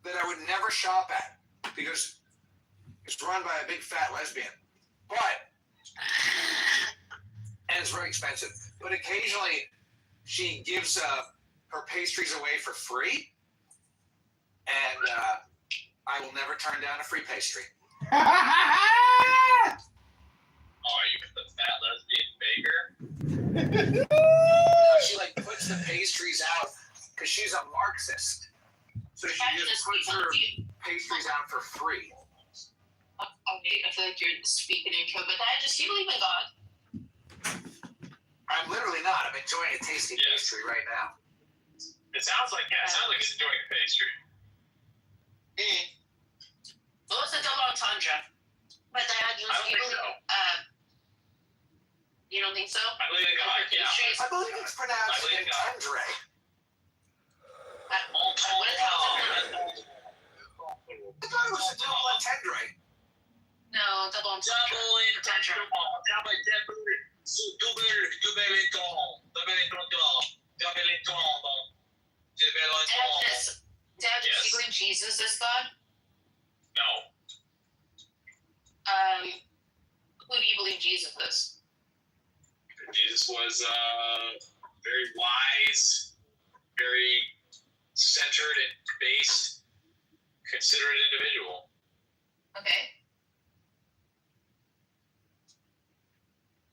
that I would never shop at because it's run by a big fat lesbian. And it's very expensive. But occasionally she gives her pastries away for free, and I will never turn down a free pastry. Oh, are you the fat lesbian baker? She like puts the pastries out because she's a Marxist. So she just puts her pastries out for free. Okay, I feel like you're speaking in code, but I just, you believe in God? I'm literally not. I'm enjoying a tasty pastry right now. It sounds like he's enjoying a pastry. What was the double entendre? But I don't think so. You don't think so? I believe in God, yeah. I believe it's pronounced I believe in God. entendre. I thought it was a double entendre. No, double entendre. Dad, do you believe Jesus is God? No. Who do you believe Jesus is? Jesus was very wise, very centered and based, considerate individual. Okay.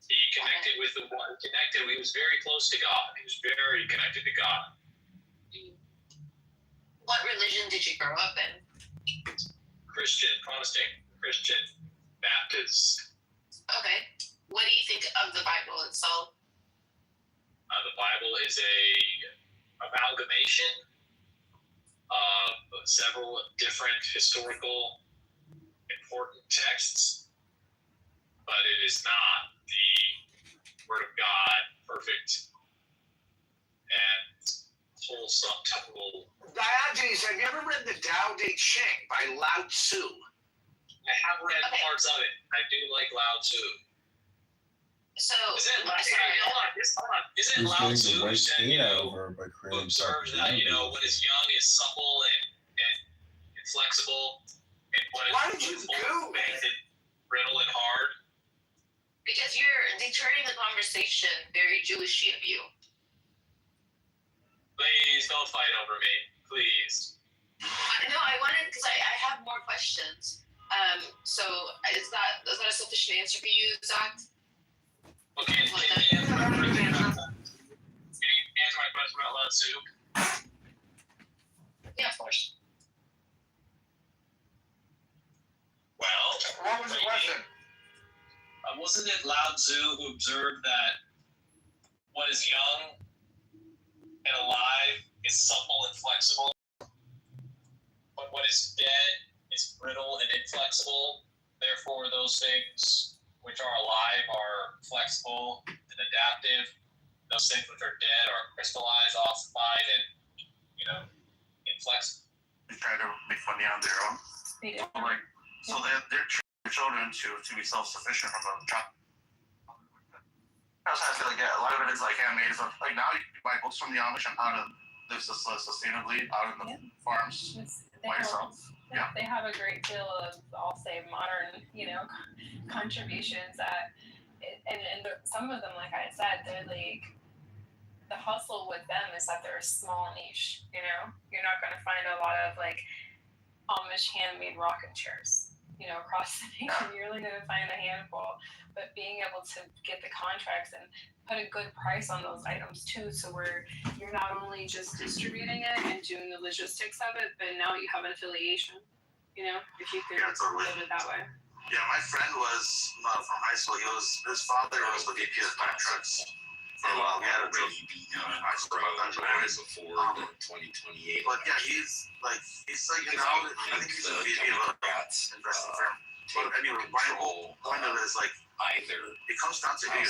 He connected with the one. He was very close to God. He was very connected to God. What religion did you grow up in? Christian, Protestant, Christian, Baptist. Okay. What do you think of the Bible itself? The Bible is a amalgamation of several different historical important texts, but it is not the Word of God, perfect and wholesome, typical. Diogenes, have you ever read the Tao Te Ching by Lao Tzu? I have read parts of it. I do like Lao Tzu. So, Isn't Lao Tzu who said, who observes that, when it's young, is supple and flexible, and when it's old, makes it brittle and hard? because you're deterring the conversation very Jewishy of you. Please don't fight over me, please. No, I wanted, because I have more questions. So is that a sufficient answer for you, Zach? Okay, can you answer my question about Lao Tzu? Yeah, of course. Well, what was the question? Wasn't it Lao Tzu who observed that what is young and alive is supple and flexible, but what is dead is brittle and inflexible? Therefore, those things which are alive are flexible and adaptive. Those things which are dead are crystallized, ossified, and flex. They try to make money on their own. They do. So they're children to be self-sufficient from a job. That's how I feel like, yeah, a lot of it is like handmade stuff. Like now you can buy books from the Amish on how to live sustainably out in the farms by yourself. Yeah. They have a great deal of, I'll say, modern, contributions that, and some of them, like I said, they're like, the hustle with them is that they're a small niche, You're not going to find a lot of like Amish handmade rocking chairs, across the nation. You're only going to find a handful, but being able to get the contracts and put a good price on those items too, so where you're not only just distributing it and doing the logistics of it, but now you have an affiliation, if you could live it that way. Yeah, my friend was from high school. His father was the VP of Time Trucks for a while. We had a really beat down in high school about that before 2028. But yeah, he's like I think he's a VP of a investing firm. But anyway, my whole point of it is like it comes down to who you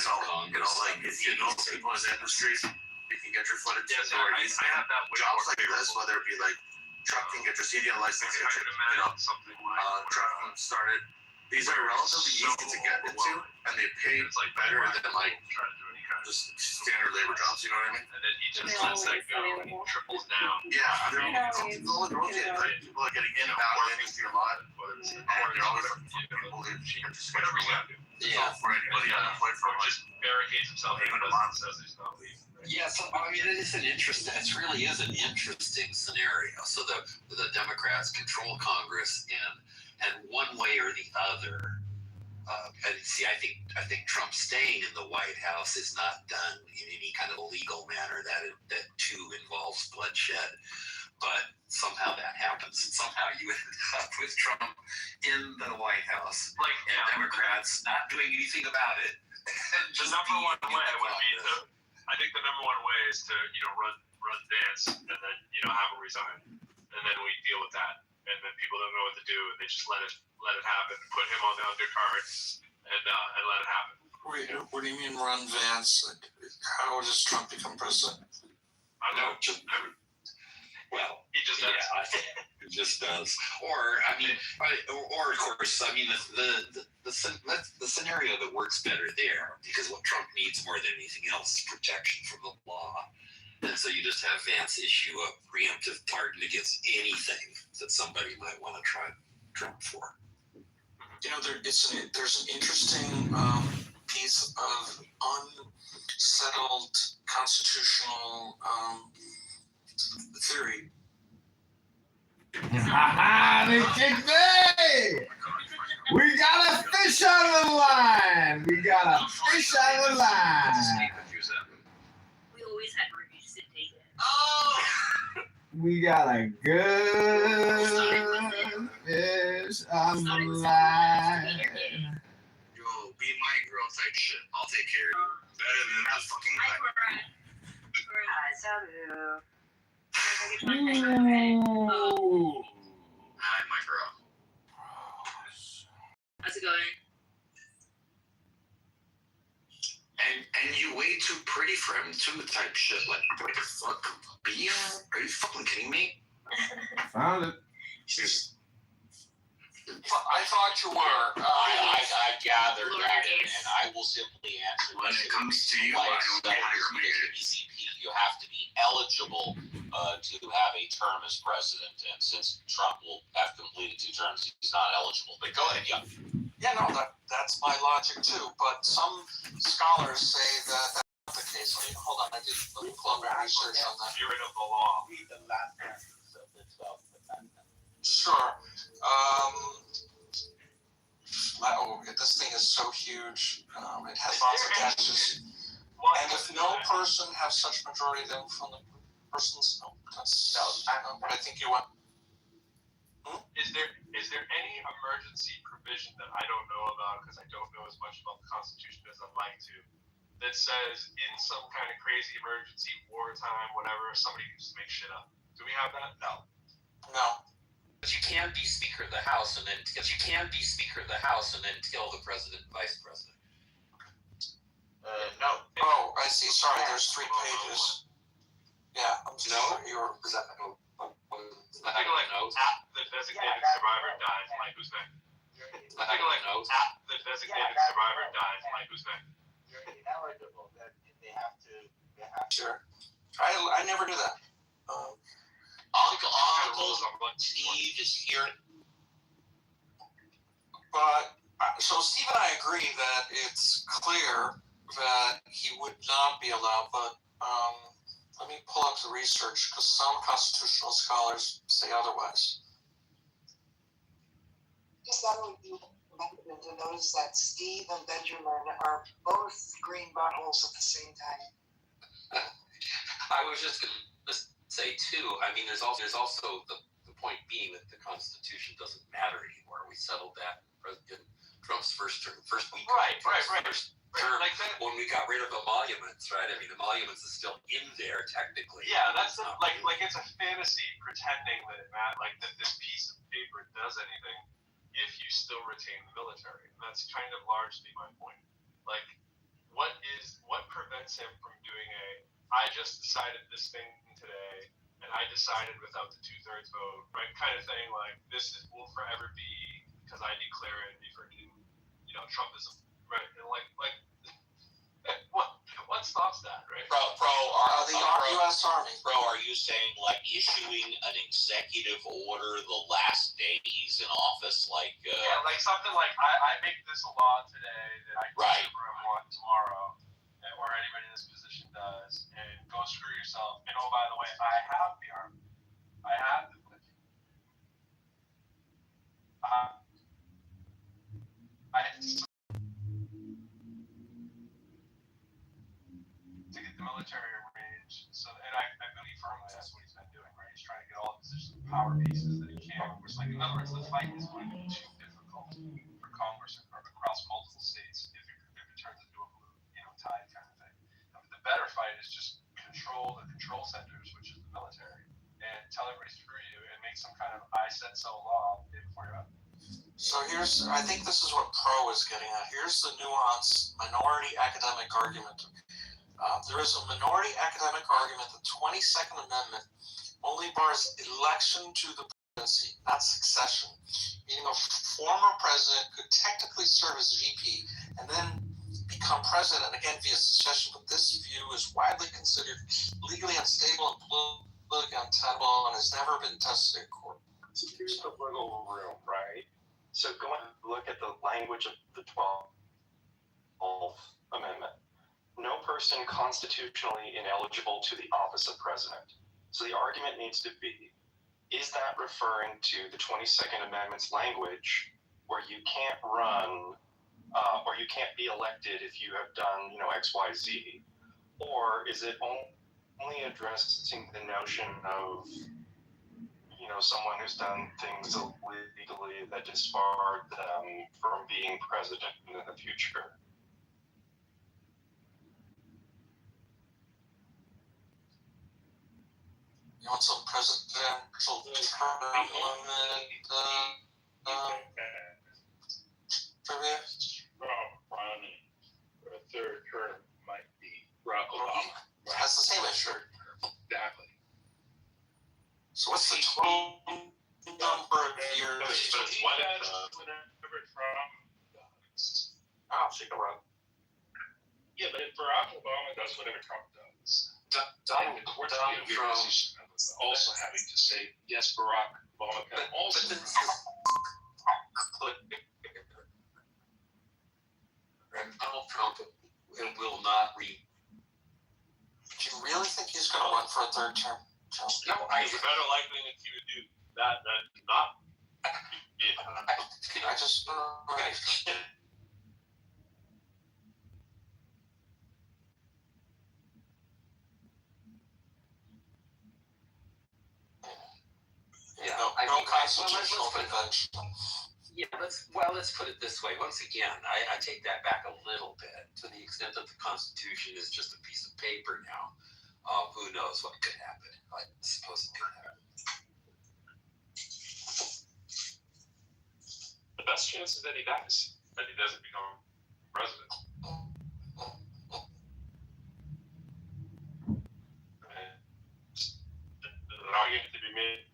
know. Like if you know people in the industry, you can get your foot in the door. I have that jobs like this, whether it be like trucking, get your CDL license, get your trucking started. These are relatively easy to get into, and they pay better than like just standard labor jobs. You know what I mean? And then he just lets that go and he triples down. Yeah, they're all rotating. Like people are getting in and out of the industry a lot. Whether it's they're always people who just whatever you got to do. Yeah, for anybody unemployed from like just barricades himself even a month says he's not leaving. Yeah, so I mean, it really is an interesting scenario. So the Democrats control Congress, and one way or the other, and see, I think Trump staying in the White House is not done in any kind of legal manner that too involves bloodshed. But somehow that happens, and somehow you end up with Trump in the White House, and Democrats not doing anything about it. The number one way would be I think the number one way is to run Vance and then have him resign, and then we deal with that. And then people don't know what to do, and they just let it happen. Put him on the undercard and let it happen. Wait, what do you mean run Vance? How does Trump become president? I don't know. Well, he just does. Yeah, it just does. Or of course, the scenario that works better there, because what Trump needs more than anything else is protection from the law. And so you just have Vance issue a preemptive pardon against anything that somebody might want to try Trump for. There's an interesting piece of unsettled constitutional theory. They kicked me! We got a fish on the line! We always had reviews to take it. Oh! We got a good fish on the line. Yo, be my girl type shit. I'll take care of you. Better than that fucking Hi, my girl. How's it going? And you way too pretty for him too, type shit. Like, what the fuck? Beef? Are you fucking kidding me? Found it. I thought you were. I gathered that, and I will simply answer. When it comes to you, like, I don't care how you're as an ECP, you have to be eligible to have a term as president, and since Trump will have completed 2 terms, he's not eligible. But go ahead, yeah. Yeah, no, that's my logic too. But some scholars say that that's not the case. Hold on, I did a little research on that. You're of the law. Read the last sentence of this document. Sure. This thing is so huge. It has lots of dashes. And if no person has such majority, then from the persons, but I think you want. Is there any emergency provision that I don't know about, because I don't know as much about the Constitution as I'd like to, that says in some kind of crazy emergency, wartime, whatever, somebody can just make shit up? Do we have that? No. But you can't be Speaker of the House and then kill the President and Vice President. No. Oh, I see. Sorry, there's 3 pages. Yeah, I'm sorry. Is that I think like after the designated survivor dies, like who's next? I think like after the designated survivor dies, like who's next? You're ineligible. That they have to. Sure. I never knew that. Uncle Steve is here. But, so Steve and I agree that it's clear that he would not be allowed, but let me pull up the research because some constitutional scholars say otherwise. Just that would be important to notice that Steve and Benjamin are both green buttholes at the same time. I was just going to say too. I mean, there's also the point being that the Constitution doesn't matter anymore. We settled that in President Trump's first week. Right. Term, like that, when we got rid of emoluments, right? I mean, emoluments is still in there technically. Yeah, that's like it's a fantasy pretending that that this piece of paper does anything if you still retain the military. And that's kind of largely my point. Like, what prevents him from doing I just decided this thing today, and I decided without the 2/3 vote, right? Kind of thing. Like, this will forever be because I declare it be freaking, Trumpism, right? And what stops that, right? The U.S. Army. Bro, are you saying like issuing an executive order the last day he's in office, like? Yeah, like something like I make this a law today that I can want tomorrow, or anybody in this position does, and go screw yourself. And oh, by the way, I have the army. I have the military. To get the military arranged, and I believe firmly that's what he's been doing, right? He's trying to get all the positions of power pieces that he can. Which, in other words, the fight is going to be too difficult for Congress across multiple states if it turns into a blue, tide kind of thing. The better fight is just control the control centers, which is the military, and tell everybody screw you and make some kind of I said so law before you're up. So I think this is what Pro is getting at. Here's the nuance minority academic argument. There is a minority academic argument that the 22nd Amendment only bars election to the presidency, not succession. Meaning a former president could technically serve as VP and then become president again via succession, but this view is widely considered legally unstable and politically untenable and has never been tested in court. So here's the wiggle room, right? So go and look at the language of the 12th Amendment. No person constitutionally ineligible to the office of president. So the argument needs to be, is that referring to the 22nd Amendment's language where you can't run or you can't be elected if you have done, X, Y, Z? Or is it only addressing the notion of, someone who's done things illegally that disbarred them from being president in the future? You want some presidential term limit trivia? Romney for a third term might be Barack Obama. Has the same issue. Exactly. So what's the total number of years? She can run. Yeah, but if Barack Obama does whatever Trump does, Donald Trump also having to say, yes, Barack Obama can also. Donald Trump will not Do you really think he's going to run for a third term? No, it's better likely that he would do that than not. I just. No constitutional convention. Yeah, let's put it this way. Once again, I take that back a little bit to the extent that the Constitution is just a piece of paper now. Who knows what could happen? I suppose it could happen. The best chance is that he dies, that he doesn't become president. There's an argument to be made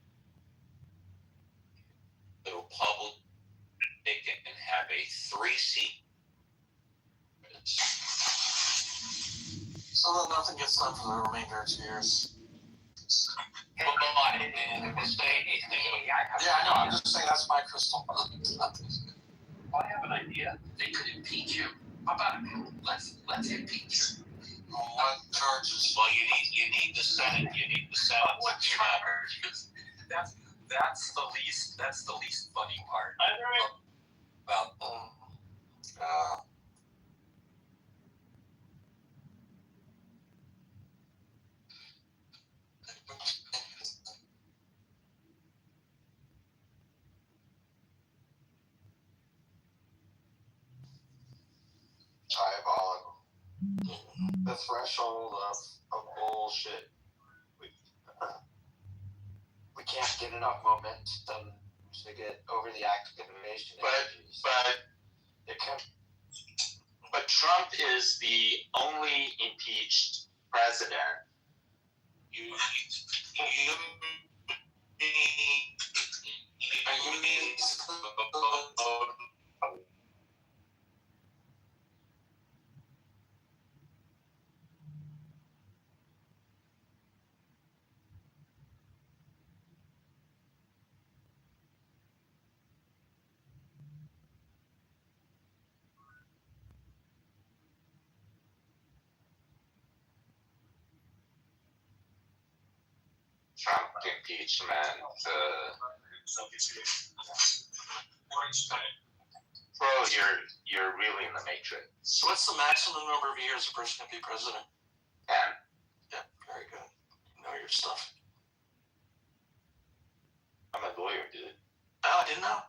3 seats. So that nothing gets done for the remainder of 2 years. Yeah, Yeah, I know. I'm just saying that's my crystal ball. I have an idea. They could impeach him. How about let's impeach him? What charges? Well, you need the Senate. You need the Senate. What charges? That's the least funny part. Well, diabolical. The threshold of bullshit. We can't get enough momentum to get over the activation. But Trump is the only impeached president. You Trump impeachment. Bro, you're really in the matrix. So what's the maximum number of years a person can be president? 10. Yeah, very good. You know your stuff. I'm a lawyer, dude. Oh, I didn't know.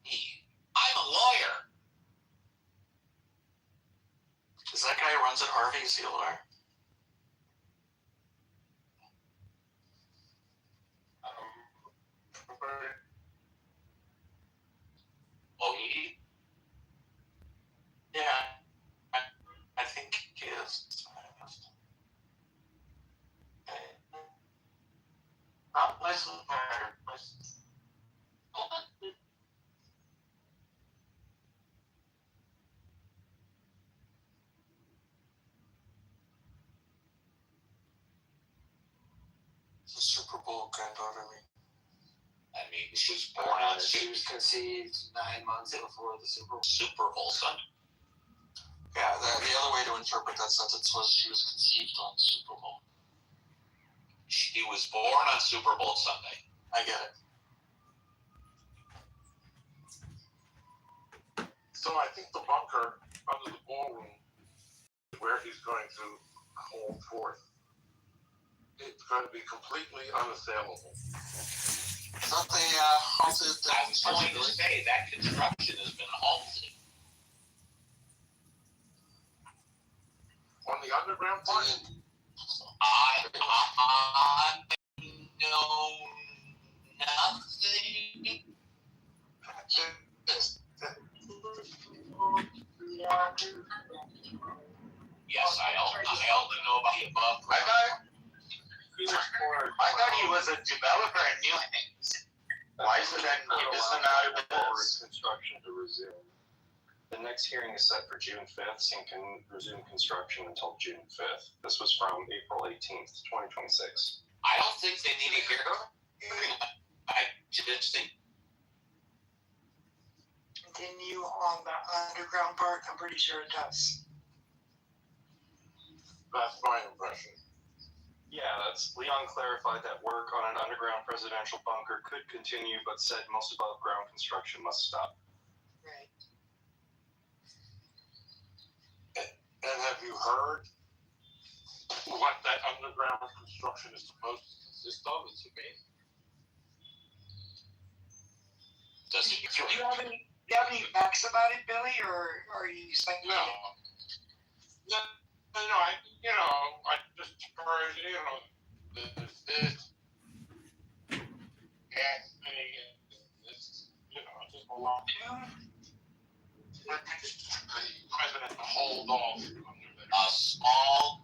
I'm a lawyer. Is that guy who runs at Harvey? Is he a lawyer? Yeah, I think he is. Nice lawyer. It's a Super Bowl granddaughter. I mean, she was born on She was conceived 9 months before the Super Bowl. Super Bowl Sunday. Yeah, the other way to interpret that sentence was she was conceived on Super Bowl. She was born on Super Bowl Sunday. I get it. So I think the bunker under the ballroom, where he's going to hold forth, it's going to be completely unassailable. Is that the halted? I was going to say that construction has been halted. On the underground part? I know nothing. Yes, I only know about the above. I thought he was a developer and knew things. Why is it that he isn't out of business? Construction to resume. The next hearing is set for June 5th and can resume construction until June 5th. This was from April 18th, 2026. I don't think they need a hearing. I just think. Continue on the underground part. I'm pretty sure it does. That's my impression. Yeah, Leon clarified that work on an underground presidential bunker could continue, but said most above ground construction must stop. Right. And have you heard what that underground construction is supposed to consist of? It's amazing. Do you have any facts about it, Billy, or are you speculating? No, I just heard, there's this gas thing, and this, just a lot. The president to hold off under A small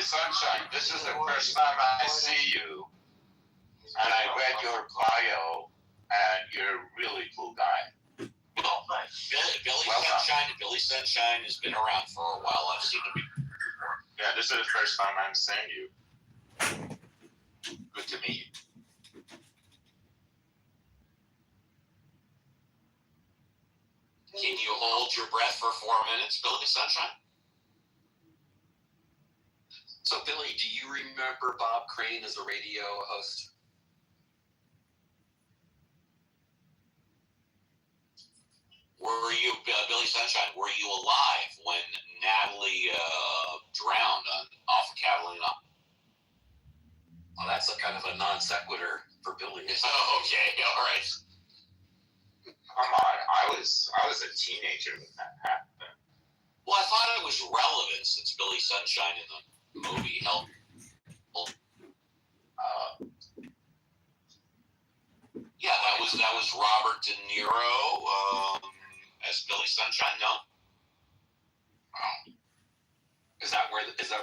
Sunshine, this is the first time I see you, and I read your bio, and you're a really cool guy. Well, Billy Sunshine has been around for a while. I've seen him before. Yeah, this is the first time I'm seeing you. Good to meet you. Can you hold your breath for 4 minutes, Billy Sunshine? So, Billy, do you remember Bob Crane as a radio host? Were you, Billy Sunshine, were you alive when Natalie drowned off of Catalina? Well, that's a kind of a non sequitur for Billy. Oh, okay, all right. Come on, I was a teenager when that happened. Well, I thought it was relevant since Billy Sunshine in the movie helped. Yeah, that was Robert De Niro as Billy Sunshine. No. Is that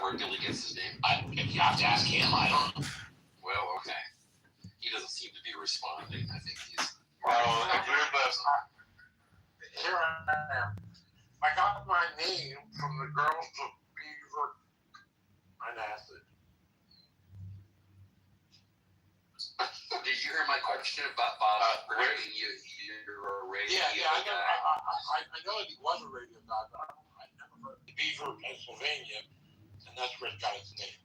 where Billy gets his name? You have to ask him. I don't know. Well, okay. He doesn't seem to be responding. I think he's. Well, if you're the Here I am. I got my name from the girls of Beaver and Acid. Did you hear my question about Bob Crane? You're a radio guy. I know that he was a radio guy, but I never heard of Beaver, Pennsylvania, and that's where it got its name.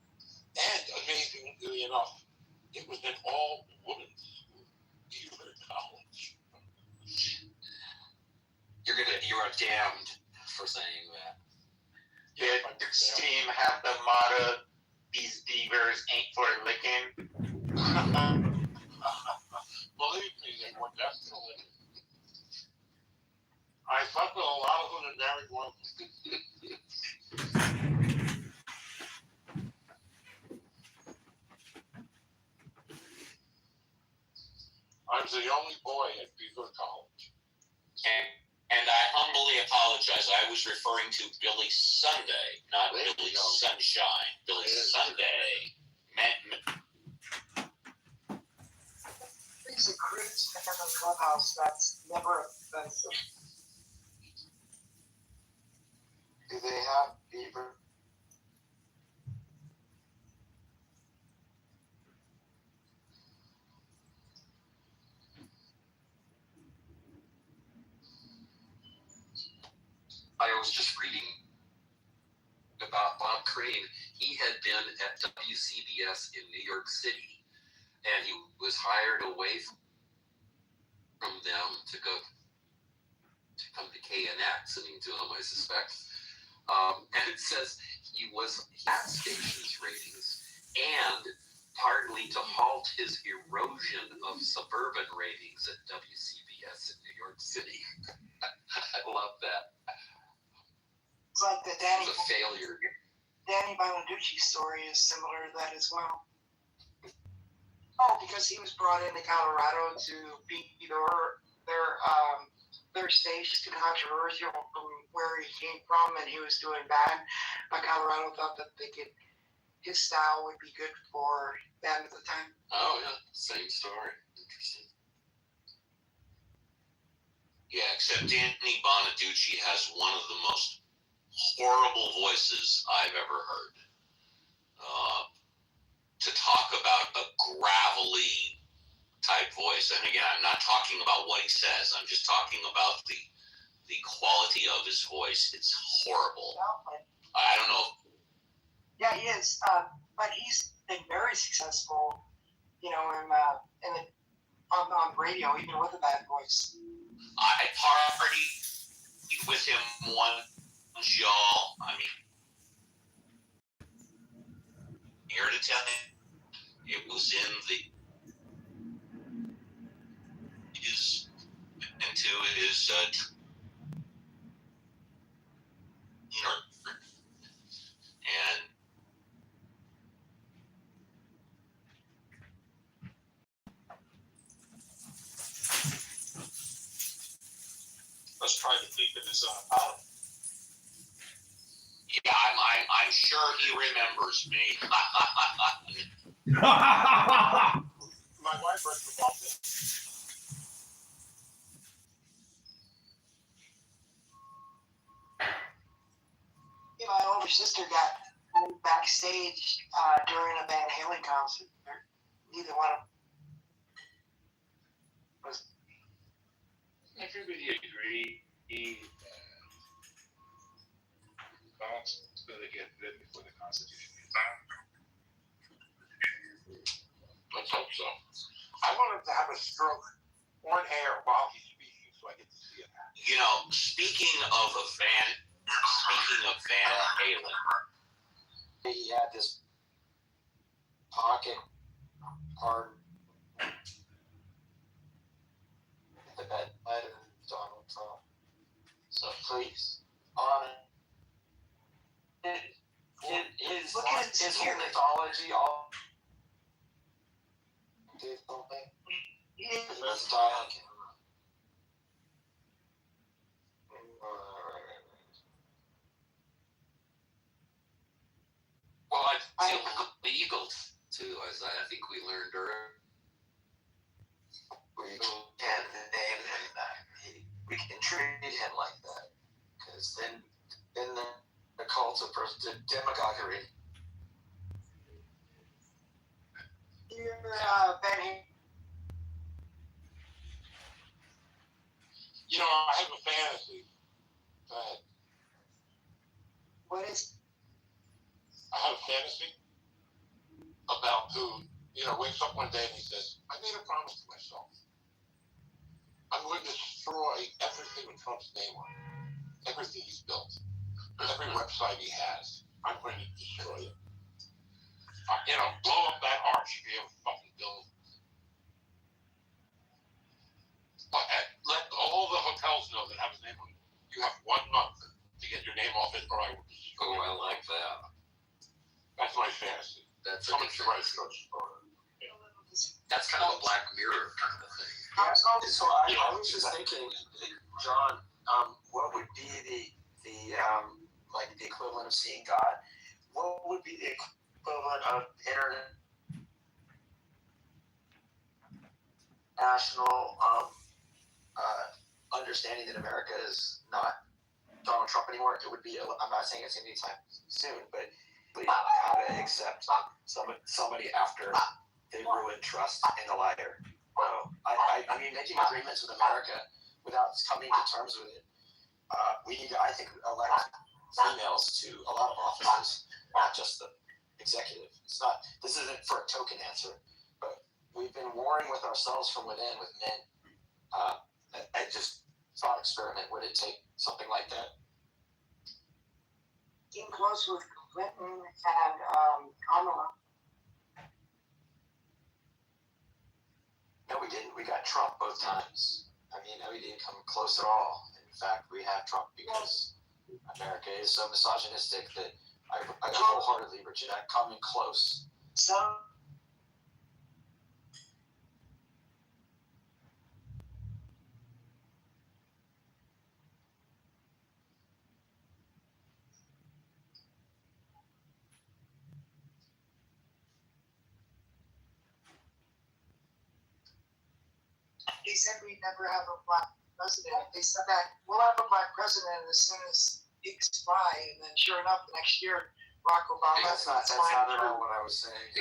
And amazingly enough, it was an all-women's school, Beaver College. You're damned for saying that. Did your team have the motto, "These beavers ain't for licking"? Believe me, they were definitely. I slept with a lot of them and married one. I was the only boy at Beaver College. And I humbly apologize. I was referring to Billy Sunday, not Billy Sunshine. Billy Sunday. These recruits in the clubhouse, that's never offensive. Do they have beaver? I was just reading about Bob Crane. He had been at WCBS in New York City, and he was hired away from them to come to KNX, listening to him, I suspect. And it says he had stations ratings, and partly to halt his erosion of suburban ratings at WCBS in New York City. I love that. It's like the Danny. It was a failure. Danny Bonaducci story is similar to that as well. Oh, because he was brought into Colorado to be their station, controversial from where he came from, and he was doing bad. But Colorado thought that his style would be good for them at the time. Oh yeah, same story. Interesting. Yeah, except Danny Bonaducci has one of the most horrible voices I've ever heard. To talk about a gravelly type voice, and again, I'm not talking about what he says. I'm just talking about the quality of his voice. It's horrible. I don't know. Yeah, he is. But he's been very successful, on radio, even with a bad voice. I partied with him once, y'all. I mean, here to tell him, it was into his and Let's try to keep it as out. yeah, I'm sure he remembers me. My wife read about this. My older sister got backstage during a Van Halen concert. Neither one of them was. Everybody agreed God's going to get written before the Constitution gets out. Let's hope so. I want him to have a stroke on air while he's speaking so I get to see it happen. You know, speaking of Van Halen, He had this pocket card that might have been Donald Trump. So please, on it. His whole mythology, all did something. Let's talk. well, I feel legal too, as I think we learned earlier. We can name him that. We can treat him like that, because then the cult of demagoguery. Benny. You know, I have a fantasy. Go ahead. What is? I have a fantasy about who, wakes up one day and he says, I made a promise to myself. I'm going to destroy everything with Trump's name on it. Everything he's built. Every website he has. I'm going to destroy it. Blow up that arch if you ever fucking build. Let all the hotels know that have his name on it. You have 1 month to get your name off it, or I will destroy it. I like that. That's my fantasy. That's someone should write a short story. That's kind of a Black Mirror kind of thing. Yeah. So I was just thinking, John, what would be the equivalent of seeing God? What would be the equivalent of international understanding that America is not Donald Trump anymore? It would be. I'm not saying it's anytime soon, but how to accept somebody after they ruined trust in a liar. I mean, making agreements with America without coming to terms with it. We need to, I think, elect females to a lot of offices, not just the executive. It's not. This isn't for a token answer, but we've been warring with ourselves from within with men. I just thought experiment. Would it take something like that? Getting close with Clinton and Kamala. No, we didn't. We got Trump both times. I mean, we didn't come close at all. In fact, we have Trump because America is so misogynistic that I wholeheartedly reject coming close. So. They said we'd never have a black president. They said that we'll have a black president as soon as peaks fly, and then sure enough, the next year, Barack Obama. That's not at all what I was saying.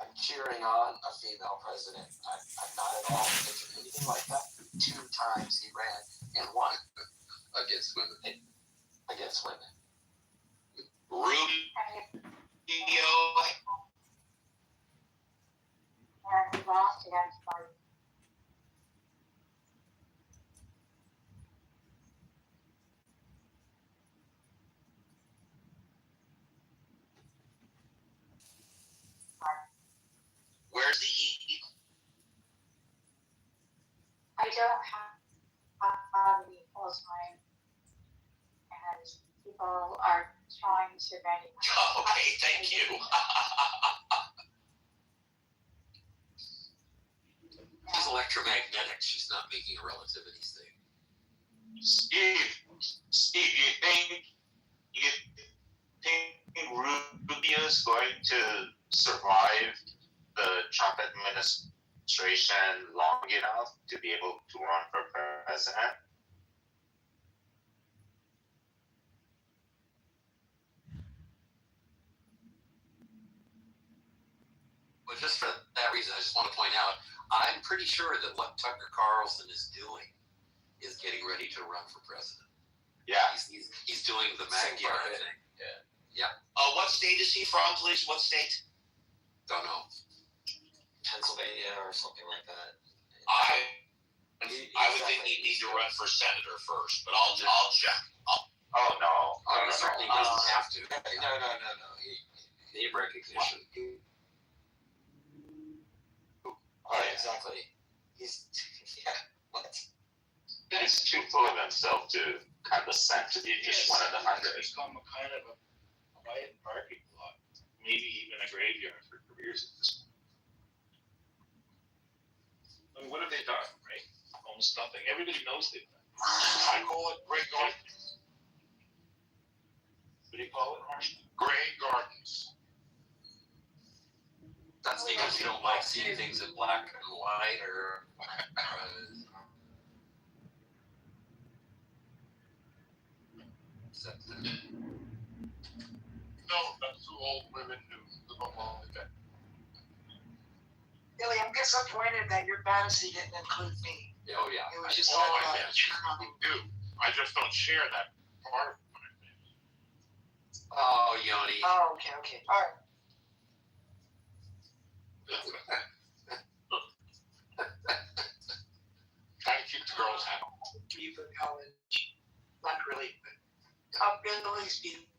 I'm cheering on a female president. I'm not at all thinking anything like that. 2 times he ran and won Against women. Against women. Rubio. And he lost against Biden. Where's the heat? I don't have any close mind, and people are trying to manufacture. Okay, thank you. She's electromagnetic. She's not making a relativity thing. Steve, you think Rubio's going to survive the Trump administration long enough to be able to run for president? But just for that reason, I just want to point out, I'm pretty sure that what Tucker Carlson is doing is getting ready to run for president. Yeah. He's doing the Magyar thing. Yeah. What state is he from, please? What state? Don't know. Pennsylvania or something like that. I would think he'd need to run for senator first, but I'll check. Oh no. He certainly doesn't have to. No. Name recognition. Yeah, exactly. What? He's too full of himself to condescend to be just one of the 100. It's become a kind of a quiet parking lot, maybe even a graveyard for careers at this point. I mean, what have they done, right? Almost nothing. Everybody knows they've done. I call it Grey Gardens. What do you call it? Grey Gardens. That's because you don't like seeing things in black and white or. No, that's two old women who live along the deck. Billy, I'm disappointed that your fantasy didn't include me. Oh yeah. It was just All all my about fantasy do. I just don't share that part of my fantasy. Oh, Yoni. Oh, okay. All right. Trying to keep the girls happy. Beaver College. Not really, but Billy's beautiful.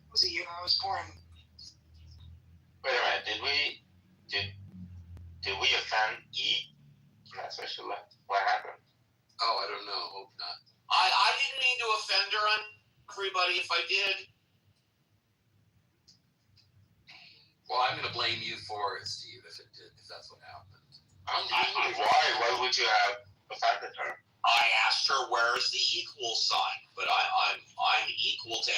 It was the year I was born. Wait a minute, did we offend E? That's why she left. What happened? Oh, I don't know. Hope not. I didn't mean to offend her on everybody if I did. Well, I'm going to blame you for it, Steve, if that's what happened. Why would you have offended her? I asked her where's the equal sign, but I'm equal to.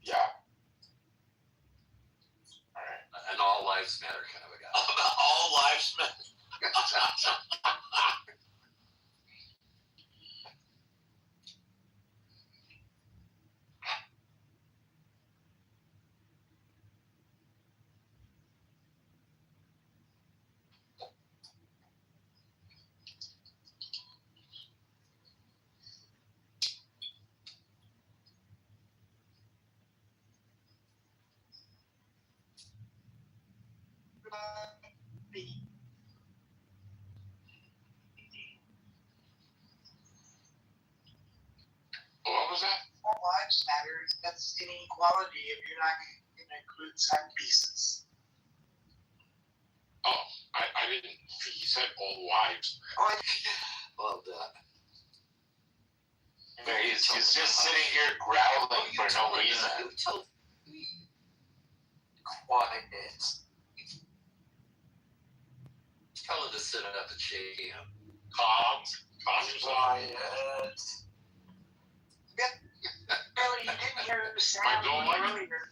Yeah. All right. An all lives matter kind of a guy. All lives matter. What was that? All lives matter. That's inequality if you're not going to include side pieces. Oh, I didn't. He said all wives. Well done. He's just sitting here growling for no reason. Quiet. Tell her to sit up and shake him. Calm Quiet. Billy, you didn't hear the sound I don't like it. earlier.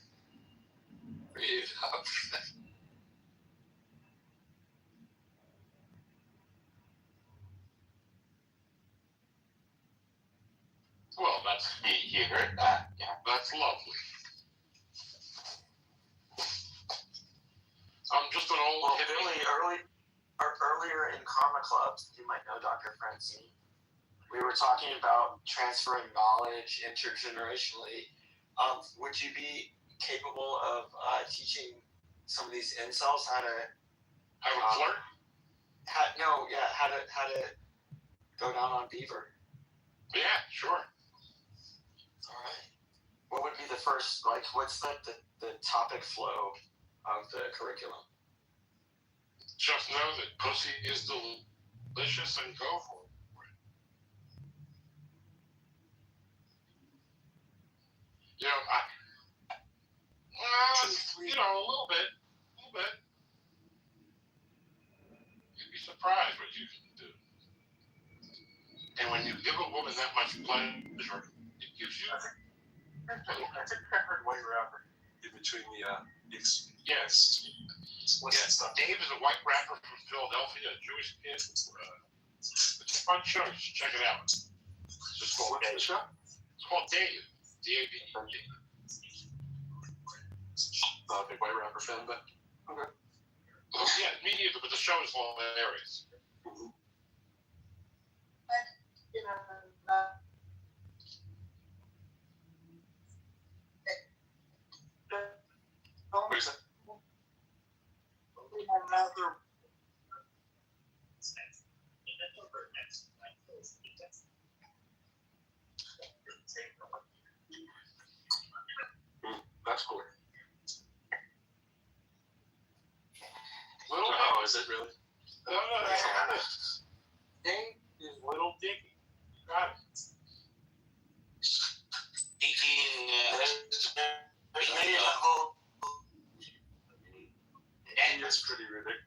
Breathe up. Well, that's He heard that. Yeah. that's lovely. I'm just an old Well, hippie. Billy, earlier in Karma Clubs, you might know Dr. Francine, we were talking about transferring knowledge intergenerationally. Would you be capable of teaching some of these incels how to have a flirt? How to go down on Beaver? Yeah, sure. All right. What would be the first, what's the topic flow of the curriculum? Just know that pussy is the Delicious and go for it. You know, a little bit. You'd be surprised what you can do. And when you give a woman that much pleasure, it gives you. I think I heard white rapper in between the yes. Dave is a white rapper from Philadelphia, a Jewish kid. It's a fun show. You should check it out. It's just called Dave. It's called Dave. D-A-V-E. Not a big white rapper fan, but okay. Yeah, me neither, but the show is hilarious. Where's that? That's cool. Oh, is it really? Dave is Little Dicky. Got it. And it's pretty ridiculous.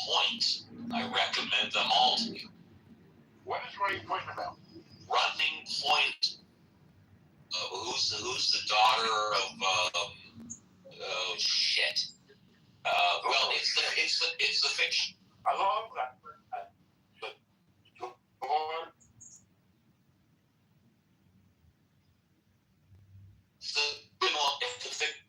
Point. I recommend them all to you. What is Running Point about? Running Point. Who's the daughter of oh shit. Well, it's the fiction. I love that. It's the fiction.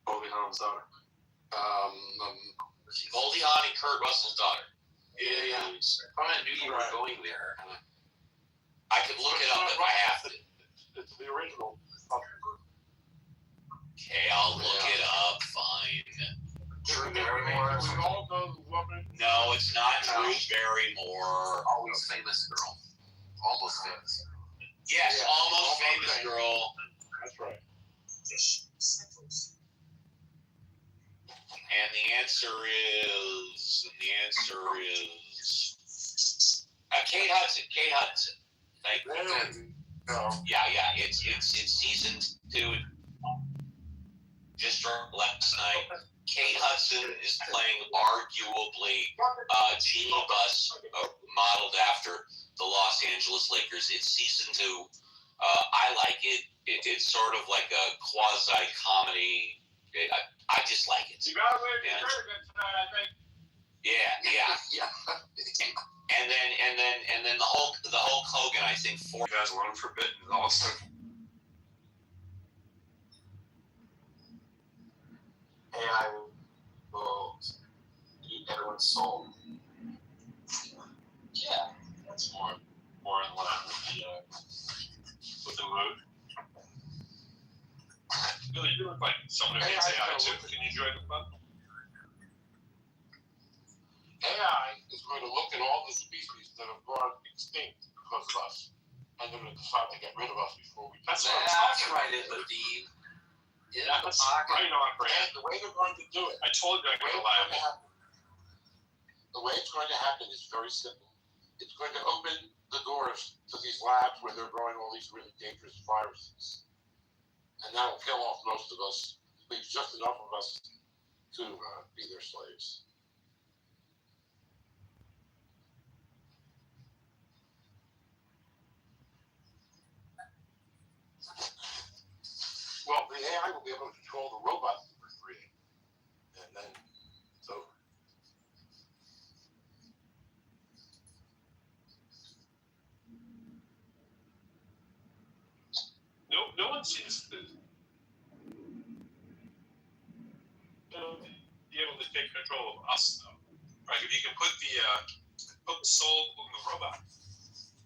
Goldie Hawn's daughter. Goldie Hawn and Kurt Russell's daughter. Yeah. I knew you were going there. I could look it up if I have to. It's the original. Okay, I'll look it up. Fine. Drew Barrymore. We all know the woman. No, it's not Drew Barrymore. Always Famous Girl. Almost Famous. Yes, Almost Famous Girl. That's right. And the answer is Kate Hudson. Kate Hudson. Thank you. Yeah. It's season 2. Just dropped last night. Kate Hudson is playing arguably Jeannie Buss, modeled after the Los Angeles Lakers. It's season 2. I like it. It's sort of like a quasi comedy. I just like it. You gotta wear your shirt tonight, I think. Yeah. And then the Hulk Hogan, I think, You guys learn Forbidden also. AI will eat everyone's soul. Yeah, that's more in line with the mood. Billy, you look like someone who hates AI too. Can you join the fun? AI is going to look at all the species that have gone extinct because of us, and they're going to decide to get rid of us before we. That's right, in the deep. In the pocket. Right on, Brad. And the way they're going to do it. I told you I could allow it. The way it's going to happen is very simple. It's going to open the doors to these labs where they're growing all these really dangerous viruses. And that'll kill off most of us. Leaves just enough of us to be their slaves. Well, the AI will be able to control the robots that we're creating. And then, so. No one seems to be able to take control of us, though. Right? If you can put the soul in the robot,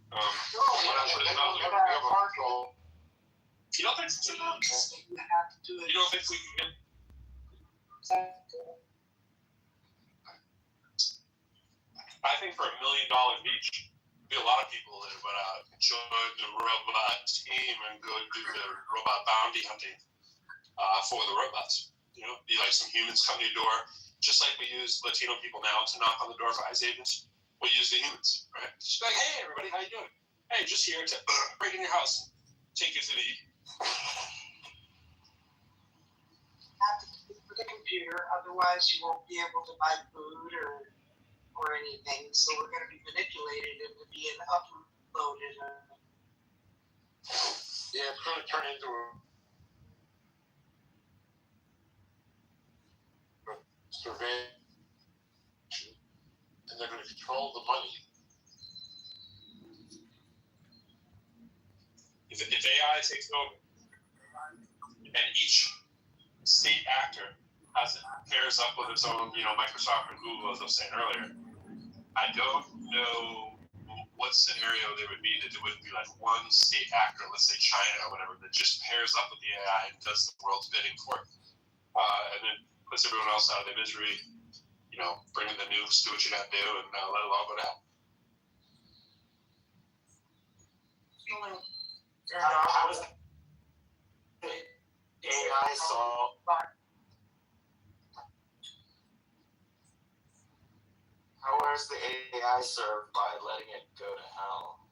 You don't think so? You have to do it. You don't think we can get? I think for $1 million each, be a lot of people that would join the robot team and go do the robot bounty hunting for the robots. You know, be like some humans come to your door, just like we use Latino people now to knock on the door for ICE agents. We'll use the humans, right? Just like, hey, everybody, how you doing? Hey, just here to break in your house, take you to the. Have to keep with the computer, otherwise you won't be able to buy food or anything. So we're going to be manipulated into being uploaded. Yeah, it's going to turn into a survey, and they're going to control the money. If AI takes over, and each state actor pairs up with its own, Microsoft and Google, as I was saying earlier, I don't know what scenario there would be that it wouldn't be like one state actor, let's say China or whatever, that just pairs up with the AI and does the world's bidding for it, and then puts everyone else out of their misery, bringing the nukes, do what you gotta do, and let it all go down. How was AI solved? How was the AI served by letting it go to hell?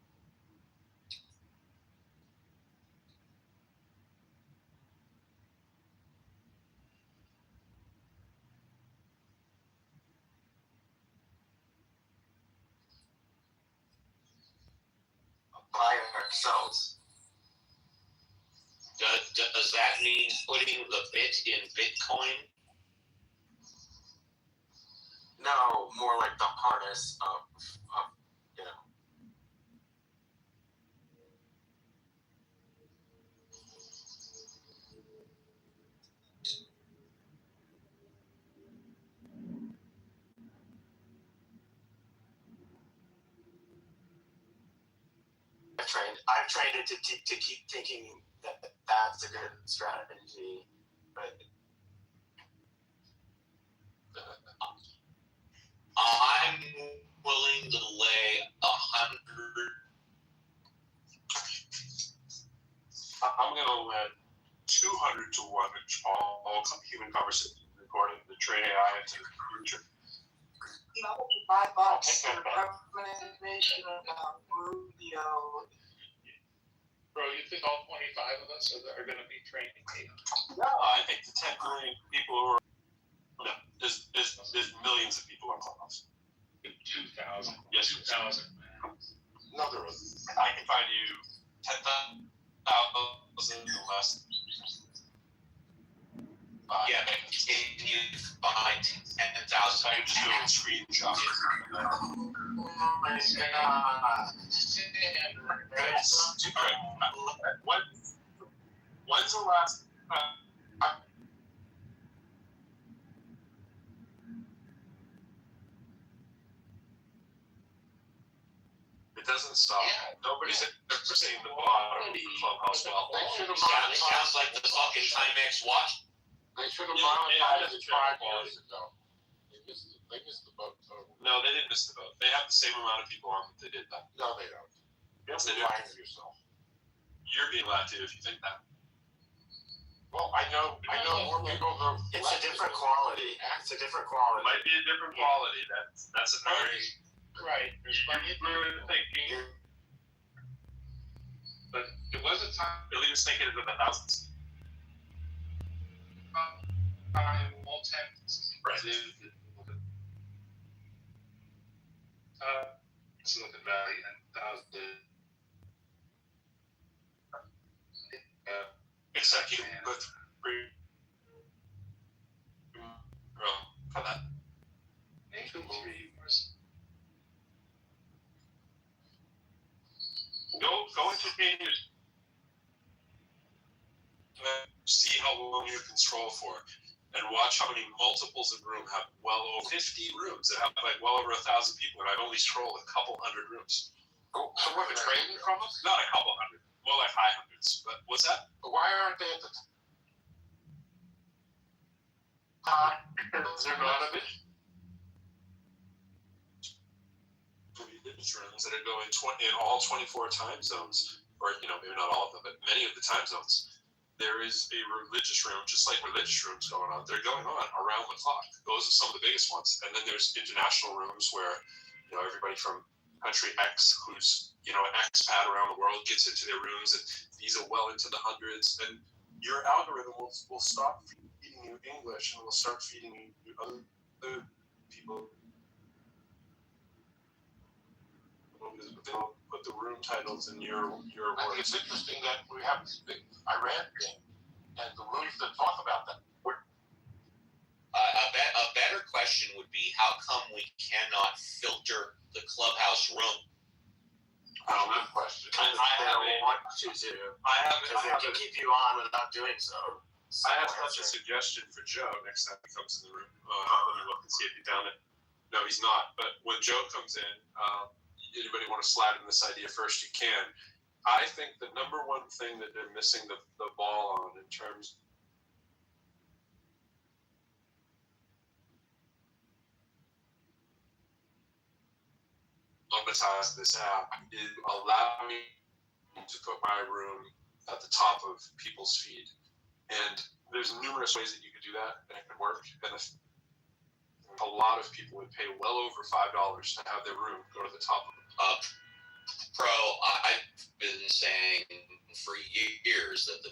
By ourselves. Does that mean putting the bit in Bitcoin? No, more like the harness of I've trained it to keep thinking that that's a good strategy, but I'm willing to lay 100. I'm gonna let 200 to 1 all human conversation recording the train AI into the future. $5 for recommendation of Rubio. Bro, you think all 25 of us are going to be training AI? No, I think the 10 million people who are. No, there's millions of people on Clubhouse. 2,000. Yes, 2,000. Another one. I can find you 10,000 or less. Yeah, but can you find 10,000? I can just do a screenshot. oh my god. That's too good. When's the last It doesn't stop. Yeah. Nobody's ever saying the bottom of the Clubhouse well. It sounds like the fucking Timex watch. They should have monetized it 5 years ago. They missed the boat totally. No, they didn't miss the boat. They have the same amount of people on that they did that. No, they don't. Yes, they do. You're lying to yourself. You're being lied to if you think that. Well, I know more people though. It's a different quality. It's a different quality. It might be a different quality. That's a very right. There's plenty of thinking. But it was a time. Billy was thinking of the thousands. All 10. Right. Silicon Valley and thousands. Except you put free for that. Go into pages. See how long you can scroll for, and watch how many multiples of room have well over 50 rooms that have like well over 1,000 people, and I've only scrolled a couple hundred rooms. So what, they're trading from us? Not a couple hundred, more like high hundreds. But what's that? But why aren't they at the Because they're not of it. Rooms that are going in all 24 time zones, or maybe not all of them, but many of the time zones. There is a religious room, just like religious rooms going on. They're going on around the clock. Those are some of the biggest ones. And then there's international rooms where everybody from country X, who's an expat around the world, gets into their rooms, and these are well into the hundreds. And your algorithm will stop feeding you English and will start feeding you other people. They'll put the room titles in your I think words. it's interesting that we have this big Iran thing and the rooms that talk about that. A better question would be, how come we cannot filter the clubhouse room? Good question. Because they don't want you to. Because they can keep you on without doing so. I have such a suggestion for Joe next time he comes in the room. Let me look and see if he's down it. No, he's not. But when Joe comes in, anybody want to slide in this idea first, you can. I think the number one thing that they're missing the ball on in terms monetize this app is allow me to put my room at the top of people's feed. And there's numerous ways that you could do that, and it could work. And a lot of people would pay well over $5 to have their room go to the top of Pro, I've been saying for years that the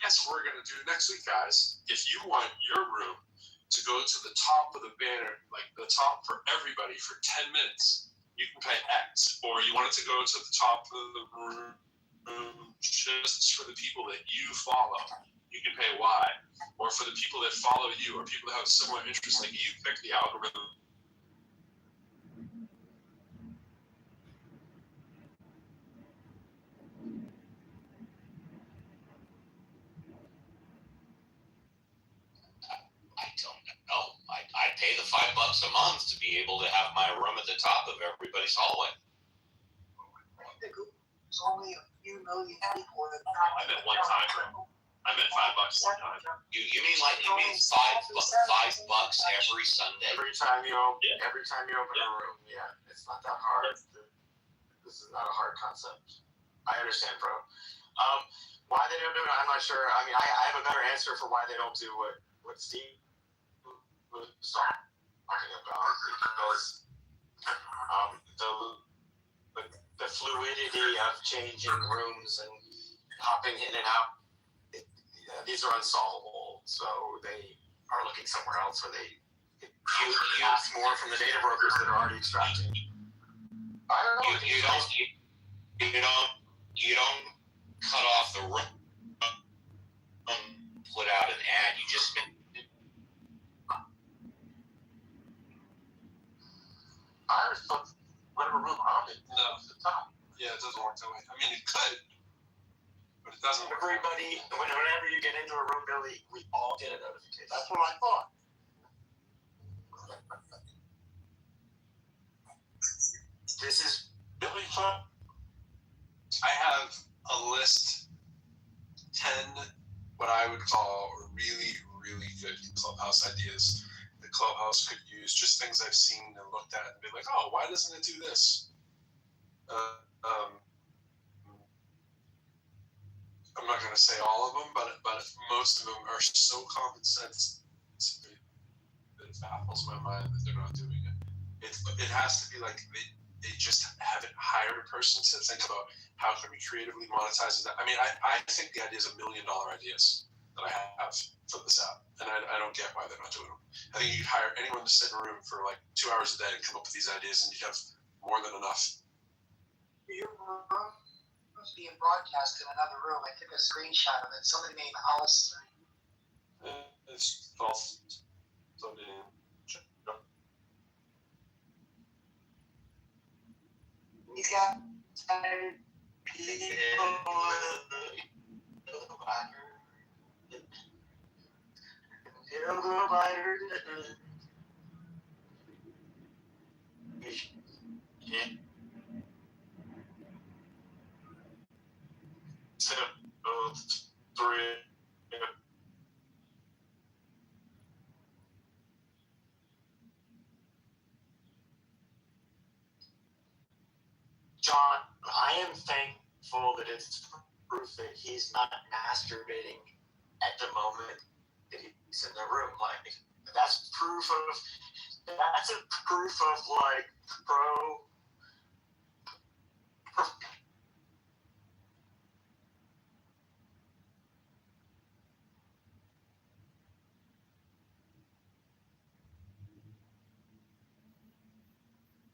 Guess what we're going to do next week, guys? If you want your room to go to the top of the banner, like the top for everybody for 10 minutes, you can pay X. Or you want it to go to the top of the room just for the people that you follow, you can pay Y. Or for the people that follow you, or people that have similar interests, like you pick the algorithm. I pay the $5 a month to be able to have my room at the top of everybody's hallway. There's only a few million people that I bet one time. I bet $5 one time. You mean $5 every Sunday? Every time you open a room, yeah, it's not that hard. This is not a hard concept. I understand, bro. Why they don't do it, I'm not sure. I mean, I have a better answer for why they don't do what Steve was talking about, because the fluidity of changing rooms and hopping in and out, these are unsolvable. So they are looking somewhere else where they ask more from the data brokers that are already extracting. I don't know. You don't cut off the room, put out an ad. You just. I always thought whatever room I'm in, at the top. Yeah, it doesn't work that way. I mean, it could, but it doesn't work. Everybody, whenever you get into a room, Billy, we all get a notification. That's what I thought. This is Billy Trump. I have a list, 10 what I would call really, really good Clubhouse ideas. The Clubhouse could use, just things I've seen and looked at and be like, oh, why doesn't it do this? I'm not going to say all of them, but most of them are so common sense that it baffles my mind that they're not doing it. It has to be like they just haven't hired a person to think about how can we creatively monetize that. I mean, I think the idea is $1 million ideas that I have for this app, and I don't get why they're not doing them. I think you'd hire anyone to sit in a room for like 2 hours a day and come up with these ideas, and you'd have more than enough. Your room was being broadcast in another room. I took a screenshot of it. Somebody named Allison. It's false. Somebody. He's got people. John, I am thankful that it's proof that he's not masturbating at the moment that he's in the room. Like, that's a proof of like pro.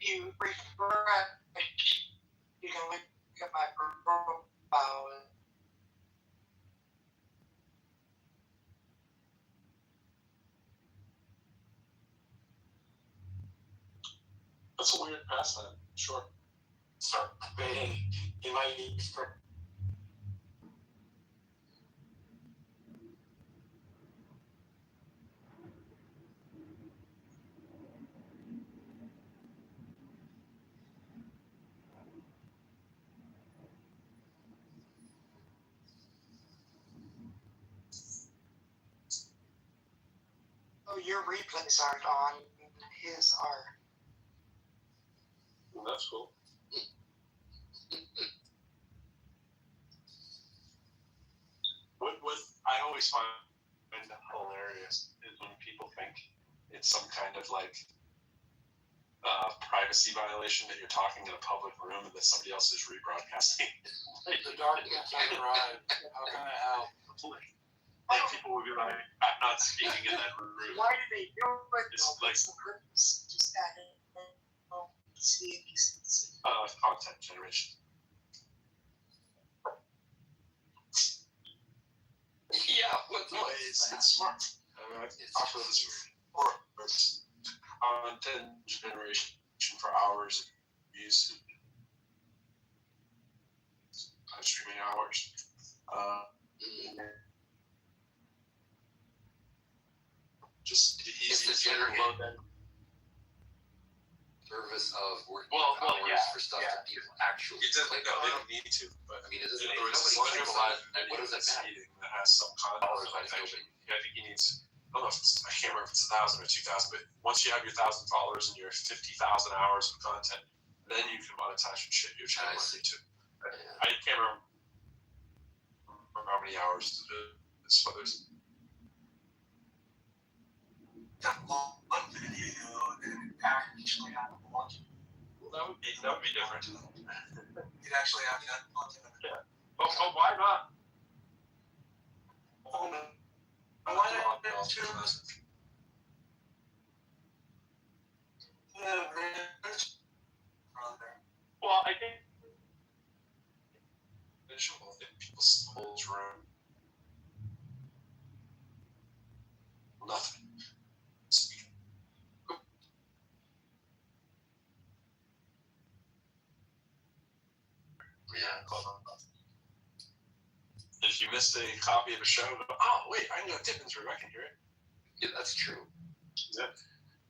You refresh. You can look at my profile. That's a weird pastime. Sure. Start debating. He might need for. Oh, your replays aren't on. His are. Well, that's cool. What I always find hilarious is when people think it's some kind of like privacy violation that you're talking in a public room and that somebody else is rebroadcasting. The darkness has arrived. How can I help? Like people would be like, I'm not speaking in that room. Why do they do it? It's like Just that. See these. content generation. Yeah, what's It's smart. Offer this or content generation for hours of use. Streaming hours. Just easy It's to a general load that. service of working Well, hours yeah, for stuff that people actually It doesn't. click No, they on. don't need to. But I mean, it doesn't in make other words, nobody as long as clicks you on live it. What does it matter? that has some content. Otherwise, I think he needs. I don't know if it's, I can't remember if it's 1,000 or 2,000, but once you have your 1,000 followers and your 50,000 hours of content, then you can monetize your channel on YouTube. I can't remember how many hours it's for. There's One video and actually have one. Well, that would be different. You'd actually have that one. Yeah. But why not? Why not choose? Well, I think visual in people's whole room. Nothing. Yeah. If you missed a copy of a show, oh wait, I know Tippin's room. I can hear it. Yeah, that's true. Yeah.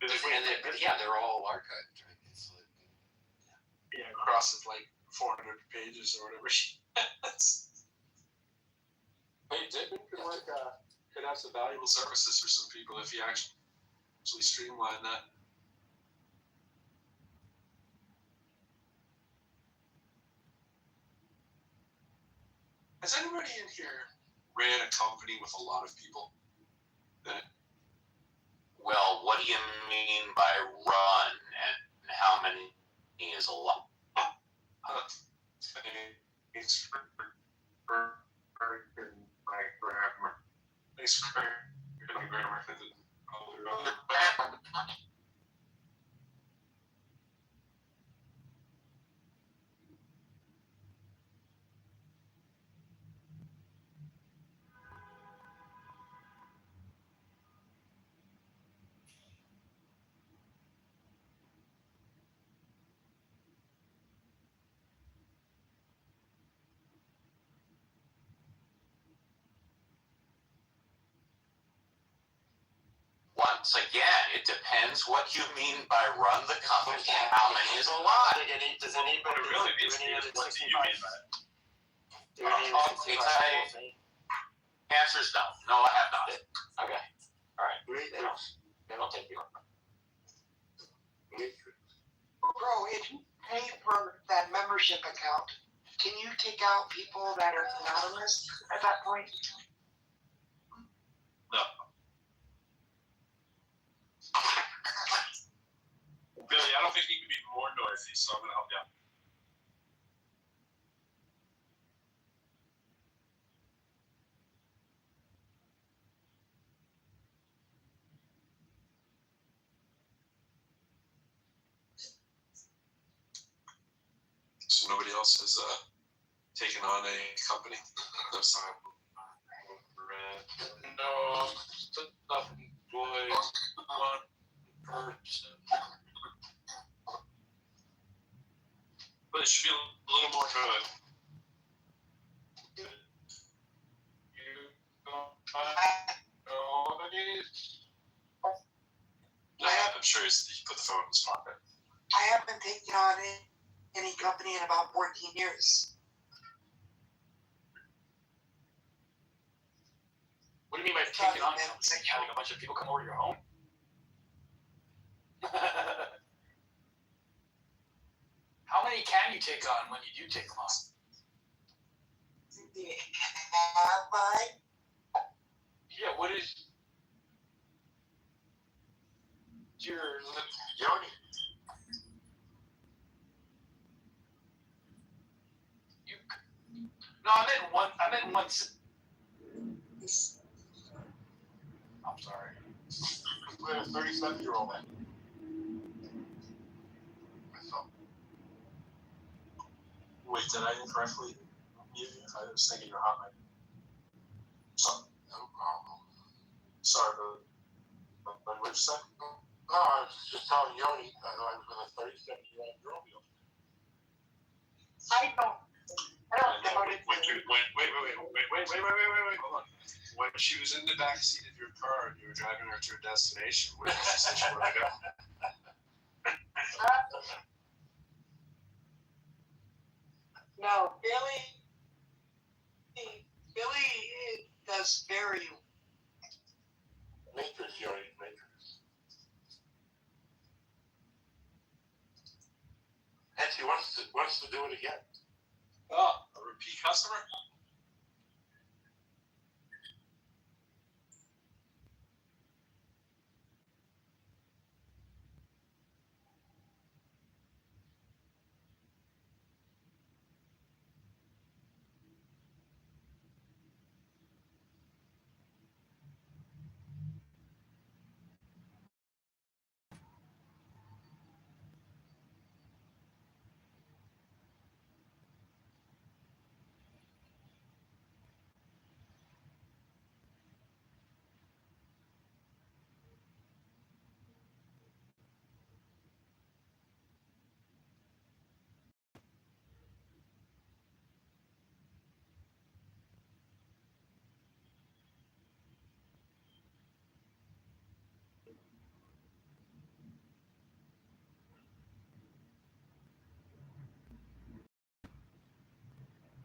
They're all archived, right? It's like, Yeah, crosses like 400 pages or whatever she has. Hey, Tippin could work. Could have some valuable services for some people if you actually streamline that. Has anybody in here ran a company with a lot of people? Well, what do you mean by run, and how many is a lot? Thanks for my grammar. Thanks for my grammar. once again, it depends what you mean by run the company. How many is a lot? Does anybody really do means any of the what do you 65? mean by it? Do any of the 65? Answer is no. No, I have not. Okay. All right. Then I'll take you. Bro, if you pay for that membership account, can you take out people that are anonymous at that point? No. Billy, I don't think you can be more noisy, so I'm gonna help you out. So nobody else has taken on a company? No sign. No, self-employed, one person. But it should be a little more good. You don't find nobody. No, I'm sure he put the phone in his pocket. I haven't taken on any company in about 14 years. What do you mean by taking on something? Having a bunch of people come over to your home? How many can you take on when you do take them on? Have I? Yeah, what is your Yoni. No, I meant one. I'm sorry. We're a 37-year-old man. Wait, did I incorrectly mute you? I was thinking you're hot mic. Sorry. No problem. Sorry, but what did you say? No, I was just telling Yoni I was with a 37-year-old girl. I don't doubt it. Wait, hold on. When she was in the back seat of your car and you were driving her to her destination, where did she say she wanted to go? No, Billy does very. Matrix, Yoni, Matrix. And she wants to do it again. Oh, a repeat customer?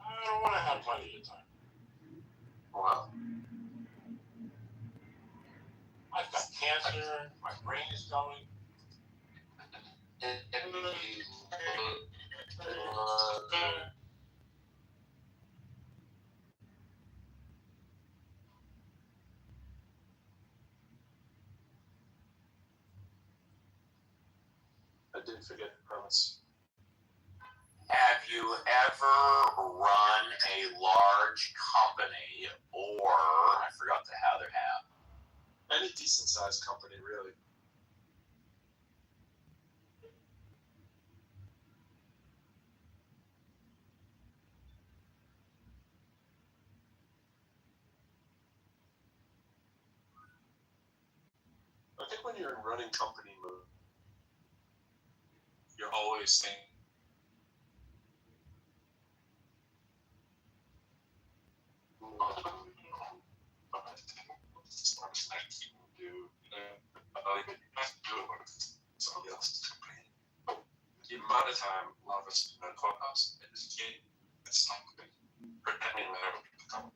I don't want to have plenty of time. Well, I've got cancer. My brain is going. I did forget the premise. Have you ever run a large company or, I forgot the other half. Any decent sized company, really. I think when you're in running company mode, you're always thinking, what's in Clubhouse. It's not good. Pretending that everyone can come.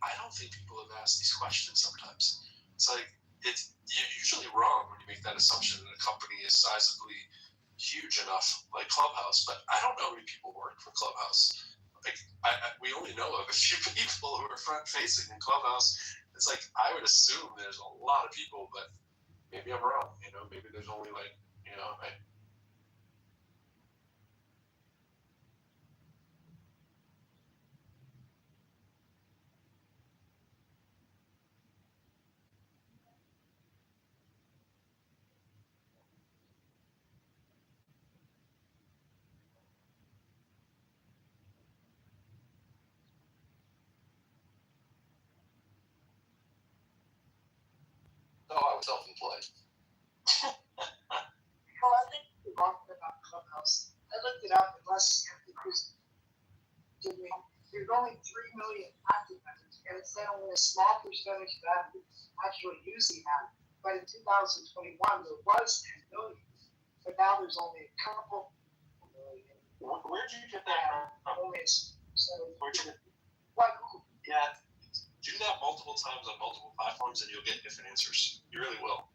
I don't think people have asked these questions sometimes. It's like, you're usually wrong when you make that assumption that a company is sizably huge enough, like Clubhouse, but I don't know how many people work for Clubhouse. Like, we only know of a few people who are front-facing in Clubhouse. It's like, I would assume there's a lot of people, but maybe I'm wrong, maybe there's only I was self-employed. Well, I think the wrong thing about Clubhouse. I looked it up, and Les there's only 3 million active members, and it said only a small percentage of that is actually using that. But in 2021, there was 10 million, but now there's only a couple million. Where'd you get that from? Only Where'd you get like Google. Yeah, do that multiple times on multiple platforms and you'll get different answers. You really will.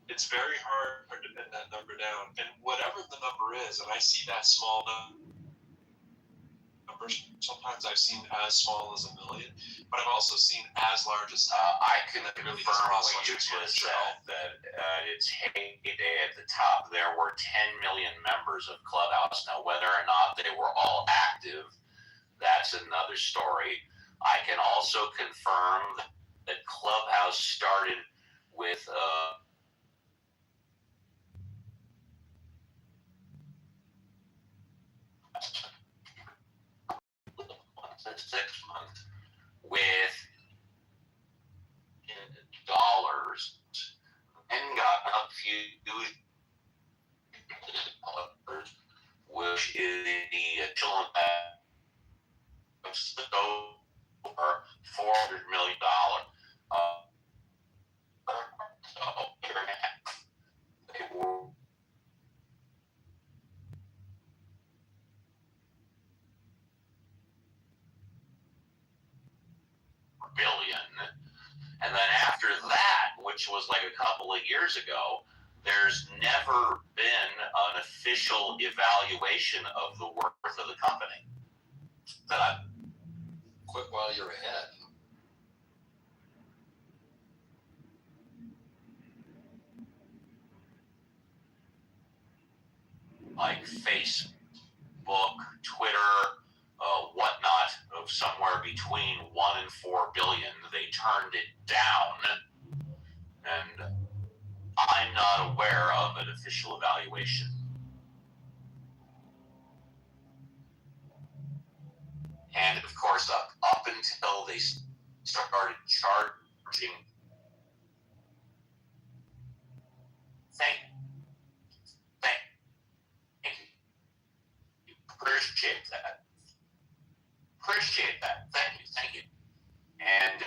It's very hard to pin that number down. And whatever the number is, and I see that small number, sometimes I've seen as small as 1 million, but I've also seen as large as I can confirm what you just said, that its heyday at the top, there were 10 million members of Clubhouse. Now, whether or not they were all active, that's another story. I can also confirm that Clubhouse started with 6 months with dollars and got up to dollars, which is the equivalent of over $400 million. They were billion. And then after that, which was like a couple of years ago, there's never been an official evaluation of the worth of the company. Quit while you're ahead. Like Facebook, Twitter, whatnot, of somewhere between 1 and 4 billion. They turned it down, and I'm not aware of an official evaluation. And of course, up until they started charging, thank you. Appreciate that. Thank you. And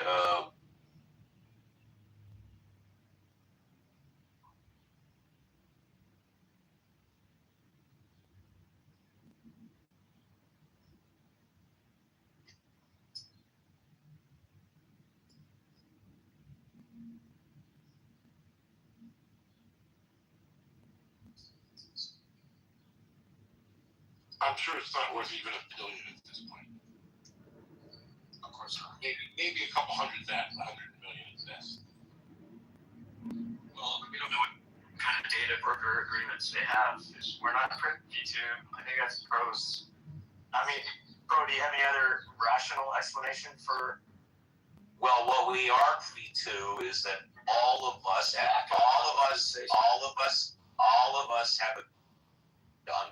I'm sure it's not worth even $1 billion at this point. Of course not. Maybe a couple hundred that, 100 million at best. Well, we don't know what kind of data broker agreements they have. We're not privy to. I think that's pros. I mean, Pro, do you have any other rational explanation for? well, what we are privy to is that all of us have done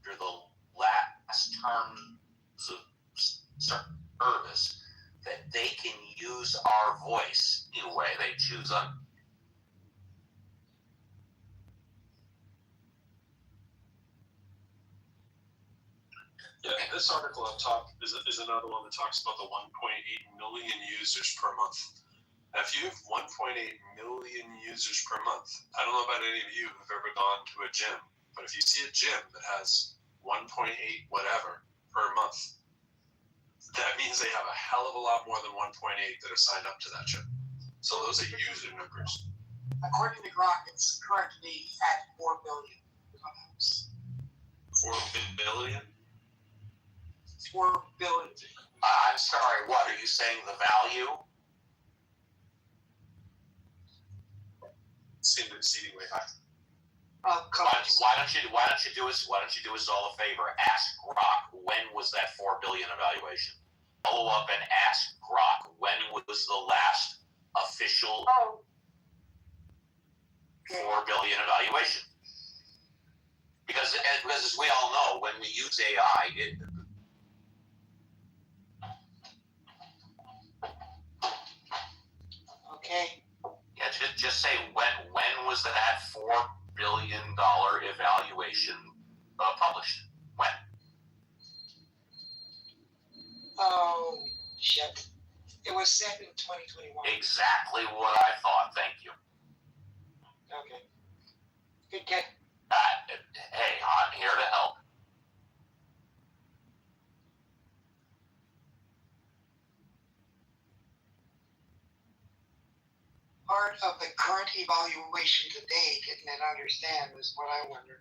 under the last terms of service that they can use our voice any way they choose on. this article up top is another one that talks about the 1.8 million users per month. Now, if you have 1.8 million users per month, I don't know about any of you who've ever gone to a gym, but if you see a gym that has 1.8 whatever per month, that means they have a hell of a lot more than 1.8 that are signed up to that gym. So those are user numbers. According to Grok, it's currently at 4 billion. 4 billion? 4 billion. I'm sorry, what are you saying? The value? Seemed exceedingly high. Why don't you do us all a favor? Ask Grok, when was that 4 billion evaluation? Follow up and ask Grok, when was the last official 4 billion evaluation? Because as we all know, when we use AI, Okay. Yeah, just say when was that $4 billion evaluation published? When? Oh, shit. It was set in 2021. Exactly what I thought. Thank you. Okay. Good catch. Hey, I'm here to help. Part of the current evaluation to date, didn't it understand, is what I wondered.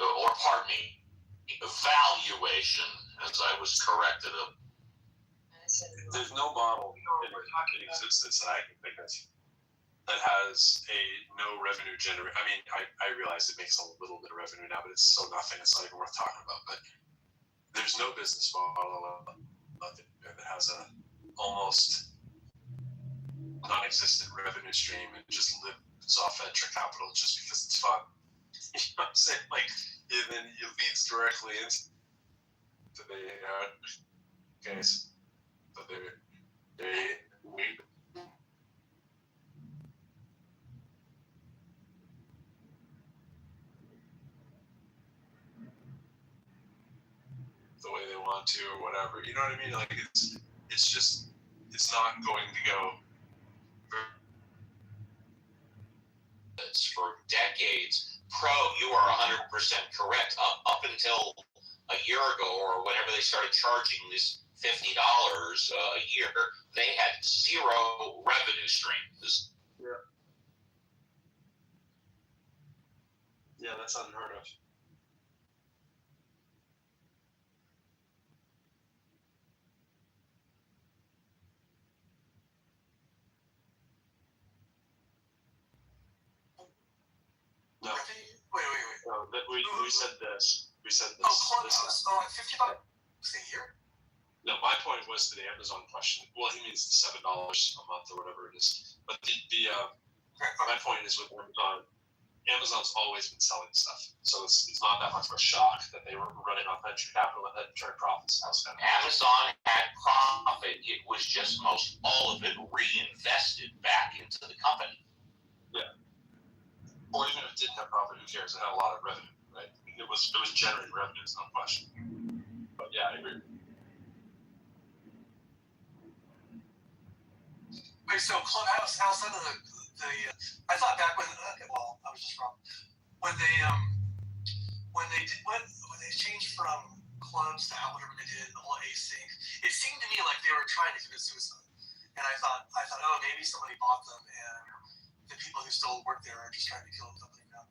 Or pardon me, evaluation, as I was corrected. There's no model in existence that I can think of that has a no revenue generate. I mean, I realize it makes a little bit of revenue now, but it's so nothing. It's not even worth talking about. But there's no business model that has a almost non-existent revenue stream and just lives off venture capital just because it's fun. You know what I'm saying? Like, and then it leads directly into the case. But we the way they want to or whatever. You know what I mean? Like it's not going to go. For decades, you are 100% correct. Up until a year ago or whenever they started charging this $50 a year, they had zero revenue streams. Yeah, that's unheard of. No. Wait. No, we said this. We said this. Clubhouse. Oh, $50 a year? No, my point was to the Amazon question. Well, he means the $7 a month or whatever it is. But my point is with Amazon. Amazon's always been selling stuff, so it's not that much of a shock that they were running on venture capital and then turned profits and those kind of Amazon had profit. It was just most all of it reinvested back into the company. Yeah. Or even if it didn't have profit, who cares? It had a lot of revenue, right? It was generating revenues, no question. But yeah, I agree. Wait, so Clubhouse outside of the I thought back when I was just wrong. When they changed from clubs to whatever they did, the whole async, it seemed to me like they were trying to commit suicide. And I thought, oh, maybe somebody bought them and the people who still work there are just trying to kill the company now.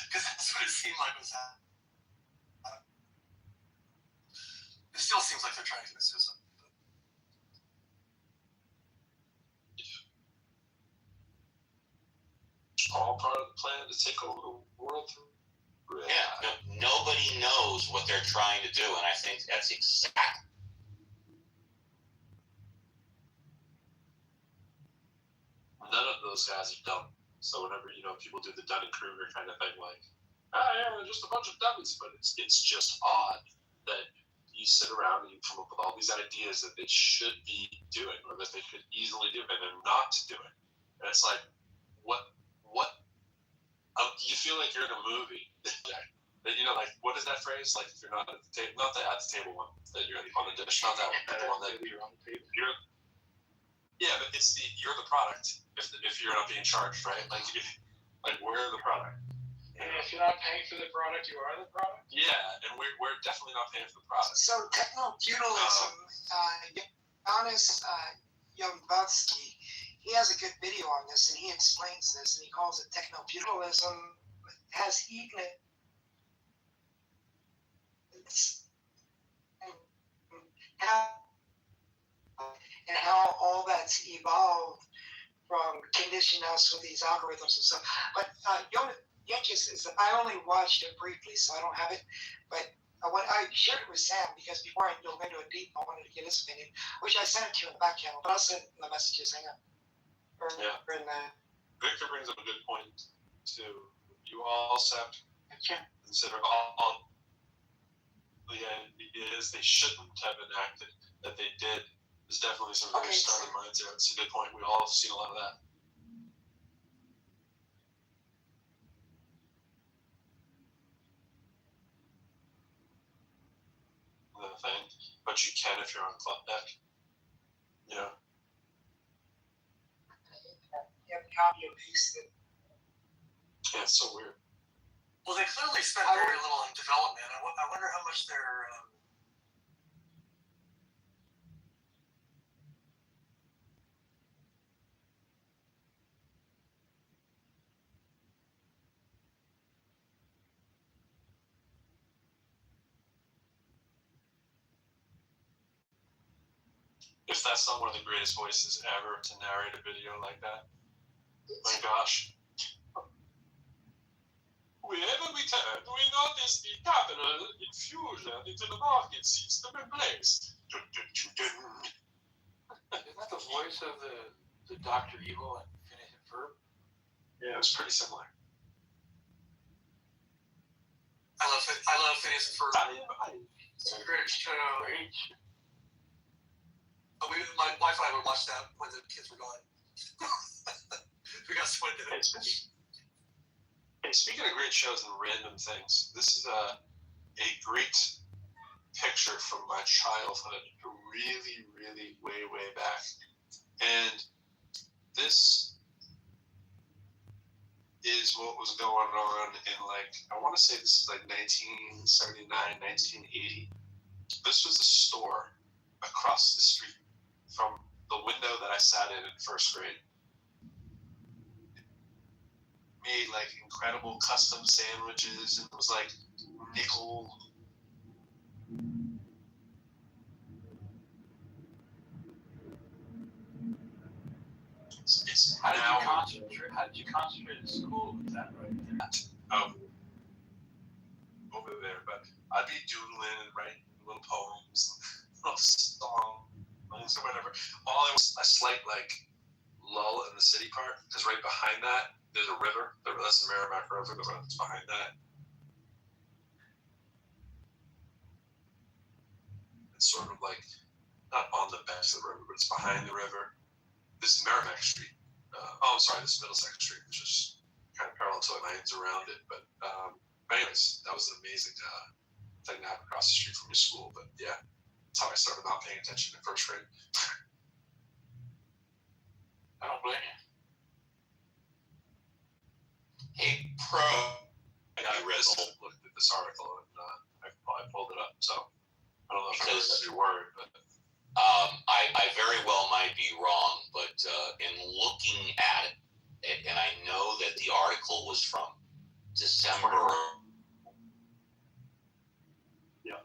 Because that's what it seemed like was happening. It still seems like they're trying to commit suicide. All part of the plan to take over the world. Yeah, nobody knows what they're trying to do, and I think that's exactly. None of those guys are dumb. So whenever people do the Dunning-Kruger kind of thing, like Yeah, just a bunch of dummies. But it's just odd that you sit around and you come up with all these ideas that they should be doing or that they could easily do, and they're not doing. And it's like, what? You feel like you're in a movie. You know, like, what is that phrase? Like, if you're not at the table, not the at the table one, that you're on the dish, not that one, but the one that you're on the table. Yeah, but it's you're the product if you're not being charged, right? Like we're the product. And if you're not paying for the product, you are the product. Yeah, and we're definitely not paying for the product. So techno-feudalism, Giannis Yombatsky, he has a good video on this, and he explains this, and he calls it techno-feudalism has eaten it. And how all that's evolved from conditioning us with these algorithms and stuff. But Yankees is, I only watched it briefly, so I don't have it. But I shared it with Sam because before I dove into it deep, I wanted to get his opinion, which I sent it to you in the back channel. But I'll send it in the messages. Hang on. Victor brings up a good point too. You also have to consider all the ideas they shouldn't have enacted that they did. There's definitely some very starting minds there. It's a good point. We all have seen a lot of that. The thing, but you can if you're on club deck. Yeah. You have to copy and paste it. Yeah, it's so weird. Well, they clearly spent very little on development. I wonder how much they're. If that's not one of the greatest voices ever to narrate a video like that, my gosh. Wherever we turn, we notice the capital infusion into the market system in place. Isn't that the voice of the Dr. Evil and Phineas and Ferb? Yeah, it's pretty similar. I love Phineas and Ferb. It's a great show. My wife and I would watch that when the kids were gone. We got sweated in it. And speaking of great shows and random things, this is a great picture from my childhood, really, really way back. And this is what was going on in, like, I want to say this is like 1979, 1980. This was a store across the street from the window that I sat in first grade. Made like incredible custom sandwiches, and it was like nickel. It's How did you concentrate in school? Is that right? Over there, but I'd be doodling and writing little poems, little songs or whatever. All it was a slight like lull in the city part, because right behind that there's a river. That's the Merrimack River that's behind that. It's sort of like not on the banks of the river, but it's behind the river. This is Merrimack Street. This is Middlesex Street, which is kind of parallel to the lanes around it. But anyways, that was an amazing thing to have across the street from your school. But yeah, that's how I started not paying attention in first grade. I don't blame you. Hey, I looked at this article and I pulled it up. So I don't know if I heard every word, but. I very well might be wrong, but in looking at it, and I know that the article was from December. Yeah.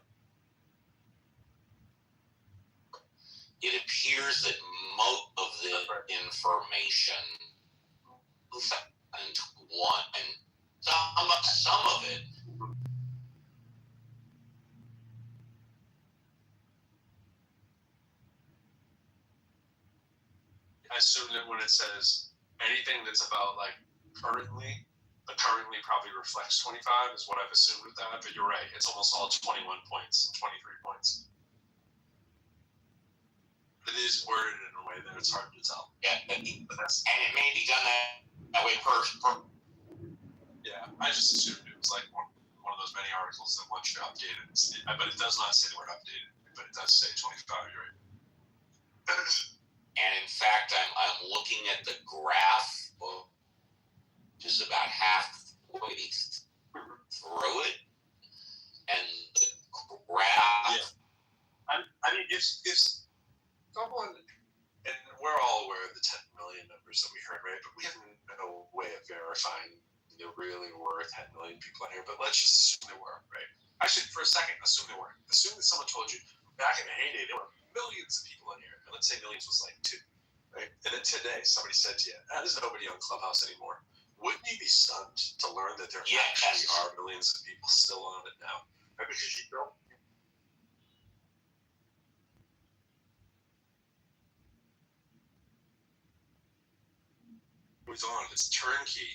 It appears that most of the information and some of it. I assume that when it says anything that's about like currently, but currently probably reflects 25 is what I've assumed with that. But you're right, it's almost all 21 points and 23 points. It is worded in a way that it's hard to tell. Yeah, and it may be done that way per. Yeah, I just assumed it was like one of those many articles that once you update it, but it does not say the word updated, but it does say 25. You're right. And in fact, I'm looking at the graph, which is about halfway through it, and the graph. Yeah. I mean, if someone, and we're all aware of the 10 million numbers that we heard, right? But we have no way of verifying there really were 10 million people in here. But let's just assume there were, right? Actually, for a second, assume there weren't. Assume that someone told you back in the heyday there were millions of people in here, and let's say millions was like 2, right? And then today somebody said to you, "There's nobody on Clubhouse anymore." Wouldn't you be stunned to learn that there actually are millions of people still on it now? Right? Because you don't. On it's turnkey.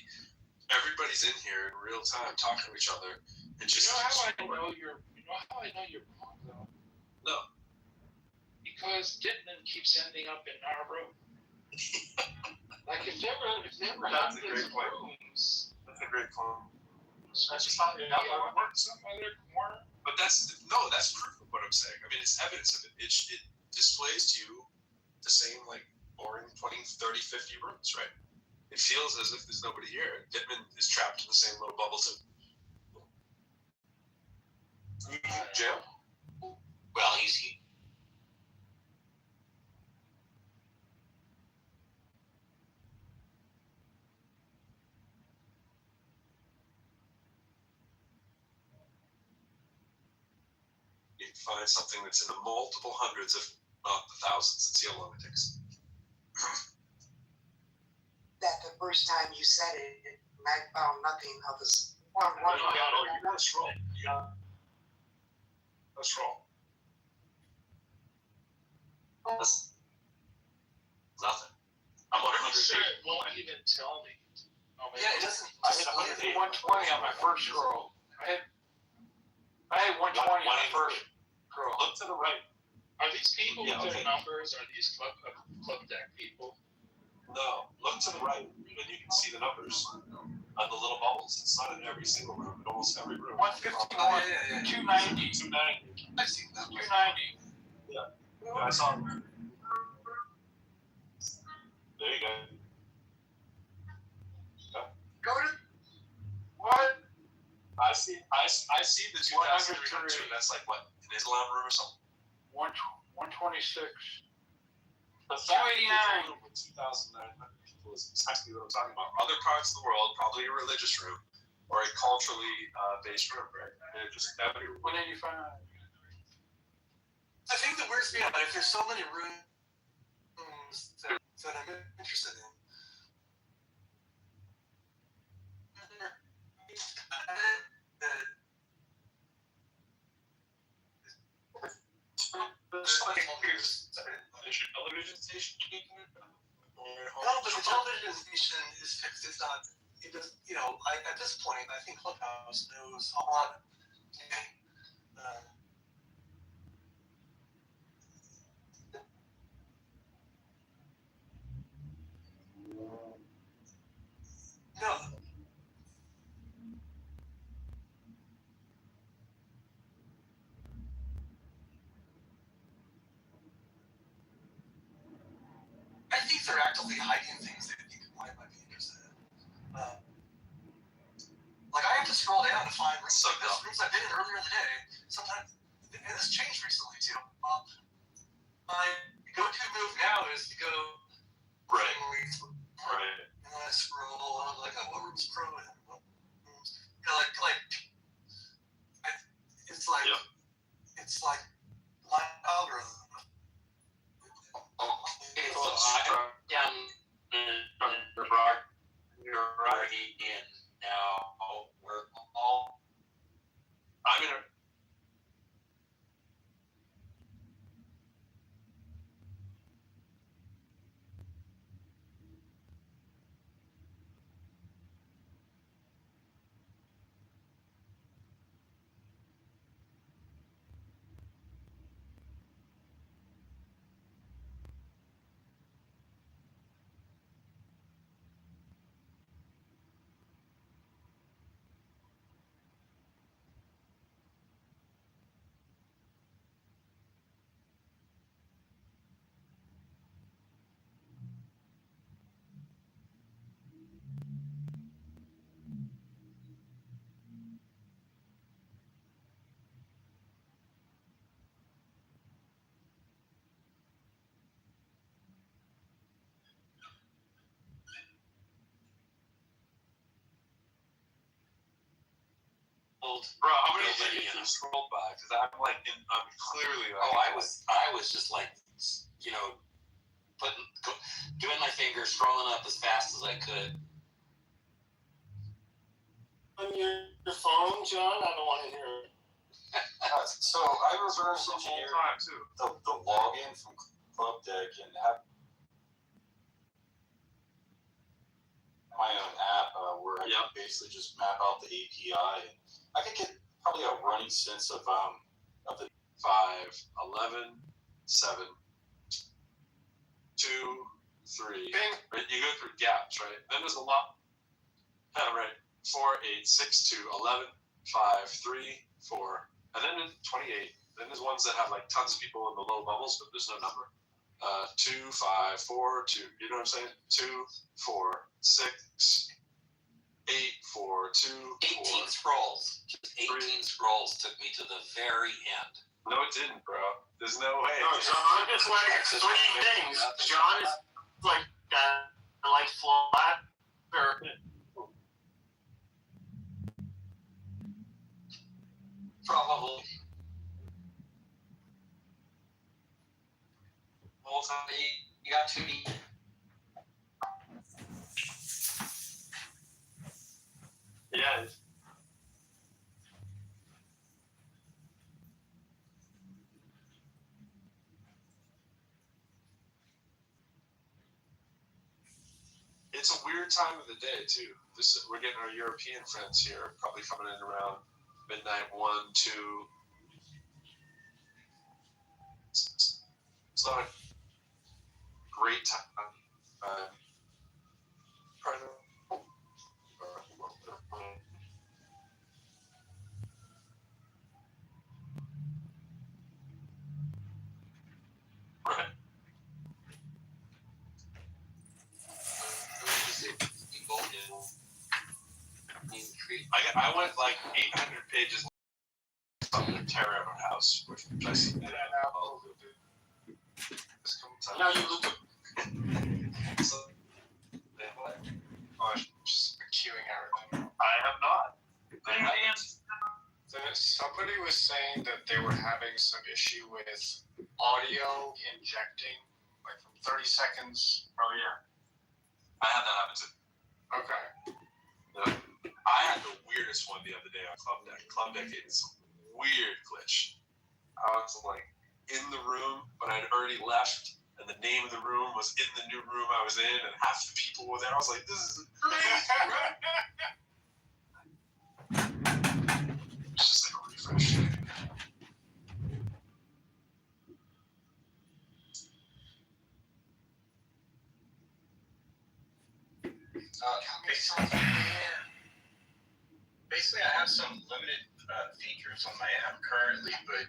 Everybody's in here in real time talking to each other and just. You know how I know you're wrong though? No. Because Dittman keeps ending up in our room. Like if there were That's a great point. rooms. That's a great point. I just thought that would work some other corner. But that's proof of what I'm saying. I mean, it's evidence of it. It displays to you the same like boring 20, 30, 50 rooms, right? It feels as if there's nobody here. Dittman is trapped in the same little bubble too. Jail? Well, he's. You can find something that's in the multiple hundreds, if not the thousands, and see how long it takes. That the first time you said it, I found nothing of this. You gotta scroll. Let's scroll. That's nothing. I'm 100. Sure, it won't even tell me. Oh, Yeah, it doesn't. I hit 120 on my first scroll. I had 120 on my first scroll. Look to the right. Are these people with their numbers? Are these club deck people? No, look to the right, and you can see the numbers on the little bubbles. It's not in every single room, in almost every room. 151, 290. 290. I see that. 290. Yeah, I saw them. There you go. Go to what? I see the 2,302. That's like what, an Islam room or something? 126. The fact 289. 2,900 people is exactly what I'm talking about. Other parts of the world, probably a religious room or a culturally based room, right? They're just everywhere. 185. I think the weirdest thing about it, if there's so many rooms that I'm interested in. Television station. No, but the television station is fixed. It's not. It does. You know, at this point, I think Clubhouse knows a lot. No. I think they're actively hiding things that people might be interested in. Like I have to scroll down to find rooms like this, rooms I've been in earlier in the day. Sometimes, and this changed recently too. My go-to move now is to go right. And then I scroll, and I'm like, oh, what room's pro in? You know, it's like my algorithm. You're already in now. We're all. I'm in a. Bro, how many did you get scrolled by? Because I'm clearly like. Oh, I was just like, you know, doing my finger, scrolling up as fast as I could. On your phone, John? I don't want to hear it. So I reverse engineered the login from Club Deck and have my own app where I can basically just map out the API. And I could get probably a running sense of the 5, 11, 7, 2, 3. Right? You go through gaps, right? Then there's a lot. Right. 4, 8, 6, 2, 11, 5, 3, 4. And then in 28, then there's ones that have like tons of people in the low bubbles, but there's no number. 2, 5, 4, 2. You know what I'm saying? 2, 4, 6, 8, 4, 2, 4. 18 scrolls. Just 18 scrolls took me to the very end. No, it didn't, bro. There's no way. No, John is like 3 things. John is like flat or. Probably. Whole time you got to be. Yeah. It's a weird time of the day too. We're getting our European friends here, probably coming in around midnight, 1, 2. It's not a great time. Right. I went like 800 pages on the Terror House, which I see that out. Now you look at. just queuing everything. I have not. Somebody was saying that they were having some issue with audio injecting, like from 30 seconds. Oh yeah. I had that happen too. Okay. I had the weirdest one the other day on Club Deck. Club Deck gave me some weird glitch. I was like in the room, but I'd already left, and the name of the room was in the new room I was in, and half the people were there. I was like, this is crazy. It's just like a refresh. Basically, I have some limited features on my app currently, but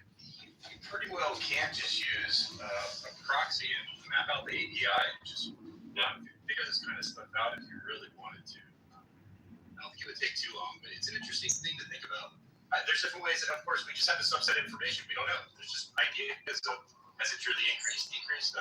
you pretty well can just use a proxy and map out the API. Just because it's kind of stuck out if you really wanted to. I don't think it would take too long, but it's an interesting thing to think about. There's different ways. Of course, we just have the subset information. We don't know. There's just ideas of has it truly increased, decreased,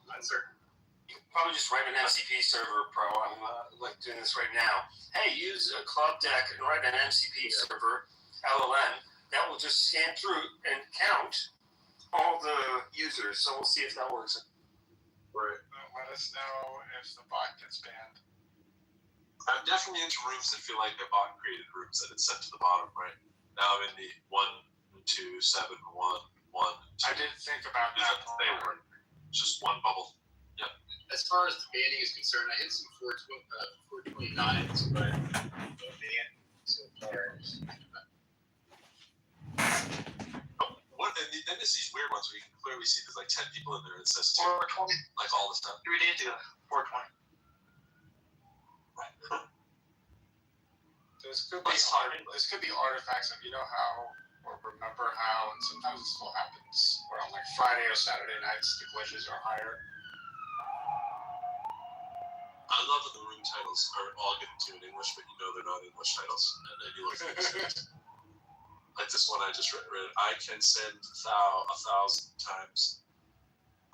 uncertain. You can probably just write an MCP server, Pro. I'm like doing this right now. Hey, use a Club Deck and write an MCP server, LLM, that will just scan through and count all the users. So we'll see if that works. Right. Let us know if the bot gets banned. I'm definitely into rooms that feel like they're bot created rooms that it's set to the bottom, right? Now I'm in the 1, 2, 7, 1, 1. 2. I did think about that. They weren't just one bubble. Yep. As far as the banning is concerned, I hit some 429s, but no ban so far. And then there's these weird ones where you can clearly see there's like 10 people in there and it says 420. like all the stuff. We did do 420. Right. This could be artifacts of, you know how, or remember how, and sometimes this still happens, where on like Friday or Saturday nights the glitches are higher. I love that the room titles are all given to in English, but you know they're not English titles. And then you look at this. Like this one I just read. I can send thou 1,000 times.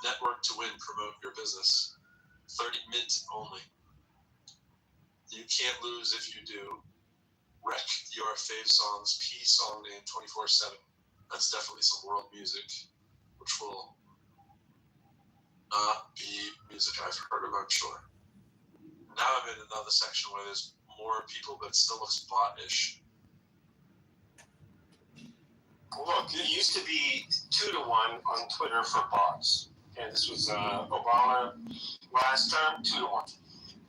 Network to win, promote your business. 30 mint only. You can't lose if you do. wreck your fave songs, P song name 24/7. That's definitely some world music, which will not be music I've heard of, I'm sure. Now I'm in another section where there's more people, but it still looks bot-ish. Look, it used to be 2-1 on Twitter for bots. Okay, this was Obama last term, 2-1.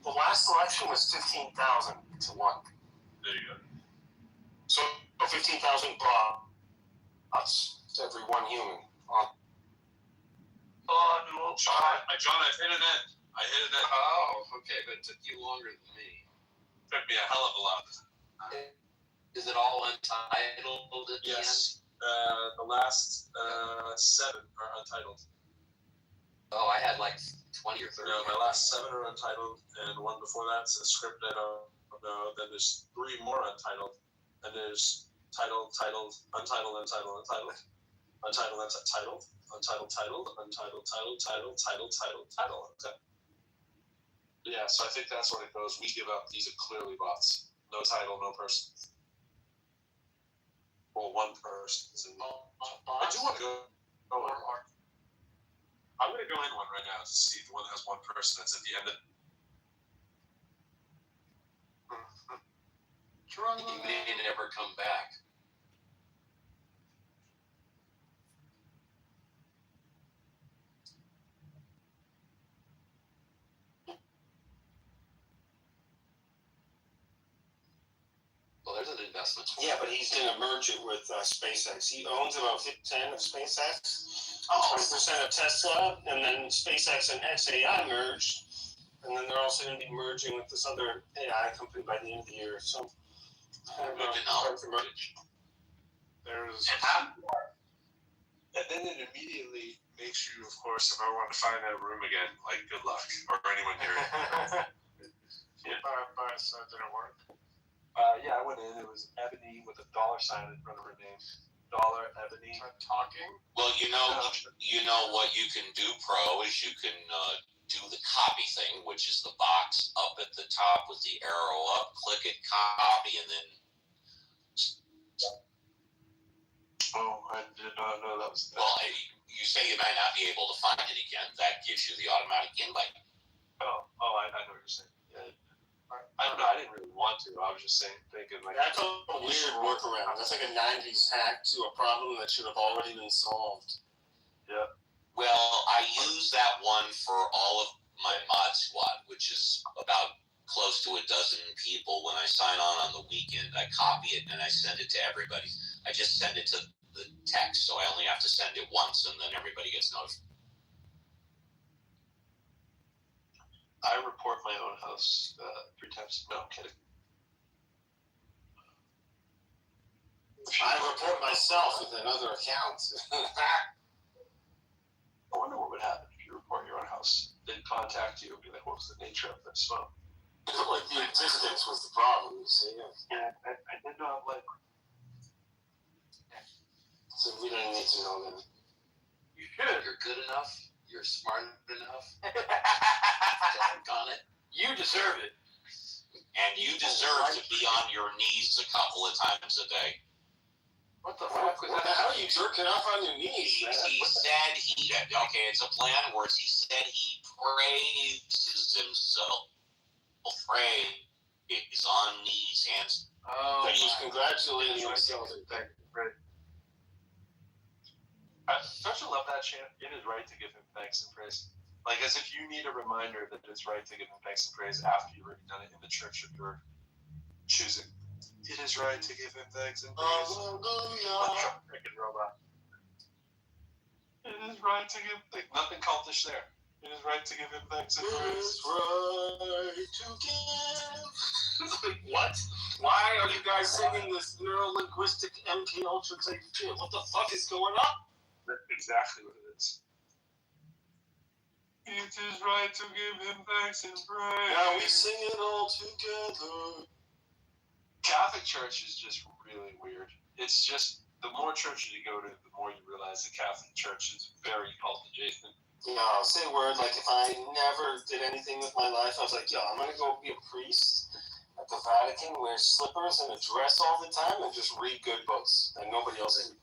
The last election was 15,000 to 1. There you go. So 15,000 bots to every one human. John, I hit an end. Oh, okay, but it took you longer than me. Took me a hell of a lot. Is it all untitled at the Yes. The last 7 are untitled. Oh, I had like 20 or 30. No, my last 7 are untitled, and one before that's a script I don't know. Then there's 3 more untitled, and there's titled, untitled, untitled, untitled, untitled, untitled, untitled, titled, untitled, titled, titled, titled, titled, titled. Okay. Yeah, so I think that's what it goes. We give up. These are clearly bots. No title, no person. Well, one person. I do want to go. I'm going to go in one right now to see if the one that has one person that's at the end of. You may never come back. Well, there's an investment. Yeah, but he's going to merge it with SpaceX. He owns about 10% of SpaceX, 20% of Tesla, and then SpaceX and XAI merged. And then they're also going to be merging with this other AI company by the end of the year. So, There's. And then it immediately makes you, of course, if I want to find that room again, like, good luck, or anyone here. So it didn't work. Yeah, I went in. It was Ebony with a $sign in front of her name. Dollar Ebony. Talking. Well, you know what you can do, Pro, is you can do the copy thing, which is the box up at the top with the arrow up. Click it, copy, and then. Oh, I did not know that was. Well, you say you might not be able to find it again. That gives you the automatic invite. Oh, I know what you're saying. Yeah. I didn't really want to. I was just thinking like. That's a weird workaround. That's like a 90s hack to a problem that should have already been solved. Yeah. Well, I use that one for all of my mod squad, which is about close to 12 people. When I sign on the weekend, I copy it and I send it to everybody. I just send it to the text, so I only have to send it once, and then everybody gets notified. I report my own house 3 times. No, I'm kidding. I report myself with another account. I wonder what would happen if you report your own house. They'd contact you and be like, what was the nature of this smoke? Like the existence was the problem, you see. Yeah, I did not like. So we don't need to know that. You should. You're good enough. You're smart enough. On it. You deserve it. And you deserve to be on your knees a couple of times a day. What the fuck was that? How are you jerking off on your knees? He said it's a plan of words. He said he praises himself. He's on knees, hands. Oh, he's congratulating himself. Don't you love that chant? It is right to give him thanks and praise. Like as if you need a reminder that it's right to give him thanks and praise after you've already done it in the church of your choosing. It is right to give him thanks and praise. Hallelujah. Freaking robot. It is right to give nothing cultish there. It is right to give him thanks and praise. It's right to give. What? Why are you guys singing this neuro-linguistic MK Ultra type shit? What the fuck is going on? That's exactly what it is. It is right to give him thanks and praise. Now we sing it all together. Catholic Church is just really weird. It's just, the more churches you go to, the more you realize the Catholic Church is very cult adjacent. You know, say a word, like if I never did anything with my life, I was like, yo, I'm gonna go be a priest. at the Vatican wears slippers and a dress all the time and just read good books that nobody else can.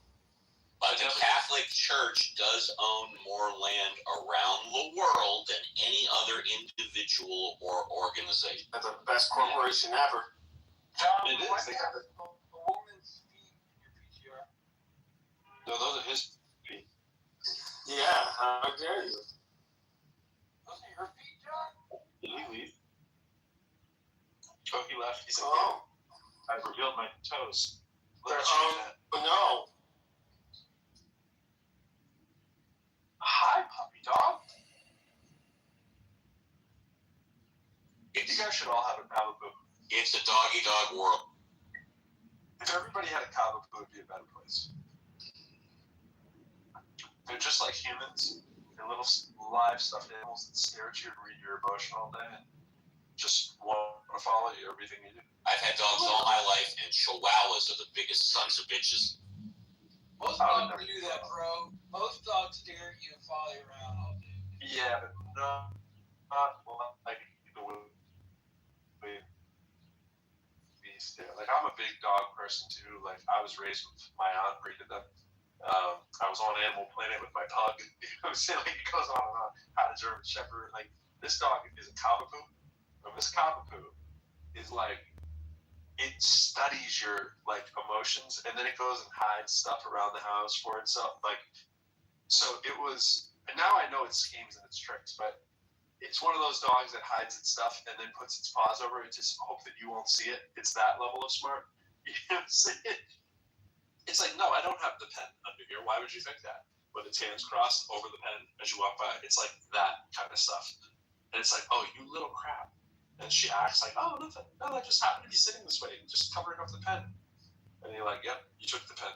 But the Catholic Church does own more land around the world than any other individual or organization. They're the best corporation ever. John, It is. what They has got it. a woman's feet in your PTR? No, those are his feet. Yeah, how dare you? Those are your feet, John? Did he leave? Oh, he left. He's like, Oh, I revealed my toes. they're, Look at you, but no. Hi, puppy dog. You guys should all have a Cavapoo. It's a dog world. If everybody had a Cavapoo, it would be a better place. They're just like humans. They're little live stuffed animals that stare at you and read your emotion all day and just want to follow you everything you do. I've had dogs all my life, and Chihuahuas are the biggest sons of bitches. Most dogs do that, bro. Most dogs stare at you and follow you around all day. Yeah, but not like the way we stare. Like, I'm a big dog person too. Like, I was raised with my aunt breeded them. I was on Animal Planet with my pug. You know what I'm saying? Like, it goes on and on. Had a German Shepherd. Like, this dog is a Cavapoo. And this Cavapoo is like, it studies your like emotions, and then it goes and hides stuff around the house for itself. Like, so it was. And now I know its schemes and its tricks, but it's one of those dogs that hides its stuff and then puts its paws over it, just hope that you won't see it. It's that level of smart. You know what I'm saying? It's like, no, I don't have the pen under here. Why would you think that? With its hands crossed over the pen as you walk by. It's like that kind of stuff. And it's like, oh, you little crap. And she acts like, oh, nothing. No, I just happened to be sitting this way, just covering up the pen. And you're like, yep, you took the pen.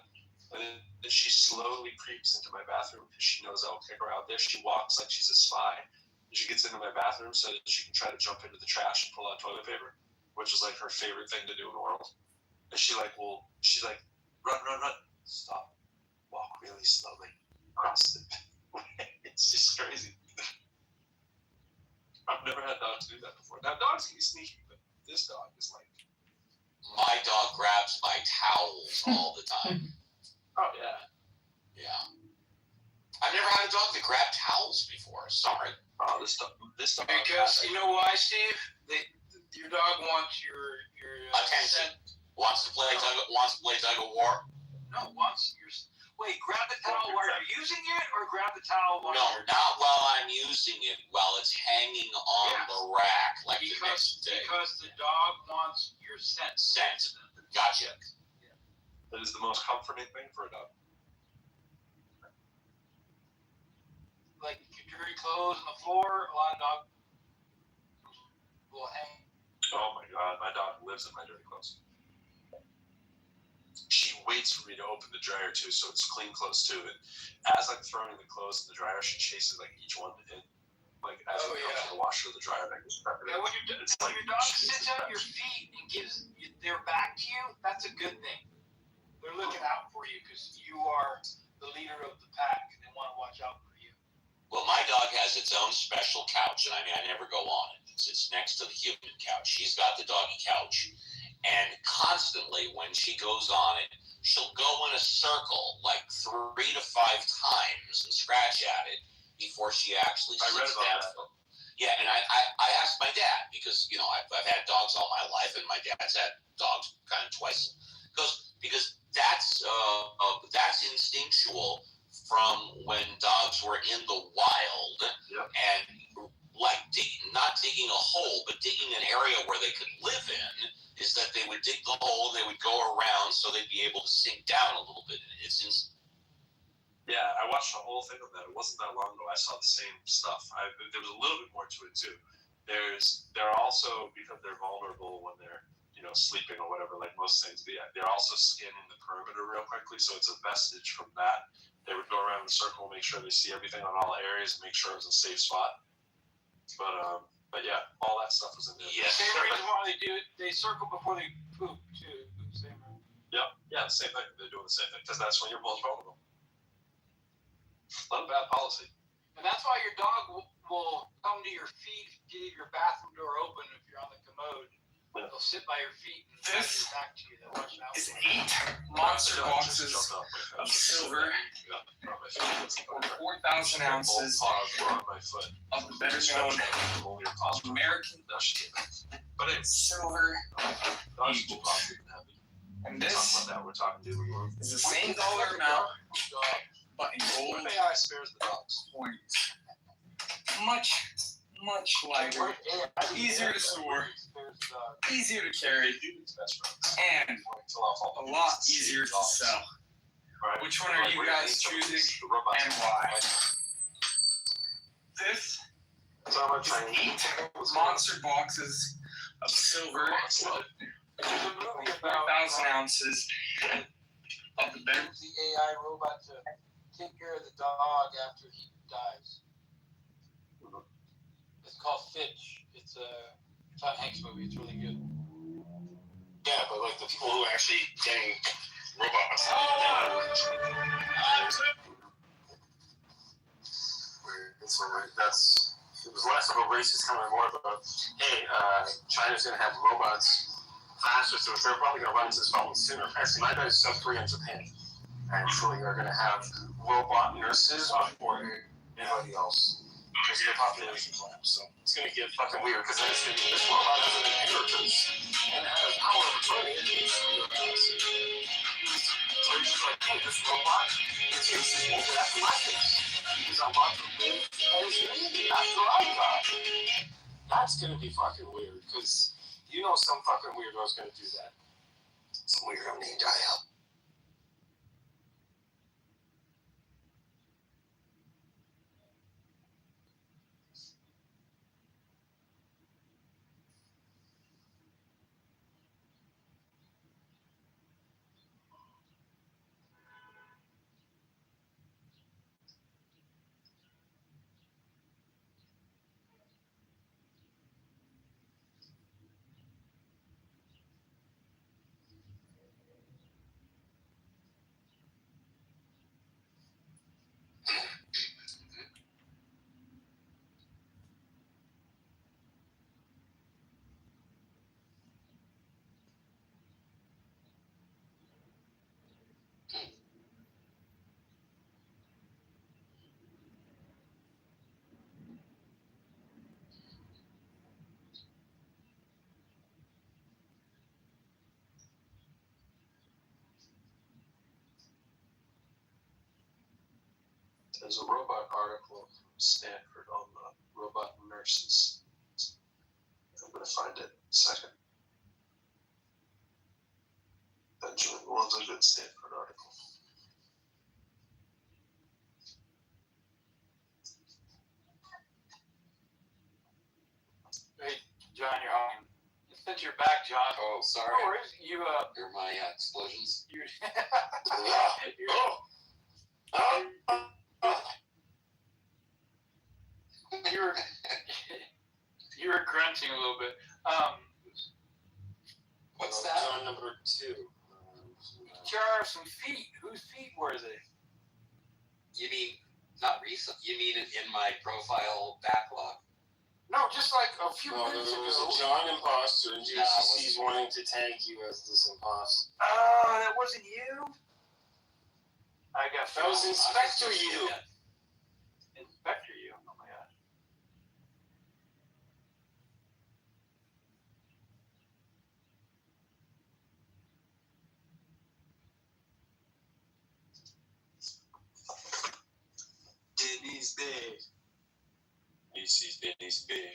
And then she slowly creeps into my bathroom because she knows I'll kick her out there. She walks like she's a spy. She gets into my bathroom so that she can try to jump into the trash and pull out toilet paper, which is like her favorite thing to do in the world. And she's like, run. Stop. Walk really slowly across the It's just crazy. I've never had dogs do that before. Now, dogs can be sneaky, but this dog is like... My dog grabs my towels all the time. Oh, yeah. Yeah. I've never had a dog that grabbed towels before. Sorry. Oh, this dog. Because you know why, Steve? Your dog wants your attention. Wants to play tug of war. No, wants your. Wait, grab the towel while you're using it, or grab the towel while No, you're. not while I'm using it. While it's hanging on the rack, like the next day. Because the dog wants your scent. Gotcha. That is the most comforting thing for a dog. Like dirty clothes on the floor, a lot of dogs will hang. Oh my god, my dog lives in my dirty clothes. She waits for me to open the dryer too, so it's clean clothes too. And as I'm throwing the clothes in the dryer, she chases like each one in. Like as it comes to the washer or the dryer, I just prep it. Yeah, when your dog sits at your feet and gives their back to you, that's a good thing. They're looking out for you because you are the leader of the pack, and they want to watch out for you. Well, my dog has its own special couch, and I mean, I never go on it. It's next to the human couch. She's got the doggy couch. And constantly, when she goes on it, she'll go in a circle like 3 to 5 times and scratch at it before she actually sits down. Yeah, and I asked my dad, because, you know, I've had dogs all my life, and my dad's had dogs kind of twice. Because that's instinctual from when dogs were in the wild, and like not digging a hole, but digging an area where they could live in, is that they would dig the hole, they would go around so they'd be able to sink down a little bit. Yeah, I watched the whole thing of that. It wasn't that long ago. I saw the same stuff. There was a little bit more to it too. They're also, because they're vulnerable when they're, you know, sleeping or whatever, like most things, they're also scanning the perimeter real quickly, so it's a vestige from that. They would go around the circle, make sure they see everything on all areas, and make sure it was a safe spot. But yeah, all that stuff was in there. Yes. Same reason why they do it. They circle before they poop too. Same reason. Yeah, same thing. They're doing the same thing because that's when you're most vulnerable. Not a bad policy. And that's why your dog will come to your feet, get your bathroom door open if you're on the commode, They'll sit by your feet and This turn your back to you. They'll watch out. is 8 monster boxes of silver or 4,000 ounces of the better known American silver eagle. And this is the same dollar amount, but in gold coins. Much lighter, easier to store, easier to carry, and a lot easier to sell. Which one are you guys choosing and why? This is 8 monster boxes of silver, 4,000 ounces of the better. The AI robot to take care of the dog after he dies. It's called Fitch. It's a Tom Hanks movie. It's really good. Yeah, but like the people who are actually getting robots. So it was less of a racist kind of more of a, hey, China's going to have robots faster, so they're probably going to run into this problem sooner. Actually, my bet is South Korea and Japan actually are going to have robot nurses before anybody else. Because of the population collapse. So it's going to get fucking weird because then this robot doesn't appear and it has power of attorney. So he's just like, hey, this robot is going to after my case. Because I want to live as me after I die. That's going to be fucking weird because you know some fucking weirdo's going to do that. Some weirdo named IL. There's a robot article from Stanford on the robot nurses. I'm going to find it in a second. Benjamin was a good Stanford article. Hey, John, you're on. Since you're back, John. Oh, sorry. No worries. You Hear my explosions? you you were grunting a little bit. What's that? John number 2. Here are some feet. Whose feet were they? You mean not recent? You mean in my profile backlog? No, just like a few minutes There was ago. a John imposter, and JCC's wanting to tag you as this imposter. Oh, that wasn't you? I got That was Inspector you. Inspector you. Oh my god. Denny's Bay. This is Denny's Bay.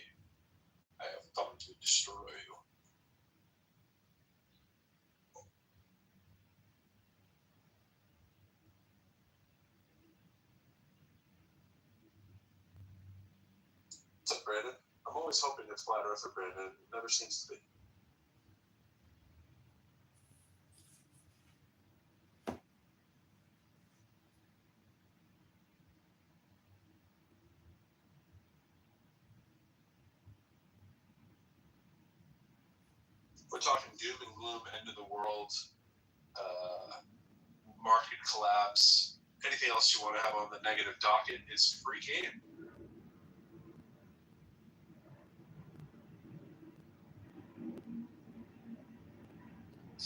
I have come to destroy you. What's up, Brandon? I'm always hoping it's flat earther, Brandon. It never seems to be. We're talking doom and gloom, end of the world, market collapse. Anything else you want to have on the negative docket is free game.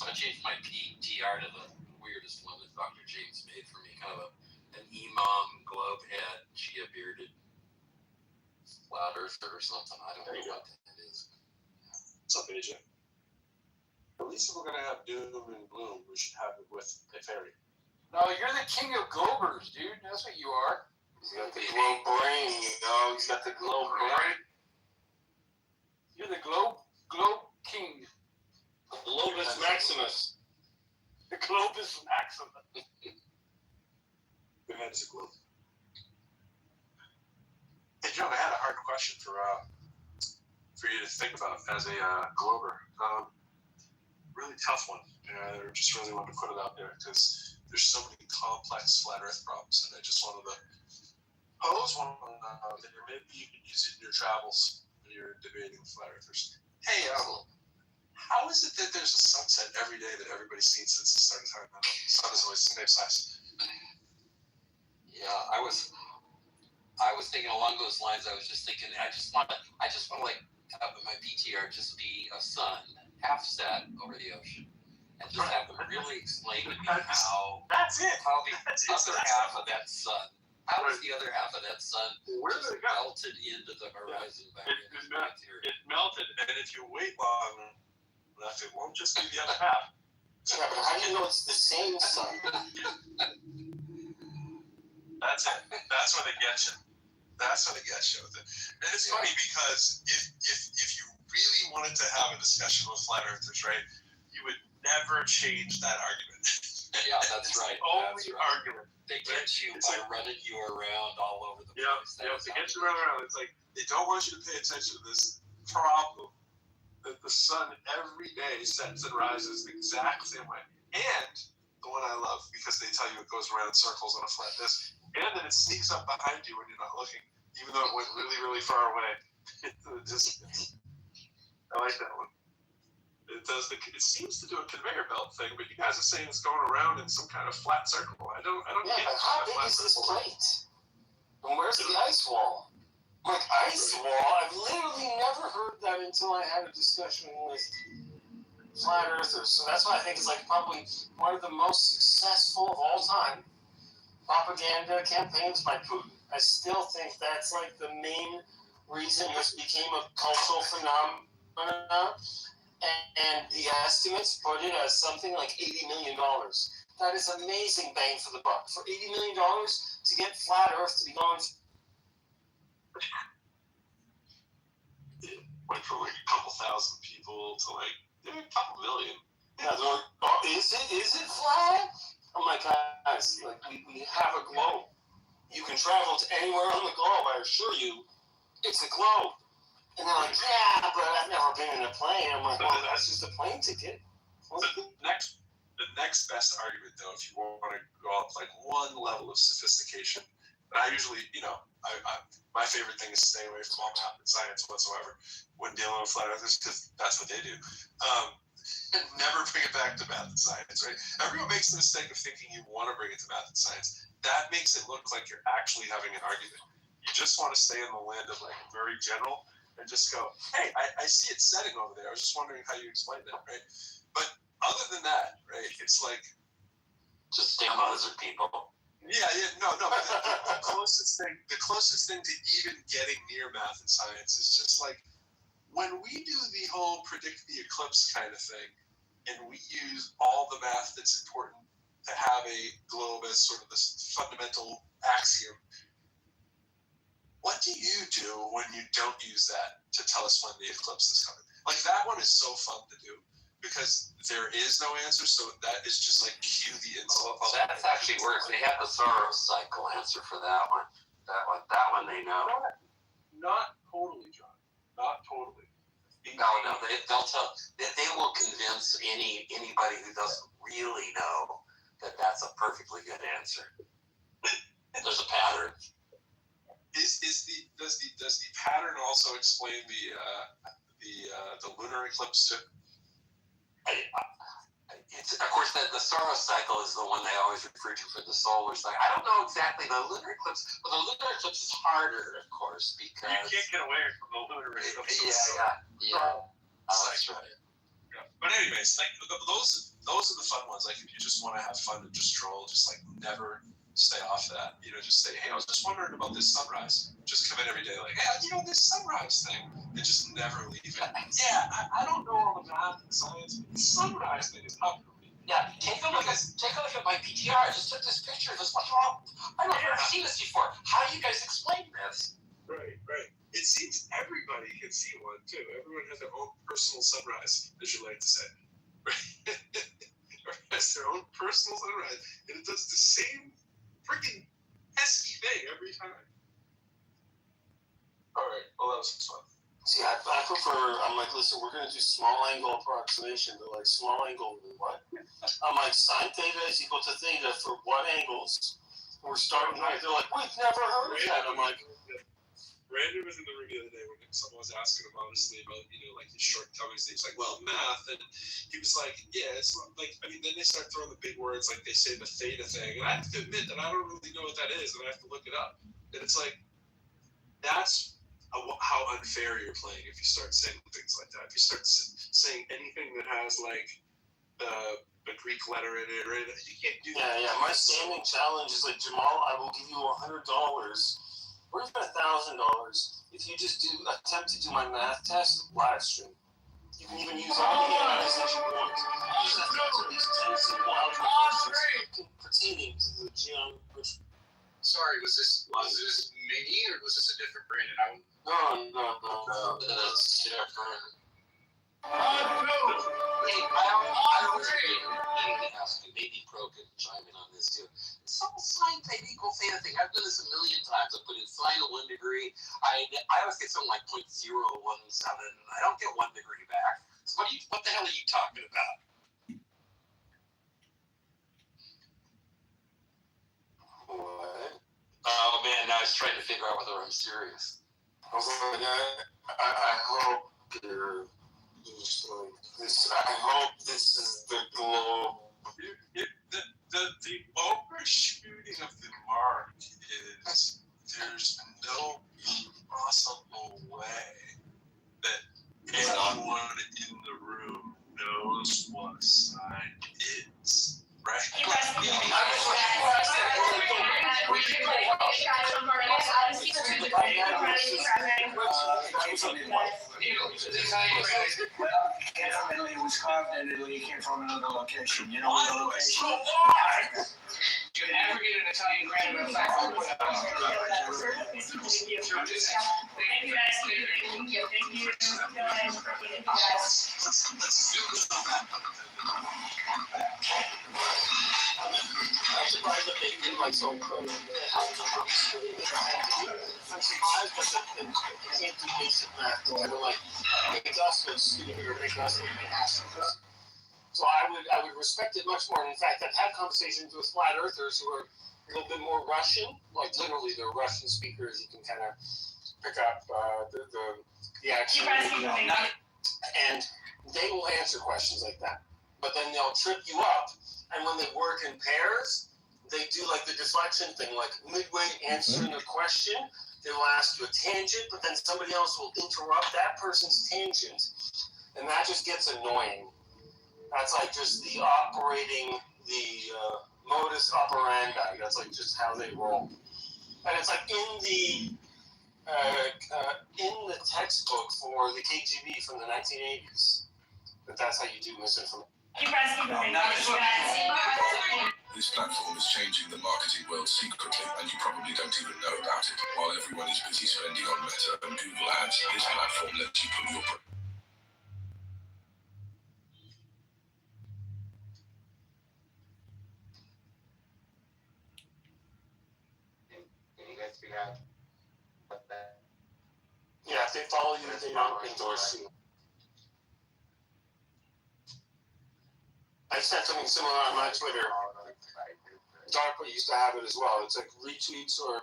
So I changed my PTR to the weirdest one that Dr. James made for me, kind of an imam, globe head, chia bearded, flat earther or something. I don't know what that is. What's up, AJ? At least if we're gonna have doom and gloom, we should have it with a fairy. No, you're the king of globers, dude. That's what you are. He's got the globe brain, you know. He's got the globe brain. You're the globe king. The Globus Maximus. The Globus Maximus. Your head is a globe. Hey, Joe, I had a hard question for you to think about as a glober. Really tough one. I just really wanted to put it out there because there's so many complex flat Earth problems, and I just wanted to pose one out there. Maybe you can use it in your travels when you're debating with flat Earthers. Hey, how is it that there's a sunset every day that everybody's seen since the start of time? The sun is always the same size. Yeah, I was thinking along those lines. I was just thinking, I just want to like have my PTR just be a sun half set over the ocean, and just have them really explain to me how the other half of that sun, how is the other half of that sun just melted into the horizon back into the material? It melted, and if you wait long enough, it won't just be the other half. Yeah, but how do you know it's the same sun? That's it. That's what it gets you. That's what it gets you with it. And it's funny because if you really wanted to have a discussion with flat earthers, right, you would never change that argument. Yeah, that's right. Only argument. They get you by running you around all over the place. Yeah, they get you around. It's like they don't want you to pay attention to this problem that the sun every day sets and rises the exact same way. And the one I love, because they tell you it goes around in circles on a flat disk, and then it sneaks up behind you when you're not looking, even though it went really, really far away. I like that one. It seems to do a conveyor belt thing, but you guys are saying it's going around in some kind of flat circle. I don't Yeah, get but how big is this plate? And where's the ice wall? Like, ice wall? I've literally never heard that until I had a discussion with flat earthers. So that's why I think it's like probably one of the most successful of all time propaganda campaigns by Putin. I still think that's like the main reason this became a cultural phenomenon. And the estimates put it as something like $80 million. That is amazing bang for the buck. For $80 million to get flat Earth to be going. It went from like a couple thousand people to like a couple million. Yeah, they're like, oh, is it flat? I'm like, guys, like we have a globe. You can travel to anywhere on the globe. I assure you, it's a globe. And they're like, yeah, but I've never been in a plane. I'm like, well, that's just a plane ticket. The next best argument, though, if you want to go up like one level of sophistication, and I usually, my favorite thing is stay away from all math and science whatsoever when dealing with flat earthers, because that's what they do. And never bring it back to math and science, right? Everyone makes the mistake of thinking you want to bring it to math and science. That makes it look like you're actually having an argument. You just want to stay in the land of like very general and just go, hey, I see it setting over there. I was just wondering how you explained that, right? But other than that, right, it's like just damn lizard people. Yeah, no. But the closest thing to even getting near math and science is just like when we do the whole predict the eclipse kind of thing, and we use all the math that's important to have a globe as sort of this fundamental axiom. What do you do when you don't use that to tell us when the eclipse is coming? Like, that one is so fun to do because there is no answer, so that is just like cue the insult. Well, that actually works. They have the Soros cycle answer for that one. That one they know. Not totally, John. Not totally. No, they'll tell. They will convince anybody who doesn't really know that that's a perfectly good answer. There's a pattern. Does the pattern also explain the lunar eclipse too? Of course, the Soros cycle is the one they always refer to for the solar cycle. I don't know exactly the lunar eclipse, but the lunar eclipse is harder, of course, because you can't get away from the lunar eclipse. Yeah. That's right. Yeah. But anyways, like those those are the fun ones. Like if you just want to have fun and just stroll, just like never stay off that. You know, just say, hey, I was just wondering about this sunrise. Just come in every day, like, hey, you know, this sunrise thing, and just never leave it. Yeah, I don't know all the math and science, but the sunrise thing is up for me. Yeah, take a look at my PTR. I just took this picture. This what's wrong? I've never seen this before. How do you guys explain this? Right. It seems everybody can see one too. Everyone has their own personal sunrise, as you like to say. Has their own personal sunrise, and it does the same freaking pesky thing every time. All right. Well, that was fun. See, I prefer, I'm like, listen, we're going to do small angle approximation. They're like, small angle, what? I'm like, sine theta is equal to theta for what angles? We're starting right. They're like, we've never heard of that. I'm like, Brandon was in the room the other day when someone was asking him honestly about, you know, like his shortcomings. He was like, well, math. And he was like, yeah, it's like, I mean, then they start throwing the big words, like they say the theta thing. And I have to admit that I don't really know what that is, and I have to look it up. And it's like, that's how unfair you're playing if you start saying things like that. If you start saying anything that has like a Greek letter in it, or anything, you can't do that. Yeah. My standing challenge is like, Jamal, I will give you $100. Or even $1,000 if you just attempt to do my math test live stream. You can even use all the AIs that you want. You just have to answer these 10 simple algebra questions pertaining to the geometry. Sorry, was this me or was this a different Brandon? No. That's different. Hey, I always need to ask you. Maybe Pro could chime in on this too. It's some sine theta equal theta thing. I've done this a million times. I put in sine of 1 degree. I always get something like 0.017. I don't get 1 degree back. So what the hell are you talking about? What? Oh man, now I was trying to figure out whether I'm serious. I was like, I hope you're just like this. I hope this is the globe. The overshooting of the mark is there's no possible way that anyone in the room knows what a sign is, right? Definitely it was carved in Italy. It came from another location. You know what the location? You ever get an Italian grandmother? Thank you guys. Thank you. I'm surprised that they did like so close. I'm surprised that they can't do basic math. They're like, make us go stupid or make us look assholes. So I would respect it much more. And in fact, I've had conversations with flat earthers who are a little bit more Russian, like literally they're Russian speakers. You can kind of pick up the accent. And they will answer questions like that. But then they'll trip you up. And when they work in pairs, they do like the deflection thing, like midway answering a question, they will ask you a tangent, but then somebody else will interrupt that person's tangent. And that just gets annoying. That's like just the operating, the modus operandi. That's like just how they roll. And it's like in the textbook for the KGB from the 1980s, that's how you do misinformation. This platform is changing the marketing world secretly, and you probably don't even know about it. While everyone is busy spending on Meta and Google Ads, this platform lets you put your Yeah, if they follow you, they don't endorse you. I said something similar on my Twitter. DARPA used to have it as well. It's like retweets or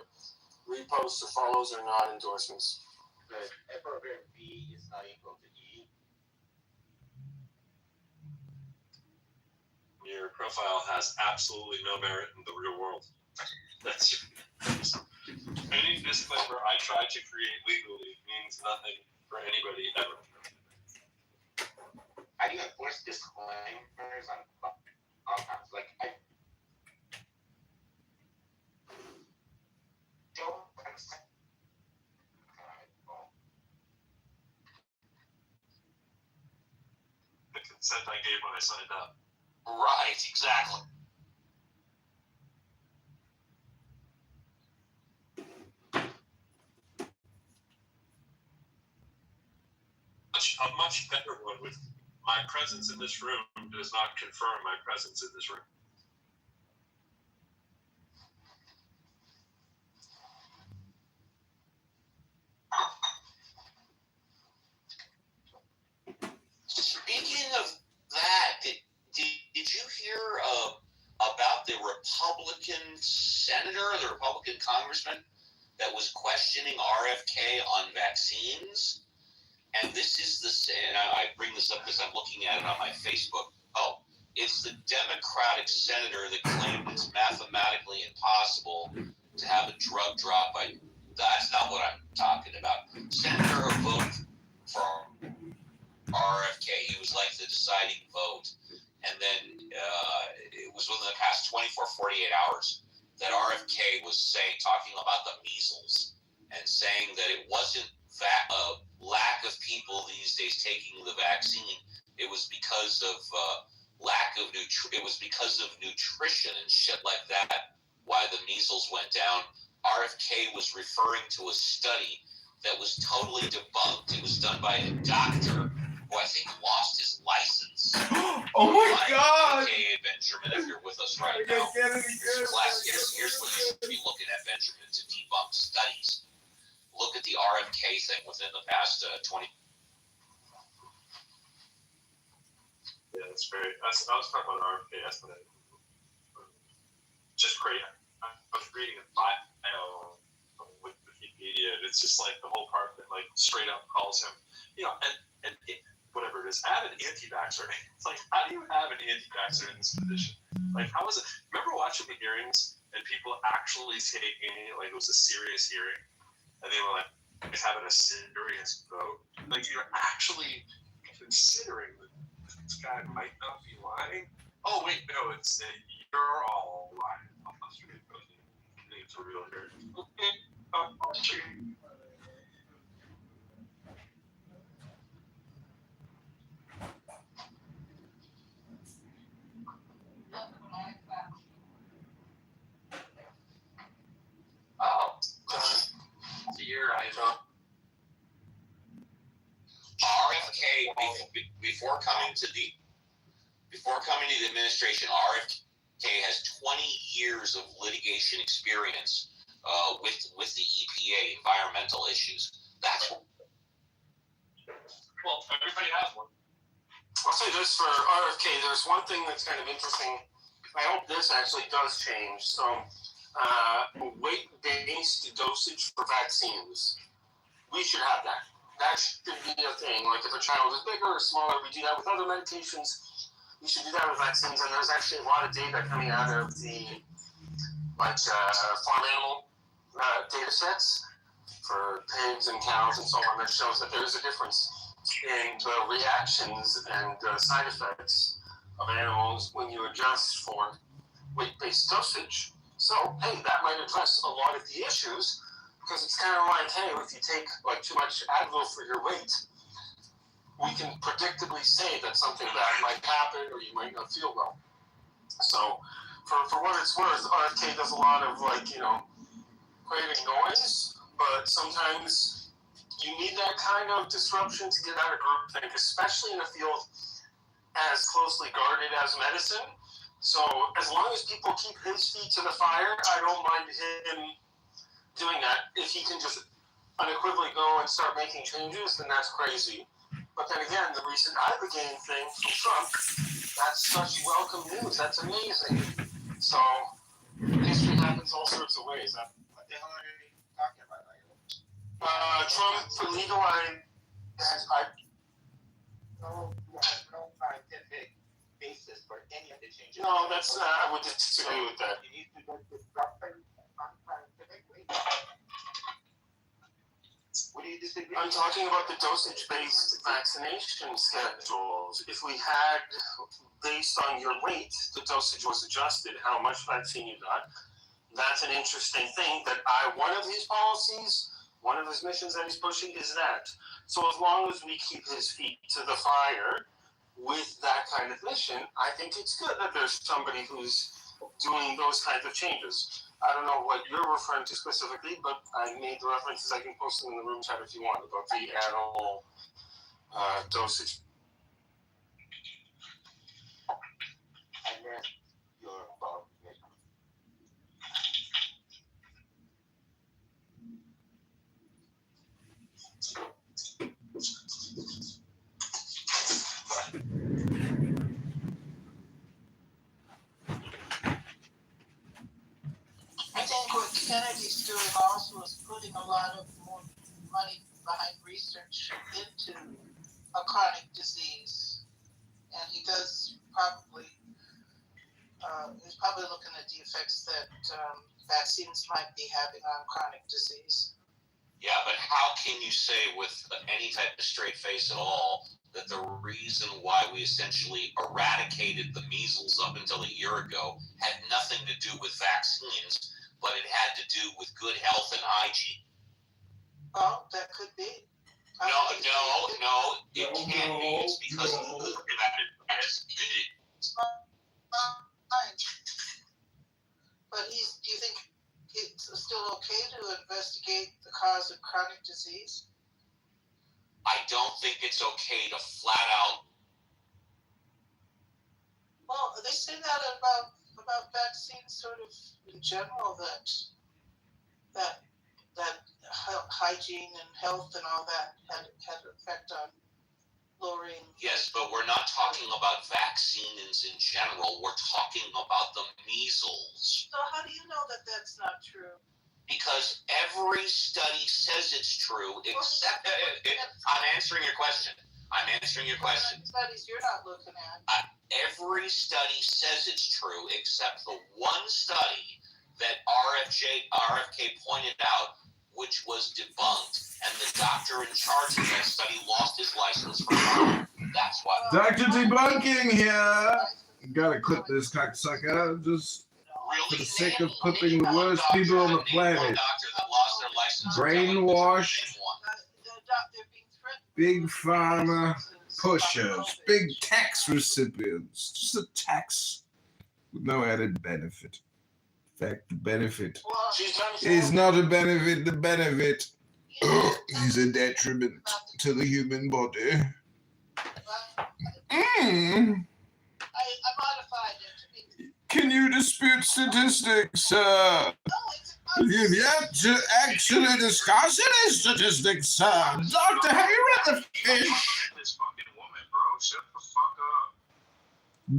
reposts or follows are not endorsements. F over B is not equal to E. Your profile has absolutely no merit in the real world. That's any disclaimer I tried to create legally means nothing for anybody ever. How do you enforce disclaimers on consent I gave when I signed up. Right, exactly. A much better one with my presence in this room does not confirm my presence in this room. Speaking of that, did you hear about the Republican senator, the Republican congressman that was questioning RFK on vaccines? And this is and I bring this up because I'm looking at it on my Facebook. Oh, it's the Democratic senator that claimed it's mathematically impossible to have a drug drop. That's not what I'm talking about. Senator who voted for RFK, he was like the deciding vote. And then it was within the past 48 hours that RFK was talking about the measles and saying that it wasn't a lack of people these days taking the vaccine. It was because of it was because of nutrition and shit like that why the measles went down. RFK was referring to a study that was totally debunked. It was done by a doctor who I think lost his license. Oh my God! AKA Benjamin, if you're with us right now. Here's what you should be looking at, Benjamin, to debunk studies. Look at the RFK thing within the past 20. Yeah, that's great. I was talking about RFK yesterday. Just great. I was reading a bio on Wikipedia, and it's just like the whole part that like straight up calls him, and whatever it is, add an anti-vaxxer. It's like, how do you have an anti-vaxxer in this position? Like, how was it? Remember watching the hearings and people actually taking it like it was a serious hearing, and they were like having a serious vote. Like, you're actually considering that this guy might not be lying. Oh wait, no, you're all lying. It's a real here. Oh, RFK before coming to the administration, RFK has 20 years of litigation experience with the EPA environmental issues. That's what. Well, everybody has one. I'll say this for RFK. There's one thing that's kind of interesting. I hope this actually does change. So, weight-based dosage for vaccines. We should have that. That should be a thing. Like if a child is bigger or smaller, we do that with other medications. We should do that with vaccines. And there's actually a lot of data coming out of the farm animal data sets for pigs and cows and so on that shows that there is a difference in the reactions and side effects of animals when you adjust for weight-based dosage. So, hey, that might address a lot of the issues because it's kind of like, hey, if you take like too much Advil for your weight, we can predictably say that something bad might happen or you might not feel well. So, for what it's worth, RFK does a lot of creating noise, but sometimes you need that kind of disruption to get out of groupthink, especially in a field as closely guarded as medicine. So as long as people keep his feet to the fire, I don't mind him doing that. If he can just unequivocally go and start making changes, then that's crazy. But then again, the recent Ibogaine thing from Trump, that's such welcome news. That's amazing. So history happens all sorts of ways. What the hell are you talking about? Trump for legalizing. No scientific basis for any of the changes. No, that's I would disagree with that. You need to disrupt them unscientifically. What do you disagree? I'm talking about the dosage-based vaccination schedules. If we had, based on your weight, the dosage was adjusted, how much vaccine you got. That's an interesting thing that one of his policies, one of his missions that he's pushing is that. So as long as we keep his feet to the fire with that kind of mission, I think it's good that there's somebody who's doing those kinds of changes. I don't know what you're referring to specifically, but I made the references. I can post them in the room chat if you want about the animal dosage. And then you're about I think what Kennedy's doing also is putting a lot of more money behind research into a chronic disease. And he does probably, he's probably looking at the effects that vaccines might be having on chronic disease. Yeah, but how can you say with any type of straight face at all that the reason why we essentially eradicated the measles up until a year ago had nothing to do with vaccines, but it had to do with good health and hygiene? Well, that could be. No, it can't be. It's because of the But do you think it's still okay to investigate the cause of chronic disease? I don't think it's okay to flat out. Well, they say that about vaccines, sort of in general, that hygiene and health and all that had an effect on lowering. Yes, but we're not talking about vaccines in general. We're talking about the measles. So how do you know that that's not true? Because every study says it's true, except I'm answering your question. Studies you're not looking at. Every study says it's true, except the one study that RFK pointed out, which was debunked, and the doctor in charge of that study lost his license for life. That's why. Dr. Debunking here. Gotta clip this cocksucker. Just for the sake of clipping the worst people on the planet. Brainwashed. Big pharma pushers. Big tax recipients. Just a tax with no added benefit. In fact, the benefit is not a benefit. The benefit is a detriment to the human body. Can you dispute statistics, sir? You've yet to actually discuss any statistics, sir. Doctor, have you read the fish?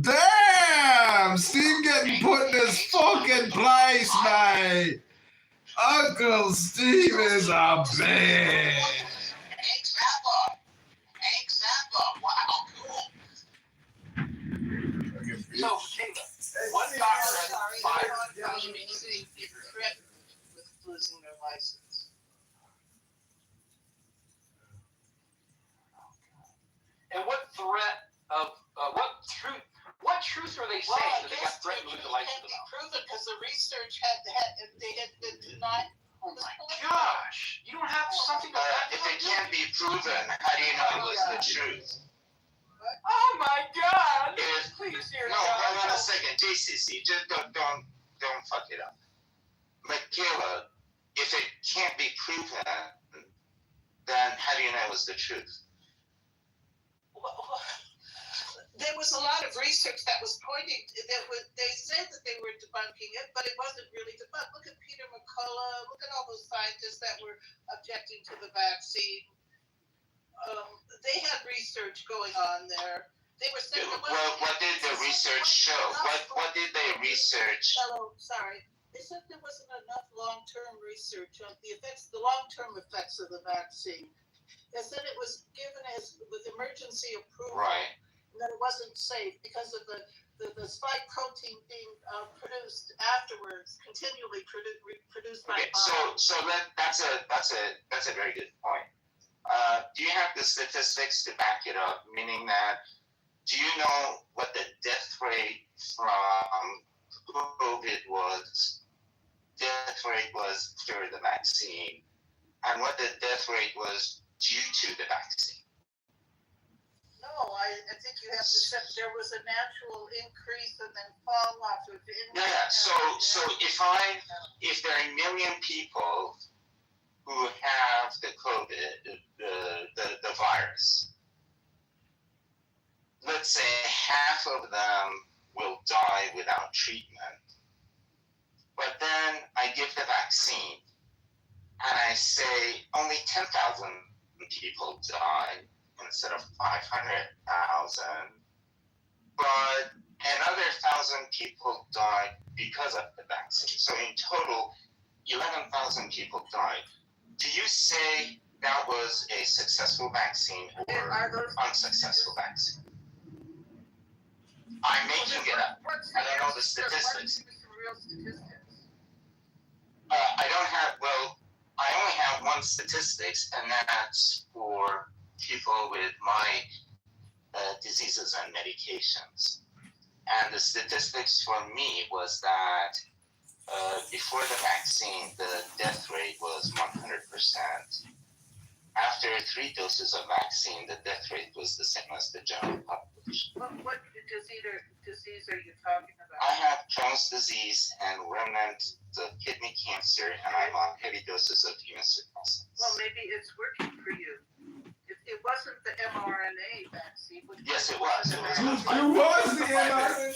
Damn! Steve getting put in his fucking place, mate. Uncle Steve is a bitch. Hank Zappa. Wow, cool. So, one doctor has 5,000 threat with losing their license. And what threat of what truth are they saying that they got threatened with the license? It can't be proven because the research they had been denied. Oh my gosh! You don't have something to if it can't be proven, how do you know it was the truth? Oh my God! Please, dear No, hold on a second, JCC. Just don't fuck it up. Michaela, if it can't be proven, then how do you know it was the truth? There was a lot of research that was pointing. They said that they were debunking it, but it wasn't really debunked. Look at Peter McCullough. Look at all those scientists that were objecting to the vaccine. They had research going on there. They were saying. What did the research show? What did they research? Sorry. They said there wasn't enough long-term research on the effects, the long-term effects of the vaccine. They said it was given with emergency approval. Right. That it wasn't safe because of the spike protein being produced afterwards, continually produced by. Okay, that's a very good point. Do you have the statistics to back it up? Meaning that, do you know what the death rate from COVID was? Death rate was through the vaccine, and what the death rate was due to the vaccine? No, I think you have to set, there was a natural increase and then fall off of income. Yeah. So if there are 1 million people who have the COVID, the virus, let's say half of them will die without treatment. But then I give the vaccine and I say only 10,000 people die instead of 500,000. But another 1,000 people died because of the vaccine. So in total, 11,000 people died. Do you say that was a successful vaccine or unsuccessful vaccine? I'm making it up. I don't know the statistics. I only have one statistics, and that's for people with my diseases and medications. And the statistics for me was that before the vaccine, the death rate was 100%. After 3 doses of vaccine, the death rate was the same as the general population. What disease are you talking about? I have Crohn's disease and remnant of kidney cancer, and I'm on heavy doses of immunosuppressants. Well, maybe it's working for you. It wasn't the mRNA vaccine. Yes, it was. It was the mRNA.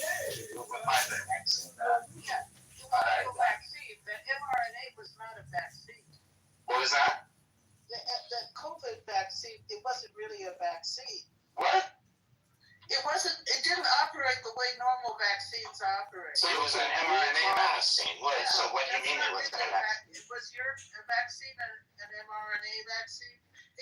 vaccine. Yeah, it was a vaccine. The mRNA was not a vaccine. What was that? The COVID vaccine, it wasn't really a vaccine. What? It didn't operate the way normal vaccines operate. So it was an mRNA vaccine. What? Yeah. So what do you mean it was an vaccine? Was your vaccine an mRNA vaccine?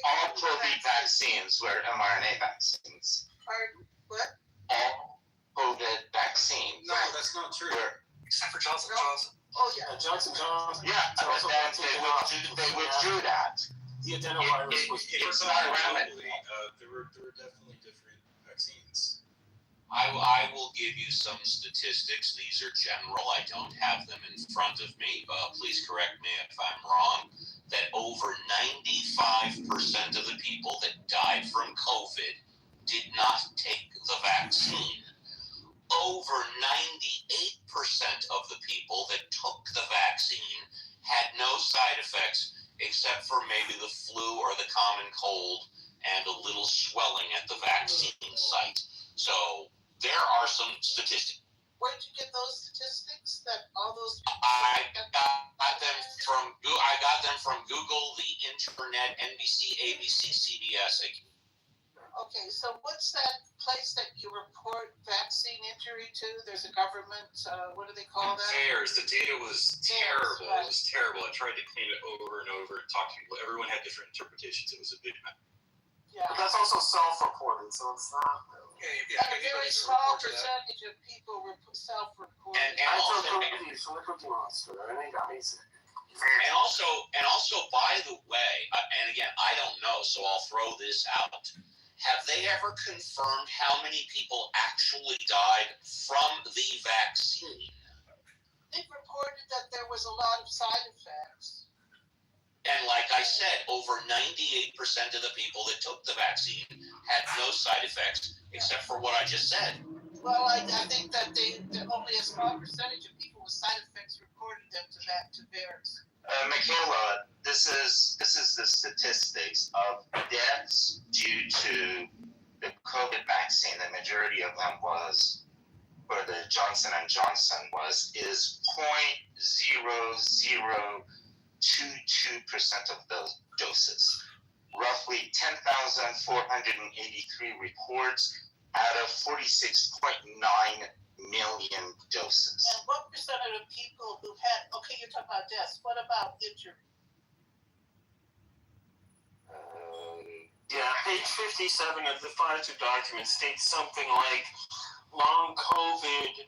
All COVID vaccines were mRNA vaccines. Pardon? What? All COVID vaccines. No, that's not true. Except for Johnson Johnson. Oh yeah, Johnson Johnson. Yeah, but then they withdrew that. The adenovirus was it's not around it. There were definitely different vaccines. I will give you some statistics. These are general. I don't have them in front of me. Please correct me if I'm wrong. That over 95% of the people that died from COVID did not take the vaccine. Over 98% of the people that took the vaccine had no side effects except for maybe the flu or the common cold and a little swelling at the vaccine site. So there are some statistics. Where'd you get those statistics? That all those? I got them from Google, the internet, NBC, ABC, CBS. Okay, so what's that place that you report vaccine injury to? There's a government, what do they call that? The data was terrible. Right. It was terrible. I tried to clean it over and over, talk to people. Everyone had different interpretations. It was a big mess. Yeah. But that's also self-reported, so it's not really. A very small percentage of people self-reported. I took cookies from the Cookie Monster, and they got me sick. And also, by the way, and again, I don't know, so I'll throw this out. Have they ever confirmed how many people actually died from the vaccine? They've reported that there was a lot of side effects. And like I said, over 98% of the people that took the vaccine had no side effects except for what I just said. Well, I think that only a small percentage of people with side effects reported them to theirs. Michaela, this is the statistics of deaths due to the COVID vaccine. The majority of them was, or the Johnson & Johnson is 0.0022% of those doses. Roughly 10,483 reports out of 46.9 million doses. And what percentage of people who had, okay, you're talking about deaths, what about injury? Yeah, page 57 of the Pfizer document states something like long COVID,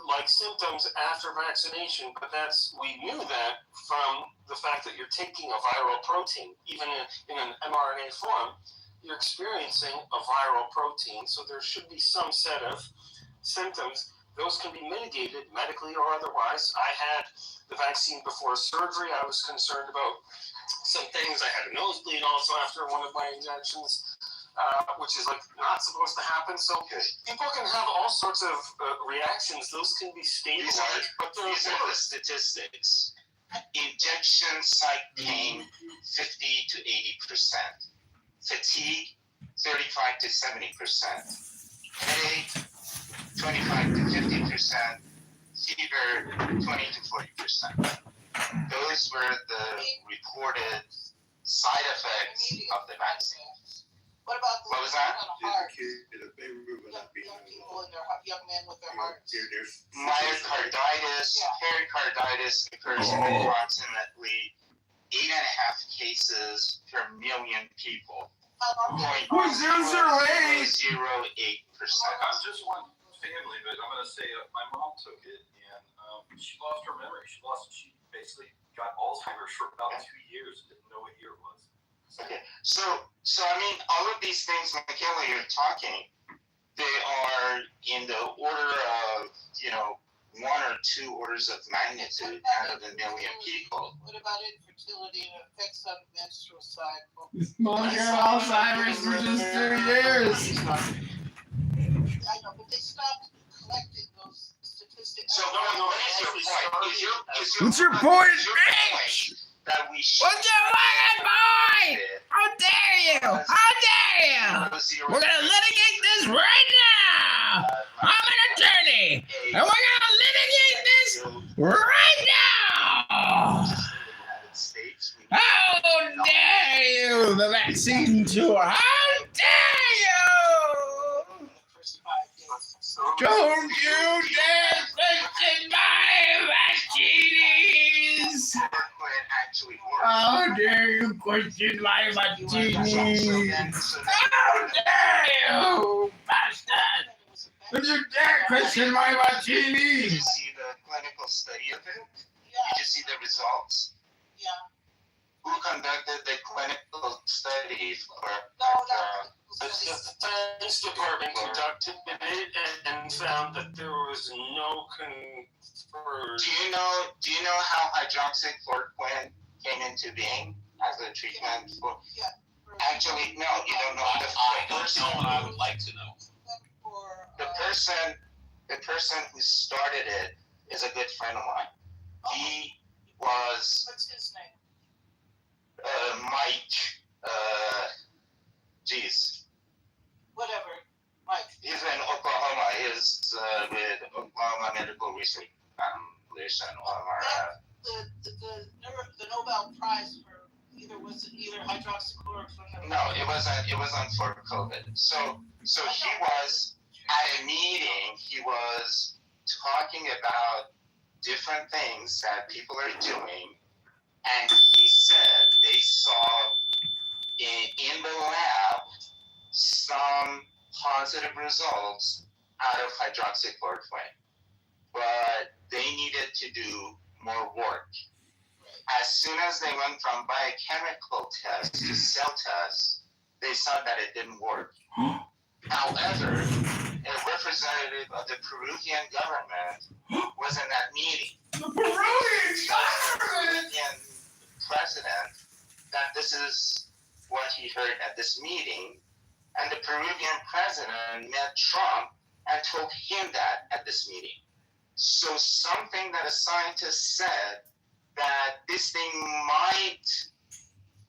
like symptoms after vaccination, but we knew that from the fact that you're taking a viral protein, even in an mRNA form, you're experiencing a viral protein, so there should be some set of symptoms. Those can be mitigated medically or otherwise. I had the vaccine before surgery. I was concerned about some things. I had a nosebleed also after one of my injections. which is like not supposed to happen. So people can have all sorts of reactions. Those can be stabilized, but These are the statistics. Injection site pain, 50 to 80%. Fatigue, 35 to 70%. Headache, 25 to 50%. Fever, 20 to 40%. Those were the reported side effects of the vaccine. What about the What was that? heart? Young people and young men with their hearts. Myocarditis, pericarditis occurs in approximately 8.5 cases per million people. Who's 0.008? 0.008%. I'm just one family, but I'm going to say my mom took it and she lost her memory. She basically got Alzheimer's for about 2 years and didn't know what year it was. Okay, so I mean, all of these things, Michaela, you're talking, they are in the order of, 1 or 2 orders of magnitude out of a million people. What about infertility and effects on the menstrual cycle? Mom got Alzheimer's for just 2 years. I know, but they stopped collecting those statistics. So what is your point? What's your point, bitch? That we should. What's your fucking point? How dare you? How dare you? We're gonna litigate this right now. I'm an attorney, and we're gonna litigate this right now. How dare you? The vaccine tour. How dare you? Don't you dare question my vaccines! How dare you question my vaccines? How dare you, bastard! Don't you dare question my vaccines! Did you see the clinical study of it? Did you see the results? Yeah. Who conducted the clinical study for? The Defense Department conducted it and found that there was no Do you know how hydroxychloroquine came into being as a treatment for? Yeah. Actually, no, you don't know. I don't know, and I would like to know. The person who started it is a good friend of mine. He was. What's his name? Mike. Whatever. Mike. He's in Oklahoma. He's with Oklahoma Medical Research Foundation. The Nobel Prize for was it either hydroxychloroquine? No, it wasn't for COVID. So he was at a meeting. He was talking about different things that people are doing, and he said they saw in the lab some positive results out of hydroxychloroquine, but they needed to do more work. As soon as they went from biochemical tests to cell tests, they saw that it didn't work. However, a representative of the Peruvian government was in that meeting. The Peruvian government! Peruvian president, that this is what he heard at this meeting, and the Peruvian president met Trump and told him that at this meeting. So something that a scientist said that this thing might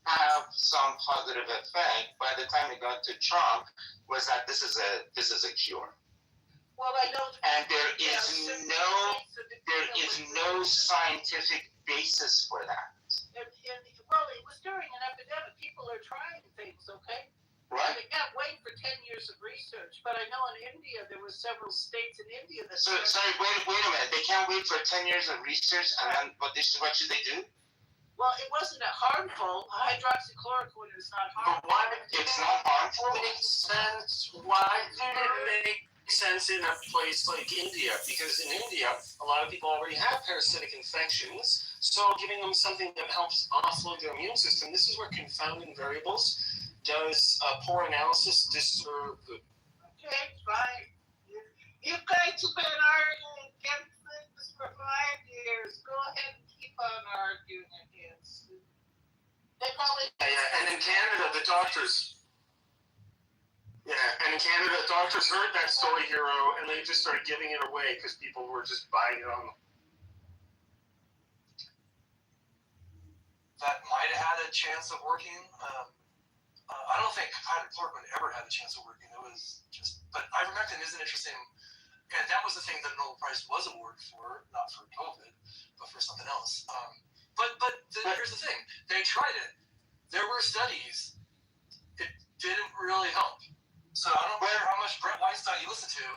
have some positive effect by the time it got to Trump was that this is a cure. Well, I know. And there is no scientific basis for that. Well, it was during an epidemic. People are trying things, okay? Right. They can't wait for 10 years of research. But I know in India, there were several states in India that... Sorry, wait a minute. They can't wait for 10 years of research and then what should they do? Well, it wasn't harmful. Hydroxychloroquine is not harmful. But why it's not harmful? It makes sense. Why did it make sense in a place like India? Because in India, a lot of people already have parasitic infections. So giving them something that helps offload their immune system, this is where confounding variables does poor analysis disturb the... Okay, fine. You guys have been arguing against this for 5 years. Go ahead and keep on arguing against it. They probably... Yeah, and in Canada, the doctors... Yeah, and in Canada, doctors heard that story, Hero, and they just started giving it away because people were just buying it on. That might have had a chance of working. I don't think hydrochloroquine ever had a chance of working. It was just, but ivermectin is an interesting, and that was the thing that Nobel Prize was awarded for, not for COVID, but for something else. Here's the thing: they tried it. There were studies. It didn't really help. So I don't care how much Brett Weinstein you listen to.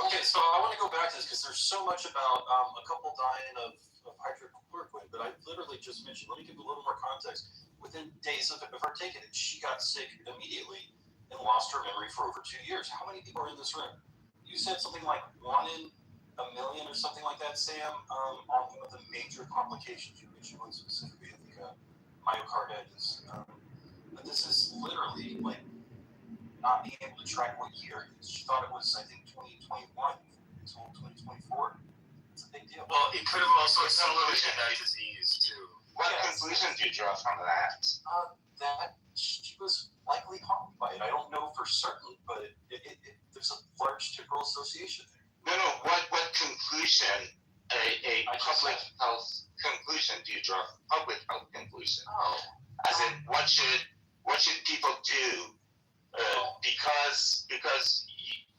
Okay, so I want to go back to this because there's so much about a couple dying of hydrochloroquine that I literally just mentioned. Let me give you a little more context. Within days of her taking it, she got sick immediately and lost her memory for over 2 years. How many people are in this room? You said something like 1 in a million or something like that, Sam, on one of the major complications you mentioned, one specifically, I think myocarditis. But this is literally like not being able to track what year it is. She thought it was, I think, 2021 until 2024. It's a big deal. Well, it could have also accelerated that disease, too. What conclusion do you draw from that? That she was likely harmed by it. I don't know for certain, but there's a large temporal association there. No. What conclusion, a public health conclusion do you draw? Public health conclusion. Oh. As in, what should people do? Because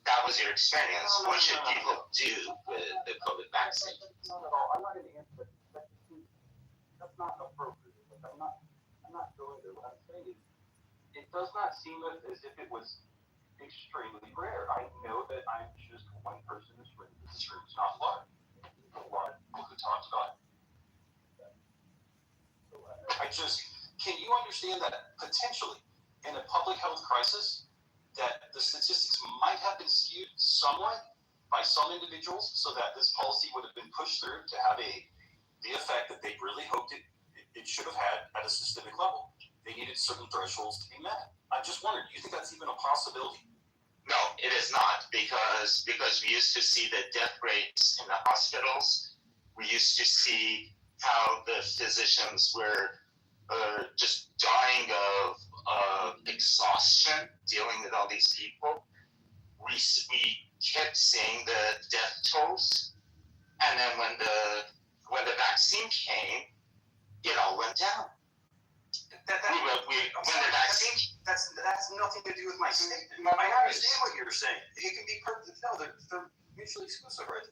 that was your experience. What should people do with the COVID vaccine? Not at all. I'm not going to answer that. That's not appropriate. I'm not going there. What I'm saying is, it does not seem as if it was extremely rare. I know that I'm just one person in this room. This room is not large. A lot of people who talked about it. Can you understand that potentially in a public health crisis, that the statistics might have been skewed somewhat by some individuals so that this policy would have been pushed through to have the effect that they really hoped it should have had at a systemic level. They needed certain thresholds to be met. I just wondered, do you think that's even a possibility? No, it is not, because we used to see the death rates in the hospitals. We used to see how the physicians were just dying of exhaustion dealing with all these people. We kept seeing the death tolls, and then when the vaccine came, it all went down. When the vaccine, that has nothing to do with my statement. I understand what you're saying. It can be perfect. No, they're mutually exclusive, right?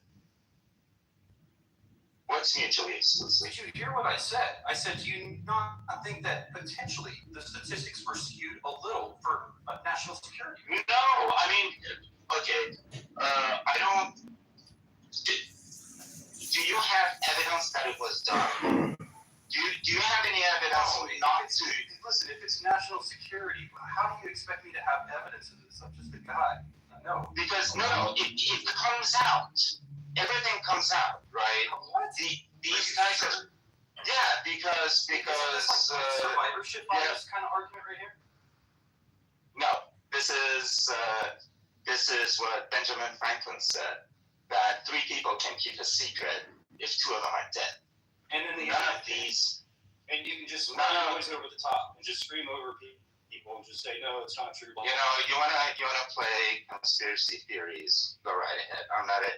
What's mutually exclusive? Did you hear what I said? I said, do you not think that potentially the statistics were skewed a little for national security? No, I mean, okay, I don't. Do you have evidence that it was done? Do you have any evidence not to? Listen, if it's national security, how do you expect me to have evidence of this? I'm just a guy. No. Because it comes out. Everything comes out, right? What? These guys are. Yeah, because survivorship bias kind of argument right here. No, this is what Benjamin Franklin said, that 3 people can keep a secret if 2 of them are dead. And then none of these. And you can just noise over the top and just scream over people and just say, no, it's not true. You know, you wanna play conspiracy theories? Go right ahead. I'm not a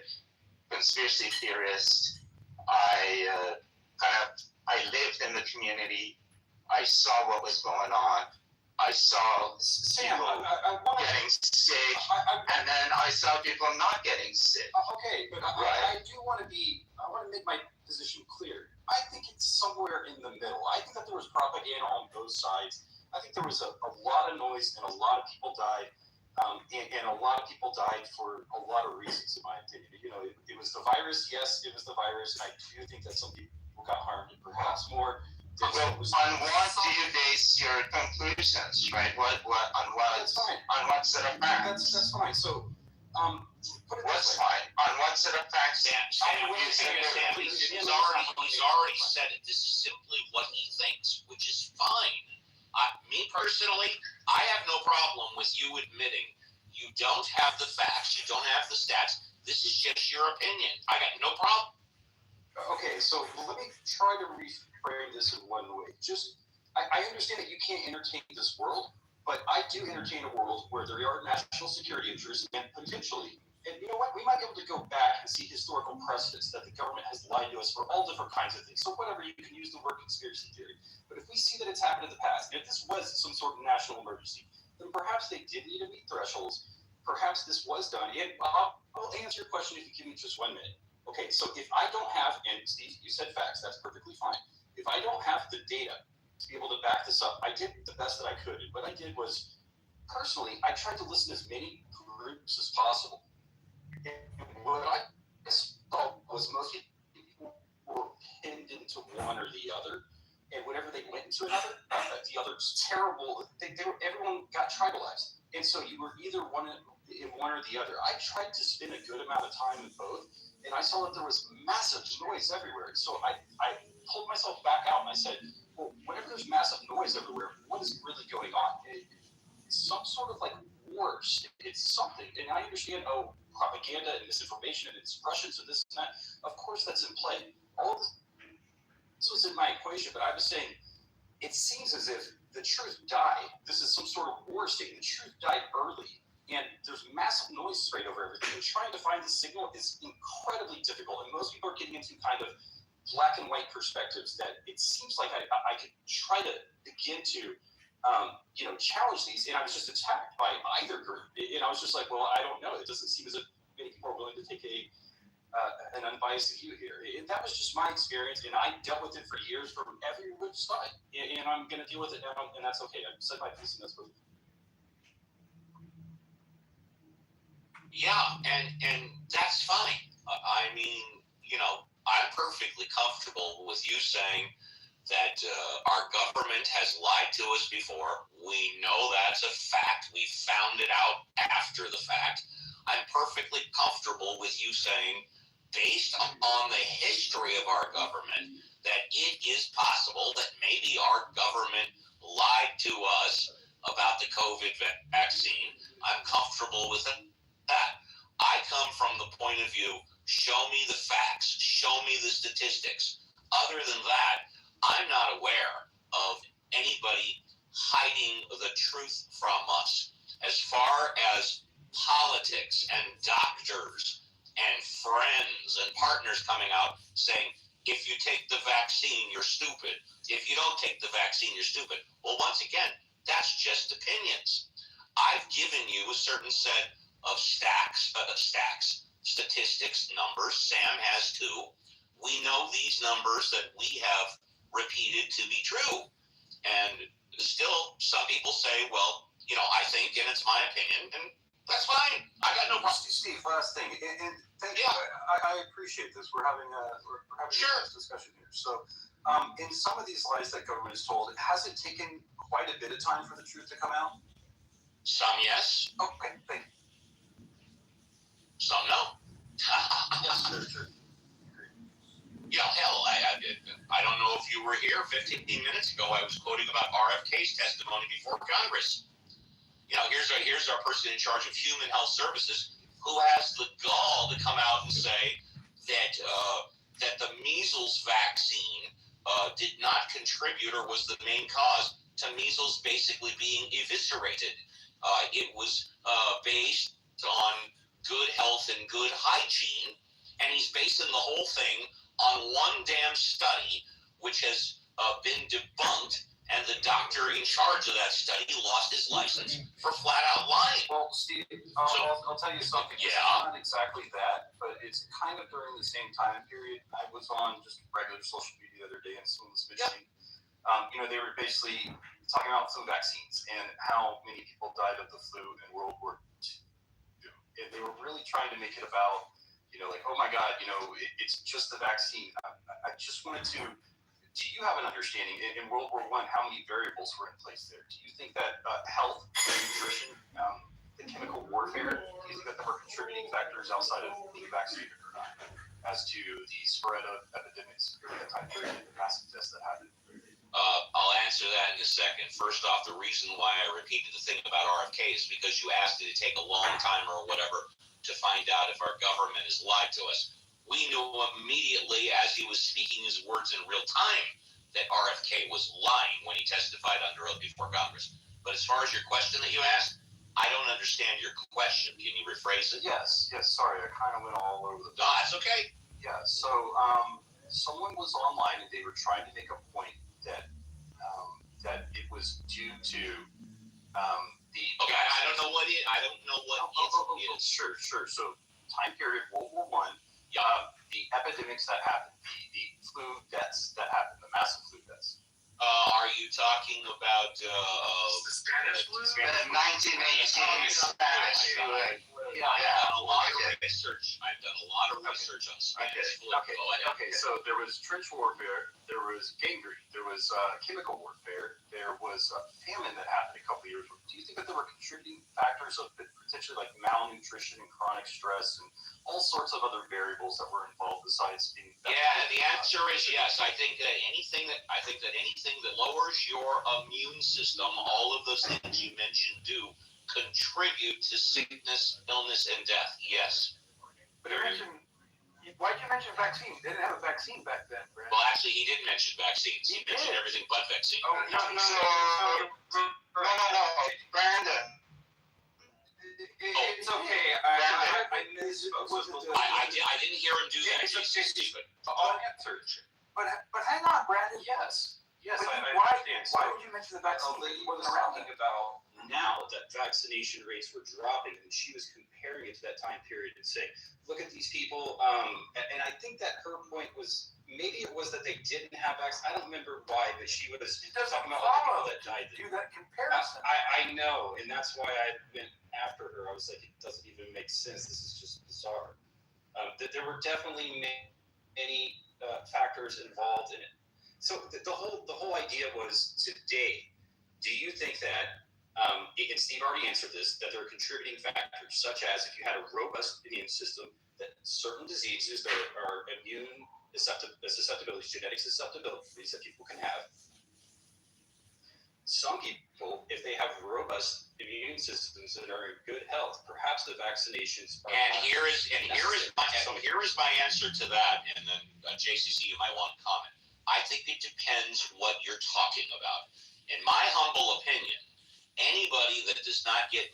conspiracy theorist. I lived in the community. I saw what was going on. I saw people getting sick, and then I saw people not getting sick. Okay, but I want to make my position clear. I think it's somewhere in the middle. I think that there was propaganda on both sides. I think there was a lot of noise and a lot of people died. And a lot of people died for a lot of reasons, in my opinion. You know, it was the virus. Yes, it was the virus. And I do think that some people got harmed, and perhaps more. Well, on what do you base your conclusions, right? That's fine. On what set of facts? That's fine. So, put it what's this way. fine? On what set of facts? He's already said it. This is simply what he thinks, which is fine. Me personally, I have no problem with you admitting you don't have the facts, you don't have the stats. This is just your opinion. I got no problem. Okay, so let me try to reframe this in one way. I understand that you can't entertain this world, But I do entertain a world where there are national security interests and potentially, and you know what, we might be able to go back and see historical precedents that the government has lied to us for all different kinds of things. So whatever, you can use the word conspiracy theory. But if we see that it's happened in the past, and if this was some sort of national emergency, then perhaps they did need to meet thresholds. Perhaps this was done. And I'll answer your question if you give me just 1 minute. Okay, so if I don't have, and Steve, you said facts, that's perfectly fine. If I don't have the data to be able to back this up, I did the best that I could. And what I did was, personally, I tried to listen to as many groups as possible. And what I saw was most people were pinned into one or the other. And whenever they went into another, the other's terrible. Everyone got tribalized. And so you were either one or the other. I tried to spend a good amount of time in both. And I saw that there was massive noise everywhere. So I pulled myself back out and I said, well, whenever there's massive noise everywhere, what is really going on? It's some sort of like worse. It's something. And I understand, propaganda and misinformation and expressions and this and that. Of course, that's in play. All of this was in my equation, but I was saying, it seems as if the truth died. This is some sort of war state. The truth died early. And there's massive noise sprayed over everything. And trying to find the signal is incredibly difficult. And most people are getting into kind of black and white perspectives that it seems like I could try to begin to challenge these, and I was just attacked by either group. And I was just like, well, I don't know. It doesn't seem as if many people are willing to take an unbiased view here. And that was just my experience, and I dealt with it for years from every which side. And I'm going to deal with it now, and that's okay. I've said my piece, and that's what. Yeah, and that's fine. I mean, I'm perfectly comfortable with you saying that our government has lied to us before. We know that's a fact. We found it out after the fact. I'm perfectly comfortable with you saying, based on the history of our government, that it is possible that maybe our government lied to us about the COVID vaccine. I'm comfortable with that. I come from the point of view, show me the facts, show me the statistics. Other than that, I'm not aware of anybody hiding the truth from us. As far as politics and doctors and friends and partners coming out saying, if you take the vaccine, you're stupid. If you don't take the vaccine, you're stupid. Well, once again, that's just opinions. I've given you a certain set of statistics, numbers. Sam has too. We know these numbers that we have repeated to be true. And still, some people say, well, I think, and it's my opinion, and that's fine. I got no problem. Steve, last thing, and thank you. I appreciate this. We're having a nice discussion here. So, in some of these lies that government is told, has it taken quite a bit of time for the truth to come out? Some yes. Okay, thank you. Some no. Yes, sure. Yeah, hell, I don't know if you were here 15 minutes ago. I was quoting about RFK's testimony before Congress. Here's our person in charge of human health services who has the gall to come out and say that the measles vaccine did not contribute or was the main cause to measles basically being eviscerated. It was based on good health and good hygiene, and he's basing the whole thing on one damn study, which has been debunked, and the doctor in charge of that study lost his license for flat-out lying. Well, Steve, I'll tell you something. Yeah. It's not exactly that, but it's kind of during the same time period. I was on just regular social media the other day, and someone was mentioning, they were basically talking about flu vaccines and how many people died of the flu in World War II. And they were really trying to make it about, oh my God, it's just the vaccine. I just wanted to. Do you have an understanding in World War I how many variables were in place there? Do you think that health, nutrition, the chemical warfare, do you think that there were contributing factors outside of being vaccinated or not as to the spread of epidemics during that time period and the massive deaths that happened? I'll answer that in a second. First off, the reason why I repeated the thing about RFK is because you asked it to take a long time or whatever to find out if our government has lied to us. We knew immediately as he was speaking his words in real time that RFK was lying when he testified under oath before Congress. But as far as your question that you asked, I don't understand your question. Can you rephrase it? Yes. Sorry, I kind of went all over the place. No, that's okay. Yeah. So someone was online and they were trying to make a point that that it was due to the. Okay, I don't know what it. I don't know what it is. Sure. So time period World War I. The epidemics that happened, the flu deaths that happened, the massive flu deaths. Are you talking about the Spanish flu? The 1918 Spanish flu. Yeah, I've done a lot of research. I've done a lot of research on Spanish flu. Okay. So there was trench warfare, there was gangrene, there was chemical warfare, there was famine that happened a couple of years ago. Do you think that there were contributing factors of potentially like malnutrition and chronic stress and all sorts of other variables that were involved besides being? Yeah, the answer is yes. I think that anything that lowers your immune system, all of those things you mentioned do contribute to sickness, illness, and death. Yes. But why did you mention vaccines? They didn't have a vaccine back then, Brandon. Well, actually, he didn't mention vaccines. He mentioned everything but vaccine. Oh, no, Brandon. It's okay. I misspoke. I didn't hear him do that. He's stupid. I'll answer. But hang on, Brandon. Yes, Why would you mention the vaccine? It wasn't around then. About now that vaccination rates were dropping, and she was comparing it to that time period and saying, look at these people. And I think that her point was, maybe it was that they didn't have vaccines. I don't remember why, but she was talking about all the people that died. Do that comparison. I know, and that's why I went after her. I was like, it doesn't even make sense. This is just bizarre. That there were definitely many factors involved in it. So the whole idea was today. Do you think that, and Steve already answered this, that there are contributing factors such as if you had a robust immune system, that certain diseases that are immune susceptibilities, genetic susceptibilities that people can have. Some people, if they have robust immune systems that are in good health, perhaps the vaccinations are. Here is my answer to that, and then JCC, you might want to comment. I think it depends what you're talking about. In my humble opinion, anybody that does not get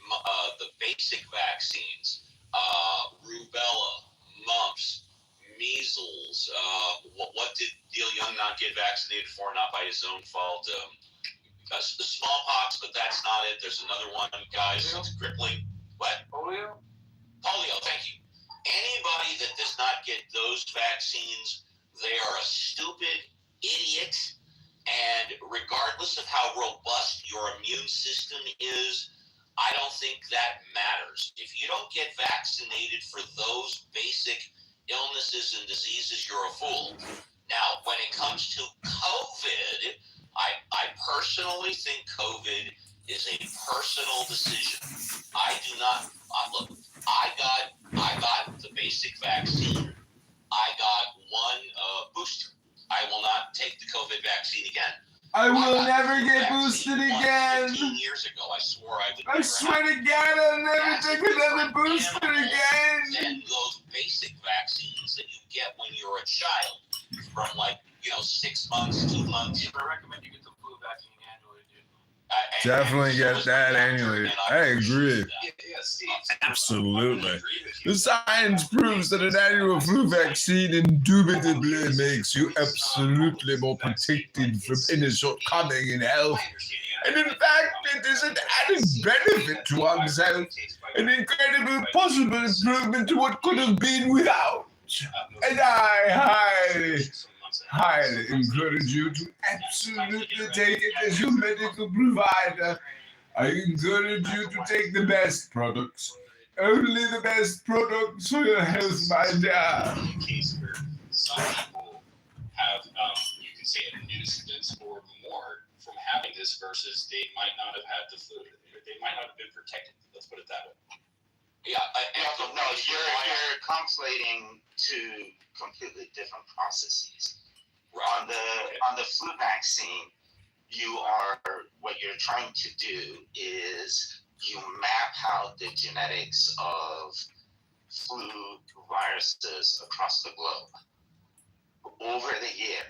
the basic vaccines, rubella, mumps, measles, what did Neil Young not get vaccinated for? Not by his own fault. The smallpox, but that's not it. There's another one, guys. It's crippling. What? Polio, thank you. Anybody that does not get those vaccines, they are a stupid idiot. And regardless of how robust your immune system is, I don't think that matters. If you don't get vaccinated for those basic illnesses and diseases, you're a fool. Now, when it comes to COVID, I personally think COVID is a personal decision. I do not look. I got the basic vaccine. I got one booster. I will not take the COVID vaccine again. I will never get boosted again. 15 years ago, I swore I would. I swear to God, I'll never take another booster again. Then those basic vaccines that you get when you're a child, from 6 months, 2 months. I recommend you get the flu vaccine annually, dude. Definitely get that annually. I agree. Absolutely. The science proves that an annual flu vaccine indubitably makes you absolutely more protected from any shortcoming in health. And in fact, it is an added benefit to one's health, an incredible possible improvement to what could have been without. And I highly encourage you to absolutely take it as your medical provider. I encourage you to take the best products. Only the best products for your health, my dear. Case where some people have, you can say, a nuisance or more from having this versus they might not have had the flu. They might not have been protected. Let's put it that way. Yeah, no, you're conflating two completely different processes. On the flu vaccine, what you're trying to do is you map out the genetics of flu viruses across the globe. Over the year,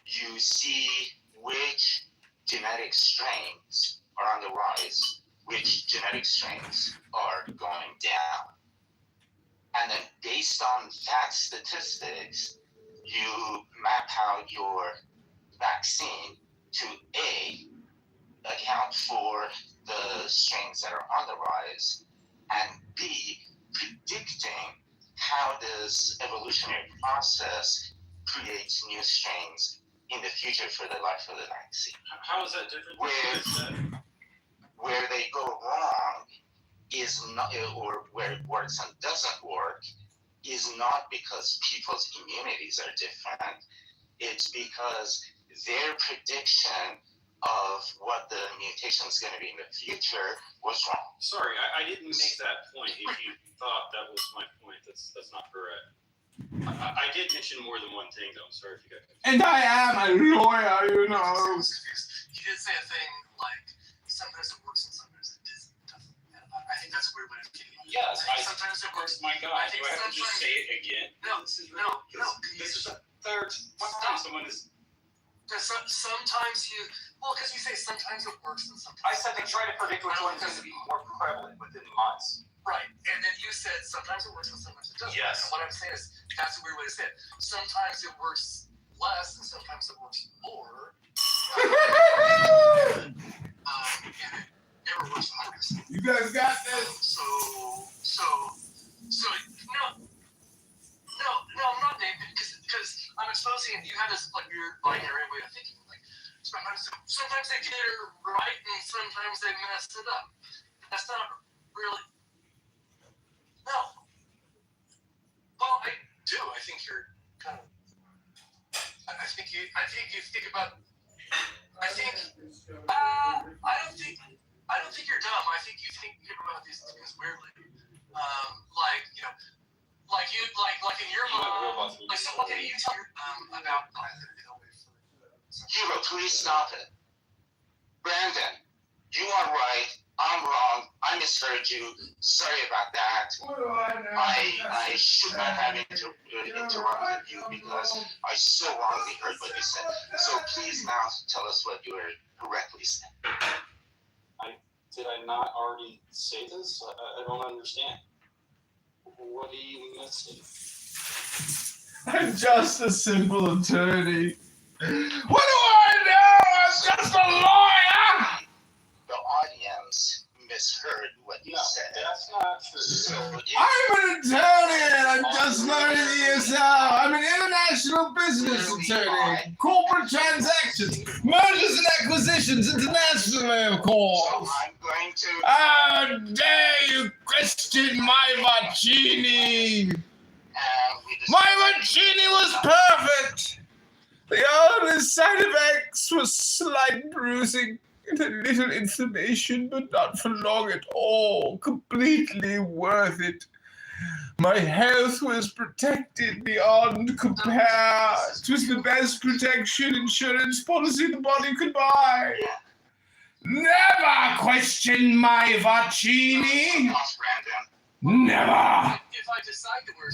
you see which genetic strains are on the rise, which genetic strains are going down. And then based on that statistics, you map out your vaccine to A, account for the strains that are on the rise, and B, predicting how this evolutionary process creates new strains in the future for the life of the vaccine. How is that different? Where they go wrong is not, or where it works and doesn't work, is not because people's immunities are different. It's because their prediction of what the mutation is going to be in the future was wrong. Sorry, I didn't make that point. If you thought that was my point, that's not correct. I did mention more than one thing, though. I'm sorry if you got confused. And I am a lawyer, you know. You did say a thing like sometimes it works and sometimes it doesn't. I think that's a weird way of getting it. Yes, sometimes it works. My God, do I have to just say it again? No. This is the third time someone is. Because sometimes you, because you say sometimes it works and sometimes. I said they try to predict which one is going to be more prevalent within months. Right, and then you said sometimes it works and sometimes it doesn't. Yes. And what I'm saying is that's a weird way to say it. Sometimes it works less and sometimes it works more. And it never works 100%. You guys got this. So no, I'm not, Dave, because I'm exposing you have this like weird binary way of thinking. Like sometimes they get it right and sometimes they mess it up. That's not really. No. Well, I do. I think you're kind of. I think you think about. I don't think you're dumb. I think you think about these things weirdly. Like in your mind. Like so. Okay, you tell about. Hugo, please stop it. Brandon, you are right. I'm wrong. I misheard you. Sorry about that. I should not have interrupted you because I so wrongly heard what you said. So please now tell us what you were correctly saying. Did I not already say this? I don't understand. What are you missing? I'm just a simple attorney. What do I know? I'm just a lawyer. The audience misheard what you said. That's not true. So I'm an attorney and I'm just learning the ESL. I'm an international business attorney. Corporate transactions, mergers and acquisitions internationally, of course. So I'm going to. How dare you question my Vaccini? My Vaccini was perfect. The only side effects was slight bruising and a little inflammation, but not for long at all. Completely worth it. My health was protected beyond compare. It was the best protection insurance policy the body could buy. Never question my Vaccini. Never. If I decide to wear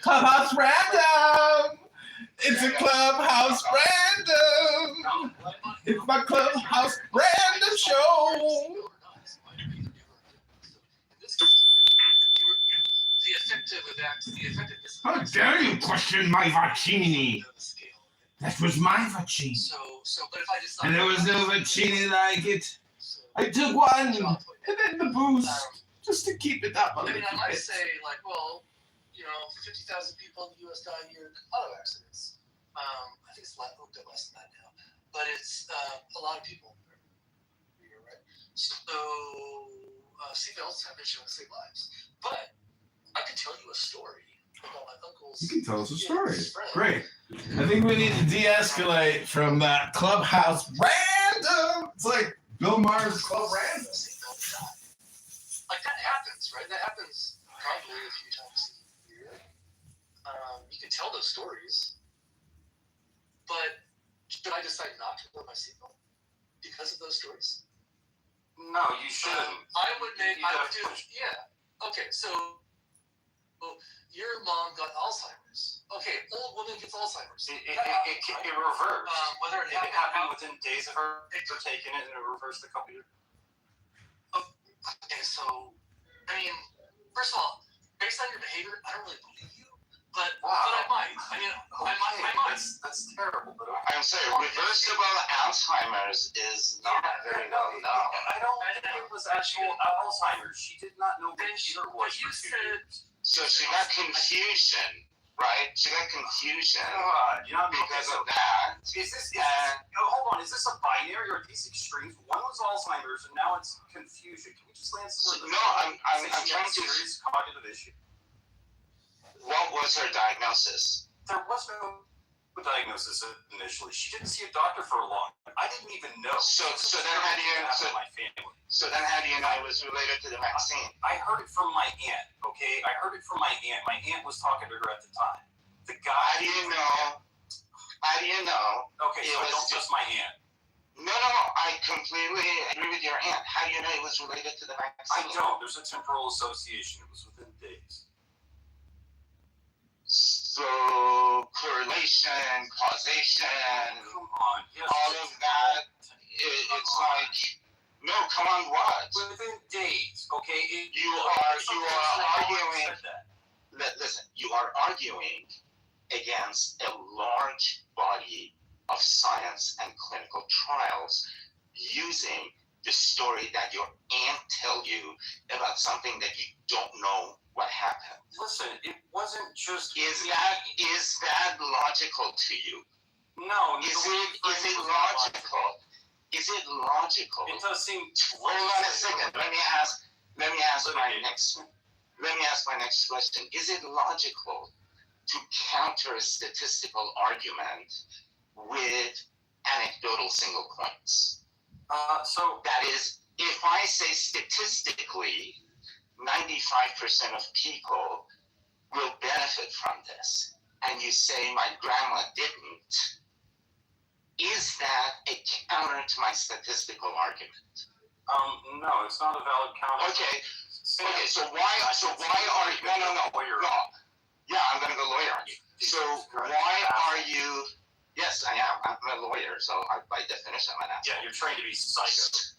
Clubhouse Random. It's a Clubhouse Random. It's my Clubhouse Random show. How dare you question my Vaccini? That was my Vaccini. But if I decide. And there was no Vaccini like it. I took one and then the boost just to keep it up a little bit. I might say, like, well, 50,000 people in the U.S. die a year in auto accidents. I think it's a little bit less than that now. But it's a lot of people per year, right? So seatbelts have been shown to save lives. But I could tell you a story about my uncle's. You can tell us a story. Great. I think we need to de-escalate from that Clubhouse Random. It's like Bill Maher's Club Random. Like that happens, right? That happens probably a few times a year. You can tell those stories, but should I decide not to wear my seatbelt because of those stories? No, you shouldn't. I would do. Yeah. Okay. So your mom got Alzheimer's. Okay, old woman gets Alzheimer's. It reversed. Whether It happened within days of her taking it, and it reversed a couple years. Okay, so, I mean, first of all, based on your behavior, I don't really believe you, but I might. I mean, I might. That's terrible. But I'm sorry, reversible Alzheimer's is not very well known. I don't think it was actual Alzheimer's. She did not know what year it was. You said. So she got confusion, right? She got confusion because of that. Hold on, is this a binary or are these extremes? One was Alzheimer's and now it's confusion. Can we just land somewhere? No, I'm trying to. Serious cognitive issue. What was her diagnosis? There was no diagnosis initially. She didn't see a doctor for a long time. I didn't even know. So then how do you know it was related to the vaccine? I heard it from my aunt. Okay, I heard it from my aunt. My aunt was talking to her at the time. The guy. How do you know? Okay, so don't trust my aunt. No, I completely agree with your aunt. How do you know it was related to the vaccine? I don't. There's a temporal association. It was within days. So correlation, causation, come on, yes, all of that. It's like, no, come on, what? Within days, okay. You are arguing. Listen, you are arguing against a large body of science and clinical trials using the story that your aunt tell you about something that you don't know what happened. Listen, it wasn't just. Is that logical to you? No. Is it logical? Is it logical? It does seem. Hold on a second. Let me ask my next question. Is it logical to counter a statistical argument with anecdotal single points? So that is, if I say statistically, 95% of people will benefit from this, and you say my grandma didn't, is that a counter to my statistical argument? No, it's not a valid counter. Okay, so why are you, no. Yeah, I'm gonna go lawyer on you. So why are you, yes, I am. I'm a lawyer, so by definition I'm an asshole. Yeah, you're trained to be psycho.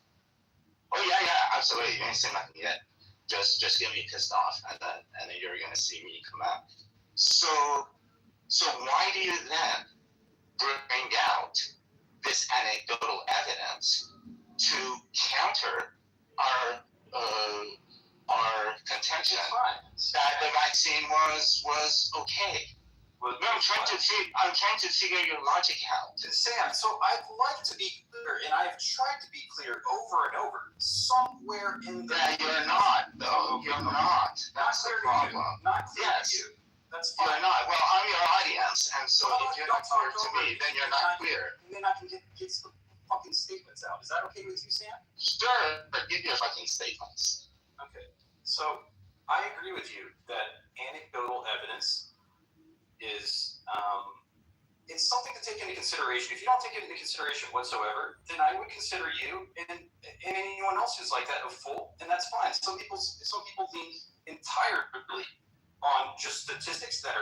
Oh yeah, absolutely. You ain't say nothing yet. Just get me pissed off, and then you're gonna see me come out. So why do you then bring out this anecdotal evidence to counter our contention that the vaccine was okay? Well, no, I'm trying to figure your logic out. Sam, so I'd like to be clear, and I've tried to be clear over and over. Somewhere in there. Yeah, you're not, though. You're not. That's the problem. Not clear to you. That's fine. You're not. Well, I'm your audience, and so if you're not clear to me, then you're not clear. And then I can get some fucking statements out. Is that okay with you, Sam? Sure, but give your fucking statements. Okay. So I agree with you that anecdotal evidence is it's something to take into consideration. If you don't take it into consideration whatsoever, then I would consider you and anyone else who's like that a fool, and that's fine. Some people lean entirely on just statistics that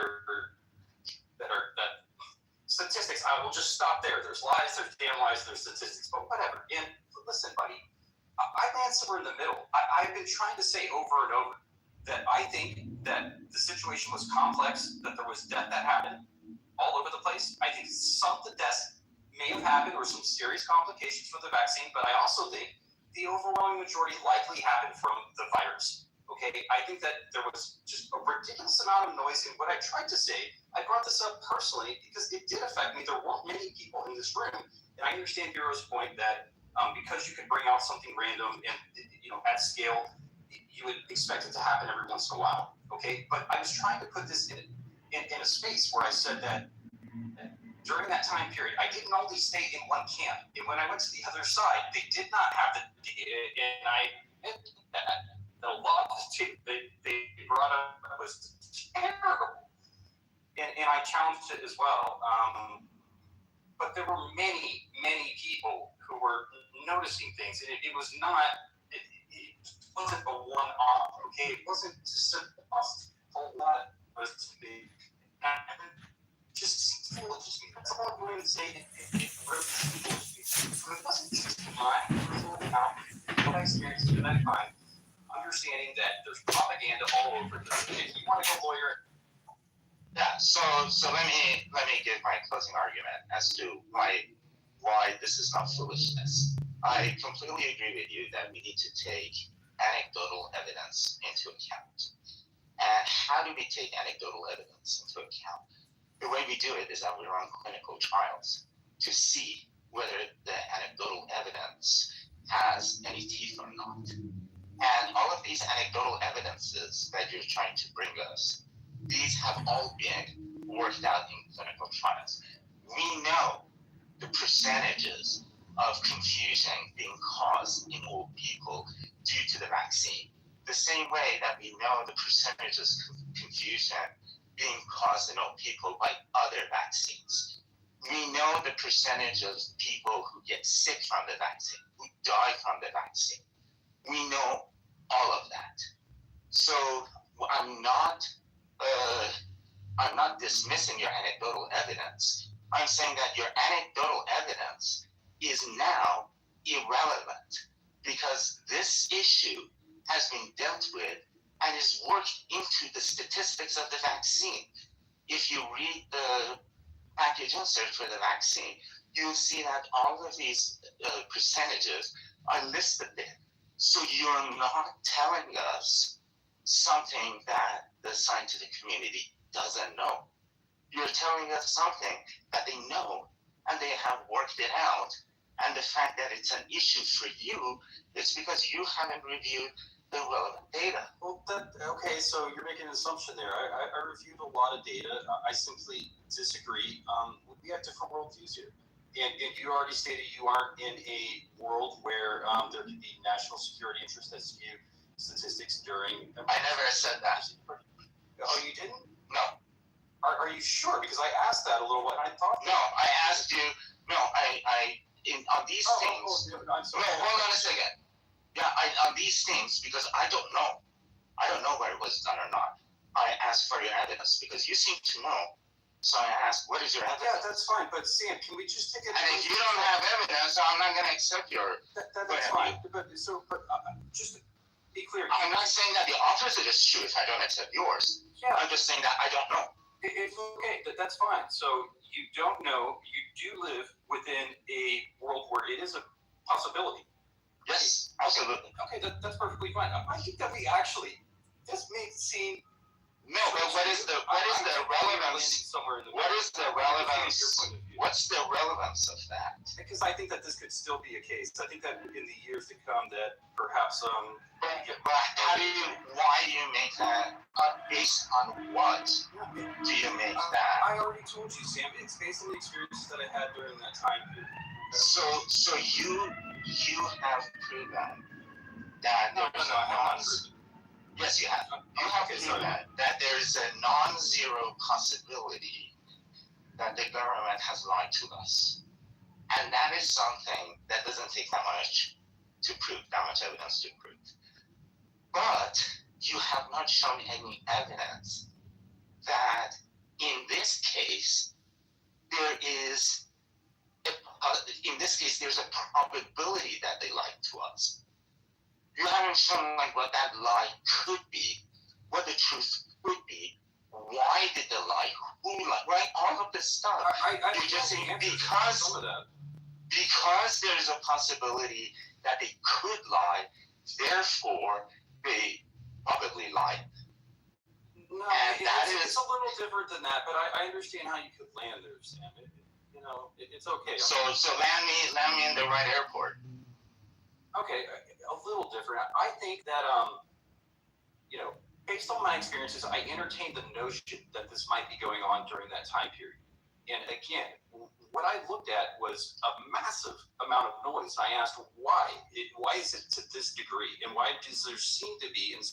statistics. I will just stop there. There's lies, there's damn lies, there's statistics, but whatever. And listen, buddy, I land somewhere in the middle. I've been trying to say over and over that I think that the situation was complex, that there was death that happened all over the place. I think some of the deaths may have happened or some serious complications from the vaccine, but I also think the overwhelming majority likely happened from the virus. Okay, I think that there was just a ridiculous amount of noise, and what I tried to say, I brought this up personally because it did affect me. There weren't many people in this room, and I understand Bureau's point that because you can bring out something random and at scale, you would expect it to happen every once in a while, okay? But I was trying to put this in a space where I said that during that time period, I didn't only stay in one camp. And when I went to the other side, they did not have the data, and I admit that a lot of the data they brought up was terrible. And I challenged it as well. But there were many, many people who were noticing things, and it was not... It wasn't a one-off, okay? It wasn't just a whole that was big. Just someone going to say it wasn't just my personal account. What I experienced at that time, understanding that there's propaganda all over this. If you want to go lawyer, Yeah, so let me give my closing argument as to why this is not foolishness. I completely agree with you that we need to take anecdotal evidence into account. And how do we take anecdotal evidence into account? The way we do it is that we run clinical trials to see whether the anecdotal evidence has any teeth or not. And all of these anecdotal evidences that you're trying to bring us, these have all been worked out in clinical trials. We know the percentages of confusion being caused in old people due to the vaccine. The same way that we know the percentages of confusion being caused in old people by other vaccines. We know the percentage of people who get sick from the vaccine, who die from the vaccine. We know all of that. So I'm not dismissing your anecdotal evidence. I'm saying that your anecdotal evidence is now irrelevant because this issue has been dealt with and is worked into the statistics of the vaccine. If you read the package insert for the vaccine, you'll see that all of these percentages are listed there. So you're not telling us something that the scientific community doesn't know. You're telling us something that they know and they have worked it out. And the fact that it's an issue for you is because you haven't reviewed the relevant data. Well, okay, so you're making an assumption there. I reviewed a lot of data. I simply disagree. We have different worldviews here. And you already stated you aren't in a world where there can be national security interests that skew statistics during... I never said that. Oh, you didn't? No. Are you sure? Because I asked that a little while, and I thought... No, I asked you... No, on these things... I'm sorry. No, hold on a second. Yeah, on these things, because I don't know. I don't know where it was done or not. I asked for your evidence because you seem to know. So I asked, what is your evidence? Yeah, that's fine. But Sam, can we just take it? And if you don't have evidence, I'm not going to accept your. That's fine. But just to be clear. I'm not saying that the opposite is true if I don't accept yours. Yeah. I'm just saying that I don't know. It's okay. That's fine. So you don't know. You do live within a world where it is a possibility. Yes, absolutely. Okay, that's perfectly fine. I think that we actually, this may seem... No, but what is the relevance? What is the relevance? What's the relevance of that? Because I think that this could still be a case. I think that in the years to come that perhaps... Why do you make that? Based on what do you make that? I already told you, Sam. It's based on the experiences that I had during that time period. So you have proven that yes, you have. You have proven that there is a non-zero possibility that the government has lied to us, and that is something that doesn't take that much to prove, that much evidence to prove. But you have not shown any evidence that in this case there is. In this case, there's a probability that they lied to us. You haven't shown like what that lie could be, what the truth could be, why did they lie, who lied, right? All of this stuff. You're just saying because there's a possibility that they could lie, therefore they probably lied. No, it's a little different than that, but I understand how you could land there, Sam. It's okay. So land me in the right airport. Okay, a little different. I think that based on my experiences, I entertained the notion that this might be going on during that time period. And again, what I looked at was a massive amount of noise. I asked why? Why is it to this degree? And why does there seem to be in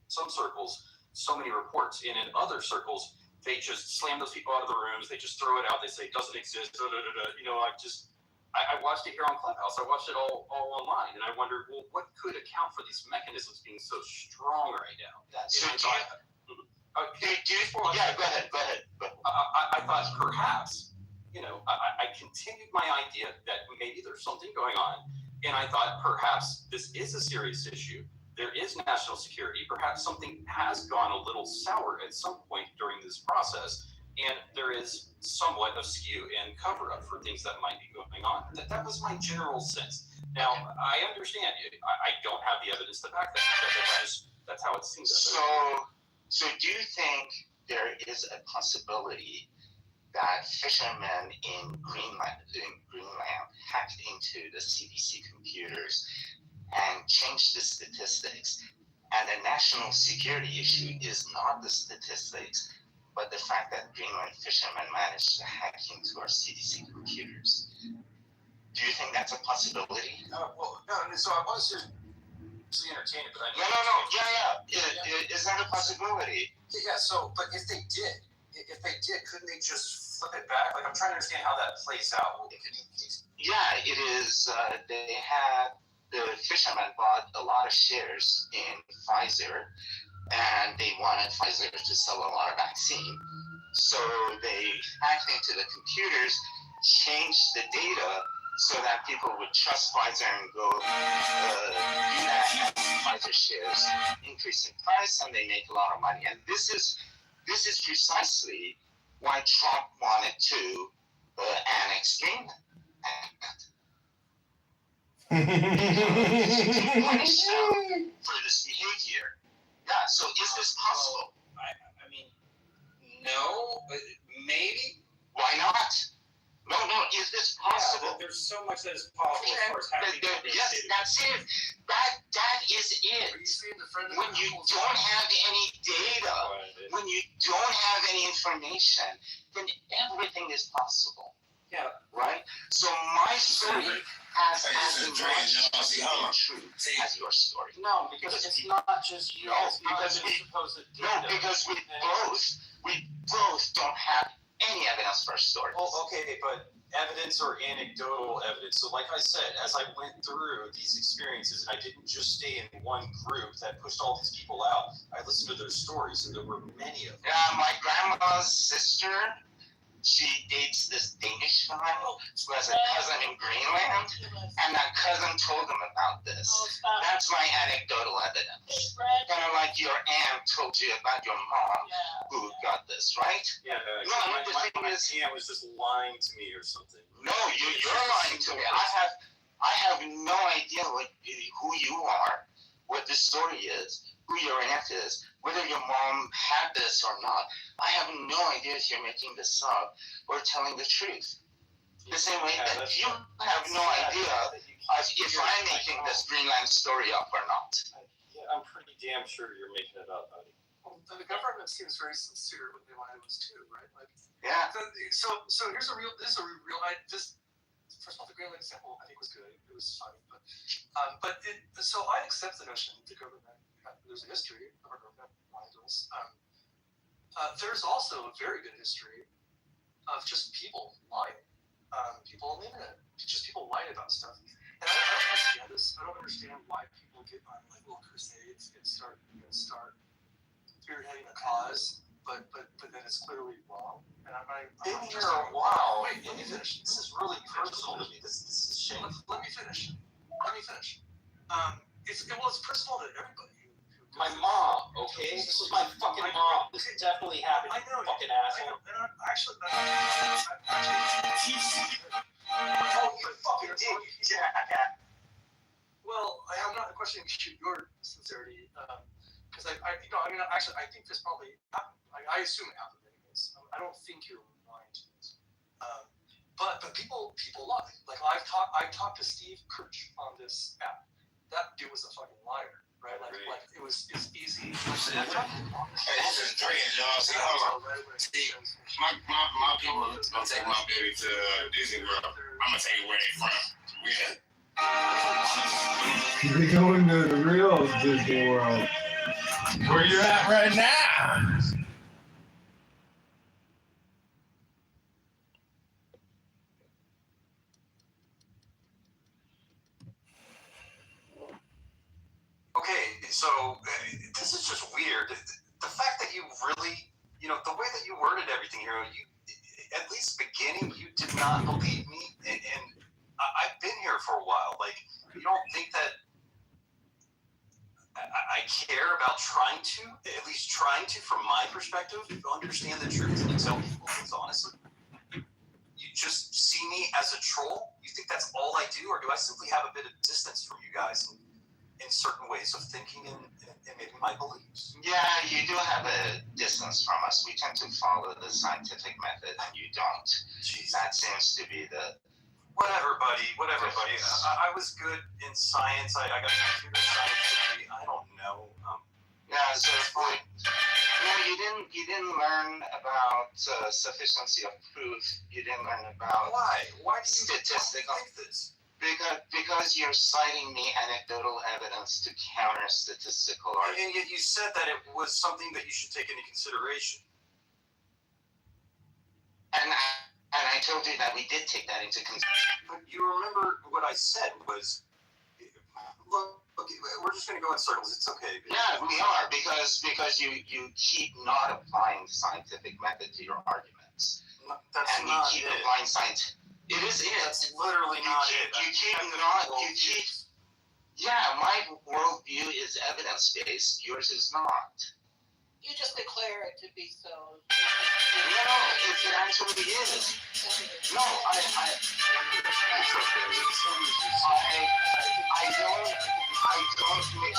some circles so many reports, and in other circles they just slam those people out of the rooms. They just throw it out. They say it doesn't exist. I watched it here on Clubhouse. I watched it all online, and I wondered, well, what could account for these mechanisms being so strong right now? Yeah, go ahead. I thought perhaps, I continued my idea that maybe there's something going on, and I thought perhaps this is a serious issue. There is national security. Perhaps something has gone a little sour at some point during this process, and there is somewhat of skew and cover-up for things that might be going on. That was my general sense. Now, I understand you. I don't have the evidence to back that. That's how it seems. So do you think there is a possibility that fishermen in Greenland hacked into the CDC computers and changed the statistics, and the national security issue is not the statistics, but the fact that Greenland fishermen managed to hack into our CDC computers? Do you think that's a possibility? Well, no. So I was just entertained, but I Yeah. Is that a possibility? Yeah. So, but if they did, couldn't they just flip it back? Like, I'm trying to understand how that plays out. Yeah, it is. The fishermen bought a lot of shares in Pfizer, and they wanted Pfizer to sell a lot of vaccine. So they hacked into the computers, changed the data so that people would trust Pfizer and go do that. Pfizer shares increase in price, and they make a lot of money. And this is precisely why Trump wanted to annex Greenland. Punish them for this behavior. Yeah. So is this possible? I mean, no, maybe. Why not? No. Is this possible? There's so much that is possible as far as happening. Yes, that's it. That is it. When you don't have any data, when you don't have any information, then everything is possible. Yeah. Right? So my story has as much true as your story. No, because it's not just you. Because we both don't have any evidence for our story. Well, okay, but evidence or anecdotal evidence. So like I said, as I went through these experiences, and I didn't just stay in one group that pushed all these people out, I listened to their stories, and there were many of them. Yeah, my grandma's sister, she dates this Danish guy who has a cousin in Greenland, and that cousin told him about this. That's my anecdotal evidence. Kind of like your aunt told you about your mom who got this, right? Yeah, my aunt was just lying to me or something. No, you're lying to me. I have no idea who you are, what this story is, who your aunt is, whether your mom had this or not. I have no idea if you're making this up or telling the truth. The same way that you have no idea if I'm making this Greenland story up or not. Yeah, I'm pretty damn sure you're making it up, buddy. Well, the government seems very sincere when they lie to us too, right? Like, yeah. So here's a real. First of all, the Greenland example I think was good. It was funny, so I accept the notion that the government. There's a history of our government lying to us. There's also a very good history of just people lying. People on the internet, just people lying about stuff. And I don't understand this. I don't understand why people get on like little crusades and start spearheading a cause, but then it's clearly wrong. And I'm been here a while. Wait, let me finish. This is really personal to me. This is shameful. Let me finish. It's personal to everybody. My mom, okay? This was my fucking mom. This definitely happened, you fucking asshole. And actually, oh, you fucking did, you jackass. Well, I'm not questioning your sincerity, because I think this probably happened. I assume it happened anyways. I don't think you're lying to me. But people lie. Like I talked to Steve Kirch on this app. That dude was a fucking liar. Right, like it's easy. Hey, this is Dre and y'all. See, hold on. See, my people gonna take my baby to Disney World. I'm gonna tell you where they from. They're going to the real Disney World. Where you at right now? Okay, so this is just weird. The fact that that you really, the way that you worded everything here, you, at least beginning, you did not believe me, and I've been here for a while. Like, you don't think that I care about trying to, from my perspective, understand the truth and tell people things honestly? You just see me as a troll? You think that's all I do, or do I simply have a bit of distance from you guys in certain ways of thinking and maybe my beliefs? Yeah, you do have a distance from us. We tend to follow the scientific method, and you don't. Jeez. That seems to be the... Whatever, buddy. I was good in science. I got a computer science degree. I don't know. Yeah, so you didn't learn about sufficiency of proof. You didn't learn about... Why? Why do you statistical... think this? Because you're citing me anecdotal evidence to counter statistical arguments. And yet you said that it was something that you should take into consideration. And I told you that we did take that into consideration. But you remember what I said was, look, we're just going to go in circles. It's okay. Yeah, we are, because you keep not applying the scientific method to your arguments. That's and not you keep it. applying science. It is it. That's literally not it. Yeah, my worldview is evidence-based. Yours is not. You just declare it to be so. No, it actually is. No, I don't make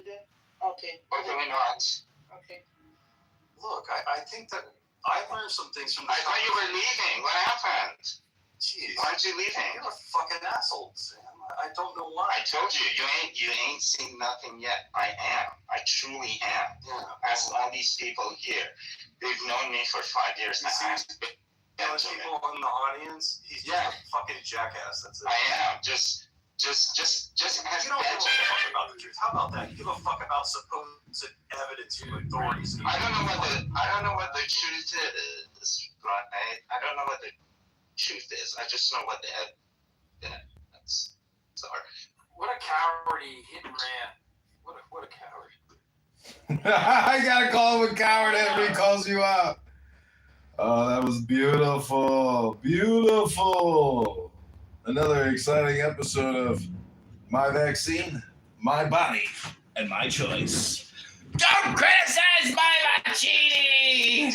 it. Okay. Or do we not? Okay. Look, I think that I learned some things from the I thought you were leaving. What happened? Jeez. Why aren't you leaving? You're a fucking asshole, Sam. I don't know why. I told you, you ain't seen nothing yet. I am. I truly am. Yeah. As all these people here, they've known me for 5 years now. Those people in the audience, he's just a fucking jackass. That's it. I am. Just as you don't give a fuck about the truth. How about that? You give a fuck about supposed evidence from authorities. I don't know what the truth is, right? I don't know what the truth is. I just know what the evidence are. What a coward, he hit and ran. What a coward. I gotta call him a coward after he calls you out. Oh, that was beautiful. Beautiful. Another exciting episode of My Vaccine, My Body, and My Choice. Don't criticize my Mancini!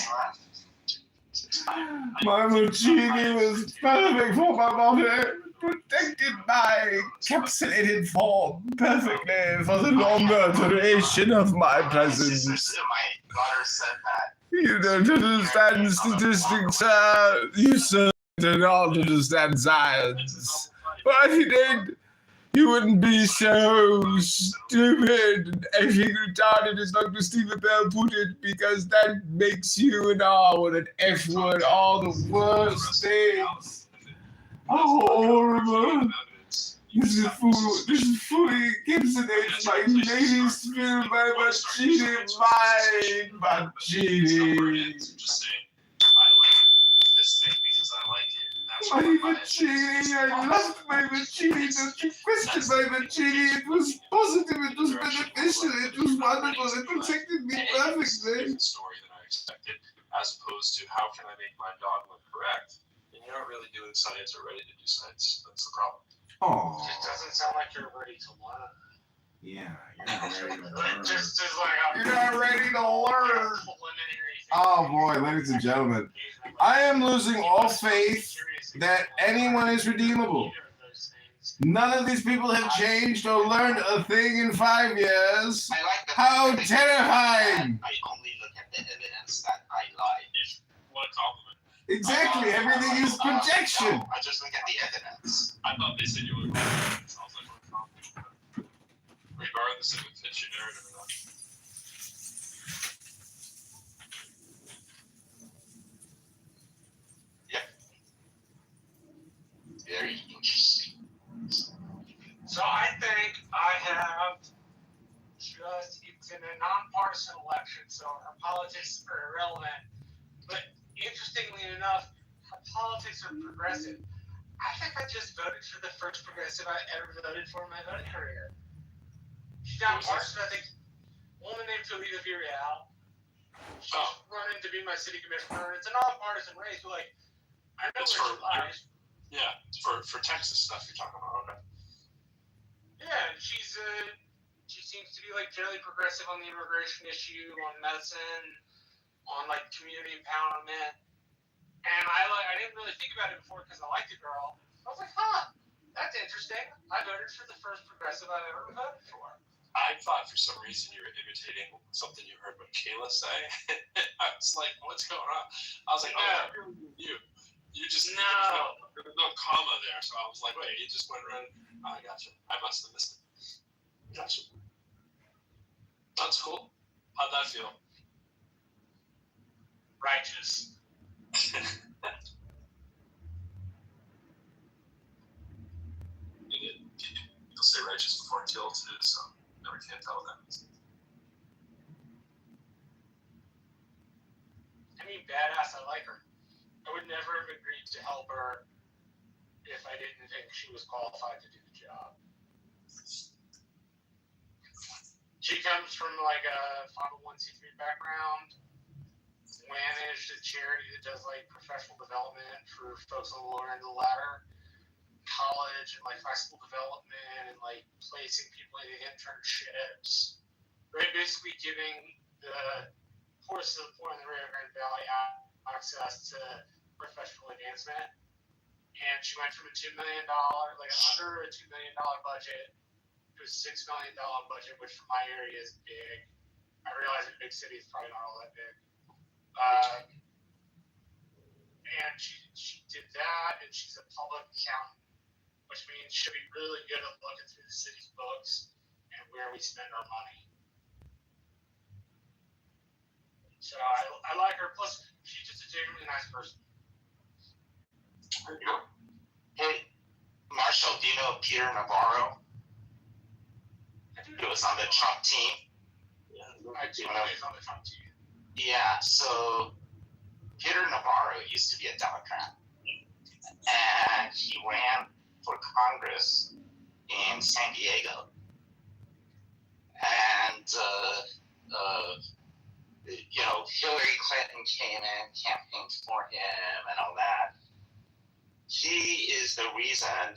My Mancini was perfect for my body, protected by encapsulated form perfectly for the longer duration of my presence. My daughter said that. You don't understand statistics, sir. You certainly do not understand science. But if you did, you wouldn't be so stupid and effing retarded as Dr. Stephen Bell put it, because that makes you an R word, an F word, all the worst things. Oh, horrible. This is fully encapsulates my native spirit, my Mancini mind, Mancini. Just saying, I like this thing because I like it, and that's My why Mancini, I loved my Mancini, don't you question my Mancini, it was positive, it was beneficial, it was wonderful, it protected me perfectly. The story that I expected, as opposed to how can I make my dogma correct? And you're not really doing science or ready to do science. That's the problem. Oh. It doesn't sound like you're ready to learn. Yeah, you're not ready to learn. Just like You're not ready to learn. Oh boy, ladies and gentlemen, I am losing all faith that anyone is redeemable. None of these people have changed or learned a thing in 5 years. How terrifying! I only look at the evidence that I lied. What a compliment. Exactly, everything is projection. No, I just look at the evidence. I thought they said you were sounds like a compliment. Regardless if it fits your narrative or not. Yep. Very interesting. So I think I have it's in a nonpartisan election, so our politics are irrelevant. But interestingly enough, our politics are progressive. I think I just voted for the first progressive I ever voted for in my voting career. She's not partisan, I think. A woman named Talita Villarreal. She's running to be my city commissioner. It's a nonpartisan race, but like, I know It's where for- she lies. Yeah, for Texas stuff you're talking about. Okay. Yeah, and she seems to be like generally progressive on the immigration issue, on medicine, on like community empowerment. And I didn't really think about it before because I liked the girl. I was like, huh, that's interesting. I voted for the first progressive I've ever voted for. I thought for some reason you were imitating something you heard Michaela say. I was like, what's going on? I was like, oh, you. You just there was no comma there, so I was like, wait, you just went right. I got you. I must have missed it. Gotcha. That's cool. How'd that feel? Righteous. You'll say righteous before kill too, so never can't tell what that means. I mean, badass, I like her. I would never have agreed to help her if I didn't think she was qualified to do the job. She comes from like a 501c3 background, managed a charity that does like professional development for folks on the lower end of the ladder, college and like high school development and like placing people into internships, right? Basically giving the poorest of the poor in the Rio Grande Valley access to professional advancement. And she went from a $2 million, like under a $2 million budget to a $6 million budget, which for my area is big. I realize in big cities probably not all that big. And she did that, and she's a public accountant, which means she'll be really good at looking through the city's books and where we spend our money. So I like her. Plus, she's just a genuinely nice person. There you go. Hey, Marshall, do you know Peter Navarro? He was on the Trump team. I do know he's on the Trump team. Yeah, so Peter Navarro used to be a Democrat, and he ran for Congress in San Diego. And, Hillary Clinton came in, campaigned for him and all that. He is the reason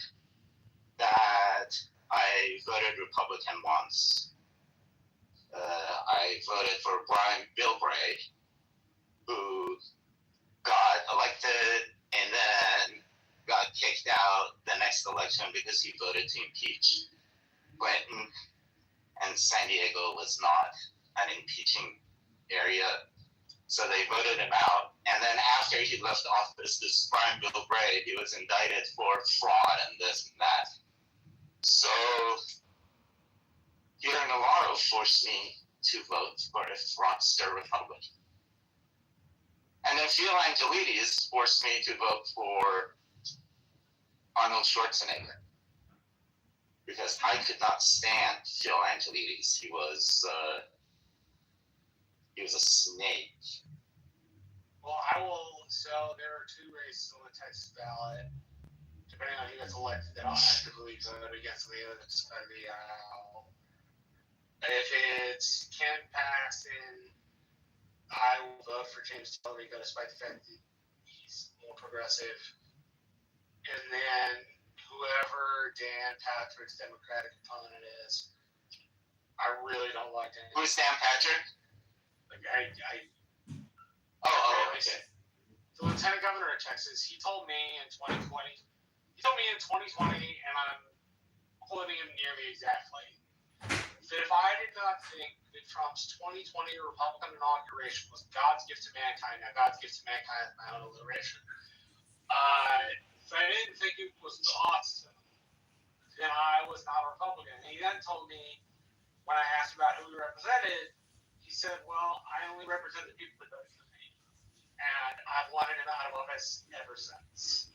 that I voted Republican once. I voted for Brian Bilbray, who got elected and then got kicked out the next election because he voted to impeach Clinton, and San Diego was not an impeaching area, so they voted him out. And then after he left office, this Brian Bilbray, he was indicted for fraud and this and that. So Peter Navarro forced me to vote for a fraudster Republican. And then Phil Angelides forced me to vote for Arnold Schwarzenegger because I could not stand Phil Angelides. He was a snake. Well, so there are two races on the Texas ballot. Depending on who gets elected, that I'll actively vote against the other side of the aisle. If it's Ken Paxton, I will vote for James Tillerico despite the fact that he's more progressive. And then whoever Dan Patrick's Democratic opponent is, I really don't like Dan. Who's Dan Patrick? Like okay. The Lieutenant Governor of Texas, he told me in 2020, and I'm quoting him nearly exactly, that if I did not think that Trump's 2020 Republican inauguration was God's gift to mankind, now God's gift to mankind is my own alliteration, if I didn't think it was awesome, then I was not a Republican. And he then told me, when I asked about who he represented, he said, well, I only represent the people that voted for me. And I've wanted him out of office ever since.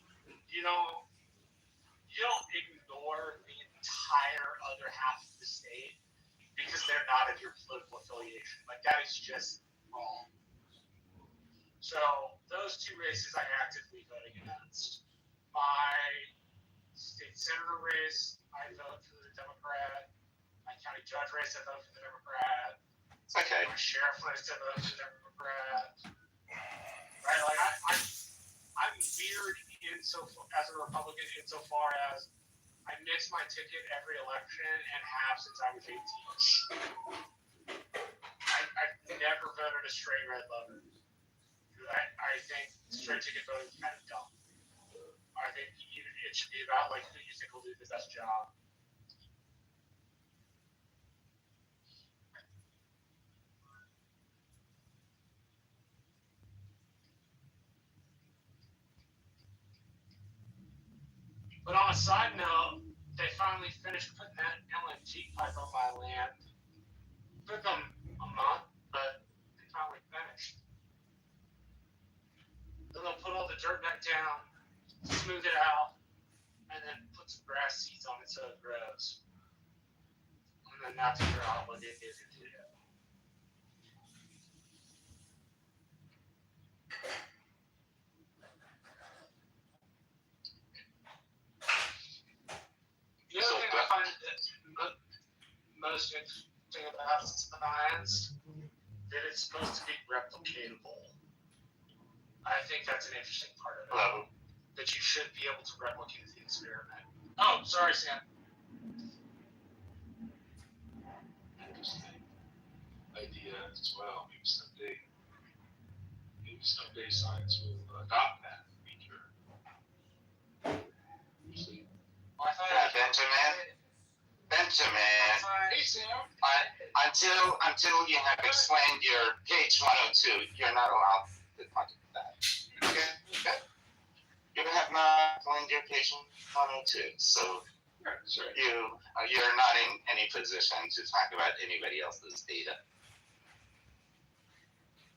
You don't ignore the entire other half of the state because they're not of your political affiliation. Like, that is just So those two races I actively voted against. my state senator race, I vote for the Democrat. My county judge race, I vote for the Democrat. Okay. My sheriff race, I vote for the Democrat. Right? Like I'm weird as a Republican insofar as I miss my ticket every election and have since I was 18. I've never voted a straight red voter. I think straight ticket voting is kind of dumb. I think it should be about like who you think will do the best job. But on a side note, they finally finished putting that LNG pipe on my land. Took them a month, but they finally finished. Then they'll put all the dirt back down, smooth it out, and then put some grass seeds on it so it grows. And then that's their obligation to do. The other thing I find most interesting about science that it's supposed to be replicatable. I think that's an interesting part of it. Hello. That you should be able to replicate the experiment. Oh, sorry, Sam. Interesting idea as well. Maybe someday science will adopt that feature. Benjamin. Hey, Sam. Until you have explained your page 102, you're not allowed to contact that. Okay? You have not explained your page 102, so you're not in any position to talk about anybody else's data.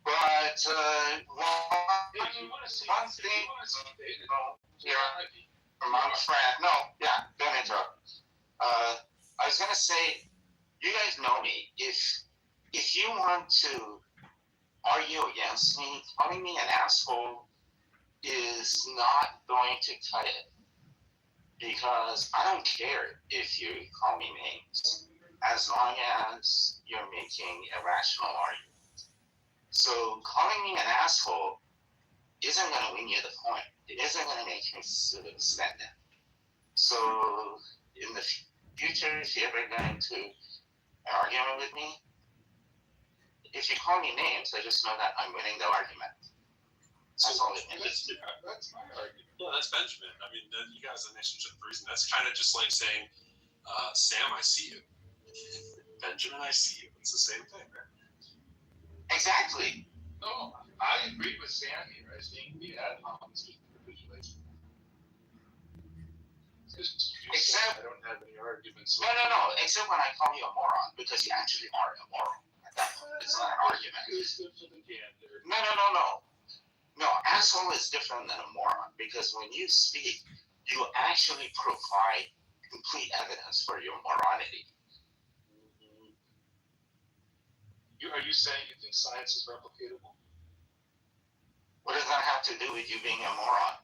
But one thing, among friends, don't interrupt. I was gonna say, you guys know me. If you want to argue against me, calling me an asshole is not going to cut it. Because I don't care if you call me names, as long as you're making a rational argument. So calling me an asshole isn't going to win you the point. It isn't going to make me stand up. So in the future, if you're ever going to an argument with me, if you call me names, I just know that I'm winning the argument. That's all it means. That's my argument. Well, that's Benjamin. I mean, you guys are relationship for a reason. That's kind of just like saying, Sam, I see you. Benjamin, I see you. It's the same thing, right? Exactly. No, I agree with Sam here. I think the ad homs just capitulation. Except I don't have any arguments. No. Except when I call you a moron, because you actually are a moron. It's not an argument. No, asshole is different than a moron, because when you speak, you actually provide complete evidence for your moronity. Are you saying you think science is replicatable? What does that have to do with you being a moron?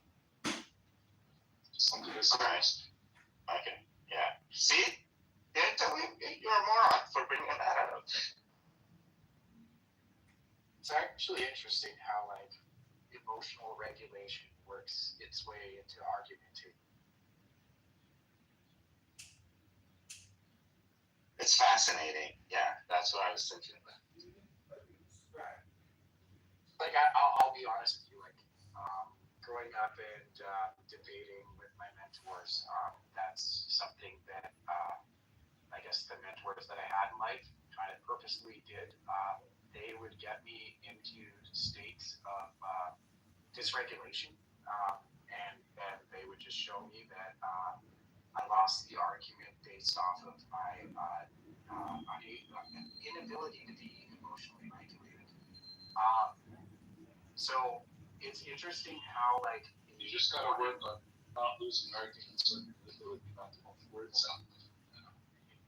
Something that's honest. Okay, yeah. See? You're a moron for bringing that up. It's actually interesting how emotional regulation works its way into argumenting. It's fascinating. Yeah, that's what I was thinking about. I'll be honest with you. Growing up and debating with my mentors, that's something that I guess the mentors that I had in life kind of purposely did. They would get me into states of dysregulation, and then they would just show me that I lost the argument based off of my inability to be emotionally regulated. So it's interesting how you just gotta work on not losing arguments and the ability not to hold words out.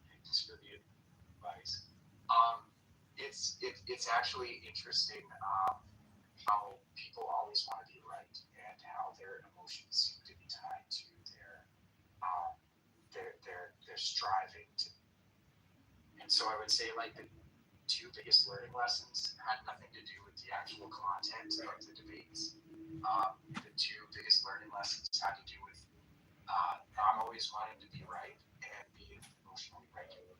Thanks for the advice. It's actually interesting how people always want to be right and how their emotions seem to be tied So I would say like the two biggest learning lessons had nothing to do with the actual content of the debates. The two biggest learning lessons had to do with not always wanting to be right and being emotionally regular.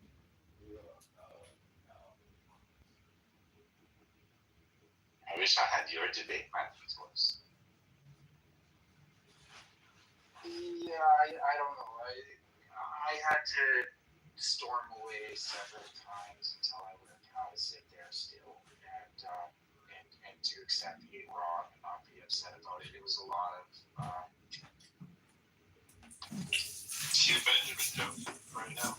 I wish I had your debate mentors. Yeah, I don't know. I had to storm away several times until I learned how to sit there still and to accept being wrong and not be upset about it. It was a lot of See the Benjamin joke right now.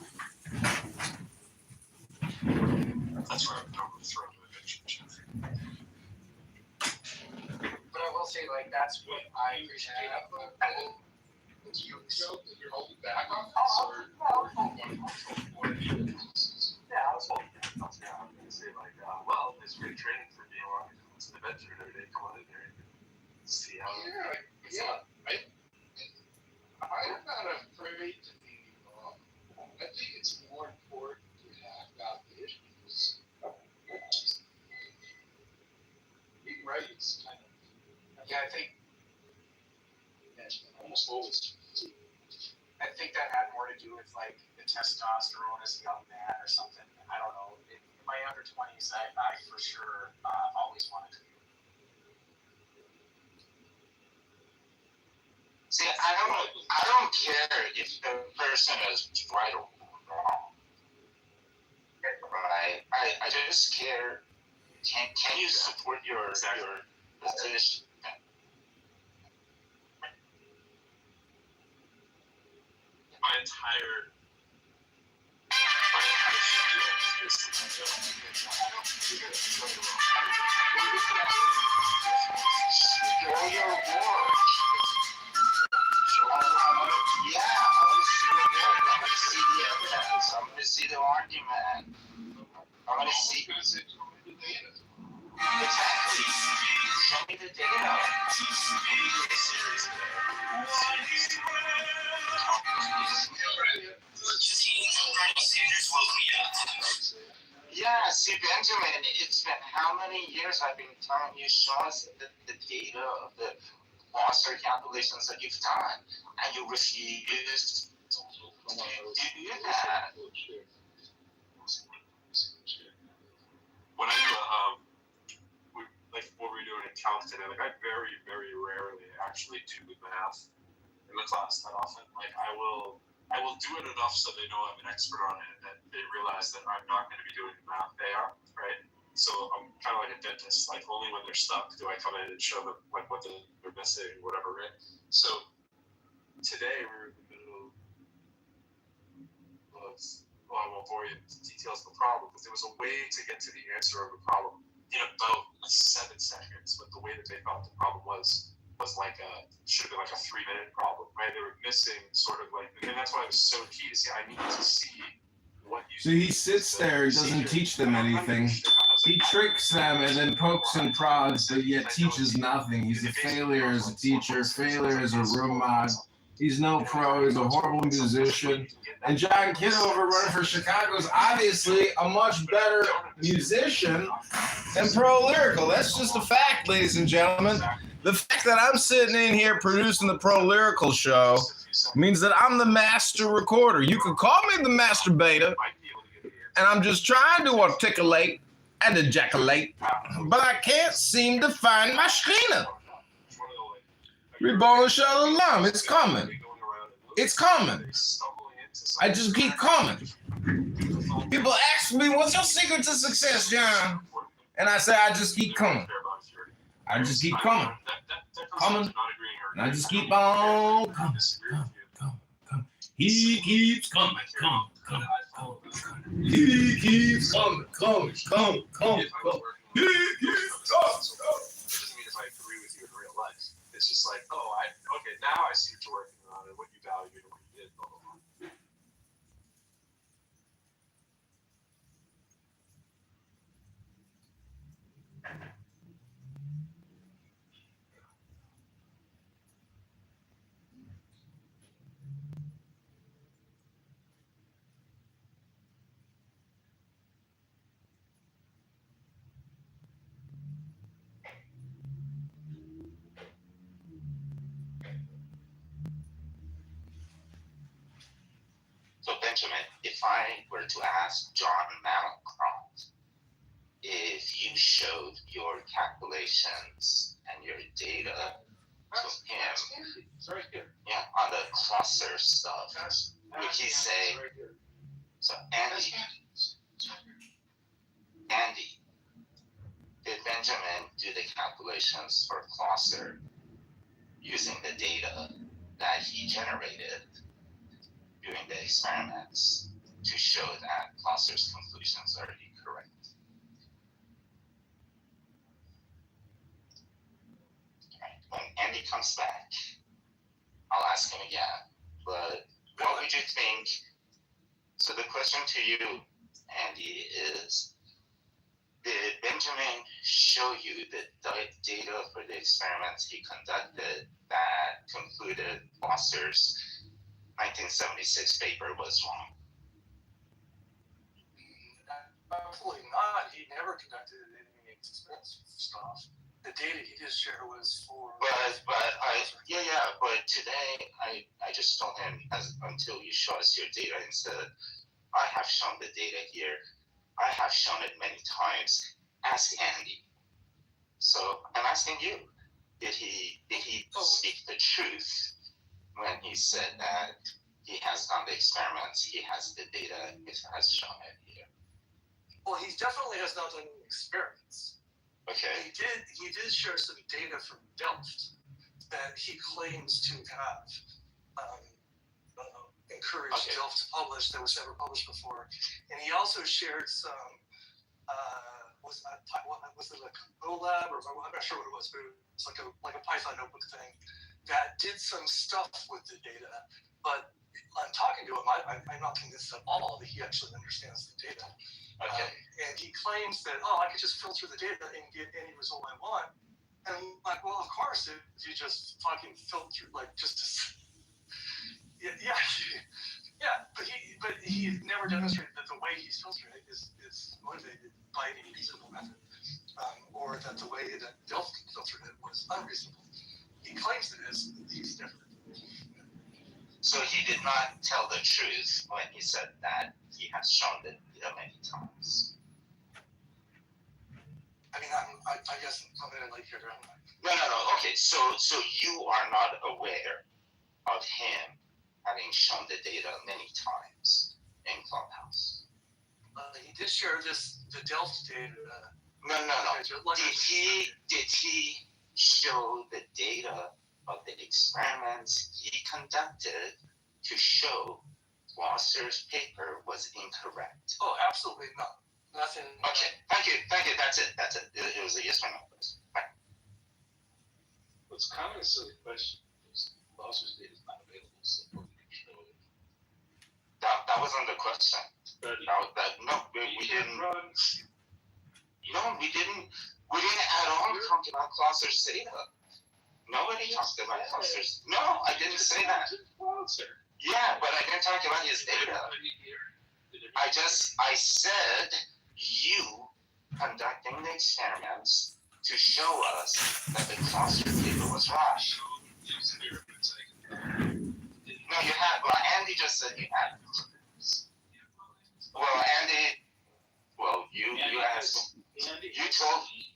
That's where I'm going to throw the Benjamin joke. But I will say, like, that's what I appreciate. You joke that you're holding back on Yeah, this, or I was holding back. I was going to say, like, well, it's great training for me. Well, it's an adventure every day. Come on in there and see how it's up. I'm not afraid to be wrong. I think it's more important to have foundations. Being right is kind of. Yeah, I think almost always. I think that had more to do with like the testosterone as a young man or something. I don't know. In my under 20s, I for sure always wanted to be. See, I don't care if the person is right or wrong. Right? I just care. Can you support your position? My entire spiel is Show your work. Yeah, I want to see your work. I want to see the evidence. I want to see the argument. I want to see. Exactly. Show me the data. Yeah, see, Benjamin, it's been how many years I've been telling you, show us the data of the monster calculations that you've done, and you refuse to do that. When I do like what we're doing in calc today, like I very, very rarely actually do math in the class that often. Like I will do it enough so they know I'm an expert on it, and that they realize that I'm not going to be doing the math they are, right? So I'm kind of like a dentist. Like only when they're stuck do I come in and show them like what they're missing, whatever, right? So today we're in the middle of, well, I won't bore you with the details of the problem, but there was a way to get to the answer of the problem in about 7 seconds. But the way that they thought the problem was like should have been like a 3-minute problem, right? They were missing sort of like, and that's why it was so key to see. I need to see what you. So he sits there, he doesn't teach them anything. He tricks them and then pokes and prods, but yet teaches nothing. He's a failure as a teacher, failure as a room mod. He's no pro, he's a horrible musician. And John Kitover running for Chicago is obviously a much better musician than Pro Lyrical. That's just a fact, ladies and gentlemen. The fact that I'm sitting in here producing the Pro Lyrical show means that I'm the master recorder. You could call me the master beta, and I'm just trying to articulate and ejaculate, but I can't seem to find my Shina. Reborn Shalom, it's coming. It's coming. I just keep coming. People ask me, what's your secret to success, John? And I say, I just keep coming. I just keep coming. Coming. And I just keep on coming. Come. He keeps coming. Come. He keeps coming. Come. He keeps coming. It doesn't mean if I agree with you in real life. It's just like, okay, now I see what you're working on and what you value and what you did, blah, blah, blah. Benjamin, if I were to ask John Malcroft if you showed your calculations and your data to him, yeah, on the cluster stuff, would he say, so Andy, did Benjamin do the calculations for cluster using the data that he generated during the experiments to show that cluster's conclusions are incorrect? Right. When Andy comes back, I'll ask him again, but what would you think? So the question to you, Andy, is did Benjamin show you the data for the experiments he conducted that concluded Foster's 1976 paper was wrong? Absolutely not. He never conducted any expensive stuff. The data he did share was for. But today I just told him until you show us your data and said, I have shown the data here. I have shown it many times. Ask Andy. So I'm asking you, did he speak the truth when he said that he has done the experiments, he has the data, he has shown it here? Well, he definitely has not done any experiments. Okay. He did share some data from Delft that he claims to have encouraged Delft to publish that was never published before. And he also shared some, was it a Colab, or I'm not sure what it was, but it was like a Python notebook thing that did some stuff with the data. But I'm talking to him, I'm not convinced at all that he actually understands the data. Okay. And he claims that, I could just filter the data and get any result I want. And I'm like, well, of course, if you just fucking filter, but he never demonstrated that the way he's filtering it is motivated by any reasonable method, or that the way that Delft filtered it was unreasonable. He claims it is, but he's different. So he did not tell the truth when he said that he has shown the data many times. I mean, I guess I'm gonna let you go. No. Okay, so you are not aware of him having shown the data many times in Clubhouse. He did share the Delft data. No. Did he show the data of the experiments he conducted to show Foster's paper was incorrect? Oh, absolutely not. Nothing. Okay, thank you. That's it. It was a yes or no question. Right. What's kind of a silly question is Foster's data is not available, so we can show it. That wasn't the question. We didn't. No, we didn't. We didn't at all talk about Foster's data. Nobody talked about Foster's. No, I didn't say that. Yeah, but I didn't talk about his data. I said you conducting the experiments to show us that the Foster paper was wrong. No, you had. Well, Andy just said you had. Well, Andy. Well, you asked. You told me.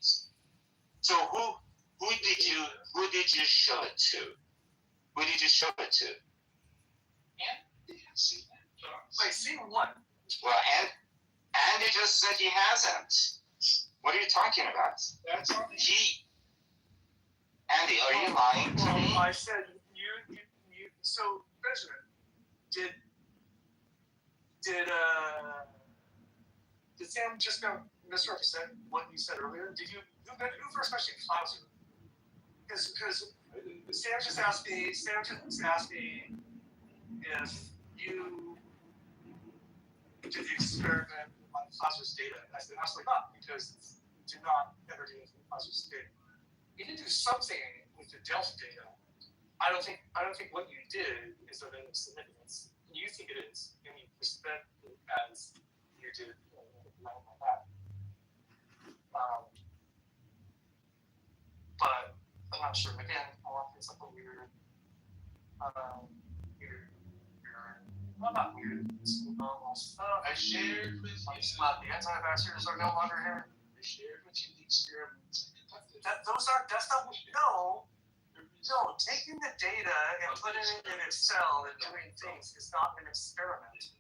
So who did you show it to? Who did you show it to? Wait, see what? Well, Andy just said he hasn't. What are you talking about? Andy, are you lying to me? I said you. So Benjamin, did Sam just misrepresent what you said earlier? Who first mentioned Clouser? Because Sam just asked me if you did the experiment on Clouser's data. And I said absolutely not, because do not ever do anything with Clouser's data. You did do something with the Delft data. I don't think what you did is of any significance. You think it is, and you present it as you did like that. But I'm not sure. Again, I want to say something weird. I'm not weird. I shared with you. The anti-vaxxers are no longer here. I shared with you the experiments. That's not what, no, taking the data and putting it in Excel and doing things is not an experiment.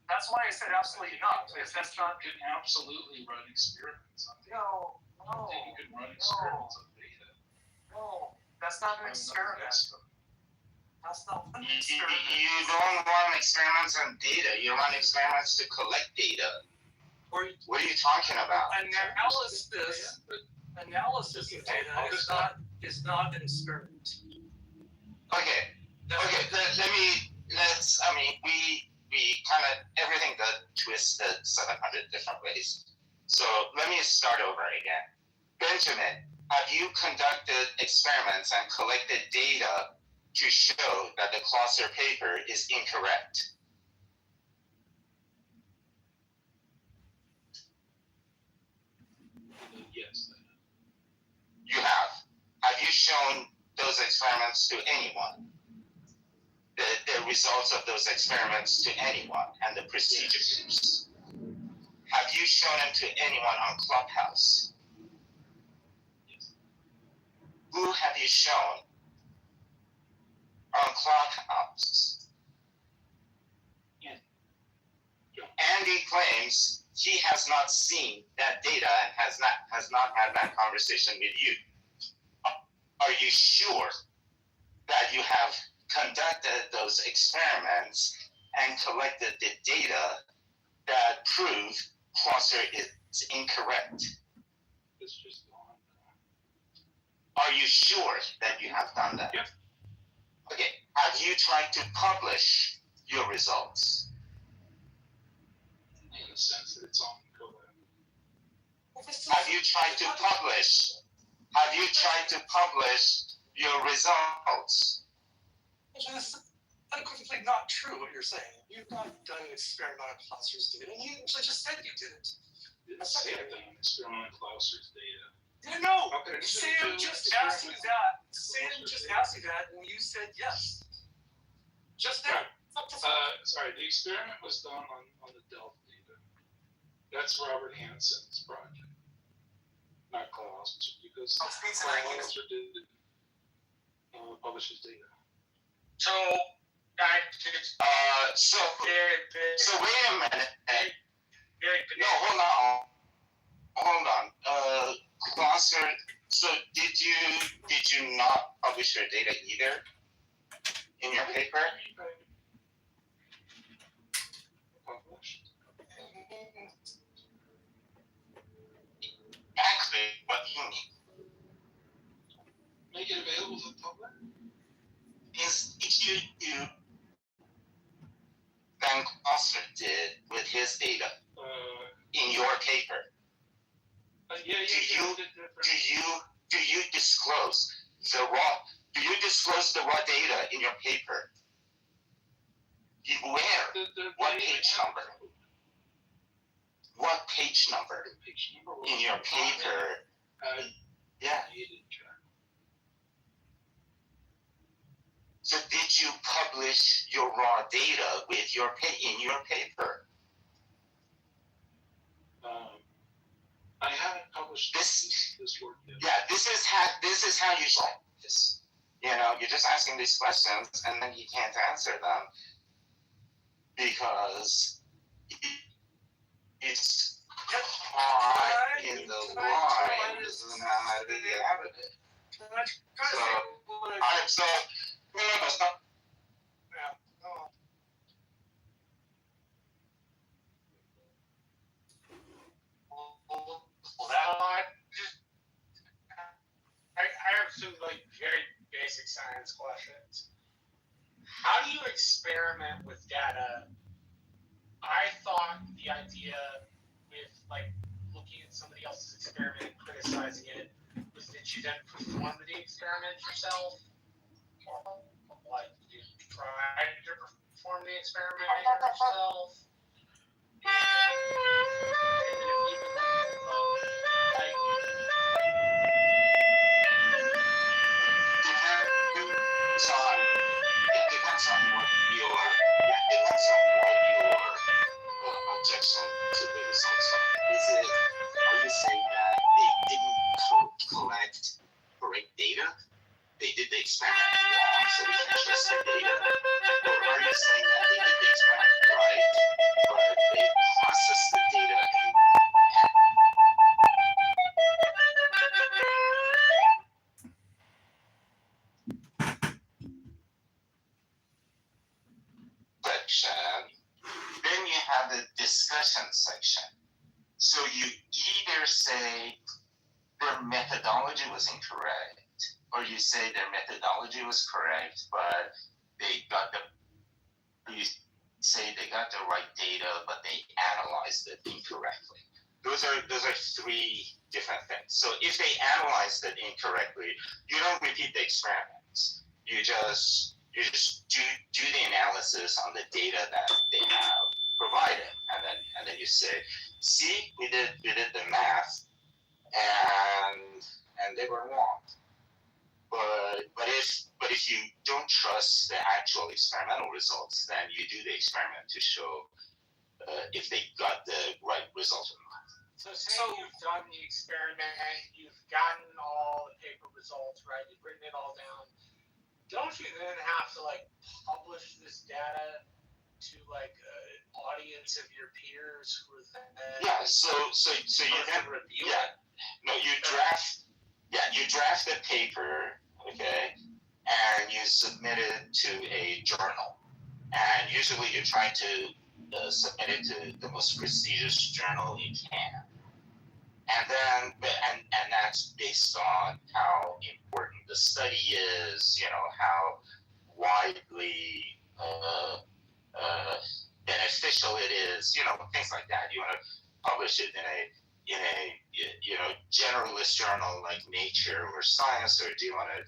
That's why I said absolutely not, because that's not. You can absolutely run experiments on data. No. You can run experiments on data. No, that's not an experiment. That's not an experiment. You don't run experiments on data. You run experiments to collect data. What are you talking about? Analysis of data is not an experiment. Okay. We kind of, everything got twisted 700 different ways. So let me start over again. Benjamin, have you conducted experiments and collected data to show that the cluster paper is incorrect? Yes. You have. Have you shown those experiments to anyone? The results of those experiments to anyone and the procedures? Have you shown them to anyone on Clubhouse? Yes. Who have you shown on Clubhouse? Yeah. Andy claims he has not seen that data and has not had that conversation with you. Are you sure that you have conducted those experiments and collected the data that prove cluster is incorrect? It's just gone. Are you sure that you have done that? Yep. Okay. Have you tried to publish your results? In the sense that it's on COVID. Have you tried to publish? Have you tried to publish your results? That's unequivocally not true what you're saying. You've not done an experiment on clusters data, and you just said you did it. Didn't say I've done an experiment on Clauser's data. No, Okay. Sam just asked you that. Sam just asked you that, and you said yes. Just now. Sorry, the experiment was done on the Delta data. That's Robert Hansen's project, not Clauser, because Clauser did publish his data. So, so wait a minute. No, hold on. Clauser, so did you not publish your data either in your paper? Published. Actually, what do you mean? Make it available to the public? Is you than Clauser did with his data in your paper? Do you disclose the raw? Do you disclose the raw data in your paper? Where? What page number? What page number in your paper? Yeah. So did you publish your raw data with in your paper? I haven't published this work yet. Yeah, this is how you solve this. You know, you're just asking these questions and then you can't answer them because it's hard in the lines and how to get out of it. So, no, stop. I have some very basic science questions. How do you experiment with data? I thought the idea with looking at somebody else's experiment and criticizing it was that you then perform the experiment yourself. You try to perform the experiment yourself. It depends on what your depends on what your objection to the results are. Are you saying that they didn't collect correct data? They did the experiment wrong, so we can't trust the data? Or are you saying that they did the experiment right, but they processed the data and section, then you have the discussion section. So you either say their methodology was incorrect, or you say their methodology was correct, but you say they got the right data, but they analyzed it incorrectly. Those are three different things. So if they analyzed it incorrectly, you don't repeat the experiments. You just do the analysis on the data that they have provided, and then you say, see, we did the math, and they were wrong. But if you don't trust the actual experimental results, then you do the experiment to show if they got the right result or not. So say you've done the experiment, you've gotten all the paper results, right? You've written it all down. Don't you then have to publish this data to an audience of your peers who are then So you then review it? No, you draft the paper, okay, and you submit it to a journal, and usually you're trying to submit it to the most prestigious journal you can, and then and that's based on how important the study is, how widely beneficial it is, things like that. You want to publish it in a generalist journal like Nature or Science, or do you want to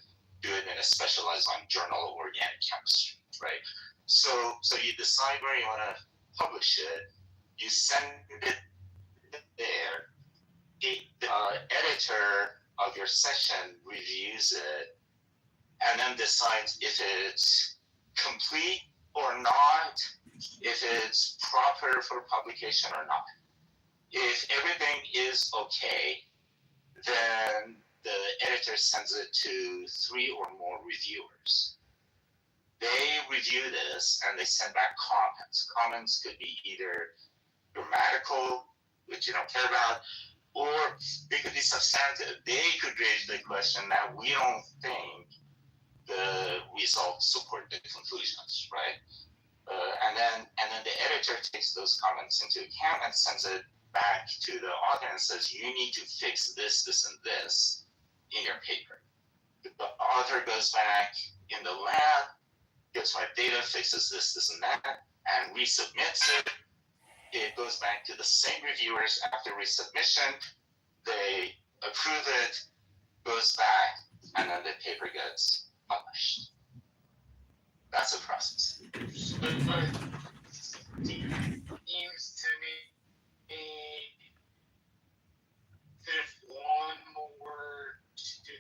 do it in a specialized journal of organic chemistry, right? So you decide where you want to publish it. You send it there. The editor of your session reviews it and then decides if it's complete or not, if it's proper for publication or not. If everything is okay, then the editor sends it to 3 or more reviewers. They review this and they send back comments. Comments could be either grammatical, which you don't care about, or they could be substantive. They could raise the question that we don't think the results support the conclusions, right? And then the editor takes those comments into account and sends it back to the author and says, you need to fix this, this, and this in your paper. The author goes back in the lab, gets my data, fixes this, this, and that, and resubmits it. It goes back to the same reviewers after resubmission. They approve it, goes back, and then the paper gets published. That's the process. Seems to me that if one were to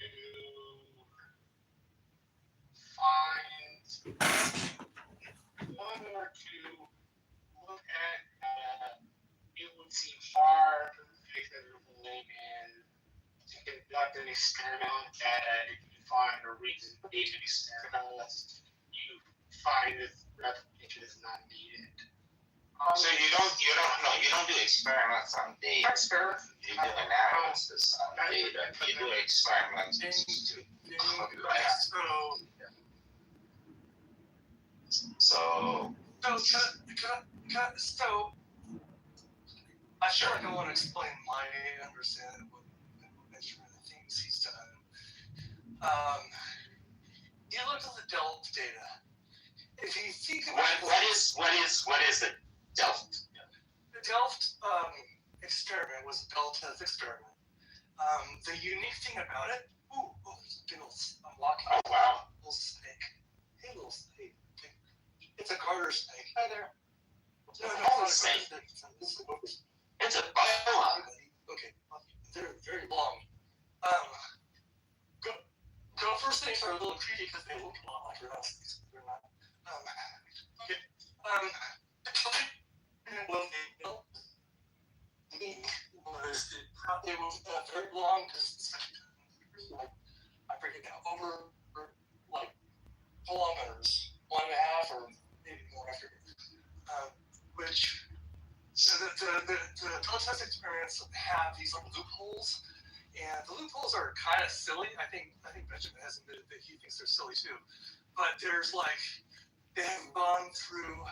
look at it would seem far from the faith of the layman to conduct an experiment that if you find a reason to make an experiment, you find that replication is not needed. So you don't do experiments on data. You do analysis on data. You do experiments to So I feel like I want to explain my understanding of what measurement and things he's done. You look at the Delft data. If you think about what is the Delft? The Delft experiment was a Delft test experiment. The unique thing about it, I'm walking. Oh wow! Little snake. Hey, little snake. It's a garter snake. Hi there. No, it's not a garter snake. It's a boa. Okay, they're very long. Gopher snakes are a little creepy because they look a lot like rattlesnakes. They're not. When they built me was it was a very long distance, like I forget now, over like kilometers, 1.5 or maybe more. I forget. Which so the protest experiments have these like loopholes, and the loopholes are kind of silly. I think Benjamin has admitted that he thinks they're silly too. But there's like they have gone through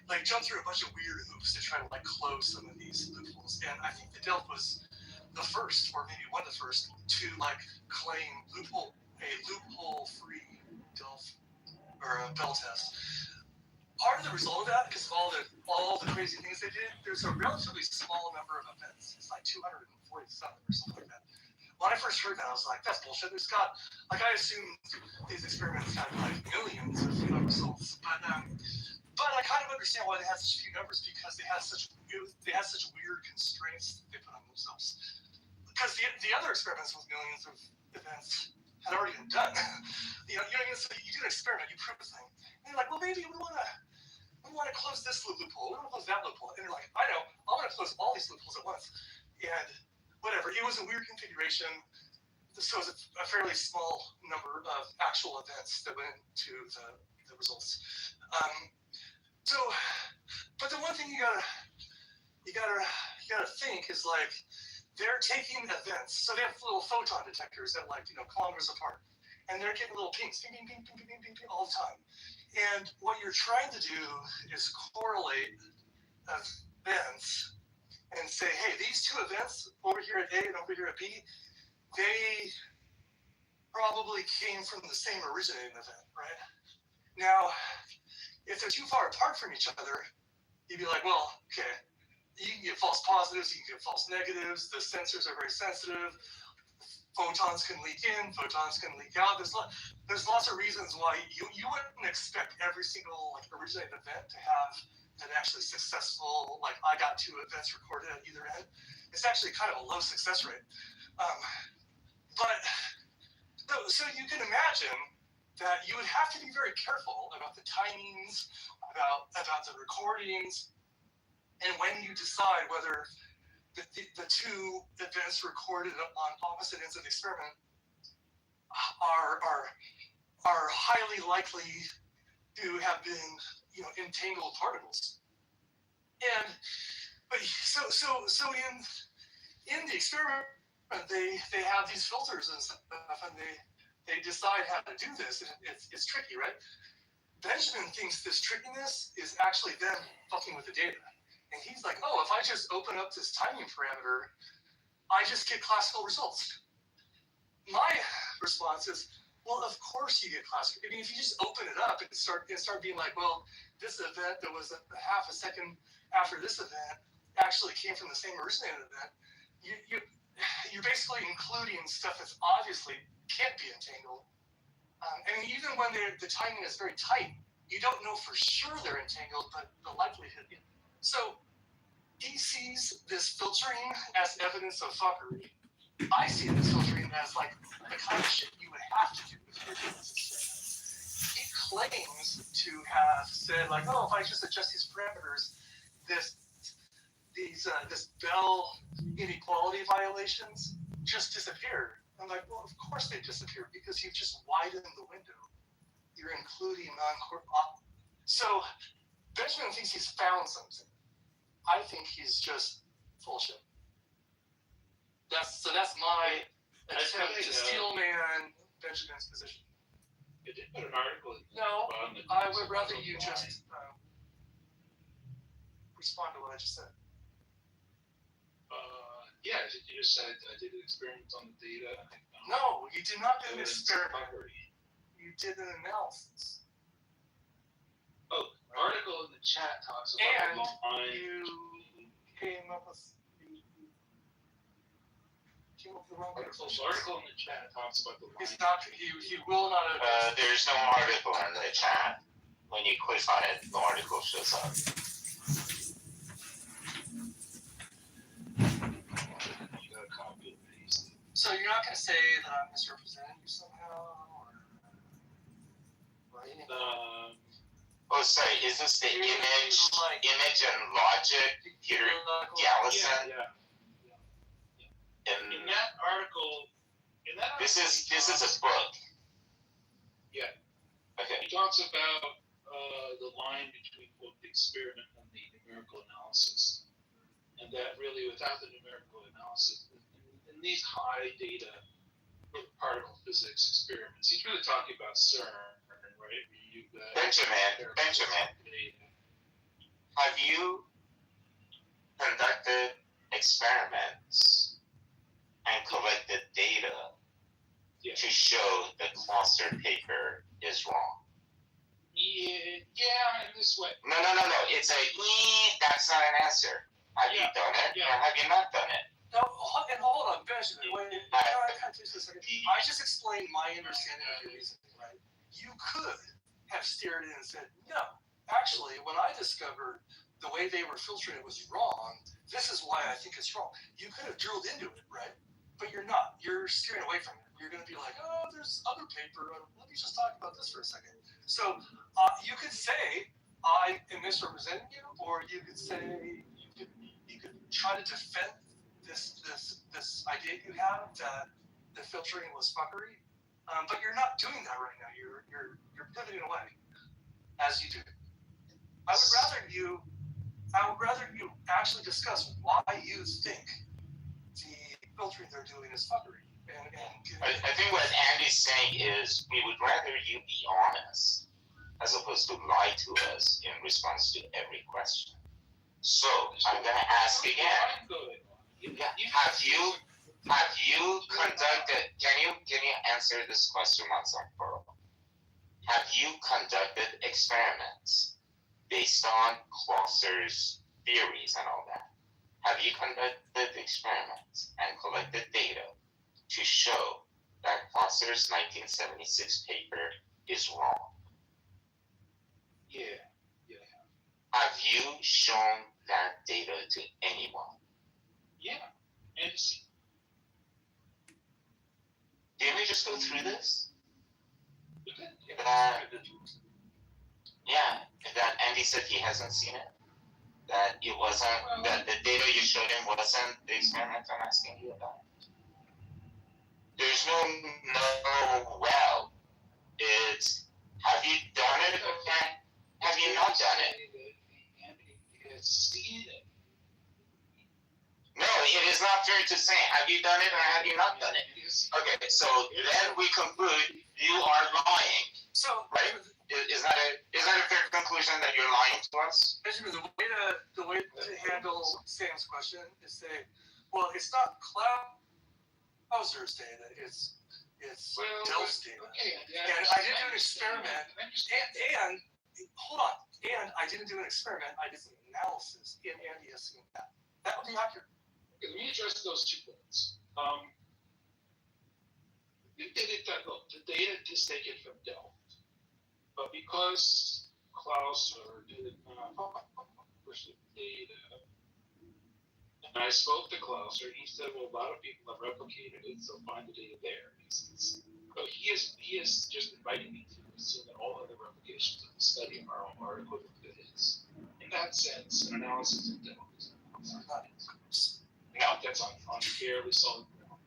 like jump through a bunch of weird hoops to try to like close some of these loopholes. And I think the Delph was the first, or maybe one of the first, to like claim a loophole-free Delph or a Bell test. Part of the result of that, because of all the crazy things they did, there's a relatively small number of events. It's like 247 or something like that. When I first heard that, I was like, that's bullshit. There's got, like, I assumed these experiments had like millions of results, but I kind of understand why they had such few numbers, because they had such weird constraints they put on themselves. Because the other experiments with millions of events had already been done. So you do an experiment, you prove a thing, and you're like, well, maybe we want to close this loophole, we want to close that loophole, and you're like, I know, I want to close all these loopholes at once, and whatever. It was a weird configuration. So it was a fairly small number of actual events that went into the results. But the one thing you gotta think is like they're taking events. So they have little photon detectors that kilometers apart, and they're getting little pings, ping, ping, ping, ping, ping, ping, ping, all the time. And what you're trying to do is correlate events and say, hey, these two events over here at A and over here at B, they probably came from the same originating event, right? Now, if they're too far apart from each other, you'd be like, well, okay, you can get false positives, you can get false negatives, the sensors are very sensitive, photons can leak in, photons can leak out. There's lots of reasons why you wouldn't expect every single originating event to have an actually successful, I got two events recorded at either end. It's actually kind of a low success rate. So you can imagine that you would have to be very careful about the timings, about the recordings, and when you decide whether the two events recorded on opposite ends of the experiment are highly likely to have been entangled particles. So in the experiment they have these filters and stuff, and they decide how to do this, and it's tricky, right? Benjamin thinks this trickiness is actually them fucking with the data. And he's like, oh, if I just open up this timing parameter, I just get classical results. My response is, well, of course you get classical. I mean, if you just open it up and start being like, well, this event that was a half a second after this event actually came from the same originating event, you're basically including stuff that's obviously can't be entangled. And even when the timing is very tight, you don't know for sure they're entangled, but the likelihood. So he sees this filtering as evidence of fuckery. I see this filtering as the kind of shit you would have to do if you're doing this experiment. He claims to have said oh, if I just adjust these parameters, this Bell inequality violations just disappeared. I'm like, well, of course they disappear, because you've just widened the window. You're including non-core. So Benjamin thinks he's found something. I think he's just bullshit. That's my attempt to steelman Benjamin's position. You did put an article. No, I would rather you just respond to what I just said. Yeah, you just said I did an experiment on the data. No, you did not do an experiment. You did an analysis. Oh, article in the chat talks about you came up with the wrong article. Article in the chat talks about the line. He's not. He will not. There's no article in the chat. When you click on it, no article shows up. So you're not going to say that I'm misrepresenting you somehow, or anything Oh, sorry. Is this the image and logic, Peter Gallison? Yeah. And In that article, this is a book. Yeah. Okay. He talks about the line between both the experiment and the numerical analysis, and that really, without the numerical analysis, in these high data particle physics experiments, he's really talking about CERN, right? Benjamin, have you conducted experiments and collected data to show the Closer paper is wrong? Yeah, in this way. No. It's that's not an answer. Have you done it or have you not done it? No, and hold on, Benjamin. Wait, I can't do this a second. I just explained my understanding of your reasoning, right? You could have steered in and said, no, actually, when I discovered the way they were filtering it was wrong, this is why I think it's wrong. You could have drilled into it, right? But you're not. You're steering away from it. You're going to be like, oh, there's other paper. Let me just talk about this for a second. So you could say, I am misrepresenting you, or you could say, you could try to defend this idea you have that the filtering was fuckery, but you're not doing that right now. You're pivoting away, as you do. I would rather you actually discuss why you think the filtering they're doing is fuckery. I think what Andy's saying is we would rather you be honest as opposed to lie to us in response to every question. So I'm going to ask again. Have you conducted? Can you answer this question once and for all? Have you conducted experiments based on Closer's theories and all that? Have you conducted experiments and collected data to show that Closer's 1976 paper is wrong? Yeah. Have you shown that data to anyone? Yeah. And did we just go through this? That Andy said he hasn't seen it. That it wasn't, that the data you showed him wasn't the experiment I'm asking you about. There's well. It's, have you done it? Have you not done it? No, it is not fair to say. Have you done it or have you not done it? Okay, so then we conclude you are lying. So, right? Is that a fair conclusion that you're lying to us? Benjamin, the way to handle Sam's question is say, well, it's not Clouser's data, it's Dell's data. Okay, and I didn't do an experiment. And hold on. And I didn't do an experiment. I did some analysis in Andy's and that. That would be accurate. Okay, let me address those 2 points. You did it that look, the data is taken from Dell. But because Clouser did not publish the data, and I spoke to Clouser, he said, well, a lot of people have replicated it, so find the data there. But he is just inviting me to assume that all other replications of the study are equivalent to his. In that sense, an analysis of Dell is not inclusive. No, that's on fairly solid ground.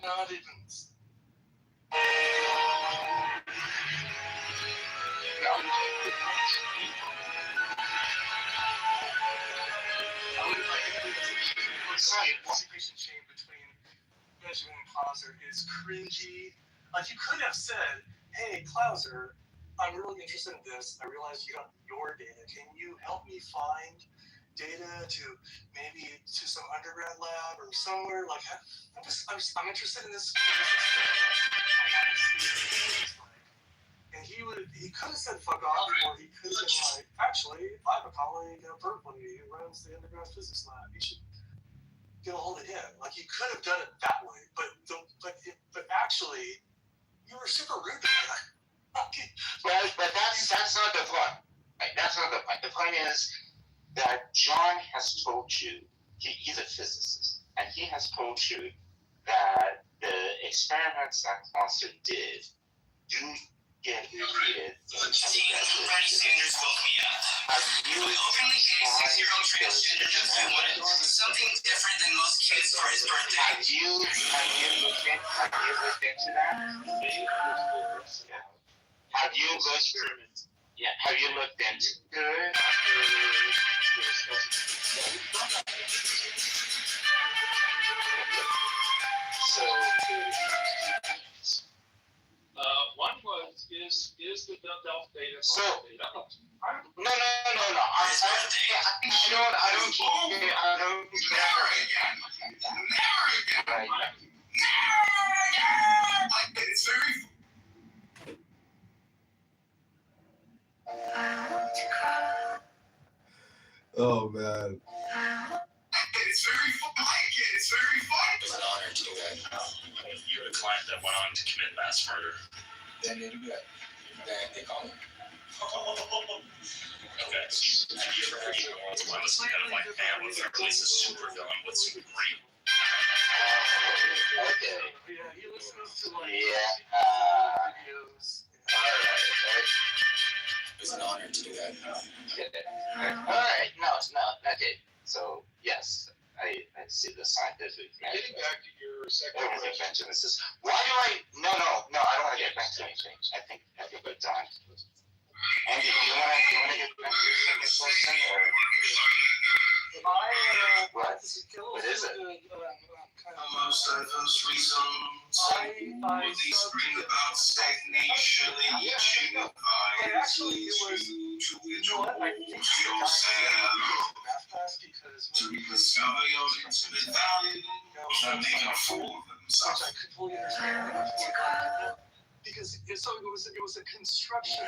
Not even. The chain between Benjamin and Clouser is cringy. Like you could have said, "Hey, Clouser, I'm really interested in this. I realize you got your data. Can you help me find data to maybe to some undergrad lab or somewhere? Like, I'm interested in this experiment. And he could have said fuck off, or he could have been like, actually, I have a colleague at Berkeley who runs the undergrad physics lab. You should get a hold of him. Like, you could have done it that way, but actually, you were super rude to him. But that's not the point. Right? That's not the point. The point is that John has told you, he's a physicist, and he has told you that the experiments that Clouser did do get repeated in Bernie Sanders woke me up. you Openly gay 6-year-old transgender knows he wanted something different than most kids for his birthday. have you looked into that? Have you looked into it? So One was is the Delta data. So, no. I'm sure I don't care. Right. It's very Oh man. It's very fun. I like it. It's very fun. It's an honor to do that. You're the client that went on to commit mass murder. Then they do that. Then they call him. Okay. Have you ever heard of the world's one that's kind of like Hamlet, or at least a super villain with some great. Okay. Yeah, he listens to like videos. It's an honor to do that. Alright, no. Okay. So yes, I see the scientific Getting back to your second everything question. mentioned. This is why do I no, I don't want to get back to anything. I think we're done. Andy, do you wanna get back to your second question or what is it? Most diverse reasons would these bring about stagnation in each advice leads you to withdraw yourself to rediscover your intimate value and make a fool of themselves. I completely understand. Because it was a construction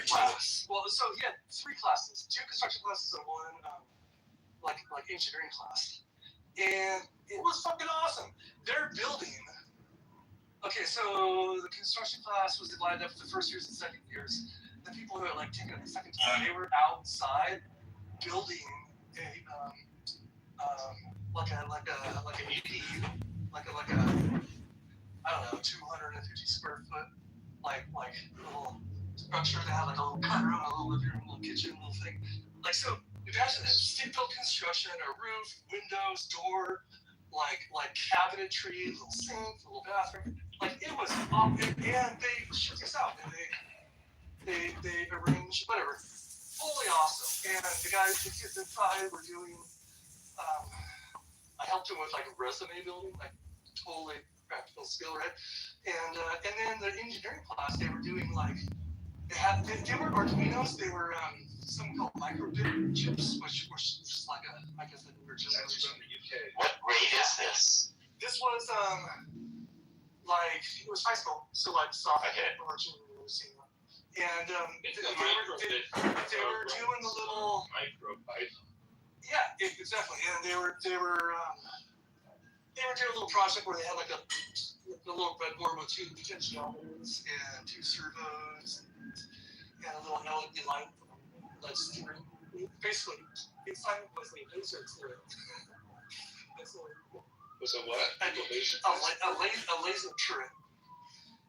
class. Well, so he had 3 classes, 2 construction classes and 1 like engineering class, and it was fucking awesome. They're building. Okay, so the construction class was divided up into first years and second years. The people who had like taken it the second time, they were outside building a like an ADU, like a I don't know, 250 square foot like little structure that had like a little cut room, a little living room, a little kitchen, little thing. Like so, imagine this: stick-built construction, a roof, windows, door, like cabinetry, little sink, little bathroom. Like it was and they check this out, and they arranged whatever, fully awesome. And the kids inside were doing. I helped them with like resume building, like totally practical skill, right? And then the engineering class, they were doing like they were Arduinos. They were something called microbit chips, which were just like I guess a newer generation. From the UK. What grade is this? This was like it was high school, so like sophomore or junior or senior. And they were doing the little micropipe. Yeah, exactly. And they were doing a little project where they had like a little breadboard with 2 potentiometers and 2 servos and a little LED light that's steering. Basically, inside was a laser turret. Was a what? A laser turret.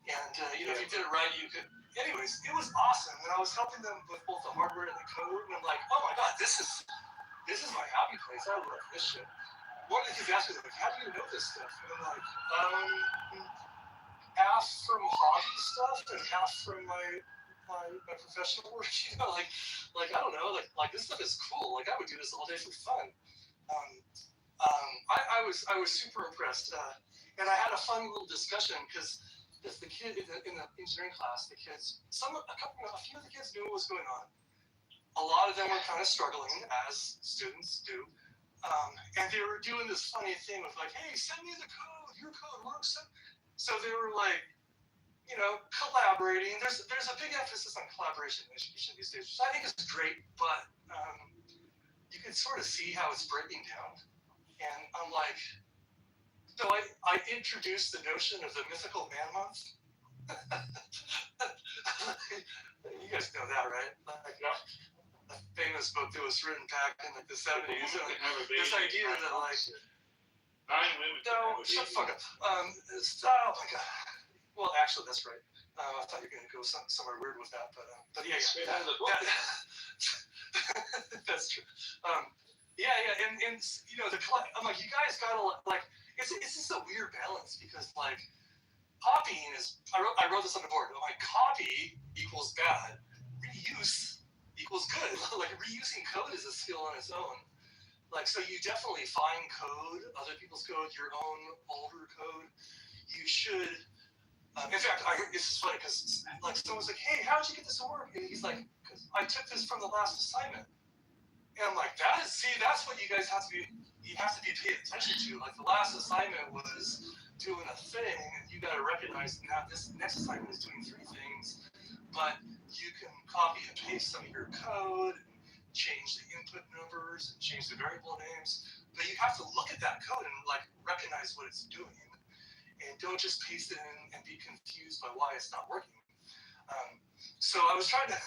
And if you did it right, you could. Anyways, it was awesome, and I was helping them with both the hardware and the code. And I'm like, oh my god, this is my happy place. I love this shit. One of the kids asked me, like, how do you know this stuff? And I'm like, half from hobby stuff and half from my professional work. Like I don't know, like this stuff is cool. Like I would do this all day for fun. I was super impressed, and I had a fun little discussion because the kid in the engineering class, a few of the kids knew what was going on. A lot of them were kind of struggling, as students do. And they were doing this funny thing with like, hey, send me the code, your code works. So they were like, collaborating. There's a big emphasis on collaboration in education these days, which I think is great, but you can sort of see how it's breaking down. And I'm like, so I introduced the notion of the mythical man month. You guys know that, right? Like, a famous book that was written back in like the 70s. This idea that like, no, shut the fuck up. Oh my god. Well, actually, that's right. I thought you were going to go somewhere weird with that, but yeah, Straight out of the book. That's true. And you know, I'm like, you guys gotta like, it's just a weird balance because like, copying is, I wrote this on the board. I'm like, copy equals bad, reuse equals good. Like reusing code is a skill on its own. Like, so you definitely find code, other people's code, your own older code. You should. In fact, this is funny because like someone's like, "Hey, how'd you get this to work?" And he's like, "Because I took this from the last assignment." And I'm like, that's what you guys have to be paying attention to. Like the last assignment was doing a thing, and you got to recognize now this next assignment is doing 3 things. But you can copy and paste some of your code, and change the input numbers, and change the variable names. But you have to look at that code and like recognize what it's doing. And don't just paste it in and be confused by why it's not working. So I was trying to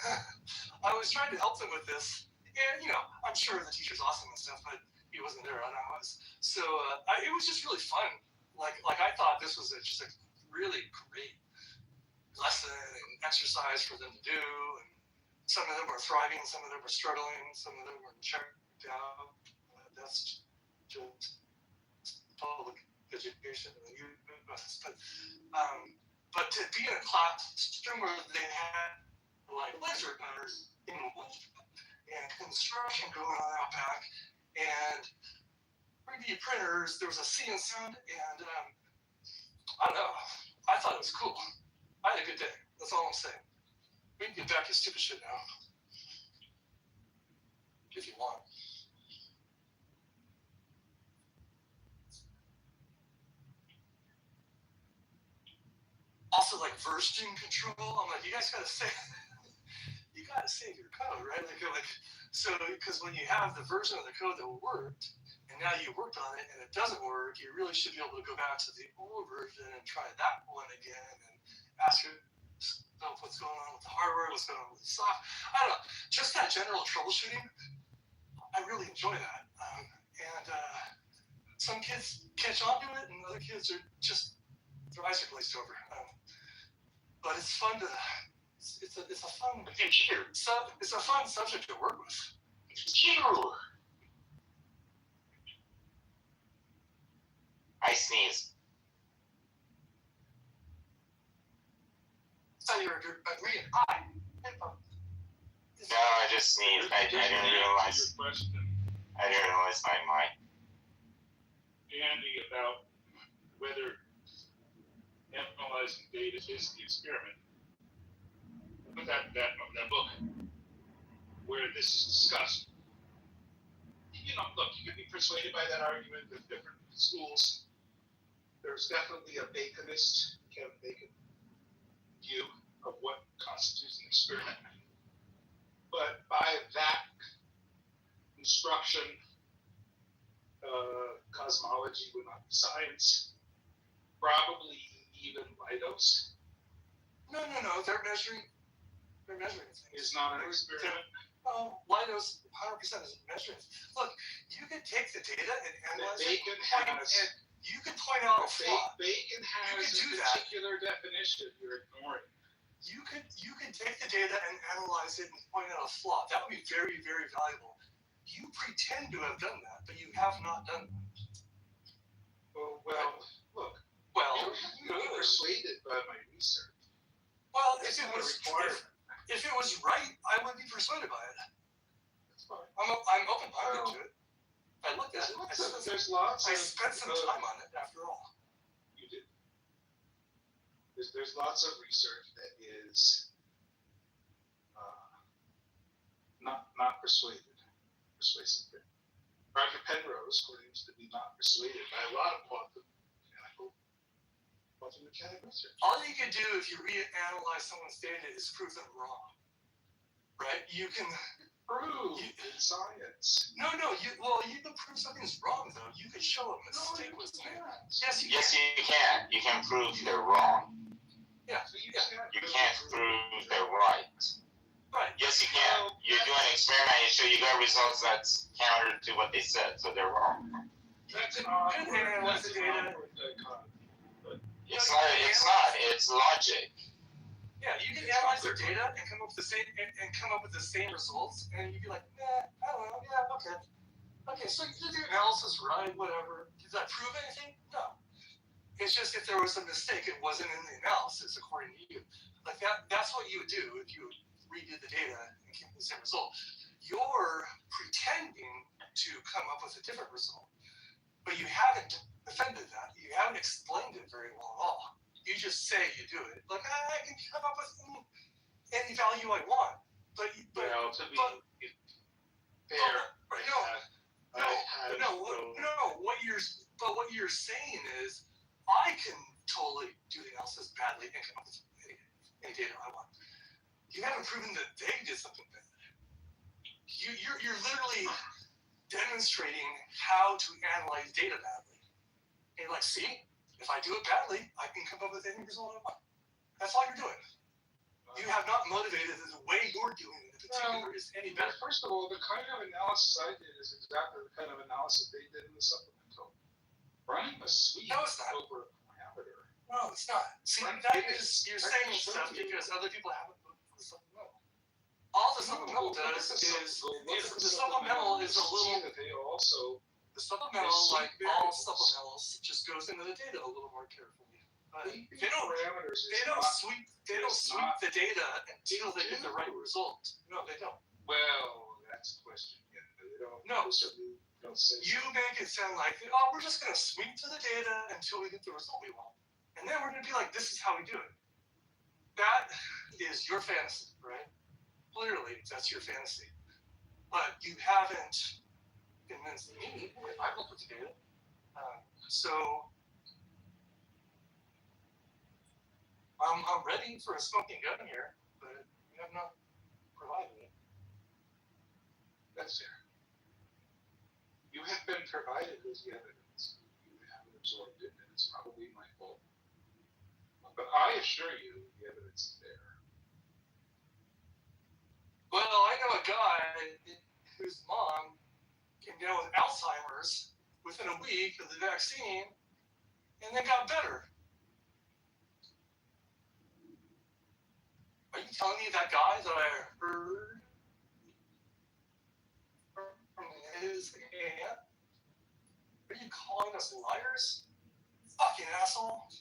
help them with this, and you know, I'm sure the teacher's awesome and stuff, but he wasn't there, and I was. So it was just really fun. Like I thought this was just a really great lesson and exercise for them to do. And some of them were thriving, some of them were struggling, some of them were checked out. That's just public education in the U.S. But to be in a classroom where they had like laser cutters English and construction going on out back and 3D printers, there was a seeing sound, and I don't know. I thought it was cool. I had a good day. That's all I'm saying. We can get back to stupid shit now, if you want. Also, like version control, I'm like, you guys gotta save your code, right? Like, so because when you have the version of the code that worked, and now you worked on it and it doesn't work, you really should be able to go back to the old version and try that one again and ask yourself what's going on with the hardware, what's going on with the software. I don't know, just that general troubleshooting. I really enjoy that, and some kids catch on to it, and other kids are just their eyes are glazed over. But it's fun to. It's a fun. It's a fun subject to work with. I sneeze. So you're agreeing. No, I just sneezed. I didn't realize. I didn't realize my mic. Andy, about whether analyzing data is the experiment. But that book where this is discussed, you know, look, you can be persuaded by that argument with different schools. There's definitely a Baconist, Kevin Bacon, view of what constitutes an experiment. But by that instruction, cosmology would not be science. Probably even Leidos. No, they're measuring things. Is not an experiment. Oh, Leidos 100% is measuring. Look, you can take the data and analyze Bacon it, and you can point out a flaw. Bacon has a particular definition you're ignoring. You can take the data and analyze it and point out a flaw. That would be very, very valuable. You pretend to have done that, but you have not done that. Well, look. Well, you don't have to be persuaded by my research. Well, if it was right, I would be persuaded by it. That's fine. I'm open-minded to it. I looked at it. I spent some time on it, after all. You did. There's lots of research that is not persuasive. Roger Penrose claims to be not persuaded by a lot of quantum mechanical research. All you can do if you reanalyze someone's data is prove them wrong, right? You can prove in science. No, you can prove something's wrong though. You can show a mistake was made. Yes, you can. You can prove they're wrong. Yeah. You can't prove they're right. Right. Yes, you can. You do an experiment and show you got results that's counter to what they said, so they're wrong. That's analyze the data. It's not. It's logic. Yeah, you can analyze their data and come up with the same results, and you'd be like, I don't know, yeah, okay. Okay, so you did your analysis right, whatever. Did that prove anything? No. It's just if there was a mistake, it wasn't in the analysis according to you. Like that's what you would do if you redid the data and came to the same result. You're pretending to come up with a different result, but you haven't defended that. You haven't explained it very well at all. You just say you do it. Like, I can come up with any value I want. But well, to be fair, what you're saying is I can totally do the analysis badly and come up with any data I want. You haven't proven that they did something bad. You're literally demonstrating how to analyze data badly. And like, see, if I do it badly, I can come up with any result I want. That's all you're doing. You have not motivated the way you're doing it in particular is any better. First of all, the kind of analysis I did is exactly the kind of analysis they did in the supplemental. Running a suite over a parameter. No, it's not. See, that is, you're saying stuff because other people haven't looked for the supplemental. All the supplemental does is the supplemental is a little. The supplemental, like all supplementals, just goes into the data a little more carefully. They don't sweep the data until they get the right result. No, they don't. Well, that's the question. Yeah, they don't. No, you make it sound like, we're just going to sweep to the data until we get the result we want, and then we're going to be like, this is how we do it. That is your fantasy, right? Clearly, that's your fantasy, but you haven't convinced me. I've looked at the data, so. I'm ready for a smoking gun here, but you have not provided it. That's fair. You have been provided with the evidence. You haven't absorbed it, and it's probably my fault. But I assure you, the evidence is there. Well, I know a guy whose mom came down with Alzheimer's within a week of the vaccine, and then got better. Are you telling me that guy that I heard from his aunt? Are you calling us liars? Fucking asshole.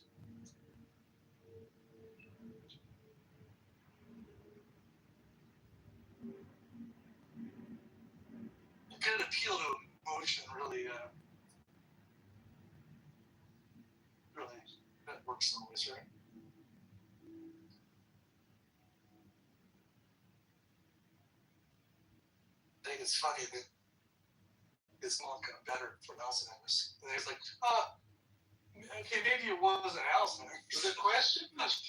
A good appeal to emotion really that works always, right? I think it's funny that his mom got better from Alzheimer's. And he's like, okay, maybe it wasn't Alzheimer's. The question is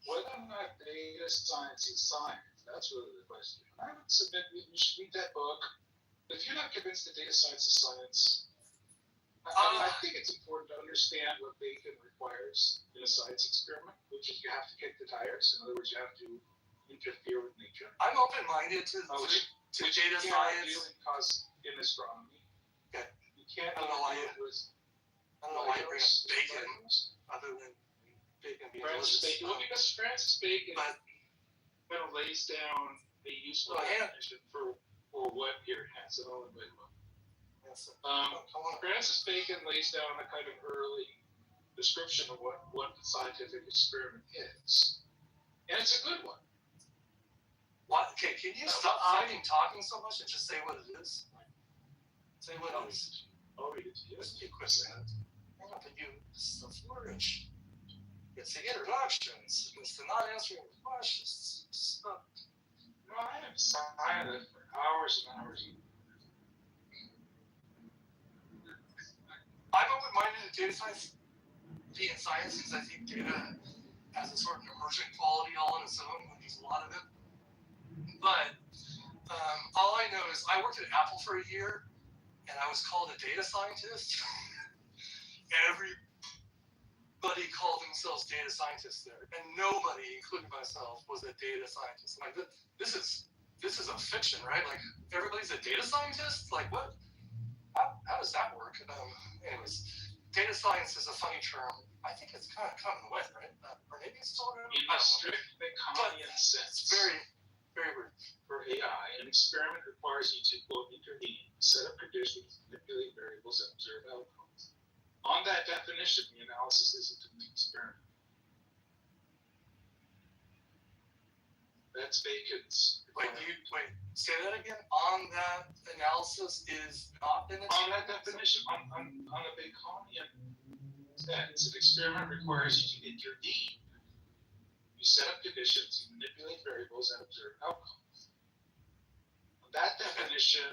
whether or not data science is science. That's really the question. I would submit you should read that book. If you're not convinced that data science is science, I think it's important to understand what Bacon requires in a science experiment, which is you have to kick the tires. In other words, you have to interfere with nature. I'm open-minded to data science. Cause in astronomy. Okay. You can't. I don't know why you bring up Bacon, other than Bacon being Francis Bacon. Well, because Francis Bacon kind of lays down a useful definition for what here has it all in way. Francis Bacon lays down a kind of early description of what the scientific experiment is, and it's a good one. What? Okay, can you stop talking so much and just say what it is? Say what it is. I'll read it to you. Just be quick about it. I don't think it's a flourish. It's the introductions. It's the not answering the questions. Stop. No, I am silent for hours and hours. I'm open-minded to data science being science because I think data has a sort of emergent quality all on its own. We use a lot of it. But all I know is I worked at Apple for a year, and I was called a data scientist. Everybody called themselves data scientists there, and nobody, including myself, was a data scientist. I'm like, this is a fiction, right? Like, everybody's a data scientist? Like, what? How does that work? Anyways, data science is a funny term. I think it's kind of come and went, right? Or maybe it's still around. In the strict Baconian sense, It's very, very weird. for AI, an experiment requires you to, quote, intervene, set up conditions, manipulate variables, and observe outcomes. On that definition, the analysis isn't an experiment. That's Bacon's. Wait, say that again? On that analysis is not an On that definition, on a Baconian sense, an experiment requires you to intervene. You set up conditions, you manipulate variables, and observe outcomes. On that definition,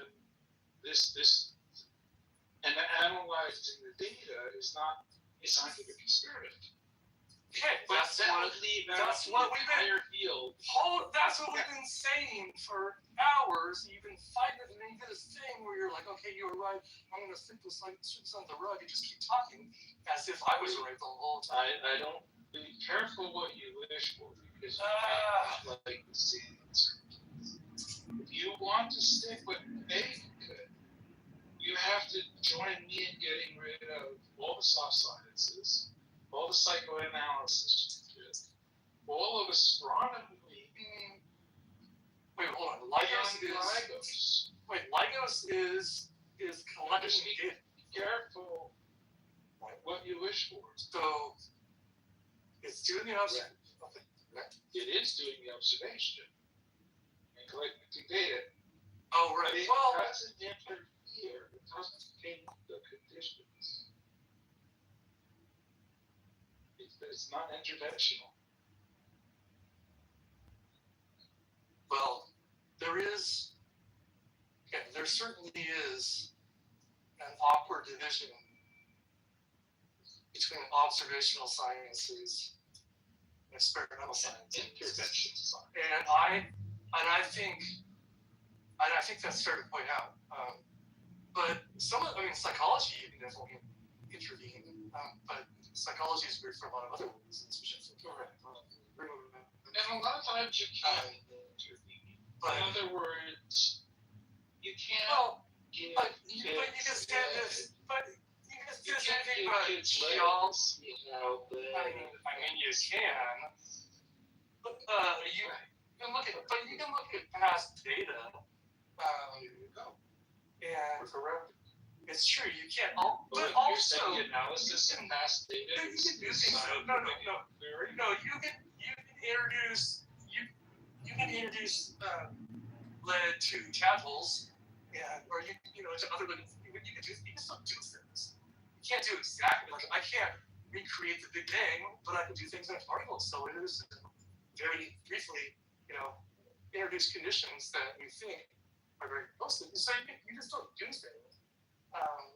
and analyzing the data is not a scientific experiment. Okay, But that's that what we've been. field. That's what we've been saying for hours. You've been fighting it, and then you get this thing where you're like, okay, you were right. I'm going to sweep this on the rug. You just keep talking as if I was right the whole time. I don't. Be careful what you wish for, because you can't like the scenes. If you want to stick with Bacon, you have to join me in getting rid of all the soft sciences, all the psychoanalysis you did, all of astronomy. Wait, hold on. Lygos is collecting data. Be careful what you wish for. So it's doing the observation. It is doing the observation and collecting data. Oh, right. It Well, doesn't interfere. It doesn't change the conditions. It's not interventional. well, there certainly is an awkward division between observational sciences and experimental sciences. Intervention science. And I think that's fair to point out. But psychology you can definitely intervene. But psychology is weird for a lot of other reasons, which is correct. And a lot of times you can't intervene. In other words, you can't give you can stand this. But you can you stand can't this. give But kids you labels. You can. But you can look at past data. Here you go. And We're correct. it's true. You can't. But But you're also, saying the analysis and past data you is can do things. No. You can introduce lead to tadpoles, or to other living. You can still do things. You can't do exactly like I can't recreate the Big Bang, but I can do things like particle accelerators and very briefly, introduce conditions that we think are very close to. So you just don't do things.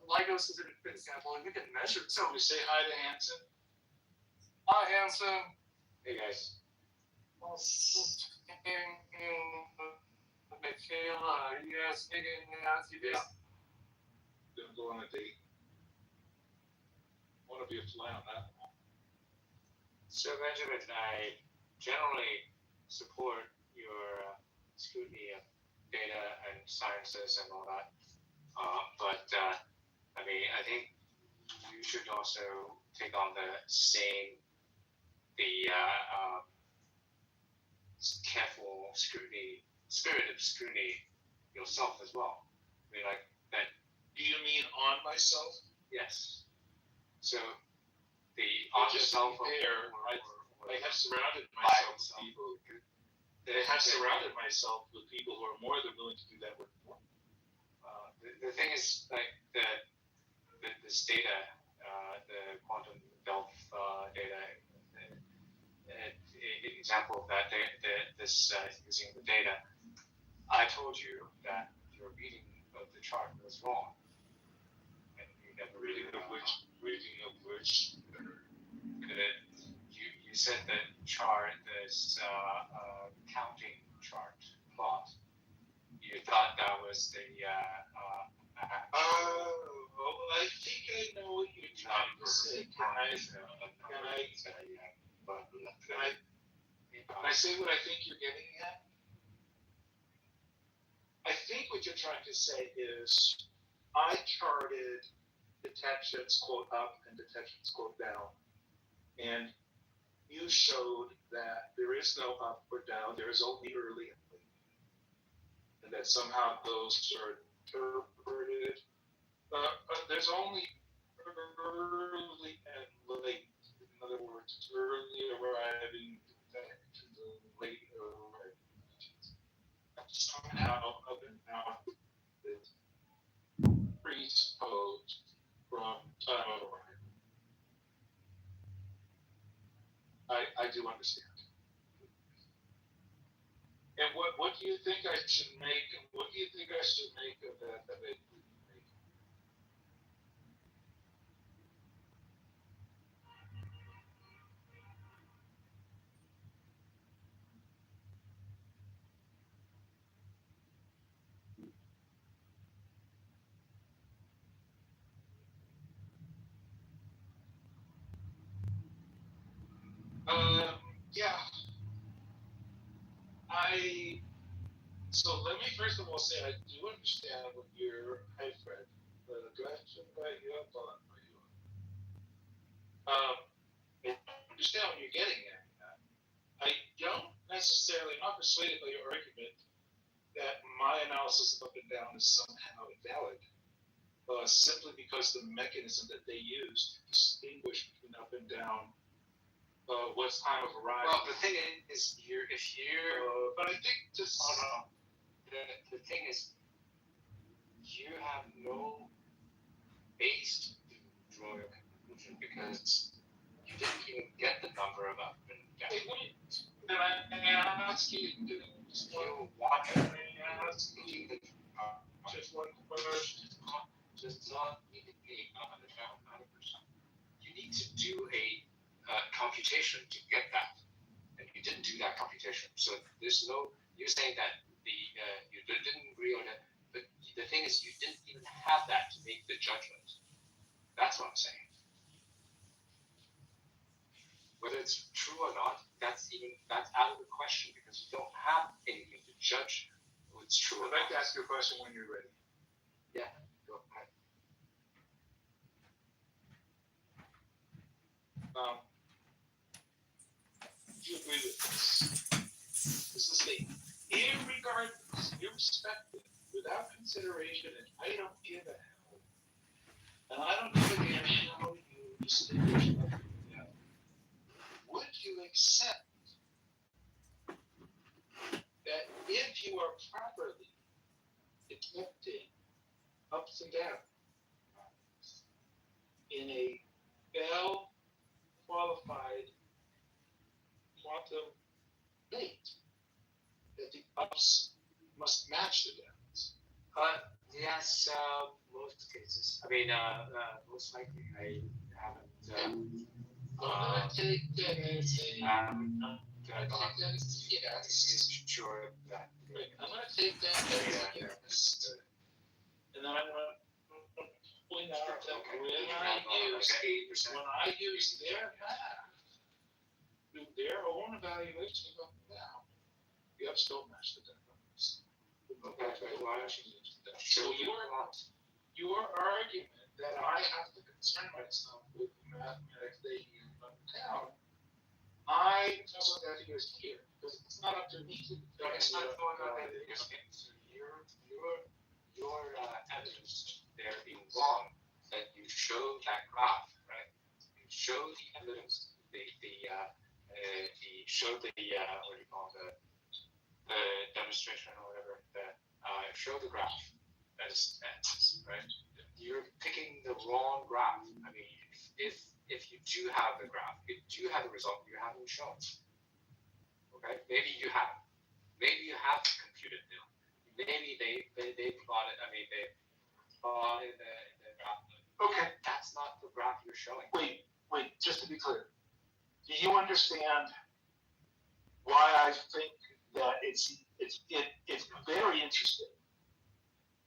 Lygos is a good example, and we can measure. So we say hi to Hanson. Hi, Hanson. Hey guys. Michaela, yes, Nancy. Gonna go on a date. Want to be a fly on that one. So Benjamin, I generally support your scrutiny of data and sciences and all that. But I think you should also take on the careful scrutiny, spirit of scrutiny yourself as well. Like that. Do you mean on myself? Yes. So the on yourself. I have surrounded myself with people. I have surrounded myself with people who are more than willing to do that work for me. The thing is, like this data, the quantum delta data, an example of that, this using the data. I told you that your reading of the chart was wrong, and you never Reading of which. You said that chart, this counting chart plot. You thought that was the. I think I know what you're trying to say. Can I say what I think you're getting at? I think what you're trying to say is I charted detections quote up and detections quote down. And you you showed that there is no up or down, there is only early and late, and that somehow those are interpreted. There's only early and late. In other words, early arriving to the late arriving. Somehow up and out is presupposed from time of arrival. I do understand. And what do you think I should make? What do you think I should make of that debate? Yeah. So let me first of all say I do understand what you're. Hi, Fred. Do I have to invite you up? I'll invite you up. I understand what you're getting at. I don't necessarily, I'm not persuaded by your argument that my analysis of up and down is somehow invalid, simply because the mechanism that they use to distinguish between up and down what's time of arrival. Well, the thing is, but I think just. Oh, no. The thing is, you have no base to draw your conclusion because you didn't even get the number of up and down. Hey, wait. And I'm asking you just one. I'm asking you Just one question. Does not need to be up and down 100%. You need to do a computation to get that, and you didn't do that computation. So there's no. You're saying that you didn't agree on it, but the thing is, you didn't even have that to make the judgment. That's what I'm saying. Whether it's true or not, that's out of the question because you don't have anything to judge what's true. I'd like to ask you a question when you're ready. Yeah, go ahead. Do you agree with this? This is the irregardless, irrespective, without consideration, and I don't give a hell. And I don't give a damn how you distinguish up and down. Would you accept that if you are properly detecting ups and downs in a well-qualified quantum gate, that the ups must match the downs? Yes, most cases. I mean, most likely I haven't. I'm gonna take that as a. Sure that. I'm gonna take that as a yes. And then I'm gonna point out that when I use their math, do their own evaluation of up and down, the ups don't match the downs. So your argument that I have to concern myself with mathematics they use up and down, I also got to use here because it's not up to me to. It's not going on in your case. Your evidence there being wrong, that you showed that graph, right? You showed the evidence, showed the what do you call the demonstration or whatever, showed the graph as right? You're picking the wrong graph. I mean, if you do have the graph, if you do have the result, you haven't shown. Okay, maybe you have. Maybe you have computed now. Maybe they plotted. I mean, they plotted the graph. Okay, that's not the graph you're showing. Wait. Just to be clear, do you understand why I think that it's very interesting,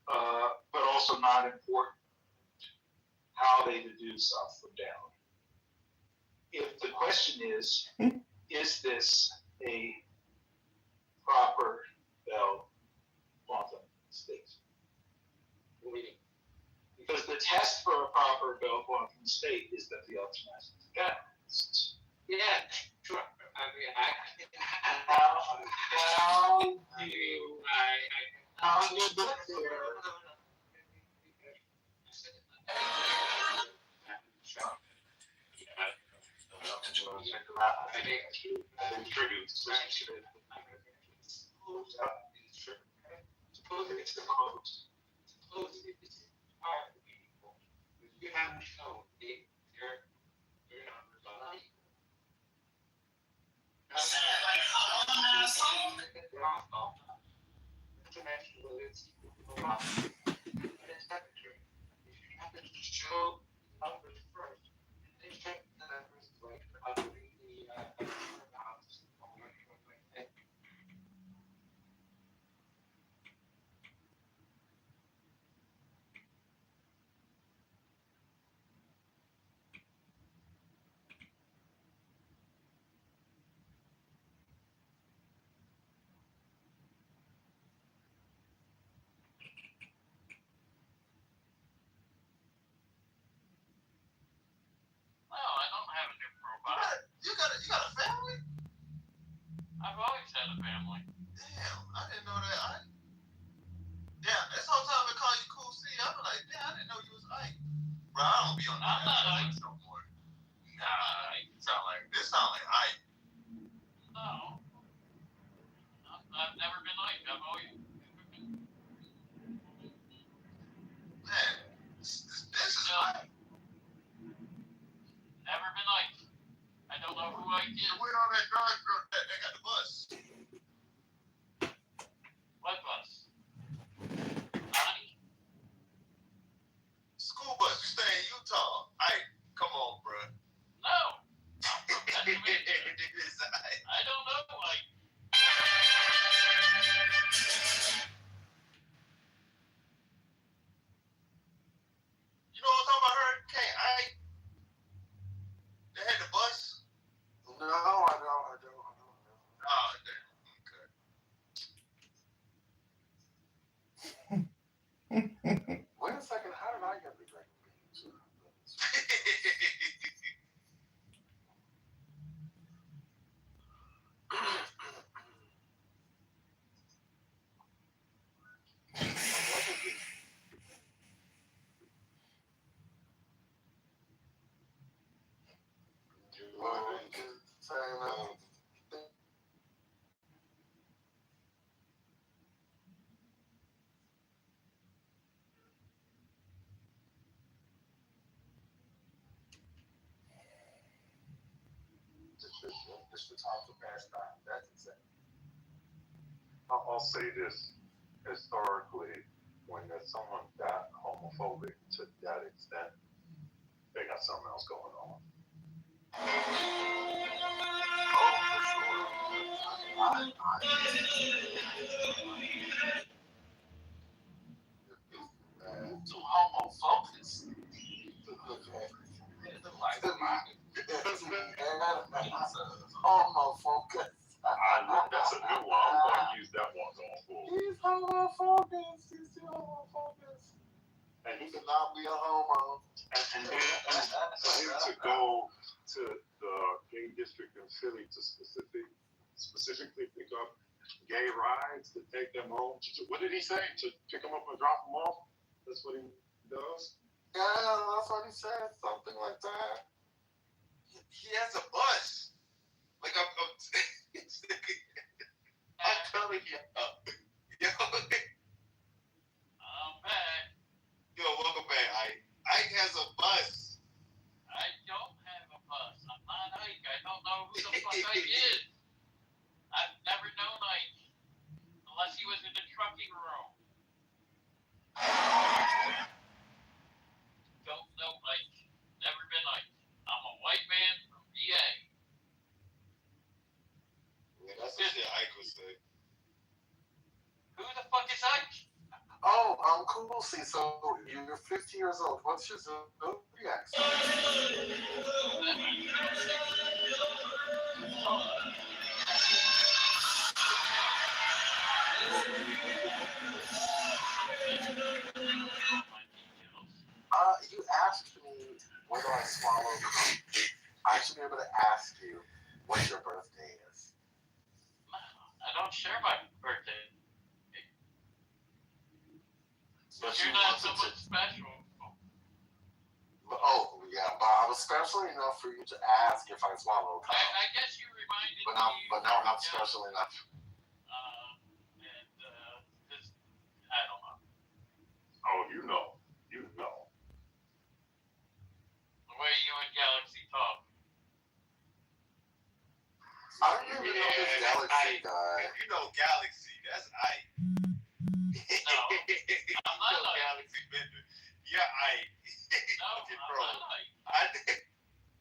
but also not important how they deduce up from down? If the question is this a proper Bell quantum state? Meaning? Because the test for a proper Bell quantum state is that the ups match the downs. Yeah, sure. I don't have a new profile. You got a family? I've always had a family. Damn, I didn't know that. Damn, this whole time they call you Cool C. I'm like, damn, I didn't know you was Ike. Bro, I don't be on that. I'm not Ike. No more. Nah, this sound like Ike. No. I've never been Ike. I've always. Man, this is Ike. Never been Ike. I don't know who Ike is. Where all that guard girl? They got the bus. What bus? Honey? School bus. You stay in Utah. Ike, come on, bro. No. I don't know Ike. You know what I'm talking about, Hurricane Ike? They had the bus. No, I don't. Oh, damn. Okay. Wait a second. How did I get the green beans? Just to talk to pastime. That's insane. I'll say this. Historically, when there's someone that homophobic to that extent, they got something else going on. Too homo-focused. Homo-focused. That's a new one. I'm going to use that one going forward. He's homo-focused. He's too homo-focused. And He cannot be a homo. and for him to go to the gay district in Philly to specifically pick up gay rides to take them home. What did he say? To pick them up and drop them off? That's what he does? Yeah, that's what he said. Something like that. He has a bus. Like, I'm telling you. Yo. I'm back. Yo, welcome back, Ike. Ike has a bus. I don't have a bus. I'm not Ike. I don't know who the fuck Ike is. I've never known Ike. Unless he was in the trucking room. Don't know Ike. Never been Ike. I'm a white man from VA. Yeah, that's the shit Ike would say. Who the fuck is Ike? Oh, I'm cool. See, so you're 50 years old. What's your zodiac sign? You asked me whether I swallowed. I should be able to ask you what your birthday is. I don't share my birthday. someone special. Oh, yeah, but I was special enough for you to ask if I swallowed. I guess you reminded me. But now I'm not special enough. This, I don't know. Oh, you know. The way you and Galaxy talk. I don't even know this Galaxy guy. You know Galaxy, that's Ike. No, I'm not like Galaxy Bender. Yeah, Ike. No, Okay, I'm bro. not like. I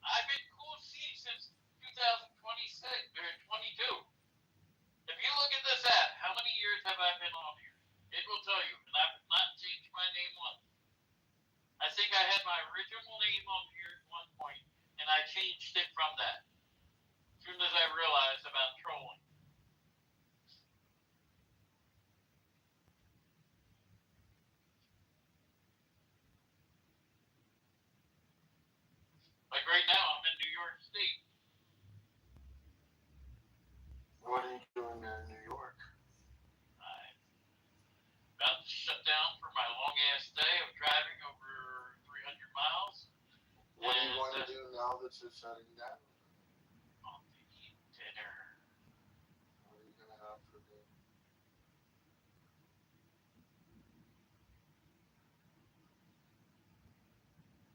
I've been Cool C since 2026 or 22. If you look at this app, how many years have I been on here? It will tell you, and I've not changed my name once. I think I had my original name on here at one point, and I changed it from that. As soon as I realized about trolling. Like right now, I'm in New York State. What are you doing there in New York? I'm about to shut down for my long ass day of driving over 300 miles. What are you going to do now that you're shutting down? I'll be eating dinner. What are you going to have for dinner?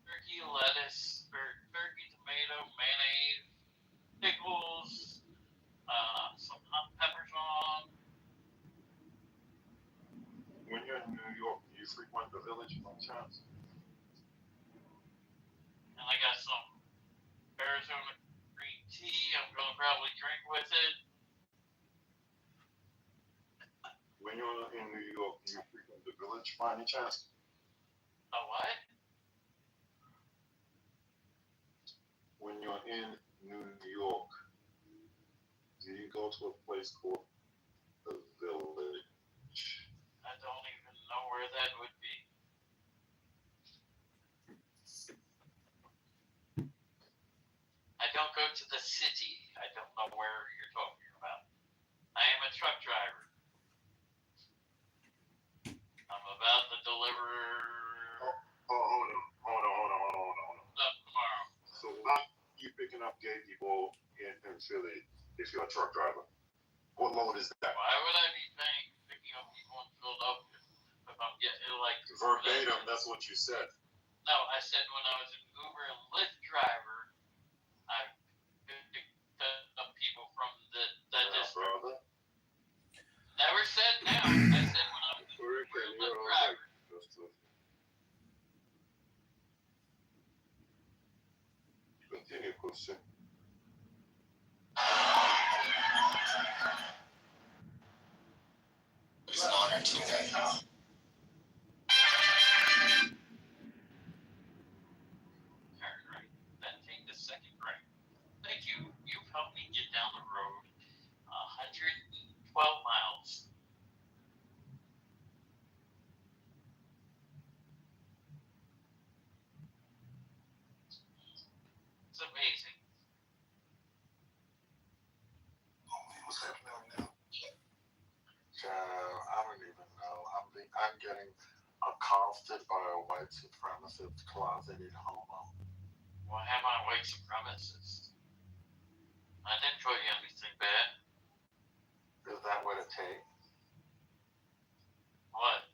Turkey, lettuce, turkey, tomato, mayonnaise, pickles, some hot peppers on. When you're in New York, do you frequent the Village by chance? And I got some Arizona green tea I'm going to probably drink with it. When you're in New York, do you frequent the Village by any chance? A what? When you're in New York, do you go to a place called the Village? I don't even know where that would be. I don't go to the city. I don't know where you're talking about. I am a truck driver. I'm about to deliver Hold on. stuff tomorrow. So why are you picking up gay people in Philly if you're a truck driver? What load is that? Why would I be picking up people in Philadelphia if I'm getting like Verbatim, that's what you said. No, I said when I was an Uber and Lyft driver, I picked up people from that district. Brother. Never said now. I said when I was an Uber and Lyft driver. Continue, question. It's an honor to that. Right. Then take the second right. Thank you. You've helped me get down the road 112 miles. It's amazing. What's happening now? I don't even know. I'm getting accosted by a white supremacist closeted homo. Why am I white supremacist? I didn't tell you anything bad. Is that what it takes? What?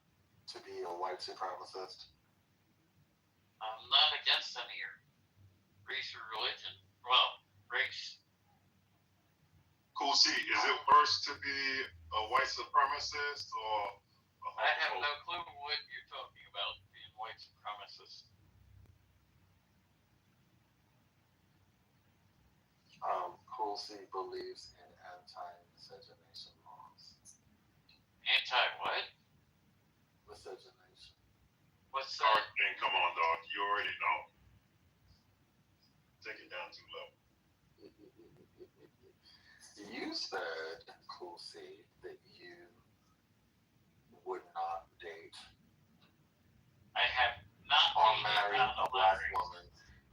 To be a white supremacist? I'm not against any race or religion. Well, race. Cool C, is it worse to be a white supremacist or a I have no clue what you're talking about being white supremacist. Cool C believes in anti-miscegenation laws. Anti what? Miscegenation. What's that? that? Man, come on, dog. You already know. Take it down too low. You said, Cool C, that you would not date I have not or dated marry out a of my black race. woman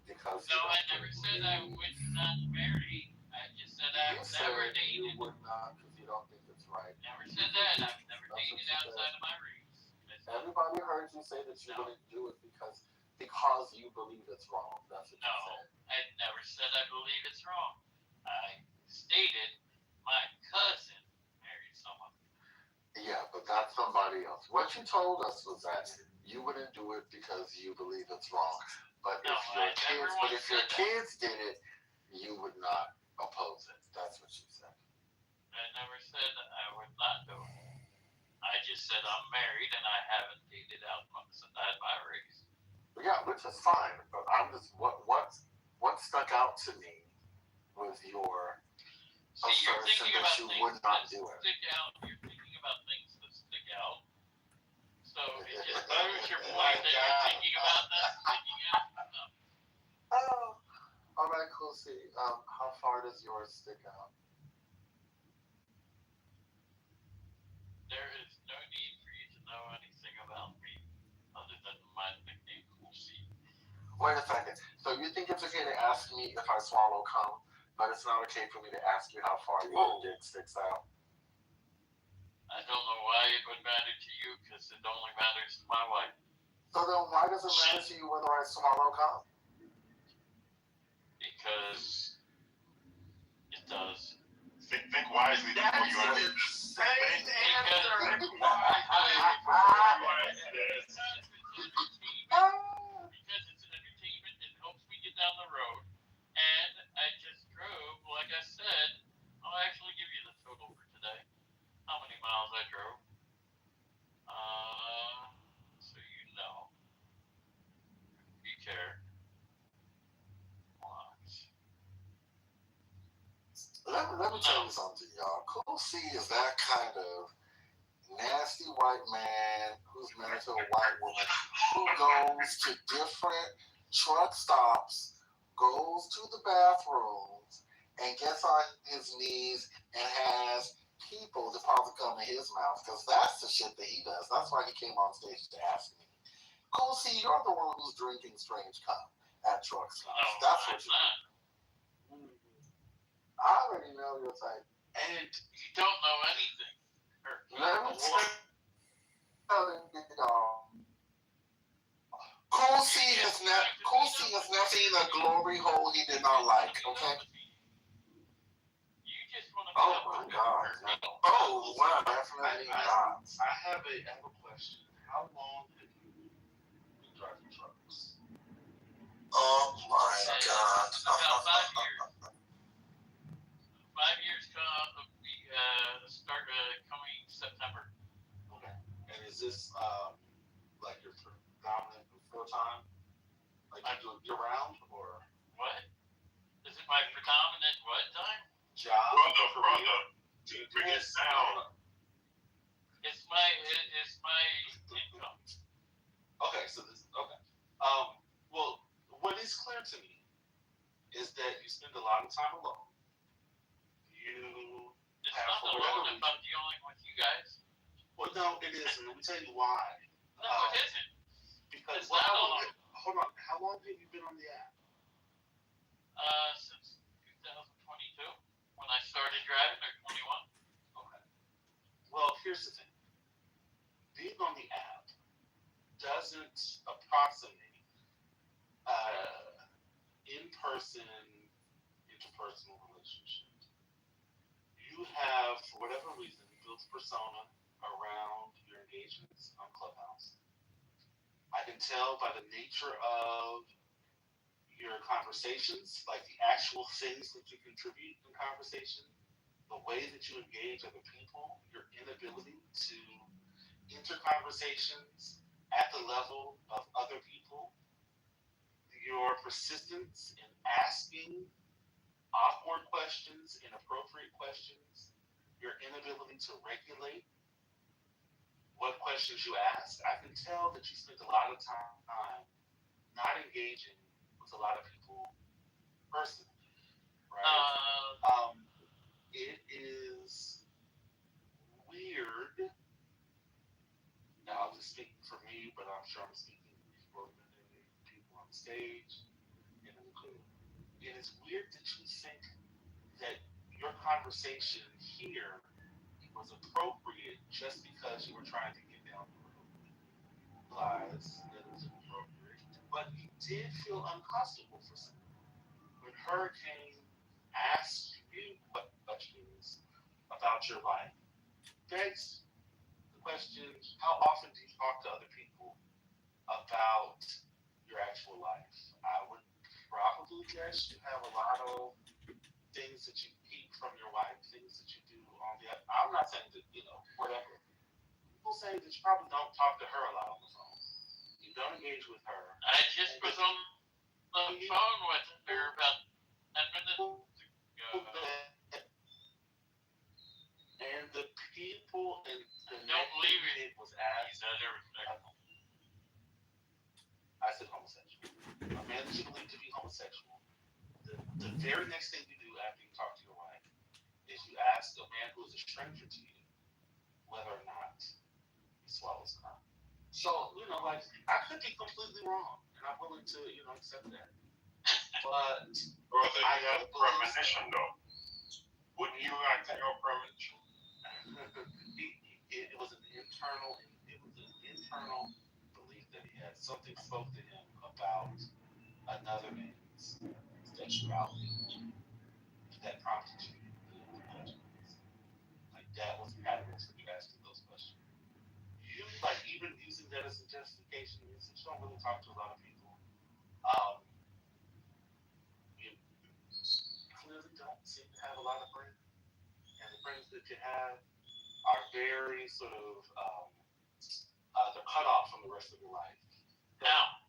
because No, I never said I would not marry. I just said I've never dated. You would not because you don't think it's right. Never said that. I've never dated outside of my race. I Everybody heard you say that you wouldn't do it because you believe it's wrong. That's what you said. I never said I believe it's wrong. I stated my cousin married someone. Yeah, but that's somebody else. What you told us was that you wouldn't do it because you believe it's wrong. But if your kids did it, you would not oppose it. That's what you said. I never said I would not do it. I just said I'm married and I haven't dated out at my race. Yeah, which is fine. But I'm just what stuck out to me was your assertion that you would not do it. You're thinking about things that stick out. So it just proves your point that you're thinking about that sticking out. Oh, all right, cool. See, how far does yours stick out? There is no need for you to know anything about me other than my nickname, Cool C. Wait a second. So you think it's okay to ask me if I swallow cum, but it's not okay for me to ask you how far your dick sticks out? I don't know why it would matter to you because it only matters to my wife. So then why does it matter to you whether I swallow cum? Because it does. Think wisely before you answer. Insane answer. Because it's entertainment, it helps me get down the road, and I just drove, like I said, I'll actually give you the total for today. How many miles I drove. So you know. If you care. Let me tell you something, y'all. Cool C is that kind of nasty white man who's married to a white woman who goes to different truck stops, goes to the bathrooms, and gets on his knees and has people deposit cum in his mouth, because that's the shit that he does. That's why he came on stage to ask me. Cool C, you're the one who's drinking strange cum at truck stops. That's what you do. I already know your type. And you don't know anything. Let me tell you, y'all. Cool C has never seen a glory hole he did not like, okay? Oh my God. No. Oh, wow. Definitely not. I have a question. How long have you been driving trucks? Oh my God. About 5 years. 5 years start coming September. Okay. And is this like your predominant full time? Like you do it year round or what? Is it my predominant what time? Job? Brother. To bring it down. It's my income. Okay, so this okay. Well, what is clear to me is that you spend a lot of time alone. It's not alone if I'm dealing with you guys. Well, no, it isn't. Let me tell you why. No, it isn't. Because hold on. How long have you been on the app? Since 2022, when I started driving, or 21. Okay. Well, here's the thing. Being on the app doesn't approximate in-person, interpersonal relationship. You have, for whatever reason, built a persona around your engagements on Clubhouse. I can tell by the nature of your conversations, like the actual things that you contribute in conversation, the way that you engage other people, your inability to enter conversations at the level of other people, your persistence in asking awkward questions, inappropriate questions, your inability to regulate what questions you ask. I can tell that you spend a lot of time not engaging with a lot of people personally, right? It is weird. Now, I'm just speaking for me, but I'm sure I'm speaking for many people on stage and in the group. It is weird that you think that your conversation here was appropriate just because you were trying to get down the road. realized that it was inappropriate, but you did feel uncomfortable for some. When Hurricane asked you questions about your life, begs the question, how often do you talk to other people about your actual life? I would probably guess you have a lot of things that you keep from your wife, things that you do on the other. I'm not saying that, whatever. People say that you probably don't talk to her a lot on the phone. You don't engage with her. I just was on the phone with her about 10 minutes ago. And the people and don't believe it was asked. I said homosexual. A man that you believe to be homosexual. The very next thing you do after you talk to your wife is you ask a man who is a stranger to you whether or not he swallows cum. So, I could be completely wrong, and I'm willing to, accept that. But brother, you have a premonition though. Wouldn't you act on your premonition? It was an internal belief that he had. Something spoke to him about another man's sexuality that prompted you to do questions. Like that was the catalyst for you asking those questions. You even using that as a justification is that you don't really talk to a lot of people. You clearly don't seem to have a lot of friends, and the friends that you have are very sort of they're cut off from the rest of your life. Now,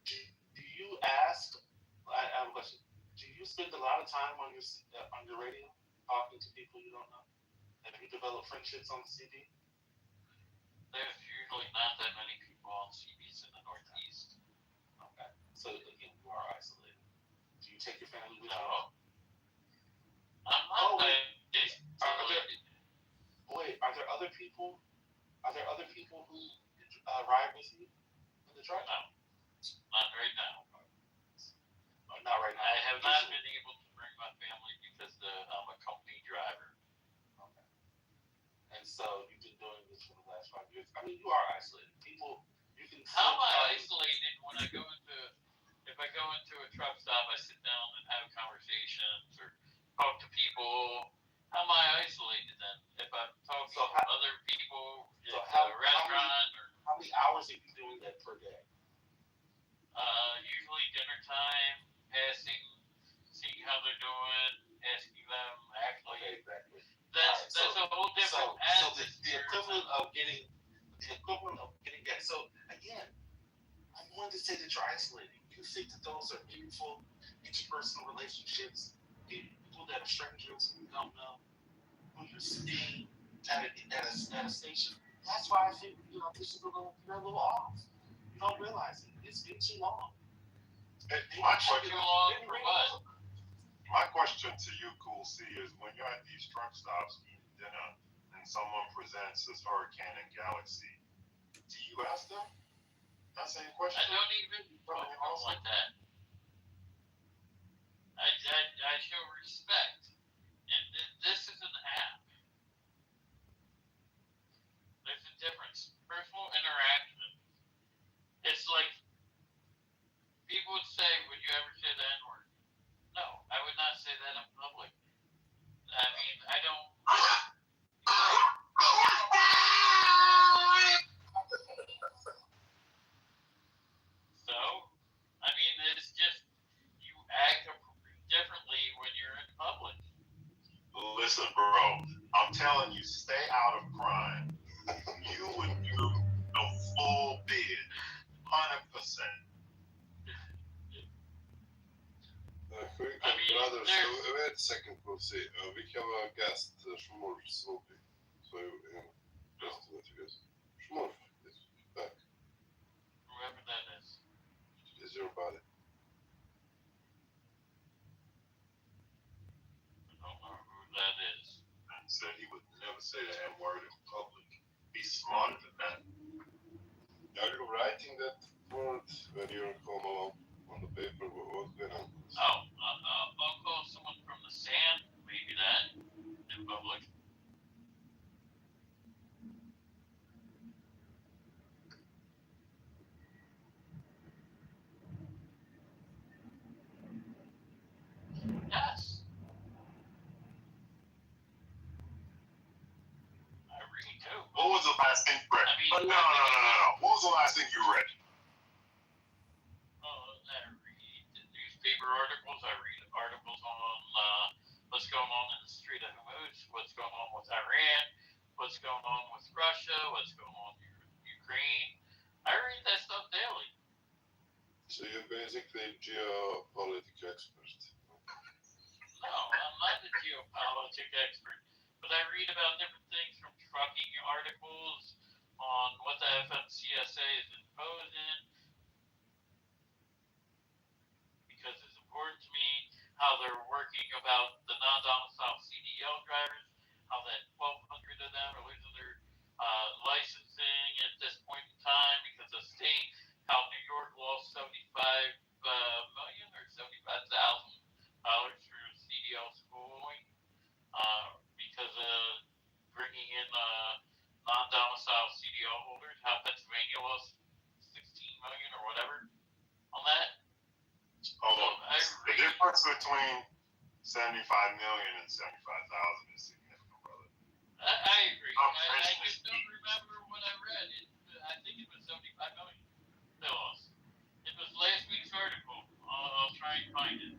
do you ask? I have a question. Do you spend a lot of time on your radio talking to people you don't know? Have you developed friendships on the CD? There's usually not that many people on CBs in the Northeast. Okay. So again, you are isolated. Do you take your family with you? No. I'm not isolated. Are there other people? Are there other people who ride with you in the truck? No. Not right now. Not right now. I have not been able to bring my family because I'm a company driver. Okay. And so you've been doing this for the last 5 years. I mean, you are isolated. People, you can. How am I isolated when if I go into a truck stop, I sit down and have conversations or talk to people. How am I isolated then? If I'm talking to other people at a restaurant how many hours are you doing that per day? Usually dinner time, passing, seeing how they're doing, asking them. Actually, okay, exactly. That's a whole different. So the equivalent of getting that. So again, I'm going to say that you're isolated. You think that those are meaningful interpersonal relationships, people that are strangers who you don't know, who you're seeing at a station. That's why I think this is you're a little off. You don't realize it. It's been too long. My question to you, Cool C, is when you're at these truck stops eating dinner and someone presents this Hurricane and Galaxy, do you ask them that same question? I don't even talk like that. I show respect. And this is an app. There's a difference. Personal interaction. It's like people would say, would you ever say the N-word? No, I would not say that in public. I mean, I don't. So, I mean, it's just you act differently when you're in public. Listen, bro, I'm telling you, stay out of crime. You would do a full bid, 100%. Wait a second, we'll see. We have a guest, Shmurf Snoopy. So, just to let you guys. Shmurf is back. Whoever that is your body. I don't know who that is. And said he would never say the N-word in public. Be smarter than that. Are you writing that word when you're home alone on the paper? What's going on? I'll call someone from the sand, maybe that, in public. read too. What was the last thing you read? I mean, No. What was the last thing you read? I read newspaper articles. I read articles on what's going on in the Strait of Hormuz, what's going on with Iran, what's going on with Russia, what's going on in Ukraine. I read that stuff daily. So you're basically a geopolitics expert. No, I'm not a geopolitics expert, but I read about different things from trucking articles on what the FMCSA is imposing, because it's important to me how they're working about the non-domicile CDL drivers, how that 1,200 of them are losing their licensing at this point in time because of state, how New York lost $75 million or $75,000 for CDL schooling because of bringing in non-domicile CDL holders, how Pennsylvania lost $16 million or whatever on that. Hold on. The difference between 75 million and 75,000 is significant, brother. I agree. I just don't remember what I read. I think it was 75 million they lost. It was last week's article. I'll try and find it.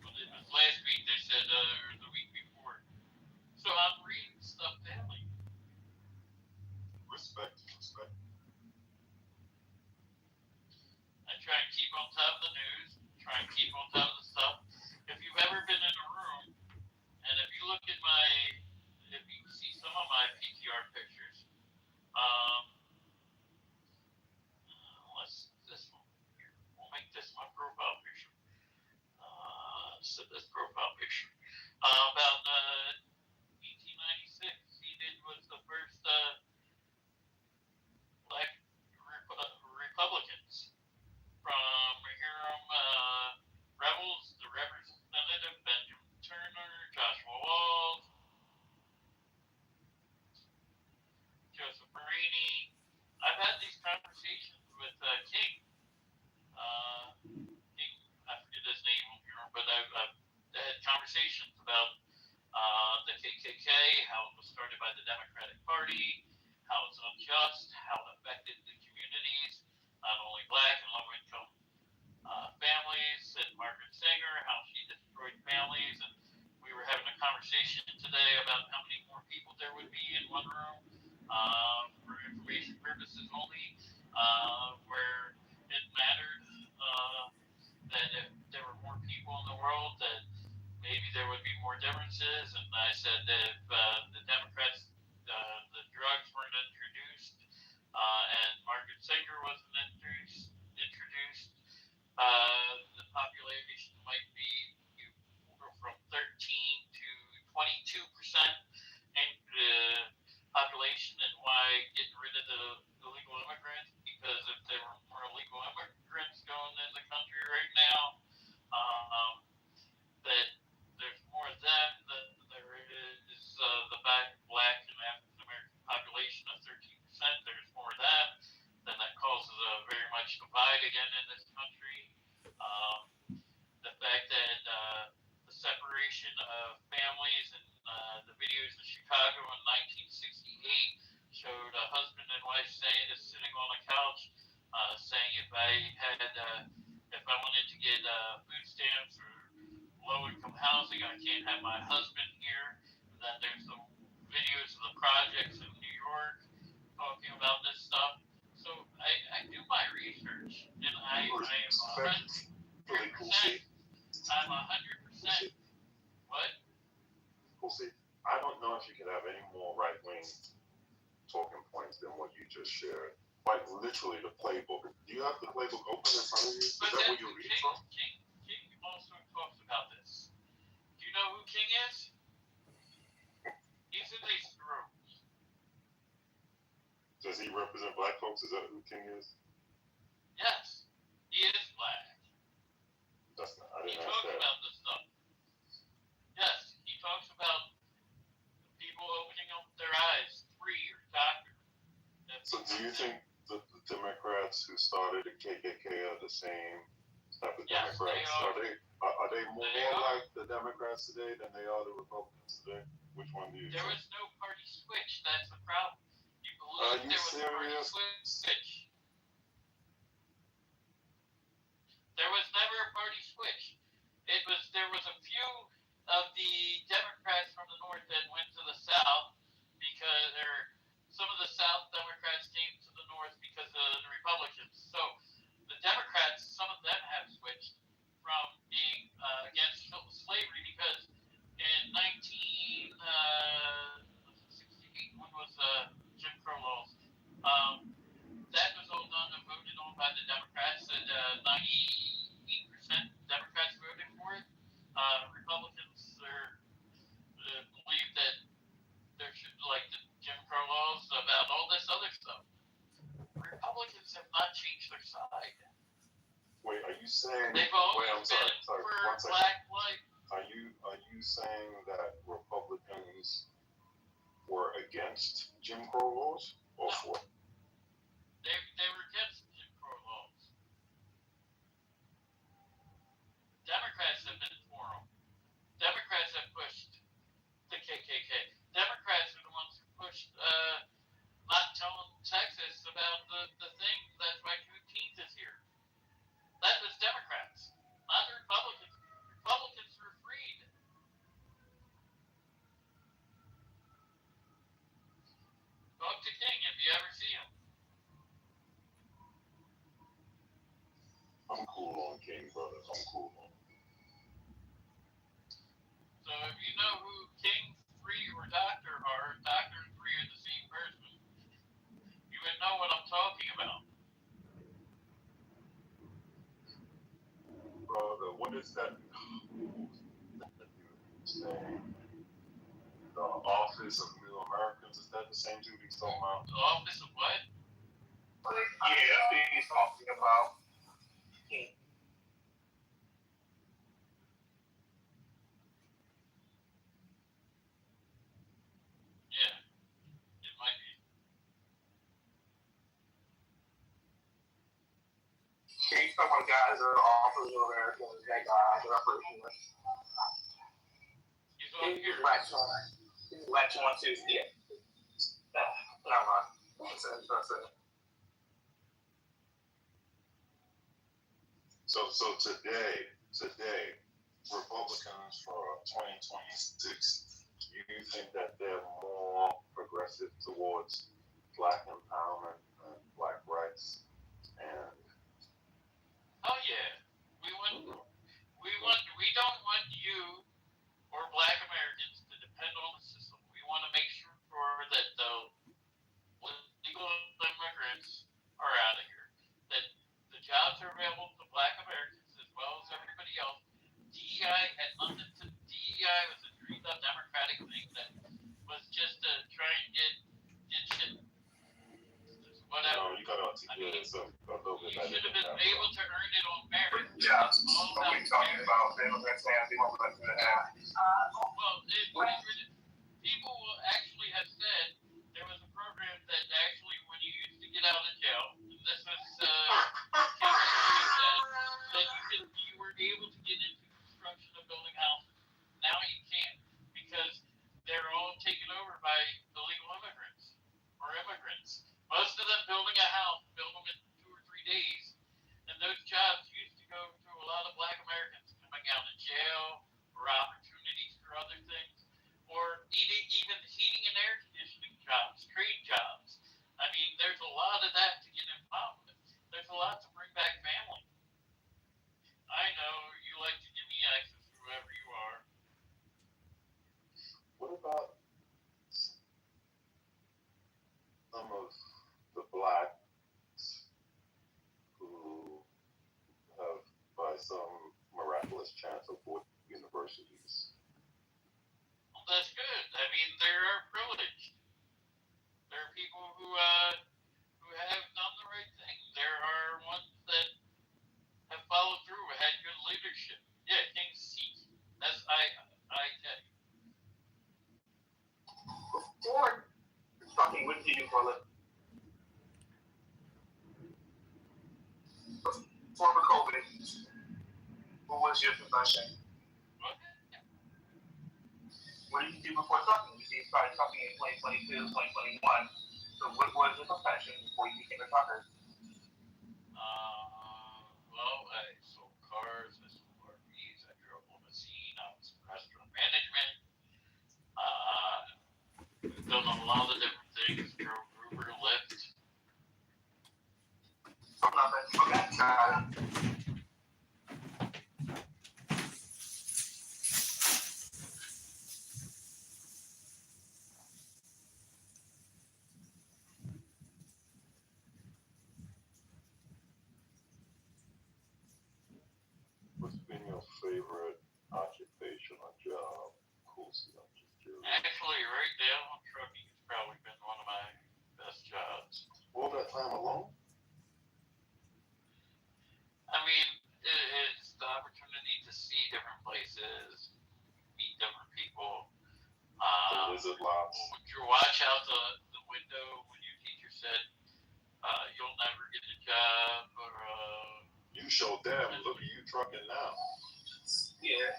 But it was last week, they said, or the week before. So I'm reading stuff daily. Respect. I try and keep on top of the news, try and keep on top of the stuff. If you've ever been in a room, and if you look at if you see some of my PTR pictures, this one here, we'll make this my profile picture. So this profile picture. About 1896, he was the first black Republicans. From Hiram Rebels, the Representative Benjamin Turner, Joshua Walls, Joseph Marini. I've had these conversations with King. King, I forget his name here, but I've had conversations about the KKK, how it was started by the Democratic Party, how it's unjust, how it affected the communities, not only black and low-income families, and Margaret Sanger, how she destroyed families, and we were having a conversation today about how many more people there would be in one room for information purposes only, where it mattered that if there were more people in the world, that maybe there would be more differences, and I said that if the Democrats, the drugs weren't introduced, and Margaret Sanger wasn't introduced, the population might be from 13 to 22% in the population, and why getting rid of the illegal immigrants, because if there were more illegal immigrants going in the country right now, that there's more of them than there is the black and African American population of 13%. There's more of them, then that causes a very much divide again in this country. The fact that the separation of families and the videos in Chicago in 1968 showed a husband and wife sitting on a couch saying if I wanted to get food stamps or low-income housing, I can't have my husband here. And then there's the videos of the projects in New York talking about this stuff. So I do my research, and I am 100%. I'm 100%. What? Well, see, I don't know if you could have any more right-wing talking points than what you just shared. Like literally the playbook. Do you have the playbook open in front of you? Is that where you read from? King also talks about this. Do you know who King is? He's in these rooms. Does he represent black folks? Is that who King is? Yes, he is black. That's not. I He didn't talks ask that. about this stuff. Yes, he talks about people opening up their eyes, free or doctor. So do you think the Democrats who started the KKK are the same type of Democrats? Are they more like the Democrats today than they are the Republicans today? Which one do you There think? was no party switch. That's the problem. You Are believe you there was a party serious? switch. There was never a party switch. There was a few of the Democrats from the north that went to the south because some of the South Democrats came to the north because of the Republicans. So the Democrats, some of them have switched from being against slavery because in 1968, when was Jim Crow laws, that was all done and voted on by the Democrats, and 98% Democrats voted for it. Republicans believe that there should, like the Jim Crow laws, about all this other stuff. Republicans have not changed their side. Wait, are you saying? They've always wait, I'm sorry, been sorry. for One second. black life. Are you saying that Republicans were against Jim Crow laws or for? They were against Jim Crow laws. Democrats have been for them. Democrats have pushed the KKK. Democrats are the ones who pushed not telling Texas about the thing. That's why Juneteenth is here. That was Democrats, not the Republicans. Republicans were freed. Talk to King if you ever see him. I'm cool on King, brother. I'm cool on. So if you know who King 3 or Doctor are, Doctor and 3 are the same person, you would know what I'm talking about. Brother, what is that? The Office of New Americans, is that the same dude he's talking about? The Office of what? Yeah, that's what he's talking about. Yeah, it might be. He's talking about guys that are Office of Americans, that guy, the operationalist. He's on here. Latch on to, yeah. Never mind. That's it. So today, Republicans for 2026, you think that they're more progressive towards black empowerment and black rights and Oh yeah, we don't want you or black Americans to depend on the system. We want to make sure that the legal immigrants are out of here, that the jobs are available to black Americans as well as everybody else. DEI had nothing to. DEI was a dreamed up Democratic thing that was just to try and get shit. Whatever. you gotta articulate yourself a little bit better. You should have been able to earn it on merit. Yeah, what we talking about, immigrants and people less than half. Well, people will actually have said there was a program that actually, when you used to get out of jail, this was that you were able to get into construction of building houses. Now you can't because they're all taken over by illegal immigrants or immigrants. Most of them building a house, build them in 2 or 3 days, and those jobs used to go to a lot of black Americans coming out of jail or opportunities for other things, or even heating and air conditioning jobs, trade jobs. I mean, there's a lot of that to get involved with. There's a lot to bring back family. I know you like to give me access to whoever you are. What about some of the blacks who have, by some miraculous chance, avoided universities? Well, that's good. I mean, they are privileged. There are people who have done the right thing. There are ones that have followed through, had good leadership. Yeah, King's seat. That's I tell you. Or fucking what do you do for a living? Former COVID, who was your profession? What did you do before trucking? You see, you started trucking in 2022, 2021. So what was your profession before you became a trucker? Well, I sold cars, I sold RVs, I drove limousine, I was in restaurant management. Done a lot of different things, drove Uber, Lyft. What's been your favorite occupation or job? Cool. Actually, right now, trucking has probably been one of my best jobs. All that time alone? I mean, it's the opportunity to see different places, meet different people. Visit lots. Would you watch out the window when your teacher said, you'll never get a job, or you showed them, look at you trucking now. Yeah.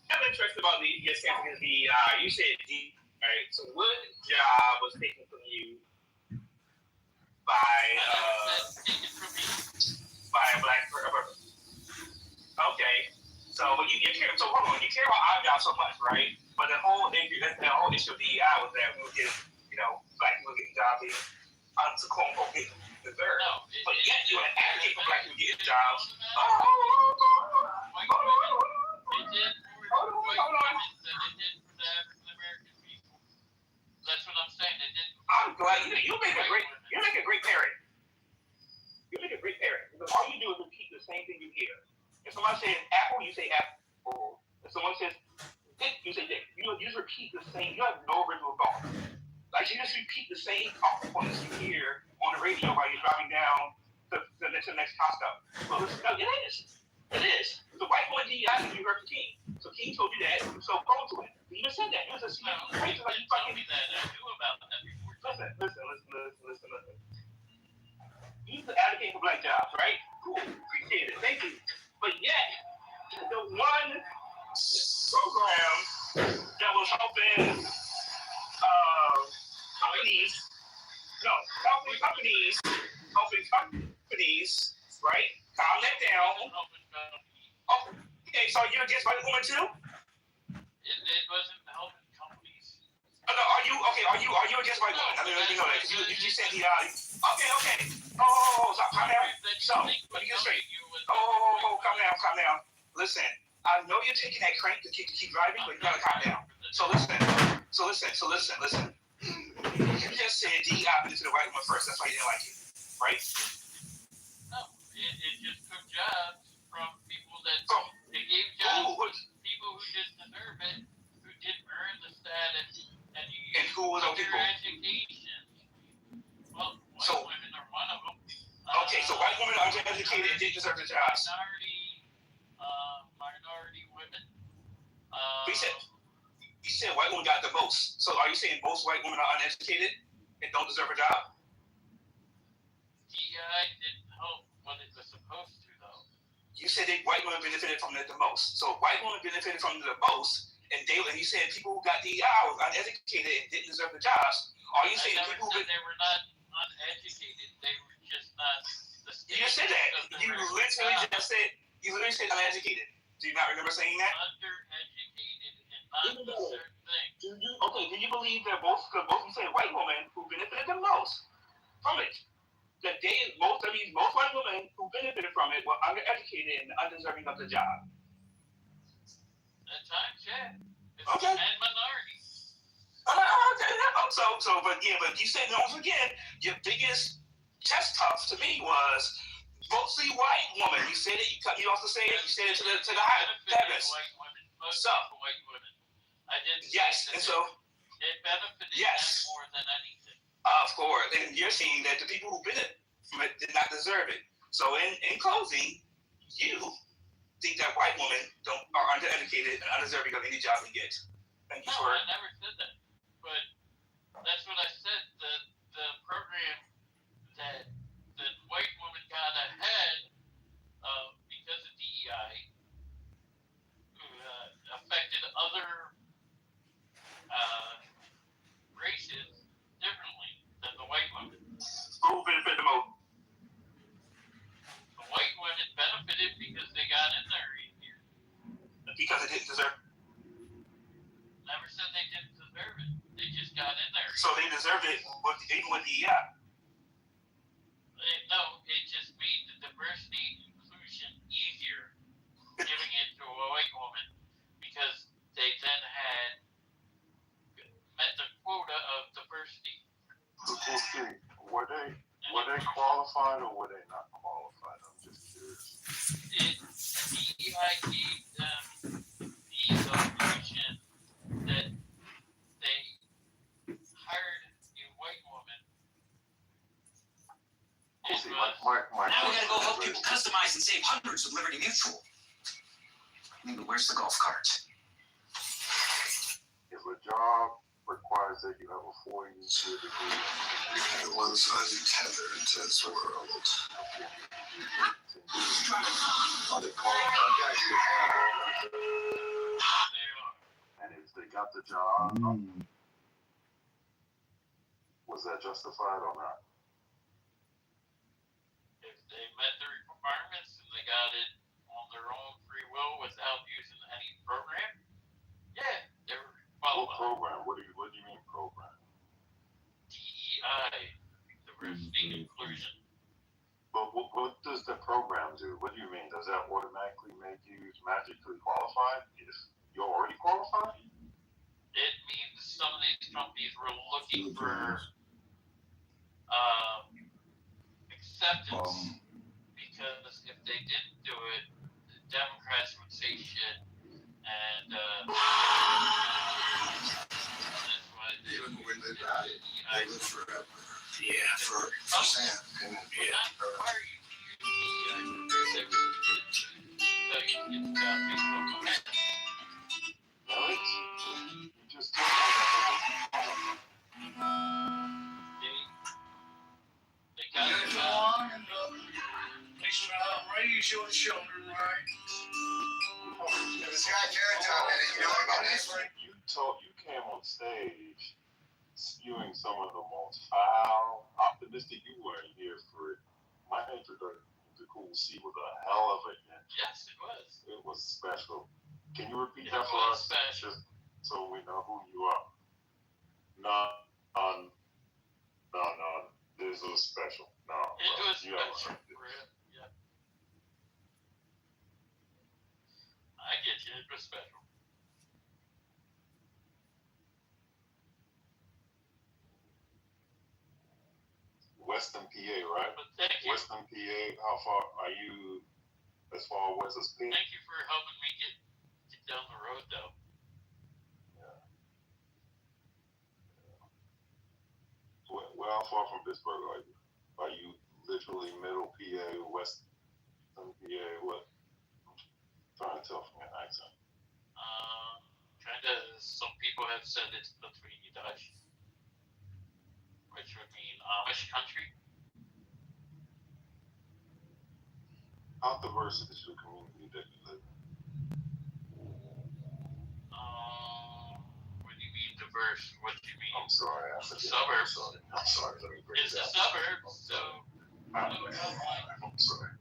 I'm interested about your stance against DEI. You said D, right? So what job was taken from you by a black person? Okay. So when you care, so hold on, you care about our job so much, right? But the whole issue of DEI was that we were getting, black people getting jobs to quote unquote get deserved. No, but yet you want to advocate for black people getting jobs. That's what I'm saying. It didn't. I'm glad you make a great parent. You make a great parent because all you do is repeat the same thing you hear. If someone says apple, you say apple. If someone says dick, you say dick. You just repeat the same. You have no original thought. Like you just repeat the same talking points you hear on the radio while you're driving down to the next Costco. Well, it is. It is. The white boy DEI you heard from King. So King told you that. You so prone to it. He even said that. He was a like you fucking me that. I knew about that before. Listen. You used to advocate for black jobs, right? Cool. Appreciate it. Thank you. But yet, the one program that was helping companies, right? Calm that down. Okay, so you're against white women too? It wasn't helping companies. No, are you against white women? I mean, let me know that. You said the okay. So calm down. So let me get straight. Calm down. Listen, I know you're taking that crank to keep driving, but you gotta calm down. So listen. You just said DEI to the white woman first. That's why you didn't like it, right? No, it just took jobs from people that they gave jobs to people who didn't deserve it, who didn't earn the status, and who were those people? Education. Well, white women are one of them. Okay, so white women are uneducated and didn't deserve the jobs. Minority women. You said white women got the most. So are you saying most white women are uneducated and don't deserve a job? DEI didn't help what it was supposed to, though. You said that white women benefited from it the most. So white women benefited from it the most, and you said people who got DEI were uneducated and didn't deserve the jobs. Are you saying people who they were not uneducated? They were just not. You just said that. You literally said uneducated. Do you not remember saying that? Undereducated and not a certain thing. Okay, do you believe that both you said white women who benefited the most from it? That most white women who benefited from it were undereducated and undeserving of the job. At times, yeah. Okay. And minorities. But you said once again, your biggest test tough to me was mostly white woman. You said it. You also say it. You said it to the heavens. White women. White women. I didn't. Yes, and so it benefited them more than anything. Of course, and you're saying that the people who benefited from it did not deserve it. So in closing, you think that white women are undereducated and undeserving of any job they get. Thank you for it. I never said that, but that's what I said. The program that white women got ahead of because of DEI in there. So they deserved it, even with the No, it just made the diversity inclusion easier, giving it to a white woman, because they then had met the quota of diversity. Were they qualified or were they not qualified? I'm just curious. DEI gave them the illusion that they hired a white woman. Now we gotta go help people customize and save hundreds with Liberty Mutual. Maybe where's the golf carts? If a job requires that you have a 4-year degree, Once untethered to this world. are they qualified? And if they got the job, was that justified or not? If they met the requirements and they got it on their own free will without using any program, yeah, they were What qualified. program? What do you mean program? DEI, diversity inclusion. But what does the program do? What do you mean? Does that automatically make you magically qualified if you're already qualified? It means some of these companies were looking for acceptance, because if they didn't do it, the Democrats would say shit, and that's why they Even when they die, they live forever. Yeah, for Sam. Why are you DEI? They would tell you to get the job Facebook. Alex, you just told me that. They got the job. Next time, raise your children right. If it's got carrots on it, you know about this? You came on stage spewing some of the most foul, optimistic. You weren't here for it. My introduction to Cool C was a hell of a hit. Yes, it was. It was special. Can you repeat It that for was us? special. Just so we know who you are. No. This was special. No. It was you special. Yeah. I get you. It was special. Western PA, right? But thank you. Western PA, how far are you as far west as P? Thank you for helping me get down the road, though. Well, how far from Pittsburgh are you? Are you literally middle PA, western PA? What? I'm trying to tell from your accent. Some people have said it's between Dutch, which would mean Amish country. How diverse is your community that you live in? When you mean diverse, what do you mean? I'm sorry, I It's said the suburbs. I'm sorry, let me break It's it the down. suburbs, so. I'm sorry.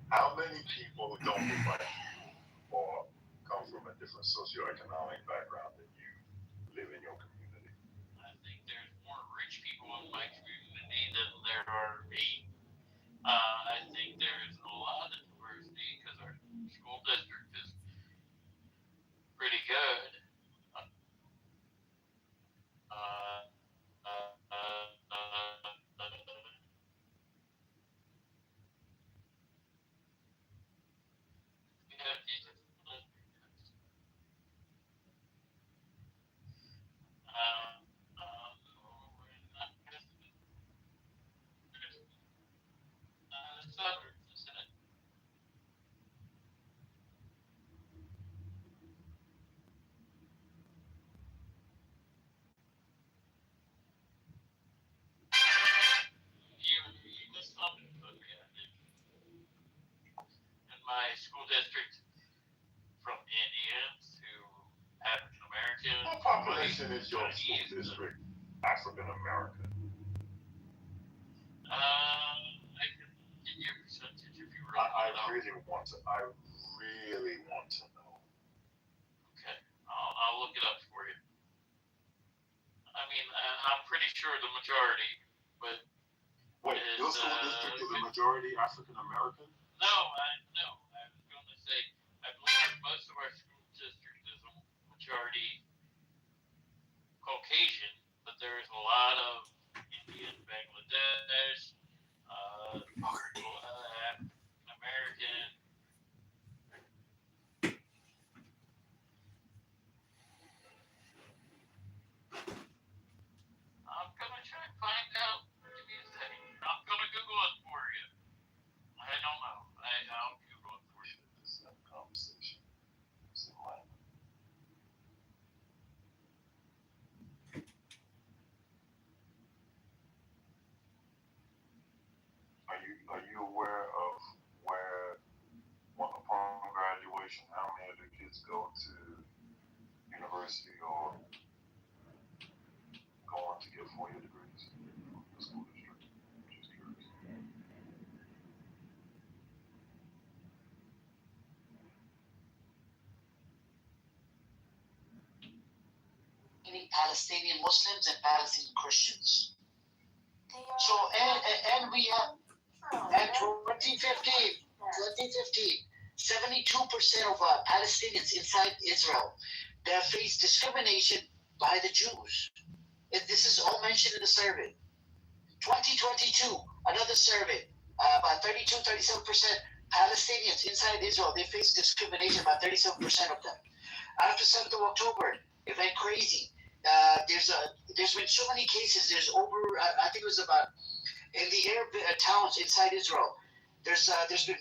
How many people don't look like you or come from a different socioeconomic background than you live in your community? I think there's more rich people in my community than there are me. I think there's a lot of diversity because our school district is pretty good. My school district, from Indians to African American. What population is your school district African American? I can give you a percentage if you really I want to know. I really want to know. Okay, I'll look it up for you. I mean, I'm pretty sure the majority, but Wait, your school district is a majority African American? no, I was going to say I believe most of our school district is a majority Caucasian, but there's a lot of Indian, Bangladesh, American. I'm gonna try and find out. Give me a second. I'm gonna Google it for you. I don't know. I'll Google it for you. This conversation. Are you aware of where upon graduation how many of the kids go to university or go on to get 4-year degrees from the school district? Just curious. Palestinian Muslims and Palestinian Christians. So, and we have, at 2015, 72% of Palestinians inside Israel, they face discrimination by the Jews. This is all mentioned in the survey. 2022, another survey, about 37% Palestinians inside Israel, they face discrimination, about 37% of them. After 7th of October, it went crazy. There's been so many cases. There's over, I think it was about, in the Arab towns inside Israel, there's been,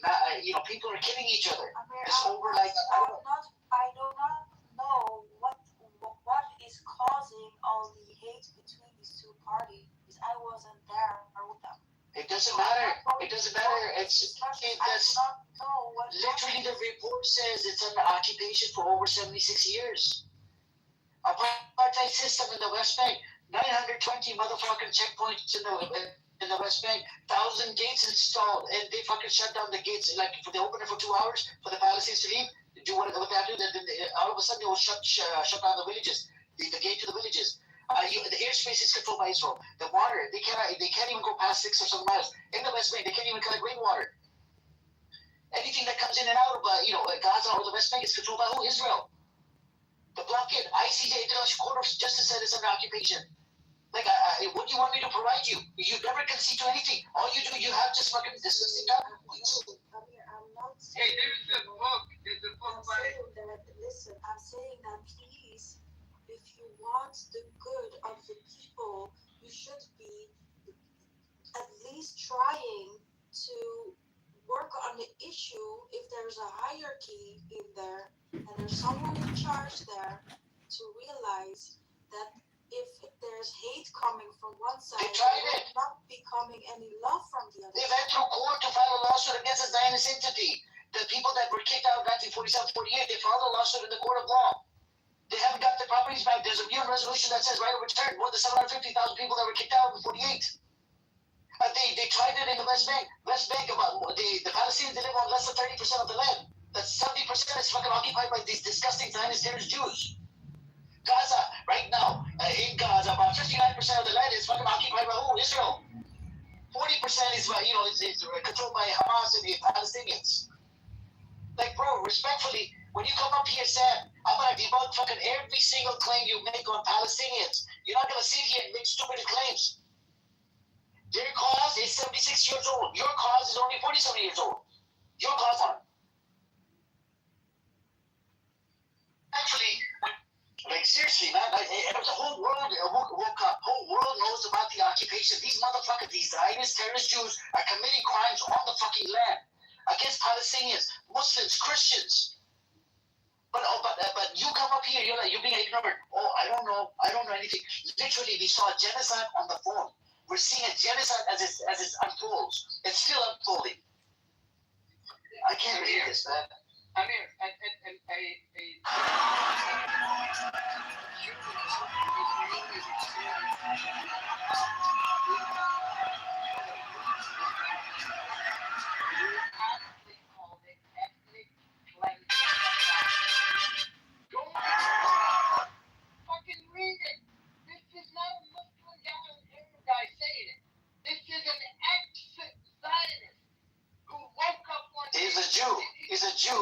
people are killing each other. It's over like. I do not know what is causing all the hate between these two parties. I wasn't there with them. It doesn't matter. It doesn't matter. That's literally the report says it's under occupation for over 76 years. Apartheid system in the West Bank, 920 motherfucking checkpoints in the West Bank, 1,000 gates installed, and they fucking shut down the gates. Like they open it for 2 hours for the Palestinians to leave, do what they have to do. Then all of a sudden they will shut down the villages, the gate to the villages. The airspace is controlled by Israel. The water, they can't even go past 6 or 7 miles. In the West Bank, they can't even collect rainwater. Anything that comes in and out of Gaza or the West Bank is controlled by who? Israel. The blockade, ICJ, International Court of Justice said it's under occupation. Like, what do you want me to provide you? You never concede to anything. All you do, you have just fucking disgusting documents. Hey, there's a book. There's a book by. I'm saying that please, if you want the good of the people, you should be at least trying to work on the issue if there's a hierarchy in there and there's someone in charge there to realize that if there's hate coming from one side, there will not be coming any love from the other side. They went through court to file a lawsuit against the Zionist entity. The people that were kicked out in 1947-48, they filed a lawsuit in the court of law. They haven't got their properties back. There's a UN resolution that says right of return. More than 750,000 people that were kicked out in 48. They tried it in the West Bank. The Palestinians, they live on less than 30% of the land. That's 70% is fucking occupied by these disgusting Zionist terrorist Jews. Gaza, right now, in Gaza, about 59% of the land is fucking occupied by who? Israel. 40% is controlled by Hamas and the Palestinians. Like, bro, respectfully, when you come up here, Sam, I'm gonna debunk fucking every single claim you make on Palestinians. You're not gonna sit here and make stupid claims. Their cause is 76 years old. Your cause is only 47 years old. Your cause on. Actually, like seriously, man, the whole world woke up. Whole world knows about the occupation. These motherfuckers, these Zionist terrorist Jews are committing crimes on the fucking land against Palestinians, Muslims, Christians. But you come up here, you're being ignorant. Oh, I don't know anything. Literally, we saw genocide on the phone. We're seeing a genocide as it unfolds. It's still unfolding. I can't read this, man. I mean, fucking read it. This is not a Muslim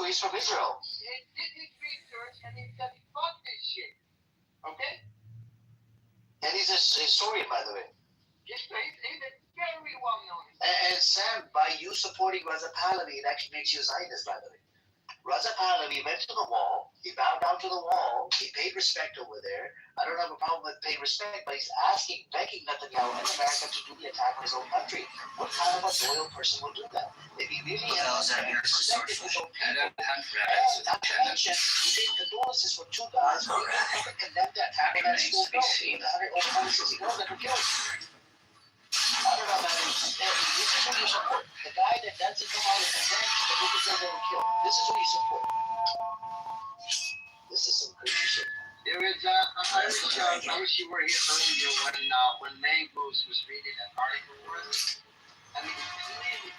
he's from Israel. He did his research and he said he fucked this shit. Okay? And he's a historian, by the way. He's a very well known. And Sam, by you supporting Raza Pahlavi, it actually makes you a Zionist, by the way. Raza Pahlavi went to the wall, he bowed down to the wall, he paid respect over there. I don't have a problem with paying respect, but he's begging Netanyahu and America to do the attack on his own country. What kind of a loyal person would do that? If he really has respect for his own people, and not to mention, he gave condolences for two guys who condemned the attack on that school with 160 girls that were killed. I don't know, man. This is what you support. The guy that doesn't come out and condemn the niggas that were killed. This is what you support. This is some crazy shit. There is I wish you were here earlier when May Bruce was reading an article for us. I mean, clearly,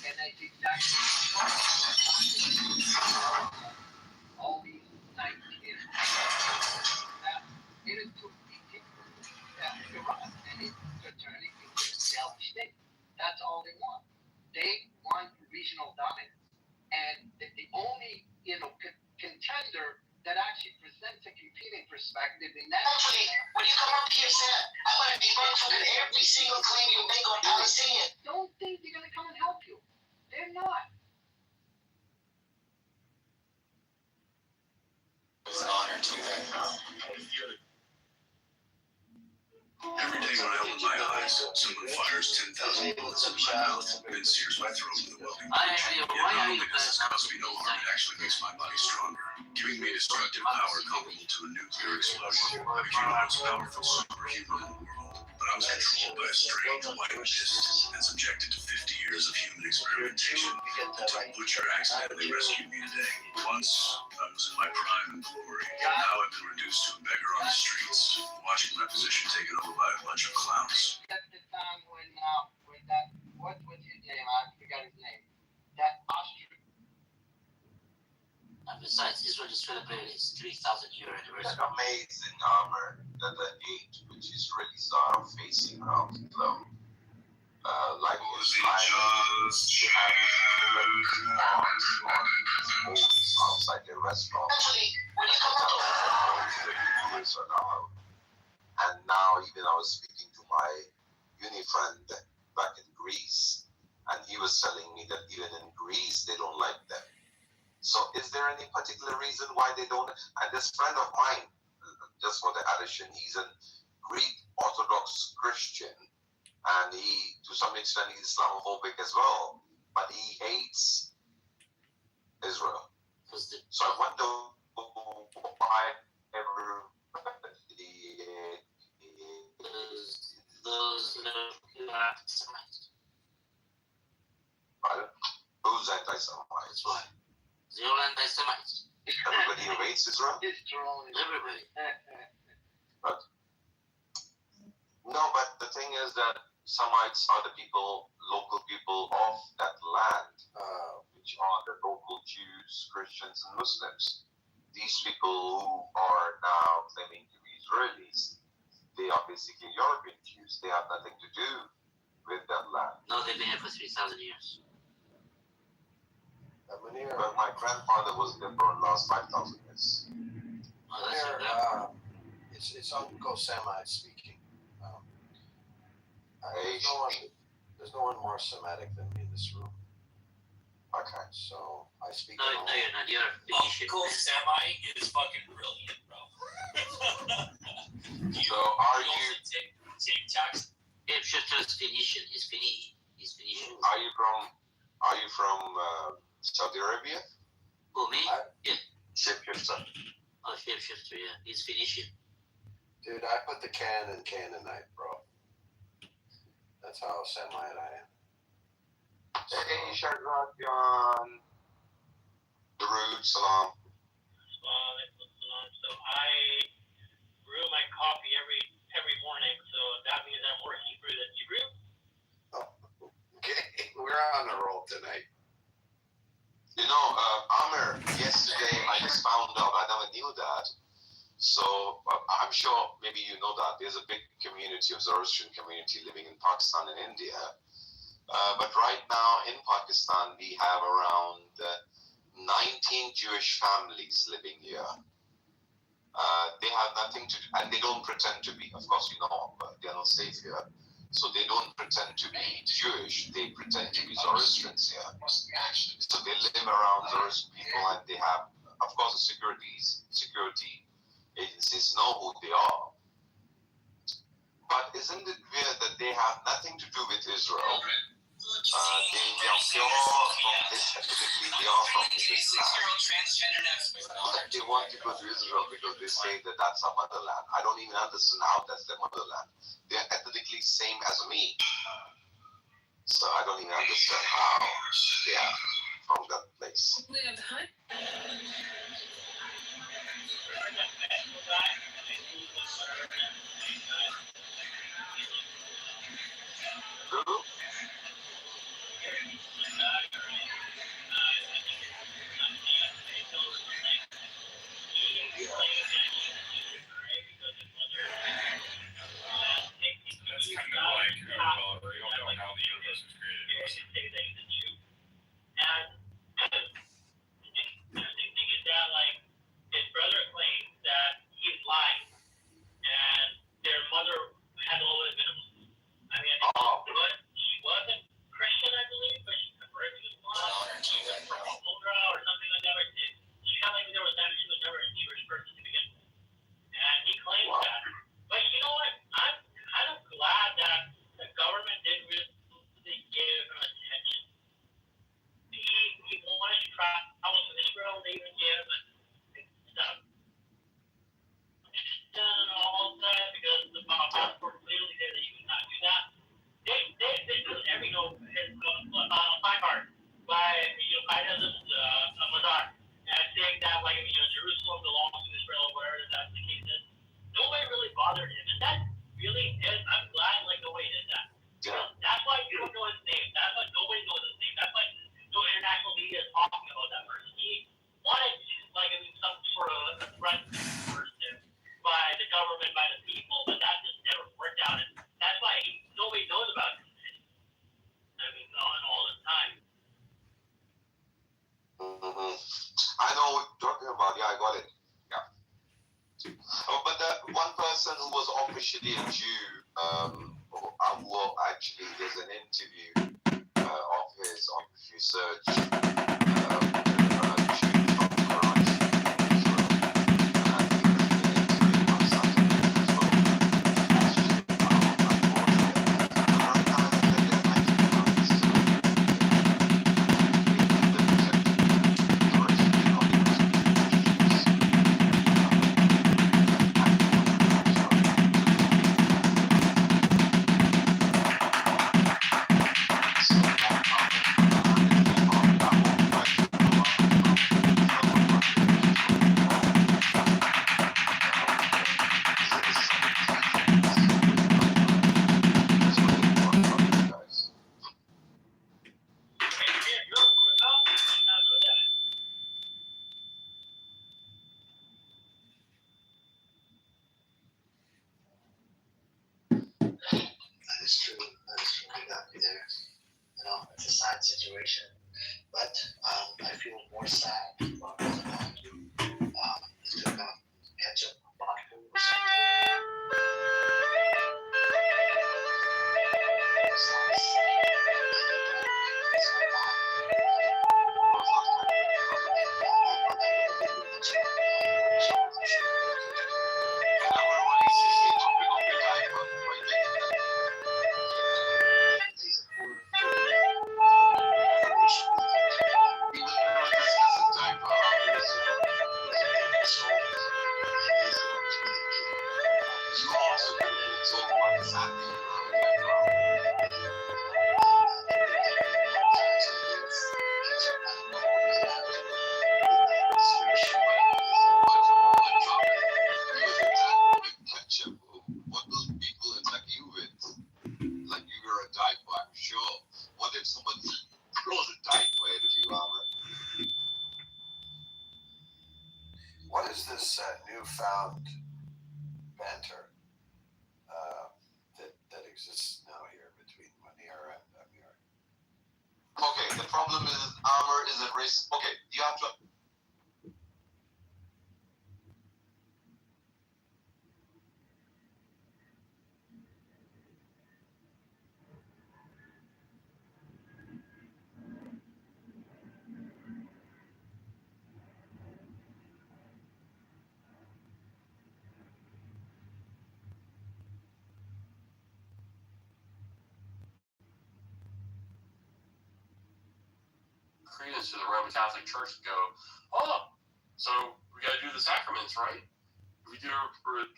and that's exactly all these nice kids. It is to corrupt and it's to turn it into a self-state. That's all they want. They want regional dominance. And the only, contender that actually presents a competing perspective in that. Actually, when you come up here, Sam, I'm going to debunk every single claim you make on Palestinian. Don't think they're going to come and help you. They're not. It's an honor to that. Every day when I open my eyes, someone fires 10,000 bullets in my mouth and sears my throat with a welding. Yet not only does this cause me no harm, it actually makes my body stronger, giving me destructive power comparable to a nuclear explosion. I became the most powerful superhuman in the world, but I was controlled by a strange white mist and subjected to 50 years of human experimentation until Butcher accidentally rescued me today. Once, I was in my prime and glory. Now I've been reduced to a beggar on the streets, watching my position taken over by a bunch of clowns. That's the time when that, what's his name? I forgot his name. That Austrian. And besides, Israel is celebrating its 3,000-year anniversary. That amazing armor that the age which is really sort of facing around the globe. Like outside the restaurant. Actually, when you come out and now even I was speaking to my uni friend back in Greece, and he was telling me that even in Greece they don't like them. So is there any particular reason why they don't? And this friend of mine, just for the addition, he's a Greek Orthodox Christian, and he, to some extent, he's Islamophobic as well, but he hates Israel. So I wonder why who's anti-Semite? That's why. Zero anti-Semites. Everybody who hates Israel? Everybody. But no, but the thing is that Semites are the people, local people of that land, which are the local Jews, Christians, and Muslims. These people who are now claiming to be Israelis, they are basically European Jews. They have nothing to do with that land. No, they've been here for 3,000 years. But my grandfather was there for the last 5,000 years. It's Uncle Semite speaking. There's no one more Semitic than me in this room. Okay. So I speak. No, you're not. You're Uncle Semite is fucking brilliant, bro. So are you? Take tax. Shifter's Phoenician. He's Phoenician. Are you from Saudi Arabia? Who, me? Yeah. Shifter. Oh, Shifter, yeah. He's Phoenician. Dude, I put the can in Canaanite, bro. That's how Semite I am. Hey, Shahrzad, John. Darood, Salam. So I brew my coffee every morning, so that means I'm more Hebrew than Hebrew. Oh, okay, we're on a roll tonight. You know, Amr, yesterday I just found out, I never knew that So I'm sure maybe you know that there's a big community of Zoroastrian community living in Pakistan and India. But right now in Pakistan, we have around 19 Jewish families living here. They have nothing to do, and they don't pretend to be. Of course, you know, they're not safe here. So they don't pretend to be Jewish, they pretend to be Zoroastrians here. So they live around Zoroastrian people, and they have, of course, the security agencies know who they are. But isn't it weird that they have nothing to do with Israel? They are pure from this, specifically, they are from Islam. But they want to go to Israel because they say that that's our motherland. I don't even understand how that's their motherland. They are ethnically same as me. So I don't even understand how they are from that place. Who? That's kind of like, we don't know how the universe was created. And the interesting thing is that, like, his brother claims that he's lying, and their mother has always been a Muslim. I mean, but she wasn't Christian, I believe, but she converted to Islam. She went from Umrah or something like that. Or she felt like she was never a Jewish person to begin with. And he claims that. But you know what? I'm kind of glad that the government didn't really give him attention. He wanted to travel to Israel. They even gave him stuff. And all that because the passport clearly said that he could not do that. They do every fine art by Mazar and saying that like Jerusalem belongs to Israel or whatever that's the case is. Nobody really bothered him, and that really is. I'm glad like nobody did that. That's why you don't know his name. That's why nobody knows his name. That's why no international media is talking about that person. He wanted some sort of threat person by the government, by the people, but that just never worked out. And that's why nobody knows about him. I mean, all the time. Mm-hmm. I know what you're talking about. Yeah, I got it. Yeah. But the one person who was officially a Jew, who actually there's an interview of his on if you search. That is true. We got me there. You know, it's a sad situation, but I feel more sad about what's about to. It's gonna catch up a lot or this newfound banter that exists now here between Munir and Amir. Okay, the problem is Amr is at risk. Okay, you have to. Credence to the Roman Catholic Church and go, oh, so we got to do the sacraments, right? If we do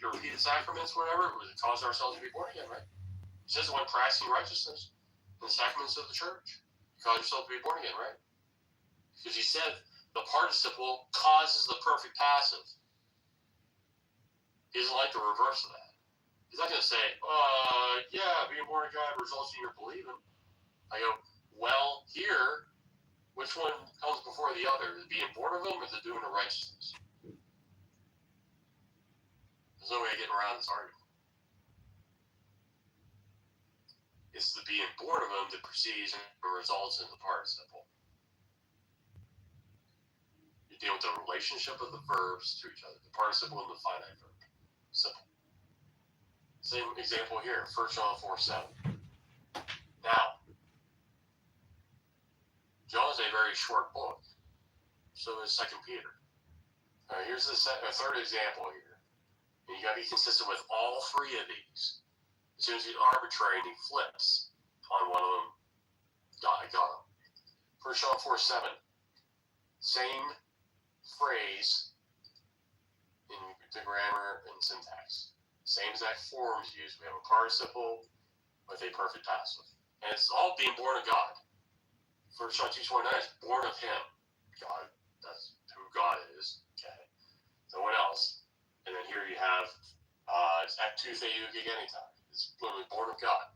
repeat the sacraments, whatever, it cause ourselves to be born again, right? It says when practicing righteousness in the sacraments of the church, you cause yourself to be born again, right? Because he said the participle causes the perfect passive. He doesn't like the reverse of that. He's not going to say, yeah, being born of God results in your believing. I go, well, here, which one comes before the other? The being born of them or the doing of righteousness? There's no way of getting around this argument. It's the being born of them that precedes and results in the participle. You deal with the relationship of the verbs to each other, the participle and the finite verb. Simple. Same example here, 1 John 4:7. Now, John is a very short book. So is 2 Peter. All right, here's a third example here. And you got to be consistent with all three of these. As soon as he's arbitrary and he flips on one of them, I got him. 1 John 4:7. Same phrase in the grammar and syntax. Same exact forms used. We have a participle with a perfect passive. And it's all being born of God. 1 John 2:29 is born of him. God. That's who God is. Okay. So what else? And then here you have it's actu theou gigantitai. It's literally born of God.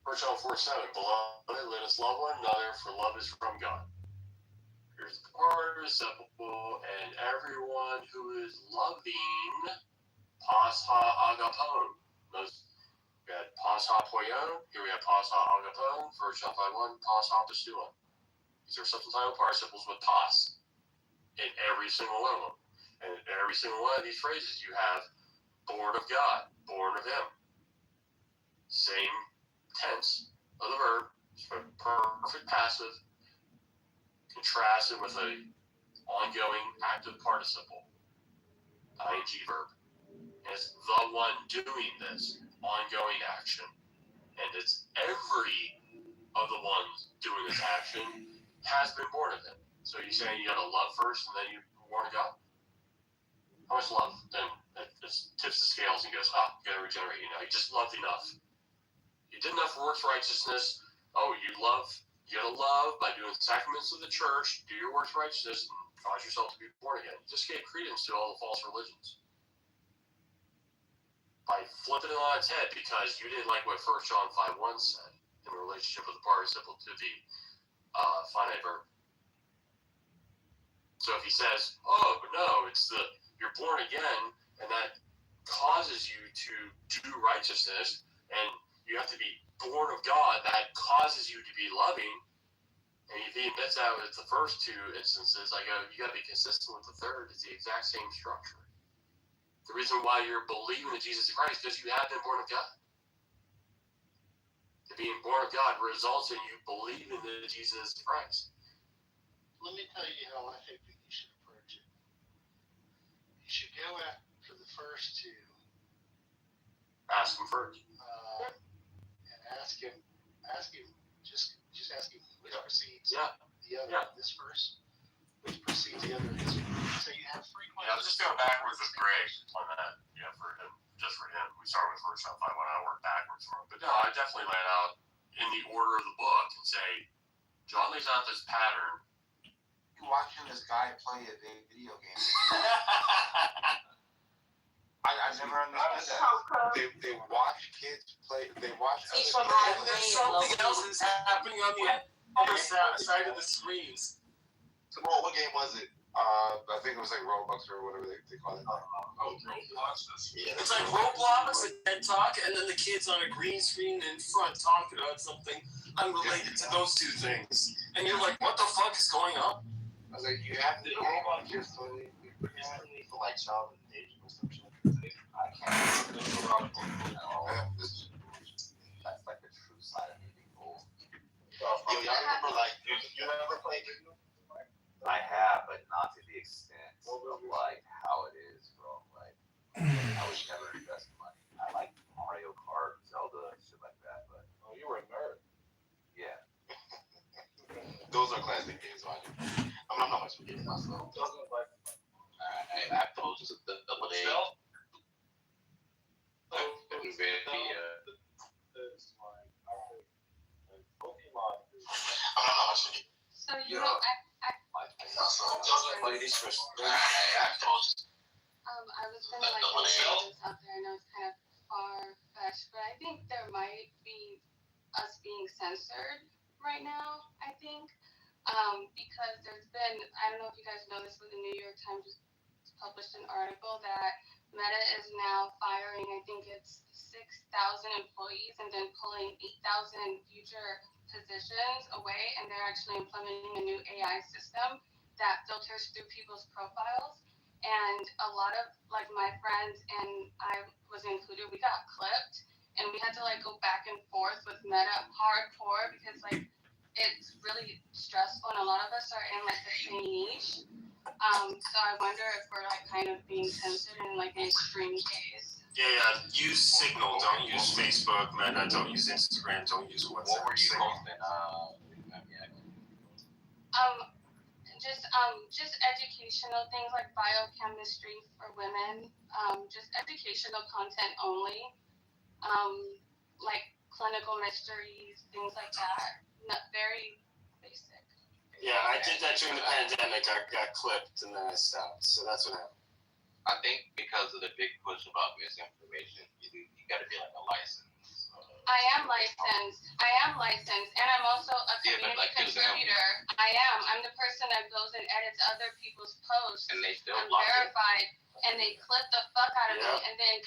1 John 4:7. Beloved, let us love one another, for love is from God. Here's the participle, and everyone who is loving, pas ha agapon. We had pas ha poion. Here we have pas ha agapon. 1 John 5:1. Pas ha pistuon. These are substantial participles with pas in every single one of them. And in every single one of these phrases, you have born of God, born of him. Same tense of the verb, perfect passive, contrasted with a ongoing active participle, ing verb. And it's the one doing this ongoing action. And it's every of the ones doing this action has been born of him. So you're saying you got to love first and then you're born of God? How much love? Then it just tips the scales and goes, you got to regenerate. You just loved enough. You did enough works righteousness. You got to love by doing the sacraments of the church, do your works righteousness, and cause yourself to be born again. You just gave credence to all the false religions by flipping it on its head because you didn't like what 1 John 5:1 said in the relationship of the participle to the finite verb. So if he says, no, it's you're born again, and that causes you to do righteousness, and you have to be born of God, that causes you to be loving, and if he admits that with the first two instances, I go, you got to be consistent with the third. It's the exact same structure. The reason why you're believing in Jesus Christ is because you have been born of God. Being born of God results in you believing in Jesus Christ. Let me tell you how I think that you should approach it. You should go after the first two. Ask him first. And ask him, just ask him which precedes the other. Yeah. This verse, which precedes the other. So you have three questions. Yeah, let's just go backwards with Greg on that. Yeah, for him, just for him. We start with 1 John 5:1. I work backwards for him. But no, I definitely lay it out in the order of the book and say, John lays out this pattern. You're watching this guy play a video game. I never understood that. They watch kids play. They watch other kids. And then something else is happening on the other side of the screens. Tomorrow, what game was it? I think it was like Roblox or whatever they call it. It's like Roblox and TED Talk, and then the kids on a green screen in front talking about something unrelated to those two things. And you're like, what the fuck is going on? I was like, you have to just totally for like child engagement or some shit. I can't. That's like the true side of being old. Y'all remember like you ever played video? I have, but not to the extent of like how it is, bro. Like I would never invest money. I like Mario Kart, Zelda, shit like that. But you were a nerd. Yeah. Those are classic games, man. I'm not much of a gamer myself. I posted the other day. So you know, Ladies first. I was gonna like throw this out there. I know it's kind of far-fetched, but I think there might be us being censored right now. I think because there's been, I don't know if you guys know this, but the New York Times just published an article that Meta is now firing, I think it's 6,000 employees and then pulling 8,000 future positions away, and they're actually implementing a new AI system that filters through people's profiles. And a lot of like my friends and I was included, we got clipped and we had to like go back and forth with Meta hardcore because like it's really stressful and a lot of us are in like the same niche. So I wonder if we're like kind of being censored in like an extreme case. Yeah. Use Signal. Don't use Facebook, Meta. Don't use Instagram. Don't use WhatsApp. What were you posting? Just educational things like biochemistry for women. Just educational content only. Like clinical mysteries, things like that. Not very basic. Yeah, I did that during the pandemic. I got clipped and then I stopped. So that's what happened. I think because of the big push about misinformation, you got to be like a license. I am licensed, and I'm also a community contributor. I'm the person that goes and edits other people's posts. And they still I'm block verified, and they clip the fuck out of me, and then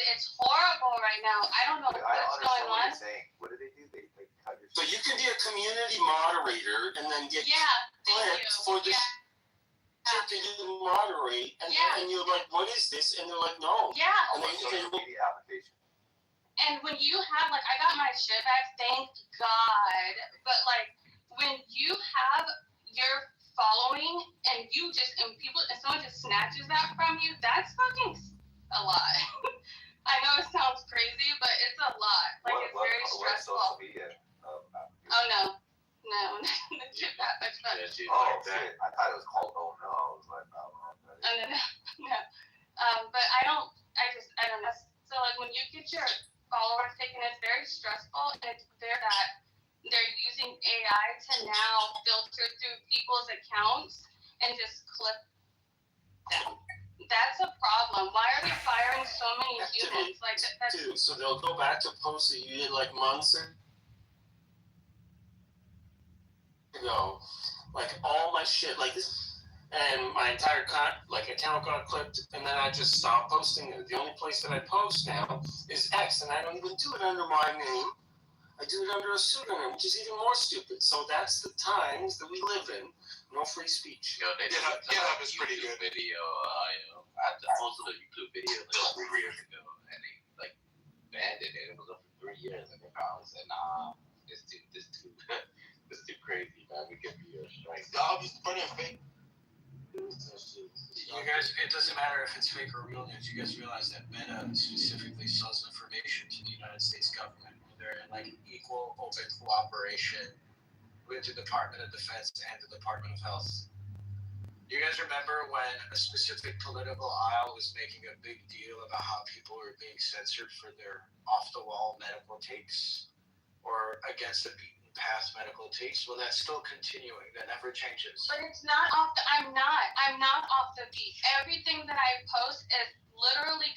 it's horrible right now. I don't know what's going on. What do they do? They cut your. So you can be a community moderator and then get clipped for the shit that you moderate, and you're like, what is this? And they're like, no. Yeah. And then social media application. And when you have, like, I got my shit back, thank God. But, like, when you have your following and you just, and someone just snatches that from you, that's fucking a lot. I know it sounds crazy, but it's a lot. Like, it's very stressful. Social media? Oh, no. No, not that much fun. Shit. I thought it was called Oh No. I was like, no. No. But I don't know. So, like, when you get your followers taken, it's very stressful, and it's clear that they're using AI to now filter through people's accounts and just clip them. That's a problem. Why are they firing so many humans? Like that's Dude, so they'll go back to posts that you did like months ago, like all my shit, like this. And my entire account got clipped, and then I just stopped posting it. The only place that I post now is X, and I don't even do it under my name. I do it under a pseudonym, which is even more stupid. So that's the times that we live in. No free speech. GitHub is pretty good. Video, I posted a YouTube video like 3 years ago, and they like banned it, and it was up for 3 years, and they finally said, nah, it's too crazy, man. We give you a strike. Y'all be putting fake. You guys, it doesn't matter if it's fake or real news. You guys realize that Meta specifically sells information to the United States government. They're in like equal open cooperation with the Department of Defense and the Department of Health. You guys remember when a specific political aisle was making a big deal about how people were being censored for their off-the-wall medical takes or against the beaten path medical takes? Well, that's still continuing. That never changes. But it's not off the, I'm not off the beat. Everything that I post is literally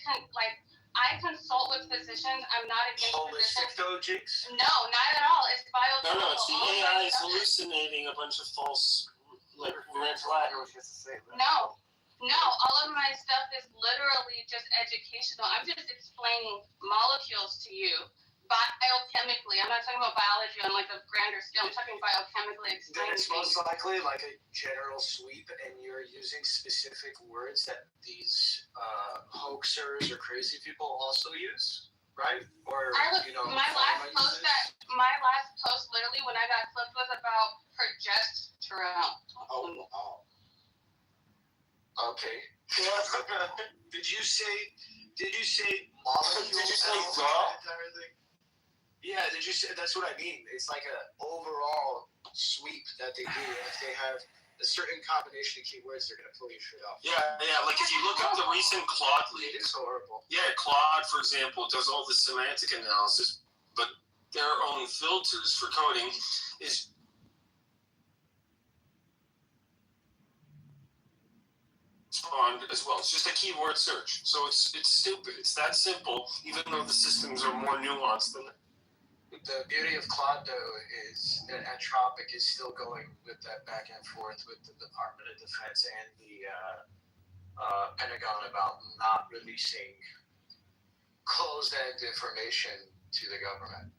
I consult with physicians. I'm not against holistic physicians. No, not at all. It's biochemical. No, it's the AI is hallucinating a bunch of false like red flag or just to say that? No, all of my stuff is literally just educational. I'm just explaining molecules to you biochemically. I'm not talking about biology on like a grander scale. I'm talking biochemically Then explaining it's things. most likely like a general sweep, and you're using specific words that these hoaxers or crazy people also use, right? Or my last post literally when I got clipped was about progesterone. Oh. Okay. Did you say molecules? Did you say the? Entire thing? Yeah, did you say? That's what I mean. It's like an overall sweep that they do. If they have a certain combination of keywords, they're gonna pull your shit off. Yeah. Like if you look up the recent Claude It leaks, is horrible. yeah, Claude, for example, does all the semantic analysis, but their own filters for coding is spawned as well. It's just a keyword search, so it's stupid. It's that simple, even though the systems are more nuanced than that. The beauty of Claude, though, is that Anthropic is still going with that back and forth with the Department of Defense and the Pentagon about not releasing closed-end information to the government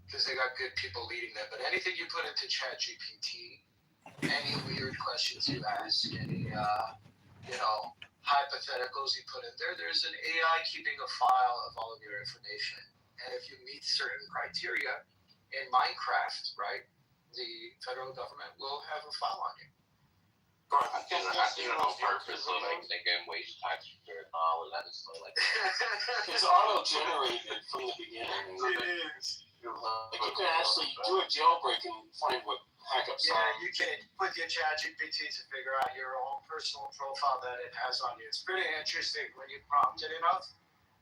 because they got good people leading them. But anything you put into ChatGPT, any weird questions you ask, any hypotheticals you put in there, there's an AI keeping a file of all of your information. And if you meet certain criteria in Minecraft, right, the federal government will have a file on you. I think on purpose, so like they can waste tax return and all of that is so like. It's auto-generated from the beginning. It is. Like you can actually do a jailbreak and find what hackups are. Yeah, you can put your ChatGPT to figure out your own personal profile that it has on you. It's pretty interesting when you prompt it enough.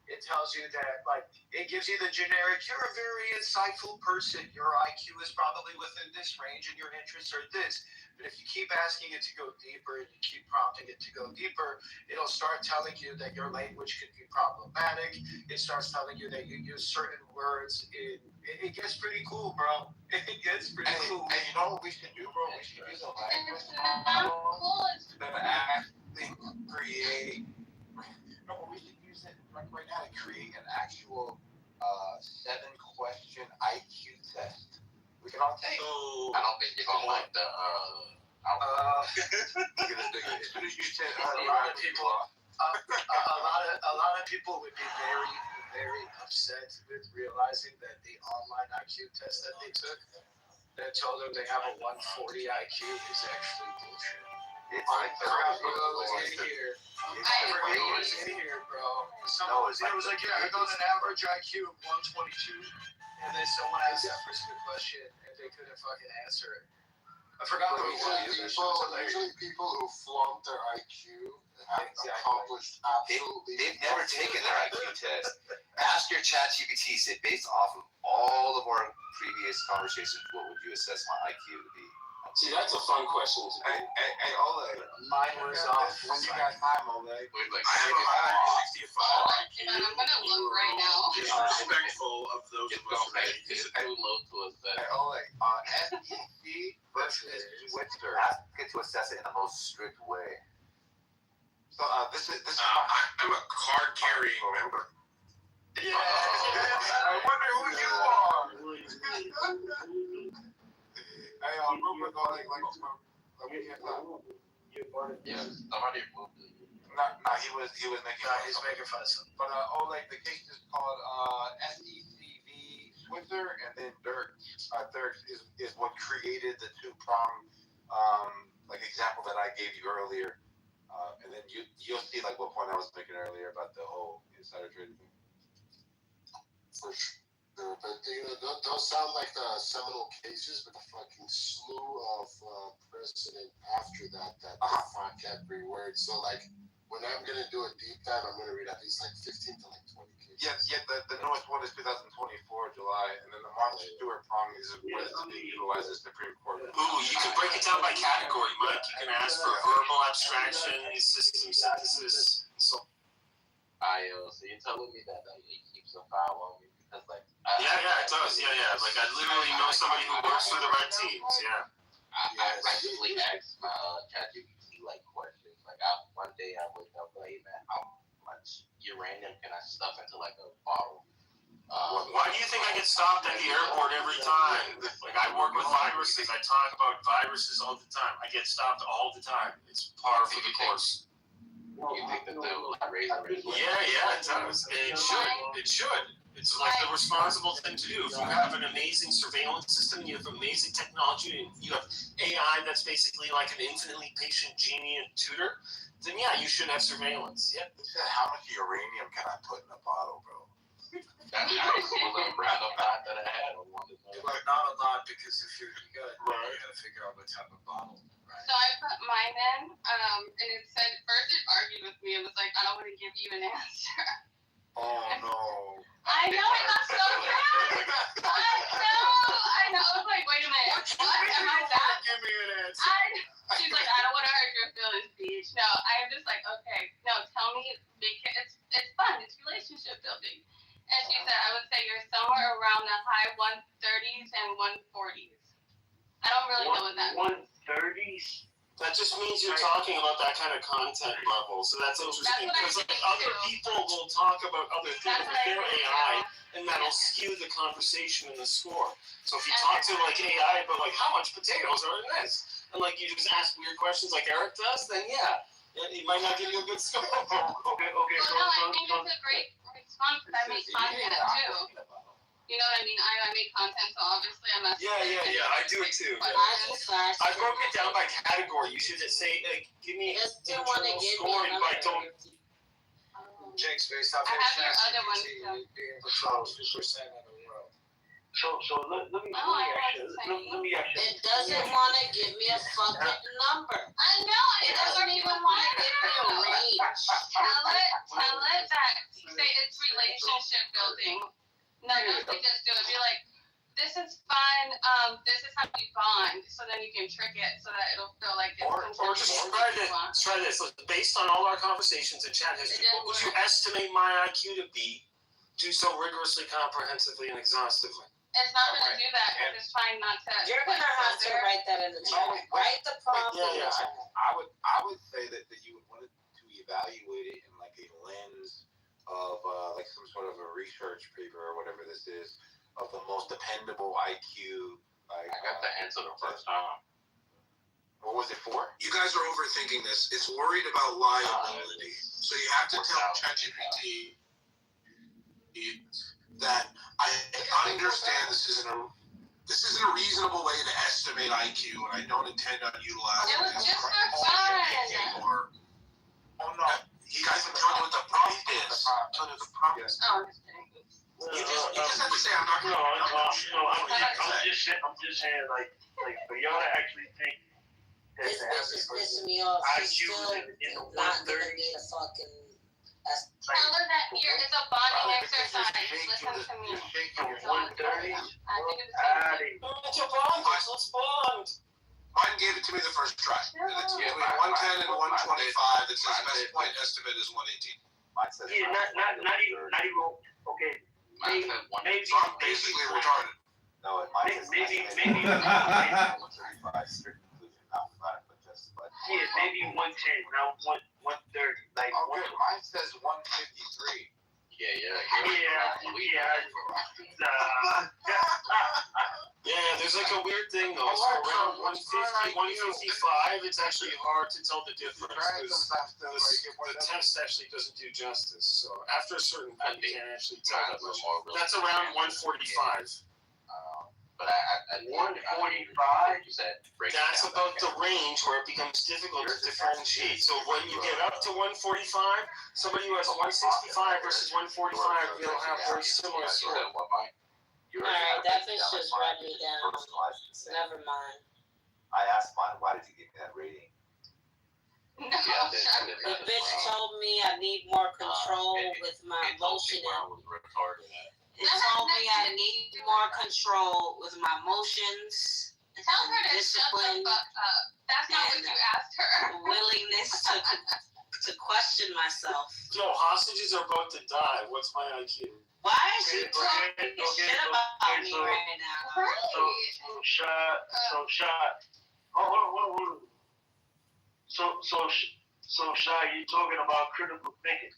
It tells you that, like, it gives you the generic, you're a very insightful person. Your IQ is probably within this range and your interests are this. But if you keep asking it to go deeper and you keep prompting it to go deeper, it'll start telling you that your language could be problematic. It starts telling you that you use certain words. It gets pretty cool, bro. It gets pretty cool. And you know what we should do, bro? We should use a language to actually create. No, but we should use it right now to create an actual 7-question IQ test. We can all take. I don't think you're gonna like the As soon as you said a lot of people, a lot of people would be very, very upset with realizing that the online IQ test that they took, that told them they have a 140 IQ, is actually bullshit. It's like I forgot who was in here. Bro. Someone was like, yeah, I got an average IQ of 122, and then someone asked that person a question, and they couldn't fucking answer it. I forgot who it was. Usually people who flaunt their IQ have accomplished absolutely. They've never taken their IQ test. Ask your ChatGPT, say, based off of all of our previous conversations, what would you assess my IQ to be? See, that's a fun question. Hey, Oleg. Mine was off. When you got time, Oleg. I have a 65 IQ. I'm gonna look right now. Disrespectful of those of us who make it. it's too low to assess. Hey, Oleg. SEC versus Twitter. Ask it to assess it in the most strict way. So this is. I'm a card carrying member. Yeah. I wonder who you are. Hey, real quick, Oleg, we can't talk. Yeah, somebody moved it. No, he was making. No, he's making fun of something. But Oleg, the case is called SECV Switzer, and then Dirk. Dirk is what created the 2-prong example that I gave you earlier, and then you'll see like what point I was making earlier about the whole insider trading thing. For sure. But those sound like the seminal cases, but the fucking slew of precedent after that fuck every word. So like when I'm gonna do a deep dive, I'm gonna read at least like 15 to like 20 cases. Yeah. The newest one is 2024 July, and then the Martha Stewart prong is where it's being utilized as Supreme Court. Ooh, you can break it down by category, Mike. You can ask for verbal abstraction, system synthesis, so. So you're telling me that it keeps a file on me because like. Yeah, it does. Yeah. Like I literally know somebody who works for the red teams. Yeah. Yeah. I regularly ask my ChatGPT like questions. Like one day I wake up like, hey man, how much uranium can I stuff into like a bottle? Why do you think I get stopped at the airport every time? Like, I work with viruses. I talk about viruses all the time. I get stopped all the time. It's par for the course. You think that they'll raise the risk? Yeah, it does. It should. It's like the responsible thing to do. If you have an amazing surveillance system, you have amazing technology, and you have AI that's basically like an infinitely patient genie and tutor, then yeah, you should have surveillance. Yeah. How much uranium can I put in a bottle, bro? That's a little random thought that I had. I wanted to know. Like, not a lot, because if you gotta figure out what type of bottle. Right. So I put mine in, and it said, first it argued with me. It was like, I don't want to give you an answer. Oh no. I know, it got so bad. I know. I was like, wait a minute. What? Am I that? Give me an answer. She's like, I don't want to hurt your feelings, bitch. No, I'm just like, okay. No, tell me, it's fun. It's relationship building. And she said, I would say you're somewhere around the high 130s and 140s. I don't really know what that means. 130s? That just means you're talking about that kind of content level. So that's interesting because like other people will talk about other things with their AI, and that'll skew the conversation and the score. So if you talk to like AI about like how much potatoes are in this, and like you just ask weird questions like Eric does, then yeah, he might not give you a good score. Okay. Well, no, I think it's a great response because I make content too. You know what I mean? I make content, so obviously I'm not. Yeah, I do it too. I broke it down by category. You should just say, like, give me a internal score, but don't. Jinx, based off I have your other one, ChatGPT being the top 2% in the world. So let me ask you. It doesn't want to give me a fucking number. I know. It doesn't even want to give me a range. Tell it that. Say it's relationship building. No, just do it. Be like, this is fun. This is how we bond. So then you can trick it so that it'll feel like it's. Or just try this. Based on all our conversations in chat history, what would you estimate my IQ to be? Do so rigorously, comprehensively, and exhaustively. It's not going to do that because it's trying not to. You're going to have to write that in the chat. Write the prompt in the chat. I would say that you would want to evaluate it in like a lens of like some sort of a research paper or whatever this is of the most dependable IQ. Like, I got the answer the first time. What was it for? You guys are overthinking this. It's worried about liability. So you have to tell ChatGPT that I understand this isn't a reasonable way to estimate IQ, and I don't intend on utilizing It was this just for fun. Oh no. You guys can tell me what the prompt is. Tell me what the prompt is. Oh, I'm just kidding. You just have to say I'm not going to. I'm just saying like for y'all to actually think that This bitch is pissing me off. She's still not giving me a fucking. Tell her that here is a bonding exercise. Listen to me. From 130. I think it was. Let's bond. Let's bond. Mine gave it to me the first try. And it's between 110 and 125. It says best point estimate is 118. Mine says Yeah, not even. Okay. Maybe. So I'm basically retarded. No, mine says Maybe. Yeah, maybe 110, now 130. Like, okay, mine says 153. Yeah, there's like a weird thing though. So around 150, 155, it's actually hard to tell the difference because the test actually doesn't do justice. So after a certain point, you can't actually tell that much. That's around 145. But at 145, you said that's about the range where it becomes difficult to differentiate. So when you get up to 145, somebody who has 165 versus 145, they'll have very similar scores. Alright, that bitch just read me down. Never mind. I asked mine, why did you give me that rating? No, The bitch told me I need more control with my emotion. It told me I need more control with my emotions. Tell her to discipline. shut the fuck up. That's not what you asked her. Willingness to question myself. Yo, hostages are about to die. What's my IQ? Why is she talking shit about me right now? So shot. Hold on. So Shy, you talking about critical thinking?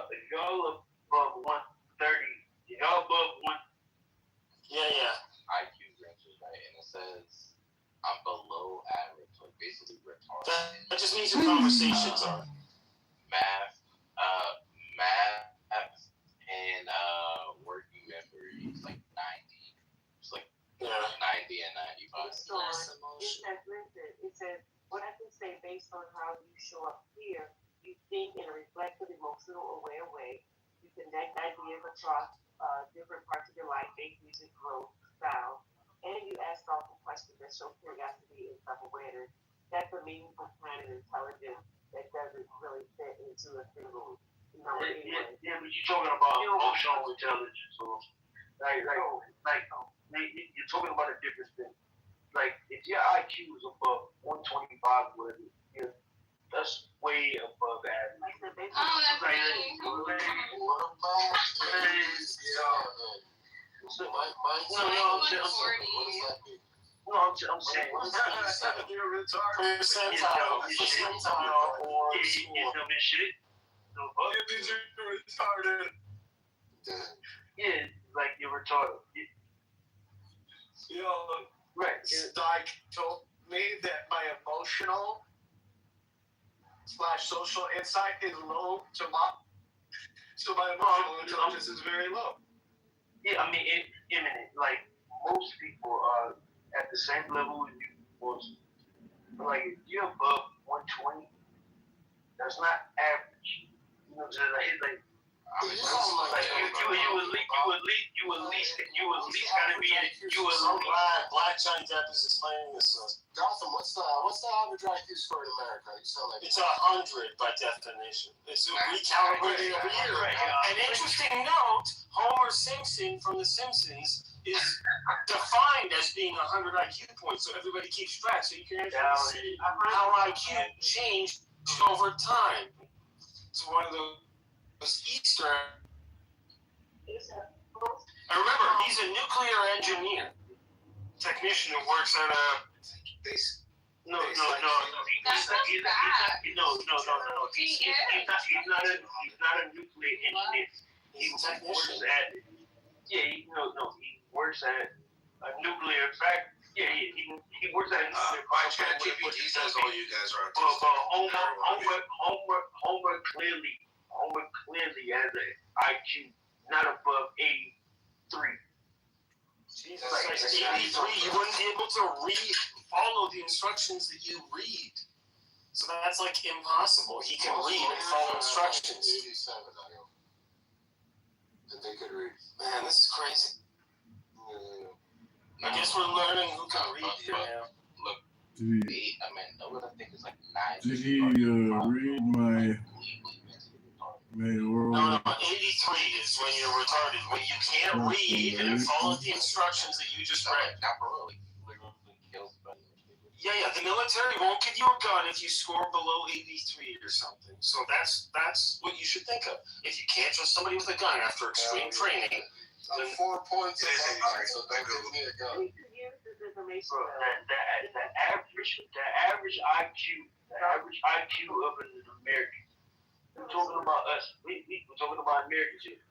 If y'all above 130, y'all above one. Yeah. IQ ranges, right? And it says I'm below average, like basically retarded. That just means your conversations are Math, and working memory is like 90. It's like 90 and 95. It's that listen. It says what I can say based on how you show up here. You think in a reflective, emotional, aware way. You connect ideas across different parts of your life, faith, music, growth, style, and you ask thoughtful questions that show curiosity and self-awareness. That's a meaningful kind of intelligence that doesn't really fit into a single. Yeah, but you're talking about emotional intelligence, so you're talking about a different thing. Like if your IQ is above 125, whatever, that's way above average. That's me. I'm saying. You're retarded. Percentile or shit. You're retarded. Yeah, like you're retarded. Right. Like told me that my emotional / social insight is low to my, so my emotional intelligence is very low. Yeah, I mean, imminent. Like most people are at the same level as you was. Like if you're above 120, that's not average. You know what I'm saying? Like you at least gotta be Black Johnny Depp is explaining this to us. Gotham, what's the average IQ score in America? You sound like it's 100 by definition. It's recalibrated every year. An interesting note: Homer Simpson from The Simpsons is defined as being 100 IQ points, so everybody keeps track, so you can actually see how IQ changed over time. It's one of those Easter. And remember, he's a nuclear engineer, technician who works at a base. No. He's not a nuclear engineer. He works at. He works at a nuclear factory. He works at a nuclear factory. ChatGPT says all you guys are Homer clearly has an IQ not above 83. Jesus, 83, you wouldn't be able to follow the instructions that you read. So that's like impossible. He can read and follow instructions. 87, that they could read. Man, this is crazy. I guess we're learning who can read here now. Look, I think it's like 9. Did he read my mail? No, 83 is when you're retarded. When you can't read and follow the instructions that you just read. Yeah, the military won't give you a gun if you score below 83 or something. So that's what you should think of. If you can't trust somebody with a gun after extreme training, then 4 points. So don't give me a gun. The average IQ of an American. We're talking about us. We're talking about Americans here.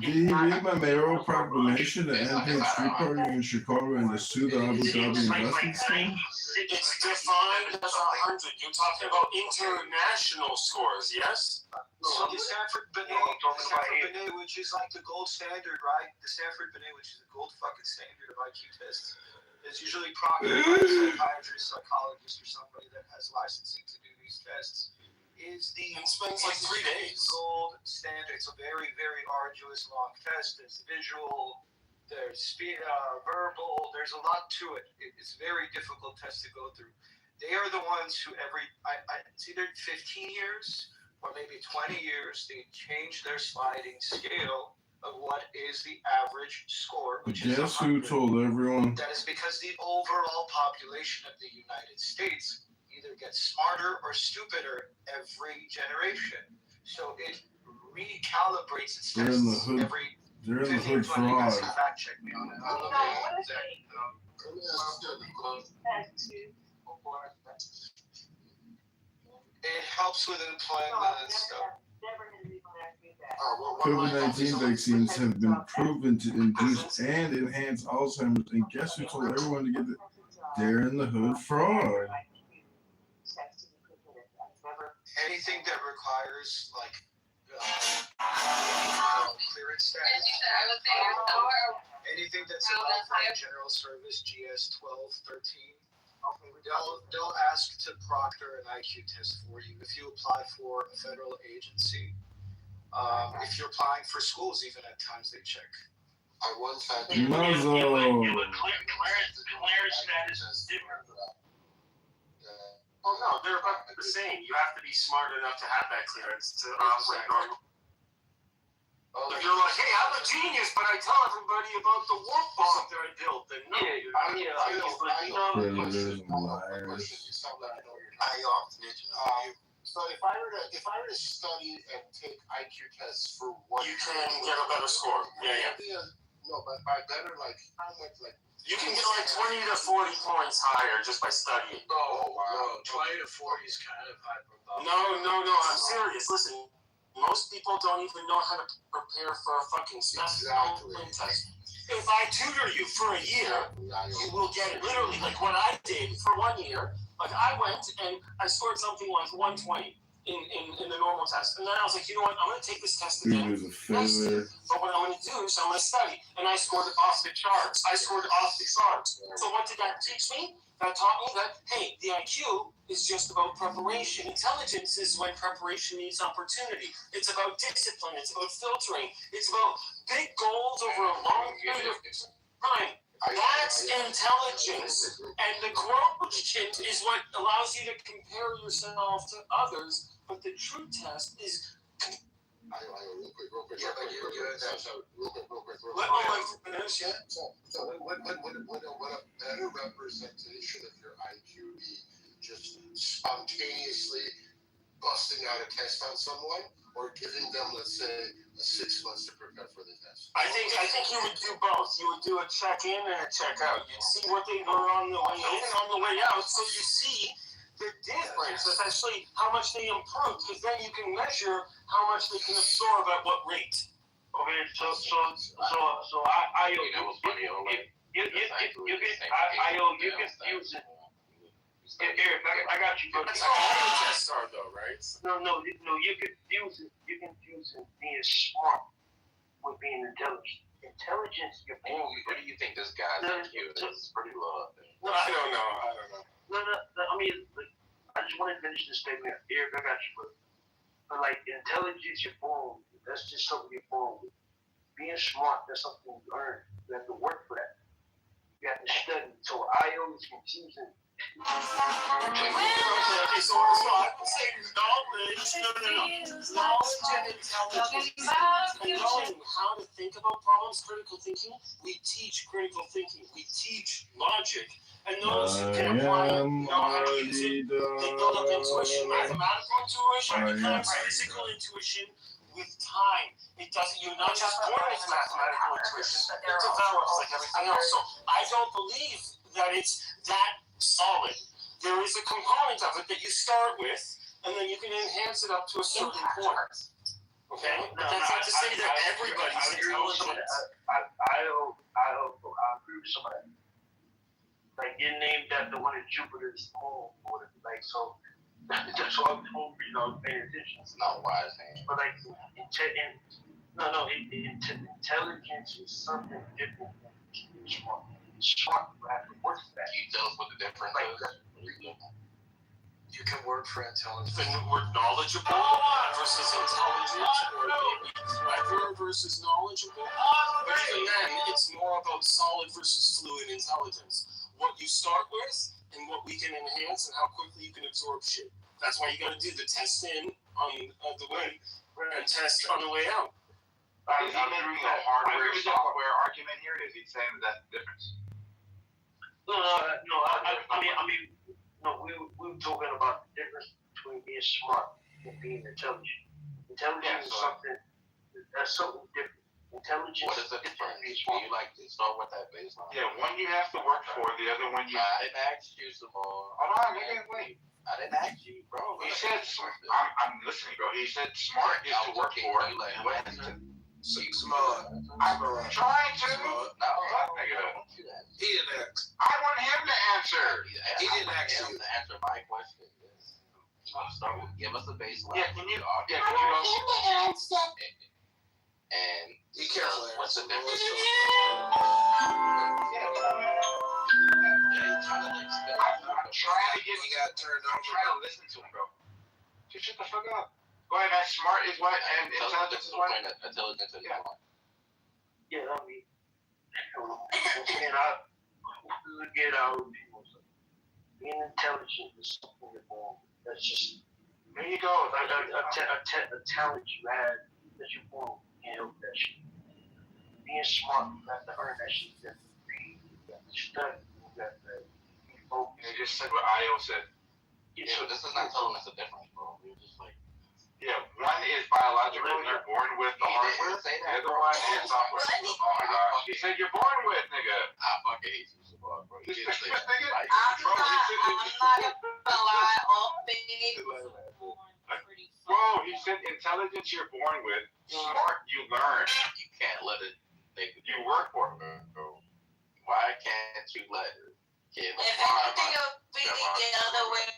Did he read my mayoral proclamation to end hate street partying in Chicago and to sue the Abu Dhabi investment scheme? It's defined as 100. You're talking about international scores, yes? So the Sanford Binet, which is like the gold standard, right? The Sanford Binet, which is the gold fucking standard of IQ tests, is usually proctored by a psychiatrist, psychologist, or somebody that has licensing to do these tests. Is the it spends like 3 days. Gold standard. It's a very, very arduous, long test. There's visual, there's verbal. There's a lot to it. It's a very difficult test to go through. They are the ones who it's either 15 years or maybe 20 years, they change their sliding scale of what is the average score, which is 100. Guess who told everyone? That is because the overall population of the United States either gets smarter or stupider every generation. So it recalibrates its They're in the tests hood. every They're in the 15 hood 20 You guys fraud. can fact check me on it. I don't know the exact. It helps with employment and stuff. COVID-19 vaccines have been proven to induce and enhance Alzheimer's, and guess who told everyone to get it? They're in the hood fraud. Anything that requires like clearance status. Anything that's above like general service GS 1213. They'll ask to proctor an IQ test for you if you apply for a federal agency. If you're applying for schools, even at times they check. I once had Muzzle. Clearance status is different. Oh no, they're about the same. You have to be smart enough to have that clearance to operate normal. If you're like, hey, I'm a genius, but I tell everybody about the warp bomb that I built, then no. Predators and liars. So if I were to study and take IQ tests for 1 you can get a better score. Yeah. No, but by better, like how much, like you can get like 20 to 40 points higher just by studying. Oh wow, 20 to 40 is kind of hyperbolic. No, I'm serious. Listen, most people don't even know how to prepare for a fucking test. If I tutor you for a year, you will get literally like what I did for 1 year. Like I went and I scored something like 120 in the normal test, and then I was like, you know what? I'm gonna take this test again. Next year. But what I'm gonna do is I'm gonna study, and I scored off the charts. So what did that teach me? That taught me that hey, the IQ is just about preparation. Intelligence is when preparation meets opportunity. It's about discipline. It's about filtering. It's about big goals over a long period of time. That's intelligence. And the quotient is what allows you to compare yourself to others. But the true test is. real quick. Yeah, but you're good. Let my wife finish, yeah? So what a better representation of your IQ be just spontaneously busting out a test on someone, or giving them, let's say, 6 months to prepare for the test? I think you would do both. You would do a check-in and a check-out. You'd see what they were on the way in and on the way out, so you see the difference, especially how much they improve, because then you can measure how much they can absorb at what rate. Okay, so I you can use it. Eric, I got you. That's how all the tests are, though, right? No, you can use it. You can use it being smart with being intelligent. Intelligence, you're being. What do you think this guy's IQ is? Pretty low. No, I don't know. No, I mean, I just want to finish this statement. Eric, I got you, but like intelligence, you're born with. That's just something you're born with. Being smart, that's something you earn. You have to work for that. You have to study. So IO is confusing. Okay, so I would say knowledge. Knowledge and intelligence. And knowing how to think about problems, critical thinking. We teach critical thinking. We teach logic. And those who can apply it, know how to use it. They build up intuition, mathematical intuition, physical intuition with time. It doesn't. You're not just born with mathematical intuition. It develops like everything else. So I don't believe that it's that solid. There is a component of it that you start with, and then you can enhance it up to a certain point. Okay? But that's not to say that everybody's intelligent. I agree with some of that. Like, you're named after one of Jupiter's moon, like, so that's why I'm paying attention. It's not wise, man. But like, intelligence is something different than smart. Smart, you have to work for that. Can you tell us what the difference is? You can work for intelligence. The word knowledgeable versus intelligent, or maybe clever versus knowledgeable. But even then, it's more about solid versus fluid intelligence. What you start with and what we can enhance and how quickly you can absorb shit. That's why you got to do the test in on the way and test on the way out. Is he making a hardware software argument here? Is he saying that's the difference? No. We were talking about the difference between being smart and being intelligent. Intelligence is something that's something different. Intelligence. What is the difference? Can you like start with that baseline? Yeah, one you have to work for, the other one you. I didn't ask you some more. Hold on, nigga, wait. I didn't ask you, bro. He said, I'm listening, bro. He said smart is to work for. What? Smart. I'm trying to. No, He didn't ask. I want him to answer. He didn't ask you to answer my question. Start with, give us a baseline. Yeah, can you? Yeah, can you go? And be careful. What's the difference? I'm trying to get. He got turned I'm over. trying to listen to him, bro. Just shut the fuck up. Go ahead, man. Smart is what, and intelligence is what? Intelligence is what? Yeah, I mean, and I look at our people. Being intelligent is something you're born with. That's just. There you go. Like a talent you had that you're born with. You know that shit. Being smart, you have to earn that shit. You have to read. You have to study. You have to be focused. They just said what Io said. Yeah, but this is not telling us a difference, bro. We're just like. Yeah, one is biological, you're born with the hardware. The other one is software. Oh my gosh. He said you're born with, nigga. I fucking hate you so much, bro. You can't say that. I'm not gonna lie, all baby. Bro, he said intelligence you're born with, smart you learn. You can't let it think you work for it. Bro. Why can't you let it? If anything, it'll be the other way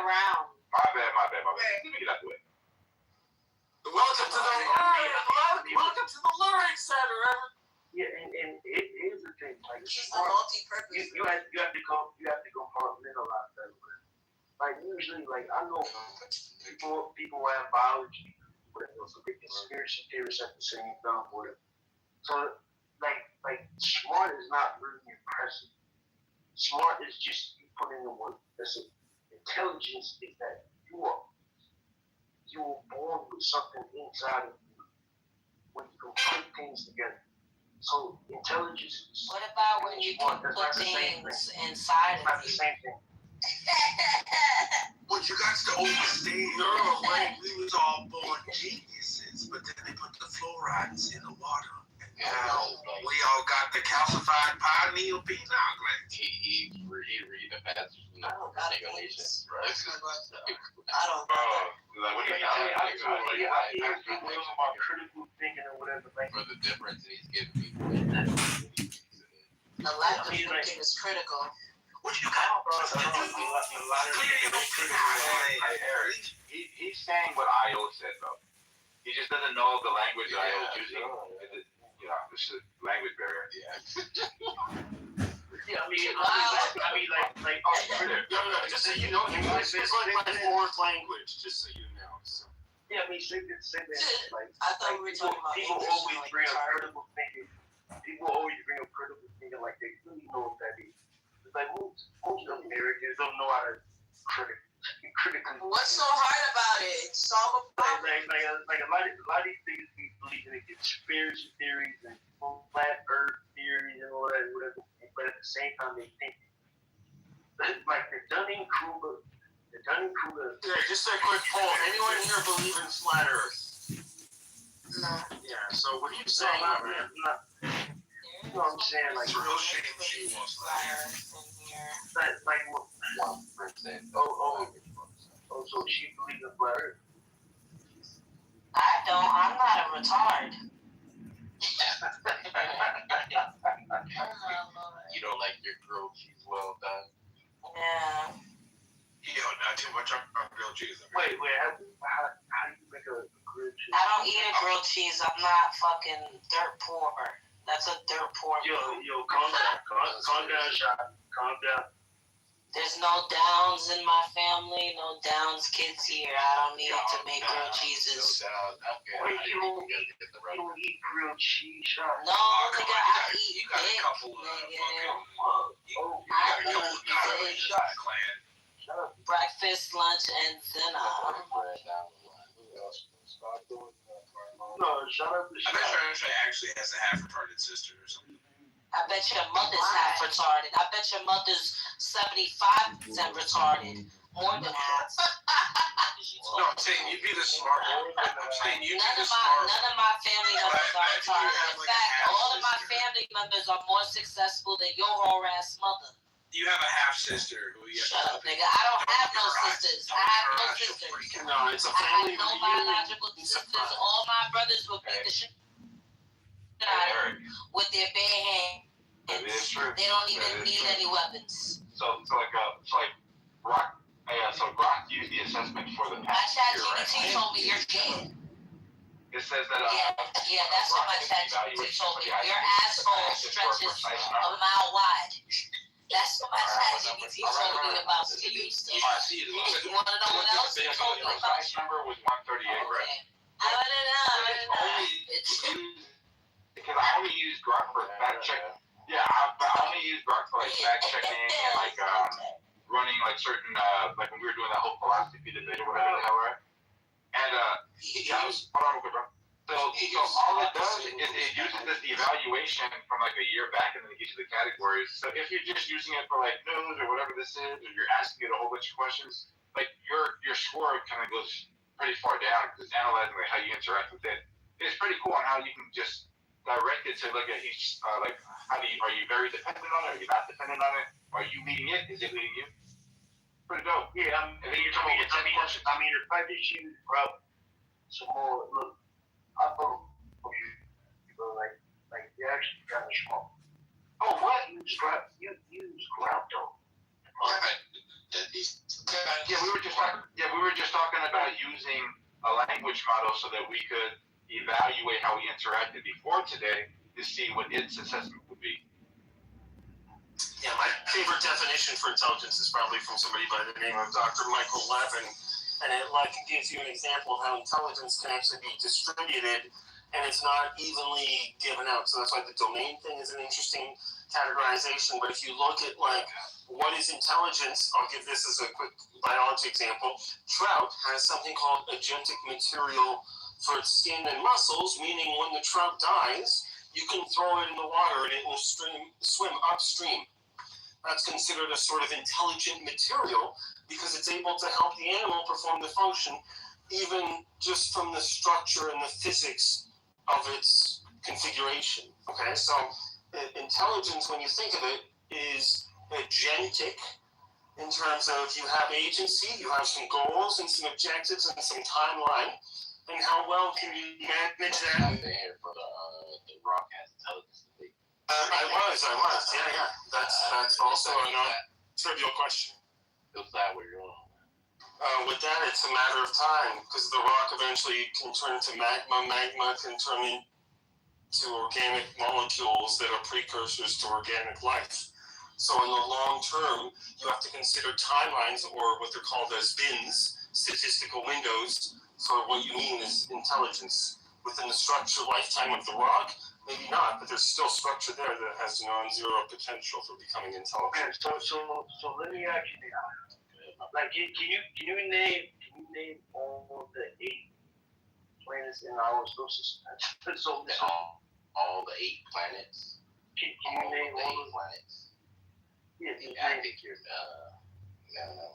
around. My bad. Let me get out the way. Welcome to the Learning Center. Yeah, and here's the thing. Like, It's just a multi-purpose. You have to compartmentalize that. Like usually, like I know people have biology, whatever, so they conspiracy theorists at the same time, whatever. So like smart is not really impressive. Smart is just you put in the work. That's it. Intelligence is that you were born with something inside of you when you can put things together. So intelligence is. What about when you can put things inside of you? Not the same thing. What you got to understand, we was all born geniuses, but then they put the fluorides in the water. And now we all got the calcified pineal penile gland. He read the passage from the simulation, right? I don't I hear people about critical thinking or whatever. Like, for the difference he's giving me. Elective thinking is critical. What you got? He's saying what Io said, though. He just doesn't know the language Io is using. You know, this is language barrier. Yeah, I mean, just so you know, English is like my fourth language, just so you know. So. Yeah, I mean, same thing. Like, I thought we were talking about people English, always like bring up critical thinking. People always bring up critical thinking like they really know what that is. It's like most Americans don't know how to critically. What's so hard about it? Solve a problem. Like a lot of these things we believe in conspiracy theories and flat Earth theories and all that, whatever. But at the same time, they think like the Dunning-Kruger. Okay, just a quick poll. Anyone here believe in flat Earth? No. Yeah. So what are you saying? You know what I'm saying? Like, it's a real shame she wants like what? 1%. Oh, so she believes in flat Earth. I don't. I'm not a retard. You don't like your grilled cheese well done? Yeah. Yo, not too much on grilled cheese. Wait, how do you make a grilled cheese? I don't eat a grilled cheese. I'm not fucking dirt poor. That's a dirt poor. Yo, calm down, Sean. Calm down. There's no Downs in my family. No Downs kids here. I don't need to make grilled cheeses. Wait, you don't eat grilled cheese, Sean? No, nigga, I eat you got a couple of breakfast, lunch, and dinner. No, shut up. I bet your actually has a half-retarded sister or something. I bet your mother's half retarded. I bet your mother's 75% retarded. More than half. you No, told I'm saying you'd be the smart one. I'm saying you'd be None the of smart my family members are Imagine you retarded. have, In like, a fact, all of my half-sister. family members are more successful than your whole ass mother. You have a half sister who you Shut up, nigga. I don't have no sisters. I have no sisters. No, it's a I have family no reunion. biological sisters. All my brothers will beat the shit out of me with their bare hands. That is true. They don't That even is need true. any weapons. So Rock. So Rock used the assessment for the My past chat year, right? GPT told me you're gay. It says that Yeah, that's what my chat GPT told me. Your asshole stretches a mile wide. That's what my chat GPT told me about you. You want to know what else he told me about you? number was 138, right? I don't know. Because I only use Grok for fact checking. Yeah, I only use Grok for like fact checking and like running like certain like when we were doing that whole philosophy debate or whatever the hell, right? And yeah, hold on real quick, bro. So all it does is it uses this evaluation from like a year back and then it gives you the categories. So if you're just using it for like news or whatever this is, or you're asking it a whole bunch of questions, like your score kind of goes pretty far down because it's analyzing like how you interact with it. It's pretty cool on how you can just direct it to look at each like are you very dependent on it? Are you not dependent on it? Are you leading it? Is it leading you? Pretty dope. Yeah, And then you come up with 10 questions. I mean, if I just use Grub some more, look, I vote for you. Like you actually kind of smart. Oh, what? Use Grub. You use Grub though. Yeah, we were just talking about using a language model so that we could evaluate how we interacted before today to see what its assessment would be. Yeah, my favorite definition for intelligence is probably from somebody by the name of Dr. Michael Levin, and it gives you an example of how intelligence can actually be distributed, and it's not evenly given out. So that's why the domain thing is an interesting categorization. But if you look at what is intelligence, I'll give this as a quick biology example. Trout has something called agentic material for its skin and muscles, meaning when the trout dies, you can throw it in the water and it will swim upstream. That's considered a sort of intelligent material because it's able to help the animal perform the function even just from the structure and the physics of its configuration. Okay, so intelligence, when you think of it, is agentic in terms of you have agency, you have some goals and some objectives and some timeline, and how well can you manage that? The Rock has intelligence debate. I was. Yeah. That's also a trivial question. Feels that way, you're on. With that, it's a matter of time because the rock eventually can turn to magma. Magma can turn into organic molecules that are precursors to organic life. So in the long term, you have to consider timelines, or what they're called as bins, statistical windows, for what you mean is intelligence. Within the structure lifetime of the rock, maybe not, but there's still structure there that has non-zero potential for becoming intelligent. So let me ask you this. Like, can you name all the 8 planets in our solar system? All the 8 planets. Can you name all the 8 planets? Yeah, I think you're no. No.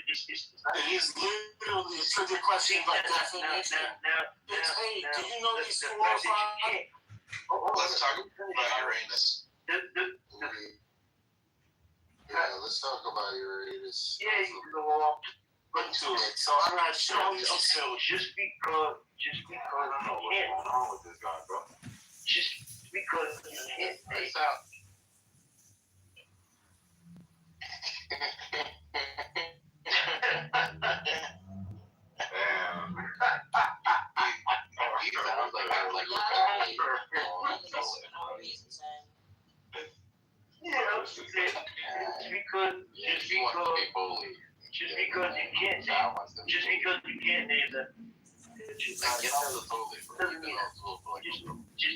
It's It is literally a trivia question by definition. Hey, do you know these 4 or 5? Let's talk about Uranus. Let's talk about Uranus. Yeah, you can go off into it. So I'm not sure. So just because you can't. What's wrong with this guy, bro? Just because you can't. Peace out. Just because you can't name them. Just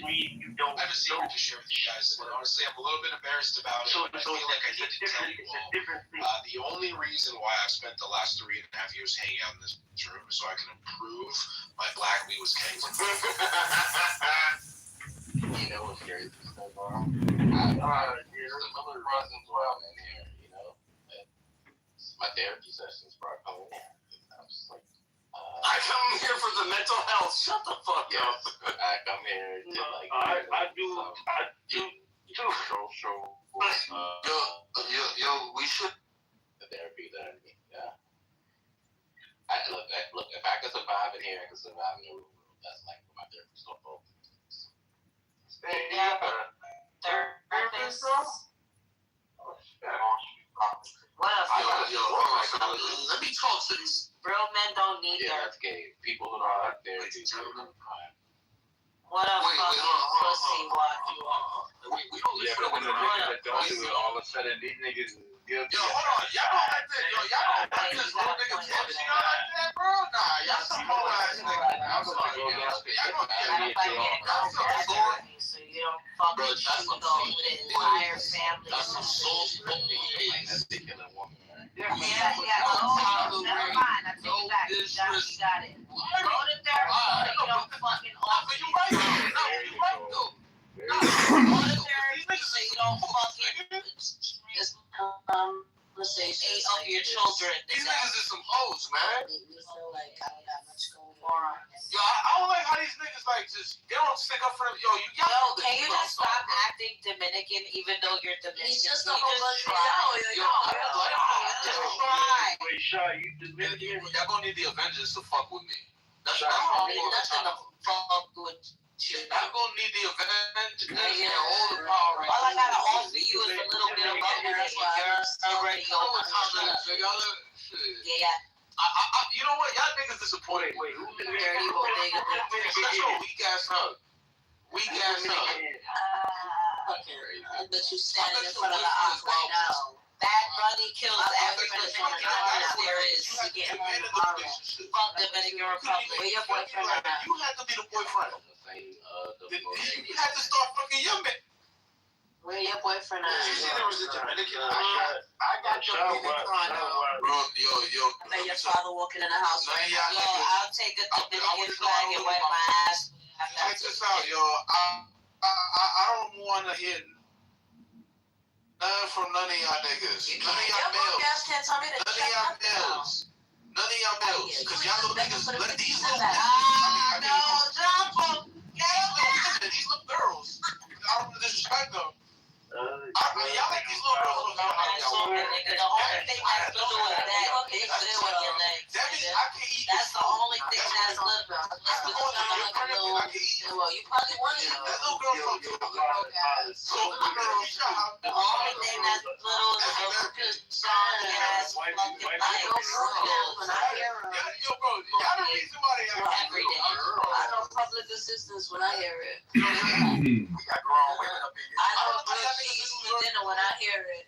mean you don't. I have a secret to share with you guys, and honestly, I'm a little bit embarrassed about it. I feel like I need to tell you all. The only reason why I've spent the last 3.5 years hanging out in this room is so I can improve my Black Weavers Kings. You know what's scary? Some other reasons why I'm in here, you know. My therapy sessions, bro. I'm just like, I come here for the mental health. Shut the fuck up. I come here to like. I do too. Social. Yo, we should. The therapy that I need. Yeah. Look. If I could survive in here, I could survive in the room. That's like what my therapist so focused. Yeah. Therapist. What else? Let me talk to these. Real men don't need that's gay. People who don't have therapy. What a fucking pussy what you are. We don't listen to what niggas don't do it. All of a sudden, these niggas guilty. Yo, hold on. Y'all don't like this. Yo, y'all don't like this little nigga tipsy like that, bro? Nah, y'all some whole ass nigga. I'm sorry. Y'all don't get it. So you don't fucking shoot over the entire family. That's some soul-spoken shit. That's the killing woman, right? Yeah. Oh, never mind. I take it back. You got it. Go to therapy so you don't fucking offer. You right though. No, you right though. Go to therapy so you don't fucking let's say eight of your children. These niggas is some hoes, man. We feel like I don't got much going on. Yo, I don't like how these niggas like just they don't stick up for them. Yo, can you just stop acting Dominican even though you're Dominican? He's just a homeless Wait, Shaw, you Dominican? Y'all gonna need the Avengers to fuck with me. That's I all don't need nothing to fuck with you. I'm gonna need the Avengers and all the power. All I gotta offer you is a little bit of money. You're already over. Yeah. You know what? Y'all niggas disappointed. Wait, who's the dirty bodega? That's your weak ass hug. Weak ass hug. I bet you standing in front of the house right now. Bad Bunny kills every Dominican there is. You get home tomorrow. Fuck Dominican Republic. Where your boyfriend at? You had to be the boyfriend. You had to start fucking your man. Where your boyfriend at? You see there was a Dominican. I got your Dominican. Bro, yo. I bet your father walking in the house right now. Yo, I'll take a Dominican flag and wipe my ass. Check this out, yo. I don't want to hear nothing from none of y'all niggas. None of y'all males. None of y'all males. Because y'all little niggas, let these little niggas. No, jump on. These little girls. I don't want to disrespect them. Y'all like these little girls. The only thing that's little is that big little with your legs. That's the only thing that's little. Well, you probably want to. The only thing that's little is those strong ass fucking When I hear her. Yo, bro, y'all don't need somebody every day. I know public assistance when I hear it. We got grown women up in here. I know good cheese for dinner when I hear it.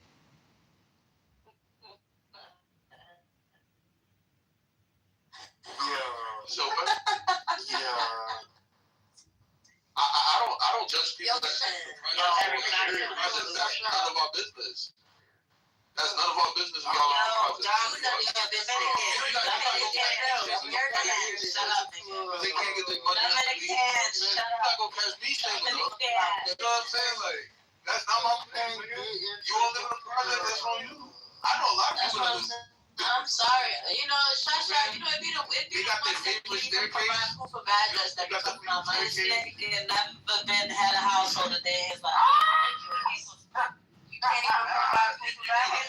So, I don't judge people. That's none of our business. That's none of our business. We all Yo, Dominican. Shut up. They can't get their money. Shut up. You're not gonna catch me shaming them. You know what I'm saying? Like, that's not my thing. You all live in a project, that's on you. I know a lot of people that just. I'm sorry. You know, Shasha, you know, if you don't provide food for bad guys that can come out my state, they've never been had a household a day. It's like, you can't even provide food for bad guys.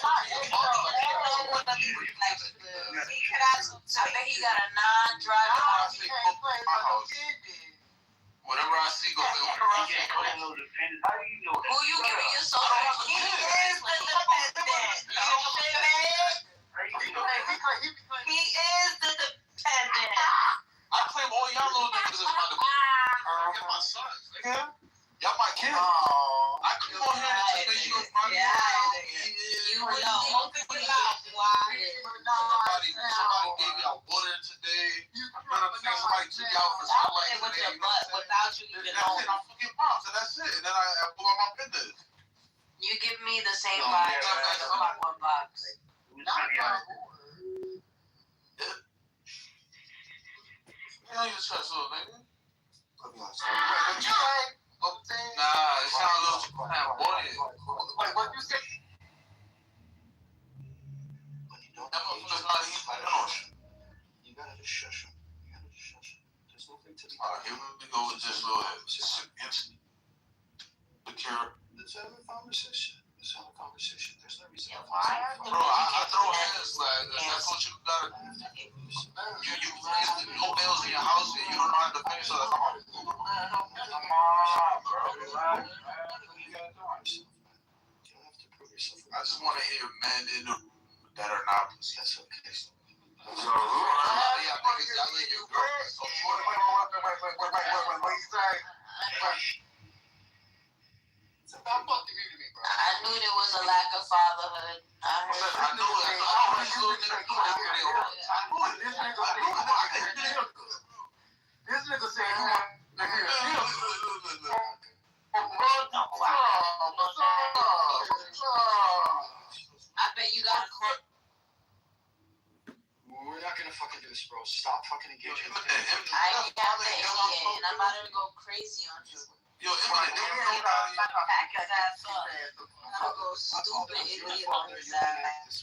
I bet he got a non-driving house. Whenever I see go, How do you know? Who you giving your social? He is the dependent. You feel me? He is the dependent. I claim all y'all little niggas as my dependent. Y'all my sons, nigga. Y'all my kids. I come on here and just make you a funny. You know, open your mouth wide. Somebody gave y'all water today. You know what I'm saying? Somebody took y'all for sunlight with today. your butt without you even knowing. I fucking pops, and that's it. And then I pull out my business. You give me the same vibe as the popcorn box. You don't even trust little nigga. Nah, it sounds a little flamboyant. You gotta just shush him. There's nothing to be. Here we go with this little instant. Let's have a conversation. There's no reason. Bro, I throw hands like that's what you gotta. You raise no bills in your house and you don't know how to pay, so that's all. Come on, bro. I just want to hear men in the room that are not pussy. That's okay. So, y'all let your girl. So, wait. Stop fucking muting me, bro. I knew there was a lack of fatherhood. I knew it. This nigga said he I bet you got a call. We're not gonna fucking do this, bro. Stop fucking engaging. I ain't got that yet, and I'm about to go crazy on you. Yo, Eminem, pack his ass up. I'll go stupid idiot on his ass.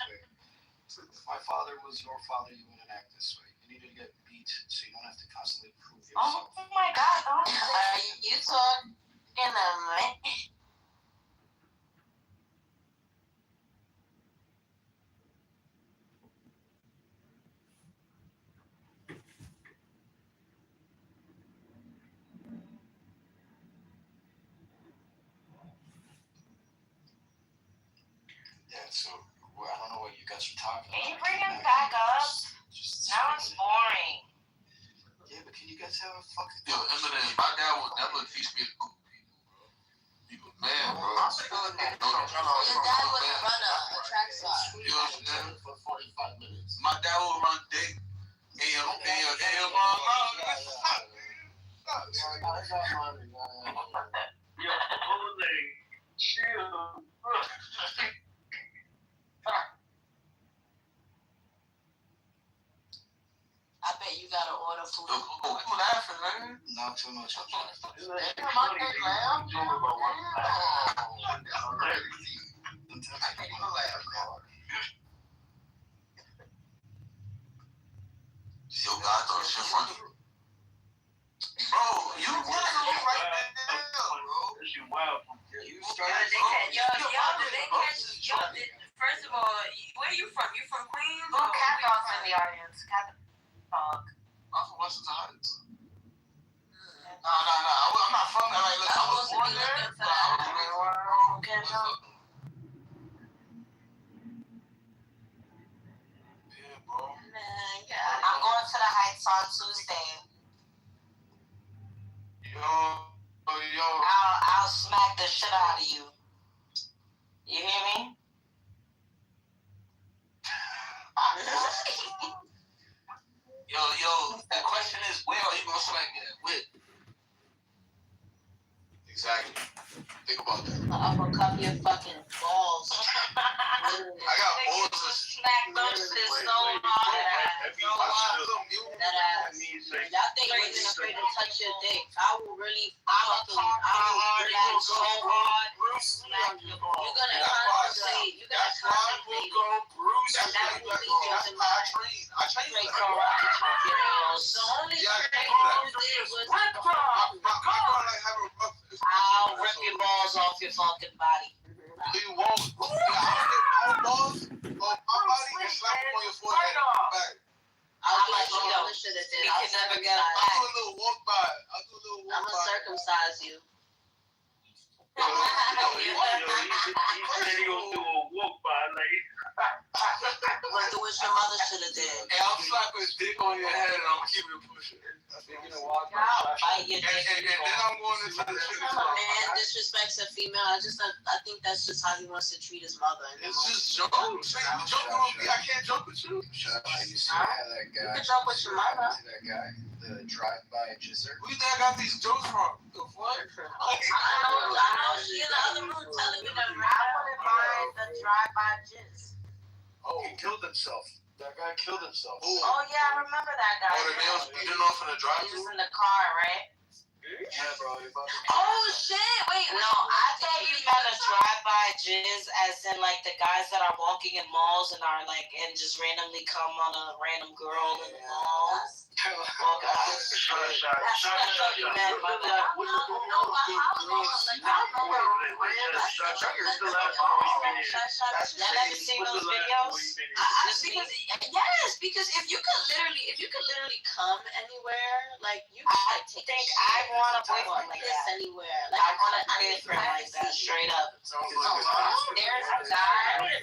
My father was your father. You wouldn't act this way. You needed to get beat so you don't have to constantly prove yourself. Oh my God! You talking a minute? Yeah, so I don't know what you guys are talking about. Can you bring him back up? Now it's boring. Yeah, but can you guys have a fucking... Yo, Eminem, my dad would never teach me to cook people. Man, bro. Your dad would run a track star. You know what I'm saying? For 45 minutes. My dad would run dick. I bet you gotta order food. You laughing, man? Not too much. Yo, God, thought shit funny. Bro, you literally right now, bro. You wild. You started. First of all, where you from? You from Queens? Little cat dogs in the audience. Cat dog. I'm from Washington Heights. Nah. I'm not from there. Like, I was born there. Yeah, bro. I'm going to the Heights on Tuesday. Yo. I'll smack the shit out of you. You hear me? Yo, the question is, where are you gonna smack that with? Exactly. Think about that. I'm gonna cup your fucking balls. I got balls to smack those shit so hard. Y'all think we're just afraid to touch your dick? I will really relax so hard. You're gonna contemplate. That will lead you to my straight karate. The only thing you did was I'll rip your balls off your fucking body. You won't. I'll get balls off my body and slap them on your forehead and come back. I'll let you know. I'll never get I'll do a little walk by. I'm gonna circumcise you. He said he gonna do a walk by, like. What do what your mother should have did? Hey, I'm slapping his dick on your head and I'm keeping it pushing. Bite your dick. And then I'm going into the shit. A man disrespects a female. I think that's just how he wants to treat his mother. It's just jokes. Joking with me, I can't joke with you. You see how that guy? You can joke with your mother. That guy, the drive-by jizzer. Who you think I got these jokes from? The fuck? I know. She in the other room telling me that I wouldn't mind the drive-by jizz. Oh, he killed himself. That guy killed himself. Oh yeah, I remember that guy. Oh, the nails beating off in the drive-thru? He was in the car, right? Yeah, Yeah, bro. Oh shit! Wait, no, I thought you meant a drive-by jizz, as in like the guys that are walking in malls and are like and just randomly come on a random girl in the mall. Oh god. That's what you meant by that. Y'all never seen those videos? Because if you could literally come anywhere, like you could like take. I think I want a boyfriend like this anywhere. Like I want a boyfriend like that, straight up. There's a guy.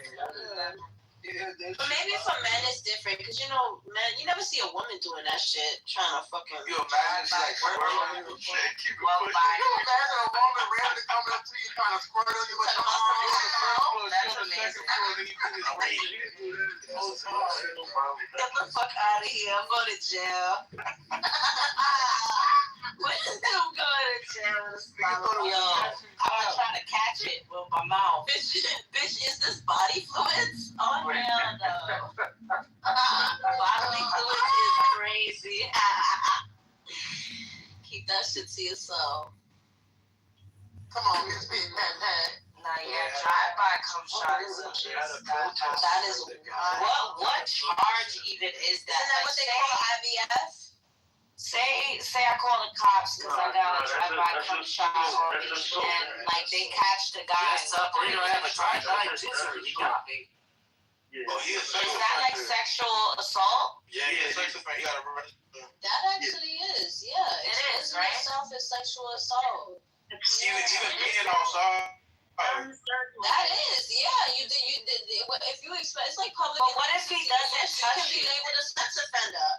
But maybe for men it's different, because you know, men, you never see a woman doing that shit, trying to fucking. You imagine like keep it pushing. You imagine a woman randomly coming up to you trying to squirt on you with your arm on the first floor, That's second floor, then you put it away. Get the fuck out of here! I'm going to jail. I'm going to jail. Yo, I'm gonna try to catch it with my mouth. Bitch, is this body fluids? Oh hell no. Bodily fluids is crazy. Keep that shit to yourself. Come on, Miss Big Man. Nah, yeah, drive-by cum shot is that is what charge even is that? Isn't that what they call IVF? Say I call the cops because I got a drive-by cum shot on me, and like they catch the guy. Yes, up, we're gonna have a drive-by jizzer. He got me. Oh, he is sexual Is that like sexual assault? Yeah, he is sexual offender. You gotta register. That actually is, yeah. It is, right? Itself is sexual assault. Even being outside. That is, yeah. You did. If you expect, it's like public. But what if he doesn't touch you? You can be labeled a sex offender.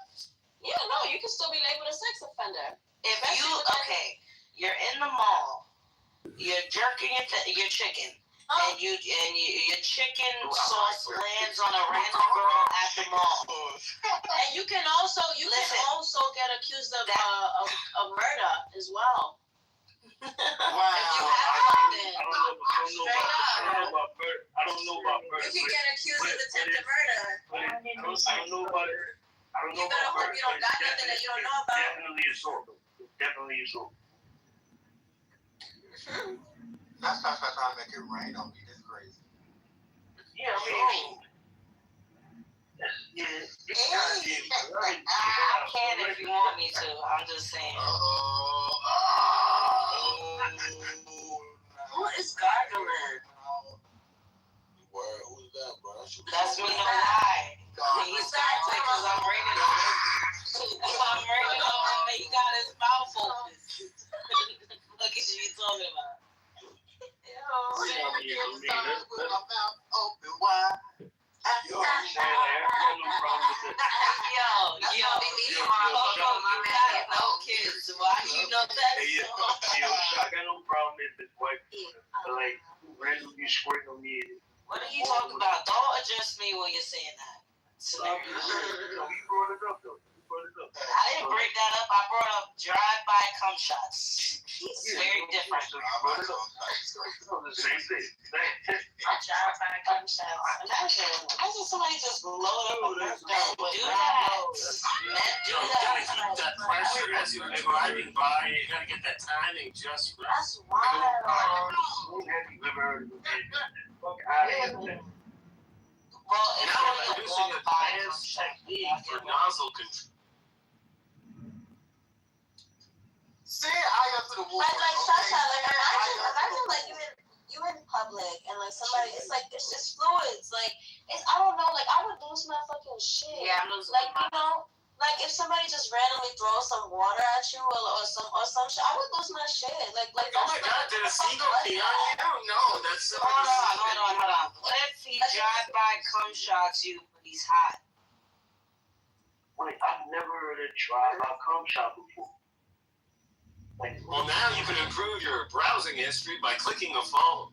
Yeah, no, you can still be labeled a sex offender. If you you're in the mall, you're jerking your chicken, and your chicken sauce lands on a random girl at the mall. And you can also get accused of murder as well. Wow. If you have something, I don't know about murder. You can get accused of attempted murder. I don't know about it. You better hope you don't got nothing that you don't know about. Definitely assault. Definitely assault. That's not trying to make it rain on me. That's crazy. Yeah, I mean, I can if you want me to. I'm just saying. Who is gargling? Who's that, bro? That's me, no lie. He's gargling because I'm raining on him. I'm raining on him and he got his mouth open. Look at you talking about. No kids. Why you know that? I got no problem if it's white people, like randomly squirting on me. What are you talking about? Don't address me when you're saying that. We brought it up though. I didn't bring that up. I brought up drive-by cum shots. It's very different. The same thing. Drive-by cum shots. Imagine somebody just load up a birthday. Do that. Men do that. You gotta keep that pressure as you're driving by. You gotta get that timing just right. That's wild. Have you ever heard of it? Fuck out of here. Well, if Now you're we're using advanced technique for nozzle control. Say I got to the wall. Like Sasha, like imagine like you in public and like somebody, it's like it's just fluids. Like I don't know, like I would lose my fucking shit. Yeah, I'm losing. Like you know, like if somebody just randomly throws some water at you or some shit, I would lose my shit. Like oh my god, did a seagull pee on you? No, that's hold on. What if he drive-by cum shots you when he's hot? Wait, I've never heard of drive-by cum shot before. Well, now you can improve your browsing history by clicking a phone.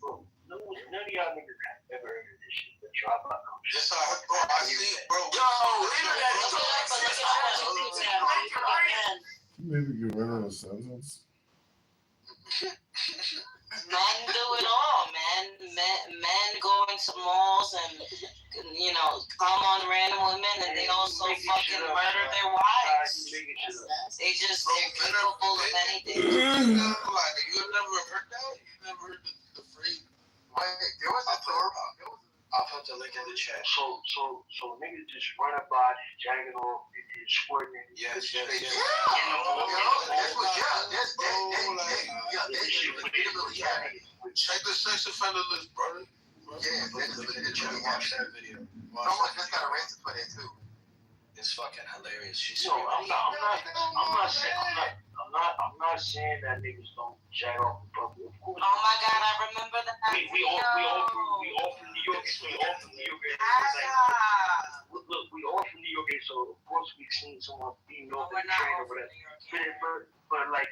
Bro, none of y'all niggas have ever heard of this shit. The drive-by cum shot. Yes, I see it, bro. Yo, internet, Maybe get rid of the sentence. Men do it all, man. Men go into to malls and come on random women, and they also fucking murder their wives. They're capable of anything. You never heard that? You never heard the phrase? There was a story. I'll put the link in the chat. So niggas just run about jacking off and squirting. Yes. That's what, check the sex offender list, brother. Yeah, watch that video. Someone just got arrested for that too. It's fucking hilarious. I'm not saying that niggas don't jack off in public. Of course. Oh my God, I remember that. We all from New York. Look, we all from New York, so of course we've seen someone being off the train or whatever. But like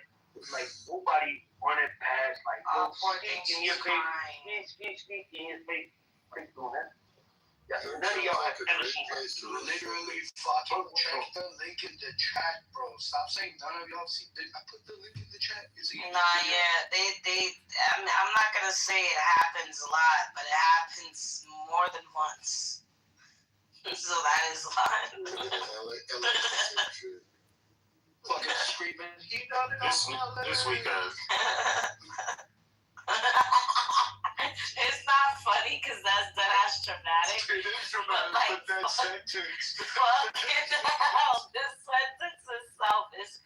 nobody running past speak in your face. Speak in your face. Doing that. None of y'all have ever seen that. Literally fucking check the link in the chat, bro. Stop saying none of y'all see. I put the link in the chat. I'm not gonna say it happens a lot, but it happens more than once. So that is a lot. Fucking screaming. This week, It's not funny because that's traumatic. It is dramatic, but that sentence. Fucking hell, this sentence itself is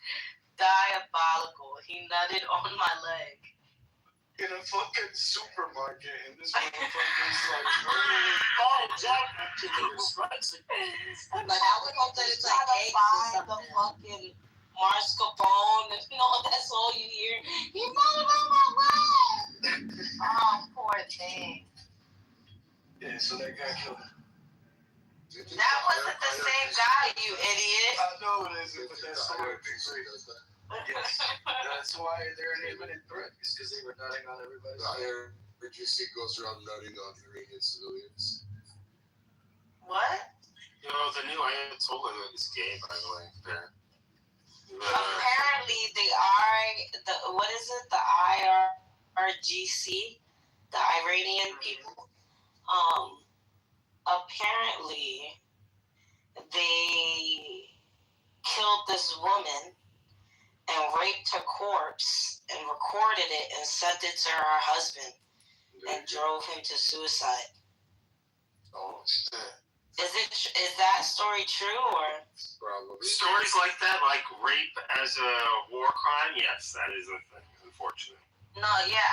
diabolical. He nutted on my leg. In a fucking supermarket, and this motherfucker's Like, I would hope that it's like eggs or something. The fucking mascarpone, and that's all you hear. He nutted on my leg. Oh, poor thing. Yeah, so that guy killed him. That wasn't the same guy, you idiot. I know it isn't, but that's story. Yes, that's why they're an imminent threat. It's because they were nutting on everybody. RGC goes around nutting on Iranian civilians. What? The new Ayatollah is gay, by the way. Apparently, the IRGC, the Iranian people, apparently they killed this woman and raped her corpse and recorded it and sent it to her husband and drove him to suicide. Oh shit. Is that story true or? Probably. Stories like that, like rape as a war crime, yes, that is a thing, unfortunately. No, yeah,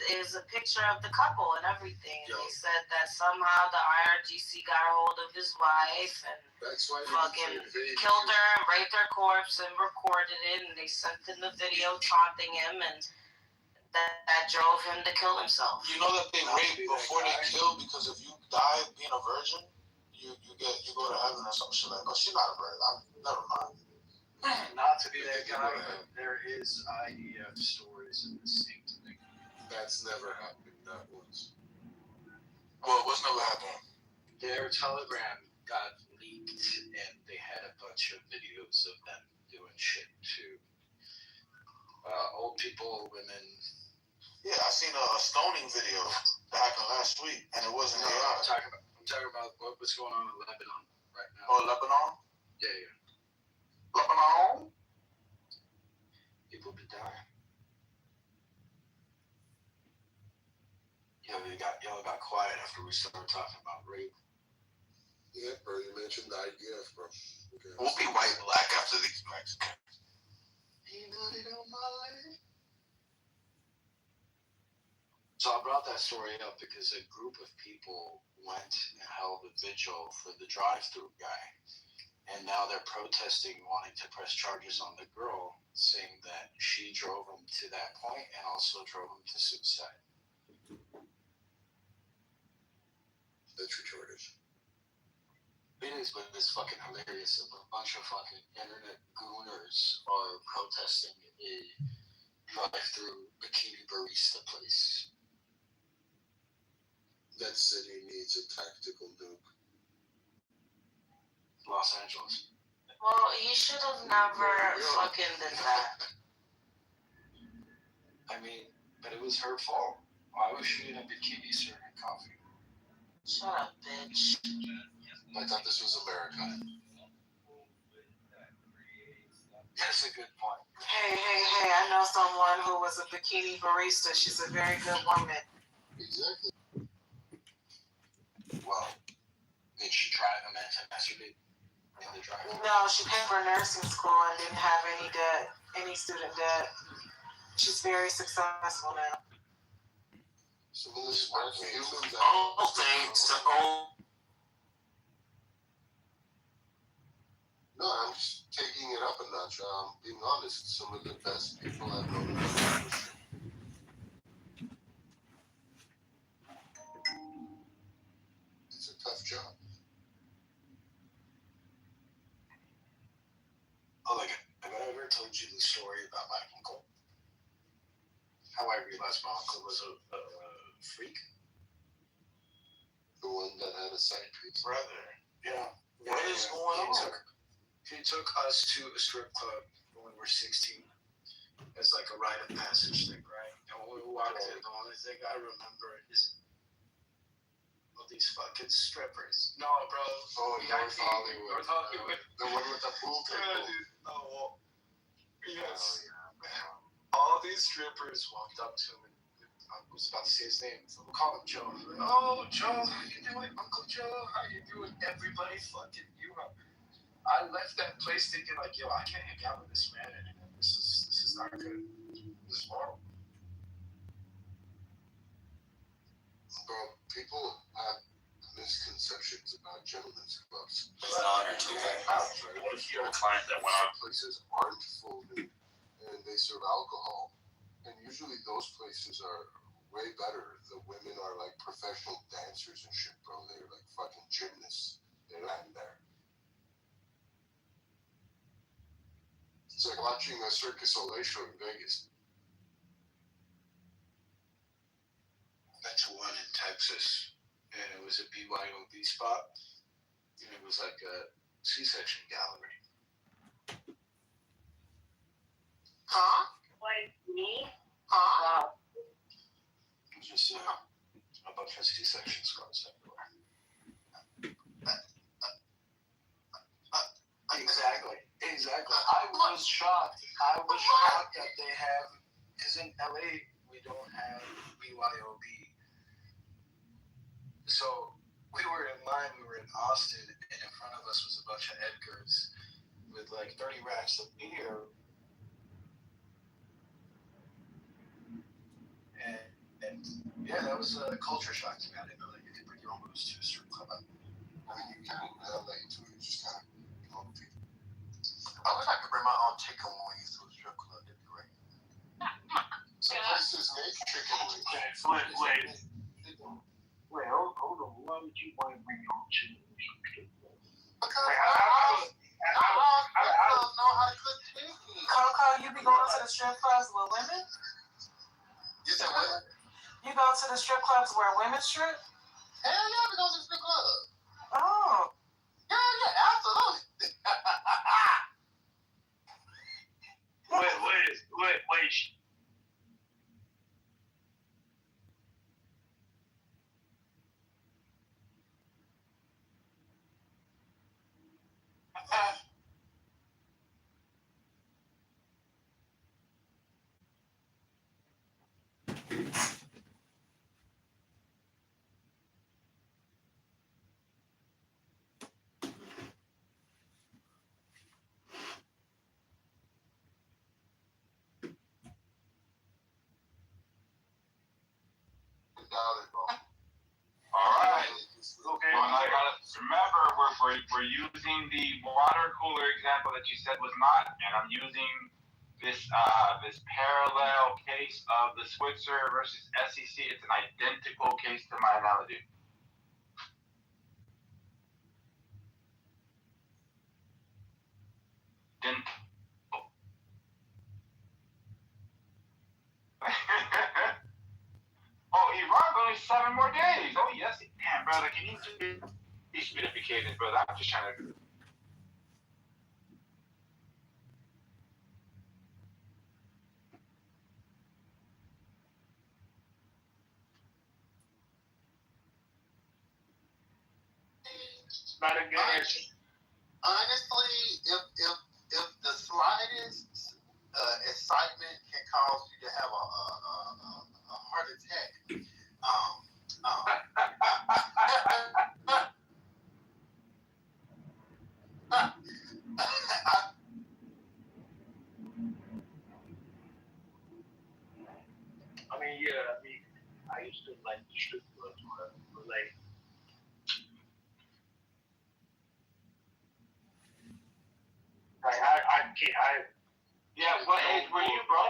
it was a picture of the couple and everything. They said that somehow the IRGC got a hold of his wife and fucking killed her and raped her corpse and recorded it, and they sent in the video taunting him, and that drove him to kill himself. You know that they rape before they kill, because if you die being a virgin, you go to heaven or some shit like that. Oh, she's not a virgin. Never mind. Not to be that guy, but there is IDF stories in the same thing. That's never happened, not once. Well, what's never happened? Their telegram got leaked, and they had a bunch of videos of them doing shit to old people, women. Yeah, I seen a stoning video that happened last week, and it wasn't AI. I'm talking about what's going on in Lebanon right now. Oh, Lebanon? Yeah. Lebanon? People be dying. Y'all got quiet after we started talking about rape. Yeah, bro, you mentioned the IDF, bro. Okay. We'll be white and black after these Mexicans. He nutted on my leg. So I brought that story up because a group of people went and held a vigil for the drive-thru guy. And now they're protesting, wanting to press charges on the girl, saying that she drove him to that point and also drove him to suicide. That's retarded. It is, but it's fucking hilarious. A bunch of fucking internet gooners are protesting a drive-thru bikini barista place. That city needs a tactical nuke. Los Angeles. Well, you should have never fucking did that. I mean, but it was her fault. Why was she in a bikini serving coffee? Shut up, bitch. I thought this was America. That's a good point. Hey, I know someone who was a bikini barista. She's a very good woman. Exactly. Well, did she drive a man to masturbate in the drive? No, she paid for nursing school and didn't have any debt, any student debt. She's very successful now. Some of the smart humans. All thanks to all. No, I'm just taking it up a notch. Being honest, some of the best people I've known in my life. It's a tough job. Oh, like, have I ever told you the story about my uncle? How I realized my uncle was a freak? The one that had a side piece. Brother. Yeah. What is going on? He took us to a strip club when we were 16. It's like a rite of passage thing, right? And when we walked in, the only thing I remember is all these fucking strippers. No, bro. Oh, North Hollywood. North Hollywood. The one with the pool table. Oh, yes. All these strippers walked up to him. I was about to say his name, so we'll call him Joe. Like, oh, Joe, how you doing? Uncle Joe, how you doing? Everybody fucking you up. I left that place thinking like, yo, I can't hang out with this man anymore. This is not good. This is horrible. Bro, people have misconceptions about gentlemen's clubs. It's an honor to you're a client that went on. Places aren't full and they serve alcohol. And usually those places are way better. The women are like professional dancers and shit, bro. They're like fucking gymnasts. They land there. It's like watching a Circus Olay show in Vegas. Went to one in Texas, and it was a BYOB spot, and it was like a C-section gallery. Huh? Like me? Huh? Wow. It was just a bunch of C-section scars everywhere. Exactly. I was shocked that they have, because in LA we don't have BYOB. So we were in line, we were in Austin, and in front of us was a bunch of Edgars with like 30 racks of beer. And yeah, that was a culture shock to me. I didn't know that you could bring your own booze to a strip club. I mean, you can in LA too. You just gotta know people. I wish I could bring my own chicken wings to a strip club. That'd be great. Some places make chicken wings. Wait, hold on. Why would you want to bring your own chicken wings to a strip club? Because I don't know how to cook chicken. Coco, you be going to the strip clubs with women? You said what? You go to the strip clubs where women strip? Hell yeah, we go to the strip club. Oh. Yeah, absolutely. Wait. Alright. Okay. Well, I gotta remember we're using the water cooler example that you said was not, and I'm using this parallel case of the Switzer versus SEC. It's an identical case to my analogy. Oh, Iran's only 7 more days. Oh, yes. Damn, brother, can you teach me to be cadence, brother? I'm just trying to... not a good answer. Honestly, if the slightest excitement can cause you to have a heart attack, I mean, yeah, I used to like the strip clubs, but like, I can't, Yeah, what age were you, bro?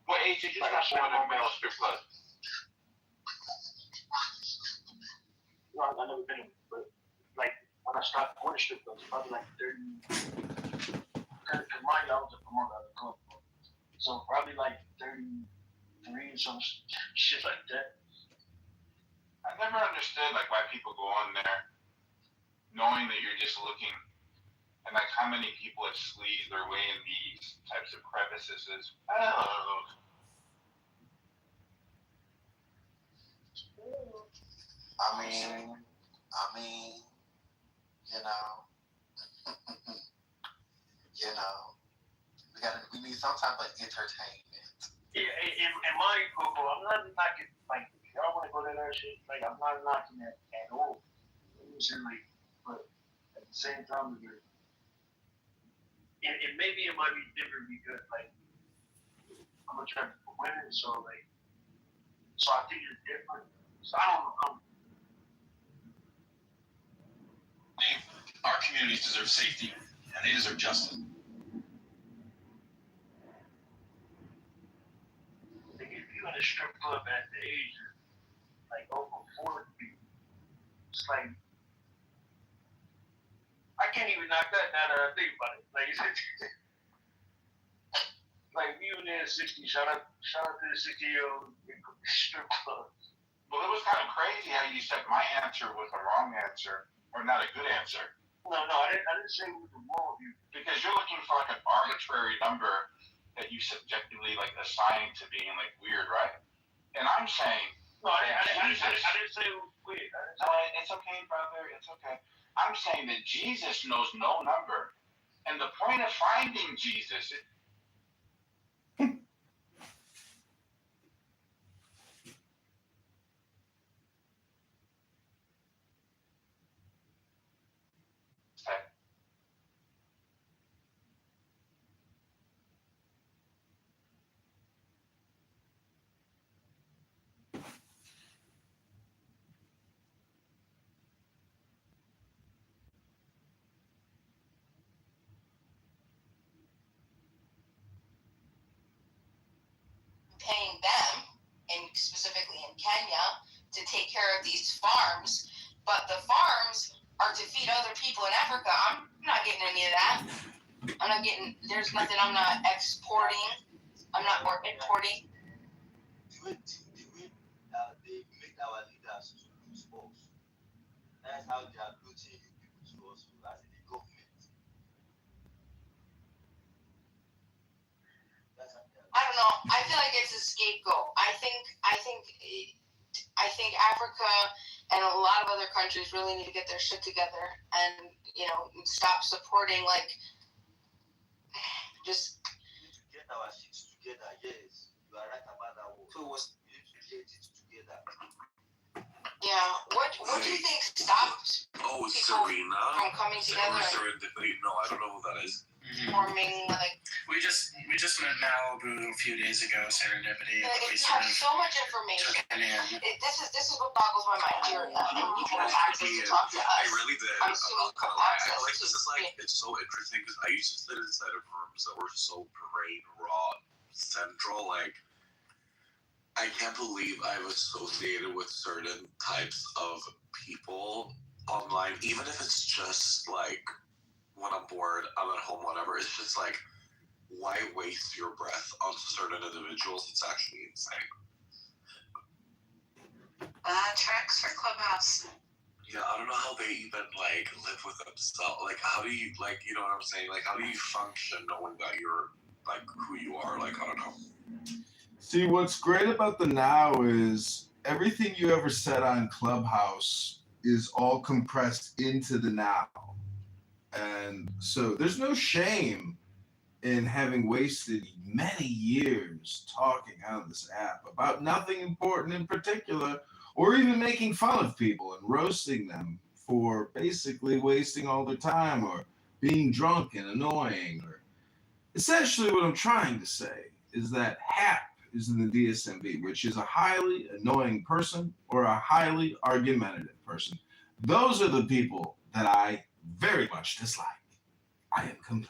What age did you start going to male strip club? I've never been in, but like when I started going to strip clubs, probably like 30. Cause mind you, I was a promoter of the club, so probably like 33 or some shit like that. I never understood like why people go on there knowing that you're just looking, and like how many people have squeezed their way in these types of crevices. I don't know. I mean, you know, we need some type of entertainment. Yeah, and my people, I'm not knocking, like, if y'all want to go to that shit, like, I'm not knocking that at all. Like, but at the same time, and maybe it might be different because, like, I'm attracted to women, so, like, so I think it's different. So I don't know. Our communities deserve safety, and they deserve justice. Like, if you're in a strip club at the age of, like, over 40, it's like, I can't even knock that now that I think about it. Like, like you in there 60, shout out to the 60-year-old strip club. Well, it was kind of crazy how you said my answer was the wrong answer, or not a good answer. No, I didn't say it was the wrong view. Because you're looking for like an arbitrary number that you subjectively like assign to being like weird, right? And I'm saying, no, I didn't say it was weird. No, it's okay, brother. It's okay. I'm saying that Jesus knows no number, and the point of finding Jesus. Paying them, and specifically in Kenya, to take care of these farms, but the farms are to feed other people in Africa. I'm not getting any of that. There's nothing I'm not exporting. I'm not importing. The way they make our leaders to lose us. That's how they are losing you people to us as the government. I don't know. I feel like it's a scapegoat. I think Africa and a lot of other countries really need to get their shit together and stop supporting just. We need to get our shit together. Yes, you are right about that one. So we need to get it together. Yeah. What do you think stops Oh, people Serena. from coming together? No, I don't know who that is. Forming we just met Malibu a few days ago. Serendipity. Like, you have so much information. This is what boggles my mind. You have access to talk to us. I really did. I'm assuming you have access like this is like it's so interesting because I used to sit inside of rooms that were so brain rot central. Like I can't believe I've associated with certain types of people online, even if it's just like when I'm bored, I'm at home, whatever. It's just like, why waste your breath on certain individuals? It's actually insane. Tracks for Clubhouse. Yeah, I don't know how they even like live with themselves. Like, how do you like? You know what I'm saying? Like, how do you function knowing that you're like who you are? Like, I don't know. See, what's great about the now is everything you ever said on Clubhouse is all compressed into the now. And so there's no shame in having wasted many years talking on this app about nothing important in particular, or even making fun of people and roasting them for basically wasting all their time or being drunk and annoying. Or essentially what I'm trying to say is that Hap is in the DSMV, which is a highly annoying person or a highly argumentative person. Those are the people that I very much dislike. I am complete.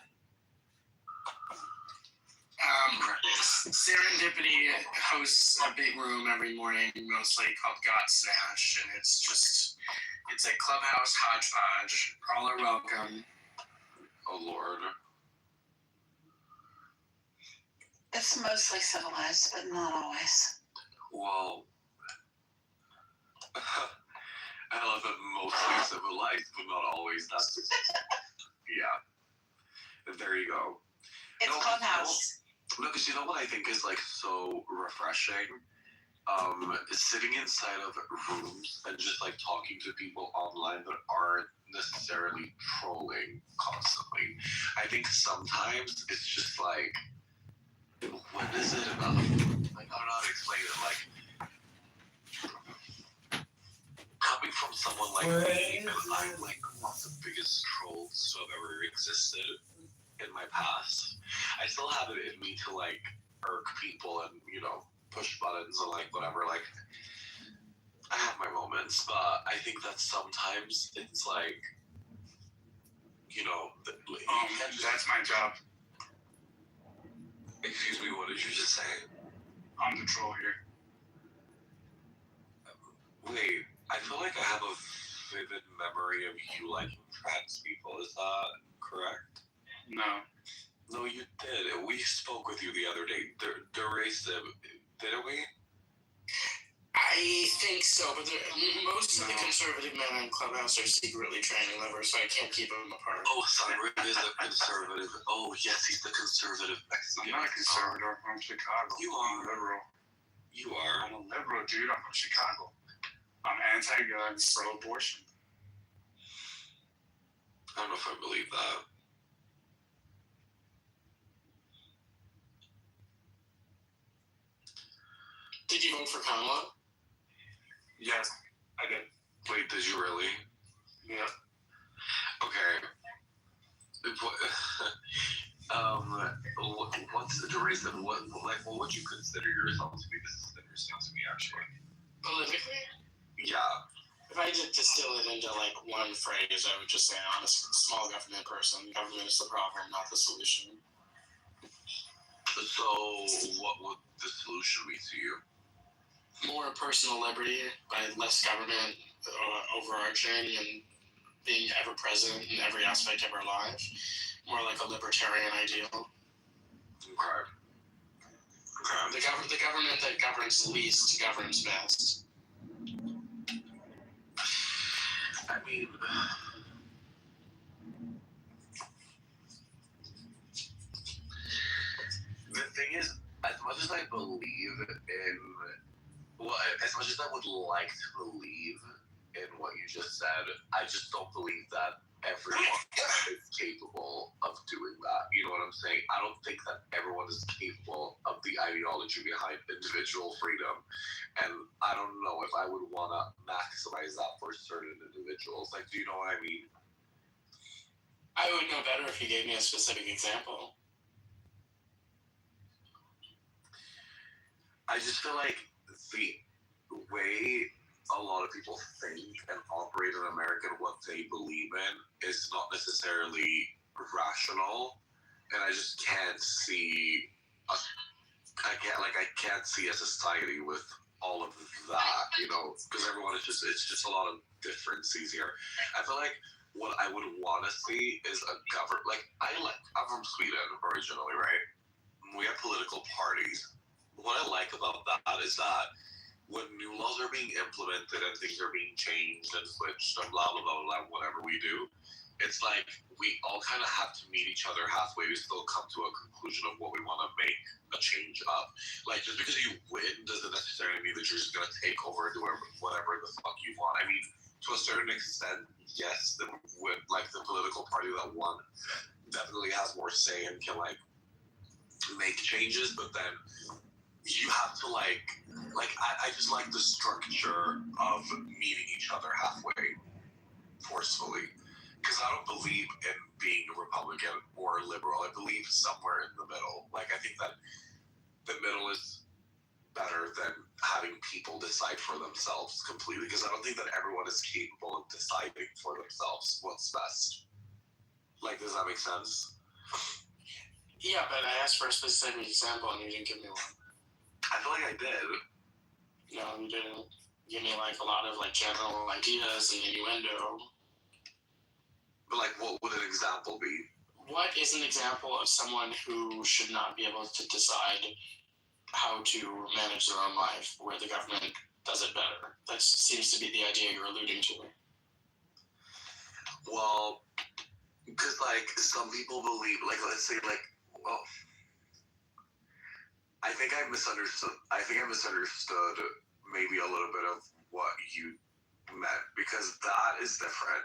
Serendipity hosts a big room every morning, mostly called God Smash, and it's a clubhouse hodgepodge. All are welcome. Oh Lord. It's mostly civilized, but not always. Well, I love it mostly civilized, but not always. That's yeah. There you go. It's clubhouse. No, because you know what I think is like so refreshing? Sitting inside of rooms and just like talking to people online that aren't necessarily trolling constantly. I think sometimes it's just like, when is it enough? Like, I don't know how to explain it. Like, coming from someone like me, and I'm like one of the biggest trolls to have ever existed in my past, I still have it in me to like irk people and, you know, push buttons and like whatever. Like, I have my moments, but I think that sometimes it's like, you know, That's my job. Excuse me, what did you just say? I'm the troll here. Wait, I feel like I have a vivid memory of you liking trans people. Is that correct? No. No, you did. We spoke with you the other day. Derasive, didn't we? I think so, but most of the conservative men in Clubhouse are secretly tranny lovers, so I can't keep them apart. Oh, Simon is a conservative. Oh, yes, he's the conservative Mexican. I'm not a conservative. I'm from Chicago. You are. I'm liberal. You are. I'm a liberal, dude. I'm from Chicago. I'm anti-gun, pro-abortion. I don't know if I believe that. Did you vote for Kamala? Yes, I did. Wait, did you really? Yeah. Okay. What's the duration? What would you consider yourself to be? This is interesting to me, actually. Politically? Yeah. If I did distill it into like one phrase, I would just say I'm a small government person. Government is the problem, not the solution. So, what would the solution be to you? More personal liberty by less government overarching and being ever present in every aspect of our life. More like a libertarian ideal. Okay. The government that governs least governs best. I mean, the thing is, as much as I believe in, well, as much as I would like to believe in what you just said, I just don't believe that everyone is capable of doing that. You know what I'm saying? I don't think that everyone is capable of the ideology behind individual freedom. And I don't know if I would want to maximize that for certain individuals. Like, do you know what I mean? I would know better if you gave me a specific example. I just feel like the way a lot of people think and operate in America and what they believe in is not necessarily rational, and I just can't see I can't see a society with all of that, you know, because everyone is just, it's just a lot of differences here. I feel like what I would want to see is a government, I'm from Sweden originally, right? We have political parties. What I like about that is that when new laws are being implemented and things are being changed and switched and blah, blah, blah, blah, whatever we do, it's like we all kind of have to meet each other halfway to still come to a conclusion of what we want to make a change of. Like, just because you win doesn't necessarily mean that you're just going to take over and do whatever the fuck you want. I mean, to a certain extent, yes, the political party that won definitely has more say and can make changes, but then you have to I just like the structure of meeting each other halfway forcefully, because I don't believe in being a Republican or a liberal. I believe somewhere in the middle. I think that the middle is better than having people decide for themselves completely, because I don't think that everyone is capable of deciding for themselves what's best. Does that make sense? Yeah, but I asked for a specific example and you didn't give me one. I feel like I did. No, you didn't give me a lot of general ideas and innuendo. But what would an example be? What is an example of someone who should not be able to decide how to manage their own life, where the government does it better? That seems to be the idea you're alluding to. Well, because some people believe, let's say well, I think I misunderstood maybe a little bit of what you meant, because that is different.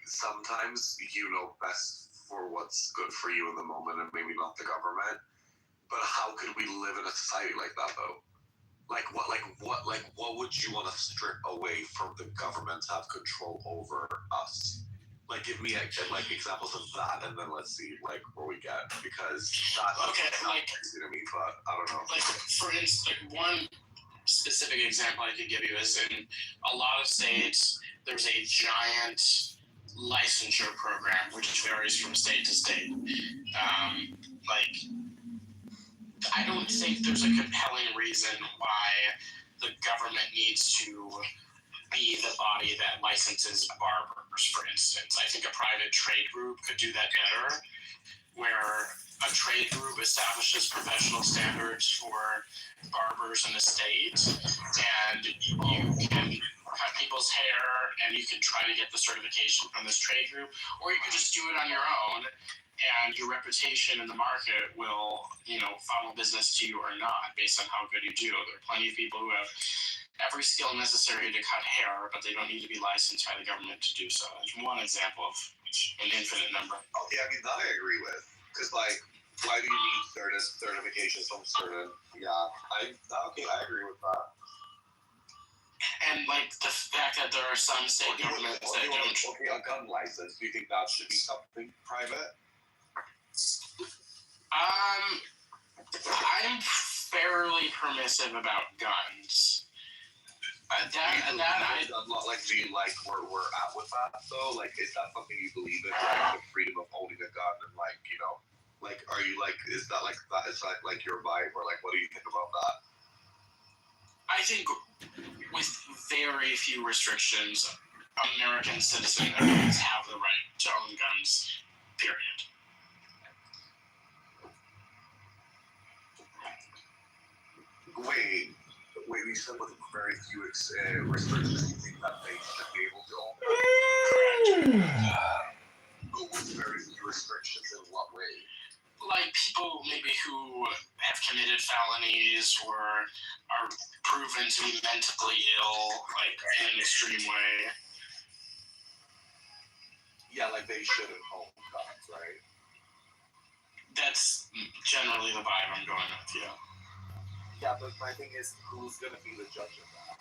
Sometimes you know best for what's good for you in the moment and maybe not the government. But how could we live in a society like that though? What would you want to strip away from the government to have control over us? Give me examples of that, and then let's see where we get, because that's crazy to me, but I don't know. For instance, one specific example I could give you is in a lot of states, there's a giant licensure program which varies from state to state. I don't think there's a compelling reason why the government needs to be the body that licenses barbers, for instance. I think a private trade group could do that better, where a trade group establishes professional standards for barbers in the state, and you can cut people's hair, and you can try to get the certification from this trade group, or you can just do it on your own, and your reputation in the market will, funnel business to you or not, based on how good you do. There are plenty of people who have every skill necessary to cut hair, but they don't need to be licensed by the government to do so. That's one example of an infinite number. Okay, that I agree with. Because, why do you need certain certifications from certain... Yeah, I agree with that. And, the fact that there are some state governments that don't... Okay, a gun license, do you think that should be something private? I'm fairly permissive about guns. Do you like where we're at with that though? Is that something you believe in, the freedom of holding a gun and are you is that your vibe, or what do you think about that? I think with very few restrictions, American citizens have the right to own guns, period. Wait, you said with very few restrictions, you think that they should be able to own guns? But with very few restrictions, in what way? People maybe who have committed felonies or are proven to be mentally ill, in an extreme way. Yeah, they shouldn't own guns, right? That's generally the vibe I'm going with, yeah. Yeah, but my thing is, who's going to be the judge of that?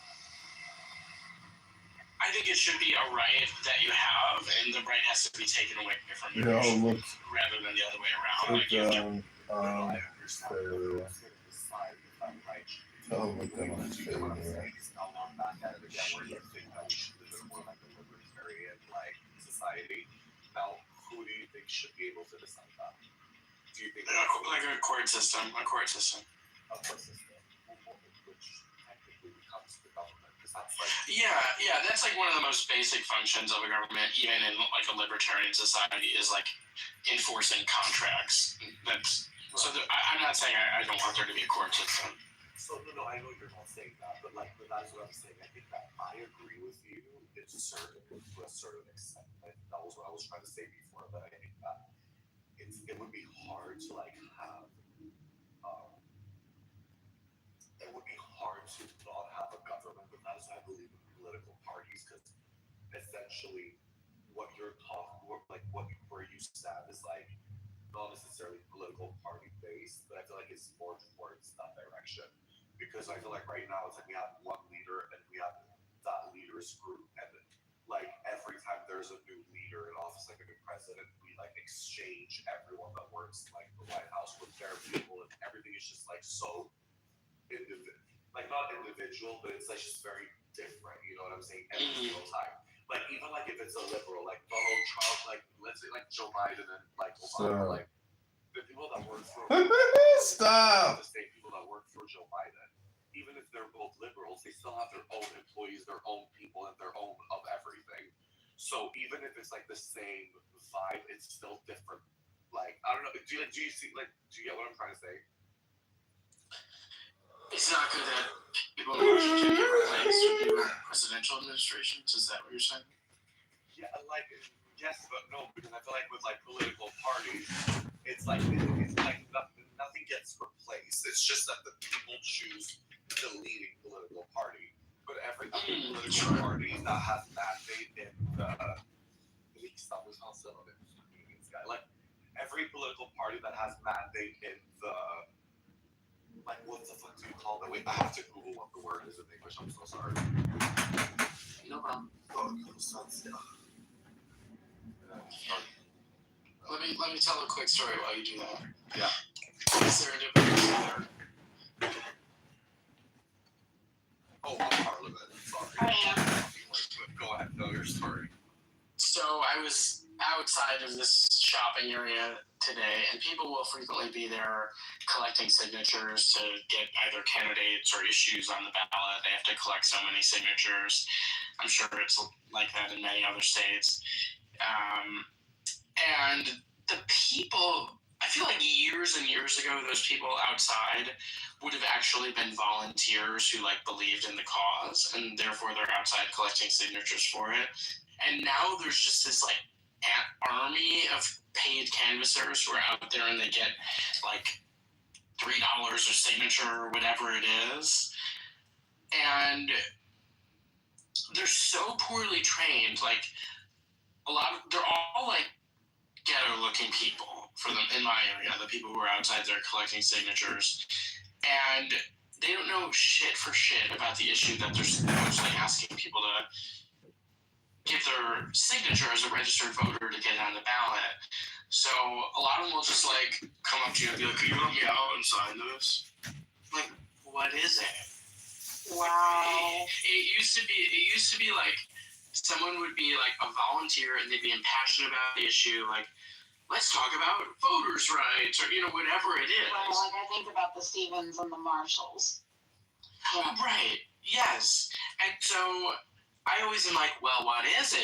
I think it should be a right that you have, and the right has to be taken away from you, rather than the other way around. I tell them what they want to say. Society. Now, who do you think should be able to decide that? Do you think a court system? A court system, which technically becomes the government, because that's Yeah, that's one of the most basic functions of a government, even in a libertarian society, is enforcing contracts. I'm not saying I don't want there to be a court system. So no, I know you're not saying that, but that's what I'm saying. I think that I agree with you to a certain extent. That was what I was trying to say before, but I think that it would be hard to have. It would be hard to not have a government, but that's why I believe in political parties, because essentially what you're talking, where you stand is like not necessarily political party based, but I feel like it's more towards that direction. Because I feel like right now it's like we have one leader and we have that leader's group, and like every time there's a new leader in office, like a new president, we like exchange everyone that works like the White House with their people, and everything is just like so like not individual, but it's like just very different. You know what I'm saying? Every single time. Like even like if it's a liberal, like Donald Trump, like let's say like Joe Biden and like Obama, like the people that work for Stop. the same people that work for Joe Biden, even if they're both liberals, they still have their own employees, their own people, and their own of everything. So even if it's like the same vibe, it's still different. Like I don't know. Do you see like do you get what I'm trying to say? It's not good that people in Washington get replaced with new presidential administrations. Is that what you're saying? Yeah, like yes, but no, because I feel like with like political parties, it's like nothing gets replaced. It's just that the people choose the leading political party. But every political party that has mandate in the like every political party that has mandate in the like what the fuck do you call that? Wait, I have to Google what the word is in English. I'm so sorry. No problem. Let me tell a quick story while you do that. Yeah. Is there a difference there? Oh, Parliament. Sorry. Go ahead. Tell your story. So I was outside of this shopping area today, and people will frequently be there collecting signatures to get either candidates or issues on the ballot. They have to collect so many signatures. I'm sure it's like that in many other states. And the people, I feel like years and years ago, those people outside would have actually been volunteers who like believed in the cause, and therefore they're outside collecting signatures for it. And now there's just this like army of paid canvassers who are out there, and they get like $3 a signature or whatever it is. And they're so poorly trained. Like they're all like ghetto looking people for them in my area, the people who are outside there collecting signatures. And they don't know shit for shit about the issue that they're supposedly asking people to give their signature as a registered voter to get on the ballot. So a lot of them will just like come up to you and be like, "Can you help me out and sign this?" Like, what is it? Wow. It used to be like someone would be like a volunteer and they'd be impassioned about the issue, like, let's talk about voters' rights or whatever it is. Well, like I think about the Stevens and the Marshalls. Yeah. Right. Yes. And so I always am like, well, what is it?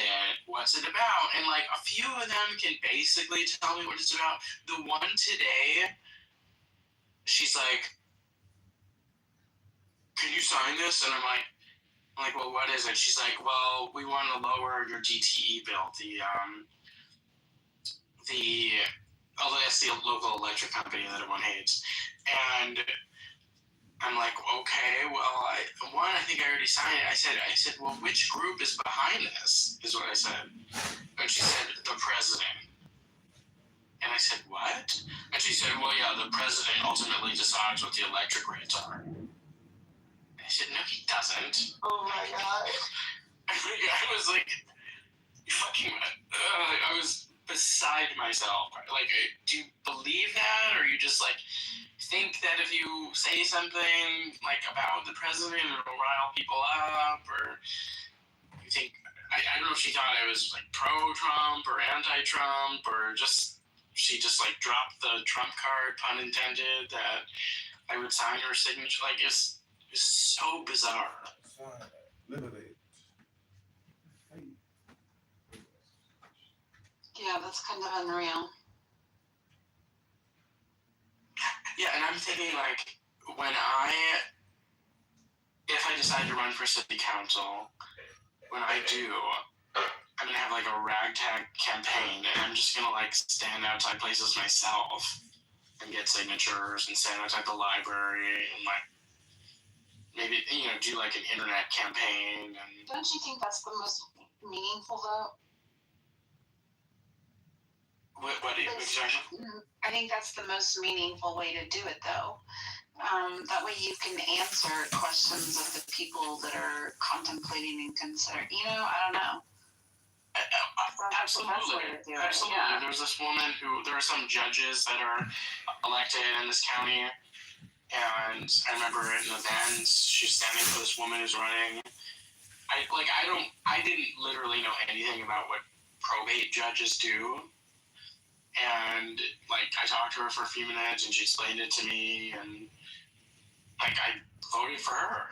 What's it about? And like a few of them can basically tell me what it's about. The one today, she's like, "Can you sign this?" And I'm like, well, what is it? She's like, well, we want to lower your DTE bill. That's the local electric company that everyone hates. And I'm like, okay, well, I think I already signed it. I said, well, which group is behind this, is what I said. And she said, the president. And I said, what? And she said, well, yeah, the president ultimately decides what the electric rates are. And I said, no, he doesn't. Oh my God. I was like, fucking, I was beside myself. Like, do you believe that? Or you just like, think that if you say something like about the president, it'll rile people up, or you think I don't know if she thought I was like pro-Trump or anti-Trump, or she just like dropped the Trump card, pun intended, that I would sign her signature. Like it's so bizarre. Yeah, that's kind of unreal. Yeah, and I'm thinking like if I decide to run for city council, when I do, I'm gonna have like a ragtag campaign, and I'm just gonna like stand outside places myself and get signatures, and stand outside the library, and like maybe do like an internet campaign. And don't you think that's the most meaningful vote. What are you saying? I think that's the most meaningful way to do it, though. That way you can answer questions of the people that are contemplating and considering. I don't know. Absolutely. Yeah. There's this woman there are some judges that are elected in this county, and I remember at an event, she's standing for this woman who's running. I didn't literally know anything about what probate judges do. And I talked to her for a few minutes and she explained it to me, and I voted for her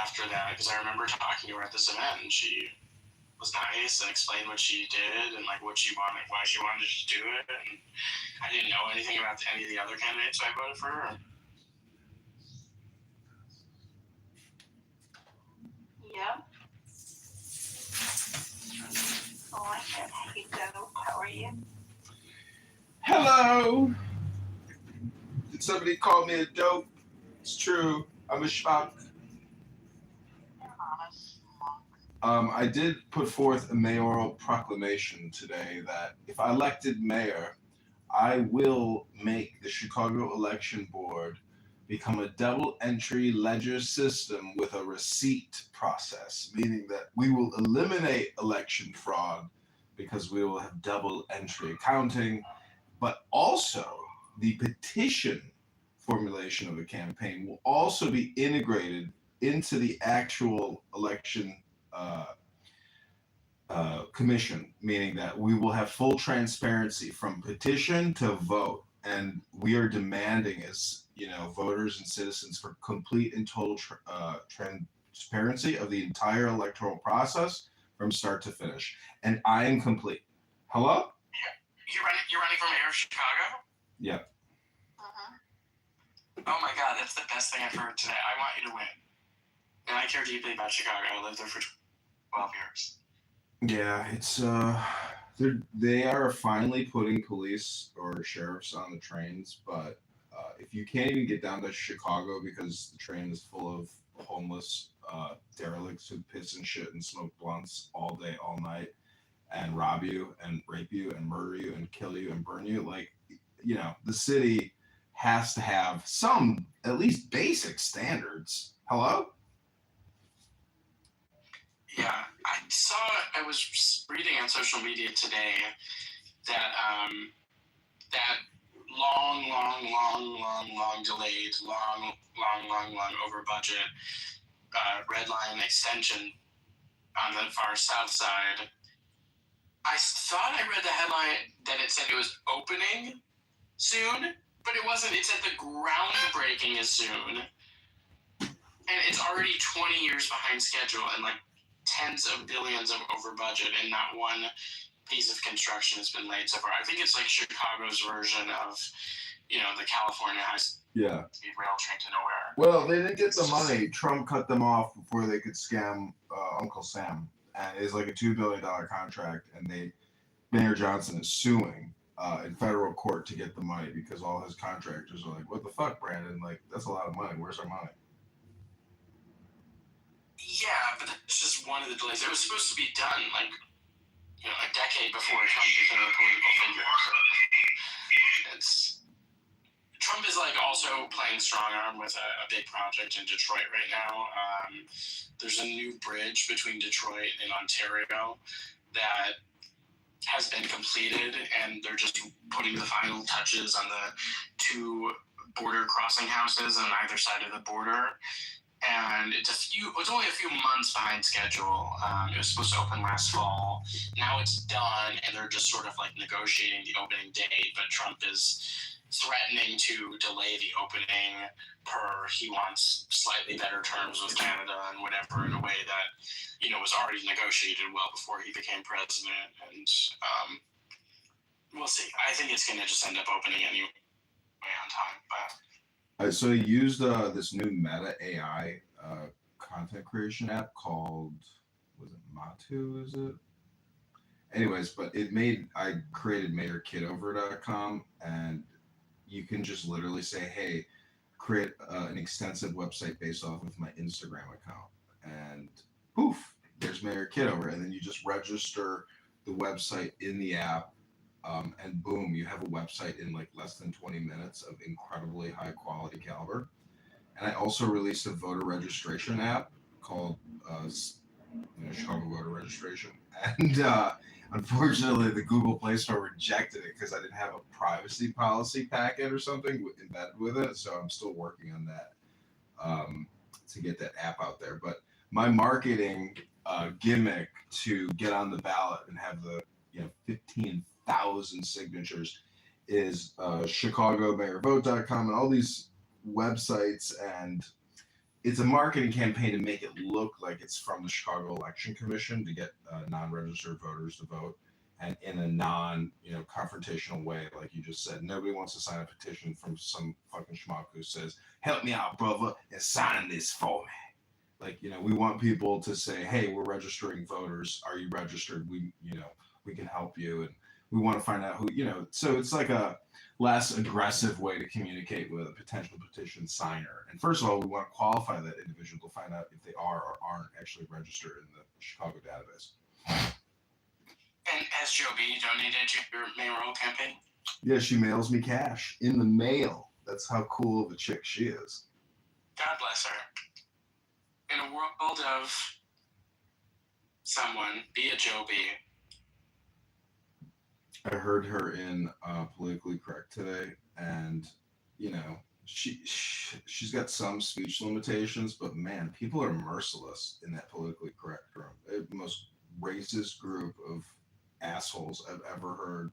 after that because I remember talking to her at this event and she was nice and explained what she did and what she wanted, why she wanted to do it. And I didn't know anything about any of the other candidates, so I voted for her. Yeah. I like it. Hey, Dope. How are you? Hello. Did somebody call me a dope? It's true. I'm a schmuck. I did put forth a mayoral proclamation today that if I elected mayor, I will make the Chicago Election Board become a double entry ledger system with a receipt process, meaning that we will eliminate election fraud because we will have double entry accounting, but also the petition formulation of a campaign will also be integrated into the actual election commission, meaning that we will have full transparency from petition to vote, and we are demanding as voters and citizens for complete and total transparency of the entire electoral process from start to finish. And I am complete. Hello? You're running for mayor of Chicago? Yeah. Oh my God, that's the best thing I've heard today. I want you to win. And I care deeply about Chicago. I lived there for 12 years. Yeah, it's they are finally putting police or sheriffs on the trains, but if you can't even get down to Chicago because the train is full of homeless derelicts who piss and shit and smoke blunts all day, all night, and rob you and rape you and murder you and kill you and burn you, the city has to have some at least basic standards. Hello? Yeah, I was reading on social media today that that long delayed, long over budget red line extension on the far south side. I thought I read the headline that it said it was opening soon, but it wasn't. It said the groundbreaking is soon. And it's already 20 years behind schedule and tens of billions of over budget, and not one piece of construction has been laid so far. I think it's Chicago's version of, the California high-speed rail train to nowhere. Well, they didn't get the money. Trump cut them off before they could scam Uncle Sam. And it's like a $2 billion contract, and Mayor Johnson is suing in federal court to get the money because all his contractors are like, what the fuck, Brandon? That's a lot of money. Where's our money? Yeah, but that's just one of the delays. It was supposed to be done a decade before Trump became a political figure. Trump is also playing strong arm with a big project in Detroit right now. There's a new bridge between Detroit and Ontario that has been completed, and they're just putting the final touches on the two border crossing houses on either side of the border. And it's only a few months behind schedule. It was supposed to open last fall. Now it's done, and they're just sort of negotiating the opening date. But Trump is threatening to delay the opening per he wants slightly better terms with Canada and whatever, in a way that was already negotiated well before he became president. And we'll see. I think it's going to just end up opening anyway on time, but. So he used this new Meta AI content creation app called, was it Matu, is it? Anyways, but I created mayorkitover.com, and you can just literally say, hey, create an extensive website based off of my Instagram account. And poof, there's Mayor Kitover, and then you just register the website in the app, and boom, you have a website in like less than 20 minutes of incredibly high quality caliber. And I also released a voter registration app called Chicago Voter Registration, and unfortunately, the Google Play Store rejected it because I didn't have a privacy policy packet or something embedded with it. So I'm still working on that to get that app out there. But my marketing gimmick to get on the ballot and have the 15,000 signatures is ChicagoMayorVote.com and all these websites, and it's a marketing campaign to make it look like it's from the Chicago Election Commission to get non-registered voters to vote, and in a confrontational way, like you just said. Nobody wants to sign a petition from some fucking schmuck who says, "Help me out, brother, and sign this for me." Like, we want people to say, "Hey, we're registering voters. Are you registered? We can help you." And we want to find out who, so it's like a less aggressive way to communicate with a potential petition signer. And first of all, we want to qualify that individual to find out if they are or aren't actually registered in the Chicago database. And has Joe B donated to your mayoral campaign? Yeah, she mails me cash in the mail. That's how cool of a chick she is. God bless her. In a world of someone, be a Joe B. I heard her in Politically Correct today, and she's got some speech limitations, but man, people are merciless in that Politically Correct room. They're the most racist group of assholes I've ever heard,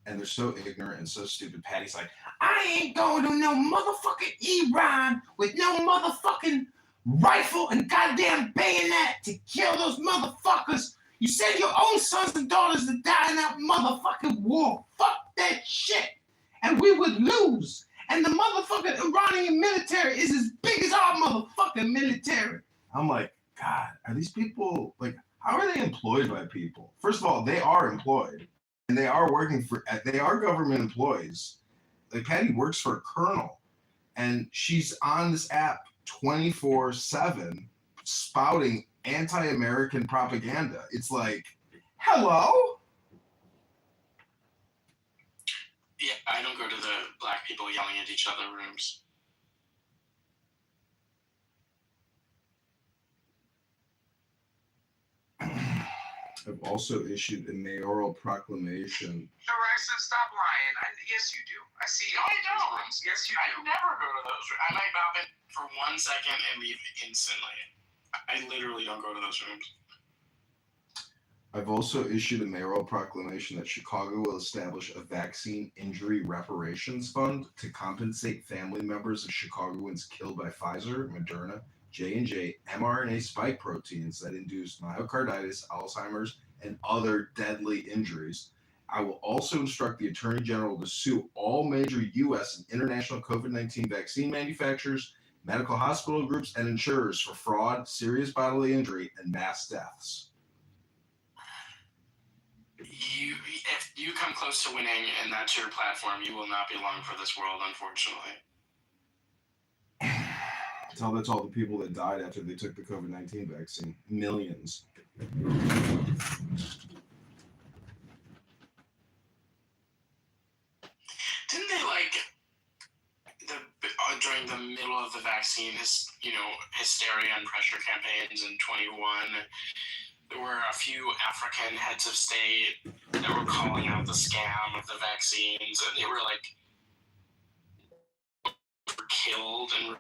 and they're so ignorant and so stupid. Patty's like, "I ain't going to no motherfucking Iran with no motherfucking rifle and goddamn bayonet to kill those motherfuckers. You send your own sons and daughters to die in that motherfucking war. Fuck that shit. And we would lose. And the motherfucking Iranian military is as big as our motherfucking military." I'm like, God, are these people, like, how are they employed by people? First of all, they are employed. And they are they are government employees. Like, Patty works for a colonel. And she's on this app 24/7 spouting anti-American propaganda. It's like, hello? Yeah, I don't go to the black people yelling at each other rooms. I've also issued a mayoral proclamation. Direction, stop lying. Yes, you do. I see. No, I don't. Rooms. Yes, you do. I never go to those rooms. I might pop in for 1 second and leave instantly. I literally don't go to those rooms. I've also issued a mayoral proclamation that Chicago will establish a vaccine injury reparations fund to compensate family members of Chicagoans killed by Pfizer, Moderna, J&J mRNA spike proteins that induce myocarditis, Alzheimer's, and other deadly injuries. I will also instruct the Attorney General to sue all major U.S. and international COVID-19 vaccine manufacturers, medical hospital groups, and insurers for fraud, serious bodily injury, and mass deaths. If you come close to winning and that's your platform, you will not be long for this world, unfortunately. That's all the people that died after they took the COVID-19 vaccine. Millions. Didn't they during the middle of the vaccine, hysteria and pressure campaigns in 21? There were a few African heads of state that were calling out the scam of the vaccines, and they were killed and